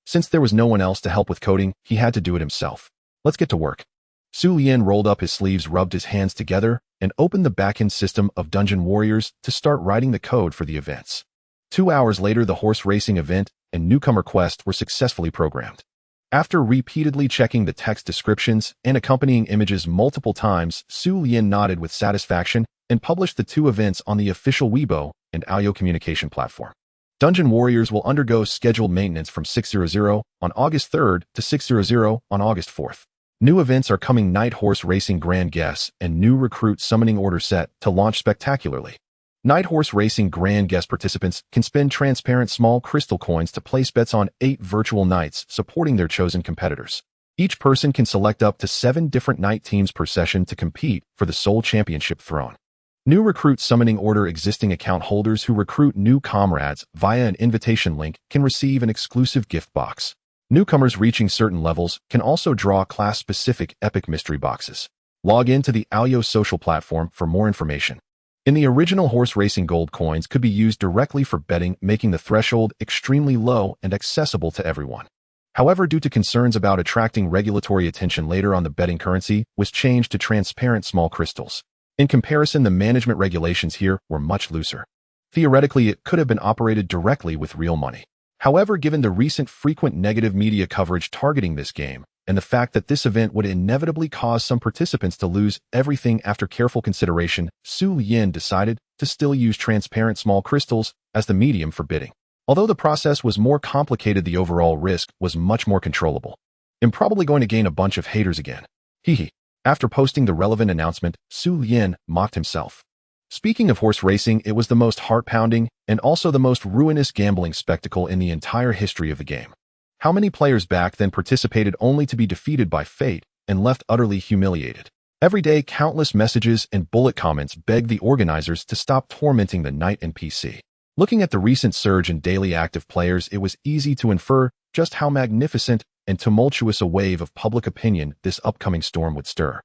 Since there was no one else to help with coding, he had to do it himself. Let's get to work. Xu Lian rolled up his sleeves, rubbed his hands together, and opened the backend system of Dungeon Warriors to start writing the code for the events. 2 hours later, the horse racing event and newcomer quest were successfully programmed. After repeatedly checking the text descriptions and accompanying images multiple times, Xu Lian nodded with satisfaction and published the 2 events on the official Weibo and Aoyo communication platform. Dungeon Warriors will undergo scheduled maintenance from 600 on August 3rd to 600 on August 4th. New events are coming: Night Horse Racing Grand Guess and new Recruit Summoning Order set to launch spectacularly. Night Horse Racing Grand Guess participants can spend transparent small crystal coins to place bets on 8 virtual knights supporting their chosen competitors. Each person can select up to 7 different knight teams per session to compete for the sole championship throne. New Recruit Summoning Order: existing account holders who recruit new comrades via an invitation link can receive an exclusive gift box. Newcomers reaching certain levels can also draw class-specific epic mystery boxes. Log in to the Aoyo social platform for more information. In the original horse racing, gold coins could be used directly for betting, making the threshold extremely low and accessible to everyone. However, due to concerns about attracting regulatory attention later on, the betting currency was changed to transparent small crystals. In comparison, the management regulations here were much looser. Theoretically, it could have been operated directly with real money. However, given the recent frequent negative media coverage targeting this game, and the fact that this event would inevitably cause some participants to lose everything, after careful consideration, Xu Lian decided to still use transparent small crystals as the medium for bidding. Although the process was more complicated, the overall risk was much more controllable. I'm probably going to gain a bunch of haters again. Hehe. After posting the relevant announcement, Xu Lian mocked himself. Speaking of horse racing, it was the most heart-pounding and also the most ruinous gambling spectacle in the entire history of the game. How many players back then participated only to be defeated by fate and left utterly humiliated? Every day, countless messages and bullet comments begged the organizers to stop tormenting the knight NPC. Looking at the recent surge in daily active players, it was easy to infer just how magnificent and tumultuous a wave of public opinion this upcoming storm would stir.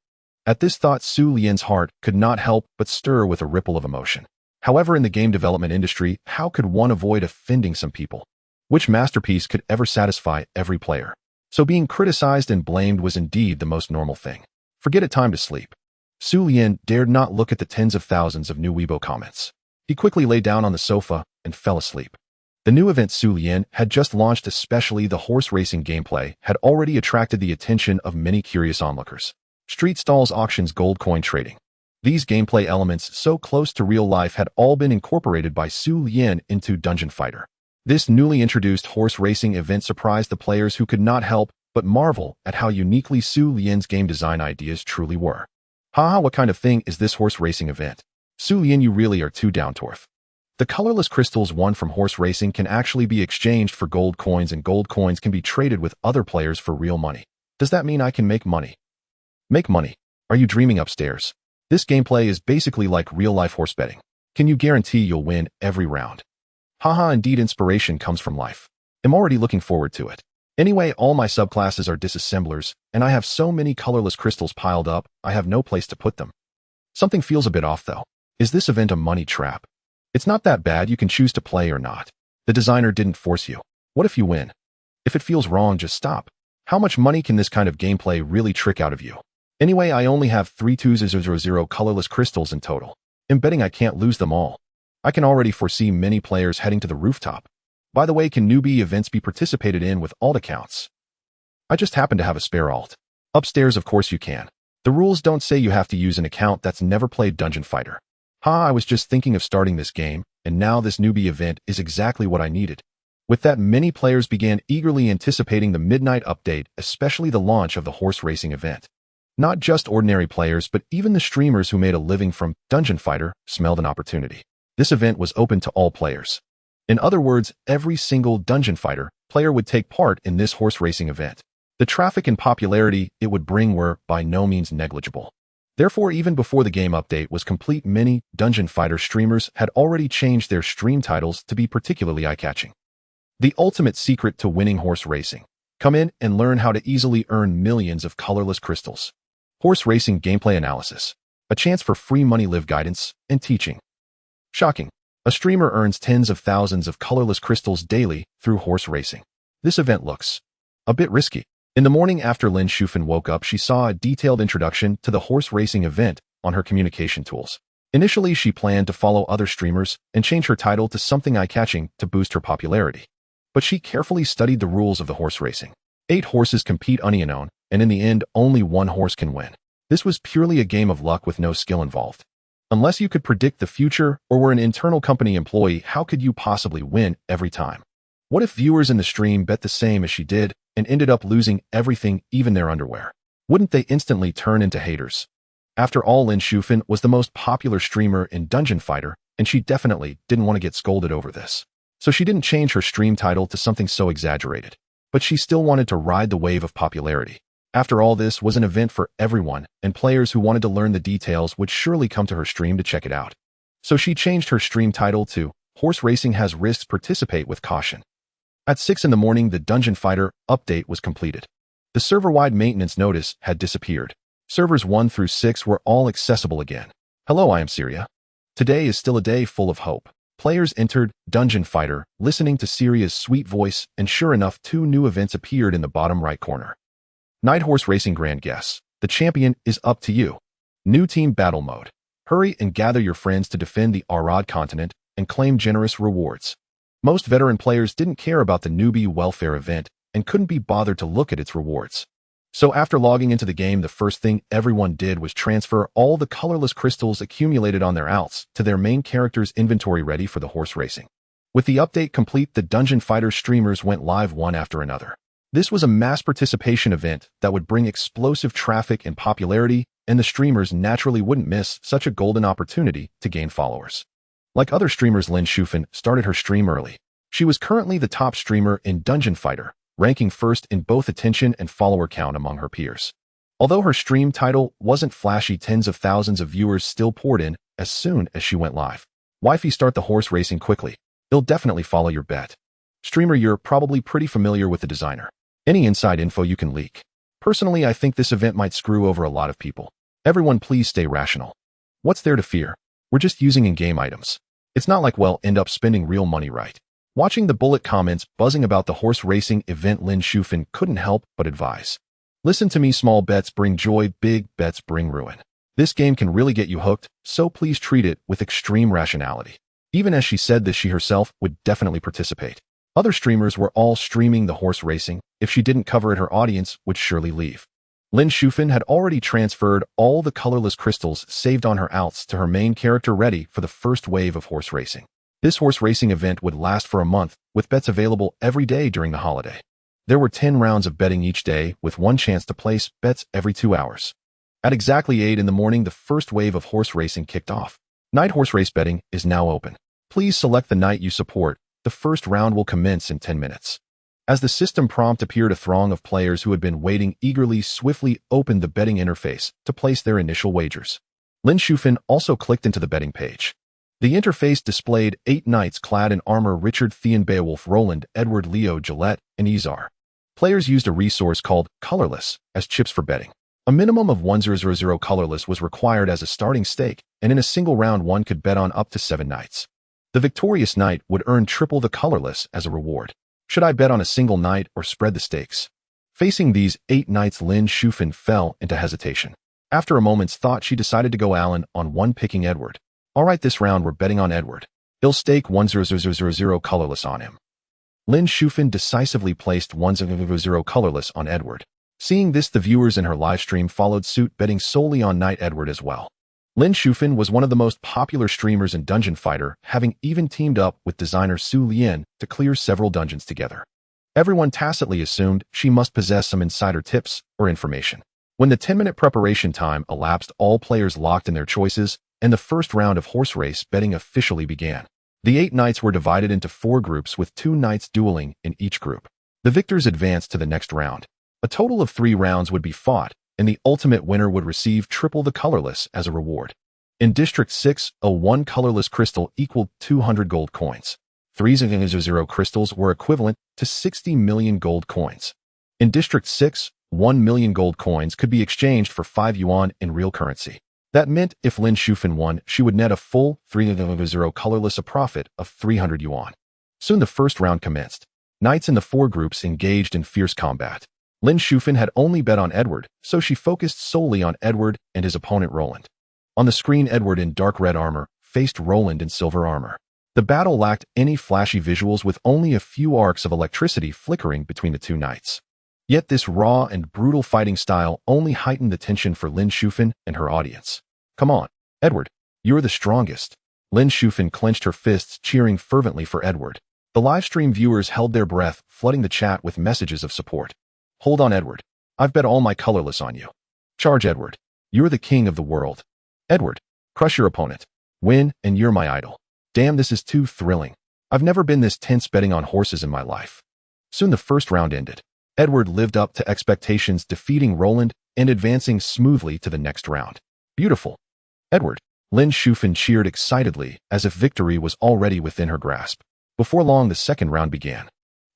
At this thought, Xu Lian's heart could not help but stir with a ripple of emotion. However, in the game development industry, how could one avoid offending some people? Which masterpiece could ever satisfy every player? So being criticized and blamed was indeed the most normal thing. Forget it, time to sleep. Xu Lian dared not look at the tens of thousands of new Weibo comments. He quickly lay down on the sofa and fell asleep. The new event Xu Lian had just launched, especially the horse racing gameplay, had already attracted the attention of many curious onlookers. Street stalls, auctions, gold coin trading. These gameplay elements, so close to real life, had all been incorporated by Xu Lian into Dungeon Fighter. This newly introduced horse racing event surprised the players, who could not help but marvel at how uniquely Xu Lian's game design ideas truly were. Haha, what kind of thing is this horse racing event? Xu Lian, you really are too down to earth. The colorless crystals won from horse racing can actually be exchanged for gold coins, and gold coins can be traded with other players for real money. Does that mean I can make money? Make money? Are you dreaming upstairs? This gameplay is basically like real-life horse betting. Can you guarantee you'll win every round? Haha, indeed, inspiration comes from life. I'm already looking forward to it. Anyway, all my subclasses are disassemblers, and I have so many colorless crystals piled up, I have no place to put them. Something feels a bit off though. Is this event a money trap? It's not that bad, you can choose to play or not. The designer didn't force you. What if you win? If it feels wrong, just stop. How much money can this kind of gameplay really trick out of you? Anyway, I only have 3200 colorless crystals in total. I'm betting I can't lose them all. I can already foresee many players heading to the rooftop. By the way, can newbie events be participated in with alt accounts? I just happen to have a spare alt. Upstairs, of course you can. The rules don't say you have to use an account that's never played Dungeon Fighter. I was just thinking of starting this game, and now this newbie event is exactly what I needed. With that, many players began eagerly anticipating the midnight update, especially the launch of the horse racing event. Not just ordinary players, but even the streamers who made a living from Dungeon Fighter smelled an opportunity. This event was open to all players. In other words, every single Dungeon Fighter player would take part in this horse racing event. The traffic and popularity it would bring were by no means negligible. Therefore, even before the game update was complete, many Dungeon Fighter streamers had already changed their stream titles to be particularly eye-catching. The ultimate secret to winning horse racing. Come in and learn how to easily earn millions of colorless crystals. Horse racing gameplay analysis. A chance for free money, live guidance, and teaching. Shocking. A streamer earns tens of thousands of colorless crystals daily through horse racing. This event looks a bit risky. In the morning after Lin Shufan woke up, she saw a detailed introduction to the horse racing event on her communication tools. Initially, she planned to follow other streamers and change her title to something eye-catching to boost her popularity. But she carefully studied the rules of the horse racing. 8 horses compete unknown, and in the end, only one horse can win. This was purely a game of luck with no skill involved. Unless you could predict the future or were an internal company employee, how could you possibly win every time? What if viewers in the stream bet the same as she did and ended up losing everything, even their underwear? Wouldn't they instantly turn into haters? After all, Lin Shufan was the most popular streamer in Dungeon Fighter, and she definitely didn't want to get scolded over this. So she didn't change her stream title to something so exaggerated. But she still wanted to ride the wave of popularity. After all, this was an event for everyone, and players who wanted to learn the details would surely come to her stream to check it out. So she changed her stream title to Horse Racing Has Risks, Participate with Caution. At 6 in the morning, the Dungeon Fighter update was completed. The server-wide maintenance notice had disappeared. Servers 1 through 6 were all accessible again. Hello, I am Syria. Today is still a day full of hope. Players entered Dungeon Fighter, listening to Syria's sweet voice, and sure enough, 2 new events appeared in the bottom right corner. Night Horse Racing Grand Guess. The champion is up to you. New Team Battle Mode. Hurry and gather your friends to defend the Arad continent and claim generous rewards. Most veteran players didn't care about the newbie welfare event and couldn't be bothered to look at its rewards. So after logging into the game, the first thing everyone did was transfer all the colorless crystals accumulated on their alts to their main character's inventory, ready for the horse racing. With the update complete, the Dungeon Fighter streamers went live one after another. This was a mass participation event that would bring explosive traffic and popularity and the streamers naturally wouldn't miss such a golden opportunity to gain followers. Like other streamers, Lin Shufan started her stream early. She was currently the top streamer in Dungeon Fighter, ranking first in both attention and follower count among her peers. Although her stream title wasn't flashy, tens of thousands of viewers still poured in as soon as she went live. Wifey, start the horse racing quickly. They'll definitely follow your bet. Streamer, you're probably pretty familiar with the designer. Any inside info you can leak? Personally, I think this event might screw over a lot of people. Everyone, please stay rational. What's there to fear? We're just using in-game items. It's not like we'll end up spending real money, right? Watching the bullet comments buzzing about the horse racing event, Lin Shufan couldn't help but advise. Listen to me, small bets bring joy, big bets bring ruin. This game can really get you hooked, so please treat it with extreme rationality. Even as she said this, she herself would definitely participate. Other streamers were all streaming the horse racing. If she didn't cover it, her audience would surely leave. Lin Shufan had already transferred all the colorless crystals saved on her alts to her main character, ready for the first wave of horse racing. This horse racing event would last for a month, with bets available every day during the holiday. There were 10 rounds of betting each day, with one chance to place bets every 2 hours. At exactly 8 in the morning, the first wave of horse racing kicked off. Night horse race betting is now open. Please select the night you support. The first round will commence in 10 minutes. As the system prompt appeared, a throng of players who had been waiting eagerly swiftly opened the betting interface to place their initial wagers. Lin Shufan also clicked into the betting page. The interface displayed 8 knights clad in armor: Richard, Theon, Beowulf, Roland, Edward, Leo, Gillette, and Izar. Players used a resource called Colorless as chips for betting. A minimum of 1,000 colorless was required as a starting stake, and in a single round one could bet on up to 7 knights. The victorious knight would earn triple the colorless as a reward. Should I bet on a single knight or spread the stakes? Facing these 8 knights, Lin Shufan fell into hesitation. After a moment's thought, she decided to go Allen on one, picking Edward. Alright, this round we're betting on Edward. He'll stake 1,000 colorless on him. Lin Shufan decisively placed 1,000 colorless on Edward. Seeing this, the viewers in her livestream followed suit, betting solely on Knight Edward as well. Lin Shufan was one of the most popular streamers in Dungeon Fighter, having even teamed up with designer Xu Lian to clear several dungeons together. Everyone tacitly assumed she must possess some insider tips or information. When the 10-minute preparation time elapsed, all players locked in their choices, and the first round of horse race betting officially began. The 8 knights were divided into 4 groups, with 2 knights dueling in each group. The victors advanced to the next round. A total of 3 rounds would be fought, and the ultimate winner would receive triple the colorless as a reward. In District 6, a 1 colorless crystal equaled 200 gold coins. 3,000 crystals were equivalent to 60 million gold coins. In District 6, 1 million gold coins could be exchanged for 5 yuan in real currency. That meant if Lin Shufan won, she would net a full 3,000 colorless, a profit of 300 yuan. Soon the first round commenced. Knights in the 4 groups engaged in fierce combat. Lin Shufan had only bet on Edward, so she focused solely on Edward and his opponent Roland. On the screen, Edward in dark red armor faced Roland in silver armor. The battle lacked any flashy visuals, with only a few arcs of electricity flickering between the 2 knights. Yet this raw and brutal fighting style only heightened the tension for Lin Shufan and her audience. Come on, Edward, you're the strongest. Lin Shufan clenched her fists, cheering fervently for Edward. The livestream viewers held their breath, flooding the chat with messages of support. Hold on, Edward. I've bet all my colorless on you. Charge, Edward. You're the king of the world. Edward, crush your opponent. Win, and you're my idol. Damn, this is too thrilling. I've never been this tense betting on horses in my life. Soon the first round ended. Edward lived up to expectations, defeating Roland and advancing smoothly to the next round. Beautiful. Edward. Lin Shufan cheered excitedly, as if victory was already within her grasp. Before long, the second round began.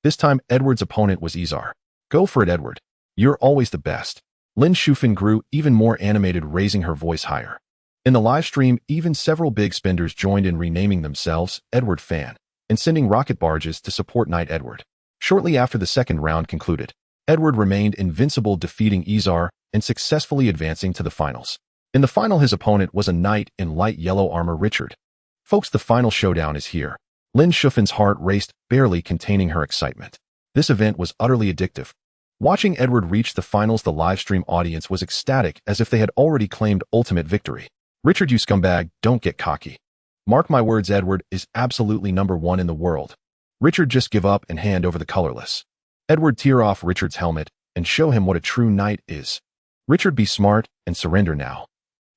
This time, Edward's opponent was Izar. Go for it, Edward. You're always the best. Lin Shufan grew even more animated, raising her voice higher. In the live stream, even several big spenders joined in, renaming themselves Edward Fan and sending rocket barges to support Knight Edward. Shortly after the second round concluded, Edward remained invincible, defeating Izar and successfully advancing to the finals. In the final, his opponent was a knight in light yellow armor, Richard. Folks, the final showdown is here. Lin Shufan's heart raced, barely containing her excitement. This event was utterly addictive. Watching Edward reach the finals, the livestream audience was ecstatic, as if they had already claimed ultimate victory. Richard, you scumbag, don't get cocky. Mark my words, Edward is absolutely #1 in the world. Richard, just give up and hand over the colorless. Edward, tear off Richard's helmet and show him what a true knight is. Richard, be smart and surrender now.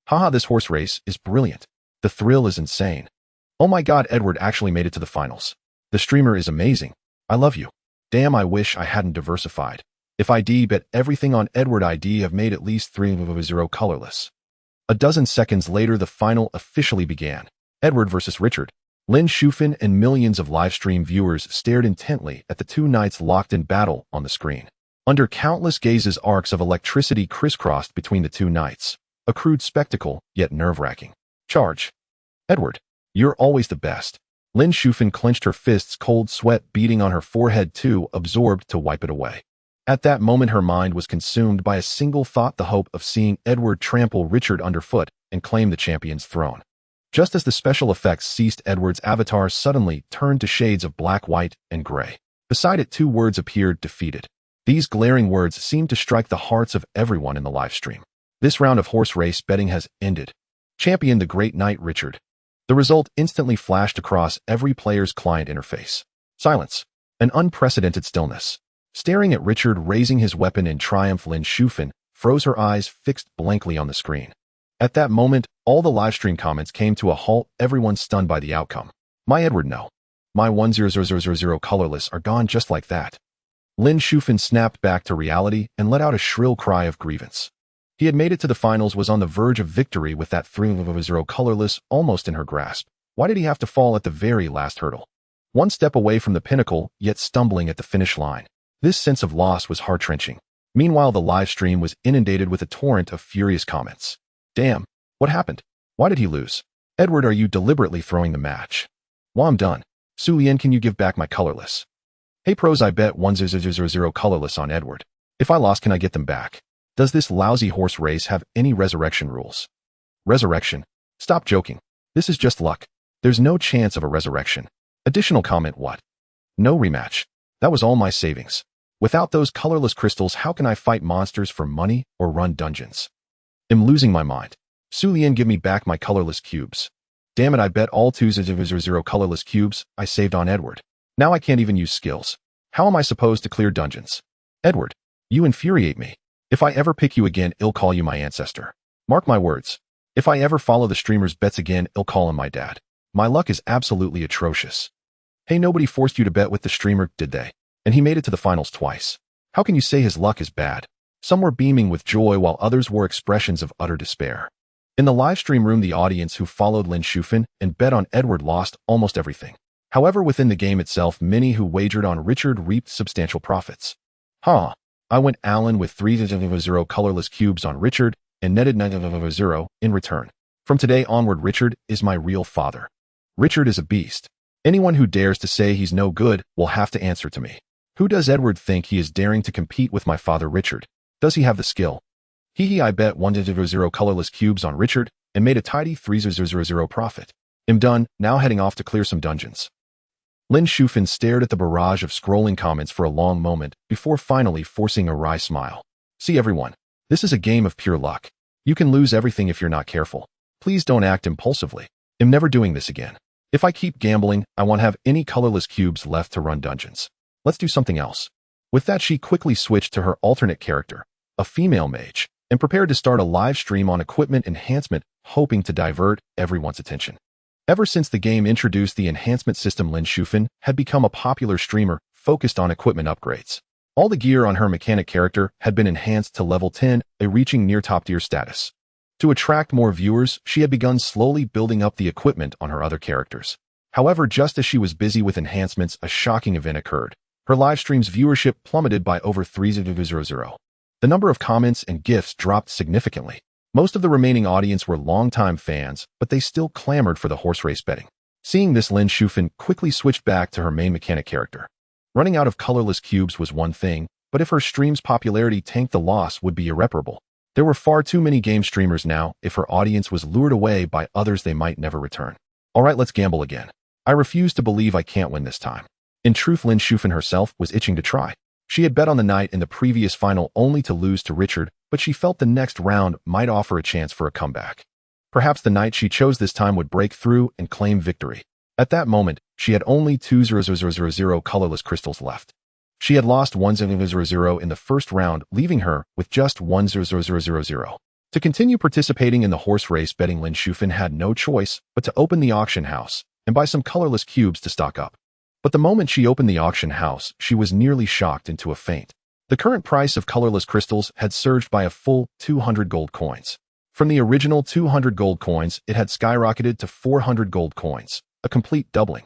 Haha, this horse race is brilliant. The thrill is insane. Oh my god, Edward actually made it to the finals. The streamer is amazing. I love you. Damn, I wish I hadn't diversified. If I'd bet everything on Edward, I'd have made at least 3-0 colorless. A dozen seconds later, the final officially began. Edward versus Richard. Lin Shufan and millions of livestream viewers stared intently at the two knights locked in battle on the screen. Under countless gazes, arcs of electricity crisscrossed between the two knights. A crude spectacle, yet nerve-wracking. Charge. Edward, you're always the best. Lin Shufan clenched her fists, cold sweat beading on her forehead, too absorbed to wipe it away. At that moment, her mind was consumed by a single thought, the hope of seeing Edward trample Richard underfoot and claim the champion's throne. Just as the special effects ceased, Edward's avatar suddenly turned to shades of black, white, and gray. Beside it, two words appeared: defeated. These glaring words seemed to strike the hearts of everyone in the livestream. This round of horse race betting has ended. Champion the great knight Richard. The result instantly flashed across every player's client interface. Silence. An unprecedented stillness. Staring at Richard raising his weapon in triumph, Lin Shufan froze, her eyes fixed blankly on the screen. At that moment, all the livestream comments came to a halt, everyone stunned by the outcome. My Edward, no. My 10000 colorless are gone just like that. Lin Shufan snapped back to reality and let out a shrill cry of grievance. He had made it to the finals, was on the verge of victory with that 3-0 colorless almost in her grasp. Why did he have to fall at the very last hurdle? One step away from the pinnacle, yet stumbling at the finish line. This sense of loss was heart-wrenching. Meanwhile, the live stream was inundated with a torrent of furious comments. Damn, what happened? Why did he lose? Edward, are you deliberately throwing the match? Well, I'm done. Xu Lian, can you give back my colorless? Hey pros, I bet 100 colorless on Edward. If I lost, can I get them back? Does this lousy horse race have any resurrection rules? Resurrection? Stop joking. This is just luck. There's no chance of a resurrection. Additional comment, what? No rematch. That was all my savings. Without those colorless crystals, how can I fight monsters for money or run dungeons? I'm losing my mind. Xu Lian, give me back my colorless cubes. Damn it, I bet all 200 colorless cubes I saved on Edward. Now I can't even use skills. How am I supposed to clear dungeons? Edward, you infuriate me. If I ever pick you again, I'll call you my ancestor. Mark my words. If I ever follow the streamer's bets again, I'll call him my dad. My luck is absolutely atrocious. Hey, nobody forced you to bet with the streamer, did they? And he made it to the finals twice. How can you say his luck is bad? Some were beaming with joy while others wore expressions of utter despair. In the live stream room, the audience who followed Lin Shufan and bet on Edward lost almost everything. However, within the game itself, many who wagered on Richard reaped substantial profits. I went Allen with 3-0 colorless cubes on Richard and netted 9-0 in return. From today onward, Richard is my real father. Richard is a beast. Anyone who dares to say he's no good will have to answer to me. Who does Edward think he is, daring to compete with my father Richard? Does he have the skill? I bet 1-0 colorless cubes on Richard and made a tidy 3-0 profit. I'm done, now heading off to clear some dungeons. Lin Shufan stared at the barrage of scrolling comments for a long moment before finally forcing a wry smile. See everyone, this is a game of pure luck. You can lose everything if you're not careful. Please don't act impulsively. I'm never doing this again. If I keep gambling, I won't have any colorless cubes left to run dungeons. Let's do something else. With that, she quickly switched to her alternate character, a female mage, and prepared to start a live stream on equipment enhancement, hoping to divert everyone's attention. Ever since the game introduced the enhancement system, Lin Shufan had become a popular streamer focused on equipment upgrades. All the gear on her mechanic character had been enhanced to level 10, reaching near top-tier status. To attract more viewers, she had begun slowly building up the equipment on her other characters. However, just as she was busy with enhancements, a shocking event occurred. Her livestream's viewership plummeted by over 300. The number of comments and gifts dropped significantly. Most of the remaining audience were longtime fans, but they still clamored for the horse race betting. Seeing this, Lin Shufan quickly switched back to her main mechanic character. Running out of colorless cubes was one thing, but if her stream's popularity tanked, the loss would be irreparable. There were far too many game streamers now if her audience was lured away by others they might never return. Alright, let's gamble again. I refuse to believe I can't win this time. In truth, Lin Shufan herself was itching to try. She had bet on the knight in the previous final only to lose to Richard, but she felt the next round might offer a chance for a comeback. Perhaps the knight she chose this time would break through and claim victory. At that moment, she had only 2,000 colorless crystals left. She had lost 1-0-0 in the first round, leaving her with just 1-0-0-0-0. To continue participating in the horse race betting, Lin Shufan had no choice but to open the auction house and buy some colorless cubes to stock up. But the moment she opened the auction house, she was nearly shocked into a faint. The current price of colorless crystals had surged by a full 200 gold coins. From the original 200 gold coins, it had skyrocketed to 400 gold coins, a complete doubling.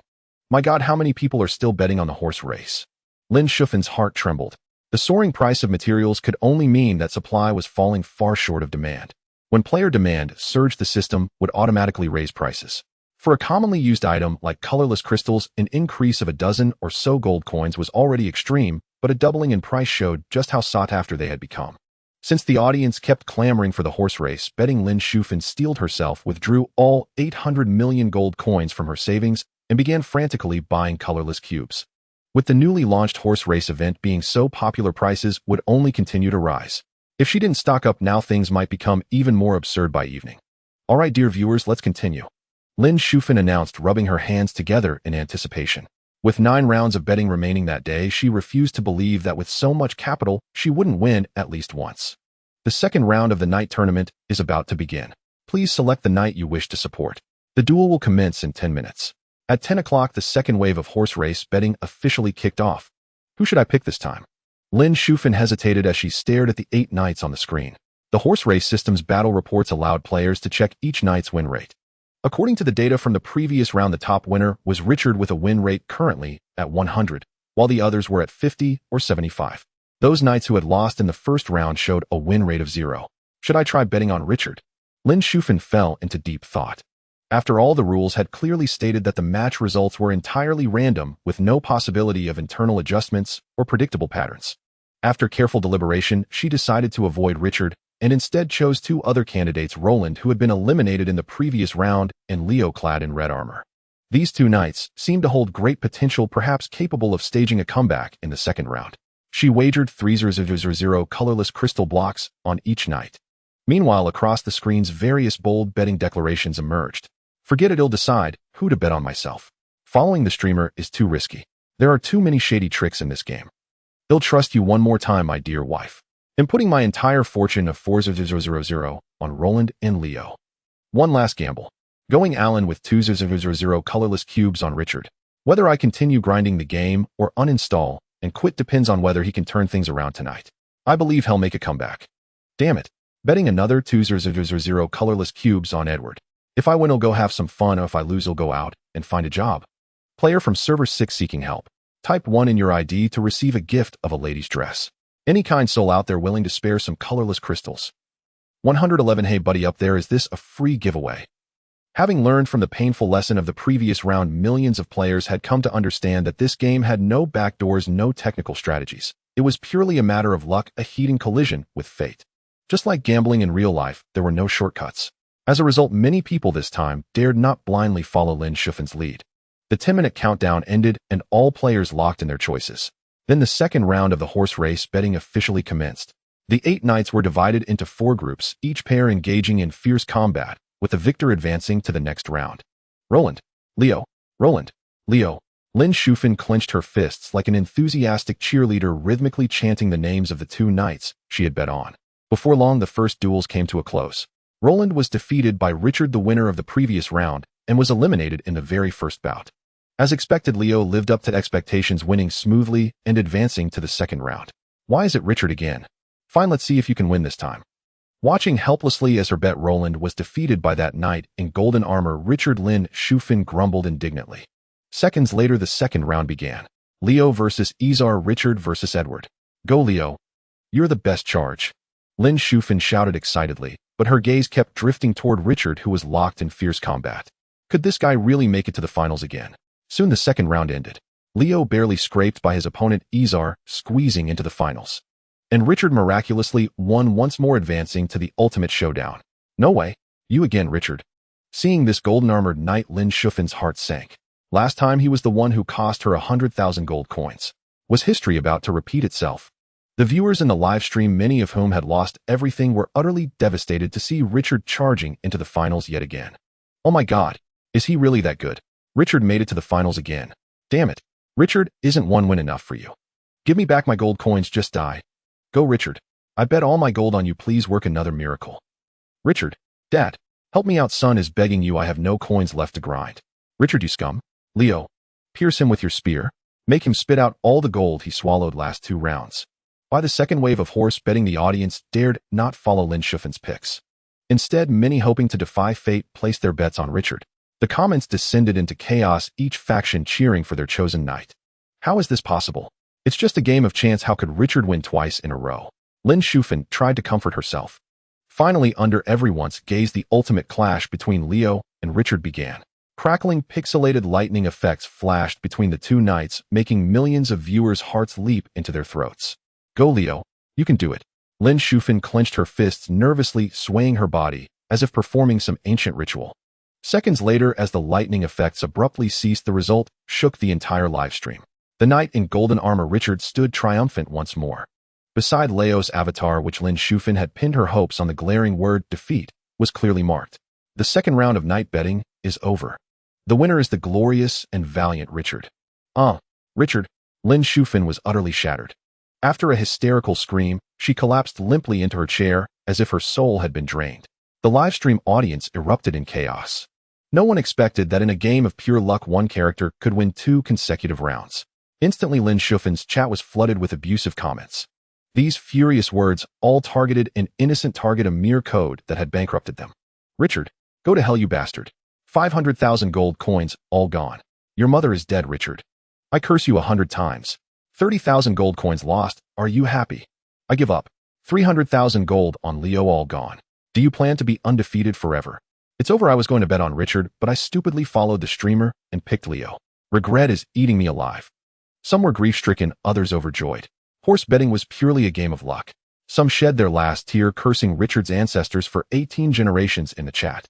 My God, how many people are still betting on the horse race? Lin Shufan's heart trembled. The soaring price of materials could only mean that supply was falling far short of demand. When player demand surged, the system would automatically raise prices. For a commonly used item like colorless crystals, an increase of a dozen or so gold coins was already extreme, but a doubling in price showed just how sought after they had become. Since the audience kept clamoring for the horse race betting, Lin Shufan steeled herself, withdrew all 800 million gold coins from her savings, and began frantically buying colorless cubes. With the newly launched horse race event being so popular, prices would only continue to rise. If she didn't stock up now, things might become even more absurd by evening. All right, dear viewers, let's continue. Lin Shufan announced, rubbing her hands together in anticipation. With 9 rounds of betting remaining that day, she refused to believe that with so much capital, she wouldn't win at least once. The second round of the night tournament is about to begin. Please select the knight you wish to support. The duel will commence in 10 minutes. At 10 o'clock, the second wave of horse race betting officially kicked off. Who should I pick this time? Lin Shufan hesitated as she stared at the 8 knights on the screen. The horse race system's battle reports allowed players to check each knight's win rate. According to the data from the previous round, the top winner was Richard with a win rate currently at 100, while the others were at 50 or 75. Those knights who had lost in the first round showed a win rate of 0. Should I try betting on Richard? Lin Shufan fell into deep thought. After all, the rules had clearly stated that the match results were entirely random, with no possibility of internal adjustments or predictable patterns. After careful deliberation, she decided to avoid Richard and instead chose 2 other candidates, Roland, who had been eliminated in the previous round, and Leo, clad in red armor. These 2 knights seemed to hold great potential, perhaps capable of staging a comeback in the second round. She wagered 300 colorless crystal blocks on each knight. Meanwhile, across the screens, various bold betting declarations emerged. Forget it, I'll decide who to bet on myself. Following the streamer is too risky. There are too many shady tricks in this game. I'll trust you one more time, my dear wife. I'm putting my entire fortune of 400 on Roland and Leo. One last gamble. Going Alan with 200 colorless cubes on Richard. Whether I continue grinding the game or uninstall and quit depends on whether he can turn things around tonight. I believe he'll make a comeback. Damn it. Betting another 200 colorless cubes on Edward. If I win, I'll go have some fun, or if I lose, I'll go out and find a job. Player from server 6 seeking help. Type 1 in your ID to receive a gift of a lady's dress. Any kind soul out there willing to spare some colorless crystals. 111. Hey buddy up there, is this a free giveaway? Having learned from the painful lesson of the previous round, millions of players had come to understand that this game had no backdoors, no technical strategies. It was purely a matter of luck, a heating collision with fate. Just like gambling in real life, there were no shortcuts. As a result, many people this time dared not blindly follow Lin Shufan's lead. The 10-minute countdown ended and all players locked in their choices. Then the second round of the horse race betting officially commenced. The 8 knights were divided into 4 groups, each pair engaging in fierce combat, with the victor advancing to the next round. Roland, Leo, Roland, Leo. Lin Shufan clenched her fists like an enthusiastic cheerleader, rhythmically chanting the names of the 2 knights she had bet on. Before long, the first duels came to a close. Roland was defeated by Richard, the winner of the previous round, and was eliminated in the very first bout. As expected, Leo lived up to expectations, winning smoothly and advancing to the second round. Why is it Richard again? Fine, let's see if you can win this time. Watching helplessly as her bet, Roland was defeated by that knight in golden armor, Richard. Lin Shufan grumbled indignantly. Seconds later, the second round began. Leo versus Izar, Richard versus Edward. Go Leo. You're the best charge. Lin Shufan shouted excitedly, but her gaze kept drifting toward Richard, who was locked in fierce combat. Could this guy really make it to the finals again? Soon the second round ended. Leo barely scraped by his opponent Izar, squeezing into the finals. And Richard miraculously won, once more advancing to the ultimate showdown. No way. You again, Richard. Seeing this golden-armored knight, Lin Shufan's heart sank. Last time he was the one who cost her 100,000 gold coins. Was history about to repeat itself? The viewers in the live stream, many of whom had lost everything, were utterly devastated to see Richard charging into the finals yet again. Oh my God, is he really that good? Richard made it to the finals again. Damn it. Richard, isn't one win enough for you? Give me back my gold coins, just die. Go, Richard. I bet all my gold on you, please work another miracle. Richard. Dad. Help me out, son is begging you, I have no coins left to grind. Richard, you scum. Leo. Pierce him with your spear. Make him spit out all the gold he swallowed last 2 rounds. By the second wave of horse betting, the audience dared not follow Lin Shufin's picks. Instead, many hoping to defy fate placed their bets on Richard. The comments descended into chaos, each faction cheering for their chosen knight. How is this possible? It's just a game of chance. How could Richard win twice in a row? Lin Shufin tried to comfort herself. Finally, under everyone's gaze, the ultimate clash between Leo and Richard began. Crackling, pixelated lightning effects flashed between the two knights, making millions of viewers' hearts leap into their throats. Go, Leo. You can do it. Lin Shufin clenched her fists, nervously swaying her body, as if performing some ancient ritual. Seconds later, as the lightning effects abruptly ceased, the result shook the entire livestream. The knight in golden armor, Richard, stood triumphant once more. Beside Leo's avatar, which Lin Shufin had pinned her hopes on, the glaring word defeat was clearly marked. The second round of night betting is over. The winner is the glorious and valiant Richard. Richard. Lin Shufin was utterly shattered. After a hysterical scream, she collapsed limply into her chair, as if her soul had been drained. The livestream audience erupted in chaos. No one expected that in a game of pure luck, one character could win 2 consecutive rounds. Instantly, Lin Shufin's chat was flooded with abusive comments. These furious words all targeted an innocent target, a mere code that had bankrupted them. Richard, go to hell, you bastard. 500,000 gold coins, all gone. Your mother is dead, Richard. I curse you 100 times. 30,000 gold coins lost. Are you happy? I give up. 300,000 gold on Leo, all gone. Do you plan to be undefeated forever? It's over. I was going to bet on Richard, but I stupidly followed the streamer and picked Leo. Regret is eating me alive. Some were grief-stricken, others overjoyed. Horse betting was purely a game of luck. Some shed their last tear, cursing Richard's ancestors for 18 generations in the chat.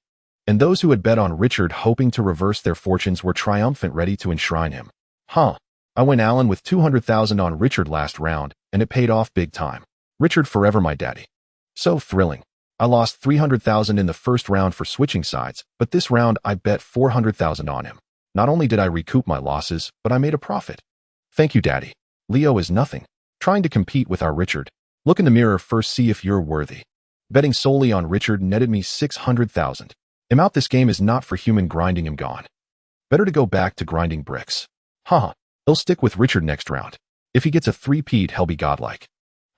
And those who had bet on Richard, hoping to reverse their fortunes, were triumphant, ready to enshrine him. I went Allen with 200,000 on Richard last round, and it paid off big time. Richard forever, my daddy. So thrilling. I lost 300,000 in the first round for switching sides, but this round I bet 400,000 on him. Not only did I recoup my losses, but I made a profit. Thank you, daddy. Leo is nothing. Trying to compete with our Richard. Look in the mirror first, see if you're worthy. Betting solely on Richard netted me 600,000. I'm out. This game is not for human grinding. I'm gone. Better to go back to grinding bricks. He'll stick with Richard next round. If he gets a three-peat, he'll be godlike.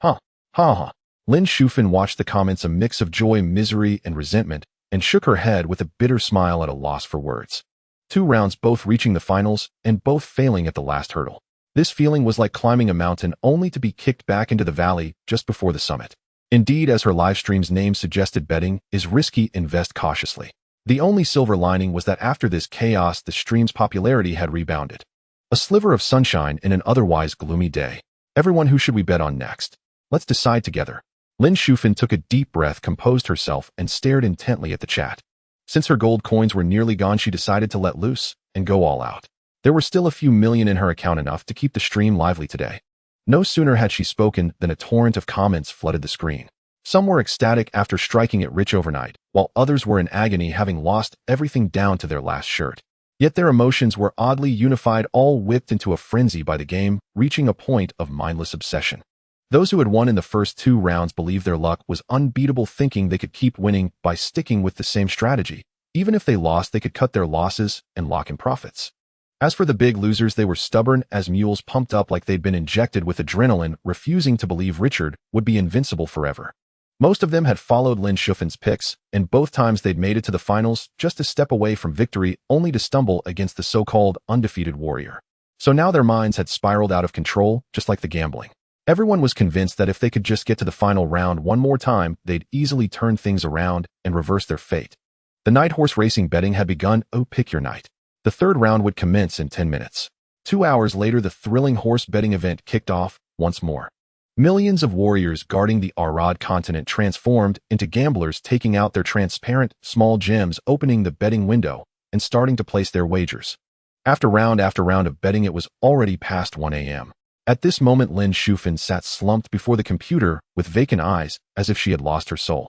Lin Shufin watched the comments, a mix of joy, misery, and resentment, and shook her head with a bitter smile, at a loss for words. 2 rounds, both reaching the finals, and both failing at the last hurdle. This feeling was like climbing a mountain only to be kicked back into the valley just before the summit. Indeed, as her livestream's name suggested, betting is risky, invest cautiously. The only silver lining was that after this chaos, the stream's popularity had rebounded. A sliver of sunshine in an otherwise gloomy day. Everyone, who should we bet on next? Let's decide together. Lin Shufin took a deep breath, composed herself, and stared intently at the chat. Since her gold coins were nearly gone, she decided to let loose and go all out. There were still a few million in her account, enough to keep the stream lively today. No sooner had she spoken than a torrent of comments flooded the screen. Some were ecstatic after striking it rich overnight, while others were in agony, having lost everything down to their last shirt. Yet their emotions were oddly unified, all whipped into a frenzy by the game, reaching a point of mindless obsession. Those who had won in the first 2 rounds believed their luck was unbeatable, thinking they could keep winning by sticking with the same strategy. Even if they lost, they could cut their losses and lock in profits. As for the big losers, they were stubborn as mules, pumped up like they'd been injected with adrenaline, refusing to believe Richard would be invincible forever. Most of them had followed Lin Shufin's picks, and both times they'd made it to the finals, just a step away from victory, only to stumble against the so-called undefeated warrior. So now their minds had spiraled out of control, just like the gambling. Everyone was convinced that if they could just get to the final round one more time, they'd easily turn things around and reverse their fate. The night horse racing betting had begun. Pick your night. The 3rd round would commence in 10 minutes. 2 hours later, the thrilling horse betting event kicked off once more. Millions of warriors guarding the Arad continent transformed into gamblers, taking out their transparent, small gems, opening the betting window, and starting to place their wagers. After round of betting, it was already past 1 a.m. At this moment, Lin Shufin sat slumped before the computer with vacant eyes, as if she had lost her soul.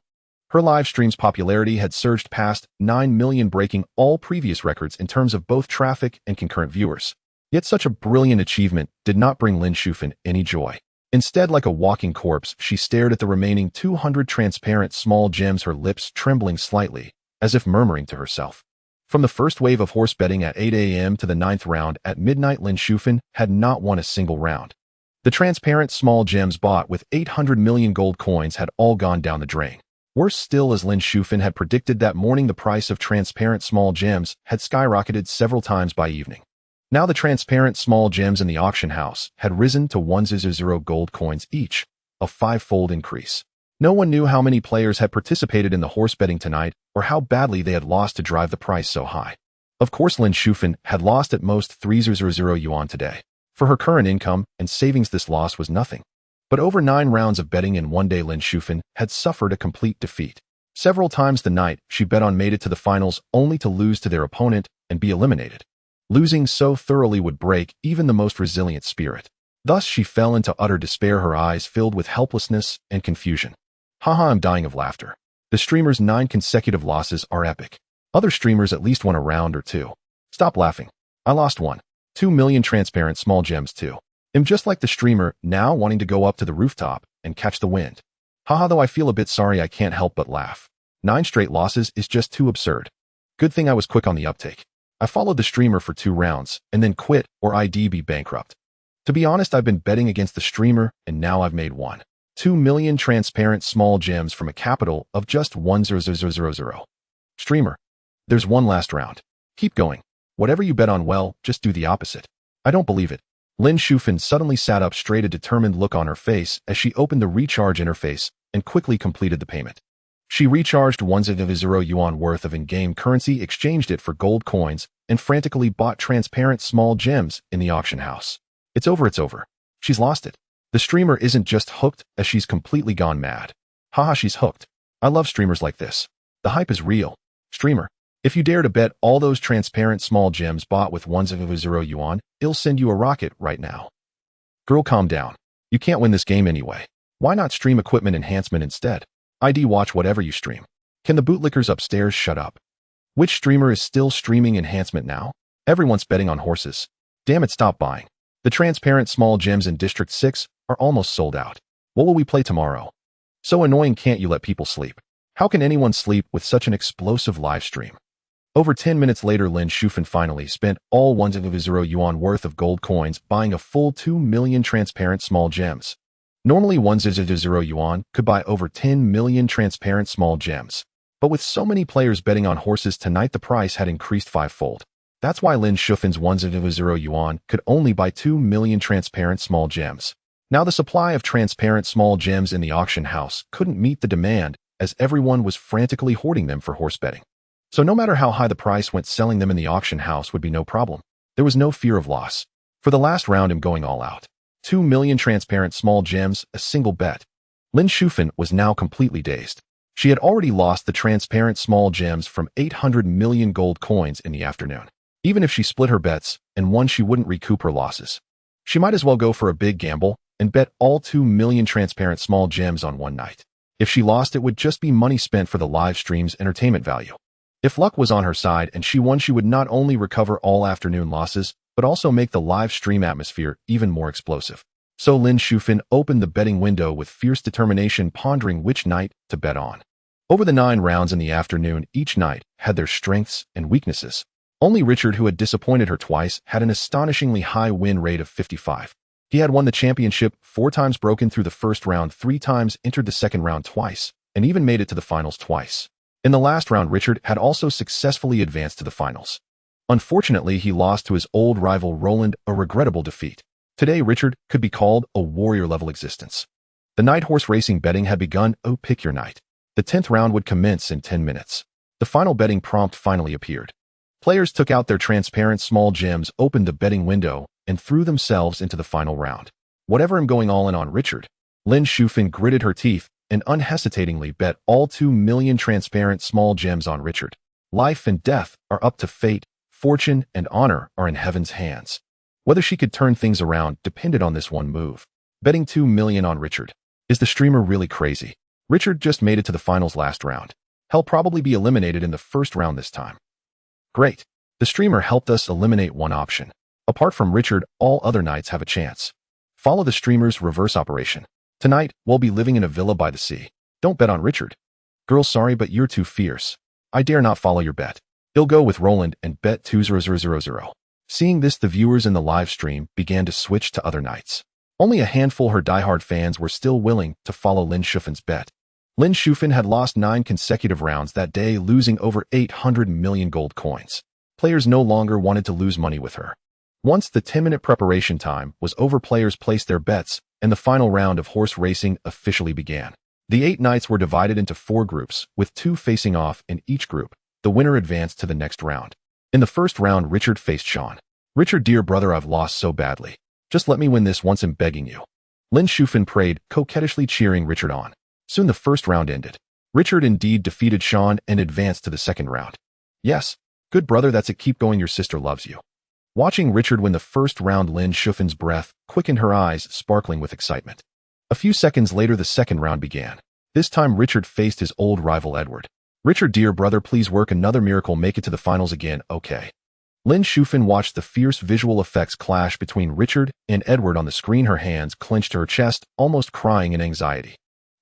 Her live stream's popularity had surged past 9 million, breaking all previous records in terms of both traffic and concurrent viewers. Yet such a brilliant achievement did not bring Lin Shufan any joy. Instead, like a walking corpse, she stared at the remaining 200 transparent small gems, her lips trembling slightly, as if murmuring to herself. From the first wave of horse betting at 8 a.m. to the 9th round at midnight, Lin Shufan had not won a single round. The transparent small gems bought with 800 million gold coins had all gone down the drain. Worse still, as Lin Shufan had predicted that morning, the price of transparent small gems had skyrocketed several times by evening. Now the transparent small gems in the auction house had risen to 100 gold coins each, a five-fold increase. No one knew how many players had participated in the horse betting tonight or how badly they had lost to drive the price so high. Of course, Lin Shufan had lost at most 300 yuan today. For her current income and savings, this loss was nothing. But over 9 rounds of betting in one day, Lin Shufan had suffered a complete defeat. Several times the night she bet on made it to the finals only to lose to their opponent and be eliminated. Losing so thoroughly would break even the most resilient spirit. Thus she fell into utter despair, her eyes filled with helplessness and confusion. Haha, I'm dying of laughter. The streamer's 9 consecutive losses are epic. Other streamers at least won a round or two. Stop laughing. I lost 2 million transparent small gems too. I'm just like the streamer, now wanting to go up to the rooftop and catch the wind. Haha, though I feel a bit sorry, I can't help but laugh. 9 straight losses is just too absurd. Good thing I was quick on the uptake. I followed the streamer for 2 rounds and then quit or I'd be bankrupt. To be honest, I've been betting against the streamer and now I've made 2 million transparent small gems from a capital of just 100,000. Streamer, there's one last round. Keep going. Whatever you bet on, well, just do the opposite. I don't believe it. Lin Shufan suddenly sat up straight, a determined look on her face as she opened the recharge interface and quickly completed the payment. She recharged 100 yuan worth of in-game currency, exchanged it for gold coins, and frantically bought transparent small gems in the auction house. It's over, it's over. She's lost it. The streamer isn't just hooked, as she's completely gone mad. Haha, she's hooked. I love streamers like this. The hype is real. Streamer, if you dare to bet all those transparent small gems bought with 100 yuan, I'll send you a rocket right now. Girl, calm down. You can't win this game anyway. Why not stream equipment enhancement instead? I'd watch whatever you stream. Can the bootlickers upstairs shut up? Which streamer is still streaming enhancement now? Everyone's betting on horses. Damn it, stop buying. The transparent small gems in District 6 are almost sold out. What will we play tomorrow? So annoying, can't you let people sleep? How can anyone sleep with such an explosive live stream? Over 10 minutes later, Lin Shufan finally spent all 100 yuan worth of gold coins buying a full 2 million transparent small gems. Normally 100 yuan could buy over 10 million transparent small gems. But with so many players betting on horses tonight, the price had increased 5-fold. That's why Lin Shufan's 100 yuan could only buy 2 million transparent small gems. Now the supply of transparent small gems in the auction house couldn't meet the demand, as everyone was frantically hoarding them for horse betting. So no matter how high the price went, selling them in the auction house would be no problem. There was no fear of loss. For the last round, I'm going all out. 2 million transparent small gems, a single bet. Lin Shufan was now completely dazed. She had already lost the transparent small gems from 800 million gold coins in the afternoon. Even if she split her bets and won, she wouldn't recoup her losses. She might as well go for a big gamble and bet all 2 million transparent small gems on one night. If she lost, it would just be money spent for the live stream's entertainment value. If luck was on her side and she won, she would not only recover all afternoon losses, but also make the live stream atmosphere even more explosive. So Lin Shufan opened the betting window with fierce determination, pondering which night to bet on. Over the 9 rounds in the afternoon, each night had their strengths and weaknesses. Only Richard, who had disappointed her twice, had an astonishingly high win rate of 55. He had won the championship 4 times, broken through the first round 3 times, entered the second round twice, and even made it to the finals twice. In the last round, Richard had also successfully advanced to the finals. Unfortunately, he lost to his old rival Roland, a regrettable defeat. Today, Richard could be called a warrior-level existence. The night horse racing betting had begun. Oh, pick your night. The 10th round would commence in 10 minutes. The final betting prompt finally appeared. Players took out their transparent small gems, opened the betting window, and threw themselves into the final round. Whatever, I'm going all in on Richard. Lin Shufan gritted her teeth and unhesitatingly bet all 2 million transparent small gems on Richard. Life and death are up to fate. Fortune and honor are in heaven's hands. Whether she could turn things around depended on this one move. Betting 2 million on Richard. Is the streamer really crazy? Richard just made it to the finals last round. He'll probably be eliminated in the first round this time. Great. The streamer helped us eliminate one option. Apart from Richard, all other knights have a chance. Follow the streamer's reverse operation. Tonight, we'll be living in a villa by the sea. Don't bet on Richard. Girl, sorry, but you're too fierce. I dare not follow your bet. He'll go with Roland and bet 20000. Seeing this, the viewers in the live stream began to switch to other knights. Only a handful of her diehard fans were still willing to follow Lin Shufen's bet. Lin Shufen had lost 9 consecutive rounds that day, losing over 800 million gold coins. Players no longer wanted to lose money with her. Once the 10-minute preparation time was over, players placed their bets, and the final round of horse racing officially began. The 8 knights were divided into 4 groups, with 2 facing off in each group. The winner advanced to the next round. In the first round, Richard faced Sean. Richard, dear brother, I've lost so badly. Just let me win this once, I'm begging you. Lin Shufen prayed, coquettishly cheering Richard on. Soon the first round ended. Richard indeed defeated Sean and advanced to the second round. Yes, good brother, that's it, keep going, your sister loves you. Watching Richard win the first round, Lin Shufen's breath quickened, her eyes sparkling with excitement. A few seconds later, the second round began. This time, Richard faced his old rival Edward. Richard, dear brother, please work another miracle, make it to the finals again, okay? Lin Shufen watched the fierce visual effects clash between Richard and Edward on the screen, her hands clenched to her chest, almost crying in anxiety.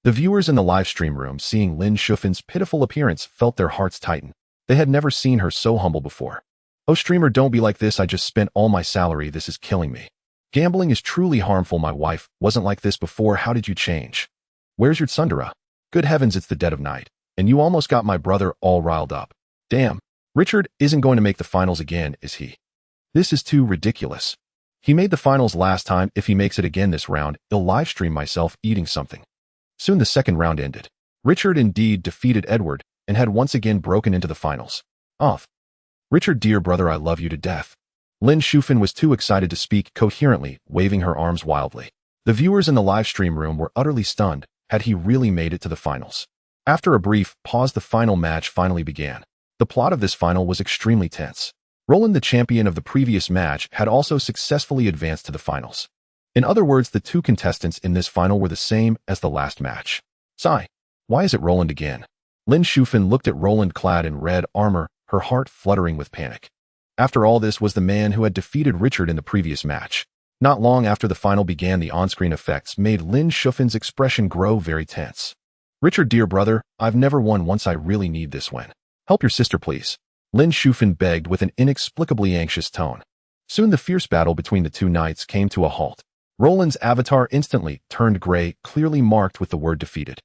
The viewers in the live stream room, seeing Lin Shufen's pitiful appearance, felt their hearts tighten. They had never seen her so humble before. Oh streamer, don't be like this, I just spent all my salary, this is killing me. Gambling is truly harmful, my wife wasn't like this before, how did you change? Where's your tsundere? Good heavens, it's the dead of night. And you almost got my brother all riled up. Damn, Richard isn't going to make the finals again, is he? This is too ridiculous. He made the finals last time, if he makes it again this round, I'll livestream myself eating something. Soon the second round ended. Richard indeed defeated Edward and had once again broken into the finals. Off. Richard, dear brother, I love you to death. Lin Shufen was too excited to speak coherently, waving her arms wildly. The viewers in the live stream room were utterly stunned. Had he really made it to the finals? After a brief pause, the final match finally began. The plot of this final was extremely tense. Roland, the champion of the previous match, had also successfully advanced to the finals. In other words, the 2 contestants in this final were the same as the last match. Sigh. Why is it Roland again? Lin Shufen looked at Roland clad in red armor, her heart fluttering with panic. After all, this was the man who had defeated Richard in the previous match. Not long after the final began, the on-screen effects made Lin Shufen's expression grow very tense. Richard, dear brother, I've never won once, I really need this win. Help your sister, please. Lin Shufen begged with an inexplicably anxious tone. Soon the fierce battle between the 2 knights came to a halt. Roland's avatar instantly turned gray, clearly marked with the word defeated.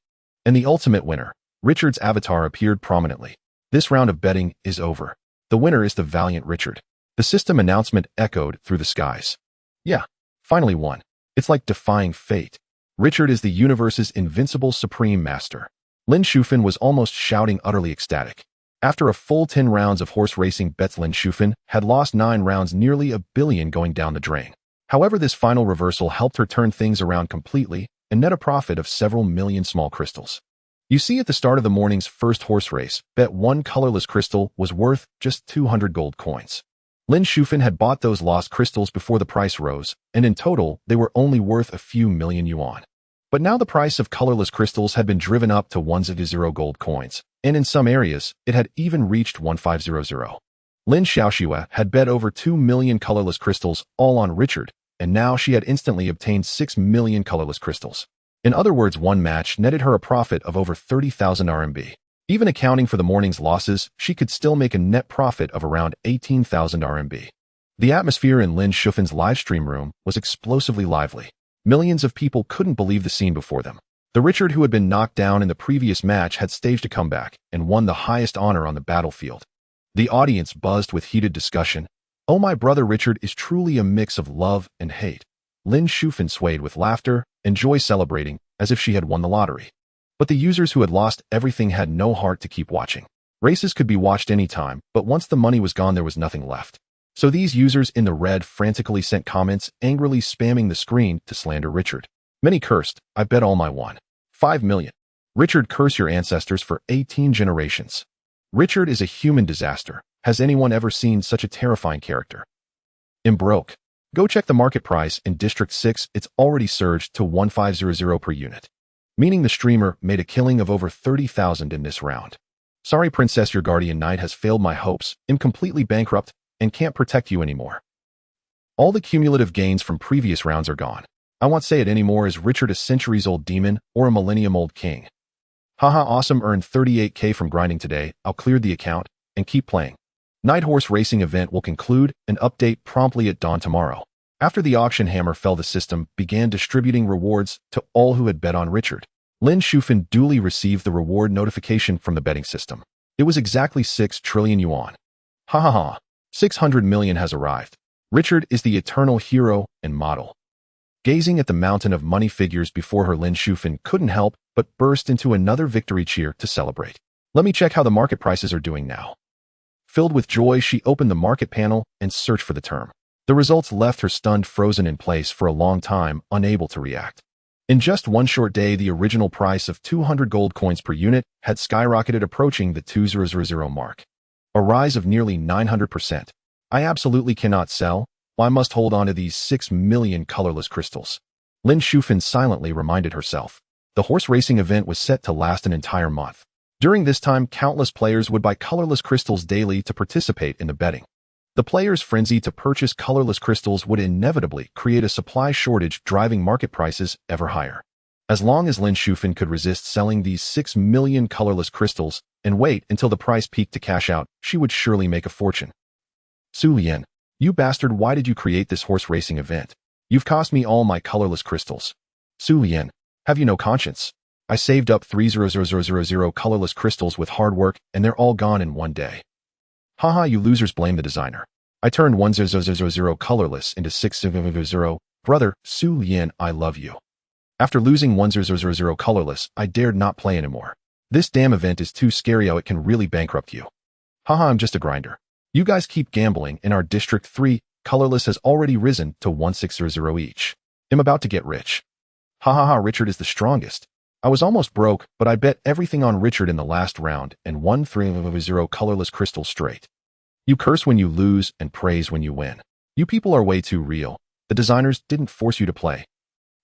And the ultimate winner, Richard's avatar, appeared prominently. This round of betting is over. The winner is the valiant Richard. The system announcement echoed through the skies. Yeah, finally won. It's like defying fate. Richard is the universe's invincible supreme master. Lin Shufen was almost shouting, utterly ecstatic. After a full 10 rounds of horse racing bets, Lin Shufen had lost 9 rounds, nearly $1 billion going down the drain. However, this final reversal helped her turn things around completely and net a profit of several million small crystals. You see, at the start of the morning's first horse race, bet 1 colorless crystal was worth just 200 gold coins. Lin Shufen had bought those lost crystals before the price rose, and in total, they were only worth a few million yuan. But now the price of colorless crystals had been driven up to 100 gold coins, and in some areas, it had even reached 1500. Lin Xiaoxue had bet over 2 million colorless crystals, all on Richard, and now she had instantly obtained 6 million colorless crystals. In other words, one match netted her a profit of over 30,000 RMB. Even accounting for the morning's losses, she could still make a net profit of around 18,000 RMB. The atmosphere in Lin Shufen's livestream room was explosively lively. Millions of people couldn't believe the scene before them. The Richard who had been knocked down in the previous match had staged a comeback and won the highest honor on the battlefield. The audience buzzed with heated discussion. Oh, my brother Richard is truly a mix of love and hate. Lin Shufen swayed with laughter and joy, celebrating as if she had won the lottery. But the users who had lost everything had no heart to keep watching. Races could be watched anytime, but once the money was gone, there was nothing left. So these users in the red frantically sent comments, angrily spamming the screen to slander Richard. Many cursed, I bet all my won. 5 million. Richard, curse your ancestors for 18 generations. Richard is a human disaster. Has anyone ever seen such a terrifying character? I'm broke. Go check the market price in District 6, it's already surged to 1500 per unit. Meaning the streamer made a killing of over 30,000 in this round. Sorry princess, your guardian knight has failed my hopes, I'm completely bankrupt, and can't protect you anymore. All the cumulative gains from previous rounds are gone. I won't say it anymore. Is Richard a centuries-old demon or a millennium-old king? Haha, awesome, earned 38k from grinding today. I'll clear the account and keep playing. Night horse racing event will conclude and update promptly at dawn tomorrow. After the auction hammer fell, the system began distributing rewards to all who had bet on Richard. Lin Shufan duly received the reward notification from the betting system. It was exactly 6 trillion yuan. Ha ha ha. 600 million has arrived. Richard is the eternal hero and model. Gazing at the mountain of money figures before her, Lin Shufan couldn't help but burst into another victory cheer to celebrate. Let me check how the market prices are doing now. Filled with joy, she opened the market panel and searched for the term. The results left her stunned, frozen in place for a long time, unable to react. In just one short day, the original price of 200 gold coins per unit had skyrocketed, approaching the 2000 mark. A rise of nearly 900%. I absolutely cannot sell. I must hold on to these 6 million colorless crystals. Lin Shufan silently reminded herself. The horse racing event was set to last an entire month. During this time, countless players would buy colorless crystals daily to participate in the betting. The players' frenzy to purchase colorless crystals would inevitably create a supply shortage, driving market prices ever higher. As long as Lin Shufan could resist selling these 6 million colorless crystals and wait until the price peaked to cash out, she would surely make a fortune. Xu Lian, you bastard, why did you create this horse racing event? You've cost me all my colorless crystals. Xu Lian, have you no conscience? I saved up 300,000 colorless crystals with hard work, and they're all gone in one day. Haha, you losers blame the designer. I turned 1000 colorless into 600. Brother, Xu Lian, I love you. After losing 1000 colorless, I dared not play anymore. This damn event is too scary. How it can really bankrupt you. Haha, I'm just a grinder. You guys keep gambling. In our District 3, colorless has already risen to 1600 each. I'm about to get rich. Ha, Richard is the strongest. I was almost broke, but I bet everything on Richard in the last round and won 300 colorless crystals straight. You curse when you lose and praise when you win. You people are way too real. The designers didn't force you to play.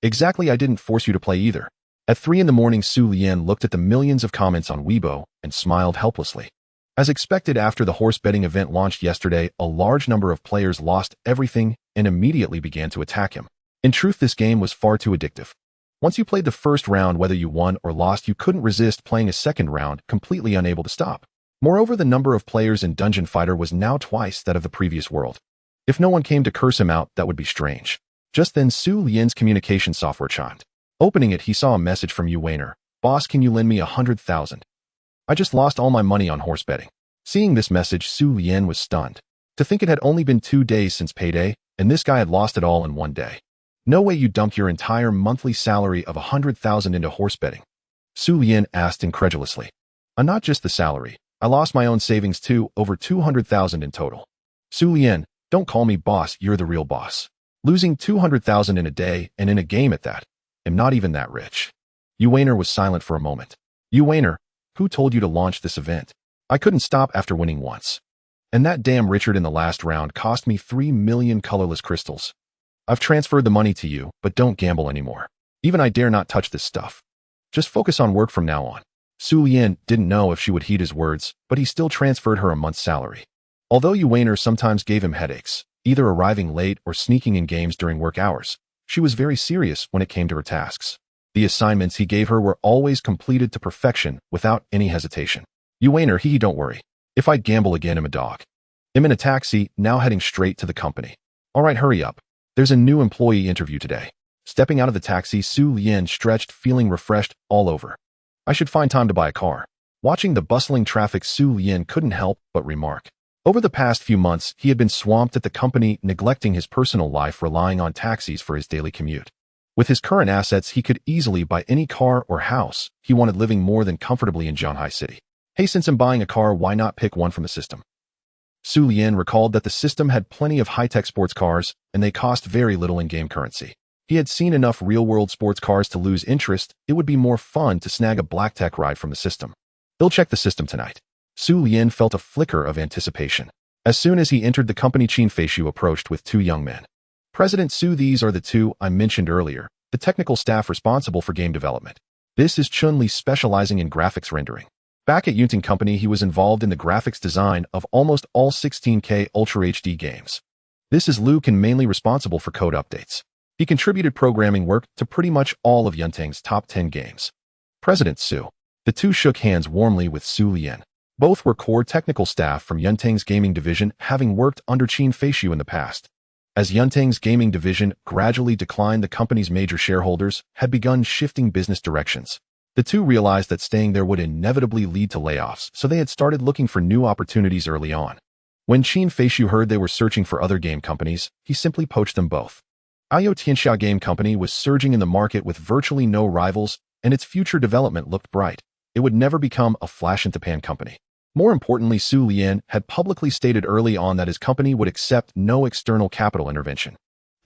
Exactly, I didn't force you to play either. At 3 in the morning, Xu Lian looked at the millions of comments on Weibo and smiled helplessly. As expected, after the horse betting event launched yesterday, a large number of players lost everything and immediately began to attack him. In truth, this game was far too addictive. Once you played the first round, whether you won or lost, you couldn't resist playing a second round, completely unable to stop. Moreover, the number of players in Dungeon Fighter was now twice that of the previous world. If no one came to curse him out, that would be strange. Just then, Xu Lian's communication software chimed. Opening it, he saw a message from Yu Wainer. Boss, can you lend me 100,000? I just lost all my money on horse betting. Seeing this message, Xu Lian was stunned. To think it had only been 2 days since payday, and this guy had lost it all in one day. No way you dumped your entire monthly salary of 100,000 into horse betting. Xu Lian asked incredulously. Not just the salary. I lost my own savings too, over 200,000 in total. Xu Lian, don't call me boss, you're the real boss. Losing 200,000 in a day and in a game at that. I'm not even that rich. Yu Wainer was silent for a moment. Yu Wainer, who told you to launch this event? I couldn't stop after winning once. And that damn Richard in the last round cost me 3 million colorless crystals. I've transferred the money to you, but don't gamble anymore. Even I dare not touch this stuff. Just focus on work from now on. Xu Lian didn't know if she would heed his words, but he still transferred her a month's salary. Although Yu Wainer sometimes gave him headaches, either arriving late or sneaking in games during work hours, she was very serious when it came to her tasks. The assignments he gave her were always completed to perfection without any hesitation. Yu Wainer, don't worry. If I gamble again, I'm a dog. I'm in a taxi, now heading straight to the company. All right, hurry up. There's a new employee interview today. Stepping out of the taxi, Xu Lian stretched, feeling refreshed all over. I should find time to buy a car. Watching the bustling traffic, Xu Lian couldn't help but remark. Over the past few months, he had been swamped at the company, neglecting his personal life, relying on taxis for his daily commute. With his current assets, he could easily buy any car or house he wanted, living more than comfortably in Shanghai City. Hey, since I'm buying a car, why not pick one from the system? Xu Lian recalled that the system had plenty of high-tech sports cars, and they cost very little in-game currency. He had seen enough real-world sports cars to lose interest. It would be more fun to snag a black-tech ride from the system. He'll check the system tonight. Xu Lian felt a flicker of anticipation. As soon as he entered the company, Qin Feishu approached with 2 young men. President Xu, these are the 2 I mentioned earlier, the technical staff responsible for game development. This is Chun Li, specializing in graphics rendering. Back at Yunting Company, he was involved in the graphics design of almost all 16K Ultra HD games. This is Liu Can mainly responsible for code updates. He contributed programming work to pretty much all of Yuntang's top 10 games. President Xu. The two shook hands warmly with Xu Lian. Both were core technical staff from Yuntang's gaming division, having worked under Qin Feishu in the past. As Yuntang's gaming division gradually declined, the company's major shareholders had begun shifting business directions. The two realized that staying there would inevitably lead to layoffs, so they had started looking for new opportunities early on. When Qin Feishu heard they were searching for other game companies, he simply poached them both. Ayo Tianxia Game Company was surging in the market with virtually no rivals, and its future development looked bright. It would never become a flash-in-the-pan company. More importantly, Xu Lian had publicly stated early on that his company would accept no external capital intervention.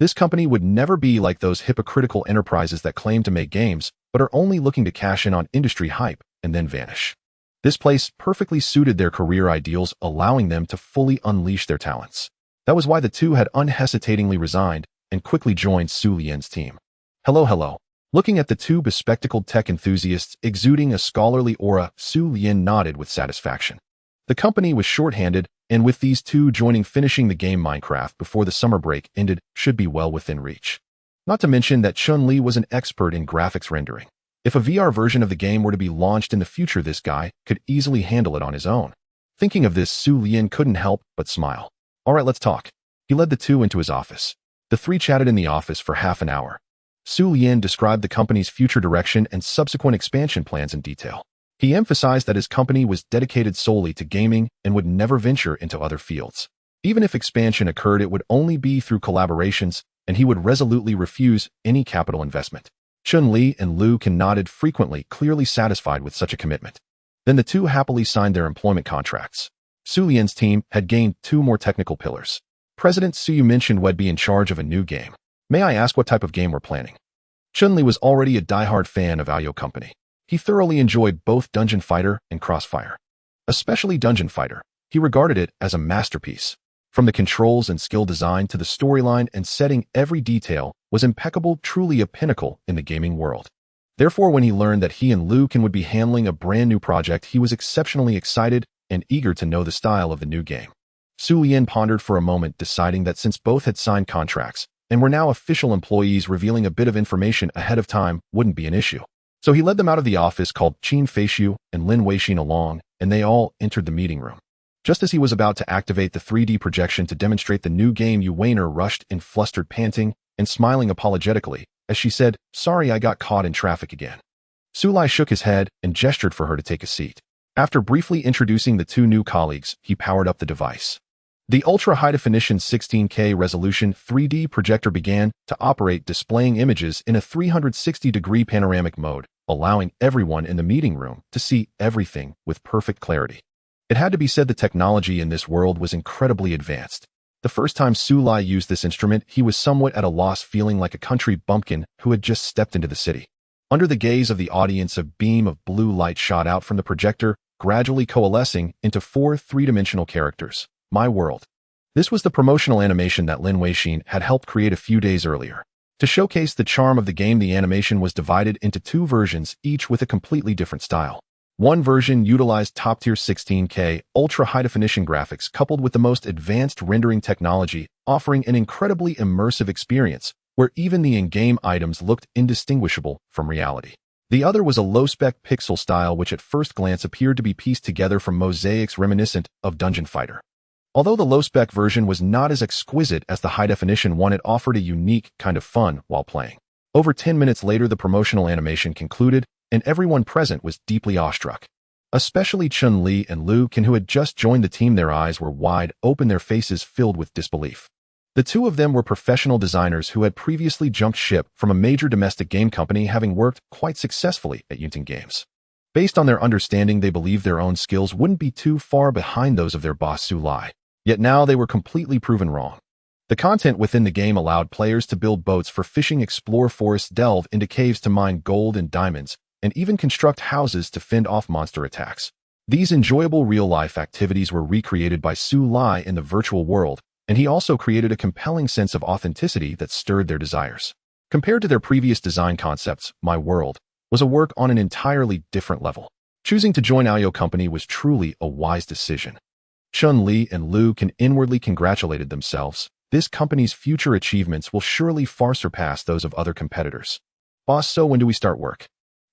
This company would never be like those hypocritical enterprises that claim to make games, but are only looking to cash in on industry hype and then vanish. This place perfectly suited their career ideals, allowing them to fully unleash their talents. That was why the two had unhesitatingly resigned and quickly joined Xu Lian's team. Hello. Looking at the two bespectacled tech enthusiasts exuding a scholarly aura, Xu Lian nodded with satisfaction. The company was short-handed, and with these two joining, finishing the game Minecraft before the summer break ended should be well within reach. Not to mention that Chun-Li was an expert in graphics rendering. If a VR version of the game were to be launched in the future, this guy could easily handle it on his own. Thinking of this, Xu Lian couldn't help but smile. All right, let's talk. He led the two into his office. The three chatted in the office for half an hour. Xu Lian described the company's future direction and subsequent expansion plans in detail. He emphasized that his company was dedicated solely to gaming and would never venture into other fields. Even if expansion occurred, it would only be through collaborations, and he would resolutely refuse any capital investment. Chun-Li and Liu Can nodded frequently, clearly satisfied with such a commitment. Then the two happily signed their employment contracts. Xu Lian's team had gained two more technical pillars. President Xu mentioned we'd be in charge of a new game. May I ask what type of game we're planning? Chun-Li was already a diehard fan of Ayo Company. He thoroughly enjoyed both Dungeon Fighter and Crossfire. Especially Dungeon Fighter. He regarded it as a masterpiece. From the controls and skill design to the storyline and setting, every detail was impeccable, truly a pinnacle in the gaming world. Therefore, when he learned that he and Liu Can would be handling a brand new project, he was exceptionally excited and eager to know the style of the new game. Xu Lian pondered for a moment, deciding that since both had signed contracts and were now official employees, revealing a bit of information ahead of time wouldn't be an issue. So he led them out of the office, called Qin Feishu and Lin Weixin along, and they all entered the meeting room. Just as he was about to activate the 3D projection to demonstrate the new game, Yu Weiner rushed in, flustered, panting, and smiling apologetically, as she said, "Sorry, I got caught in traffic again." Xu Lian shook his head and gestured for her to take a seat. After briefly introducing the two new colleagues, he powered up the device. The ultra-high-definition 16K resolution 3D projector began to operate, displaying images in a 360-degree panoramic mode, allowing everyone in the meeting room to see everything with perfect clarity. It had to be said the technology in this world was incredibly advanced. The first time Xu Lian used this instrument, he was somewhat at a loss, feeling like a country bumpkin who had just stepped into the city. Under the gaze of the audience, a beam of blue light shot out from the projector, gradually coalescing into 4 three-dimensional characters. My world. This was the promotional animation that Lin Weixin had helped create a few days earlier. To showcase the charm of the game, the animation was divided into 2 versions, each with a completely different style. One version utilized top-tier 16K, ultra-high-definition graphics coupled with the most advanced rendering technology, offering an incredibly immersive experience where even the in-game items looked indistinguishable from reality. The other was a low-spec pixel style which at first glance appeared to be pieced together from mosaics reminiscent of Dungeon Fighter. Although the low-spec version was not as exquisite as the high-definition one, it offered a unique kind of fun while playing. Over 10 minutes later, the promotional animation concluded, and everyone present was deeply awestruck. Especially Chun-Li and Liu Can, who had just joined the team. Their eyes were wide open, their faces filled with disbelief. The two of them were professional designers who had previously jumped ship from a major domestic game company, having worked quite successfully at Yuntang Games. Based on their understanding, they believed their own skills wouldn't be too far behind those of their boss Xu Lian. Yet now they were completely proven wrong. The content within the game allowed players to build boats for fishing, explore forests, delve into caves to mine gold and diamonds, and even construct houses to fend off monster attacks. These enjoyable real-life activities were recreated by Xu Lian in the virtual world, and he also created a compelling sense of authenticity that stirred their desires. Compared to their previous design concepts, My World was a work on an entirely different level. Choosing to join Ayo Company was truly a wise decision. Chun-Li and Liu Can inwardly congratulated themselves. This company's future achievements will surely far surpass those of other competitors. Boss, so when do we start work?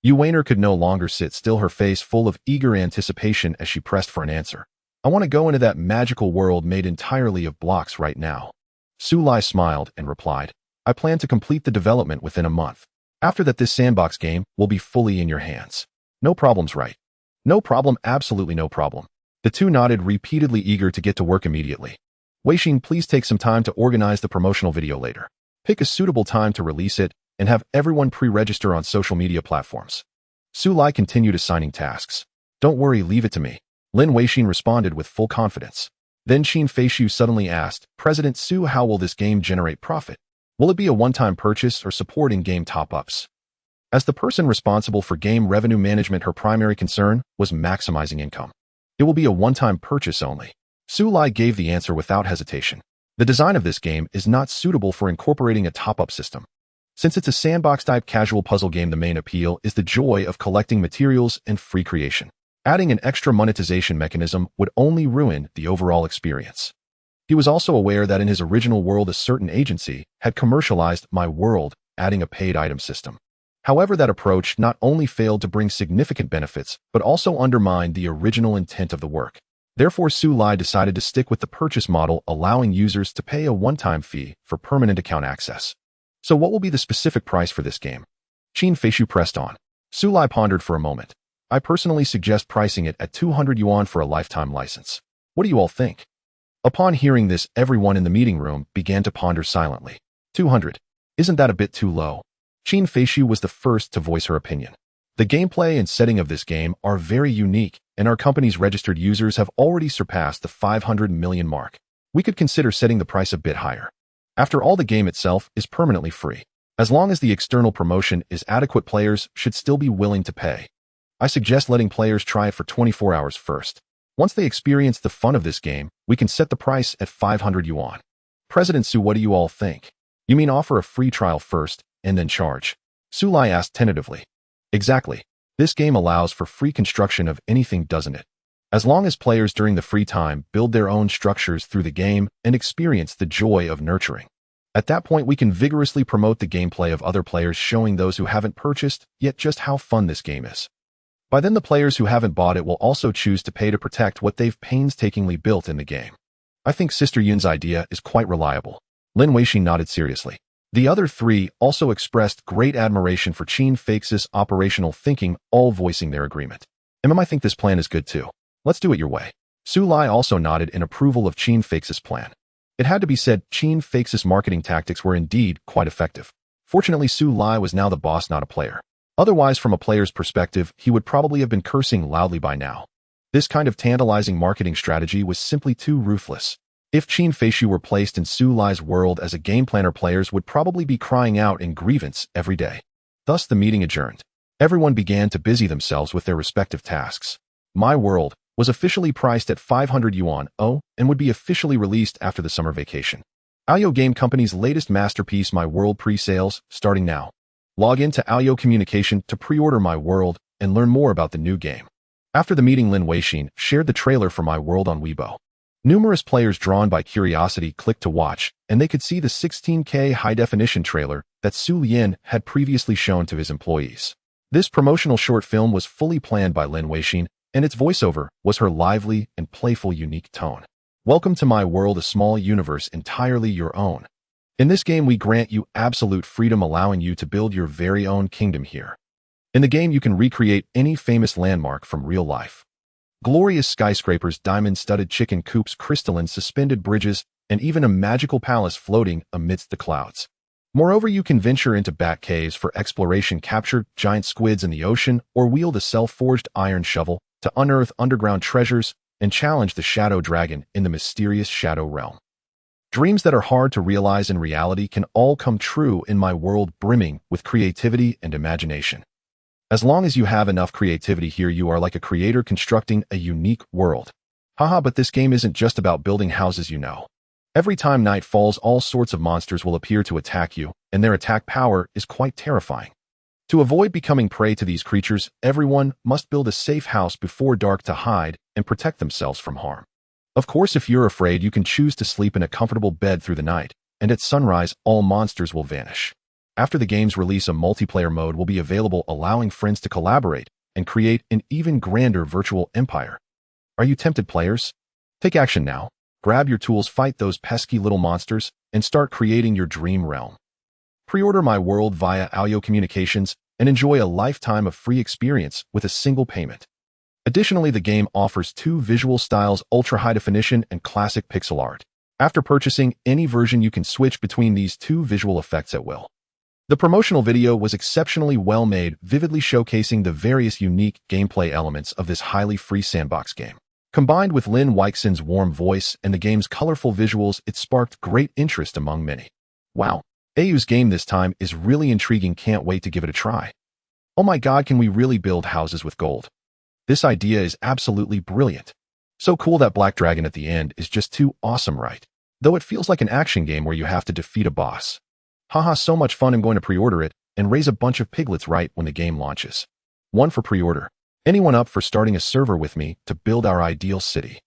Yu Weiner could no longer sit still, her face full of eager anticipation as she pressed for an answer. I want to go into that magical world made entirely of blocks right now. Xu Lian smiled and replied, I plan to complete the development within a month. After that, this sandbox game will be fully in your hands. No problems, right? No problem, absolutely no problem. The two nodded, repeatedly eager to get to work immediately. Weixin, please take some time to organize the promotional video later. Pick a suitable time to release it and have everyone pre-register on social media platforms. Xu Lian continued assigning tasks. Don't worry, leave it to me. Lin Weixin responded with full confidence. Then Qin Feishu suddenly asked, President Xu, how will this game generate profit? Will it be a one-time purchase or support in-game top-ups? As the person responsible for game revenue management, her primary concern was maximizing income. It will be a one-time purchase only. Xu Lian gave the answer without hesitation. The design of this game is not suitable for incorporating a top-up system. Since it's a sandbox-type casual puzzle game, the main appeal is the joy of collecting materials and free creation. Adding an extra monetization mechanism would only ruin the overall experience. He was also aware that in his original world, a certain agency had commercialized My World, adding a paid item system. However, that approach not only failed to bring significant benefits, but also undermined the original intent of the work. Therefore, Xu Lian decided to stick with the purchase model, allowing users to pay a one-time fee for permanent account access. So what will be the specific price for this game? Qin Feishu pressed on. Xu Lian pondered for a moment. I personally suggest pricing it at 200 yuan for a lifetime license. What do you all think? Upon hearing this, everyone in the meeting room began to ponder silently. 200. Isn't that a bit too low? Qin Feishu was the first to voice her opinion. The gameplay and setting of this game are very unique, and our company's registered users have already surpassed the 500 million mark. We could consider setting the price a bit higher. After all, the game itself is permanently free. As long as the external promotion is adequate, players should still be willing to pay. I suggest letting players try it for 24 hours first. Once they experience the fun of this game, we can set the price at 500 yuan. President Xu, what do you all think? You mean offer a free trial first, and then charge? Xu Lian asked tentatively. Exactly. This game allows for free construction of anything, doesn't it? As long as players during the free time build their own structures through the game and experience the joy of nurturing. At that point, we can vigorously promote the gameplay of other players, showing those who haven't purchased yet just how fun this game is. By then, the players who haven't bought it will also choose to pay to protect what they've painstakingly built in the game. I think Sister Yun's idea is quite reliable. Lin Weixin nodded seriously. The other three also expressed great admiration for Qin Feishu's operational thinking, all voicing their agreement. I think this plan is good too. Let's do it your way. Xu Lian also nodded in approval of Qin Feishu's plan. It had to be said, Qin Feishu's marketing tactics were indeed quite effective. Fortunately, Xu Lian was now the boss, not a player. Otherwise, from a player's perspective, he would probably have been cursing loudly by now. This kind of tantalizing marketing strategy was simply too ruthless. If Qin Feishu were placed in Xu Lian's world as a game planner, players would probably be crying out in grievance every day. Thus, the meeting adjourned. Everyone began to busy themselves with their respective tasks. My World was officially priced at 500 yuan, and would be officially released after the summer vacation. Aoyo Game Company's latest masterpiece, My World, pre-sales, starting now. Log in to Aoyo Communication to pre-order My World and learn more about the new game. After the meeting, Lin Weixin shared the trailer for My World on Weibo. Numerous players drawn by curiosity clicked to watch, and they could see the 16K high-definition trailer that Xu Lian had previously shown to his employees. This promotional short film was fully planned by Lin Weixin, and its voiceover was her lively and playful unique tone. Welcome to My World, a small universe entirely your own. In this game, we grant you absolute freedom, allowing you to build your very own kingdom here. In the game, you can recreate any famous landmark from real life. Glorious skyscrapers, diamond-studded chicken coops, crystalline suspended bridges, and even a magical palace floating amidst the clouds. Moreover, you can venture into bat caves for exploration, capture giant squids in the ocean, or wield a self-forged iron shovel to unearth underground treasures and challenge the Shadow Dragon in the mysterious Shadow Realm. Dreams that are hard to realize in reality can all come true in My World, brimming with creativity and imagination. As long as you have enough creativity here, you are like a creator constructing a unique world. Haha, but this game isn't just about building houses, you know. Every time night falls, all sorts of monsters will appear to attack you, and their attack power is quite terrifying. To avoid becoming prey to these creatures, everyone must build a safe house before dark to hide and protect themselves from harm. Of course, if you're afraid, you can choose to sleep in a comfortable bed through the night, and at sunrise, all monsters will vanish. After the game's release, a multiplayer mode will be available, allowing friends to collaborate and create an even grander virtual empire. Are you tempted, players? Take action now. Grab your tools, fight those pesky little monsters, and start creating your dream realm. Pre-order my world via Alyo Communications and enjoy a lifetime of free experience with a single payment. Additionally, the game offers two visual styles, ultra-high definition and classic pixel art. After purchasing any version, you can switch between these two visual effects at will. The promotional video was exceptionally well made, vividly showcasing the various unique gameplay elements of this highly free sandbox game. Combined with Lin Weixin's warm voice and the game's colorful visuals, it sparked great interest among many. Wow, Ayu's game this time is really intriguing, can't wait to give it a try. Oh my god, can we really build houses with gold? This idea is absolutely brilliant. So cool that Black Dragon at the end is just too awesome, right? Though it feels like an action game where you have to defeat a boss. Haha, so much fun. I'm going to pre-order it and raise a bunch of piglets right when the game launches. 1 for pre-order. Anyone up for starting a server with me to build our ideal city?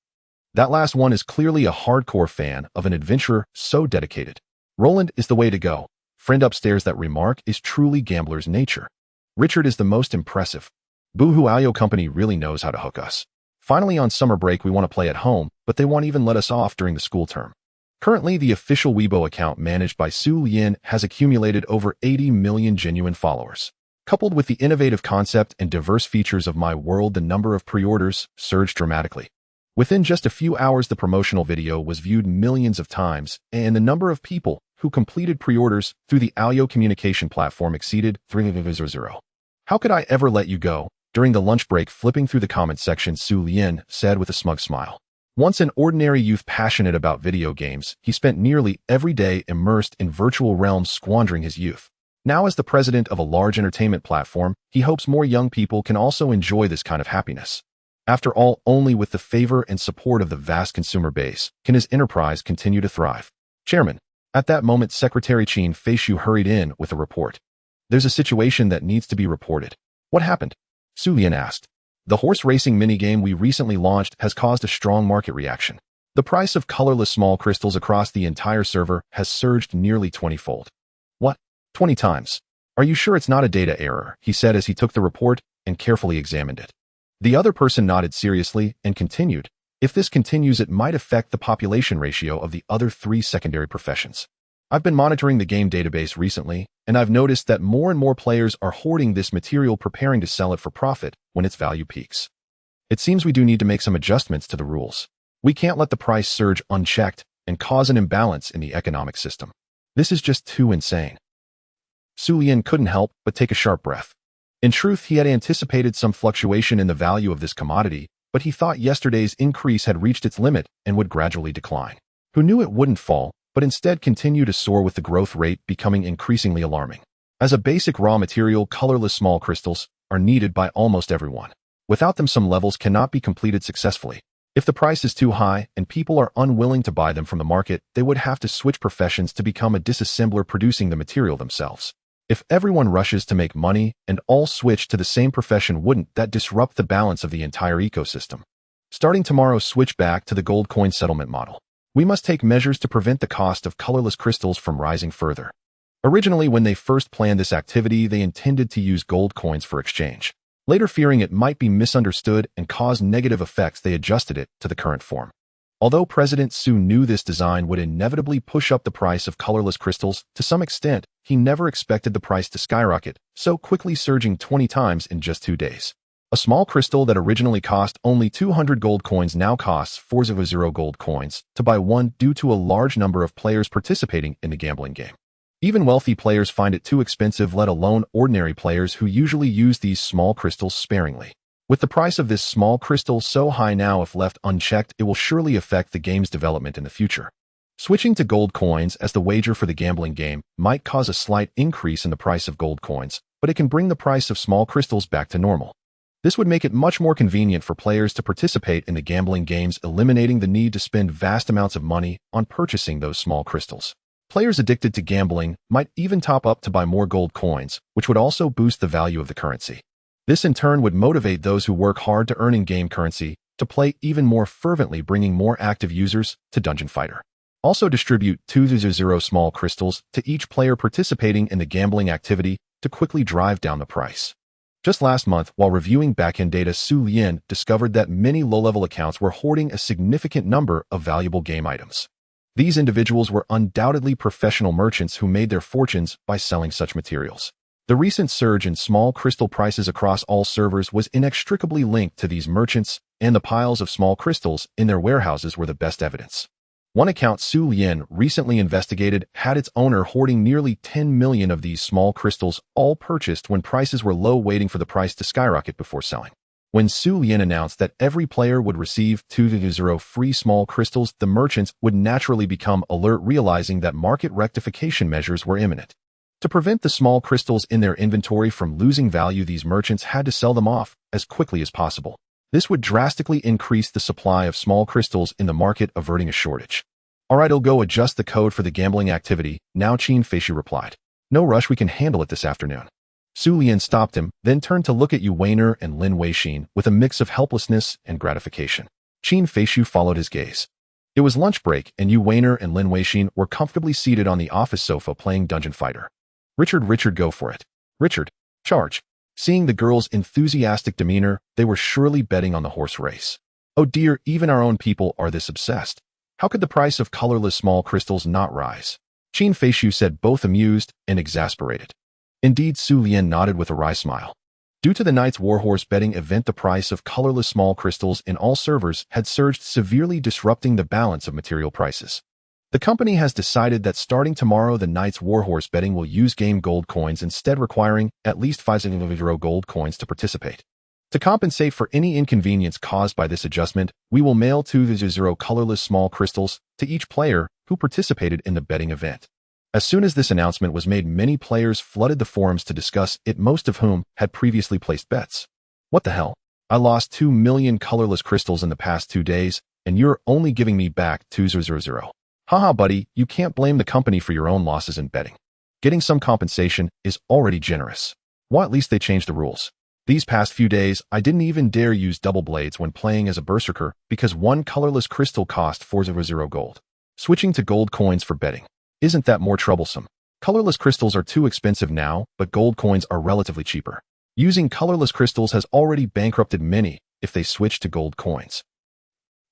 That last one is clearly a hardcore fan of an adventurer so dedicated. Roland is the way to go. Friend upstairs, that remark is truly gambler's nature. Richard is the most impressive. Boohoo, Alyo Company really knows how to hook us. Finally, on summer break, we want to play at home, but they won't even let us off during the school term. Currently, the official Weibo account managed by Xu Lian has accumulated over 80 million genuine followers. Coupled with the innovative concept and diverse features of my world, the number of pre-orders surged dramatically. Within just a few hours, the promotional video was viewed millions of times, and the number of people who completed pre-orders through the Alyo communication platform exceeded 300. How could I ever let you go? During the lunch break, flipping through the comments section, Xu Lian said with a smug smile. Once an ordinary youth passionate about video games, he spent nearly every day immersed in virtual realms, squandering his youth. Now, as the president of a large entertainment platform, he hopes more young people can also enjoy this kind of happiness. After all, only with the favor and support of the vast consumer base can his enterprise continue to thrive. Chairman. At that moment, Secretary Qin Feishu hurried in with a report. There's a situation that needs to be reported. What happened? Xu Lian asked. The horse racing minigame we recently launched has caused a strong market reaction. The price of colorless small crystals across the entire server has surged nearly 20-fold. What? 20 times? Are you sure it's not a data error? He said as he took the report and carefully examined it. The other person nodded seriously and continued. If this continues, it might affect the population ratio of the other 3 secondary professions. I've been monitoring the game database recently, and I've noticed that more and more players are hoarding this material, preparing to sell it for profit when its value peaks. It seems we do need to make some adjustments to the rules. We can't let the price surge unchecked and cause an imbalance in the economic system. This is just too insane. Xu Lian couldn't help but take a sharp breath. In truth, he had anticipated some fluctuation in the value of this commodity, but he thought yesterday's increase had reached its limit and would gradually decline. Who knew it wouldn't fall, but instead continue to soar, with the growth rate becoming increasingly alarming. As a basic raw material, colorless small crystals are needed by almost everyone. Without them, some levels cannot be completed successfully. If the price is too high and people are unwilling to buy them from the market, they would have to switch professions to become a disassembler producing the material themselves. If everyone rushes to make money and all switch to the same profession, wouldn't that disrupt the balance of the entire ecosystem? Starting tomorrow, switch back to the gold coin settlement model. We must take measures to prevent the cost of colorless crystals from rising further. Originally, when they first planned this activity, they intended to use gold coins for exchange. Later, fearing it might be misunderstood and cause negative effects, they adjusted it to the current form. Although President Xu knew this design would inevitably push up the price of colorless crystals to some extent, he never expected the price to skyrocket so quickly, surging 20 times in just 2 days. A small crystal that originally cost only 200 gold coins now costs 400 gold coins to buy one, due to a large number of players participating in the gambling game. Even wealthy players find it too expensive, let alone ordinary players who usually use these small crystals sparingly. With the price of this small crystal so high now, if left unchecked, it will surely affect the game's development in the future. Switching to gold coins as the wager for the gambling game might cause a slight increase in the price of gold coins, but it can bring the price of small crystals back to normal. This would make it much more convenient for players to participate in the gambling games, eliminating the need to spend vast amounts of money on purchasing those small crystals. Players addicted to gambling might even top up to buy more gold coins, which would also boost the value of the currency. This in turn would motivate those who work hard to earn in-game currency to play even more fervently, bringing more active users to Dungeon Fighter. Also distribute 200 small crystals to each player participating in the gambling activity to quickly drive down the price. Just last month, while reviewing backend data, Xu Lian discovered that many low-level accounts were hoarding a significant number of valuable game items. These individuals were undoubtedly professional merchants who made their fortunes by selling such materials. The recent surge in small crystal prices across all servers was inextricably linked to these merchants, and the piles of small crystals in their warehouses were the best evidence. One account Xu Lian recently investigated had its owner hoarding nearly 10 million of these small crystals, all purchased when prices were low, waiting for the price to skyrocket before selling. When Xu Lian announced that every player would receive 200 free small crystals, the merchants would naturally become alert, realizing that market rectification measures were imminent. To prevent the small crystals in their inventory from losing value, these merchants had to sell them off as quickly as possible. This would drastically increase the supply of small crystals in the market, averting a shortage. Alright, I'll go adjust the code for the gambling activity now, Qin Feishu replied. No rush, we can handle it this afternoon. Xu Lian stopped him, then turned to look at Yu Weiner and Lin Weixin with a mix of helplessness and gratification. Qin Feishu followed his gaze. It was lunch break, and Yu Weiner and Lin Weixin were comfortably seated on the office sofa playing Dungeon Fighter. Richard, go for it. Richard, charge. Seeing the girls' enthusiastic demeanor, they were surely betting on the horse race. Oh dear, even our own people are this obsessed. How could the price of colorless small crystals not rise? Qin Feishu said, both amused and exasperated. Indeed, Xu Lian nodded with a wry smile. Due to the night's warhorse betting event, the price of colorless small crystals in all servers had surged, severely disrupting the balance of material prices. The company has decided that starting tomorrow, the night's warhorse betting will use game gold coins instead, requiring at least 500 gold coins to participate. To compensate for any inconvenience caused by this adjustment, we will mail 200 colorless small crystals to each player who participated in the betting event. As soon as this announcement was made, many players flooded the forums to discuss it, most of whom had previously placed bets. What the hell? I lost 2 million colorless crystals in the past 2 days, and you're only giving me back 200. Haha, buddy, you can't blame the company for your own losses in betting. Getting some compensation is already generous. Well, at least they changed the rules. These past few days, I didn't even dare use double blades when playing as a berserker because one colorless crystal cost 400 gold. Switching to gold coins for betting. Isn't that more troublesome? Colorless crystals are too expensive now, but gold coins are relatively cheaper. Using colorless crystals has already bankrupted many if they switch to gold coins.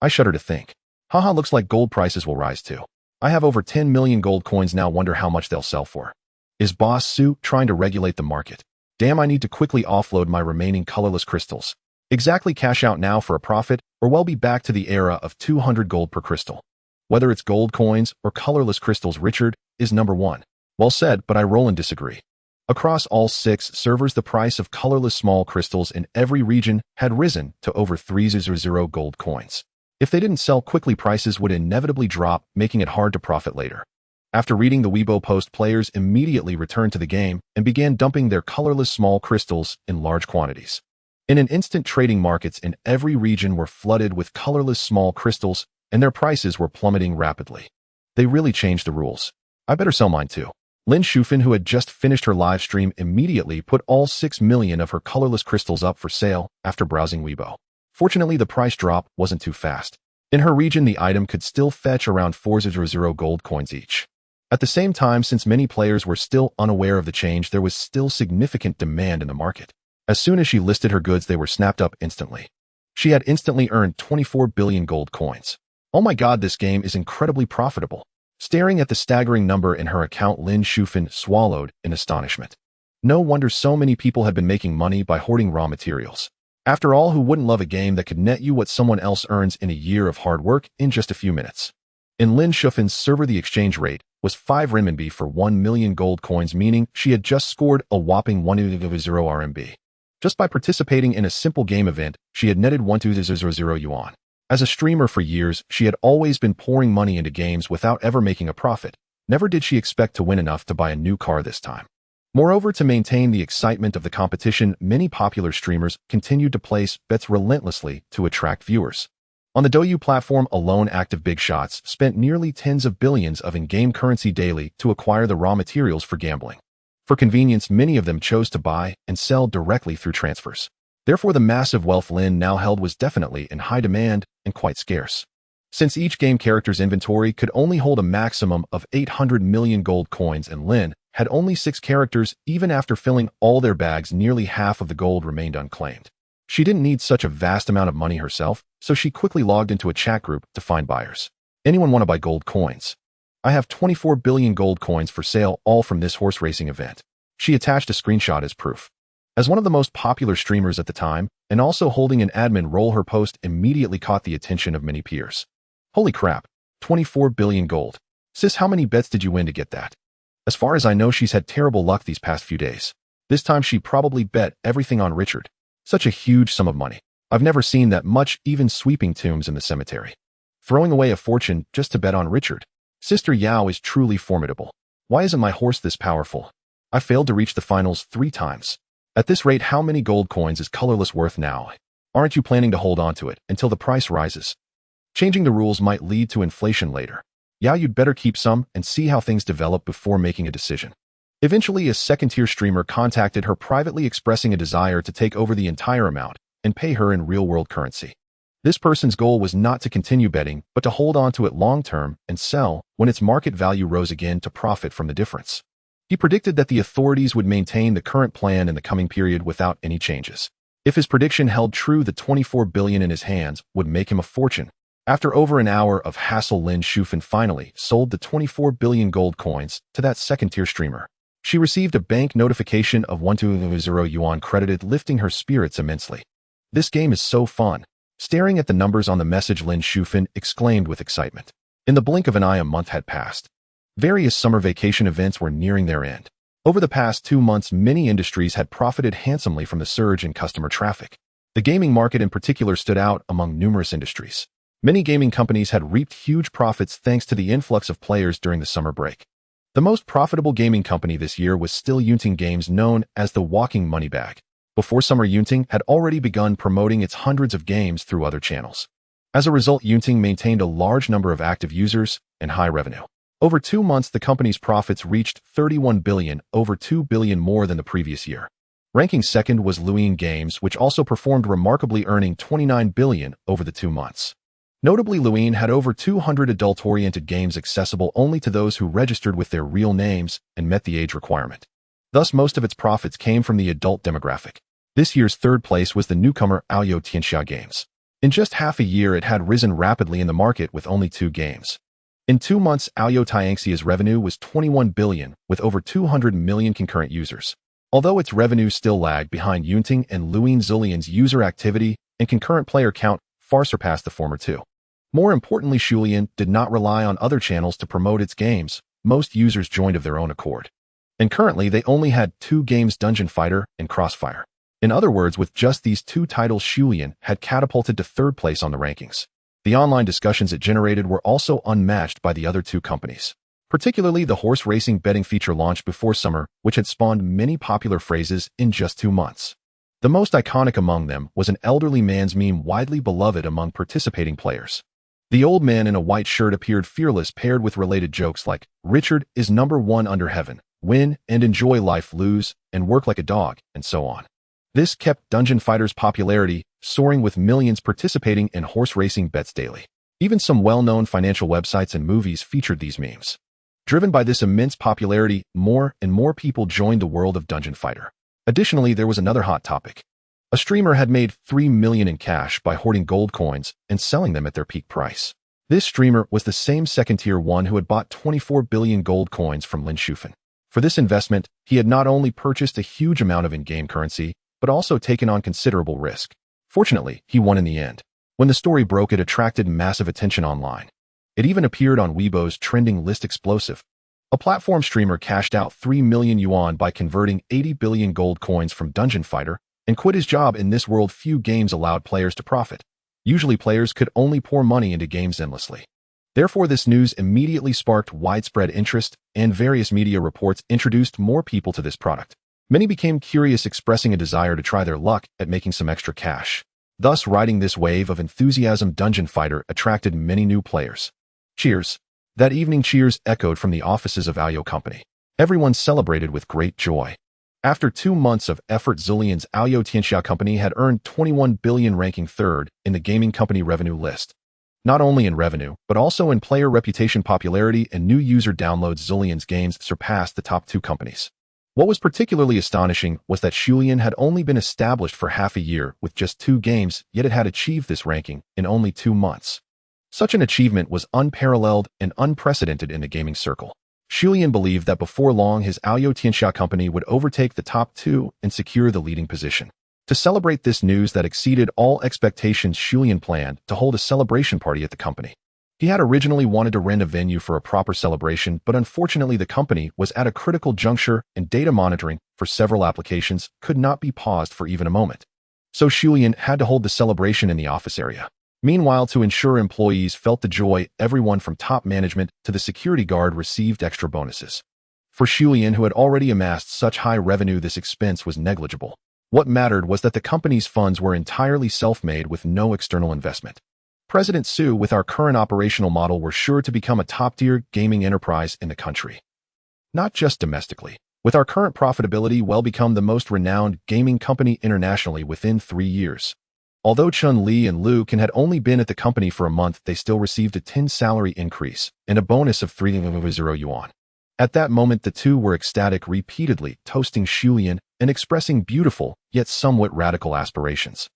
I shudder to think. Haha, looks like gold prices will rise too. I have over 10 million gold coins now, wonder how much they'll sell for. Is Boss Su trying to regulate the market? Damn, I need to quickly offload my remaining colorless crystals. Exactly, cash out now for a profit, or we'll be back to the era of 200 gold per crystal. Whether it's gold coins or colorless crystals, Richard is number one. Well said, but I roll and disagree. Across all 6 servers, the price of colorless small crystals in every region had risen to over 300 gold coins. If they didn't sell quickly, prices would inevitably drop, making it hard to profit later. After reading the Weibo post, players immediately returned to the game and began dumping their colorless small crystals in large quantities. In an instant, trading markets in every region were flooded with colorless small crystals, and their prices were plummeting rapidly. They really changed the rules. I better sell mine too. Lin Shufin, who had just finished her live stream, immediately put all 6 million of her colorless crystals up for sale after browsing Weibo. Fortunately, the price drop wasn't too fast. In her region, the item could still fetch around 400 gold coins each. At the same time, since many players were still unaware of the change, there was still significant demand in the market. As soon as she listed her goods, they were snapped up instantly. She had instantly earned 24 billion gold coins. Oh my god, this game is incredibly profitable. Staring at the staggering number in her account, Lin Shufin swallowed in astonishment. No wonder so many people had been making money by hoarding raw materials. After all, who wouldn't love a game that could net you what someone else earns in a year of hard work in just a few minutes? In Lin Shufin's server, the exchange rate was 5 renminbi for 1 million gold coins, meaning she had just scored a whopping 100 RMB. Just by participating in a simple game event, she had netted 1,200 yuan. As a streamer for years, she had always been pouring money into games without ever making a profit. Never did she expect to win enough to buy a new car this time. Moreover, to maintain the excitement of the competition, many popular streamers continued to place bets relentlessly to attract viewers. On the Douyu platform alone, active big shots spent nearly tens of billions of in-game currency daily to acquire the raw materials for gambling. For convenience, many of them chose to buy and sell directly through transfers. Therefore, the massive wealth Lin now held was definitely in high demand and quite scarce. Since each game character's inventory could only hold a maximum of 800 million gold coins and Lin had only 6 characters, even after filling all their bags, nearly half of the gold remained unclaimed. She didn't need such a vast amount of money herself, so she quickly logged into a chat group to find buyers. Anyone want to buy gold coins? I have 24 billion gold coins for sale, all from this horse racing event. She attached a screenshot as proof. As one of the most popular streamers at the time, and also holding an admin role, her post immediately caught the attention of many peers. Holy crap, 24 billion gold. Sis, how many bets did you win to get that? As far as I know, she's had terrible luck these past few days. This time she probably bet everything on Richard. Such a huge sum of money. I've never seen that much, even sweeping tombs in the cemetery. Throwing away a fortune just to bet on Richard. Sister Yao is truly formidable. Why isn't my horse this powerful? I failed to reach the finals 3 times. At this rate, how many gold coins is Colorless worth now? Aren't you planning to hold on to it until the price rises? Changing the rules might lead to inflation later. Yeah, you'd better keep some and see how things develop before making a decision. Eventually, a second-tier streamer contacted her privately, expressing a desire to take over the entire amount and pay her in real-world currency. This person's goal was not to continue betting, but to hold on to it long-term and sell when its market value rose again to profit from the difference. He predicted that the authorities would maintain the current plan in the coming period without any changes. If his prediction held true, the 24 billion in his hands would make him a fortune. After over an hour of hassle, Lin Shufan finally sold the 24 billion gold coins to that second-tier streamer. She received a bank notification of 120 yuan credited, lifting her spirits immensely. This game is so fun. Staring at the numbers on the message, Lin Shufan exclaimed with excitement. In the blink of an eye, a month had passed. Various summer vacation events were nearing their end. Over the past 2 months, many industries had profited handsomely from the surge in customer traffic. The gaming market in particular stood out among numerous industries. Many gaming companies had reaped huge profits thanks to the influx of players during the summer break. The most profitable gaming company this year was still Yunting Games, known as the Walking Money Bag. Before summer, Yunting had already begun promoting its hundreds of games through other channels. As a result, Yunting maintained a large number of active users and high revenue. Over 2 months, the company's profits reached 31 billion, over 2 billion more than the previous year. Ranking second was Luin Games, which also performed remarkably, earning 29 billion over the 2 months. Notably, Luin had over 200 adult-oriented games accessible only to those who registered with their real names and met the age requirement. Thus, most of its profits came from the adult demographic. This year's third place was the newcomer Aoyo Tianxia Games. In just half a year, it had risen rapidly in the market with only 2 games. In 2 months, Aoyo Tianxia's revenue was 21 billion, with over 200 million concurrent users. Although its revenue still lagged behind, Yunting and Luin Zulian's user activity and concurrent player count far surpassed the former two. More importantly, Xu Lian did not rely on other channels to promote its games. Most users joined of their own accord. And currently, they only had 2 games, Dungeon Fighter and Crossfire. In other words, with just these 2 titles, Xu Lian had catapulted to 3rd place on the rankings. The online discussions it generated were also unmatched by the other 2 companies. Particularly the horse racing betting feature launched before summer, which had spawned many popular phrases in just 2 months. The most iconic among them was an elderly man's meme widely beloved among participating players. The old man in a white shirt appeared fearless, paired with related jokes like, "Richard is number 1 under heaven, win and enjoy life, lose and work like a dog," and so on. This kept Dungeon Fighter's popularity soaring, with millions participating in horse racing bets daily. Even some well-known financial websites and movies featured these memes. Driven by this immense popularity, more and more people joined the world of Dungeon Fighter. Additionally, there was another hot topic. A streamer had made 3 million in cash by hoarding gold coins and selling them at their peak price. This streamer was the same second-tier one who had bought 24 billion gold coins from Lin Shufan. For this investment, he had not only purchased a huge amount of in-game currency, but also taken on considerable risk. Fortunately, he won in the end. When the story broke, it attracted massive attention online. It even appeared on Weibo's trending list. Explosive. A platform streamer cashed out 3 million yuan by converting 80 billion gold coins from Dungeon Fighter and quit his job. In this world, few games allowed players to profit. Usually, players could only pour money into games endlessly. Therefore, this news immediately sparked widespread interest, and various media reports introduced more people to this product. Many became curious, expressing a desire to try their luck at making some extra cash. Thus, riding this wave of enthusiasm, Dungeon Fighter attracted many new players. Cheers! That evening, cheers echoed from the offices of Aoyo Company. Everyone celebrated with great joy. After 2 months of effort, Xu Lian's Tianxia company had earned 21 billion, ranking third in the gaming company revenue list. Not only in revenue, but also in player reputation, popularity, and new user downloads, Xu Lian's games surpassed the top 2 companies. What was particularly astonishing was that Xu Lian had only been established for half a year with just 2 games, yet it had achieved this ranking in only 2 months. Such an achievement was unparalleled and unprecedented in the gaming circle. Xu Lian believed that before long his Tianxia company would overtake the top 2 and secure the leading position. To celebrate this news that exceeded all expectations, Xu Lian planned to hold a celebration party at the company. He had originally wanted to rent a venue for a proper celebration, but unfortunately the company was at a critical juncture and data monitoring for several applications could not be paused for even a moment. So Xu Lian had to hold the celebration in the office area. Meanwhile, to ensure employees felt the joy, everyone from top management to the security guard received extra bonuses. For Xu Lian, who had already amassed such high revenue, this expense was negligible. What mattered was that the company's funds were entirely self-made with no external investment. President Xu, with our current operational model, we're sure to become a top-tier gaming enterprise in the country. Not just domestically. With our current profitability, we'll become the most renowned gaming company internationally within 3 years. Although Chun Li and Lu Can had only been at the company for a month, they still received a 10 salary increase and a bonus of 3,000 yuan. At that moment, the two were ecstatic, repeatedly toasting Xu Lian and expressing beautiful, yet somewhat radical aspirations.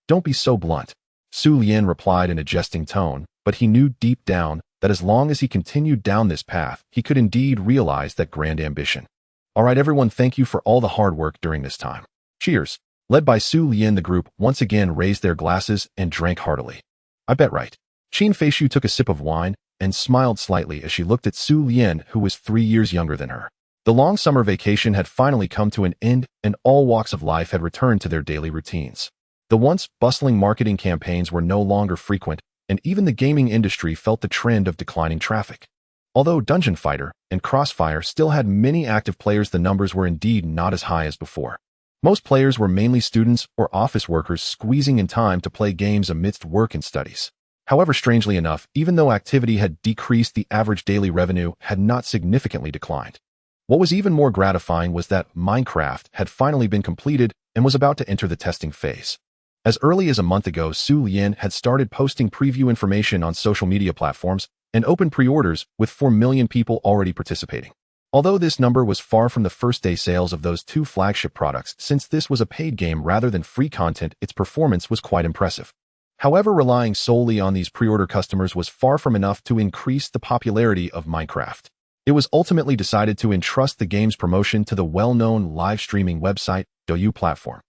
Don't be so blunt, Xu Lian replied in a jesting tone, but he knew deep down that as long as he continued down this path, he could indeed realize that grand ambition. All right, everyone, thank you for all the hard work during this time. Cheers. Led by Xu Lian, the group once again raised their glasses and drank heartily. I bet right. Qin Feishu took a sip of wine and smiled slightly as she looked at Xu Lian, who was 3 years younger than her. The long summer vacation had finally come to an end, and all walks of life had returned to their daily routines. The once bustling marketing campaigns were no longer frequent, and even the gaming industry felt the trend of declining traffic. Although Dungeon Fighter and Crossfire still had many active players, the numbers were indeed not as high as before. Most players were mainly students or office workers squeezing in time to play games amidst work and studies. However, strangely enough, even though activity had decreased, the average daily revenue had not significantly declined. What was even more gratifying was that Minecraft had finally been completed and was about to enter the testing phase. As early as a month ago, Xu Lian had started posting preview information on social media platforms and opened pre-orders, with 4 million people already participating. Although this number was far from the first-day sales of those 2 flagship products, since this was a paid game rather than free content, its performance was quite impressive. However, relying solely on these pre-order customers was far from enough to increase the popularity of Minecraft. It was ultimately decided to entrust the game's promotion to the well-known live-streaming website, Douyu platform.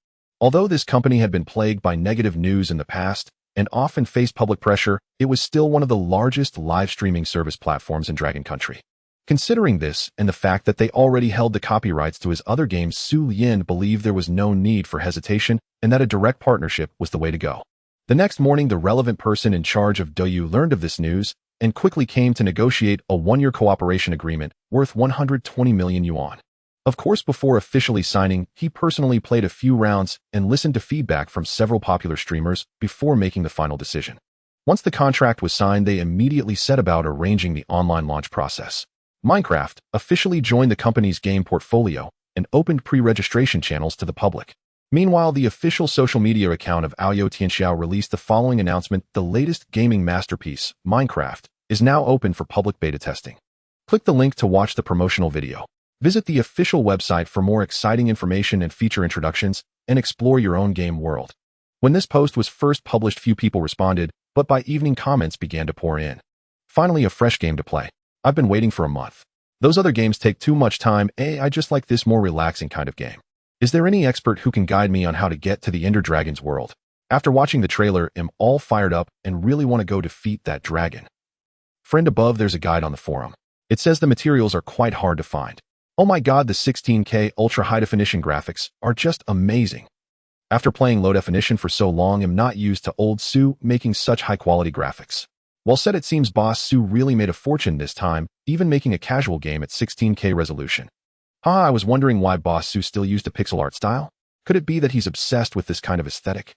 Although this company had been plagued by negative news in the past and often faced public pressure, it was still one of the largest live-streaming service platforms in Dragon Country. Considering this and the fact that they already held the copyrights to his other games, Xu Lian believed there was no need for hesitation and that a direct partnership was the way to go. The next morning, the relevant person in charge of Douyu learned of this news and quickly came to negotiate a 1-year cooperation agreement worth 120 million yuan. Of course, before officially signing, he personally played a few rounds and listened to feedback from several popular streamers before making the final decision. Once the contract was signed, they immediately set about arranging the online launch process. Minecraft officially joined the company's game portfolio and opened pre-registration channels to the public. Meanwhile, the official social media account of Tianxia released the following announcement: the latest gaming masterpiece, Minecraft, is now open for public beta testing. Click the link to watch the promotional video. Visit the official website for more exciting information and feature introductions, and explore your own game world. When this post was first published, few people responded, but by evening comments began to pour in. Finally, a fresh game to play. I've been waiting for a month. Those other games take too much time. I just like this more relaxing kind of game. Is there any expert who can guide me on how to get to the Ender Dragon's world? After watching the trailer, I'm all fired up and really want to go defeat that dragon. Friend, above there's a guide on the forum. It says the materials are quite hard to find. Oh my god, the 16K ultra high definition graphics are just amazing. After playing low definition for so long, I'm not used to old Xu making such high quality graphics. Well said, it seems Boss Xu really made a fortune this time, even making a casual game at 16K resolution. I was wondering why Boss Xu still used a pixel art style. Could it be that he's obsessed with this kind of aesthetic?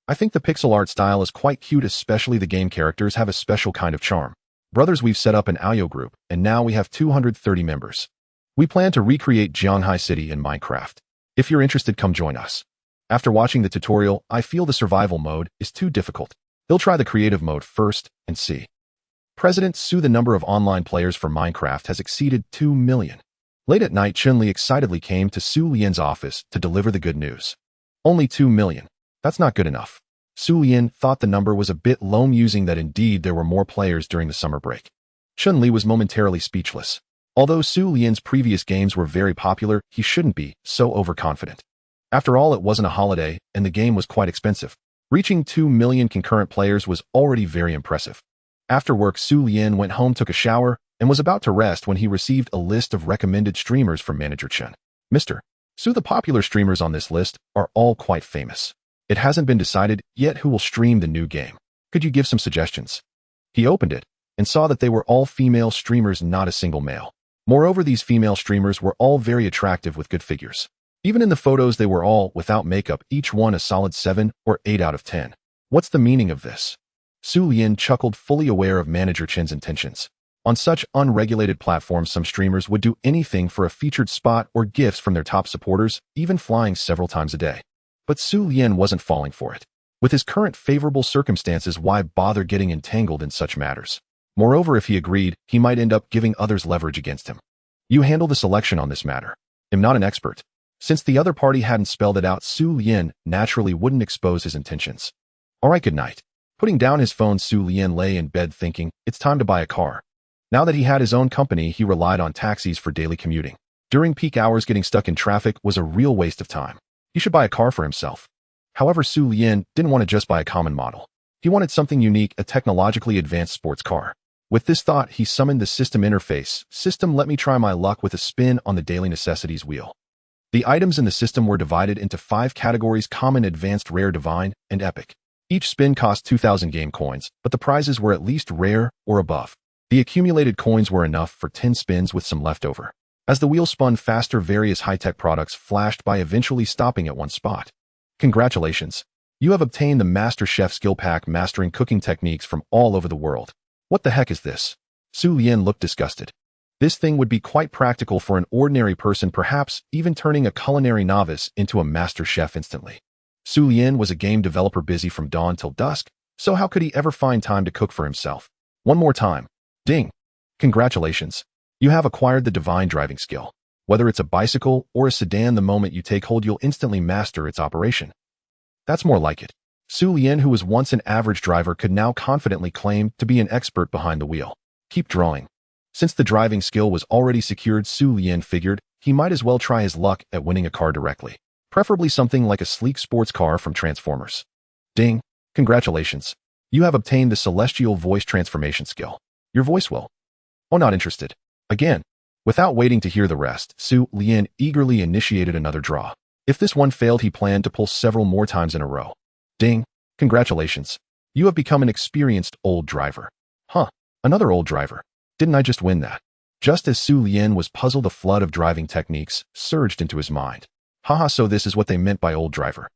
I think the pixel art style is quite cute, especially the game characters have a special kind of charm. Brothers, we've set up an Ayo group, and now we have 230 members. We plan to recreate Jianghai City in Minecraft. If you're interested, come join us. After watching the tutorial, I feel the survival mode is too difficult. He'll try the creative mode first and see. President Xu, the number of online players for Minecraft has exceeded 2 million. Late at night, Xu Lian excitedly came to Xu Lian's office to deliver the good news. Only 2 million. That's not good enough. Xu Lian thought the number was a bit low, musing that indeed there were more players during the summer break. Xu Lian was momentarily speechless. Although Xu Lian's previous games were very popular, he shouldn't be so overconfident. After all, it wasn't a holiday, and the game was quite expensive. Reaching 2 million concurrent players was already very impressive. After work, Xu Lian went home, took a shower, and was about to rest when he received a list of recommended streamers from Manager Chen. Mr. Xu, the popular streamers on this list are all quite famous. It hasn't been decided yet who will stream the new game. Could you give some suggestions? He opened it and saw that they were all female streamers, not a single male. Moreover, these female streamers were all very attractive with good figures. Even in the photos, they were all without makeup, each one a solid 7 or 8 out of 10. What's the meaning of this? Xu Lian chuckled, fully aware of Manager Chen's intentions. On such unregulated platforms, some streamers would do anything for a featured spot or gifts from their top supporters, even flying several times a day. But Xu Lian wasn't falling for it. With his current favorable circumstances, why bother getting entangled in such matters? Moreover, if he agreed, he might end up giving others leverage against him. You handle the selection on this matter. I'm not an expert. Since the other party hadn't spelled it out, Xu Lian naturally wouldn't expose his intentions. All right, good night. Putting down his phone, Xu Lian lay in bed thinking, it's time to buy a car. Now that he had his own company, he relied on taxis for daily commuting. During peak hours, getting stuck in traffic was a real waste of time. He should buy a car for himself. However, Xu Lian didn't want to just buy a common model. He wanted something unique, a technologically advanced sports car. With this thought, he summoned the system interface. System, let me try my luck with a spin on the daily necessities wheel. The items in the system were divided into 5 categories: common, advanced, rare, divine, and epic. Each spin cost 2,000 game coins, but the prizes were at least rare or above. The accumulated coins were enough for 10 spins with some leftover. As the wheel spun faster, various high-tech products flashed by, eventually stopping at one spot. Congratulations! You have obtained the Master Chef Skill Pack, mastering cooking techniques from all over the world. What the heck is this? Xu Lian looked disgusted. This thing would be quite practical for an ordinary person, perhaps even turning a culinary novice into a master chef instantly. Xu Lian was a game developer, busy from dawn till dusk, so how could he ever find time to cook for himself? One more time. Ding! Congratulations! You have acquired the divine driving skill. Whether it's a bicycle or a sedan, the moment you take hold, you'll instantly master its operation. That's more like it. Xu Lian, who was once an average driver, could now confidently claim to be an expert behind the wheel. Keep drawing. Since the driving skill was already secured, Xu Lian figured he might as well try his luck at winning a car directly. Preferably something like a sleek sports car from Transformers. Ding! Congratulations! You have obtained the celestial voice transformation skill. Your voice will. Oh, not interested. Again. Without waiting to hear the rest, Xu Lian eagerly initiated another draw. If this one failed, he planned to pull several more times in a row. Ding! Congratulations! You have become an experienced old driver. Huh, another old driver. Didn't I just win that? Just as Xu Lian was puzzled, a flood of driving techniques surged into his mind. Haha, so this is what they meant by old driver.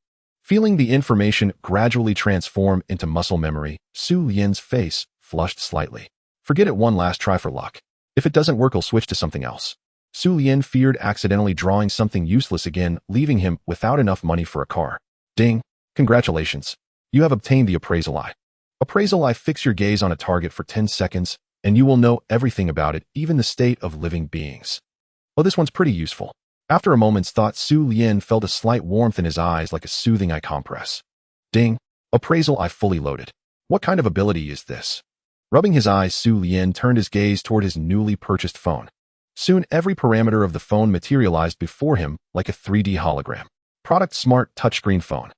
Feeling the information gradually transform into muscle memory, Xu Lian's face flushed slightly. Forget it, one last try for luck. If it doesn't work, I'll switch to something else. Xu Lian feared accidentally drawing something useless again, leaving him without enough money for a car. Ding! Congratulations! You have obtained the appraisal eye. Appraisal eye, fix your gaze on a target for 10 seconds, and you will know everything about it, even the state of living beings. Oh, this one's pretty useful. After a moment's thought, Xu Lian felt a slight warmth in his eyes, like a soothing eye compress. Ding! Appraisal eye fully loaded. What kind of ability is this? Rubbing his eyes, Xu Lian turned his gaze toward his newly purchased phone. Soon, every parameter of the phone materialized before him like a 3D hologram. Product: smart touchscreen phone.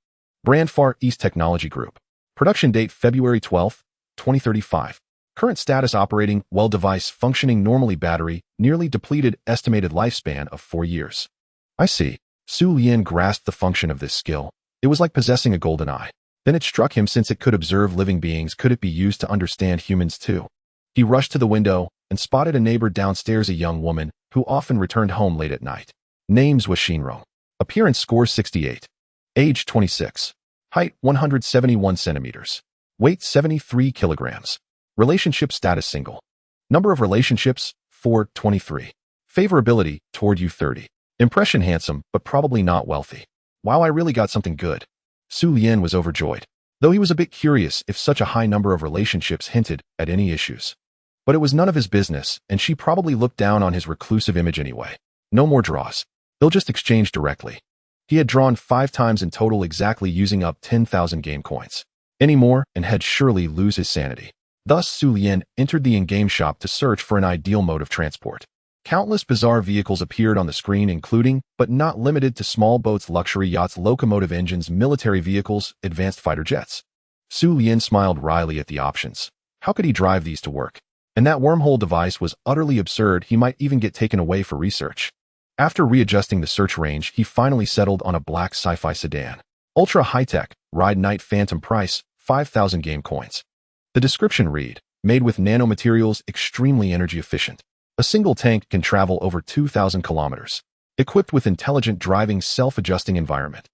Brand: Far East Technology Group. Production date: February 12, 2035. Current status: operating well, device functioning normally, battery nearly depleted, estimated lifespan of 4 years. I see. Xu Lian grasped the function of this skill. It was like possessing a golden eye. Then it struck him, since it could observe living beings, could it be used to understand humans too? He rushed to the window and spotted a neighbor downstairs, a young woman who often returned home late at night. Names was Shinro. Appearance: score 68. Age: 26. Height: 171 centimeters. Weight: 73 kilograms. Relationship status: single. Number of relationships: 423. Favorability toward you: 30. Impression handsome, but probably not wealthy. Wow, I really got something good. Xu Lian was overjoyed, though he was a bit curious if such a high number of relationships hinted at any issues. But it was none of his business, and she probably looked down on his reclusive image anyway. No more draws. They'll just exchange directly. He had drawn 5 times in total, exactly using up 10,000 game coins. Any more, and he'd surely lose his sanity. Thus, Xu Lian entered the in-game shop to search for an ideal mode of transport. Countless bizarre vehicles appeared on the screen, including, but not limited to, small boats, luxury yachts, locomotive engines, military vehicles, advanced fighter jets. Xu Lian smiled wryly at the options. How could he drive these to work? And that wormhole device was utterly absurd. He might even get taken away for research. After readjusting the search range, he finally settled on a black sci-fi sedan. Ultra high-tech, ride Night Phantom, price, 5,000 game coins. The description read, made with nanomaterials, extremely energy efficient. A single tank can travel over 2,000 kilometers. Equipped with intelligent driving, self-adjusting environment.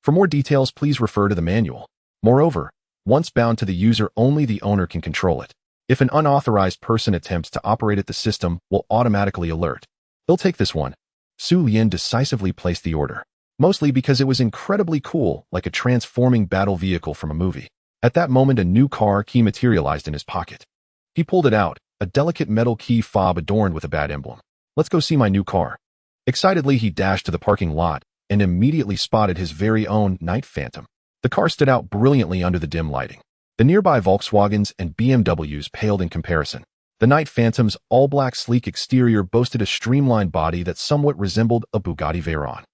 For more details, please refer to the manual. Moreover, once bound to the user, only the owner can control it. If an unauthorized person attempts to operate it, the system will automatically alert. They'll take this one. Xu Lian decisively placed the order, mostly because it was incredibly cool, like a transforming battle vehicle from a movie. At that moment, a new car key materialized in his pocket. He pulled it out, a delicate metal key fob adorned with a bat emblem. Let's go see my new car. Excitedly, he dashed to the parking lot and immediately spotted his very own Night Phantom. The car stood out brilliantly under the dim lighting. The nearby Volkswagens and BMWs paled in comparison. The Night Phantom's all-black sleek exterior boasted a streamlined body that somewhat resembled a Bugatti Veyron.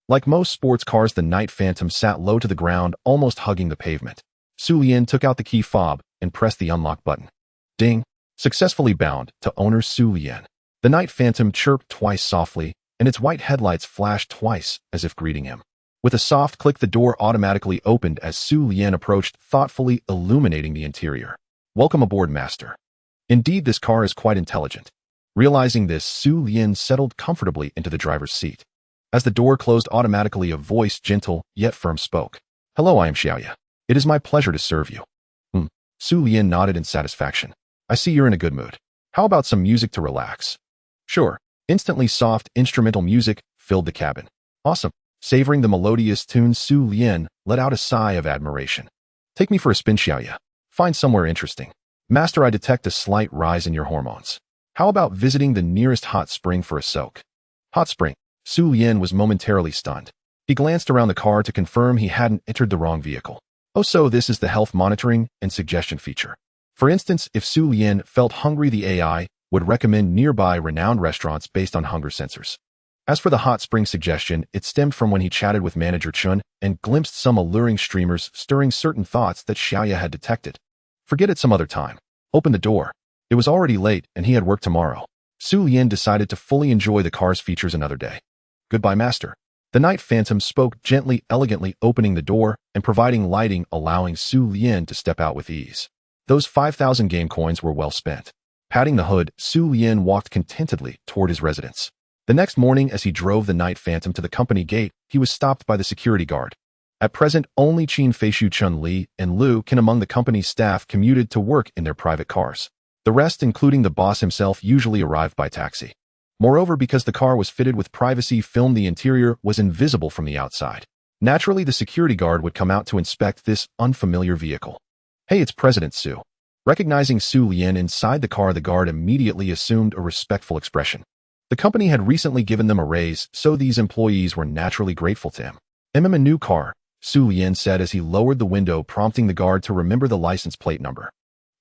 Like most sports cars, the Night Phantom sat low to the ground, almost hugging the pavement. Xu Lian took out the key fob and pressed the unlock button. Ding! Successfully bound to owner Xu Lian. The Night Phantom chirped twice softly, and its white headlights flashed twice as if greeting him. With a soft click, the door automatically opened as Xu Lian approached, thoughtfully illuminating the interior. Welcome aboard, master. Indeed, this car is quite intelligent. Realizing this, Xu Lian settled comfortably into the driver's seat. As the door closed automatically, a voice, gentle yet firm, spoke. Hello, I am Xiaoya. It is my pleasure to serve you. Xu Lian nodded in satisfaction. I see you're in a good mood. How about some music to relax? Sure. Instantly, soft instrumental music filled the cabin. Awesome. Savoring the melodious tunes, Xu Lian let out a sigh of admiration. Take me for a spin, Xiaoya. Find somewhere interesting. Master, I detect a slight rise in your hormones. How about visiting the nearest hot spring for a soak? Hot spring. Xu Lian was momentarily stunned. He glanced around the car to confirm he hadn't entered the wrong vehicle. Oh, so this is the health monitoring and suggestion feature. For instance, if Xu Lian felt hungry, the AI would recommend nearby renowned restaurants based on hunger sensors. As for the hot spring suggestion, it stemmed from when he chatted with manager Chun and glimpsed some alluring streamers, stirring certain thoughts that Xiaoya had detected. Forget it some other time. Open the door. It was already late, and he had work tomorrow. Xu Lian decided to fully enjoy the car's features another day. Goodbye, master. The Night Phantom spoke gently, elegantly, opening the door and providing lighting, allowing Xu Lian to step out with ease. Those 5,000 game coins were well spent. Patting the hood, Xu Lian walked contentedly toward his residence. The next morning, as he drove the Night Phantom to the company gate, he was stopped by the security guard. At present, only Qin Feishu, Chun Li, and Lu Qin among the company's staff commuted to work in their private cars. The rest, including the boss himself, usually arrived by taxi. Moreover, because the car was fitted with privacy film, the interior was invisible from the outside. Naturally, the security guard would come out to inspect this unfamiliar vehicle. Hey, it's President Xu. Recognizing Xu Lian inside the car, the guard immediately assumed a respectful expression. The company had recently given them a raise, so these employees were naturally grateful to him. A new car, Xu Lian said as he lowered the window, prompting the guard to remember the license plate number.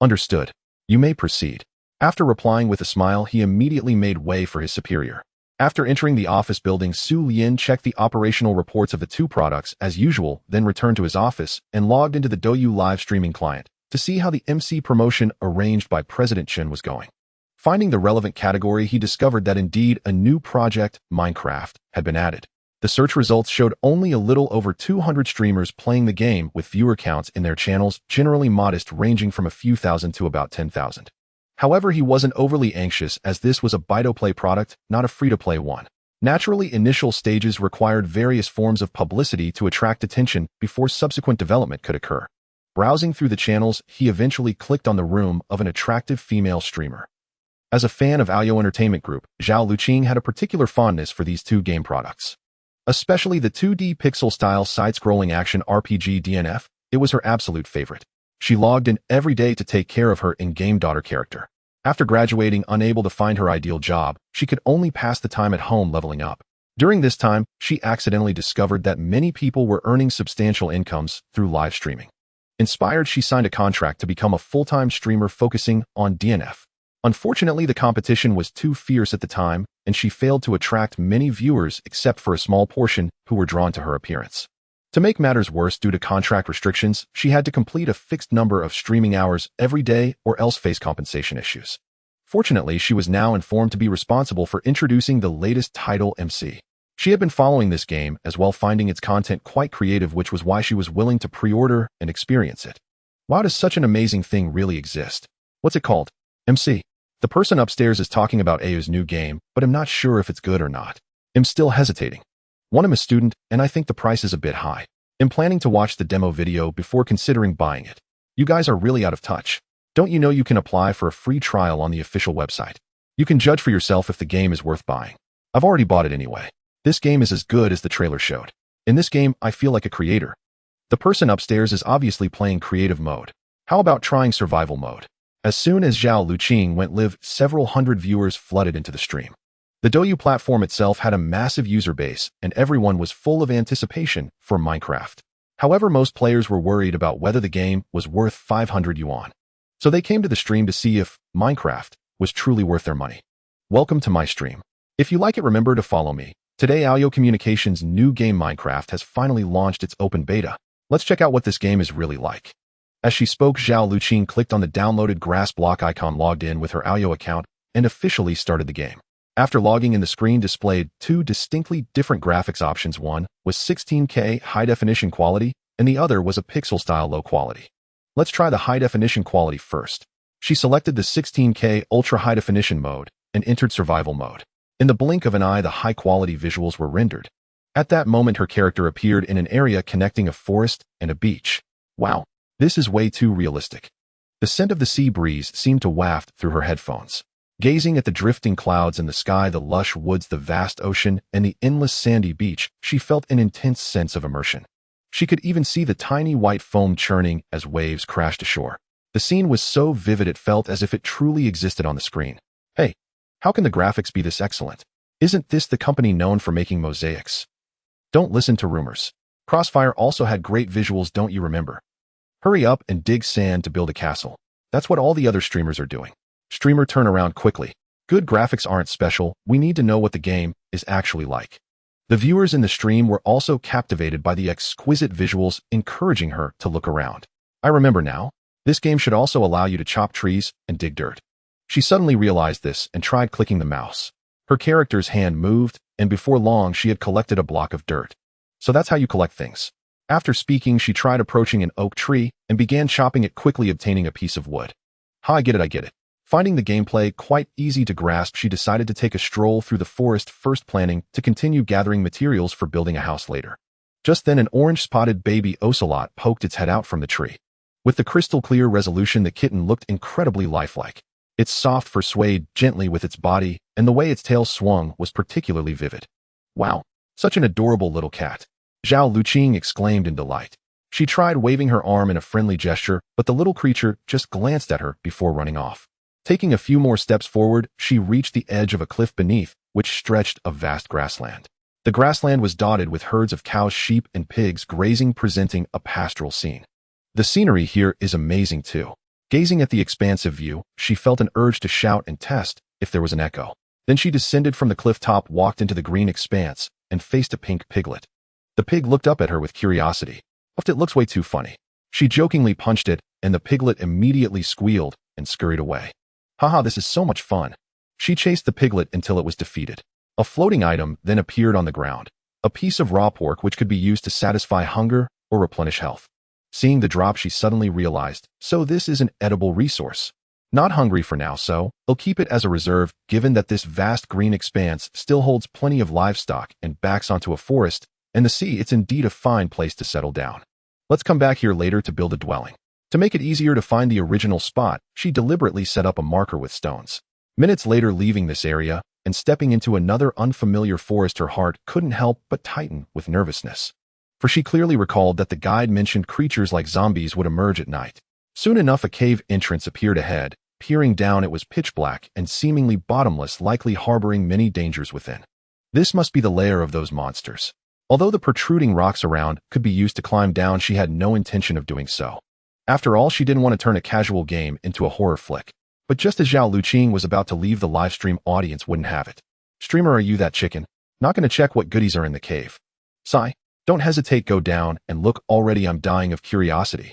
Understood. You may proceed. After replying with a smile, he immediately made way for his superior. After entering the office building, Xu Lian checked the operational reports of the 2 products as usual, then returned to his office and logged into the Douyu live streaming client to see how the MC promotion arranged by President Chen was going. Finding the relevant category, he discovered that indeed a new project, Minecraft, had been added. The search results showed only a little over 200 streamers playing the game, with viewer counts in their channels generally modest, ranging from a few thousand to about 10,000. However, he wasn't overly anxious, as this was a buy-to-play product, not a free-to-play one. Naturally, initial stages required various forms of publicity to attract attention before subsequent development could occur. Browsing through the channels, he eventually clicked on the room of an attractive female streamer. As a fan of Aoyao Entertainment Group, Zhao Luqing had a particular fondness for these two game products. Especially the 2D pixel-style side-scrolling action RPG DNF, it was her absolute favorite. She logged in every day to take care of her in-game daughter character. After graduating unable to find her ideal job, she could only pass the time at home leveling up. During this time, she accidentally discovered that many people were earning substantial incomes through live streaming. Inspired, she signed a contract to become a full-time streamer focusing on DNF. Unfortunately, the competition was too fierce at the time, and she failed to attract many viewers except for a small portion who were drawn to her appearance. To make matters worse, due to contract restrictions, she had to complete a fixed number of streaming hours every day or else face compensation issues. Fortunately, she was now informed to be responsible for introducing the latest title MC. She had been following this game as well, finding its content quite creative, which was why she was willing to pre-order and experience it. Why does such an amazing thing really exist? What's it called? MC. The person upstairs is talking about Ao's new game, but I'm not sure if it's good or not. I'm still hesitating. I'm a student, and I think the price is a bit high. I'm planning to watch the demo video before considering buying it. You guys are really out of touch. Don't you know you can apply for a free trial on the official website? You can judge for yourself if the game is worth buying. I've already bought it anyway. This game is as good as the trailer showed. In this game, I feel like a creator. The person upstairs is obviously playing creative mode. How about trying survival mode? As soon as Zhao Luqing went live, several hundred viewers flooded into the stream. The Douyu platform itself had a massive user base, and everyone was full of anticipation for Minecraft. However, most players were worried about whether the game was worth 500 yuan. So they came to the stream to see if Minecraft was truly worth their money. Welcome to my stream. If you like it, remember to follow me. Today, Aoyao Communications' new game Minecraft has finally launched its open beta. Let's check out what this game is really like. As she spoke, Zhao Luqing clicked on the downloaded grass block icon, logged in with her Aoyao account, and officially started the game. After logging in, the screen displayed two distinctly different graphics options. One was 16K high-definition quality, and the other was a pixel-style low quality. Let's try the high-definition quality first. She selected the 16K ultra-high-definition mode and entered survival mode. In the blink of an eye, the high-quality visuals were rendered. At that moment, her character appeared in an area connecting a forest and a beach. Wow, this is way too realistic. The scent of the sea breeze seemed to waft through her headphones. Gazing at the drifting clouds in the sky, the lush woods, the vast ocean, and the endless sandy beach, she felt an intense sense of immersion. She could even see the tiny white foam churning as waves crashed ashore. The scene was so vivid it felt as if it truly existed on the screen. Hey, how can the graphics be this excellent? Isn't this the company known for making mosaics? Don't listen to rumors. Crossfire also had great visuals, don't you remember? Hurry up and dig sand to build a castle. That's what all the other streamers are doing. Streamer, turn around quickly. Good graphics aren't special, we need to know what the game is actually like. The viewers in the stream were also captivated by the exquisite visuals, encouraging her to look around. I remember now. This game should also allow you to chop trees and dig dirt. She suddenly realized this and tried clicking the mouse. Her character's hand moved, and before long she had collected a block of dirt. So that's how you collect things. After speaking, she tried approaching an oak tree and began chopping it, quickly obtaining a piece of wood. I get it. Finding the gameplay quite easy to grasp, she decided to take a stroll through the forest first, planning to continue gathering materials for building a house later. Just then, an orange-spotted baby ocelot poked its head out from the tree. With the crystal-clear resolution, the kitten looked incredibly lifelike. Its soft fur swayed gently with its body, and the way its tail swung was particularly vivid. Wow, such an adorable little cat! Zhao Luqing exclaimed in delight. She tried waving her arm in a friendly gesture, but the little creature just glanced at her before running off. Taking a few more steps forward, she reached the edge of a cliff beneath, which stretched a vast grassland. The grassland was dotted with herds of cows, sheep, and pigs grazing, presenting a pastoral scene. The scenery here is amazing too. Gazing at the expansive view, she felt an urge to shout and test if there was an echo. Then she descended from the cliff top, walked into the green expanse, and faced a pink piglet. The pig looked up at her with curiosity. It looks way too funny. She jokingly punched it, and the piglet immediately squealed and scurried away. Haha, this is so much fun. She chased the piglet until it was defeated. A floating item then appeared on the ground. A piece of raw pork which could be used to satisfy hunger or replenish health. Seeing the drop, she suddenly realized, so this is an edible resource. Not hungry for now, so I'll keep it as a reserve, given that this vast green expanse still holds plenty of livestock and backs onto a forest and the sea. It's indeed a fine place to settle down. Let's come back here later to build a dwelling. To make it easier to find the original spot, she deliberately set up a marker with stones. Minutes later, leaving this area and stepping into another unfamiliar forest, her heart couldn't help but tighten with nervousness. For she clearly recalled that the guide mentioned creatures like zombies would emerge at night. Soon enough, a cave entrance appeared ahead. Peering down, it was pitch black and seemingly bottomless, likely harboring many dangers within. This must be the lair of those monsters. Although the protruding rocks around could be used to climb down, she had no intention of doing so. After all, she didn't want to turn a casual game into a horror flick. But just as Zhao Luqing was about to leave, the livestream audience wouldn't have it. "Streamer, are you that chicken? Not gonna check what goodies are in the cave? Sigh. Don't hesitate, go down and look. Already I'm dying of curiosity.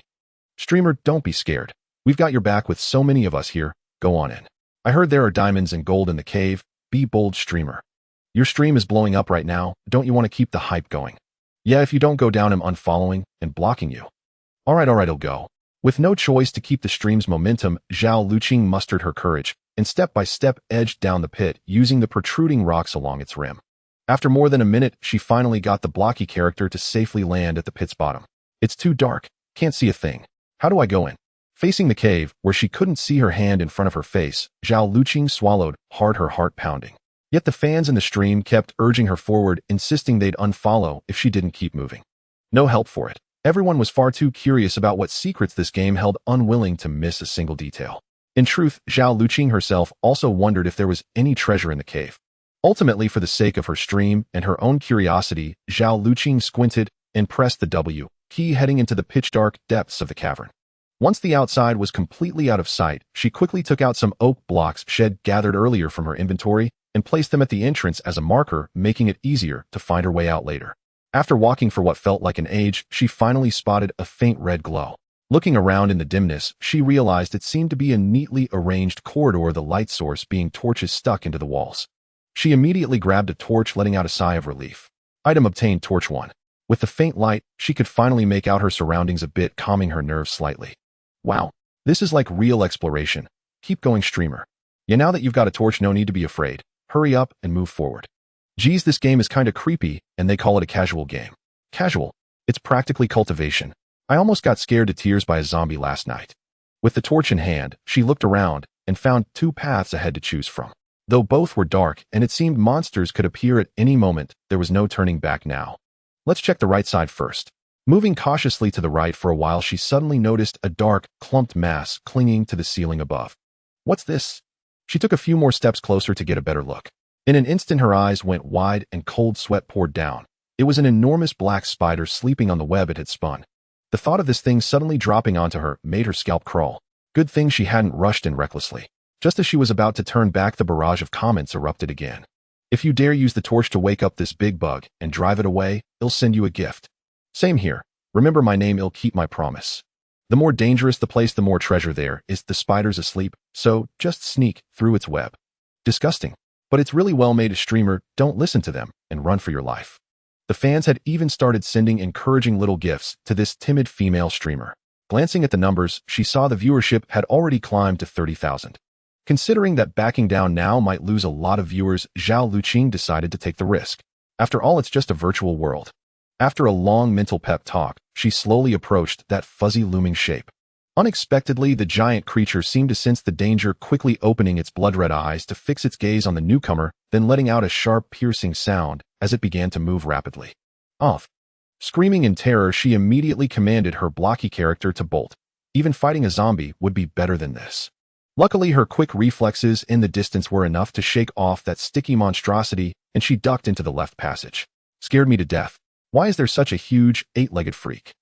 Streamer, don't be scared. We've got your back with so many of us here. Go on in. I heard there are diamonds and gold in the cave. Be bold, streamer. Your stream is blowing up right now. Don't you want to keep the hype going? Yeah, if you don't go down, I'm unfollowing and blocking you." Alright, I'll go. With no choice to keep the stream's momentum, Zhao Luqing mustered her courage and step by step edged down the pit, using the protruding rocks along its rim. After more than a minute, she finally got the blocky character to safely land at the pit's bottom. "It's too dark. Can't see a thing. How do I go in?" Facing the cave, where she couldn't see her hand in front of her face, Zhao Luqing swallowed hard, her heart pounding. Yet the fans in the stream kept urging her forward, insisting they'd unfollow if she didn't keep moving. No help for it. Everyone was far too curious about what secrets this game held, unwilling to miss a single detail. In truth, Zhao Luqing herself also wondered if there was any treasure in the cave. Ultimately, for the sake of her stream and her own curiosity, Zhao Luqing squinted and pressed the W key, heading into the pitch-dark depths of the cavern. Once the outside was completely out of sight, she quickly took out some oak blocks she had gathered earlier from her inventory and placed them at the entrance as a marker, making it easier to find her way out later. After walking for what felt like an age, she finally spotted a faint red glow. Looking around in the dimness, she realized it seemed to be a neatly arranged corridor, the light source being torches stuck into the walls. She immediately grabbed a torch, letting out a sigh of relief. Item obtained, torch 1. With the faint light, she could finally make out her surroundings a bit, calming her nerves slightly. Wow, this is like real exploration. Keep going, streamer. Yeah, now that you've got a torch, no need to be afraid. Hurry up and move forward. Geez, this game is kinda creepy, and they call it a casual game. Casual? It's practically cultivation. I almost got scared to tears by a zombie last night. With the torch in hand, she looked around and found 2 paths ahead to choose from. Though both were dark and it seemed monsters could appear at any moment, there was no turning back now. Let's check the right side first. Moving cautiously to the right for a while, she suddenly noticed a dark, clumped mass clinging to the ceiling above. What's this? She took a few more steps closer to get a better look. In an instant, her eyes went wide and cold sweat poured down. It was an enormous black spider sleeping on the web it had spun. The thought of this thing suddenly dropping onto her made her scalp crawl. Good thing she hadn't rushed in recklessly. Just as she was about to turn back, the barrage of comments erupted again. "If you dare use the torch to wake up this big bug and drive it away, I'll send you a gift." Same here. Remember my name, I'll keep my promise. The more dangerous the place, the more treasure there is. The spider's asleep, so just sneak through its web. Disgusting. But it's really well made. A streamer, don't listen to them and run for your life. The fans had even started sending encouraging little gifts to this timid female streamer. Glancing at the numbers, she saw the viewership had already climbed to 30,000. Considering that backing down now might lose a lot of viewers, Zhao Luqing decided to take the risk. After all, it's just a virtual world. After a long mental pep talk, she slowly approached that fuzzy looming shape. Unexpectedly, the giant creature seemed to sense the danger, quickly opening its blood-red eyes to fix its gaze on the newcomer, then letting out a sharp, piercing sound as it began to move rapidly. Off. Screaming in terror, she immediately commanded her blocky character to bolt. Even fighting a zombie would be better than this. Luckily, her quick reflexes in the distance were enough to shake off that sticky monstrosity, and she ducked into the left passage. Scared me to death. Why is there such a huge, 8-legged freak?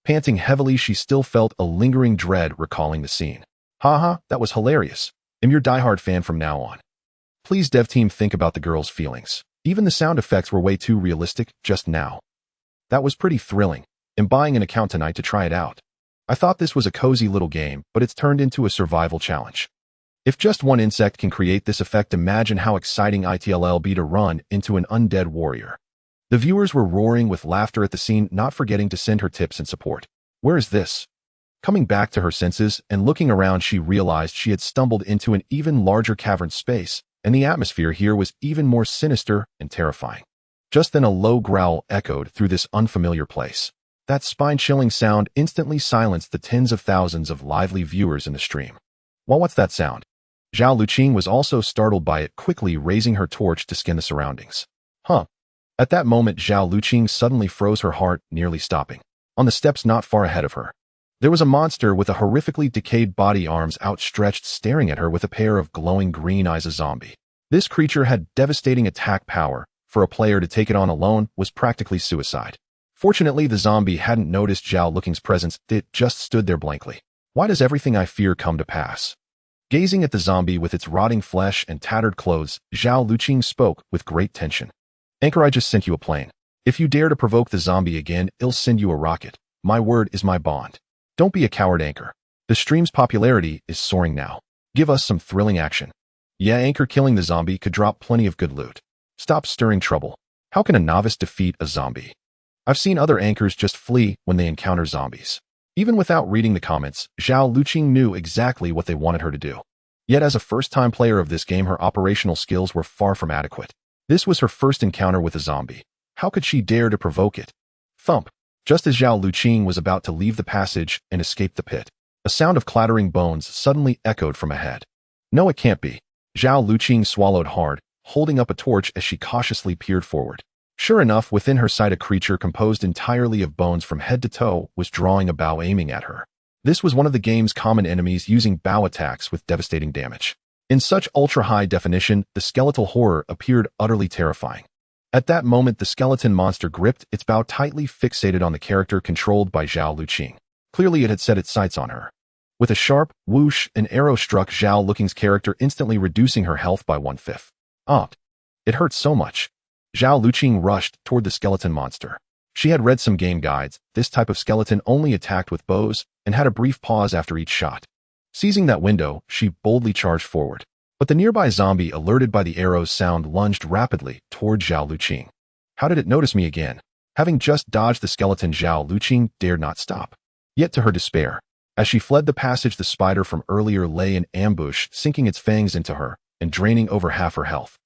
Panting heavily, she still felt a lingering dread recalling the scene. Haha, that was hilarious. I'm your diehard fan from now on. Please, dev team, think about the girl's feelings. Even the sound effects were way too realistic just now. That was pretty thrilling. I'm buying an account tonight to try it out. I thought this was a cozy little game, but it's turned into a survival challenge. If just one insect can create this effect, imagine how exciting it'll be to run into an undead warrior. The viewers were roaring with laughter at the scene, not forgetting to send her tips and support. Where is this? Coming back to her senses and looking around, she realized she had stumbled into an even larger cavern space, and the atmosphere here was even more sinister and terrifying. Just then, a low growl echoed through this unfamiliar place. That spine-chilling sound instantly silenced the tens of thousands of lively viewers in the stream. Well, what's that sound? Zhao Luqing was also startled by it, quickly raising her torch to scan the surroundings. Huh. At that moment, Zhao Luqing suddenly froze, her heart nearly stopping. On the steps not far ahead of her, there was a monster with a horrifically decayed body, arms outstretched, staring at her with a pair of glowing green eyes. A zombie. This creature had devastating attack power. For a player to take it on alone was practically suicide. Fortunately, the zombie hadn't noticed Zhao Luqing's presence. It just stood there blankly. Why does everything I fear come to pass? Gazing at the zombie with its rotting flesh and tattered clothes, Zhao Luqing spoke with great tension. Anchor, I just sent you a plane. If you dare to provoke the zombie again, I'll send you a rocket. My word is my bond. Don't be a coward, Anchor. The stream's popularity is soaring now. Give us some thrilling action. Yeah, Anchor, killing the zombie could drop plenty of good loot. Stop stirring trouble. How can a novice defeat a zombie? I've seen other anchors just flee when they encounter zombies. Even without reading the comments, Zhao Luqing knew exactly what they wanted her to do. Yet as a first-time player of this game, her operational skills were far from adequate. This was her first encounter with a zombie. How could she dare to provoke it? Thump! Just as Zhao Luqing was about to leave the passage and escape the pit, a sound of clattering bones suddenly echoed from ahead. No, it can't be. Zhao Luqing swallowed hard, holding up a torch as she cautiously peered forward. Sure enough, within her sight, a creature composed entirely of bones from head to toe was drawing a bow, aiming at her. This was one of the game's common enemies, using bow attacks with devastating damage. In such ultra-high definition, the skeletal horror appeared utterly terrifying. At that moment, the skeleton monster gripped its bow tightly, fixated on the character controlled by Zhao Luqing. Clearly, it had set its sights on her. With a sharp whoosh, an arrow struck Zhao Luqing's character, instantly reducing her health by 1/5. It hurt so much. Zhao Luqing rushed toward the skeleton monster. She had read some game guides. This type of skeleton only attacked with bows and had a brief pause after each shot. Seizing that window, she boldly charged forward. But the nearby zombie, alerted by the arrow's sound, lunged rapidly toward Zhao Luqing. How did it notice me again? Having just dodged the skeleton, Zhao Luqing dared not stop. Yet to her despair, as she fled the passage, the spider from earlier lay in ambush, sinking its fangs into her and draining over half her health.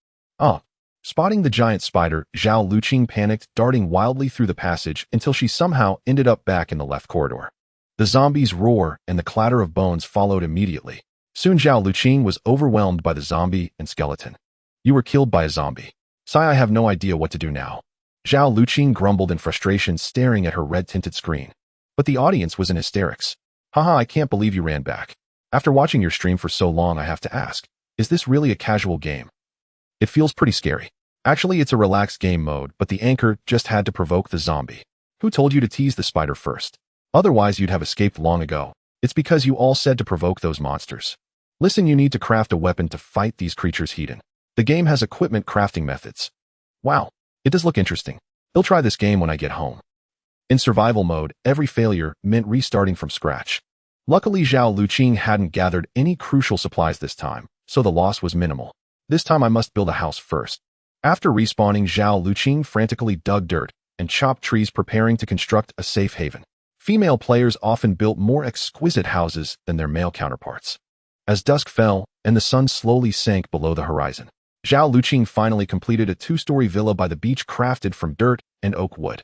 Spotting the giant spider, Zhao Luqing panicked, darting wildly through the passage until she somehow ended up back in the left corridor. The zombie's roar and the clatter of bones followed immediately. Soon Zhao Luqing was overwhelmed by the zombie and skeleton. You were killed by a zombie. Sigh, I have no idea what to do now. Zhao Luqing grumbled in frustration, staring at her red-tinted screen. But the audience was in hysterics. Haha, I can't believe you ran back. After watching your stream for so long, I have to ask, is this really a casual game? It feels pretty scary. Actually, it's a relaxed game mode, but the anchor just had to provoke the zombie. Who told you to tease the spider first? Otherwise, you'd have escaped long ago. It's because you all said to provoke those monsters. Listen, you need to craft a weapon to fight these creatures heat in. The game has equipment crafting methods. Wow, it does look interesting. I'll try this game when I get home. In survival mode, every failure meant restarting from scratch. Luckily, Zhao Luqing hadn't gathered any crucial supplies this time, so the loss was minimal. This time I must build a house first. After respawning, Zhao Luqing frantically dug dirt and chopped trees, preparing to construct a safe haven. Female players often built more exquisite houses than their male counterparts. As dusk fell and the sun slowly sank below the horizon, Zhao Luqing finally completed a 2-story villa by the beach, crafted from dirt and oak wood.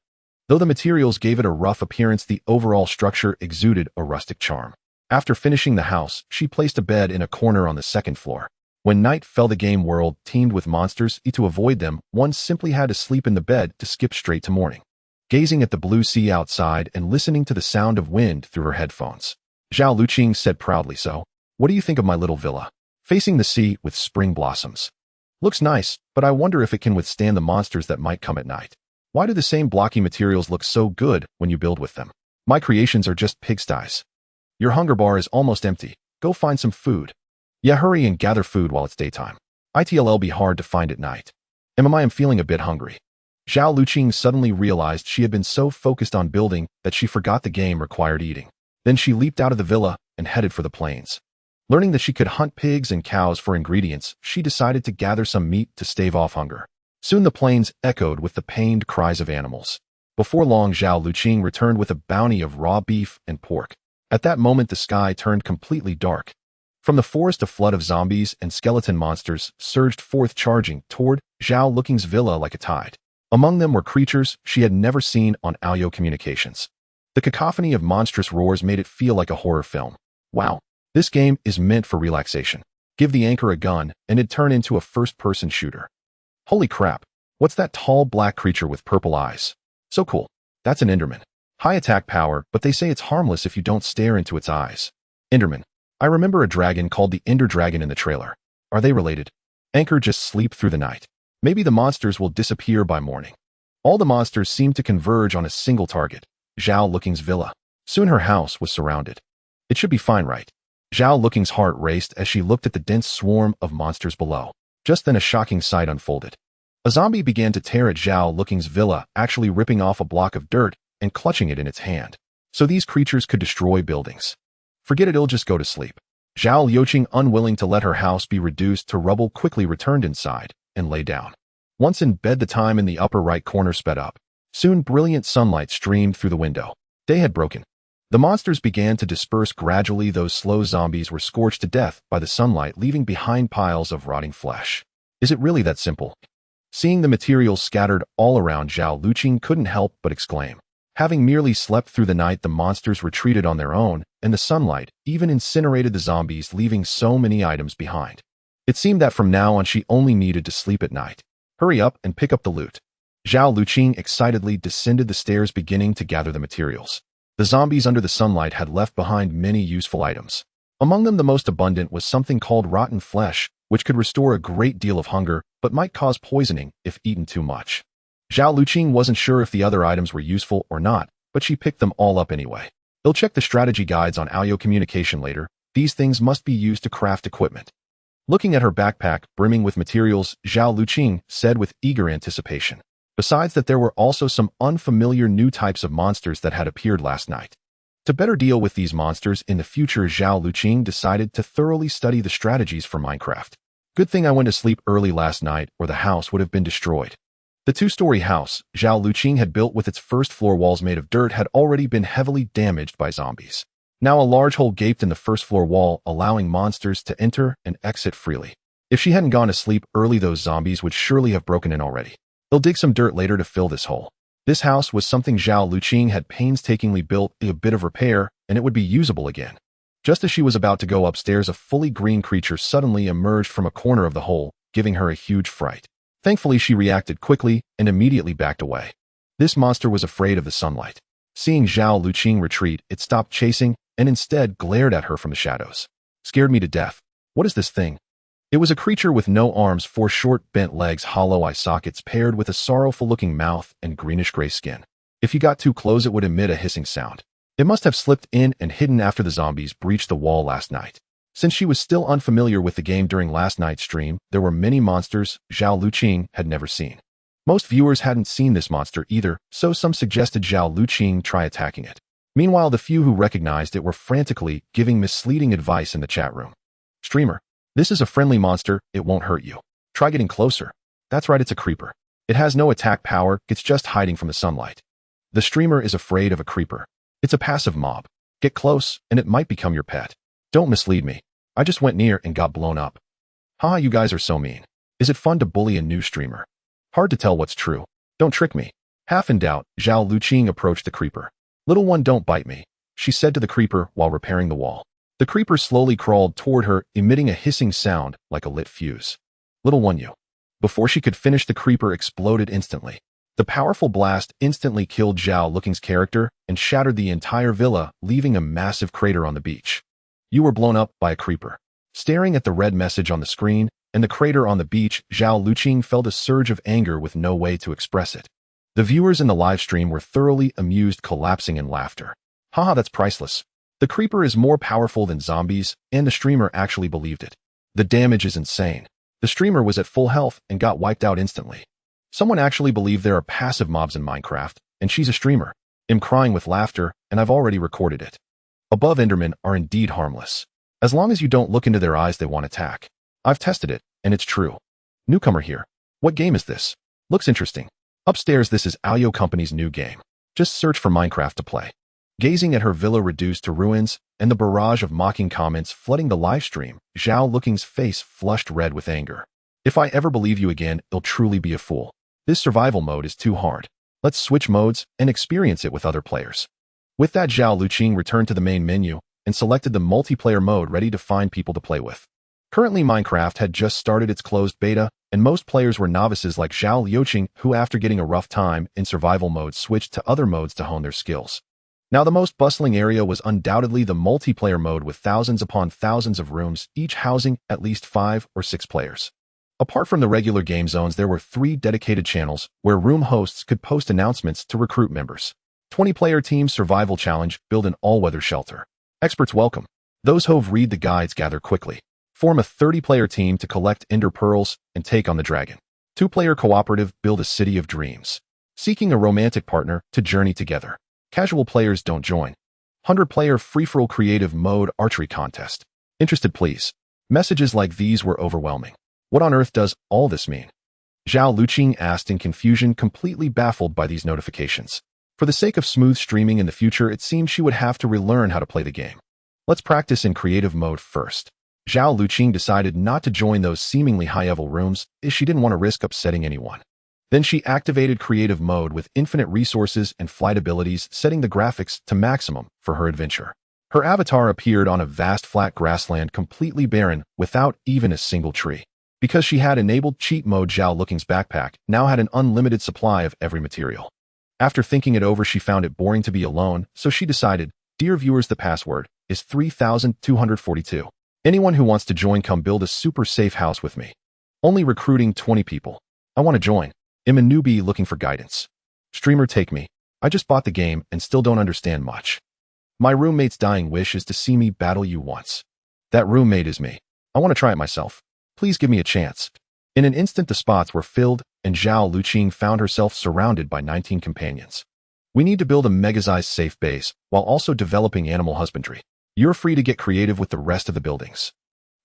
Though the materials gave it a rough appearance, the overall structure exuded a rustic charm. After finishing the house, she placed a bed in a corner on the second floor. When night fell, the game world teemed with monsters. To avoid them, one simply had to sleep in the bed to skip straight to morning. Gazing at the blue sea outside and listening to the sound of wind through her headphones, Zhao Luqing said proudly, "So, what do you think of my little villa? Facing the sea with spring blossoms. Looks nice, but I wonder if it can withstand the monsters that might come at night. Why do the same blocky materials look so good when you build with them? My creations are just pigsties. Your hunger bar is almost empty. Go find some food. Yeah, hurry and gather food while it's daytime. It'll be hard to find at night. I'm feeling a bit hungry." Zhao Luqing suddenly realized she had been so focused on building that she forgot the game required eating. Then she leaped out of the villa and headed for the plains. Learning that she could hunt pigs and cows for ingredients, she decided to gather some meat to stave off hunger. Soon the plains echoed with the pained cries of animals. Before long, Zhao Luqing returned with a bounty of raw beef and pork. At that moment, the sky turned completely dark. From the forest, a flood of zombies and skeleton monsters surged forth, charging toward Zhao Luqing's villa like a tide. Among them were creatures she had never seen on audio communications. The cacophony of monstrous roars made it feel like a horror film. Wow, this game is meant for relaxation. Give the anchor a gun, and it'd turn into a first-person shooter. Holy crap. What's that tall black creature with purple eyes? So cool. That's an Enderman. High attack power, but they say it's harmless if you don't stare into its eyes. Enderman. I remember a dragon called the Ender Dragon in the trailer. Are they related? Anchor just sleep through the night. Maybe the monsters will disappear by morning. All the monsters seem to converge on a single target, Zhao Looking's villa. Soon her house was surrounded. It should be fine, right? Zhao Looking's heart raced as she looked at the dense swarm of monsters below. Just then a shocking sight unfolded. A zombie began to tear at Zhao Looking's villa, actually ripping off a block of dirt and clutching it in its hand. So these creatures could destroy buildings. Forget it, it'll just go to sleep. Zhao Liuqing, unwilling to let her house be reduced to rubble, quickly returned inside and lay down. Once in bed, the time in the upper right corner sped up. Soon brilliant sunlight streamed through the window. Day had broken. The monsters began to disperse gradually. Those slow zombies were scorched to death by the sunlight, leaving behind piles of rotting flesh. Is it really that simple? Seeing the materials scattered all around, Zhao Liuqing couldn't help but exclaim. Having merely slept through the night, the monsters retreated on their own, and the sunlight even incinerated the zombies, leaving so many items behind. It seemed that from now on she only needed to sleep at night. Hurry up and pick up the loot. Zhao Liuqing excitedly descended the stairs, beginning to gather the materials. The zombies under the sunlight had left behind many useful items. Among them, the most abundant was something called rotten flesh, which could restore a great deal of hunger, but might cause poisoning if eaten too much. Zhao Liuqing wasn't sure if the other items were useful or not, but she picked them all up anyway. They'll check the strategy guides on audio communication later. These things must be used to craft equipment. Looking at her backpack brimming with materials, Zhao Liuqing said with eager anticipation. Besides that, there were also some unfamiliar new types of monsters that had appeared last night. To better deal with these monsters in the future, Zhao Liuqing decided to thoroughly study the strategies for Minecraft. Good thing I went to sleep early last night, or the house would have been destroyed. The two-story house Zhao Liuqing had built with its first floor walls made of dirt had already been heavily damaged by zombies. Now a large hole gaped in the first floor wall, allowing monsters to enter and exit freely. If she hadn't gone to sleep early, those zombies would surely have broken in already. They'll dig some dirt later to fill this hole. This house was something Zhao Liuqing had painstakingly built, a bit of repair, and it would be usable again. Just as she was about to go upstairs, a fully green creature suddenly emerged from a corner of the hole, giving her a huge fright. Thankfully, she reacted quickly and immediately backed away. This monster was afraid of the sunlight. Seeing Zhao Liuqing retreat, it stopped chasing and instead glared at her from the shadows. Scared me to death. What is this thing? It was a creature with no arms, 4 short, bent legs, hollow eye sockets paired with a sorrowful-looking mouth and greenish-gray skin. If you got too close, it would emit a hissing sound. It must have slipped in and hidden after the zombies breached the wall last night. Since she was still unfamiliar with the game during last night's stream, there were many monsters Zhao Liuqing had never seen. Most viewers hadn't seen this monster either, so some suggested Zhao Liuqing try attacking it. Meanwhile, the few who recognized it were frantically giving misleading advice in the chat room. Streamer, this is a friendly monster, it won't hurt you. Try getting closer. That's right, it's a creeper. It has no attack power, it's just hiding from the sunlight. The streamer is afraid of a creeper. It's a passive mob. Get close, and it might become your pet. Don't mislead me. I just went near and got blown up. Haha, you guys are so mean. Is it fun to bully a new streamer? Hard to tell what's true. Don't trick me. Half in doubt, Zhao Liuqing approached the creeper. Little one, don't bite me, she said to the creeper while repairing the wall. The creeper slowly crawled toward her, emitting a hissing sound like a lit fuse. Little one, you. Before she could finish, the creeper exploded instantly. The powerful blast instantly killed Zhao Looking's character and shattered the entire villa, leaving a massive crater on the beach. You were blown up by a creeper. Staring at the red message on the screen and the crater on the beach, Zhao Liuqing felt a surge of anger with no way to express it. The viewers in the live stream were thoroughly amused, collapsing in laughter. Haha, that's priceless. The creeper is more powerful than zombies, and the streamer actually believed it. The damage is insane. The streamer was at full health and got wiped out instantly. Someone actually believed there are passive mobs in Minecraft, and she's a streamer. I'm crying with laughter, and I've already recorded it. Above Endermen are indeed harmless. As long as you don't look into their eyes, they won't attack. I've tested it, and it's true. Newcomer here. What game is this? Looks interesting. Upstairs, this is Alyo Company's new game. Just search for Minecraft to play. Gazing at her villa reduced to ruins and the barrage of mocking comments flooding the livestream, Zhao Looking's face flushed red with anger. If I ever believe you again, you'll truly be a fool. This survival mode is too hard. Let's switch modes and experience it with other players. With that, Zhao Liuqing returned to the main menu and selected the multiplayer mode, ready to find people to play with. Currently, Minecraft had just started its closed beta, and most players were novices like Xu Lian, who after getting a rough time in survival mode switched to other modes to hone their skills. Now, the most bustling area was undoubtedly the multiplayer mode with thousands upon thousands of rooms, each housing at least 5 or 6 players. Apart from the regular game zones, there were 3 dedicated channels where room hosts could post announcements to recruit members. 20-player team survival challenge, build an all-weather shelter. Experts welcome. Those who read the guides gather quickly. Form a 30-player team to collect ender pearls and take on the dragon. 2-player cooperative, build a city of dreams. Seeking a romantic partner to journey together. Casual players don't join. 100-player free-for-all creative mode archery contest. Interested, please. Messages like these were overwhelming. What on earth does all this mean? Xu Lian asked in confusion, completely baffled by these notifications. For the sake of smooth streaming in the future, it seemed she would have to relearn how to play the game. Let's practice in creative mode first. Xu Lian decided not to join those seemingly high-level rooms as she didn't want to risk upsetting anyone. Then she activated creative mode with infinite resources and flight abilities, setting the graphics to maximum for her adventure. Her avatar appeared on a vast flat grassland completely barren without even a single tree. Because she had enabled cheat mode, Xu Lian's backpack now had an unlimited supply of every material. After thinking it over, she found it boring to be alone, so she decided, dear viewers, the password is 3242. Anyone who wants to join, come build a super safe house with me. Only recruiting 20 people. I want to join. I'm a newbie looking for guidance. Streamer, take me. I just bought the game and still don't understand much. My roommate's dying wish is to see me battle you once. That roommate is me. I want to try it myself. Please give me a chance. In an instant, the spots were filled, and Xu Lian found herself surrounded by 19 companions. We need to build a mega-sized safe base, while also developing animal husbandry. You're free to get creative with the rest of the buildings.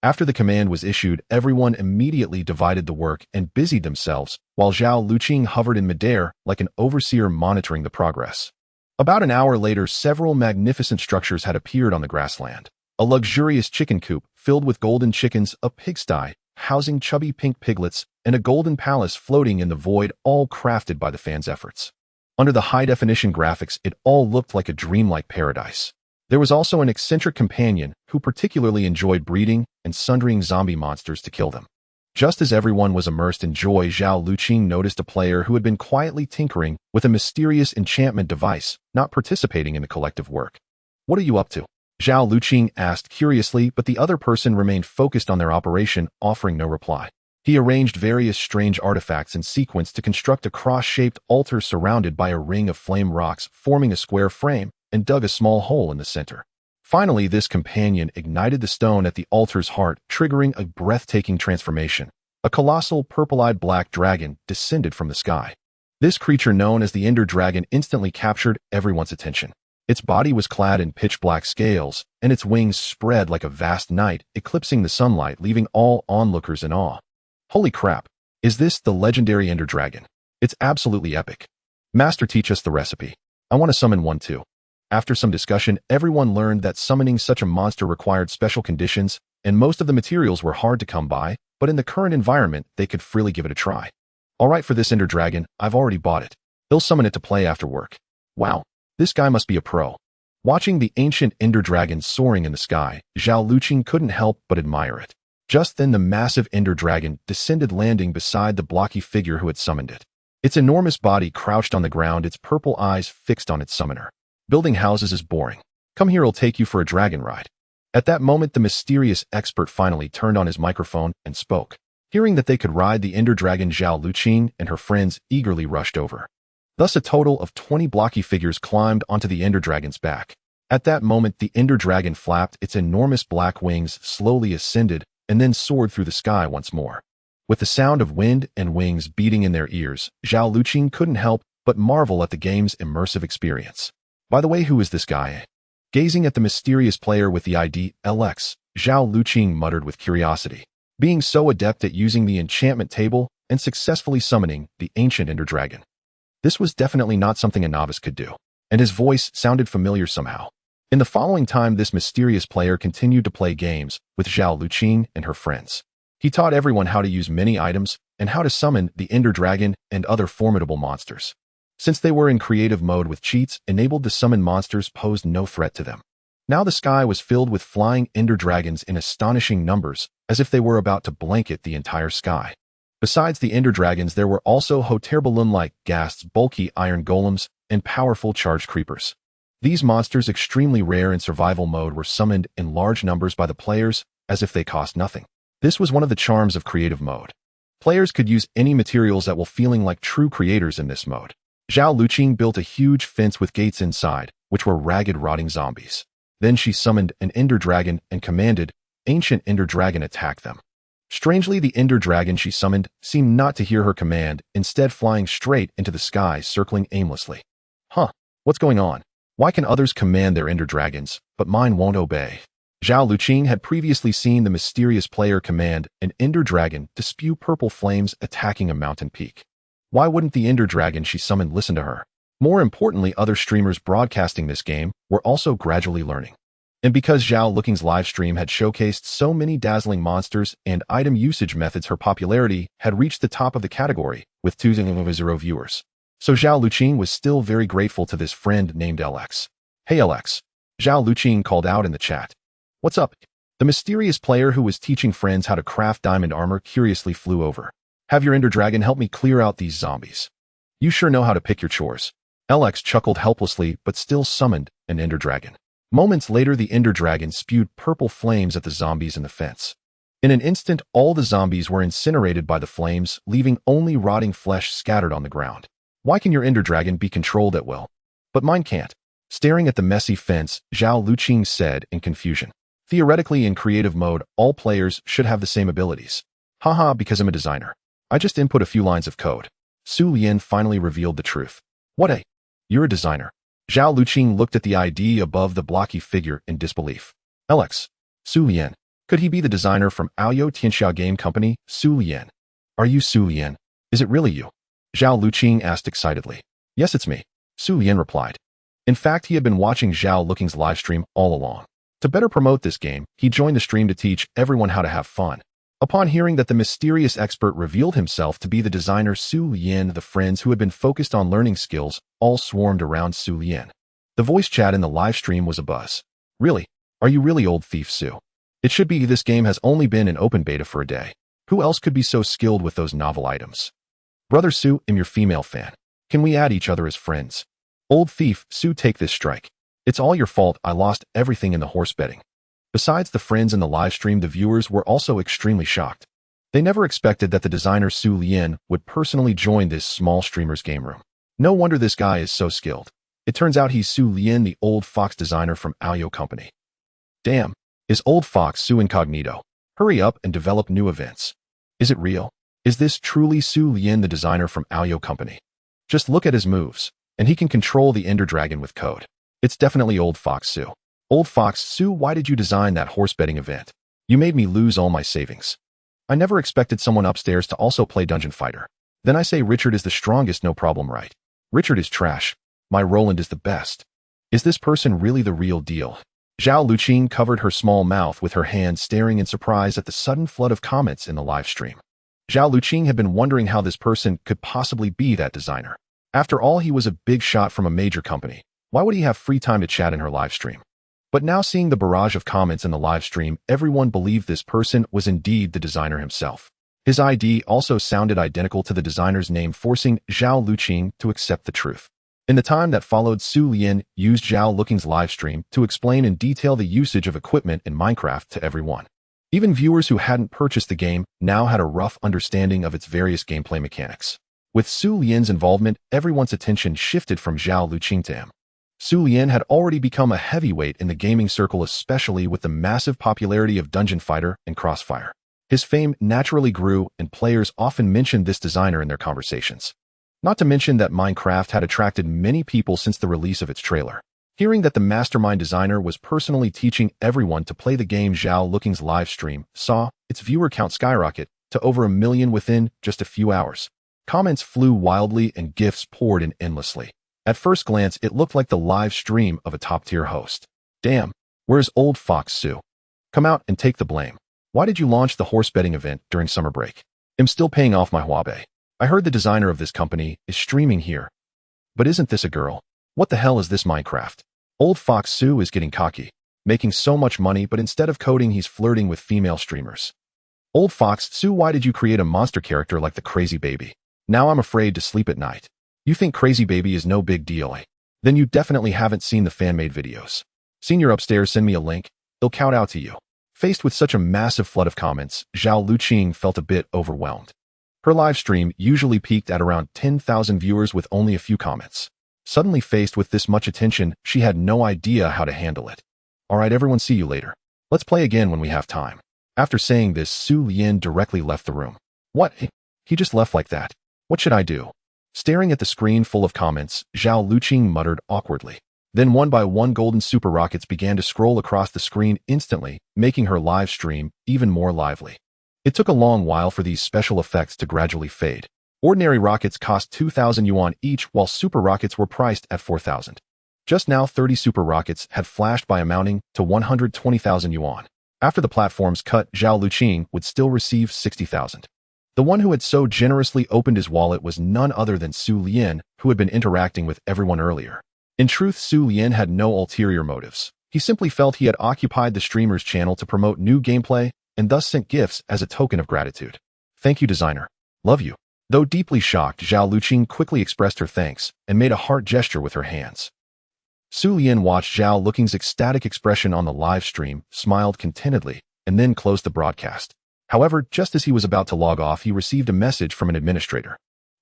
After the command was issued, everyone immediately divided the work and busied themselves, while Xu Lian hovered in midair like an overseer monitoring the progress. About an hour later, several magnificent structures had appeared on the grassland. A luxurious chicken coop filled with golden chickens, a pigsty housing chubby pink piglets, and a golden palace floating in the void, all crafted by the fans' efforts. Under the high-definition graphics, it all looked like a dreamlike paradise. There was also an eccentric companion who particularly enjoyed breeding and sundering zombie monsters to kill them. Just as everyone was immersed in joy, Xu Lian noticed a player who had been quietly tinkering with a mysterious enchantment device, not participating in the collective work. What are you up to? Xu Lian asked curiously, but the other person remained focused on their operation, offering no reply. He arranged various strange artifacts in sequence to construct a cross-shaped altar surrounded by a ring of flame rocks, forming a square frame, and dug a small hole in the center. Finally, this companion ignited the stone at the altar's heart, triggering a breathtaking transformation. A colossal purple-eyed black dragon descended from the sky. This creature, known as the Ender Dragon, instantly captured everyone's attention. Its body was clad in pitch-black scales, and its wings spread like a vast night, eclipsing the sunlight, leaving all onlookers in awe. Holy crap! Is this the legendary Ender Dragon? It's absolutely epic. Master, teach us the recipe. I want to summon one too. After some discussion, everyone learned that summoning such a monster required special conditions, and most of the materials were hard to come by, but in the current environment, they could freely give it a try. Alright, for this Ender Dragon, I've already bought it. He'll summon it to play after work. Wow, this guy must be a pro. Watching the ancient Ender Dragon soaring in the sky, Xu Lian couldn't help but admire it. Just then, the massive Ender Dragon descended, landing beside the blocky figure who had summoned it. Its enormous body crouched on the ground, its purple eyes fixed on its summoner. Building houses is boring. Come here, I'll take you for a dragon ride. At that moment, the mysterious expert finally turned on his microphone and spoke. Hearing that they could ride the Ender Dragon, Xu Lian and her friends eagerly rushed over. Thus, a total of 20 blocky figures climbed onto the Ender Dragon's back. At that moment, the Ender Dragon flapped its enormous black wings, slowly ascended, and then soared through the sky once more. With the sound of wind and wings beating in their ears, Xu Lian couldn't help but marvel at the game's immersive experience. By the way, who is this guy? Gazing at the mysterious player with the ID LX, Xu Lian muttered with curiosity. Being so adept at using the enchantment table and successfully summoning the ancient Ender Dragon. This was definitely not something a novice could do, and his voice sounded familiar somehow. In the following time, this mysterious player continued to play games with Xu Lian and her friends. He taught everyone how to use many items and how to summon the Ender Dragon and other formidable monsters. Since they were in creative mode with cheats enabled to summon monsters posed no threat to them. Now the sky was filled with flying ender dragons in astonishing numbers, as if they were about to blanket the entire sky. Besides the ender dragons, there were also Hoterballoon-like ghasts, bulky iron golems, and powerful charged creepers. These monsters, extremely rare in survival mode, were summoned in large numbers by the players as if they cost nothing. This was one of the charms of creative mode. Players could use any materials that will feeling like true creators in this mode. Zhao Luqing built a huge fence with gates inside, which were ragged, rotting zombies. Then she summoned an ender dragon and commanded ancient ender dragon attack them. Strangely, the ender dragon she summoned seemed not to hear her command, instead flying straight into the sky, circling aimlessly. Huh, what's going on? Why can others command their ender dragons, but mine won't obey? Zhao Luqing had previously seen the mysterious player command an ender dragon to spew purple flames attacking a mountain peak. Why wouldn't the ender dragon she summoned listen to her? More importantly, other streamers broadcasting this game were also gradually learning. And because Zhao Luqing's livestream had showcased so many dazzling monsters and item usage methods, her popularity had reached the top of the category, with 2,000 viewers. So Zhao Luqing was still very grateful to this friend named LX. Hey LX. Zhao Luqing called out in the chat. What's up? The mysterious player who was teaching friends how to craft diamond armor curiously flew over. Have your ender dragon help me clear out these zombies. You sure know how to pick your chores. LX chuckled helplessly but still summoned an ender dragon. Moments later, the ender dragon spewed purple flames at the zombies in the fence. In an instant, all the zombies were incinerated by the flames, leaving only rotting flesh scattered on the ground. Why can your ender dragon be controlled at will? But mine can't. Staring at the messy fence, Zhao Luqing said in confusion. Theoretically, in creative mode, all players should have the same abilities. Haha, because I'm a designer. I just input a few lines of code. Xu Lian finally revealed the truth. What? You're a designer. Zhao Luqing looked at the ID above the blocky figure in disbelief. LX. Xu Lian. Could he be the designer from Aoyou Tianxia Game Company? Xu Lian. Are you Xu Lian? Is it really you? Zhao Luqing asked excitedly. Yes, it's me. Xu Lian replied. In fact, he had been watching Zhao Luqing's livestream all along. To better promote this game, he joined the stream to teach everyone how to have fun. Upon hearing that the mysterious expert revealed himself to be the designer Xu Lian, the friends who had been focused on learning skills all swarmed around Xu Lian. The voice chat in the live stream was abuzz. Really? Are you really old thief Xu? It should be this game has only been in open beta for a day. Who else could be so skilled with those novel items? Brother Xu, I'm your female fan. Can we add each other as friends? Old thief Xu, take this strike. It's all your fault. I lost everything in the horse betting. Besides the friends in the live stream, the viewers were also extremely shocked. They never expected that the designer Xu Lian would personally join this small streamer's game room. No wonder this guy is so skilled. It turns out he's Xu Lian, the old fox designer from Aoyou Company. Damn, is old fox Xu incognito? Hurry up and develop new events. Is it real? Is this truly Xu Lian, the designer from Aoyou Company? Just look at his moves, and he can control the ender dragon with code. It's definitely old fox Xu. Old fox Xu, why did you design that horse betting event? You made me lose all my savings. I never expected someone upstairs to also play Dungeon Fighter. Then I say Richard is the strongest, no problem, right? Richard is trash. My Roland is the best. Is this person really the real deal? Zhao Luqing covered her small mouth with her hand, staring in surprise at the sudden flood of comments in the live stream. Zhao Luqing had been wondering how this person could possibly be that designer. After all, he was a big shot from a major company. Why would he have free time to chat in her live stream? But now, seeing the barrage of comments in the live stream, everyone believed this person was indeed the designer himself. His ID also sounded identical to the designer's name, forcing Zhao Luqing to accept the truth. In the time that followed, Xu Lian used Zhao Luqing's live stream to explain in detail the usage of equipment in Minecraft to everyone. Even viewers who hadn't purchased the game now had a rough understanding of its various gameplay mechanics. With Xu Lian's involvement, everyone's attention shifted from Zhao Luqing to him. Xu Lian had already become a heavyweight in the gaming circle, especially with the massive popularity of Dungeon Fighter and Crossfire. His fame naturally grew, and players often mentioned this designer in their conversations. Not to mention that Minecraft had attracted many people since the release of its trailer. Hearing that the mastermind designer was personally teaching everyone to play the game, Zhao Luqing's live stream saw its viewer count skyrocket to over 1 million within just a few hours. Comments flew wildly and gifts poured in endlessly. At first glance, it looked like the live stream of a top-tier host. Damn, where's old fox Xu? Come out and take the blame. Why did you launch the horse betting event during summer break? I'm still paying off my Huawei. I heard the designer of this company is streaming here. But isn't this a girl? What the hell is this Minecraft? Old fox Xu is getting cocky. making so much money, but instead of coding, he's flirting with female streamers. Old fox, Xu, why did you create a monster character like the Crazy Baby? Now I'm afraid to sleep at night. You think Crazy Baby is no big deal, eh? Then you definitely haven't seen the fan-made videos. Senior upstairs, send me a link. It'll count out to you. Faced with such a massive flood of comments, Zhao Luqing felt a bit overwhelmed. Her live stream usually peaked at around 10,000 viewers with only a few comments. Suddenly faced with this much attention, she had no idea how to handle it. Alright everyone, see you later. Let's play again when we have time. After saying this, Xu Lian directly left the room. What? He just left like that. What should I do? Staring at the screen full of comments, Zhao Luqing muttered awkwardly. Then one by one golden super rockets began to scroll across the screen instantly, making her live stream even more lively. It took a long while for these special effects to gradually fade. Ordinary rockets cost 2,000 yuan each, while super rockets were priced at 4,000. Just now 30 super rockets had flashed by, amounting to 120,000 yuan. After the platform's cut, Zhao Luqing would still receive 60,000. The one who had so generously opened his wallet was none other than Xu Lian, who had been interacting with everyone earlier. In truth, Xu Lian had no ulterior motives. He simply felt he had occupied the streamer's channel to promote new gameplay and thus sent gifts as a token of gratitude. Thank you, designer. Love you. Though deeply shocked, Zhao Luqing quickly expressed her thanks and made a heart gesture with her hands. Xu Lian watched Zhao Luqing's ecstatic expression on the live stream, smiled contentedly, and then closed the broadcast. However, just as he was about to log off, he received a message from an administrator.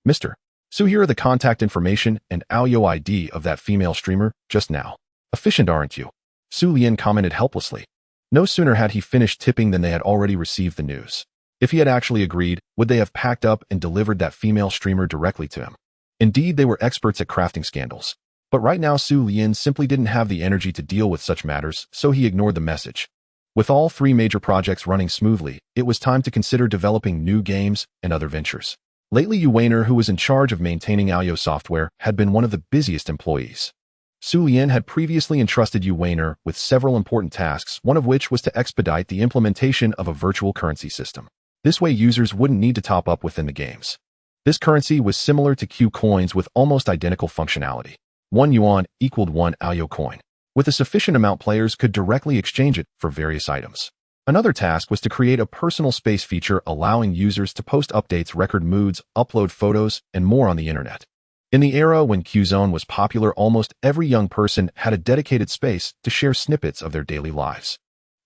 Mr. Xu, here are the contact information and audio ID of that female streamer just now. Efficient, aren't you? Xu Lian commented helplessly. No sooner had he finished tipping than they had already received the news. If he had actually agreed, would they have packed up and delivered that female streamer directly to him? Indeed, they were experts at crafting scandals. But right now, Xu Lian simply didn't have the energy to deal with such matters, so he ignored the message. With all three major projects running smoothly, it was time to consider developing new games and other ventures. Lately, Yu Weiner, who was in charge of maintaining Aoyo software, had been one of the busiest employees. Xu Lian had previously entrusted Yu Weiner with several important tasks, one of which was to expedite the implementation of a virtual currency system. This way, users wouldn't need to top up within the games. This currency was similar to Q coins with almost identical functionality. 1 yuan equaled 1 Aoyo coin. With a sufficient amount, players could directly exchange it for various items. Another task was to create a personal space feature allowing users to post updates, record moods, upload photos, and more on the internet. In the era when Qzone was popular, almost every young person had a dedicated space to share snippets of their daily lives.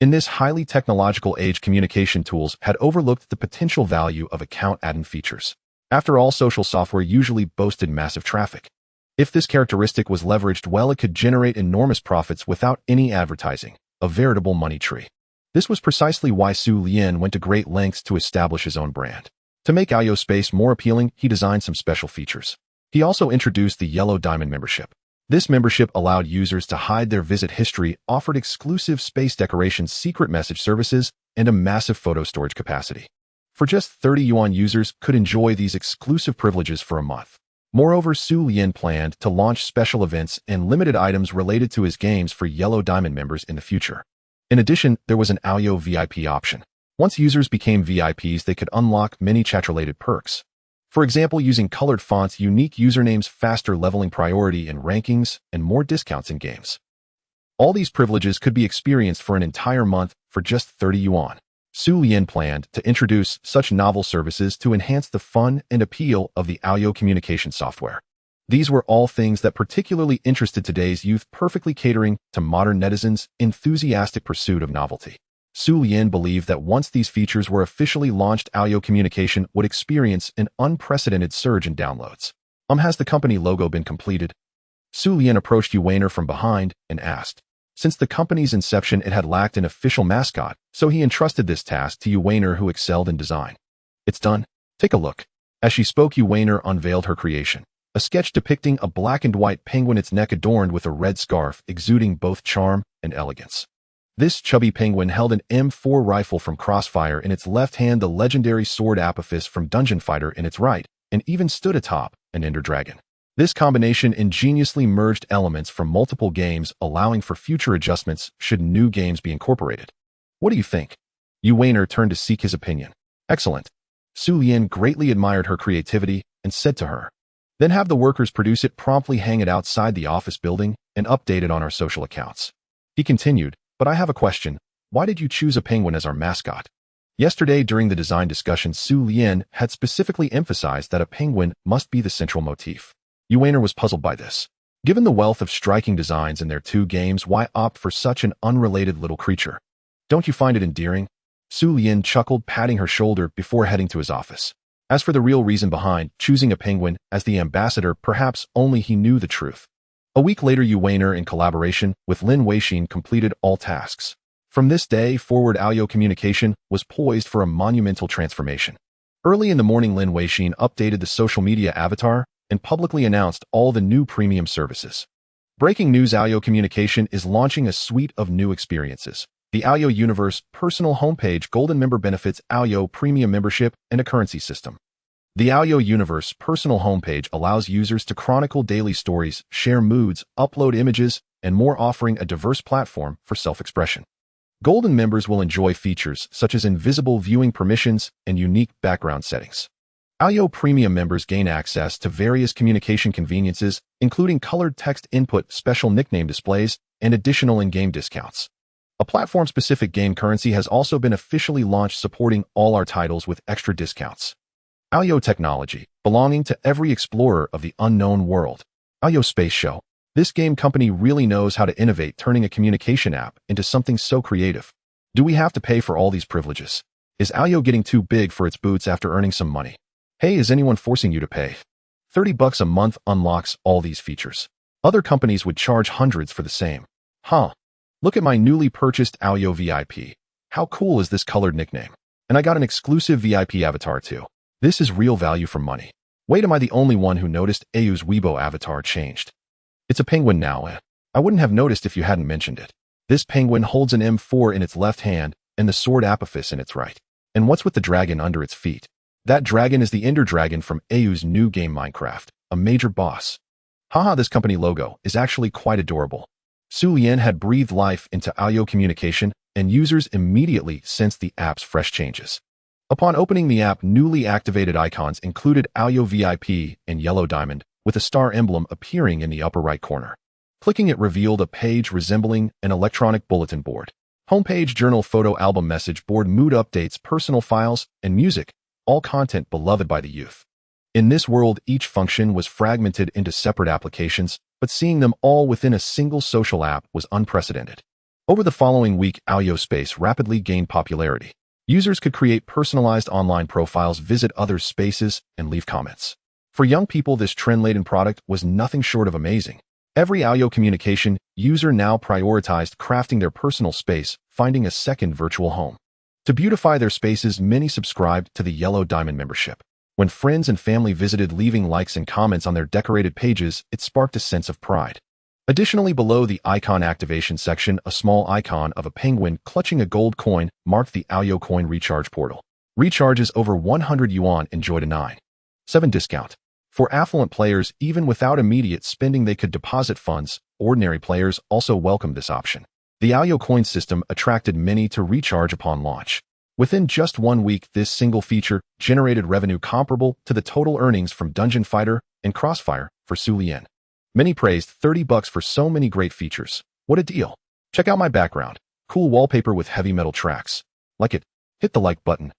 In this highly technological age, communication tools had overlooked the potential value of account add-in features. After all, social software usually boasted massive traffic. If this characteristic was leveraged well, it could generate enormous profits without any advertising, a veritable money tree. This was precisely why Xu Lian went to great lengths to establish his own brand. To make Aoyo Space more appealing, he designed some special features. He also introduced the Yellow Diamond membership. This membership allowed users to hide their visit history, offered exclusive space decorations, secret message services, and a massive photo storage capacity. For just 30 yuan, users could enjoy these exclusive privileges for a month. Moreover, Xu Lian planned to launch special events and limited items related to his games for Yellow Diamond members in the future. In addition, there was an Aoyo VIP option. Once users became VIPs, they could unlock many chat-related perks. For example, using colored fonts, unique usernames, faster leveling, priority in rankings, and more discounts in games. All these privileges could be experienced for an entire month for just 30 yuan. Xu Lian planned to introduce such novel services to enhance the fun and appeal of the Aoyo communication software. These were all things that particularly interested today's youth, perfectly catering to modern netizens' enthusiastic pursuit of novelty. Xu Lian believed that once these features were officially launched, Aoyo communication would experience an unprecedented surge in downloads. Has the company logo been completed? Xu Lian approached Yu Weiner from behind and asked. Since the company's inception, it had lacked an official mascot, so he entrusted this task to Yu Weiner, who excelled in design. It's done. Take a look. As she spoke, Yu Weiner unveiled her creation. A sketch depicting a black and white penguin, its neck adorned with a red scarf, exuding both charm and elegance. This chubby penguin held an M4 rifle from Crossfire in its left hand, the legendary sword Apophis from Dungeon Fighter in its right, and even stood atop an Ender Dragon. This combination ingeniously merged elements from multiple games, allowing for future adjustments should new games be incorporated. What do you think? Yu Weiner turned to seek his opinion. Excellent. Xu Lian greatly admired her creativity and said to her, then have the workers produce it, promptly hang it outside the office building, and update it on our social accounts. He continued, But I have a question. Why did you choose a penguin as our mascot? Yesterday, during the design discussion, Xu Lian had specifically emphasized that a penguin must be the central motif. Yuaner was puzzled by this. Given the wealth of striking designs in their two games, why opt for such an unrelated little creature? Don't you find it endearing? Xu Lian chuckled, patting her shoulder before heading to his office. As for the real reason behind choosing a penguin as the ambassador, perhaps only he knew the truth. A week later, Yuaner, in collaboration with Lin Weixin, completed all tasks. From this day forward, Aoyou communication was poised for a monumental transformation. Early in the morning, Lin Weixin updated the social media avatar and publicly announced all the new premium services. Breaking news: Aoyou communication is launching a suite of new experiences. The Aoyou Universe personal homepage, golden member benefits, Aoyou premium membership, and a currency system. The Aoyou Universe personal homepage allows users to chronicle daily stories, share moods, upload images, and more, offering a diverse platform for self-expression. Golden members will enjoy features such as invisible viewing permissions and unique background settings. Aoyou premium members gain access to various communication conveniences, including colored text input, special nickname displays, and additional in-game discounts. A platform-specific game currency has also been officially launched, supporting all our titles with extra discounts. Aoyou technology, belonging to every explorer of the unknown world. Aoyou Space Show. This game company really knows how to innovate, turning a communication app into something so creative. Do we have to pay for all these privileges? Is Aoyou getting too big for its boots after earning some money? Hey, is anyone forcing you to pay? $30 a month unlocks all these features. Other companies would charge hundreds for the same. Huh. Look at my newly purchased Aoyou VIP. How cool is this colored nickname? And I got an exclusive VIP avatar too. This is real value for money. Wait, am I the only one who noticed Aoyou's Weibo avatar changed? It's a penguin now. I wouldn't have noticed if you hadn't mentioned it. This penguin holds an M4 in its left hand and the sword Apophis in its right. And what's with the dragon under its feet? That dragon is the Ender Dragon from Aoyou's new game Minecraft, a major boss. Haha, this company logo is actually quite adorable. Xu Lian had breathed life into Aoyou communication, and users immediately sensed the app's fresh changes. Upon opening the app, newly activated icons included Aoyou VIP and Yellow Diamond, with a star emblem appearing in the upper right corner. Clicking it revealed a page resembling an electronic bulletin board. Homepage, journal, photo album, message board, mood updates, personal files, and music, all content beloved by the youth. In this world, each function was fragmented into separate applications, but seeing them all within a single social app was unprecedented. Over the following week, Aoyou Space rapidly gained popularity. Users could create personalized online profiles, visit others' spaces, and leave comments. For young people, this trend-laden product was nothing short of amazing. Every Aoyou communication user now prioritized crafting their personal space, finding a second virtual home. To beautify their spaces, many subscribed to the Yellow Diamond membership. When friends and family visited, leaving likes and comments on their decorated pages, it sparked a sense of pride. Additionally, below the icon activation section, a small icon of a penguin clutching a gold coin marked the Aoyou coin recharge portal. Recharges over 100 yuan enjoyed a 9.7 discount. For affluent players, even without immediate spending, they could deposit funds. Ordinary players also welcomed this option. The Aoyou coin system attracted many to recharge upon launch. Within just 1 week, this single feature generated revenue comparable to the total earnings from Dungeon Fighter and Crossfire for Xu Lian. Many praised $30 for so many great features. What a deal. Check out my background. Cool wallpaper with heavy metal tracks. Like it? Hit the like button.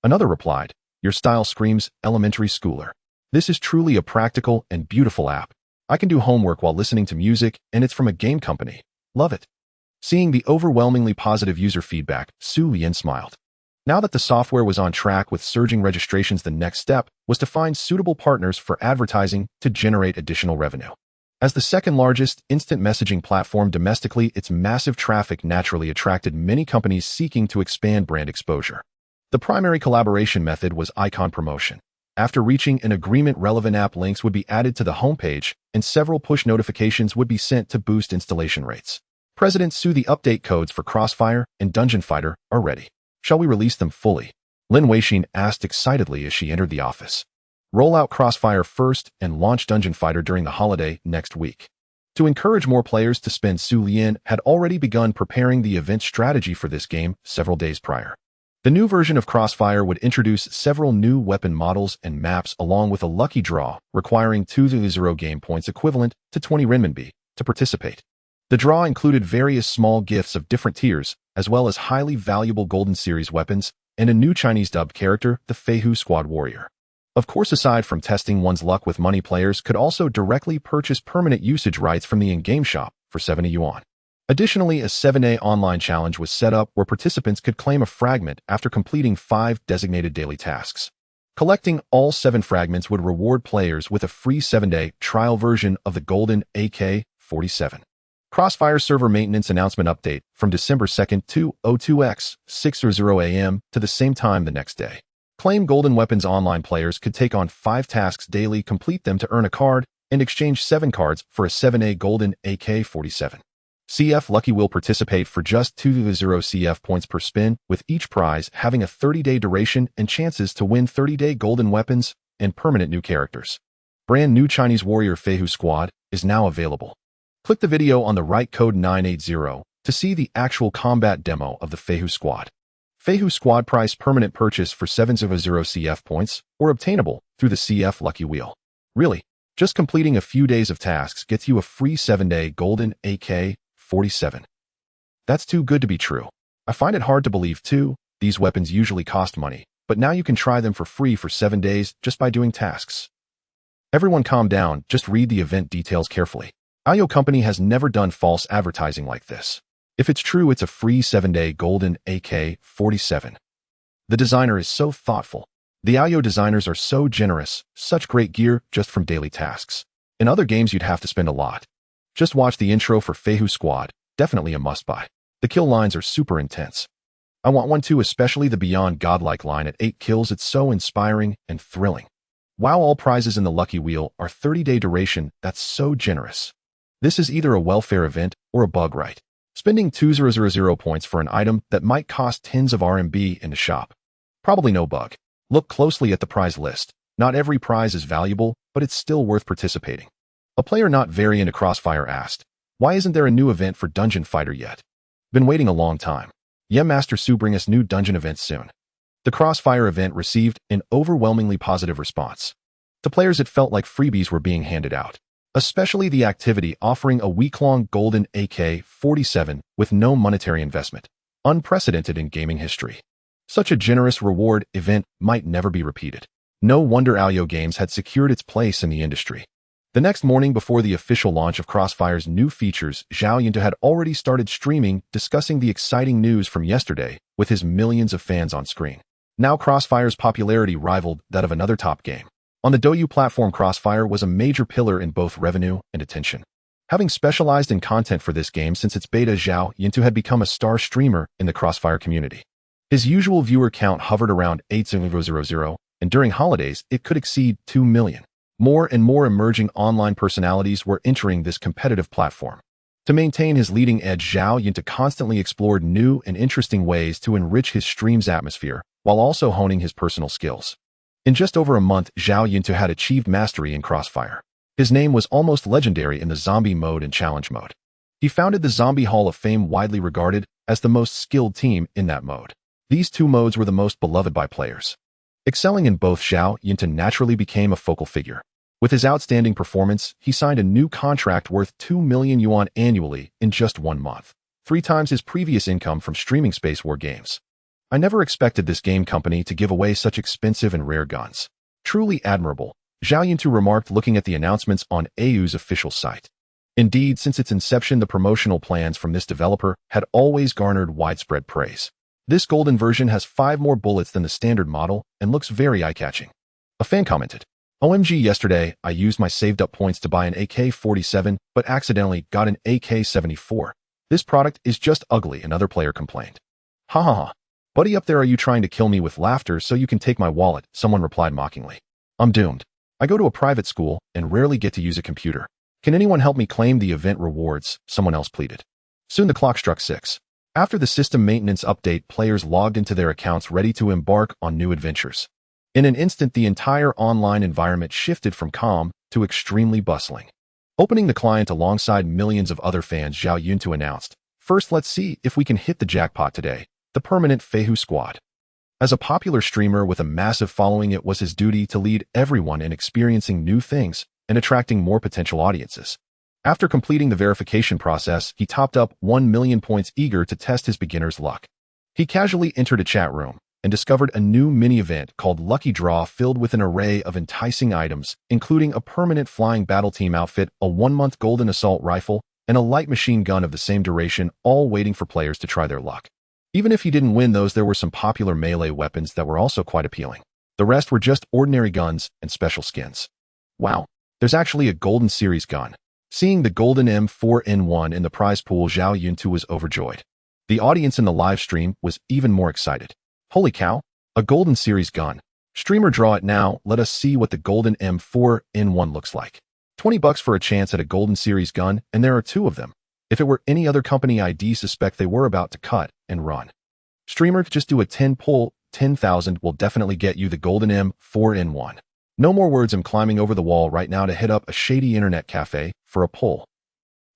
Another replied, your style screams elementary schooler. This is truly a practical and beautiful app. I can do homework while listening to music, and it's from a game company. Love it. Seeing the overwhelmingly positive user feedback, Xu Lian smiled. Now that the software was on track with surging registrations, the next step was to find suitable partners for advertising to generate additional revenue. As the second largest instant messaging platform domestically, its massive traffic naturally attracted many companies seeking to expand brand exposure. The primary collaboration method was icon promotion. After reaching an agreement, relevant app links would be added to the homepage, and several push notifications would be sent to boost installation rates. President Xu, the update codes for Crossfire and Dungeon Fighter are ready. Shall we release them fully? Lin Weixin asked excitedly as she entered the office. Roll out Crossfire first and launch Dungeon Fighter during the holiday next week. To encourage more players to spend, Xu Lian had already begun preparing the event strategy for this game several days prior. The new version of Crossfire would introduce several new weapon models and maps, along with a lucky draw requiring 200 game points equivalent to 20 renminbi to participate. The draw included various small gifts of different tiers, as well as highly valuable Golden Series weapons, and a new Chinese-dubbed character, the Fei Squad Warrior. Of course, aside from testing one's luck with money, players could also directly purchase permanent usage rights from the in-game shop for 70 yuan. Additionally, a 7-day online challenge was set up where participants could claim a fragment after completing 5 designated daily tasks. Collecting all 7 fragments would reward players with a free 7-day trial version of the Golden AK-47. Crossfire server maintenance announcement update from December 2nd, 2002x, 6:00 a.m. to the same time the next day. Claim Golden Weapons online players could take on 5 tasks daily, complete them to earn a card, and exchange 7 cards for a 7A Golden AK-47. CF Lucky will participate for just 20 CF points per spin, with each prize having a 30-day duration and chances to win 30-day Golden Weapons and permanent new characters. Brand new Chinese Warrior Fei Squad is now available. Click the video on the right, code 980, to see the actual combat demo of the Fei Squad. Fei Squad price permanent purchase for 700 CF points, or obtainable through the CF Lucky Wheel. Really, just completing a few days of tasks gets you a free 7-day Golden AK-47. That's too good to be true. I find it hard to believe too. These weapons usually cost money, but now you can try them for free for 7 days just by doing tasks. Everyone calm down, just read the event details carefully. Ayo Company has never done false advertising like this. If it's true, it's a free 7-day Golden AK-47. The designer is so thoughtful. The Ayo designers are so generous, such great gear just from daily tasks. In other games you'd have to spend a lot. Just watch the intro for Fei Squad, definitely a must-buy. The kill lines are super intense. I want one too, especially the Beyond Godlike line at 8 kills. It's so inspiring and thrilling. Wow, all prizes in the Lucky Wheel are 30-day duration. That's so generous. This is either a welfare event or a bug right. Spending 2000 points for an item that might cost tens of RMB in the shop. Probably no bug. Look closely at the prize list. Not every prize is valuable, but it's still worth participating. A player not very into Crossfire asked, why isn't there a new event for Dungeon Fighter yet? Been waiting a long time. Yeah, Master Su, bring us new dungeon events soon. The Crossfire event received an overwhelmingly positive response. To players, it felt like freebies were being handed out. Especially the activity offering a week-long Golden AK-47 with no monetary investment. Unprecedented in gaming history. Such a generous reward event might never be repeated. No wonder Ayo Games had secured its place in the industry. The next morning before the official launch of Crossfire's new features, Xu Lian had already started streaming, discussing the exciting news from yesterday with his millions of fans on screen. Now Crossfire's popularity rivaled that of another top game. On the Douyu platform, Crossfire was a major pillar in both revenue and attention. Having specialized in content for this game since its beta, Xu Lian had become a star streamer in the Crossfire community. His usual viewer count hovered around 8,000, and during holidays, it could exceed 2 million. More and more emerging online personalities were entering this competitive platform. To maintain his leading edge, Xu Lian constantly explored new and interesting ways to enrich his stream's atmosphere, while also honing his personal skills. In just over a month, Xu Lian had achieved mastery in Crossfire. His name was almost legendary in the zombie mode and challenge mode. He founded the Zombie Hall of Fame, widely regarded as the most skilled team in that mode. These two modes were the most beloved by players. Excelling in both, Xu Lian naturally became a focal figure. With his outstanding performance, he signed a new contract worth 2 million yuan annually in just 1 month, 3 times his previous income from streaming Space War games. I never expected this game company to give away such expensive and rare guns. Truly admirable, Xu Lian remarked, looking at the announcements on AU's official site. Indeed, since its inception, the promotional plans from this developer had always garnered widespread praise. This golden version has 5 more bullets than the standard model and looks very eye-catching. A fan commented, OMG, yesterday I used my saved-up points to buy an AK-47, but accidentally got an AK-74. This product is just ugly, another player complained. Ha ha ha. Buddy up there, are you trying to kill me with laughter so you can take my wallet? Someone replied mockingly. I'm doomed. I go to a private school and rarely get to use a computer. Can anyone help me claim the event rewards? Someone else pleaded. Soon the clock struck 6. After the system maintenance update, players logged into their accounts ready to embark on new adventures. In an instant, the entire online environment shifted from calm to extremely bustling. Opening the client alongside millions of other fans, Xu Lian announced, first, let's see if we can hit the jackpot today, the permanent Fei Squad. As a popular streamer with a massive following, it was his duty to lead everyone in experiencing new things and attracting more potential audiences. After completing the verification process, he topped up 1 million points eager to test his beginner's luck. He casually entered a chat room and discovered a new mini-event called Lucky Draw filled with an array of enticing items, including a permanent flying battle team outfit, a 1-month golden assault rifle, and a light machine gun of the same duration, all waiting for players to try their luck. Even if he didn't win those, there were some popular melee weapons that were also quite appealing. The rest were just ordinary guns and special skins. Wow, there's actually a Golden Series gun. Seeing the Golden M4N1 in the prize pool, Zhao Yuntu was overjoyed. The audience in the live stream was even more excited. Holy cow, a Golden Series gun. Streamer, draw it now, let us see what the Golden M4N1 looks like. $20 for a chance at a Golden Series gun, and there are 2 of them. If it were any other company, I'd suspect they were about to cut and run. Streamer, just do a 10 pull, 10,000 will definitely get you the Golden M4N1. No more words, I'm climbing over the wall right now to hit up a shady internet cafe for a pull.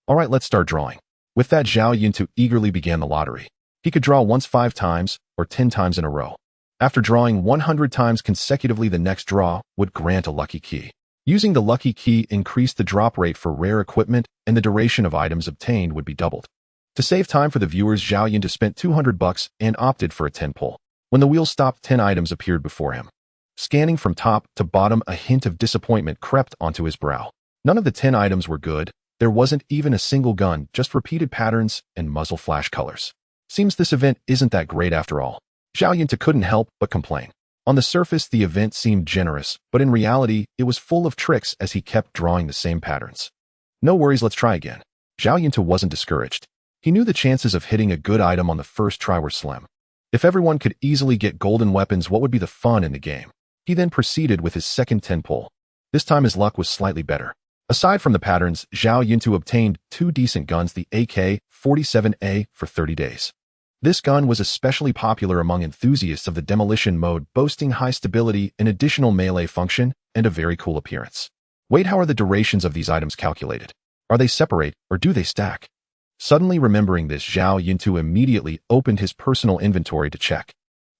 Alright, let's start drawing. With that, Zhao Yuntu eagerly began the lottery. He could draw once 5 times, or 10 times in a row. After drawing 100 times consecutively, the next draw would grant a lucky key. Using the lucky key increased the drop rate for rare equipment, and the duration of items obtained would be doubled. To save time for the viewers, Zhao Yuntu spent $200 and opted for a 10 pull. When the wheel stopped, 10 items appeared before him. Scanning from top to bottom, a hint of disappointment crept onto his brow. None of the 10 items were good. There wasn't even a single gun, just repeated patterns and muzzle flash colors. Seems this event isn't that great after all. Zhao Yuntu couldn't help but complain. On the surface, the event seemed generous, but in reality, it was full of tricks as he kept drawing the same patterns. No worries, let's try again. Zhao Yuntu wasn't discouraged. He knew the chances of hitting a good item on the first try were slim. If everyone could easily get golden weapons, what would be the fun in the game? He then proceeded with his second 10 pull. This time his luck was slightly better. Aside from the patterns, Zhao Yuntu obtained 2 decent guns, the AK-47A, for 30 days. This gun was especially popular among enthusiasts of the demolition mode, boasting high stability, an additional melee function, and a very cool appearance. Wait, how are the durations of these items calculated? Are they separate, or do they stack? Suddenly remembering this, Zhao Yuntu immediately opened his personal inventory to check.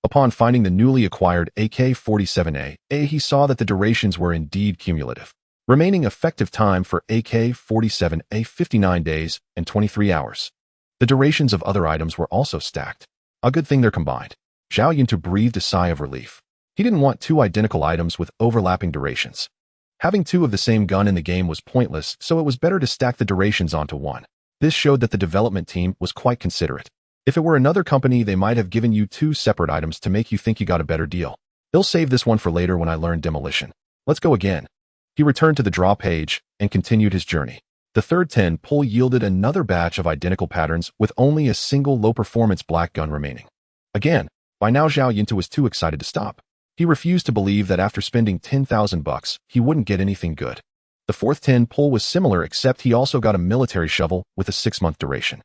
Upon finding the newly acquired AK-47A, he saw that the durations were indeed cumulative. Remaining effective time for AK-47A 59 days and 23 hours. The durations of other items were also stacked. A good thing they're combined. Zhao Yuntu breathed a sigh of relief. He didn't want 2 identical items with overlapping durations. Having 2 of the same gun in the game was pointless, so it was better to stack the durations onto one. This showed that the development team was quite considerate. If it were another company, they might have given you 2 separate items to make you think you got a better deal. They'll save this one for later when I learn demolition. Let's go again. He returned to the draw page and continued his journey. The third 10 pull yielded another batch of identical patterns with only a single low-performance black gun remaining. Again, by now Zhao Yuntu was too excited to stop. He refused to believe that after spending $10,000, he wouldn't get anything good. The fourth 10 pull was similar, except he also got a military shovel with a 6-month duration.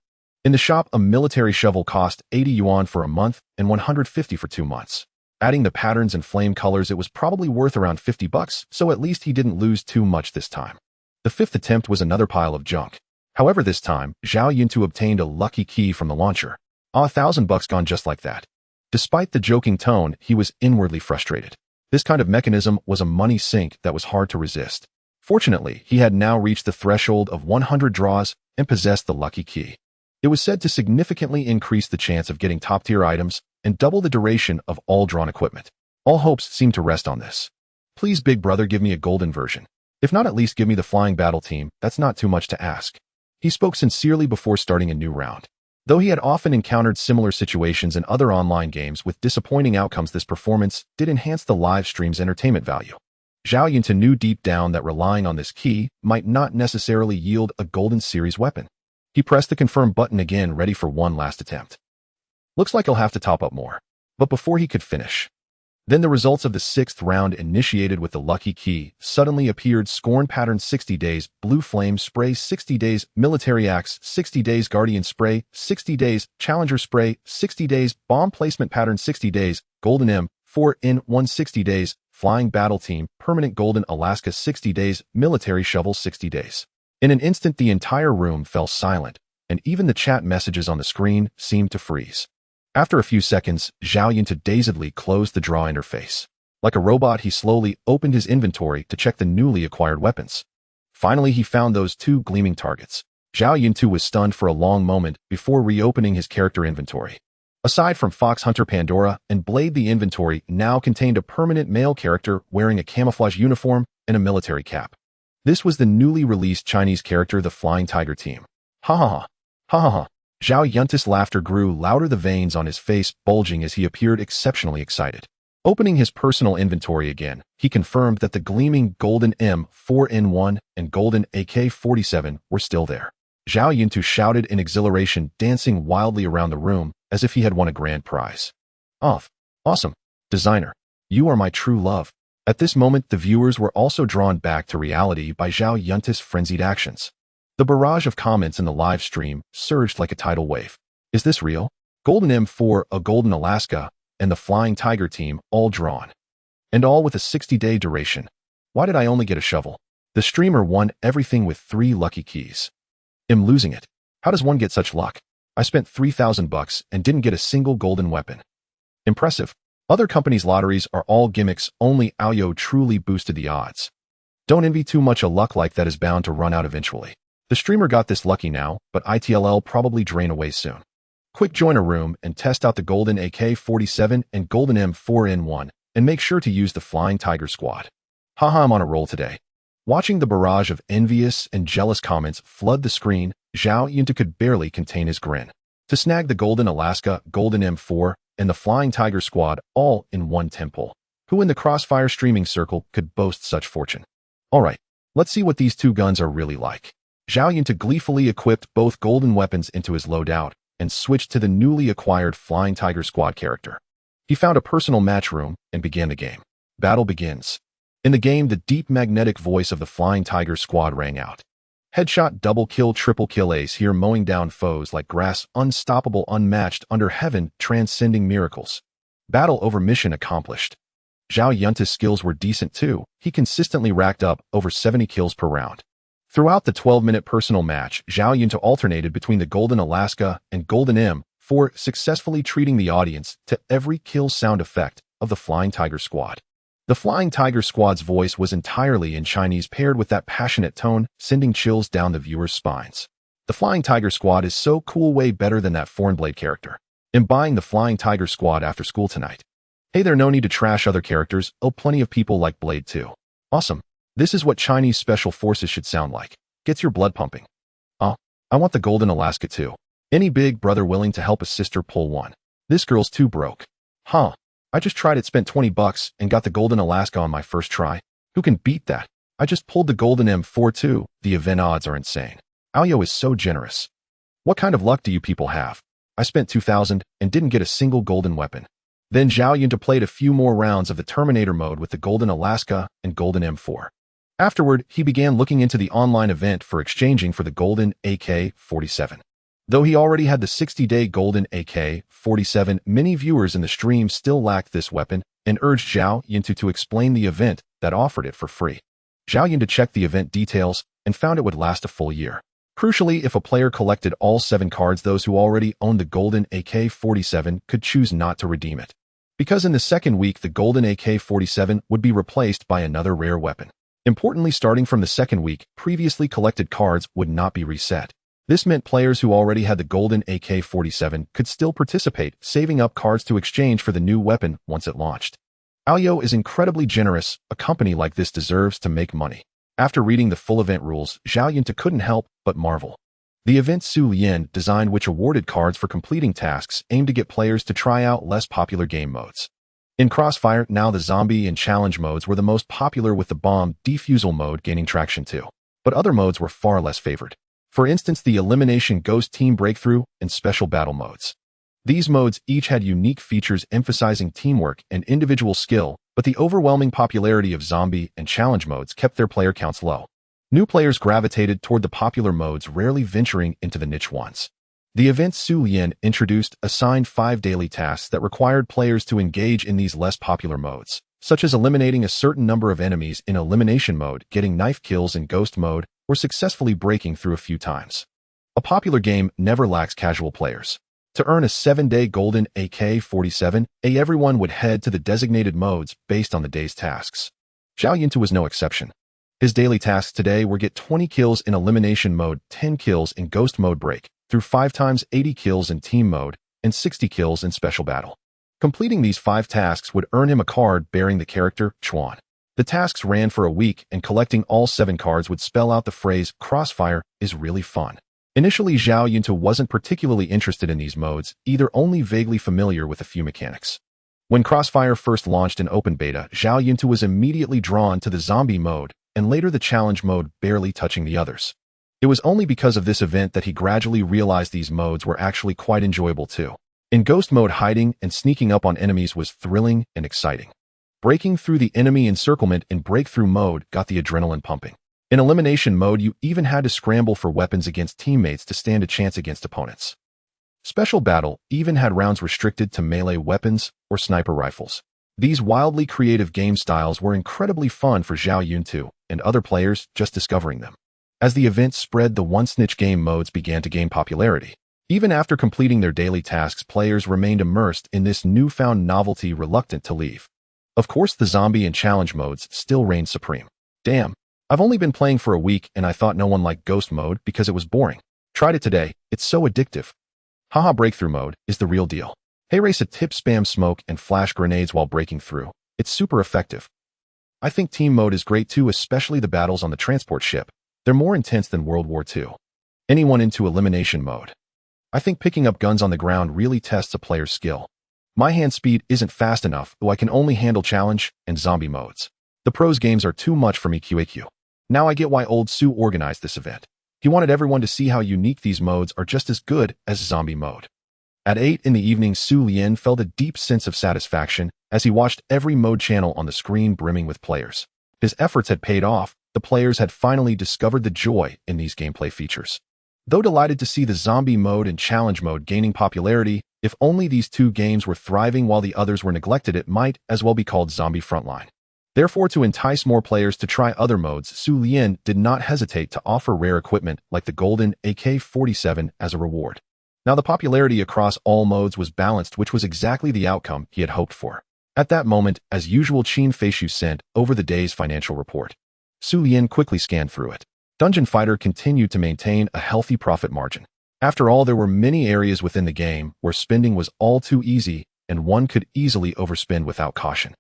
In the shop, a military shovel cost 80 yuan for a month and 150 for 2 months. Adding the patterns and flame colors, it was probably worth around $50, so at least he didn't lose too much this time. The 5th attempt was another pile of junk. However, this time, Zhao Yuntu obtained a lucky key from the launcher. $1,000 gone just like that. Despite the joking tone, he was inwardly frustrated. This kind of mechanism was a money sink that was hard to resist. Fortunately, he had now reached the threshold of 100 draws and possessed the lucky key. It was said to significantly increase the chance of getting top-tier items and double the duration of all drawn equipment. All hopes seemed to rest on this. Please, big brother, give me a golden version. If not, at least give me the flying battle team. That's not too much to ask. He spoke sincerely before starting a new round. Though he had often encountered similar situations in other online games with disappointing outcomes, this performance did enhance the live stream's entertainment value. Zhao Yuntu knew deep down that relying on this key might not necessarily yield a Golden Series weapon. He pressed the confirm button again, ready for one last attempt. Looks like he'll have to top up more. But before he could finish, then the results of the 6th round, initiated with the lucky key, suddenly appeared. Scorn pattern 60 days, blue flame spray 60 days, military axe 60 days, guardian spray 60 days, challenger spray 60 days, bomb placement pattern 60 days, golden M4N1 60 days, flying battle team, permanent golden Alaska 60 days, military shovel 60 days. In an instant, the entire room fell silent, and even the chat messages on the screen seemed to freeze. After a few seconds, Zhao Yuntu dazedly closed the draw interface. Like a robot, he slowly opened his inventory to check the newly acquired weapons. Finally, he found those two gleaming targets. Zhao Yuntu was stunned for a long moment before reopening his character inventory. Aside from Fox Hunter Pandora and Blade, the inventory now contained a permanent male character wearing a camouflage uniform and a military cap. This was the newly released Chinese character, the Flying Tiger Team. Ha ha ha. Ha ha ha. Zhao Yuntu's laughter grew louder, the veins on his face bulging as he appeared exceptionally excited. Opening his personal inventory again, he confirmed that the gleaming golden M4N1 and golden AK-47 were still there. Zhao Yuntu shouted in exhilaration, dancing wildly around the room as if he had won a grand prize. Awesome. Designer, you are my true love. At this moment, the viewers were also drawn back to reality by Zhao Yuntu's frenzied actions. The barrage of comments in the live stream surged like a tidal wave. Is this real? Golden M4, a golden Alaska, and the Flying Tiger Team all drawn. And all with a 60-day duration. Why did I only get a shovel? The streamer won everything with 3 lucky keys. I'm losing it. How does one get such luck? I spent $3,000 and didn't get a single golden weapon. Impressive. Other companies' lotteries are all gimmicks, only Aoyo truly boosted the odds. Don't envy too much, a luck like that is bound to run out eventually. The streamer got this lucky now, but ITLL probably drain away soon. Quick, join a room and test out the golden AK-47 and golden M4N1, and make sure to use the Flying Tiger Squad. Haha, I'm on a roll today. Watching the barrage of envious and jealous comments flood the screen, Zhao Yuntu could barely contain his grin. To snag the golden Alaska, golden M4, and the Flying Tiger Squad all in one temple. Who in the Crossfire streaming circle could boast such fortune? Alright, let's see what these two guns are really like. Zhao Yuntu gleefully equipped both golden weapons into his loadout and switched to the newly acquired Flying Tiger Squad character. He found a personal match room and began the game. Battle begins. In the game, the deep magnetic voice of the Flying Tiger Squad rang out. Headshot, double kill, triple kill, ace here, mowing down foes like grass, unstoppable, unmatched, under heaven, transcending miracles. Battle over, mission accomplished. Zhao Yuntu's skills were decent too. He consistently racked up over 70 kills per round. Throughout the 12-minute personal match, Zhao Yuntu alternated between the golden Alaska and golden M4, successfully treating the audience to every kill sound effect of the Flying Tiger Squad. The Flying Tiger Squad's voice was entirely in Chinese, paired with that passionate tone, sending chills down the viewers' spines. The Flying Tiger Squad is so cool, way better than that foreign Blade character. I'm buying the Flying Tiger Squad after school tonight. Hey there, no need to trash other characters. Oh, plenty of people like Blade too. Awesome. This is what Chinese special forces should sound like. Gets your blood pumping. I want the golden Alaska too. Any big brother willing to help a sister pull one? This girl's too broke. I just tried it, spent $20 and got the golden Alaska on my first try. Who can beat that? I just pulled the golden M4 too. The event odds are insane. Aoyo is so generous. What kind of luck do you people have? I spent $2,000 and didn't get a single golden weapon. Then Zhao Yuntu played a few more rounds of the Terminator mode with the golden Alaska and golden M4. Afterward, he began looking into the online event for exchanging for the golden AK-47. Though he already had the 60-day golden AK-47, many viewers in the stream still lacked this weapon and urged Zhao Yuntu to explain the event that offered it for free. Zhao Yuntu checked the event details and found it would last a full year. Crucially, if a player collected all 7 cards, those who already owned the golden AK-47 could choose not to redeem it. Because in the second week, the golden AK-47 would be replaced by another rare weapon. Importantly, starting from the second week, previously collected cards would not be reset. This meant players who already had the golden AK-47 could still participate, saving up cards to exchange for the new weapon once it launched. Aoyo is incredibly generous. A company like this deserves to make money. After reading the full event rules, Zhao Yuntu couldn't help but marvel. The event Xu Lian designed, which awarded cards for completing tasks, aimed to get players to try out less popular game modes. In Crossfire, now the zombie and challenge modes were the most popular, with the bomb defusal mode gaining traction too. But other modes were far less favored. For instance, the Elimination, Ghost Team Breakthrough, and Special Battle modes. These modes each had unique features emphasizing teamwork and individual skill, but the overwhelming popularity of zombie and challenge modes kept their player counts low. New players gravitated toward the popular modes, rarely venturing into the niche ones. The event Xu Lian introduced assigned 5 daily tasks that required players to engage in these less popular modes, such as eliminating a certain number of enemies in Elimination mode, getting knife kills in Ghost mode, or successfully breaking through a few times. A popular game never lacks casual players. To earn a 7-day golden AK-47, everyone would head to the designated modes based on the day's tasks. Zhao Yuntu was no exception. His daily tasks today were get 20 kills in elimination mode, 10 kills in ghost mode break, through 5 times 80 kills in team mode, and 60 kills in special battle. Completing these 5 tasks would earn him a card bearing the character Chuan. The tasks ran for a week, and collecting all 7 cards would spell out the phrase "Crossfire is really fun." Initially, Zhao Yunta wasn't particularly interested in these modes, either only vaguely familiar with a few mechanics. When Crossfire first launched in open beta, Zhao Yunta was immediately drawn to the zombie mode, and later the challenge mode, barely touching the others. It was only because of this event that he gradually realized these modes were actually quite enjoyable too. In ghost mode, hiding and sneaking up on enemies was thrilling and exciting. Breaking through the enemy encirclement in breakthrough mode got the adrenaline pumping. In elimination mode, you even had to scramble for weapons against teammates to stand a chance against opponents. Special battle even had rounds restricted to melee weapons or sniper rifles. These wildly creative game styles were incredibly fun for Zhao Yunta and other players just discovering them. As the event spread, the one-snitch game modes began to gain popularity. Even after completing their daily tasks, players remained immersed in this newfound novelty, reluctant to leave. Of course, the zombie and challenge modes still reigned supreme. Damn, I've only been playing for a week and I thought no one liked ghost mode because it was boring. Tried it today, it's so addictive. Haha, breakthrough mode is the real deal. Hey, race a tip, spam smoke and flash grenades while breaking through. It's super effective. I think team mode is great too, especially the battles on the transport ship. They're more intense than World War II. Anyone into elimination mode? I think picking up guns on the ground really tests a player's skill. My hand speed isn't fast enough, though I can only handle challenge and zombie modes. The pros games are too much for me. QAQ. Now I get why old Xu organized this event. He wanted everyone to see how unique these modes are, just as good as zombie mode. At 8 in the evening, Xu Lian felt a deep sense of satisfaction as he watched every mode channel on the screen brimming with players. His efforts had paid off. The players had finally discovered the joy in these gameplay features. Though delighted to see the zombie mode and challenge mode gaining popularity, if only these 2 games were thriving while the others were neglected, it might as well be called Zombie Frontline. Therefore, to entice more players to try other modes, Xu Lian did not hesitate to offer rare equipment like the golden AK-47 as a reward. Now, the popularity across all modes was balanced, which was exactly the outcome he had hoped for. At that moment, as usual, Qin Feishu sent over the day's financial report. Xu Lian quickly scanned through it. Dungeon Fighter continued to maintain a healthy profit margin. After all, there were many areas within the game where spending was all too easy, and one could easily overspend without caution.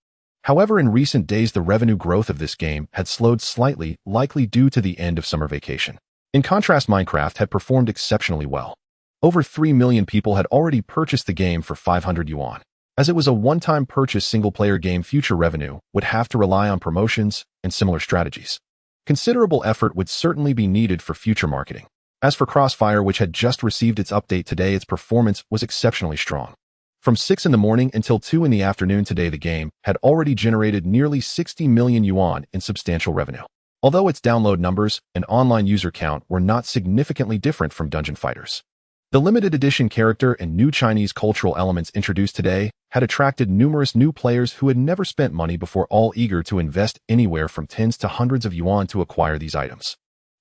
However, in recent days, the revenue growth of this game had slowed slightly, likely due to the end of summer vacation. In contrast, Minecraft had performed exceptionally well. Over 3 million people had already purchased the game for 500 yuan. As it was a one-time purchase single-player game, future revenue would have to rely on promotions and similar strategies. Considerable effort would certainly be needed for future marketing. As for Crossfire, which had just received its update today, its performance was exceptionally strong. From 6 in the morning until 2 in the afternoon today, the game had already generated nearly 60 million yuan in substantial revenue. Although its download numbers and online user count were not significantly different from Dungeon Fighters. The limited edition character and new Chinese cultural elements introduced today had attracted numerous new players who had never spent money before, all eager to invest anywhere from tens to hundreds of yuan to acquire these items.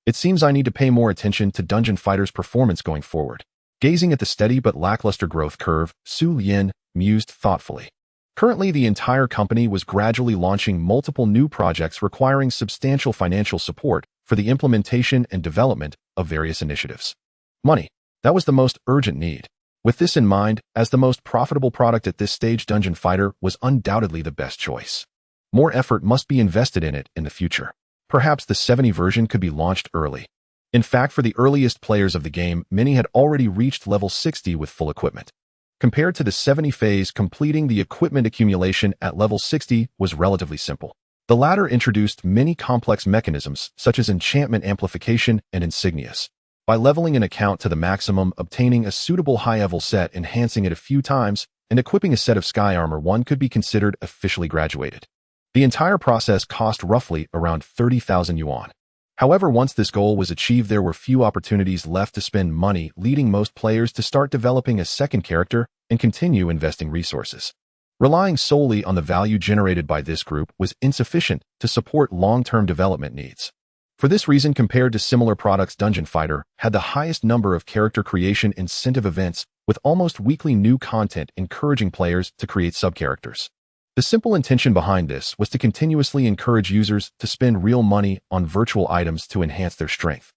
It seems I need to pay more attention to Dungeon Fighter's performance going forward. Gazing at the steady but lackluster growth curve, Xu Lian mused thoughtfully. Currently, the entire company was gradually launching multiple new projects requiring substantial financial support for the implementation and development of various initiatives. Money. That was the most urgent need. With this in mind, as the most profitable product at this stage, Dungeon Fighter was undoubtedly the best choice. More effort must be invested in it in the future. Perhaps the 70 version could be launched early. In fact, for the earliest players of the game, many had already reached level 60 with full equipment. Compared to the 70 phase, completing the equipment accumulation at level 60 was relatively simple. The latter introduced many complex mechanisms, such as enchantment amplification and insignias. By leveling an account to the maximum, obtaining a suitable high-level set, enhancing it a few times, and equipping a set of sky armor, one could be considered officially graduated. The entire process cost roughly around 30,000 yuan. However, once this goal was achieved, there were few opportunities left to spend money, leading most players to start developing a second character and continue investing resources. Relying solely on the value generated by this group was insufficient to support long-term development needs. For this reason, compared to similar products, Dungeon Fighter had the highest number of character creation incentive events, with almost weekly new content encouraging players to create sub-characters. The simple intention behind this was to continuously encourage users to spend real money on virtual items to enhance their strength.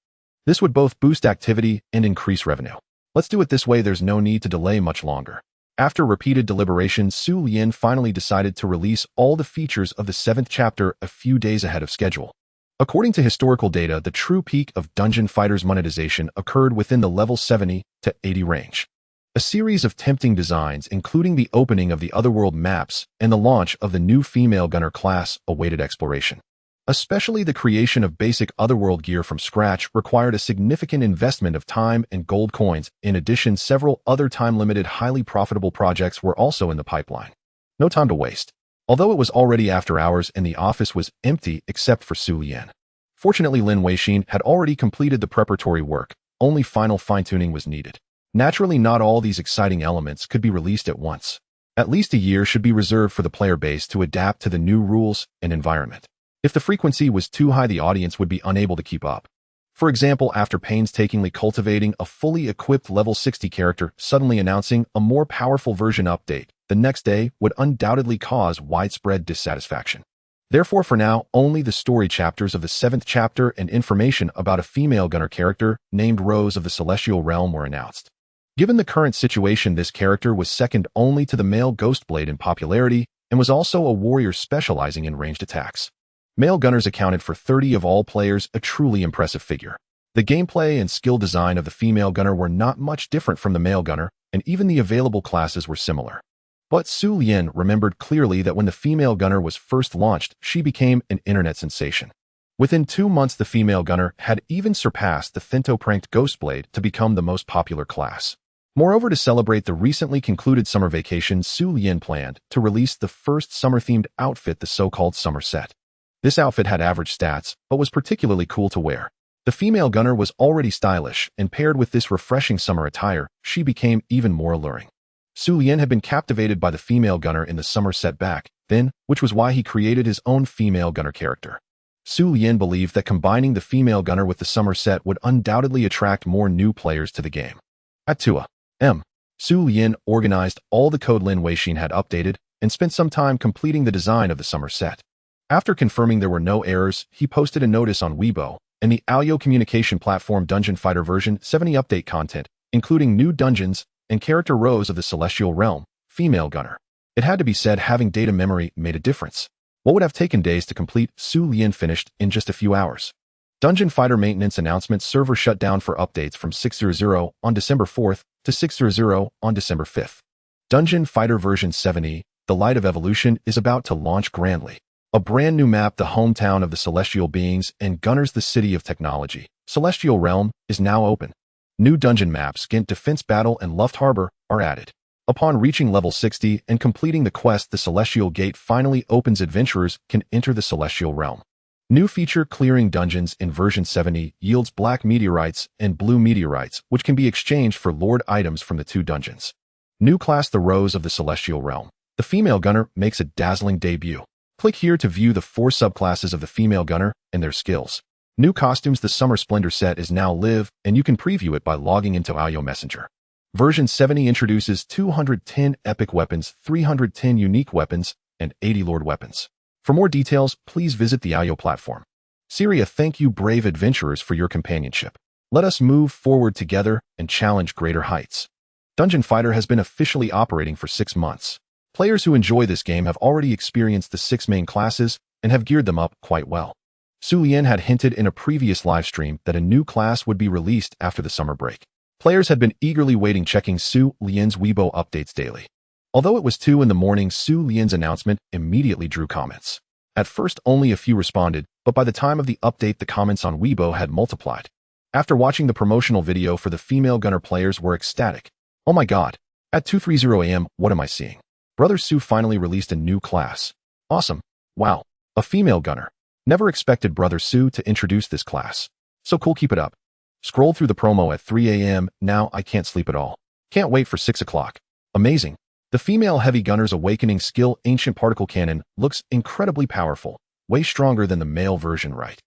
This would both boost activity and increase revenue. Let's do it this way, there's no need to delay much longer. After repeated deliberations, Xu Lian finally decided to release all the features of the 7th chapter a few days ahead of schedule. According to historical data, the true peak of Dungeon Fighter's monetization occurred within the level 70 to 80 range. A series of tempting designs, including the opening of the Otherworld maps and the launch of the new female gunner class, awaited exploration. Especially the creation of basic Otherworld gear from scratch required a significant investment of time and gold coins. In addition, several other time-limited, highly profitable projects were also in the pipeline. No time to waste. Although it was already after hours and the office was empty except for Xu Lian. Fortunately, Lin Weixin had already completed the preparatory work. Only final fine-tuning was needed. Naturally, not all these exciting elements could be released at once. At least a year should be reserved for the player base to adapt to the new rules and environment. If the frequency was too high, the audience would be unable to keep up. For example, after painstakingly cultivating a fully equipped level 60 character, suddenly announcing a more powerful version update the next day would undoubtedly cause widespread dissatisfaction. Therefore, for now, only the story chapters of the 7th chapter and information about a female gunner character named Rose of the Celestial Realm were announced. Given the current situation, this character was second only to the male Ghostblade in popularity and was also a warrior specializing in ranged attacks. Male gunners accounted for 30 of all players, a truly impressive figure. The gameplay and skill design of the female gunner were not much different from the male gunner, and even the available classes were similar. But Xu Lian remembered clearly that when the female gunner was first launched, she became an internet sensation. Within 2 months, the female gunner had even surpassed the Thinto-pranked Ghostblade to become the most popular class. Moreover, to celebrate the recently concluded summer vacation, Xu Lian planned to release the first summer-themed outfit, the so-called summer set. This outfit had average stats, but was particularly cool to wear. The female gunner was already stylish, and paired with this refreshing summer attire, she became even more alluring. Xu Lian had been captivated by the female gunner in the summer set back then, which was why he created his own female gunner character. Xu Lian believed that combining the female gunner with the summer set would undoubtedly attract more new players to the game. At 2 a.m., Xu Lian organized all the code Lin Weixin had updated and spent some time completing the design of the summer set. After confirming there were no errors, he posted a notice on Weibo and the Aoyo communication platform Dungeon Fighter version 70 update content, including new dungeons and character Rose of the Celestial Realm, female gunner. It had to be said, having data memory made a difference. What would have taken days to complete, Xu Lian finished in just a few hours. Dungeon Fighter maintenance announcement: server shut down for updates from 6.0 on December 4th to 6.0 on December 5th. Dungeon Fighter version 70, The Light of Evolution, is about to launch grandly. A brand new map, the hometown of the celestial beings and gunners, the city of technology, Celestial Realm, is now open. New dungeon maps, Ghent Defense Battle and Luft Harbor, are added. Upon reaching level 60 and completing the quest, the Celestial Gate finally opens. Adventurers can enter the Celestial Realm. New feature: clearing dungeons in version 70 yields black meteorites and blue meteorites, which can be exchanged for lord items from the 2 dungeons. New class: the Rose of the Celestial Realm. The female gunner makes a dazzling debut. Click here to view the 4 subclasses of the female gunner and their skills. New costumes: the Summer Splendor set is now live, and you can preview it by logging into Aoyo Messenger. Version 70 introduces 210 epic weapons, 310 unique weapons, and 80 lord weapons. For more details, please visit the Aoyo platform. Syria, thank you, brave adventurers, for your companionship. Let us move forward together and challenge greater heights. Dungeon Fighter has been officially operating for 6 months. Players who enjoy this game have already experienced the 6 main classes and have geared them up quite well. Xu Lian had hinted in a previous livestream that a new class would be released after the summer break. Players had been eagerly waiting, checking Xu Lian's Weibo updates daily. Although it was 2 in the morning, Xu Lian's announcement immediately drew comments. At first, only a few responded, but by the time of the update, the comments on Weibo had multiplied. After watching the promotional video for the female gunner, players were ecstatic. Oh my god. At 2:30 a.m., what am I seeing? Brother Xu finally released a new class. Awesome. Wow. A female gunner. Never expected Brother Xu to introduce this class. So cool, keep it up. Scrolled through the promo at 3 a.m, now I can't sleep at all. Can't wait for 6 o'clock. Amazing. The female heavy gunner's awakening skill, Ancient Particle Cannon, looks incredibly powerful, way stronger than the male version, right?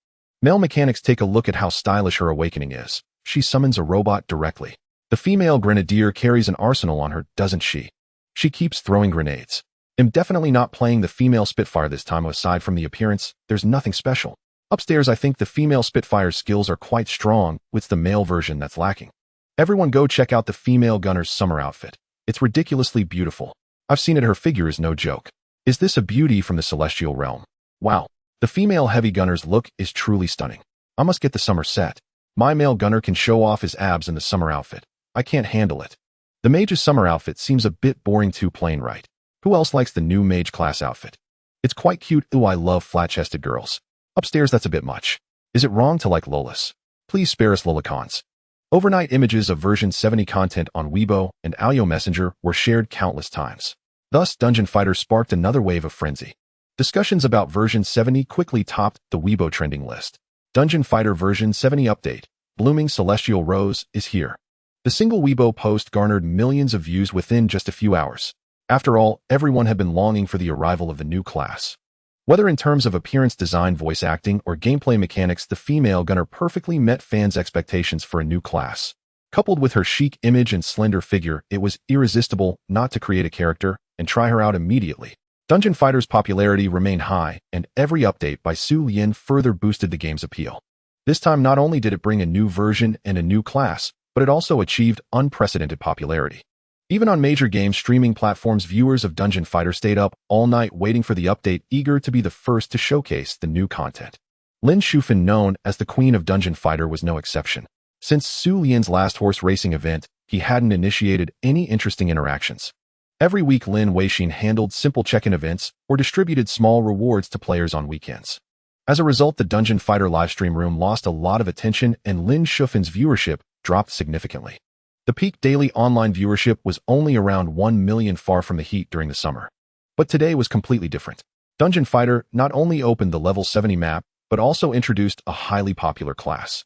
Male mechanics: take a look at how stylish her awakening is. She summons a robot directly. The female grenadier carries an arsenal on her, doesn't she? She keeps throwing grenades. I'm definitely not playing the female Spitfire this time. Aside from the appearance, there's nothing special. Upstairs, I think the female Spitfire's skills are quite strong, with the male version that's lacking. Everyone go check out the female gunner's summer outfit. It's ridiculously beautiful. I've seen it, her figure is no joke. Is this a beauty from the celestial realm? Wow. The female heavy gunner's look is truly stunning. I must get the summer set. My male gunner can show off his abs in the summer outfit. I can't handle it. The mage's summer outfit seems a bit boring, too plain, right? Who else likes the new mage class outfit? It's quite cute. Ooh, I love flat-chested girls. Upstairs, that's a bit much. Is it wrong to like Lolas? Please spare us Lolicons. Overnight images of version 70 content on Weibo and Alyo Messenger were shared countless times. Thus, Dungeon Fighter sparked another wave of frenzy. Discussions about version 70 quickly topped the Weibo trending list. Dungeon Fighter version 70 update, Blooming Celestial Rose, is here. The single Weibo post garnered millions of views within just a few hours. After all, everyone had been longing for the arrival of the new class. Whether in terms of appearance, design, voice acting, or gameplay mechanics, the female gunner perfectly met fans' expectations for a new class. Coupled with her chic image and slender figure, it was irresistible not to create a character and try her out immediately. Dungeon Fighter's popularity remained high, and every update by Xu Lian further boosted the game's appeal. This time, not only did it bring a new version and a new class, but it also achieved unprecedented popularity. Even on major game streaming platforms, viewers of Dungeon Fighter stayed up all night waiting for the update, eager to be the first to showcase the new content. Lin Shufan, known as the Queen of Dungeon Fighter, was no exception. Since Xu Lian's last horse racing event, he hadn't initiated any interesting interactions. Every week, Lin Weixin handled simple check-in events or distributed small rewards to players on weekends. As a result, the Dungeon Fighter livestream room lost a lot of attention and Lin Shufan's viewership dropped significantly. The peak daily online viewership was only around 1 million, far from the heat during the summer. But today was completely different. Dungeon Fighter not only opened the level 70 map, but also introduced a highly popular class.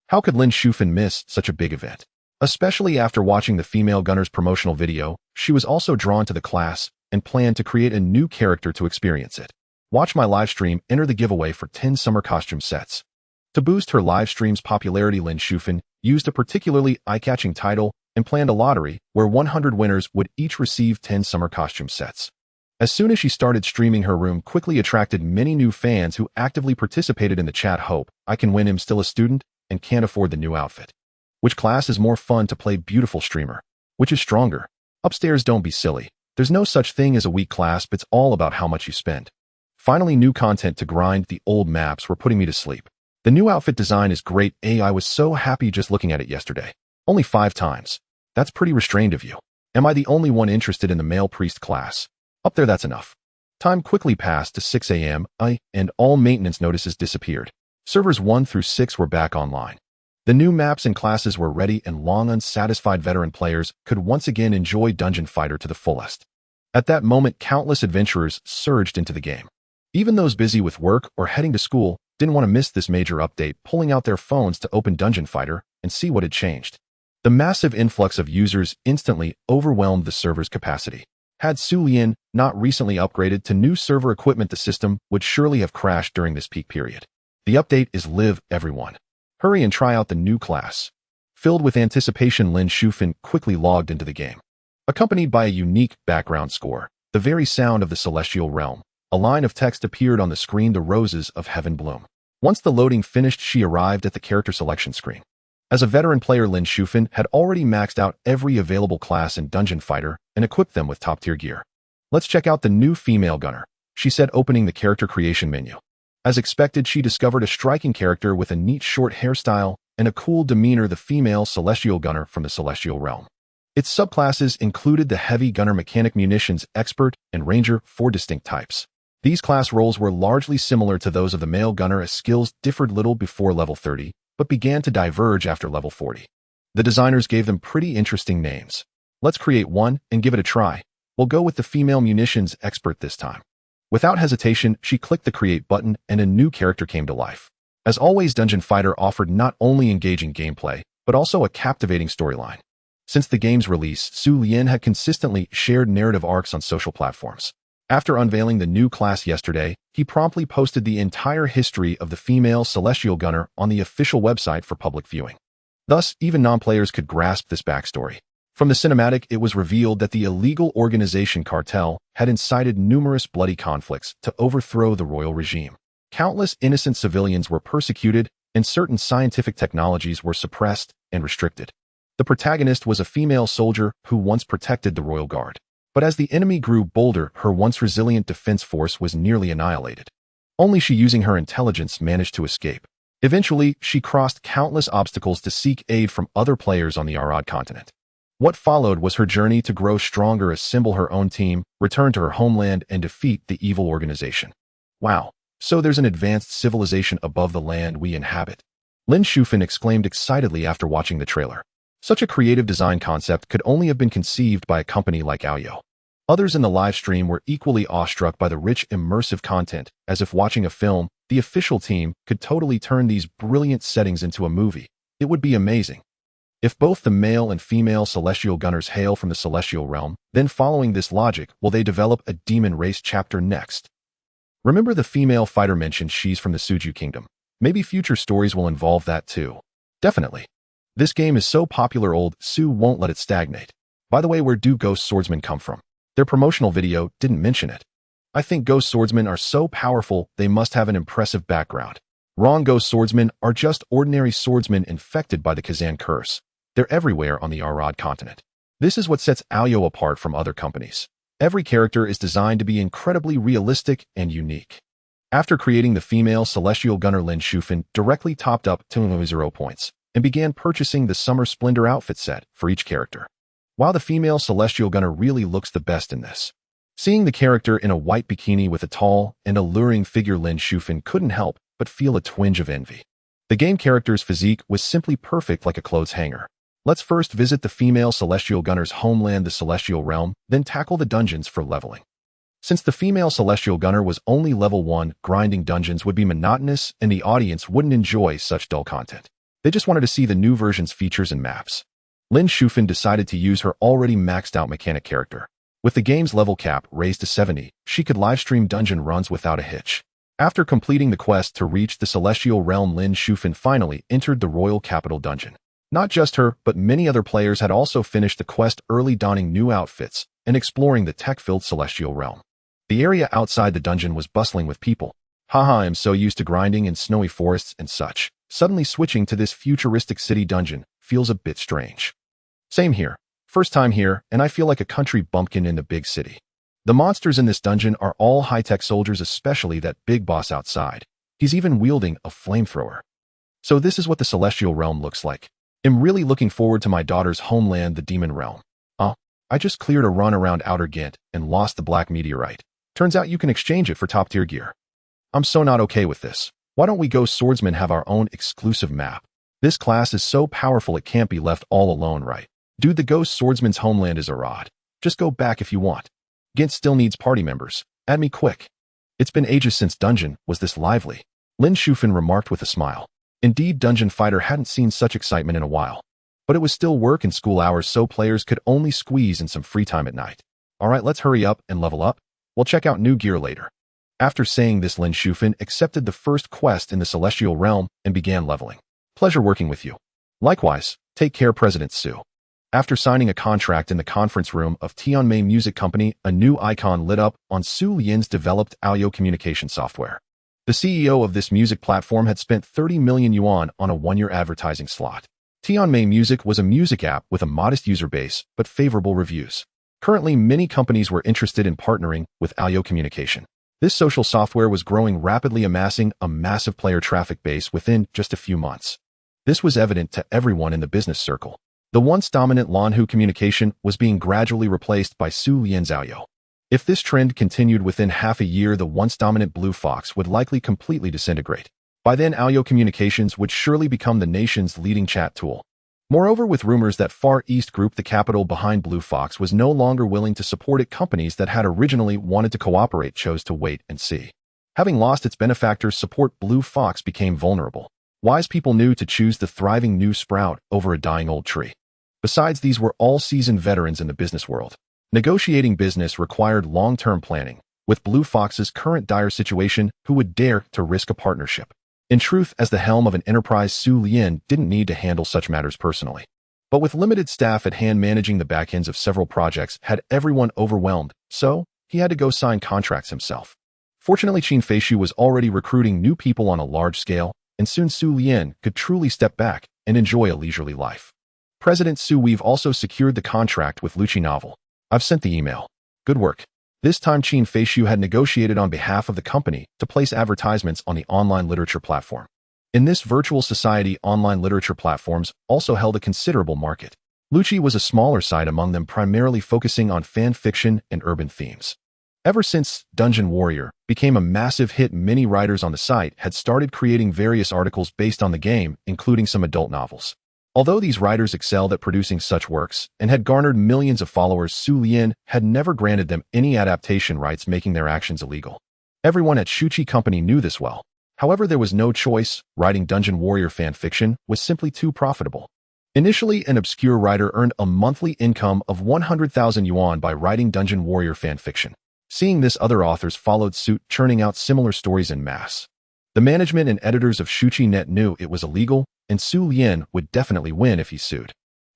How could Lin Shufan miss such a big event? Especially after watching the female gunner's promotional video, she was also drawn to the class and planned to create a new character to experience it. Watch my livestream, enter the giveaway for 10 summer costume sets. To boost her livestream's popularity, Lin Shufan used a particularly eye-catching title and planned a lottery where 100 winners would each receive 10 summer costume sets. As soon as she started streaming, her room quickly attracted many new fans who actively participated in the chat. Hope I can win. I'm still a student and can't afford the new outfit. Which class is more fun to play? Beautiful streamer. Which is stronger? Upstairs, don't be silly. There's no such thing as a weak class, but it's all about how much you spend. Finally, new content to grind. The old maps were putting me to sleep. The new outfit design is great. I was so happy just looking at it yesterday. Only 5 times. That's pretty restrained of you. Am I the only one interested in the male priest class? Up there, that's enough. Time quickly passed to 6 a.m. And all maintenance notices disappeared. Servers 1 through 6 were back online. The new maps and classes were ready, and long unsatisfied veteran players could once again enjoy Dungeon Fighter to the fullest. At that moment, countless adventurers surged into the game. Even those busy with work or heading to school didn't want to miss this major update, pulling out their phones to open Dungeon Fighter and see what had changed. The massive influx of users instantly overwhelmed the server's capacity. Had Xu Lian not recently upgraded to new server equipment, the system would surely have crashed during this peak period. The update is live, everyone. Hurry and try out the new class. Filled with anticipation, Lin Shufan quickly logged into the game. Accompanied by a unique background score, the very sound of the celestial realm, a line of text appeared on the screen: the roses of heaven bloom. Once the loading finished, she arrived at the character selection screen. As a veteran player, Lin Shufan had already maxed out every available class in Dungeon Fighter and equipped them with top-tier gear. Let's check out the new female gunner, she said, opening the character creation menu. As expected, she discovered a striking character with a neat short hairstyle and a cool demeanor: the female celestial gunner from the celestial realm. Its subclasses included the heavy gunner, mechanic, munitions expert, and ranger, 4 distinct types. These class roles were largely similar to those of the male gunner, as skills differed little before level 30, but began to diverge after level 40. The designers gave them pretty interesting names. Let's create one and give it a try. We'll go with the female munitions expert this time. Without hesitation, she clicked the create button and a new character came to life. As always, Dungeon Fighter offered not only engaging gameplay, but also a captivating storyline. Since the game's release, Xu Lian had consistently shared narrative arcs on social platforms. After unveiling the new class yesterday, he promptly posted the entire history of the female celestial gunner on the official website for public viewing. Thus, even non-players could grasp this backstory. From the cinematic, it was revealed that the illegal organization cartel had incited numerous bloody conflicts to overthrow the royal regime. Countless innocent civilians were persecuted, and certain scientific technologies were suppressed and restricted. The protagonist was a female soldier who once protected the royal guard. But as the enemy grew bolder, her once resilient defense force was nearly annihilated. Only she, using her intelligence, managed to escape. Eventually, she crossed countless obstacles to seek aid from other players on the Arad continent. What followed was her journey to grow stronger, assemble her own team, return to her homeland, and defeat the evil organization. Wow, so there's an advanced civilization above the land we inhabit. Lin Shufan exclaimed excitedly after watching the trailer. Such a creative design concept could only have been conceived by a company like Aoyo. Others in the live stream were equally awestruck by the rich, immersive content, as if watching a film. The official team could totally turn these brilliant settings into a movie. It would be amazing. If both the male and female celestial gunners hail from the celestial realm, then following this logic, will they develop a demon race chapter next? Remember the female fighter mentioned she's from the Suju kingdom. Maybe future stories will involve that too. Definitely. This game is so popular, old Su won't let it stagnate. By the way, where do ghost swordsmen come from? Their promotional video didn't mention it. I think ghost swordsmen are so powerful, they must have an impressive background. Wrong, ghost swordsmen are just ordinary swordsmen infected by the Kazan curse. They're everywhere on the Arad continent. This is what sets Aoyo apart from other companies. Every character is designed to be incredibly realistic and unique. After creating the female celestial gunner, Lin Shufan directly topped up to 0 points and began purchasing the Summer Splendor outfit set for each character. While the female celestial gunner really looks the best in this. Seeing the character in a white bikini with a tall and alluring figure, Lin Shufan couldn't help but feel a twinge of envy. The game character's physique was simply perfect, like a clothes hanger. Let's first visit the female celestial gunner's homeland, the celestial realm, then tackle the dungeons for leveling. Since the female celestial gunner was only level 1, grinding dungeons would be monotonous and the audience wouldn't enjoy such dull content. They just wanted to see the new version's features and maps. Lin Shufan decided to use her already maxed out mechanic character. With the game's level cap raised to 70, she could livestream dungeon runs without a hitch. After completing the quest to reach the celestial realm, Lin Shufan finally entered the royal capital dungeon. Not just her, but many other players had also finished the quest early, donning new outfits and exploring the tech-filled celestial realm. The area outside the dungeon was bustling with people. Haha, I'm so used to grinding in snowy forests and such. Suddenly switching to this futuristic city dungeon feels a bit strange. Same here. First time here, and I feel like a country bumpkin in the big city. The monsters in this dungeon are all high-tech soldiers, especially that big boss outside. He's even wielding a flamethrower. So this is what the celestial realm looks like. I'm really looking forward to my daughter's homeland, the demon realm. I just cleared a run around Outer Ghent and lost the black meteorite. Turns out you can exchange it for top-tier gear. I'm so not okay with this. Why don't we ghost swordsmen have our own exclusive map? This class is so powerful it can't be left all alone, right? Dude, the ghost swordsman's homeland is Arad. Just go back if you want. Ghent still needs party members. Add me quick. It's been ages since Dungeon was this lively. Lin Shufan remarked with a smile. Indeed, Dungeon Fighter hadn't seen such excitement in a while. But it was still work and school hours, so players could only squeeze in some free time at night. Alright, let's hurry up and level up. We'll check out new gear later. After saying this, Lin Shufan accepted the first quest in the Celestial Realm and began leveling. Pleasure working with you. Likewise, take care, President Su. After signing a contract in the conference room of Tianmei Music Company, a new icon lit up on Xu Lian's developed Aoyo communication software. The CEO of this music platform had spent 30 million yuan on a one-year advertising slot. Tianmei Music was a music app with a modest user base, but favorable reviews. Currently, many companies were interested in partnering with Aoyo Communication. This social software was growing rapidly, amassing a massive player traffic base within just a few months. This was evident to everyone in the business circle. The once dominant Lanhu Communication was being gradually replaced by Xu Lian's Aoyo. If this trend continued, within half a year, the once dominant Blue Fox would likely completely disintegrate. By then, Aoyo Communications would surely become the nation's leading chat tool. Moreover, with rumors that Far East Group, the capital behind Blue Fox, was no longer willing to support it, companies that had originally wanted to cooperate chose to wait and see. Having lost its benefactor's support, Blue Fox became vulnerable. Wise people knew to choose the thriving new sprout over a dying old tree. Besides, these were all seasoned veterans in the business world. Negotiating business required long-term planning. With Blue Fox's current dire situation, who would dare to risk a partnership? In truth, as the helm of an enterprise, Xu Lian didn't need to handle such matters personally. But with limited staff at hand, managing the backends of several projects had everyone overwhelmed, so he had to go sign contracts himself. Fortunately, Qin Feishu was already recruiting new people on a large scale, and soon Xu Lian could truly step back and enjoy a leisurely life. President Su We've also secured the contract with Lucci Novel. I've sent the email. Good work. This time Qin Feishu had negotiated on behalf of the company to place advertisements on the online literature platform. In this virtual society, online literature platforms also held a considerable market. Lucci was a smaller site among them, primarily focusing on fan fiction and urban themes. Ever since Dungeon Warrior became a massive hit, many writers on the site had started creating various articles based on the game, including some adult novels. Although these writers excelled at producing such works and had garnered millions of followers, Xu Lian had never granted them any adaptation rights, making their actions illegal. Everyone at Shuchi Company knew this well. However, there was no choice. Writing Dungeon Warrior fan fiction was simply too profitable. Initially, an obscure writer earned a monthly income of 100,000 yuan by writing Dungeon Warrior fan fiction. Seeing this, other authors followed suit, churning out similar stories en masse. The management and editors of Shuchi.net knew it was illegal, and Xu Lian would definitely win if he sued.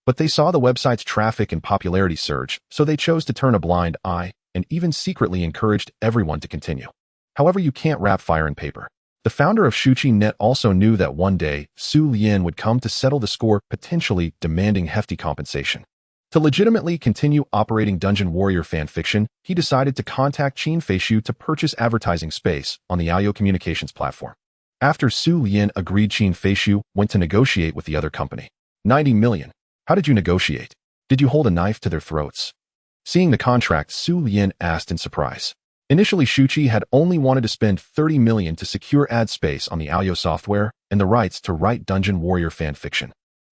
But they saw the website's traffic and popularity surge, so they chose to turn a blind eye and even secretly encouraged everyone to continue. However, you can't wrap fire in paper. The founder of Shuchi.net also knew that one day, Xu Lian would come to settle the score, potentially demanding hefty compensation. To legitimately continue operating Dungeon Warrior fanfiction, he decided to contact Qin Feishu to purchase advertising space on the Ayo communications platform. After Xu Lian agreed, Qin Feishu went to negotiate with the other company. 90 million. How did you negotiate? Did you hold a knife to their throats? Seeing the contract, Xu Lian asked in surprise. Initially, Shuchi had only wanted to spend 30 million to secure ad space on the Ayo software and the rights to write Dungeon Warrior fanfiction.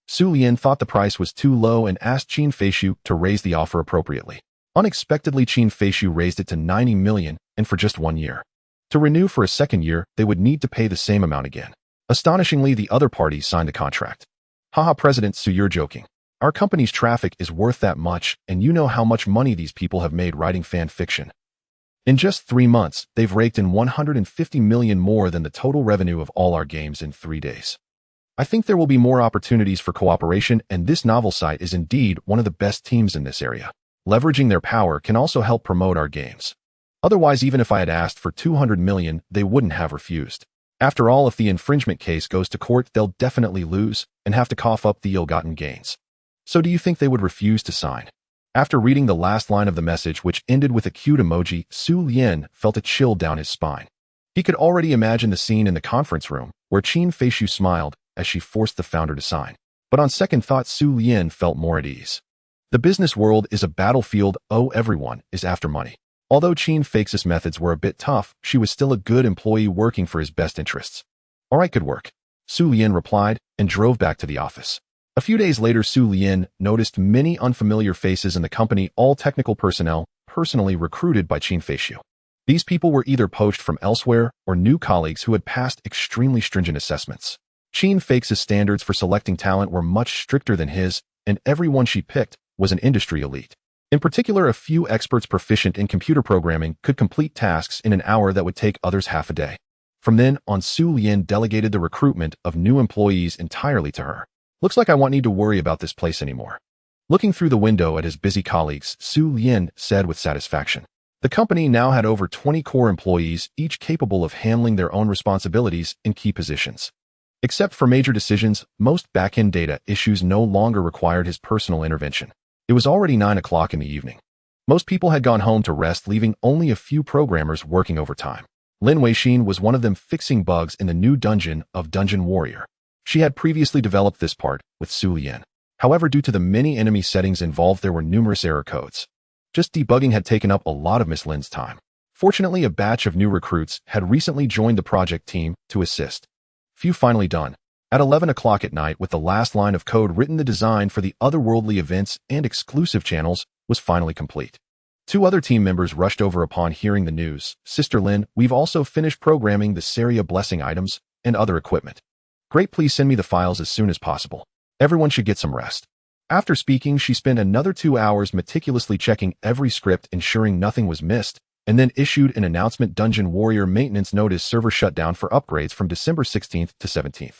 Xu Lian thought the price was too low and asked Qin Feishu to raise the offer appropriately. Unexpectedly, Qin Feishu raised it to 90 million, and for just 1 year. To renew for a second year, they would need to pay the same amount again. Astonishingly, the other parties signed a contract. Haha, President Su, you're joking. Our company's traffic is worth that much, and you know how much money these people have made writing fan fiction. In just 3 months, they've raked in 150 million more than the total revenue of all our games in 3 days. I think there will be more opportunities for cooperation, and this novel site is indeed one of the best teams in this area. Leveraging their power can also help promote our games. Otherwise, even if I had asked for 200 million, they wouldn't have refused. After all, if the infringement case goes to court, they'll definitely lose and have to cough up the ill-gotten gains. So do you think they would refuse to sign? After reading the last line of the message, which ended with a cute emoji, Xu Lian felt a chill down his spine. He could already imagine the scene in the conference room, where Qin Feishu smiled as she forced the founder to sign. But on second thought, Xu Lian felt more at ease. The business world is a battlefield. Everyone is after money. Although Qin Feix's methods were a bit tough, she was still a good employee working for his best interests. All right, good work, Xu Lian replied and drove back to the office. A few days later, Xu Lian noticed many unfamiliar faces in the company, all technical personnel personally recruited by Qin Feishu. These people were either poached from elsewhere or new colleagues who had passed extremely stringent assessments. Qin Feix's standards for selecting talent were much stricter than his, and everyone she picked was an industry elite. In particular, a few experts proficient in computer programming could complete tasks in an hour that would take others half a day. From then on, Xu Lian delegated the recruitment of new employees entirely to her. Looks like I won't need to worry about this place anymore. Looking through the window at his busy colleagues, Xu Lian said with satisfaction. The company now had over 20 core employees, each capable of handling their own responsibilities in key positions. Except for major decisions, most back-end data issues no longer required his personal intervention. It was already 9 o'clock in the evening. Most people had gone home to rest, leaving only a few programmers working overtime. Lin Weixin was one of them, fixing bugs in the new dungeon of Dungeon Warrior. She had previously developed this part with Xu Lian. However, due to the many enemy settings involved, there were numerous error codes. Just debugging had taken up a lot of Miss Lin's time. Fortunately, a batch of new recruits had recently joined the project team to assist. Few finally done. At 11 o'clock at night, with the last line of code written, the design for the otherworldly events and exclusive channels was finally complete. 2 other team members rushed over upon hearing the news. Sister Lin, we've also finished programming the Saria blessing items and other equipment. Great, please send me the files as soon as possible. Everyone should get some rest. After speaking, she spent another 2 hours meticulously checking every script, ensuring nothing was missed, and then issued an announcement: Dungeon Warrior maintenance notice, server shut down for upgrades from December 16th to 17th.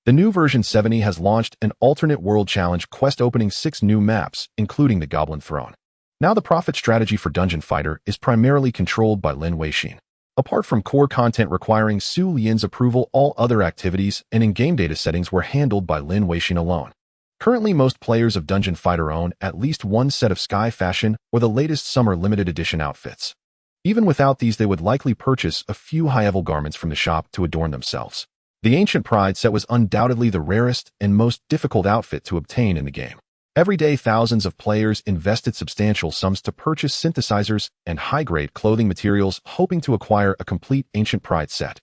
The new version 70 has launched an alternate world challenge quest opening 6 new maps, including the Goblin Throne. Now the profit strategy for Dungeon Fighter is primarily controlled by Lin Weixin. Apart from core content requiring Xu Lian's approval, all other activities and in-game data settings were handled by Lin Weixin alone. Currently, most players of Dungeon Fighter own at least one set of Sky Fashion or the latest Summer Limited Edition outfits. Even without these, they would likely purchase a few high-level garments from the shop to adorn themselves. The Ancient Pride set was undoubtedly the rarest and most difficult outfit to obtain in the game. Every day, thousands of players invested substantial sums to purchase synthesizers and high-grade clothing materials, hoping to acquire a complete Ancient Pride set.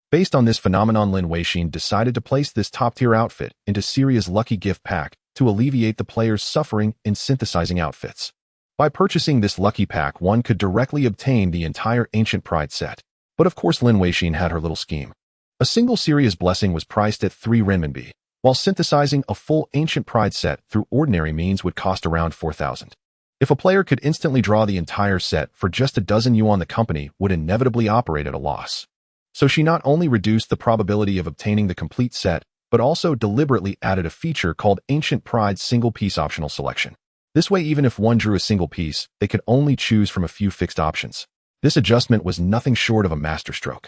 Based on this phenomenon, Lin Weixin decided to place this top-tier outfit into Syria's Lucky Gift Pack to alleviate the players' suffering in synthesizing outfits. By purchasing this Lucky Pack, one could directly obtain the entire Ancient Pride set. But of course, Lin Weixin had her little scheme. A single Syria's Blessing was priced at 3 renminbi, while synthesizing a full Ancient Pride set through ordinary means would cost around 4,000. If a player could instantly draw the entire set for just a dozen yuan, the company would inevitably operate at a loss. So she not only reduced the probability of obtaining the complete set, but also deliberately added a feature called Ancient Pride's Single Piece Optional Selection. This way, even if one drew a single piece, they could only choose from a few fixed options. This adjustment was nothing short of a masterstroke.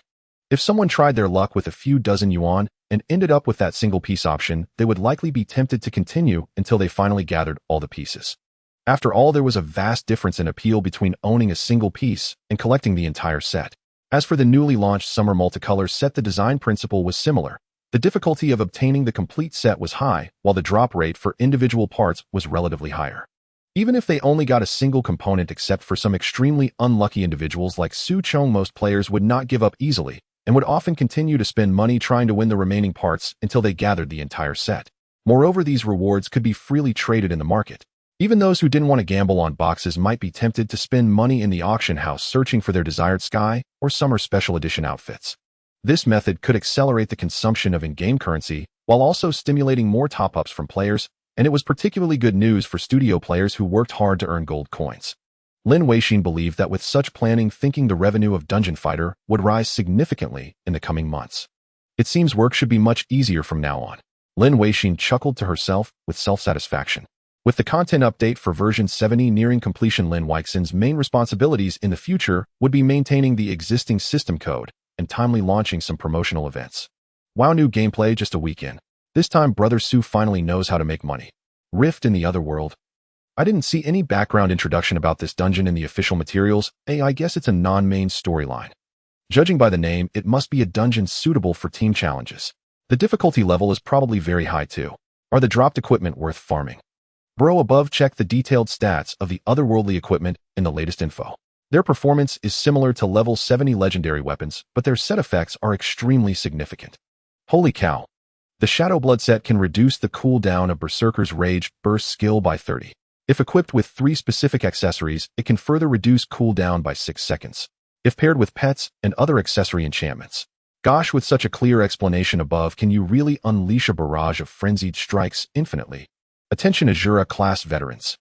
If someone tried their luck with a few dozen yuan and ended up with that single piece option, they would likely be tempted to continue until they finally gathered all the pieces. After all, there was a vast difference in appeal between owning a single piece and collecting the entire set. As for the newly launched Summer Multicolor set, the design principle was similar. The difficulty of obtaining the complete set was high, while the drop rate for individual parts was relatively higher. Even if they only got a single component, except for some extremely unlucky individuals like Su Chong, most players would not give up easily and would often continue to spend money trying to win the remaining parts until they gathered the entire set. Moreover, these rewards could be freely traded in the market. Even those who didn't want to gamble on boxes might be tempted to spend money in the auction house searching for their desired Sky or Summer Special Edition outfits. This method could accelerate the consumption of in-game currency while also stimulating more top-ups from players, and it was particularly good news for studio players who worked hard to earn gold coins. Lin Weixin believed that with such planning, the revenue of Dungeon Fighter would rise significantly in the coming months. It seems work should be much easier from now on. Lin Weixin chuckled to herself with self-satisfaction. With the content update for version 70 nearing completion, Lin Weixin's main responsibilities in the future would be maintaining the existing system code and timely launching some promotional events. Wow, new gameplay just a week in. This time, Brother Su finally knows how to make money. Rift in the Other World. I didn't see any background introduction about this dungeon in the official materials. I guess it's a non-main storyline. Judging by the name, it must be a dungeon suitable for team challenges. The difficulty level is probably very high too. Are the dropped equipment worth farming? Bro, above, check the detailed stats of the otherworldly equipment in the latest info. Their performance is similar to level 70 legendary weapons, but their set effects are extremely significant. Holy cow. The Shadow Blood set can reduce the cooldown of Berserker's Rage Burst skill by 30. If equipped with 3 specific accessories, it can further reduce cooldown by 6 seconds. If paired with pets and other accessory enchantments. Gosh, with such a clear explanation above, can you really unleash a barrage of frenzied strikes infinitely? Attention Azura class veterans.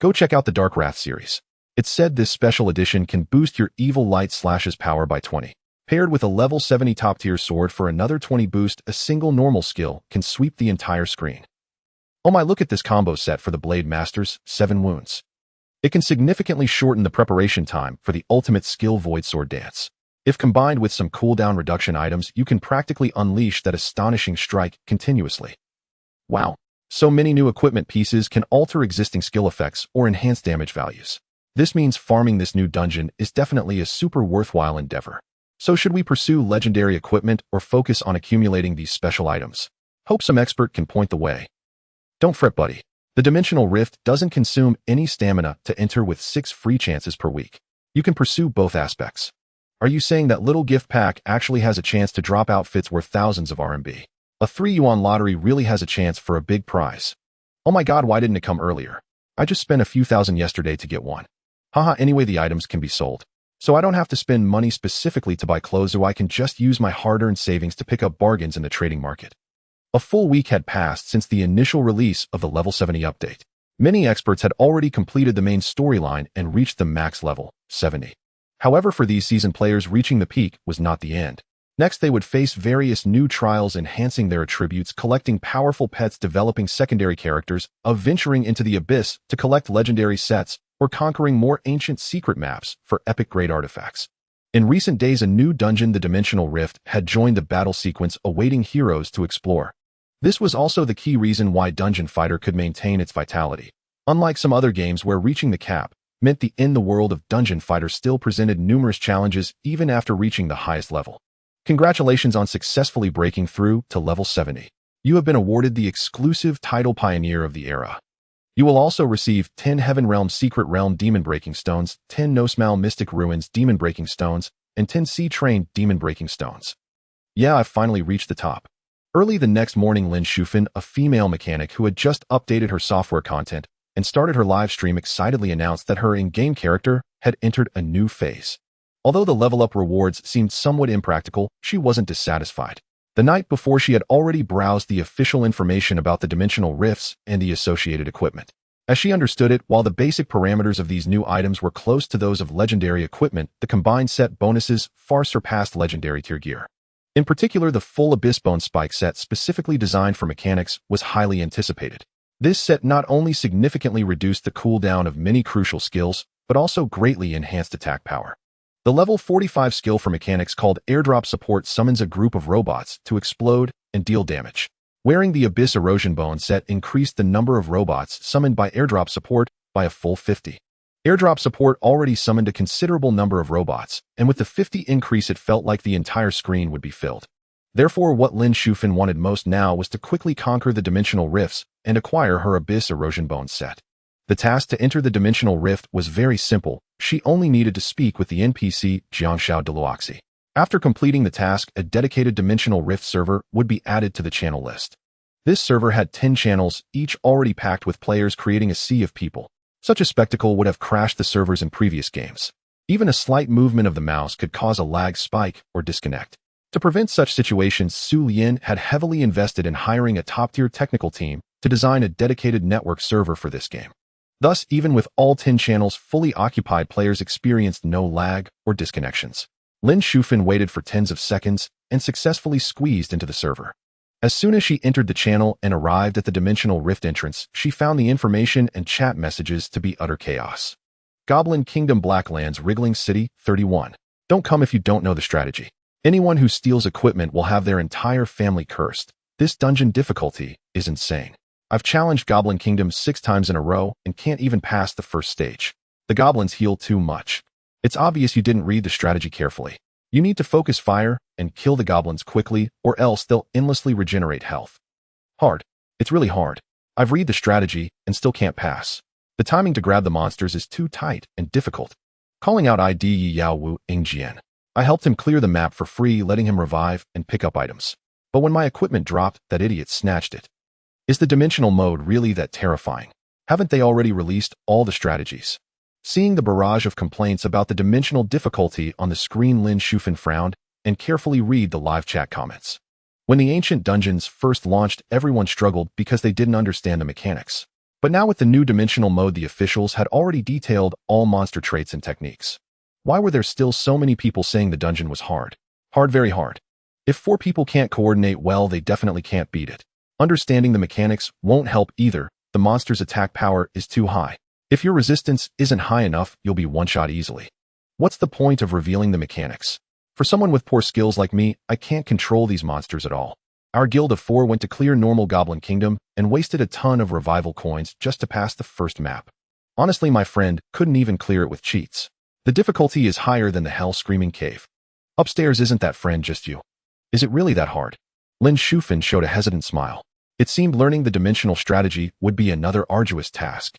Go check out the Dark Wrath series. It's said this special edition can boost your Evil Light Slash's power by 20. Paired with a level 70 top-tier sword for another 20 boost, a single normal skill can sweep the entire screen. Oh my, look at this combo set for the Blade Masters, 7 wounds. It can significantly shorten the preparation time for the ultimate skill Void Sword Dance. If combined with some cooldown reduction items, you can practically unleash that astonishing strike continuously. Wow, so many new equipment pieces can alter existing skill effects or enhance damage values. This means farming this new dungeon is definitely a super worthwhile endeavor. So should we pursue legendary equipment or focus on accumulating these special items? Hope some expert can point the way. Don't fret, buddy. The Dimensional Rift doesn't consume any stamina to enter with 6 free chances per week. You can pursue both aspects. Are you saying that little gift pack actually has a chance to drop outfits worth thousands of RMB? A 3 yuan lottery really has a chance for a big prize. Oh my god, why didn't it come earlier? I just spent a few thousand yesterday to get one. Haha, anyway, the items can be sold. So I don't have to spend money specifically to buy clothes, so I can just use my hard-earned savings to pick up bargains in the trading market. A full week had passed since the initial release of the level 70 update. Many experts had already completed the main storyline and reached the max level, 70. However, for these seasoned players, reaching the peak was not the end. Next, they would face various new trials enhancing their attributes, collecting powerful pets, developing secondary characters, of venturing into the abyss to collect legendary sets, or conquering more ancient secret maps for epic-grade artifacts. In recent days, a new dungeon, the Dimensional Rift, had joined the battle sequence, awaiting heroes to explore. This was also the key reason why Dungeon Fighter could maintain its vitality. Unlike some other games where reaching the cap meant the end, the world of Dungeon Fighter still presented numerous challenges even after reaching the highest level. Congratulations on successfully breaking through to level 70. You have been awarded the exclusive title Pioneer of the Era. You will also receive 10 Heaven Realm Secret Realm Demon Breaking Stones, 10 Nosmal Mystic Ruins Demon Breaking Stones, and 10 Sea Train Demon Breaking Stones. Yeah, I've finally reached the top. Early the next morning, Lin Shufan, a female mechanic who had just updated her software content and started her live stream, excitedly announced that her in-game character had entered a new phase. Although the level-up rewards seemed somewhat impractical, she wasn't dissatisfied. The night before, she had already browsed the official information about the dimensional rifts and the associated equipment. As she understood it, while the basic parameters of these new items were close to those of legendary equipment, the combined set bonuses far surpassed legendary tier gear. In particular, the full Abyss Bone Spike set, specifically designed for mechanics, was highly anticipated. This set not only significantly reduced the cooldown of many crucial skills, but also greatly enhanced attack power. The level 45 skill for mechanics called Airdrop Support summons a group of robots to explode and deal damage. Wearing the Abyss Erosion Bone set increased the number of robots summoned by Airdrop Support by a full 50. Airdrop Support already summoned a considerable number of robots, and with the 50 increase it felt like the entire screen would be filled. Therefore, what Lin Shufan wanted most now was to quickly conquer the dimensional rifts and acquire her Abyss Erosion Bone set. The task to enter the dimensional rift was very simple. She only needed to speak with the NPC Jiangshao Deluoxi. After completing the task, a dedicated dimensional rift server would be added to the channel list. This server had 10 channels, each already packed with players, creating a sea of people. Such a spectacle would have crashed the servers in previous games. Even a slight movement of the mouse could cause a lag spike or disconnect. To prevent such situations, Xu Lian had heavily invested in hiring a top-tier technical team to design a dedicated network server for this game. Thus, even with all 10 channels fully occupied, players experienced no lag or disconnections. Lin Shufan waited for tens of seconds and successfully squeezed into the server. As soon as she entered the channel and arrived at the dimensional rift entrance, she found the information and chat messages to be utter chaos. Goblin Kingdom, Blacklands, Wriggling City, 31. Don't come if you don't know the strategy. Anyone who steals equipment will have their entire family cursed. This dungeon difficulty is insane. I've challenged Goblin Kingdom 6 times in a row and can't even pass the first stage. The goblins heal too much. It's obvious you didn't read the strategy carefully. You need to focus fire and kill the goblins quickly, or else they'll endlessly regenerate health. Hard. It's really hard. I've read the strategy and still can't pass. The timing to grab the monsters is too tight and difficult. Calling out ID Yi Yao Wu Ingjian. I helped him clear the map for free, letting him revive and pick up items. But when my equipment dropped, that idiot snatched it. Is the dimensional mode really that terrifying? Haven't they already released all the strategies? Seeing the barrage of complaints about the dimensional difficulty on the screen, Lin Shufan frowned and carefully read the live chat comments. When the ancient dungeons first launched, everyone struggled because they didn't understand the mechanics. But now with the new dimensional mode, the officials had already detailed all monster traits and techniques. Why were there still so many people saying the dungeon was hard? Hard, very hard. If 4 people can't coordinate well, they definitely can't beat it. Understanding the mechanics won't help either. The monster's attack power is too high. If your resistance isn't high enough, you'll be one-shot easily. What's the point of revealing the mechanics? For someone with poor skills like me, I can't control these monsters at all. Our guild of 4 went to clear normal Goblin Kingdom and wasted a ton of revival coins just to pass the first map. Honestly, my friend couldn't even clear it with cheats. The difficulty is higher than the Hell Screaming Cave. Upstairs, isn't that friend just you? Is it really that hard? Lin Shufan showed a hesitant smile. It seemed learning the dimensional strategy would be another arduous task.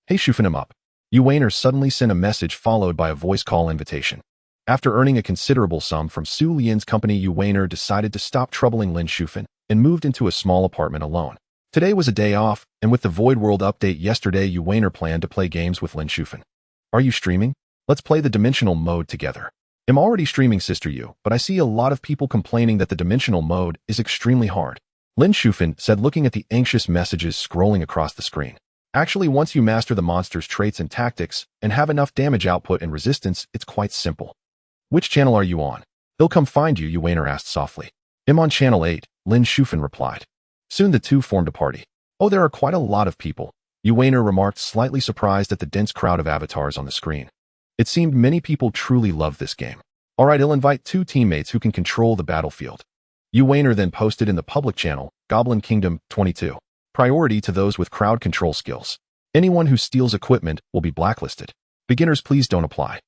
Hey, Shufan, him up. Yuaner suddenly sent a message followed by a voice call invitation. After earning a considerable sum from Xu Lian's company, Yuaner decided to stop troubling Lin Shufan and moved into a small apartment alone. Today was a day off, and with the Void World update yesterday, Yuaner planned to play games with Lin Shufan. Are you streaming? Let's play the dimensional mode together. I'm already streaming, Sister Yu, but I see a lot of people complaining that the dimensional mode is extremely hard. Lin Shufan said, looking at the anxious messages scrolling across the screen. Actually, once you master the monster's traits and tactics and have enough damage output and resistance, it's quite simple. Which channel are you on? They'll come find you, Yuwaner asked softly. I'm on Channel 8, Lin Shufan replied. Soon the two formed a party. Oh, there are quite a lot of people, Yuwaner remarked, slightly surprised at the dense crowd of avatars on the screen. It seemed many people truly loved this game. All right, I'll invite 2 teammates who can control the battlefield. Yuwaner then posted in the public channel, Goblin Kingdom 22. Priority to those with crowd control skills. Anyone who steals equipment will be blacklisted. Beginners please don't apply.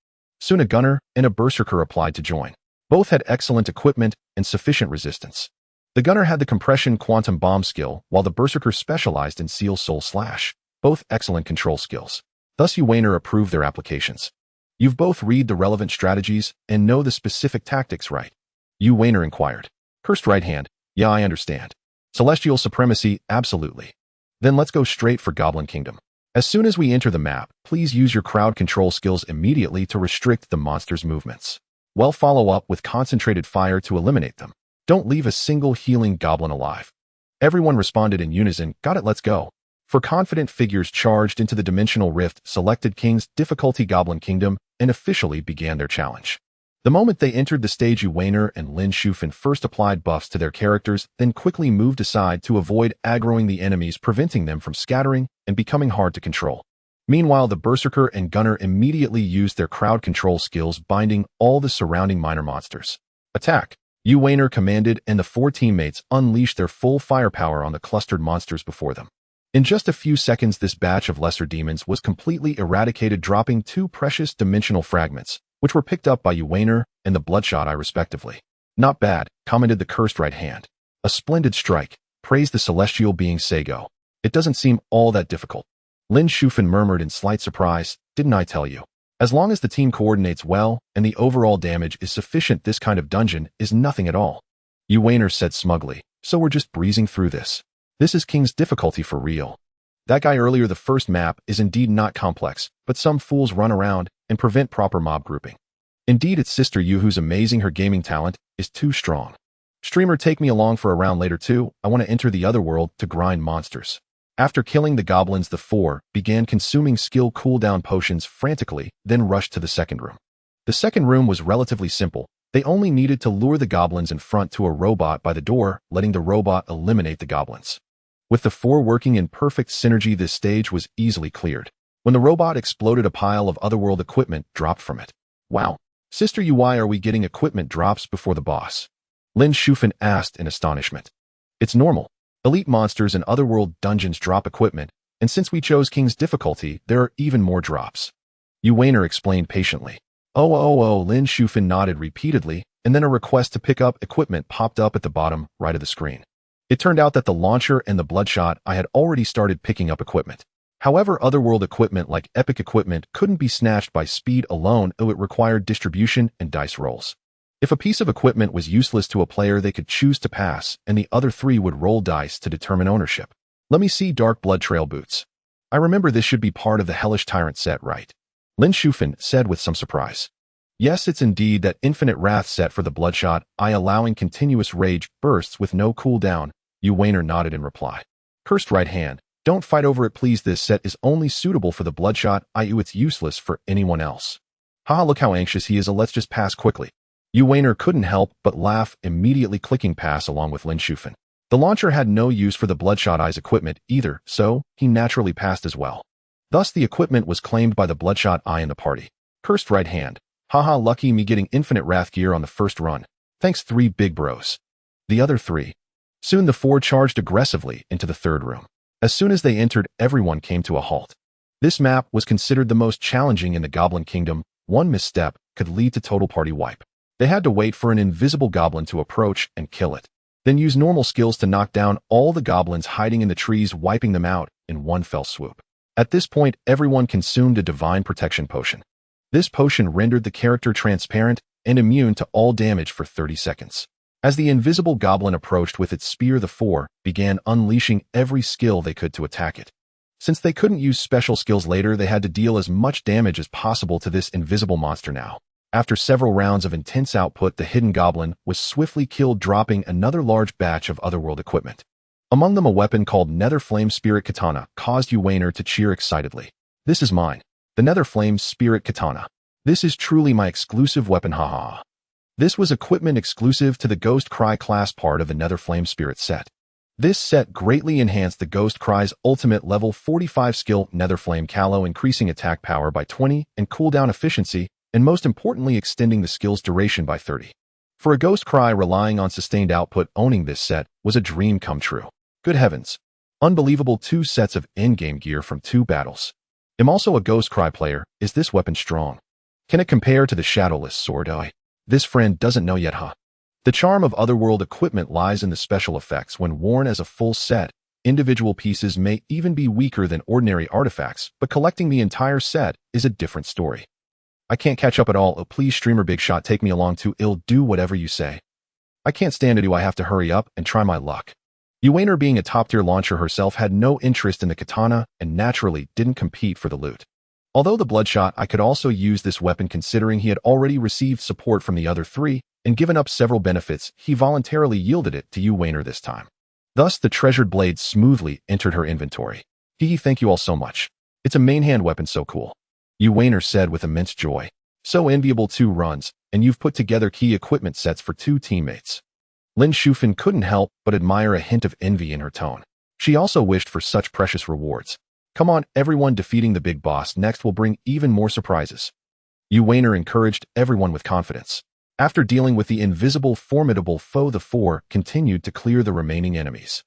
Soon a gunner and a berserker applied to join. Both had excellent equipment and sufficient resistance. The gunner had the compression quantum bomb skill, while the berserker specialized in seal soul slash, both excellent control skills. Thus Yuwaner approved their applications. You've both read the relevant strategies and know the specific tactics, right? Yuwaner inquired. Cursed right hand, yeah, I understand. Celestial supremacy, absolutely. Then let's go straight for Goblin Kingdom. As soon as we enter the map, please use your crowd control skills immediately to restrict the monster's movements. Well, follow up with concentrated fire to eliminate them. Don't leave a single healing goblin alive. Everyone responded in unison, got it, let's go. For confident figures charged into the dimensional rift, selected King's difficulty Goblin Kingdom, and officially began their challenge. The moment they entered the stage, Yuwaner and Lin Shufan first applied buffs to their characters, then quickly moved aside to avoid aggroing the enemies, preventing them from scattering and becoming hard to control. Meanwhile, the Berserker and Gunner immediately used their crowd control skills, binding all the surrounding minor monsters. Attack! Yuwaner commanded, and the 4 teammates unleashed their full firepower on the clustered monsters before them. In just a few seconds, this batch of lesser demons was completely eradicated, dropping 2 precious dimensional fragments, which were picked up by Yuwaner and the Bloodshot Eye respectively. Not bad, commented the Cursed Right Hand. A splendid strike, praised the celestial being Sego. It doesn't seem all that difficult. Lin Shufan murmured in slight surprise, didn't I tell you? As long as the team coordinates well and the overall damage is sufficient, this kind of dungeon is nothing at all. Yuwaner said smugly, so we're just breezing through this. This is King's difficulty for real. That guy earlier, the first map, is indeed not complex, but some fools run around and prevent proper mob grouping. Indeed, it's Sister Yu who's amazing. Her gaming talent is too strong. Streamer, take me along for a round later too. I want to enter the other world to grind monsters. After killing the goblins, the 4 began consuming skill cooldown potions frantically, then rushed to the second room. The second room was relatively simple. They only needed to lure the goblins in front to a robot by the door, letting the robot eliminate the goblins. With the 4 working in perfect synergy, this stage was easily cleared. When the robot exploded, a pile of otherworld equipment dropped from it. Wow. Sister Yu, why are we getting equipment drops before the boss? Lin Shufan asked in astonishment. It's normal. Elite monsters and otherworld dungeons drop equipment, and since we chose King's difficulty, there are even more drops. Yuwaner explained patiently. Oh, Lin Shufan nodded repeatedly, and then a request to pick up equipment popped up at the bottom right of the screen. It turned out that the launcher and the Bloodshot Eye had already started picking up equipment. However, otherworld equipment like epic equipment couldn't be snatched by speed alone, though it required distribution and dice rolls. If a piece of equipment was useless to a player, they could choose to pass, and the other 3 would roll dice to determine ownership. Let me see Dark Blood Trail boots. I remember this should be part of the Hellish Tyrant set, right? Lin Shufan said with some surprise. Yes, it's indeed that Infinite Wrath set for the Bloodshot Eye, allowing continuous rage bursts with no cooldown. Yuwaner nodded in reply. Cursed Right Hand, don't fight over it please. This set is only suitable for the Bloodshot Eye. It's useless for anyone else. Haha, look how anxious he is. Let's just pass quickly. Yuwaner couldn't help but laugh, immediately clicking pass along with Lin Shufan. The launcher had no use for the Bloodshot Eye's equipment either, so he naturally passed as well. Thus the equipment was claimed by the Bloodshot Eye in the party. Cursed Right Hand. Haha, lucky me, getting Infinite Wrath gear on the first run. Thanks 3 big bros. The other 3. Soon the 4 charged aggressively into the third room. As soon as they entered, everyone came to a halt. This map was considered the most challenging in the Goblin Kingdom. One misstep could lead to total party wipe. They had to wait for an invisible goblin to approach and kill it. Then use normal skills to knock down all the goblins hiding in the trees, wiping them out in one fell swoop. At this point, everyone consumed a divine protection potion. This potion rendered the character transparent and immune to all damage for 30 seconds. As the invisible goblin approached with its spear, the 4 began unleashing every skill they could to attack it. Since they couldn't use special skills later, they had to deal as much damage as possible to this invisible monster now. After several rounds of intense output, the hidden goblin was swiftly killed, dropping another large batch of otherworld equipment. Among them, a weapon called Nether Flame Spirit Katana caused Yuwaner to cheer excitedly. This is mine. The Nether Flame Spirit Katana. This is truly my exclusive weapon, haha. This was equipment exclusive to the Ghost Cry class part of the Nether Flame Spirit set. This set greatly enhanced the Ghost Cry's ultimate level 45 skill Nether Flame Callow, increasing attack power by 20 and cooldown efficiency, and most importantly extending the skill's duration by 30. For a Ghost Cry relying on sustained output, owning this set was a dream come true. Good heavens. Unbelievable 2 sets of in-game gear from 2 battles. I'm also a Ghost Cry player. Is this weapon strong? Can it compare to the Shadowless sword? This friend doesn't know yet, huh? The charm of Otherworld equipment lies in the special effects. When worn as a full set, individual pieces may even be weaker than ordinary artifacts, but collecting the entire set is a different story. I can't catch up at all. Oh, please, streamer Big Shot, take me along too. I'll do whatever you say. I can't stand it. Do I have to hurry up and try my luck? Xu, being a top-tier launcher herself, had no interest in the katana and naturally didn't compete for the loot. Although the Bloodshot I could also use this weapon, considering he had already received support from the other 3 and given up several benefits, he voluntarily yielded it to Xu this time. Thus, the treasured blade smoothly entered her inventory. Thank you all so much. It's a main hand weapon, so cool. Xu said with immense joy. So enviable. 2 runs, and you've put together key equipment sets for 2 teammates. Lin Shufan couldn't help but admire a hint of envy in her tone. She also wished for such precious rewards. Come on, everyone, defeating the big boss next will bring even more surprises. Xu encouraged everyone with confidence. After dealing with the invisible formidable foe, the 4 continued to clear the remaining enemies.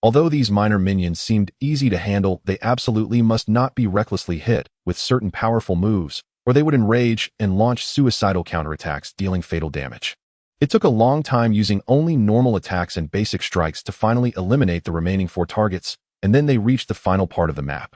Although these minor minions seemed easy to handle, they absolutely must not be recklessly hit with certain powerful moves, or they would enrage and launch suicidal counterattacks, dealing fatal damage. It took a long time, using only normal attacks and basic strikes, to finally eliminate the remaining 4 targets, and then they reached the final part of the map.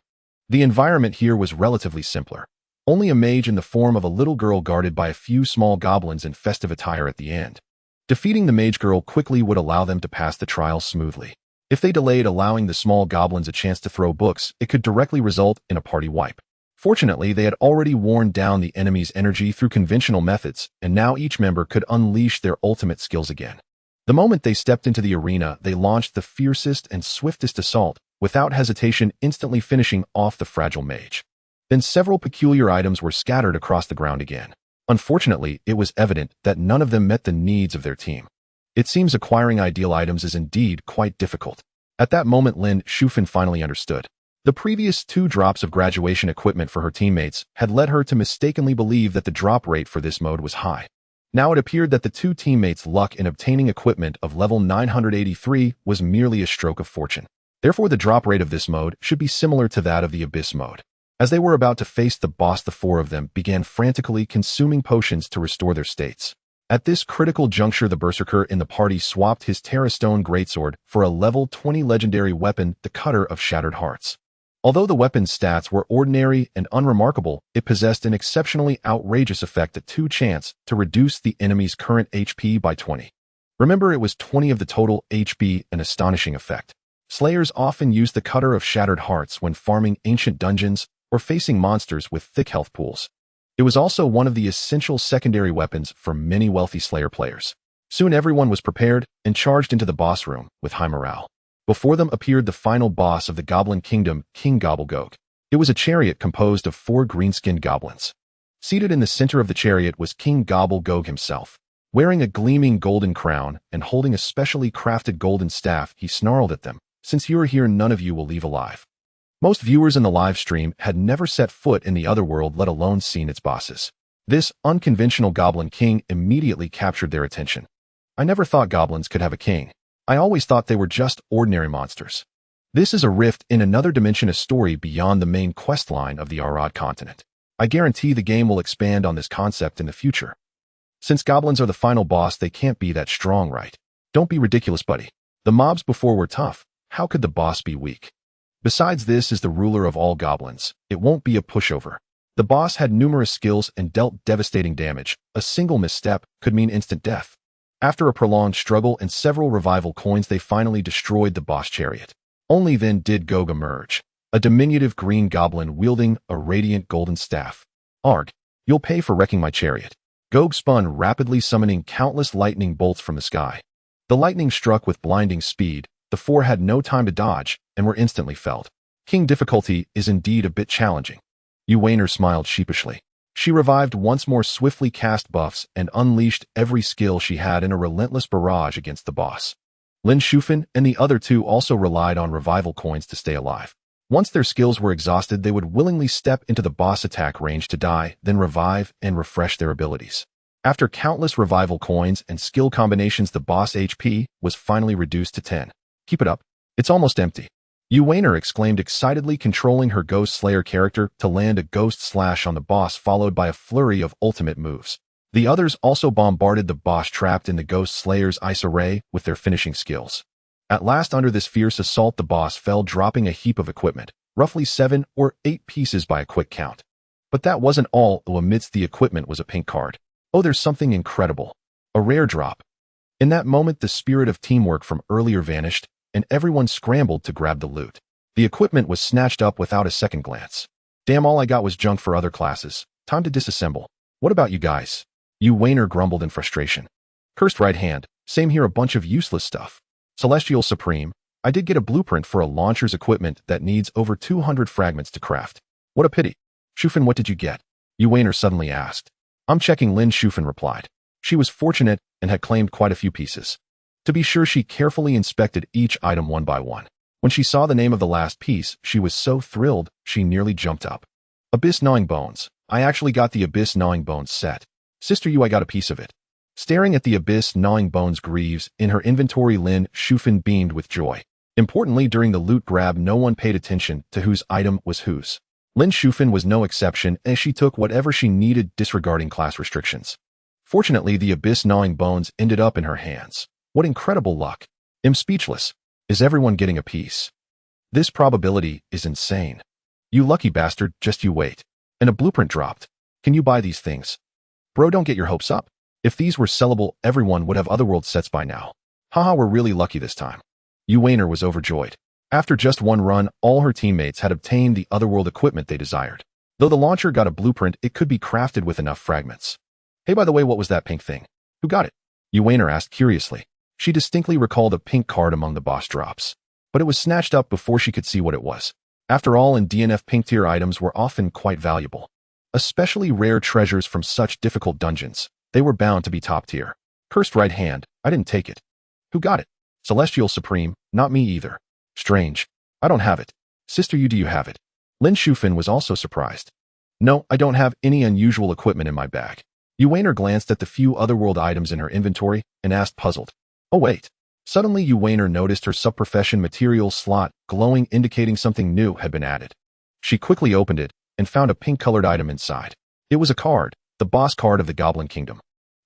The environment here was relatively simpler. Only a mage in the form of a little girl guarded by a few small goblins in festive attire at the end. Defeating the mage girl quickly would allow them to pass the trial smoothly. If they delayed, allowing the small goblins a chance to throw books, it could directly result in a party wipe. Fortunately, they had already worn down the enemy's energy through conventional methods, and now each member could unleash their ultimate skills again. The moment they stepped into the arena, they launched the fiercest and swiftest assault, without hesitation, instantly finishing off the fragile mage. Then several peculiar items were scattered across the ground again. Unfortunately, it was evident that none of them met the needs of their team. It seems acquiring ideal items is indeed quite difficult. At that moment, Lin Shufan finally understood. The previous 2 drops of graduation equipment for her teammates had led her to mistakenly believe that the drop rate for this mode was high. Now it appeared that the 2 teammates' luck in obtaining equipment of level 983 was merely a stroke of fortune. Therefore, the drop rate of this mode should be similar to that of the Abyss mode. As they were about to face the boss, the 4 of them began frantically consuming potions to restore their states. At this critical juncture, the berserker in the party swapped his Terra Stone greatsword for a level 20 legendary weapon, the Cutter of Shattered Hearts. Although the weapon's stats were ordinary and unremarkable, it possessed an exceptionally outrageous effect at 2 chance to reduce the enemy's current HP by 20. Remember, it was 20 of the total HP, an astonishing effect. Slayers often use the Cutter of Shattered Hearts when farming ancient dungeons or facing monsters with thick health pools. It was also one of the essential secondary weapons for many wealthy Slayer players. Soon everyone was prepared and charged into the boss room with high morale. Before them appeared the final boss of the Goblin Kingdom, King Gobblegog. It was a chariot composed of 4 green-skinned goblins. Seated in the center of the chariot was King Gobblegog himself. Wearing a gleaming golden crown and holding a specially crafted golden staff, he snarled at them, "Since you are here, none of you will leave alive." Most viewers in the live stream had never set foot in the Otherworld, let alone seen its bosses. This unconventional Goblin King immediately captured their attention. I never thought goblins could have a king. I always thought they were just ordinary monsters. This is a rift in another dimension, a story beyond the main questline of the Arad continent. I guarantee the game will expand on this concept in the future. Since goblins are the final boss, they can't be that strong, right? Don't be ridiculous, buddy. The mobs before were tough. How could the boss be weak? Besides, this is the ruler of all goblins. It won't be a pushover. The boss had numerous skills and dealt devastating damage. A single misstep could mean instant death. After a prolonged struggle and several revival coins, they finally destroyed the boss chariot. Only then did Gog emerge, a diminutive green goblin wielding a radiant golden staff. "Arg, you'll pay for wrecking my chariot." Gog spun rapidly, summoning countless lightning bolts from the sky. The lightning struck with blinding speed. The 4 had no time to dodge and were instantly felled. King difficulty is indeed a bit challenging. Xu smiled sheepishly. She revived once more, swiftly cast buffs, and unleashed every skill she had in a relentless barrage against the boss. Lin Shufan and the other two also relied on revival coins to stay alive. Once their skills were exhausted, they would willingly step into the boss attack range to die, then revive and refresh their abilities. After countless revival coins and skill combinations, the boss HP was finally reduced to 10. Keep it up. It's almost empty. Xu Lian exclaimed excitedly, controlling her Ghost Slayer character to land a Ghost Slash on the boss, followed by a flurry of ultimate moves. The others also bombarded the boss trapped in the Ghost Slayer's ice array with their finishing skills. At last, under this fierce assault, the boss fell, dropping a heap of equipment, roughly 7 or 8 pieces by a quick count. But that wasn't all. Amidst the equipment was a pink card. Oh, there's something incredible. A rare drop. In that moment, the spirit of teamwork from earlier vanished, and everyone scrambled to grab the loot. The equipment was snatched up without a second glance. Damn, all I got was junk for other classes. Time to disassemble. What about you guys? Xu Lian grumbled in frustration. Cursed right hand. Same here, a bunch of useless stuff. Celestial Supreme, I did get a blueprint for a launcher's equipment that needs over 200 fragments to craft. What a pity. Shufan, what did you get? Xu Lian suddenly asked. I'm checking, Lin Shufan replied. She was fortunate and had claimed quite a few pieces. To be sure, she carefully inspected each item one by one. When she saw the name of the last piece, she was so thrilled she nearly jumped up. Abyss Gnawing Bones. I actually got the Abyss Gnawing Bones set. Sister Yu, I got a piece of it. Staring at the Abyss Gnawing Bones greaves in her inventory, Lin Shufan beamed with joy. Importantly, during the loot grab, no one paid attention to whose item was whose. Lin Shufan was no exception, as she took whatever she needed, disregarding class restrictions. Fortunately, the Abyss Gnawing Bones ended up in her hands. What incredible luck. I'm speechless. Is everyone getting a piece? This probability is insane. You lucky bastard, just you wait. And a blueprint dropped. Can you buy these things? Bro, don't get your hopes up. If these were sellable, everyone would have Otherworld sets by now. Haha, we're really lucky this time. Xu Lian was overjoyed. After just one run, all her teammates had obtained the Otherworld equipment they desired. Though the launcher got a blueprint, it could be crafted with enough fragments. Hey, by the way, what was that pink thing? Who got it? Xu Lian asked curiously. She distinctly recalled a pink card among the boss drops, but it was snatched up before she could see what it was. After all, in DNF, pink tier items were often quite valuable. Especially rare treasures from such difficult dungeons. They were bound to be top tier. Cursed right hand, I didn't take it. Who got it? Celestial Supreme, not me either. Strange. I don't have it. Sister Yu, do you have it? Lin Shufan was also surprised. No, I don't have any unusual equipment in my bag. Xu Lian glanced at the few Otherworld items in her inventory and asked, puzzled. Oh wait. Suddenly Xu Lian noticed her subprofession materials slot glowing, indicating something new had been added. She quickly opened it and found a pink-colored item inside. It was a card, the boss card of the Goblin Kingdom.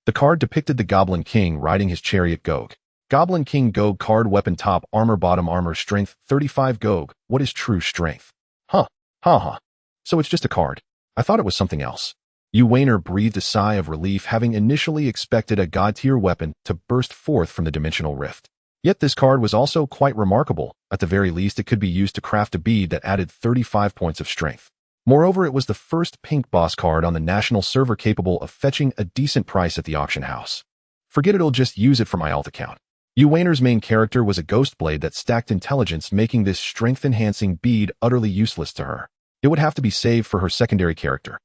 The card depicted the Goblin King riding his chariot Gog. Goblin King Gog card, weapon top armor, bottom armor, strength 35 Gog. What is true strength? Huh. Ha. So it's just a card. I thought it was something else. Xu Lian breathed a sigh of relief, having initially expected a god-tier weapon to burst forth from the dimensional rift. Yet this card was also quite remarkable. At the very least, it could be used to craft a bead that added 35 points of strength. Moreover, it was the first pink boss card on the national server capable of fetching a decent price at the auction house. Forget it, I'll just use it for my alt account. Xu Lian's main character was a ghost blade that stacked intelligence, making this strength-enhancing bead utterly useless to her. It would have to be saved for her secondary character.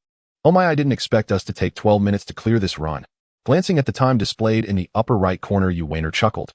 Oh my, I didn't expect us to take 12 minutes to clear this run. Glancing at the time displayed in the upper right corner, Xu Lian chuckled.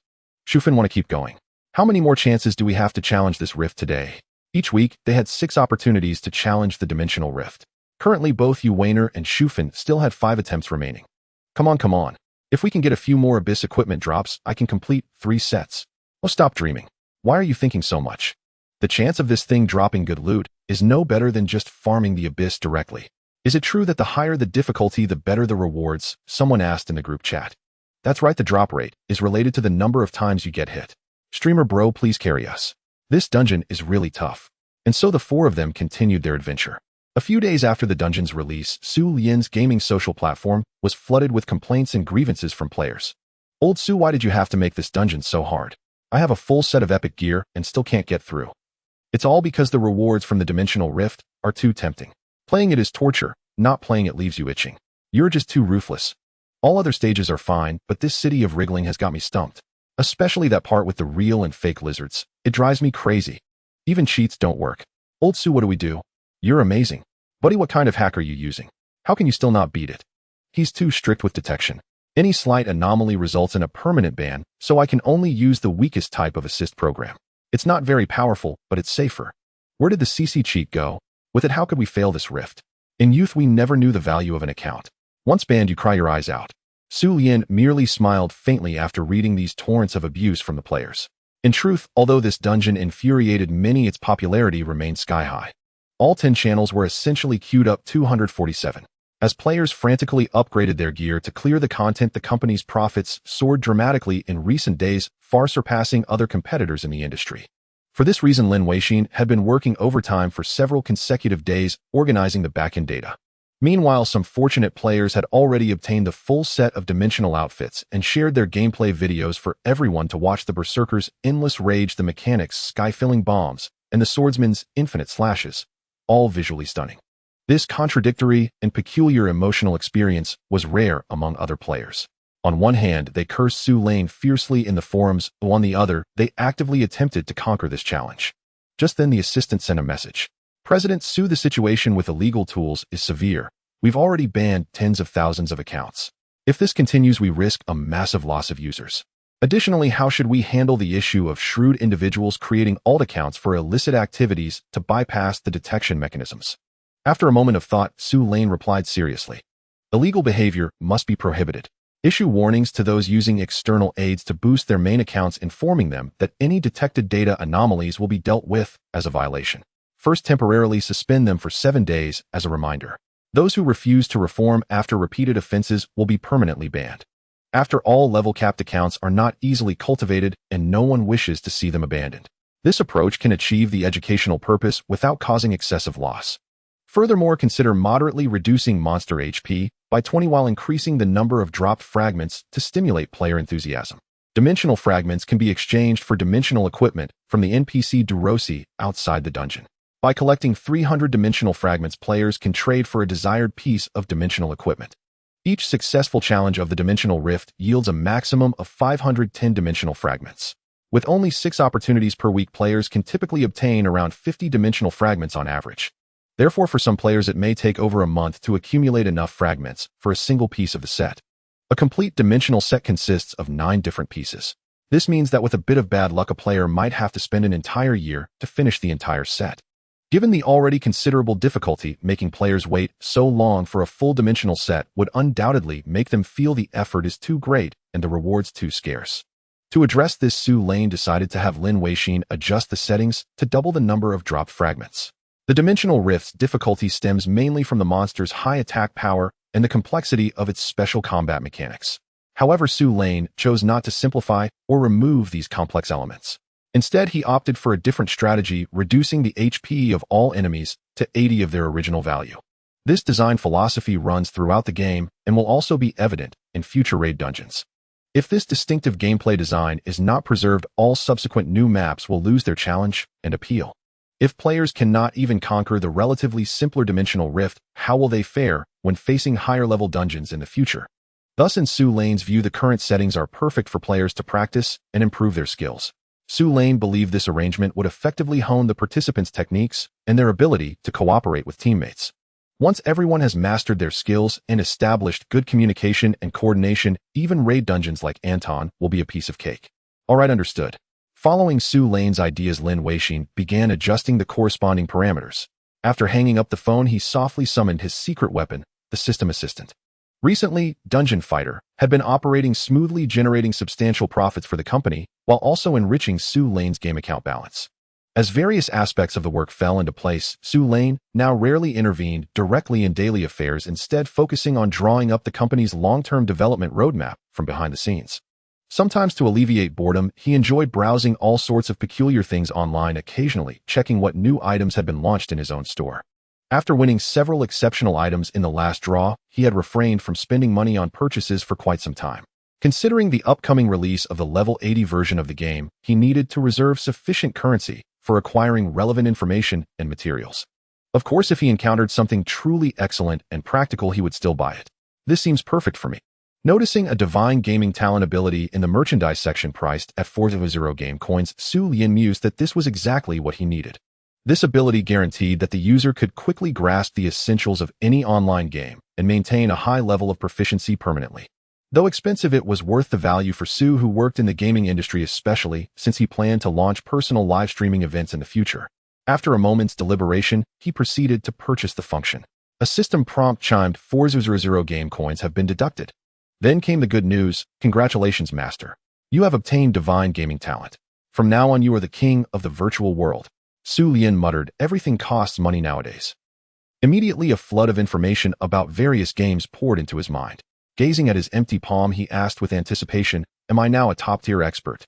Shufan, want to keep going. How many more chances do we have to challenge this rift today? Each week, they had 6 opportunities to challenge the dimensional rift. Currently, both Xu Lian and Shufan still had 5 attempts remaining. Come on. If we can get a few more Abyss equipment drops, I can complete 3 sets. Oh, stop dreaming. Why are you thinking so much? The chance of this thing dropping good loot is no better than just farming the Abyss directly. Is it true that the higher the difficulty, the better the rewards? Someone asked in the group chat. That's right, the drop rate is related to the number of times you get hit. Streamer bro, please carry us. This dungeon is really tough. And so the 4 of them continued their adventure. A few days after the dungeon's release, Xu Lian's gaming social platform was flooded with complaints and grievances from players. Old Xu, why did you have to make this dungeon so hard? I have a full set of epic gear and still can't get through. It's all because the rewards from the dimensional rift are too tempting. Playing it is torture, not playing it leaves you itching. You're just too ruthless. All other stages are fine, but this city of wriggling has got me stumped. Especially that part with the real and fake lizards. It drives me crazy. Even cheats don't work. Old Xu, what do we do? You're amazing. Buddy, what kind of hack are you using? How can you still not beat it? He's too strict with detection. Any slight anomaly results in a permanent ban, so I can only use the weakest type of assist program. It's not very powerful, but it's safer. Where did the CC cheat go? With it, how could we fail this rift? In youth, we never knew the value of an account. Once banned, you cry your eyes out. Xu Lian merely smiled faintly after reading these torrents of abuse from the players. In truth, although this dungeon infuriated many, its popularity remained sky-high. All 10 channels were essentially queued up 247. As players frantically upgraded their gear to clear the content, the company's profits soared dramatically in recent days, far surpassing other competitors in the industry. For this reason, Lin Weixin had been working overtime for several consecutive days, organizing the backend data. Meanwhile, some fortunate players had already obtained the full set of dimensional outfits and shared their gameplay videos for everyone to watch. The Berserker's endless rage, the mechanics' sky-filling bombs, and the swordsman's infinite slashes, all visually stunning. This contradictory and peculiar emotional experience was rare among other players. On one hand, they cursed Xu Lian fiercely in the forums, while on the other, they actively attempted to conquer this challenge. Just then the assistant sent a message. President Xu, the situation with illegal tools is severe. We've already banned tens of thousands of accounts. If this continues, we risk a massive loss of users. Additionally, how should we handle the issue of shrewd individuals creating alt accounts for illicit activities to bypass the detection mechanisms? After a moment of thought, Xu Lian replied seriously. Illegal behavior must be prohibited. Issue warnings to those using external aids to boost their main accounts, informing them that any detected data anomalies will be dealt with as a violation. First, temporarily suspend them for 7 days as a reminder. Those who refuse to reform after repeated offenses will be permanently banned. After all, level-capped accounts are not easily cultivated and no one wishes to see them abandoned. This approach can achieve the educational purpose without causing excessive loss. Furthermore, consider moderately reducing monster HP by 20 while increasing the number of dropped fragments to stimulate player enthusiasm. Dimensional fragments can be exchanged for dimensional equipment from the NPC Durosi outside the dungeon. By collecting 300 dimensional fragments, players can trade for a desired piece of dimensional equipment. Each successful challenge of the dimensional rift yields a maximum of 510 dimensional fragments. With only 6 opportunities per week, players can typically obtain around 50 dimensional fragments on average. Therefore, for some players, it may take over a month to accumulate enough fragments for a single piece of the set. A complete dimensional set consists of 9 different pieces. This means that with a bit of bad luck, a player might have to spend an entire year to finish the entire set. Given the already considerable difficulty, making players wait so long for a full dimensional set would undoubtedly make them feel the effort is too great and the rewards too scarce. To address this, Xu Lian decided to have Lin Weixin adjust the settings to double the number of dropped fragments. The dimensional rift's difficulty stems mainly from the monster's high attack power and the complexity of its special combat mechanics. However, Xu Lian chose not to simplify or remove these complex elements. Instead, he opted for a different strategy, reducing the HP of all enemies to 80 of their original value. This design philosophy runs throughout the game and will also be evident in future raid dungeons. If this distinctive gameplay design is not preserved, all subsequent new maps will lose their challenge and appeal. If players cannot even conquer the relatively simpler dimensional rift, how will they fare when facing higher-level dungeons in the future? Thus, in Xu Lian's view, the current settings are perfect for players to practice and improve their skills. Xu Lian believed this arrangement would effectively hone the participants' techniques and their ability to cooperate with teammates. Once everyone has mastered their skills and established good communication and coordination, even raid dungeons like Anton will be a piece of cake. Alright, understood. Following Xu Lian's ideas, Lin Weixin began adjusting the corresponding parameters. After hanging up the phone, he softly summoned his secret weapon, the system assistant. Recently, Dungeon Fighter had been operating smoothly, generating substantial profits for the company, while also enriching Xu Lian's game account balance. As various aspects of the work fell into place, Xu Lian now rarely intervened directly in daily affairs, instead focusing on drawing up the company's long-term development roadmap from behind the scenes. Sometimes, to alleviate boredom, he enjoyed browsing all sorts of peculiar things online, occasionally checking what new items had been launched in his own store. After winning several exceptional items in the last draw, he had refrained from spending money on purchases for quite some time. Considering the upcoming release of the level 80 version of the game, he needed to reserve sufficient currency for acquiring relevant information and materials. Of course, if he encountered something truly excellent and practical, he would still buy it. This seems perfect for me. Noticing a divine gaming talent ability in the merchandise section priced at 400 game coins, Xu Lian mused that this was exactly what he needed. This ability guaranteed that the user could quickly grasp the essentials of any online game, and maintain a high level of proficiency permanently. Though expensive, it was worth the value for Xu, who worked in the gaming industry, especially since he planned to launch personal live streaming events in the future. After a moment's deliberation, he proceeded to purchase the function. A system prompt chimed, 400 game coins have been deducted. Then came the good news. Congratulations, master. You have obtained divine gaming talent. From now on, you are the king of the virtual world. Xu Lian muttered, everything costs money nowadays. Immediately, a flood of information about various games poured into his mind. Gazing at his empty palm, he asked with anticipation, am I now a top-tier expert?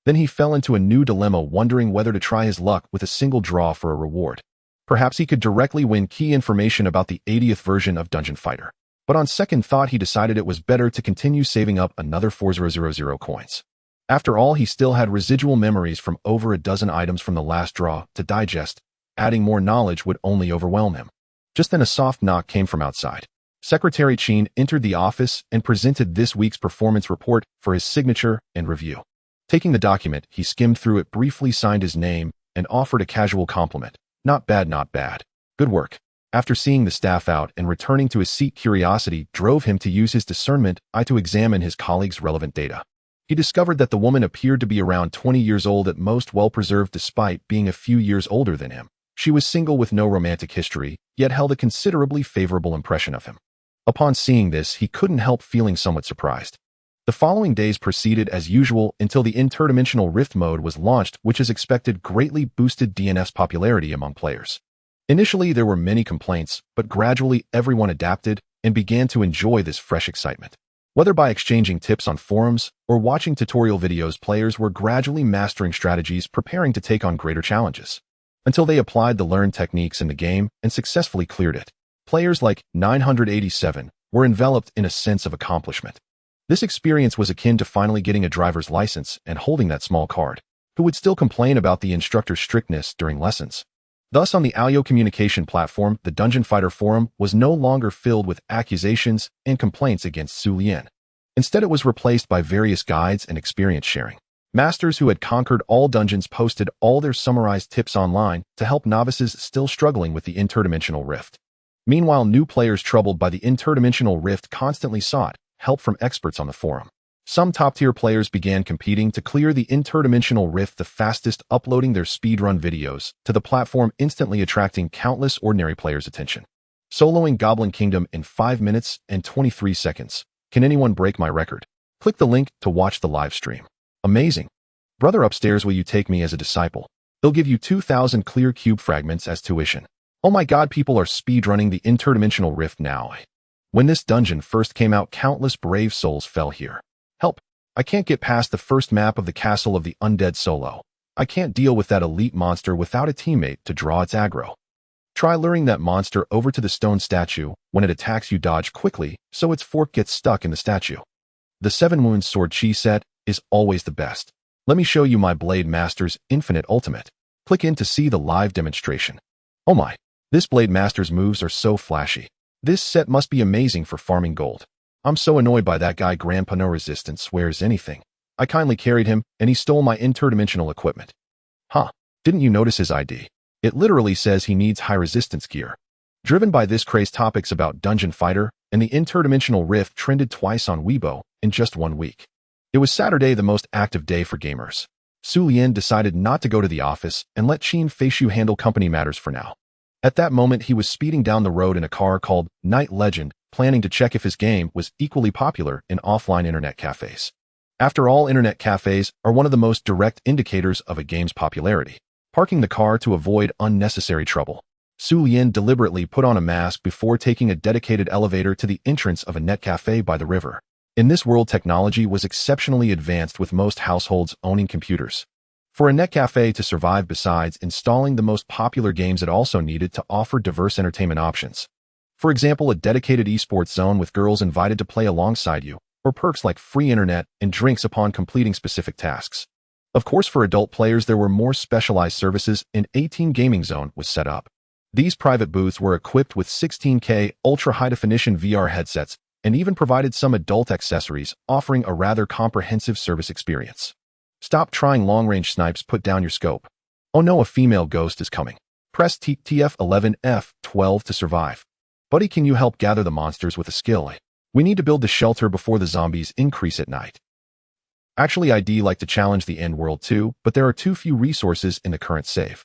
Then he fell into a new dilemma, wondering whether to try his luck with a single draw for a reward. Perhaps he could directly win key information about the 80th version of Dungeon Fighter. But on second thought, he decided it was better to continue saving up another 4000 coins. After all, he still had residual memories from over a dozen items from the last draw to digest. Adding more knowledge would only overwhelm him. Just then a soft knock came from outside. Secretary Qin entered the office and presented this week's performance report for his signature and review. Taking the document, he skimmed through it, briefly signed his name, and offered a casual compliment. Not bad, not bad. Good work. After seeing the staff out and returning to his seat, curiosity drove him to use his discernment eye to examine his colleague's relevant data. He discovered that the woman appeared to be around 20 years old, at most well-preserved despite being a few years older than him. She was single with no romantic history, yet held a considerably favorable impression of him. Upon seeing this, he couldn't help feeling somewhat surprised. The following days proceeded as usual until the interdimensional rift mode was launched, which is expected greatly boosted DNF's popularity among players. Initially, there were many complaints, but gradually everyone adapted and began to enjoy this fresh excitement. Whether by exchanging tips on forums or watching tutorial videos, players were gradually mastering strategies, preparing to take on greater challenges. Until they applied the learned techniques in the game and successfully cleared it. Players like 987 were enveloped in a sense of accomplishment. This experience was akin to finally getting a driver's license and holding that small card. Who would still complain about the instructor's strictness during lessons? Thus, on the audio communication platform, the Dungeon Fighter forum was no longer filled with accusations and complaints against Xu Lian. Instead, it was replaced by various guides and experience sharing. Masters who had conquered all dungeons posted all their summarized tips online to help novices still struggling with the interdimensional rift. Meanwhile, new players troubled by the interdimensional rift constantly sought help from experts on the forum. Some top-tier players began competing to clear the interdimensional rift the fastest, uploading their speedrun videos to the platform, instantly attracting countless ordinary players' attention. Soloing Goblin Kingdom in 5 minutes and 23 seconds. Can anyone break my record? Click the link to watch the live stream. Amazing. Brother upstairs, will you take me as a disciple? They'll give you 2,000 clear cube fragments as tuition. Oh my god, people are speedrunning the interdimensional rift now. When this dungeon first came out, countless brave souls fell here. Help! I can't get past the first map of the Castle of the Undead solo. I can't deal with that elite monster without a teammate to draw its aggro. Try luring that monster over to the stone statue. When it attacks, you dodge quickly, so its fork gets stuck in the statue. The 7 Wounds Sword Chi set is always the best. Let me show you my Blade Master's Infinite Ultimate. Click in to see the live demonstration. Oh my! This Blade Master's moves are so flashy. This set must be amazing for farming gold. I'm so annoyed by that guy. Grandpa No Resistance swears anything. I kindly carried him, and he stole my interdimensional equipment. Huh, didn't you notice his ID? It literally says he needs high resistance gear. Driven by this craze, topics about Dungeon Fighter and the interdimensional rift trended twice on Weibo in just 1 week. It was Saturday, the most active day for gamers. Xu Lian decided not to go to the office and let Qin Feishu handle company matters for now. At that moment, he was speeding down the road in a car called Night Legend, planning to check if his game was equally popular in offline internet cafes. After all, internet cafes are one of the most direct indicators of a game's popularity. Parking the car to avoid unnecessary trouble, Xu Lian deliberately put on a mask before taking a dedicated elevator to the entrance of a net cafe by the river. In this world, technology was exceptionally advanced, with most households owning computers. For a net cafe to survive, besides installing the most popular games, it also needed to offer diverse entertainment options. For example, a dedicated esports zone with girls invited to play alongside you, or perks like free internet and drinks upon completing specific tasks. Of course, for adult players, there were more specialized services. An 18 gaming zone was set up. These private booths were equipped with 16K ultra-high-definition VR headsets and even provided some adult accessories, offering a rather comprehensive service experience. Stop trying long-range snipes, put down your scope. Oh no, a female ghost is coming. Press TF11F12 to survive. Buddy, can you help gather the monsters with a skill? We need to build the shelter before the zombies increase at night. Actually, I'd like to challenge the end world too, but there are too few resources in the current save.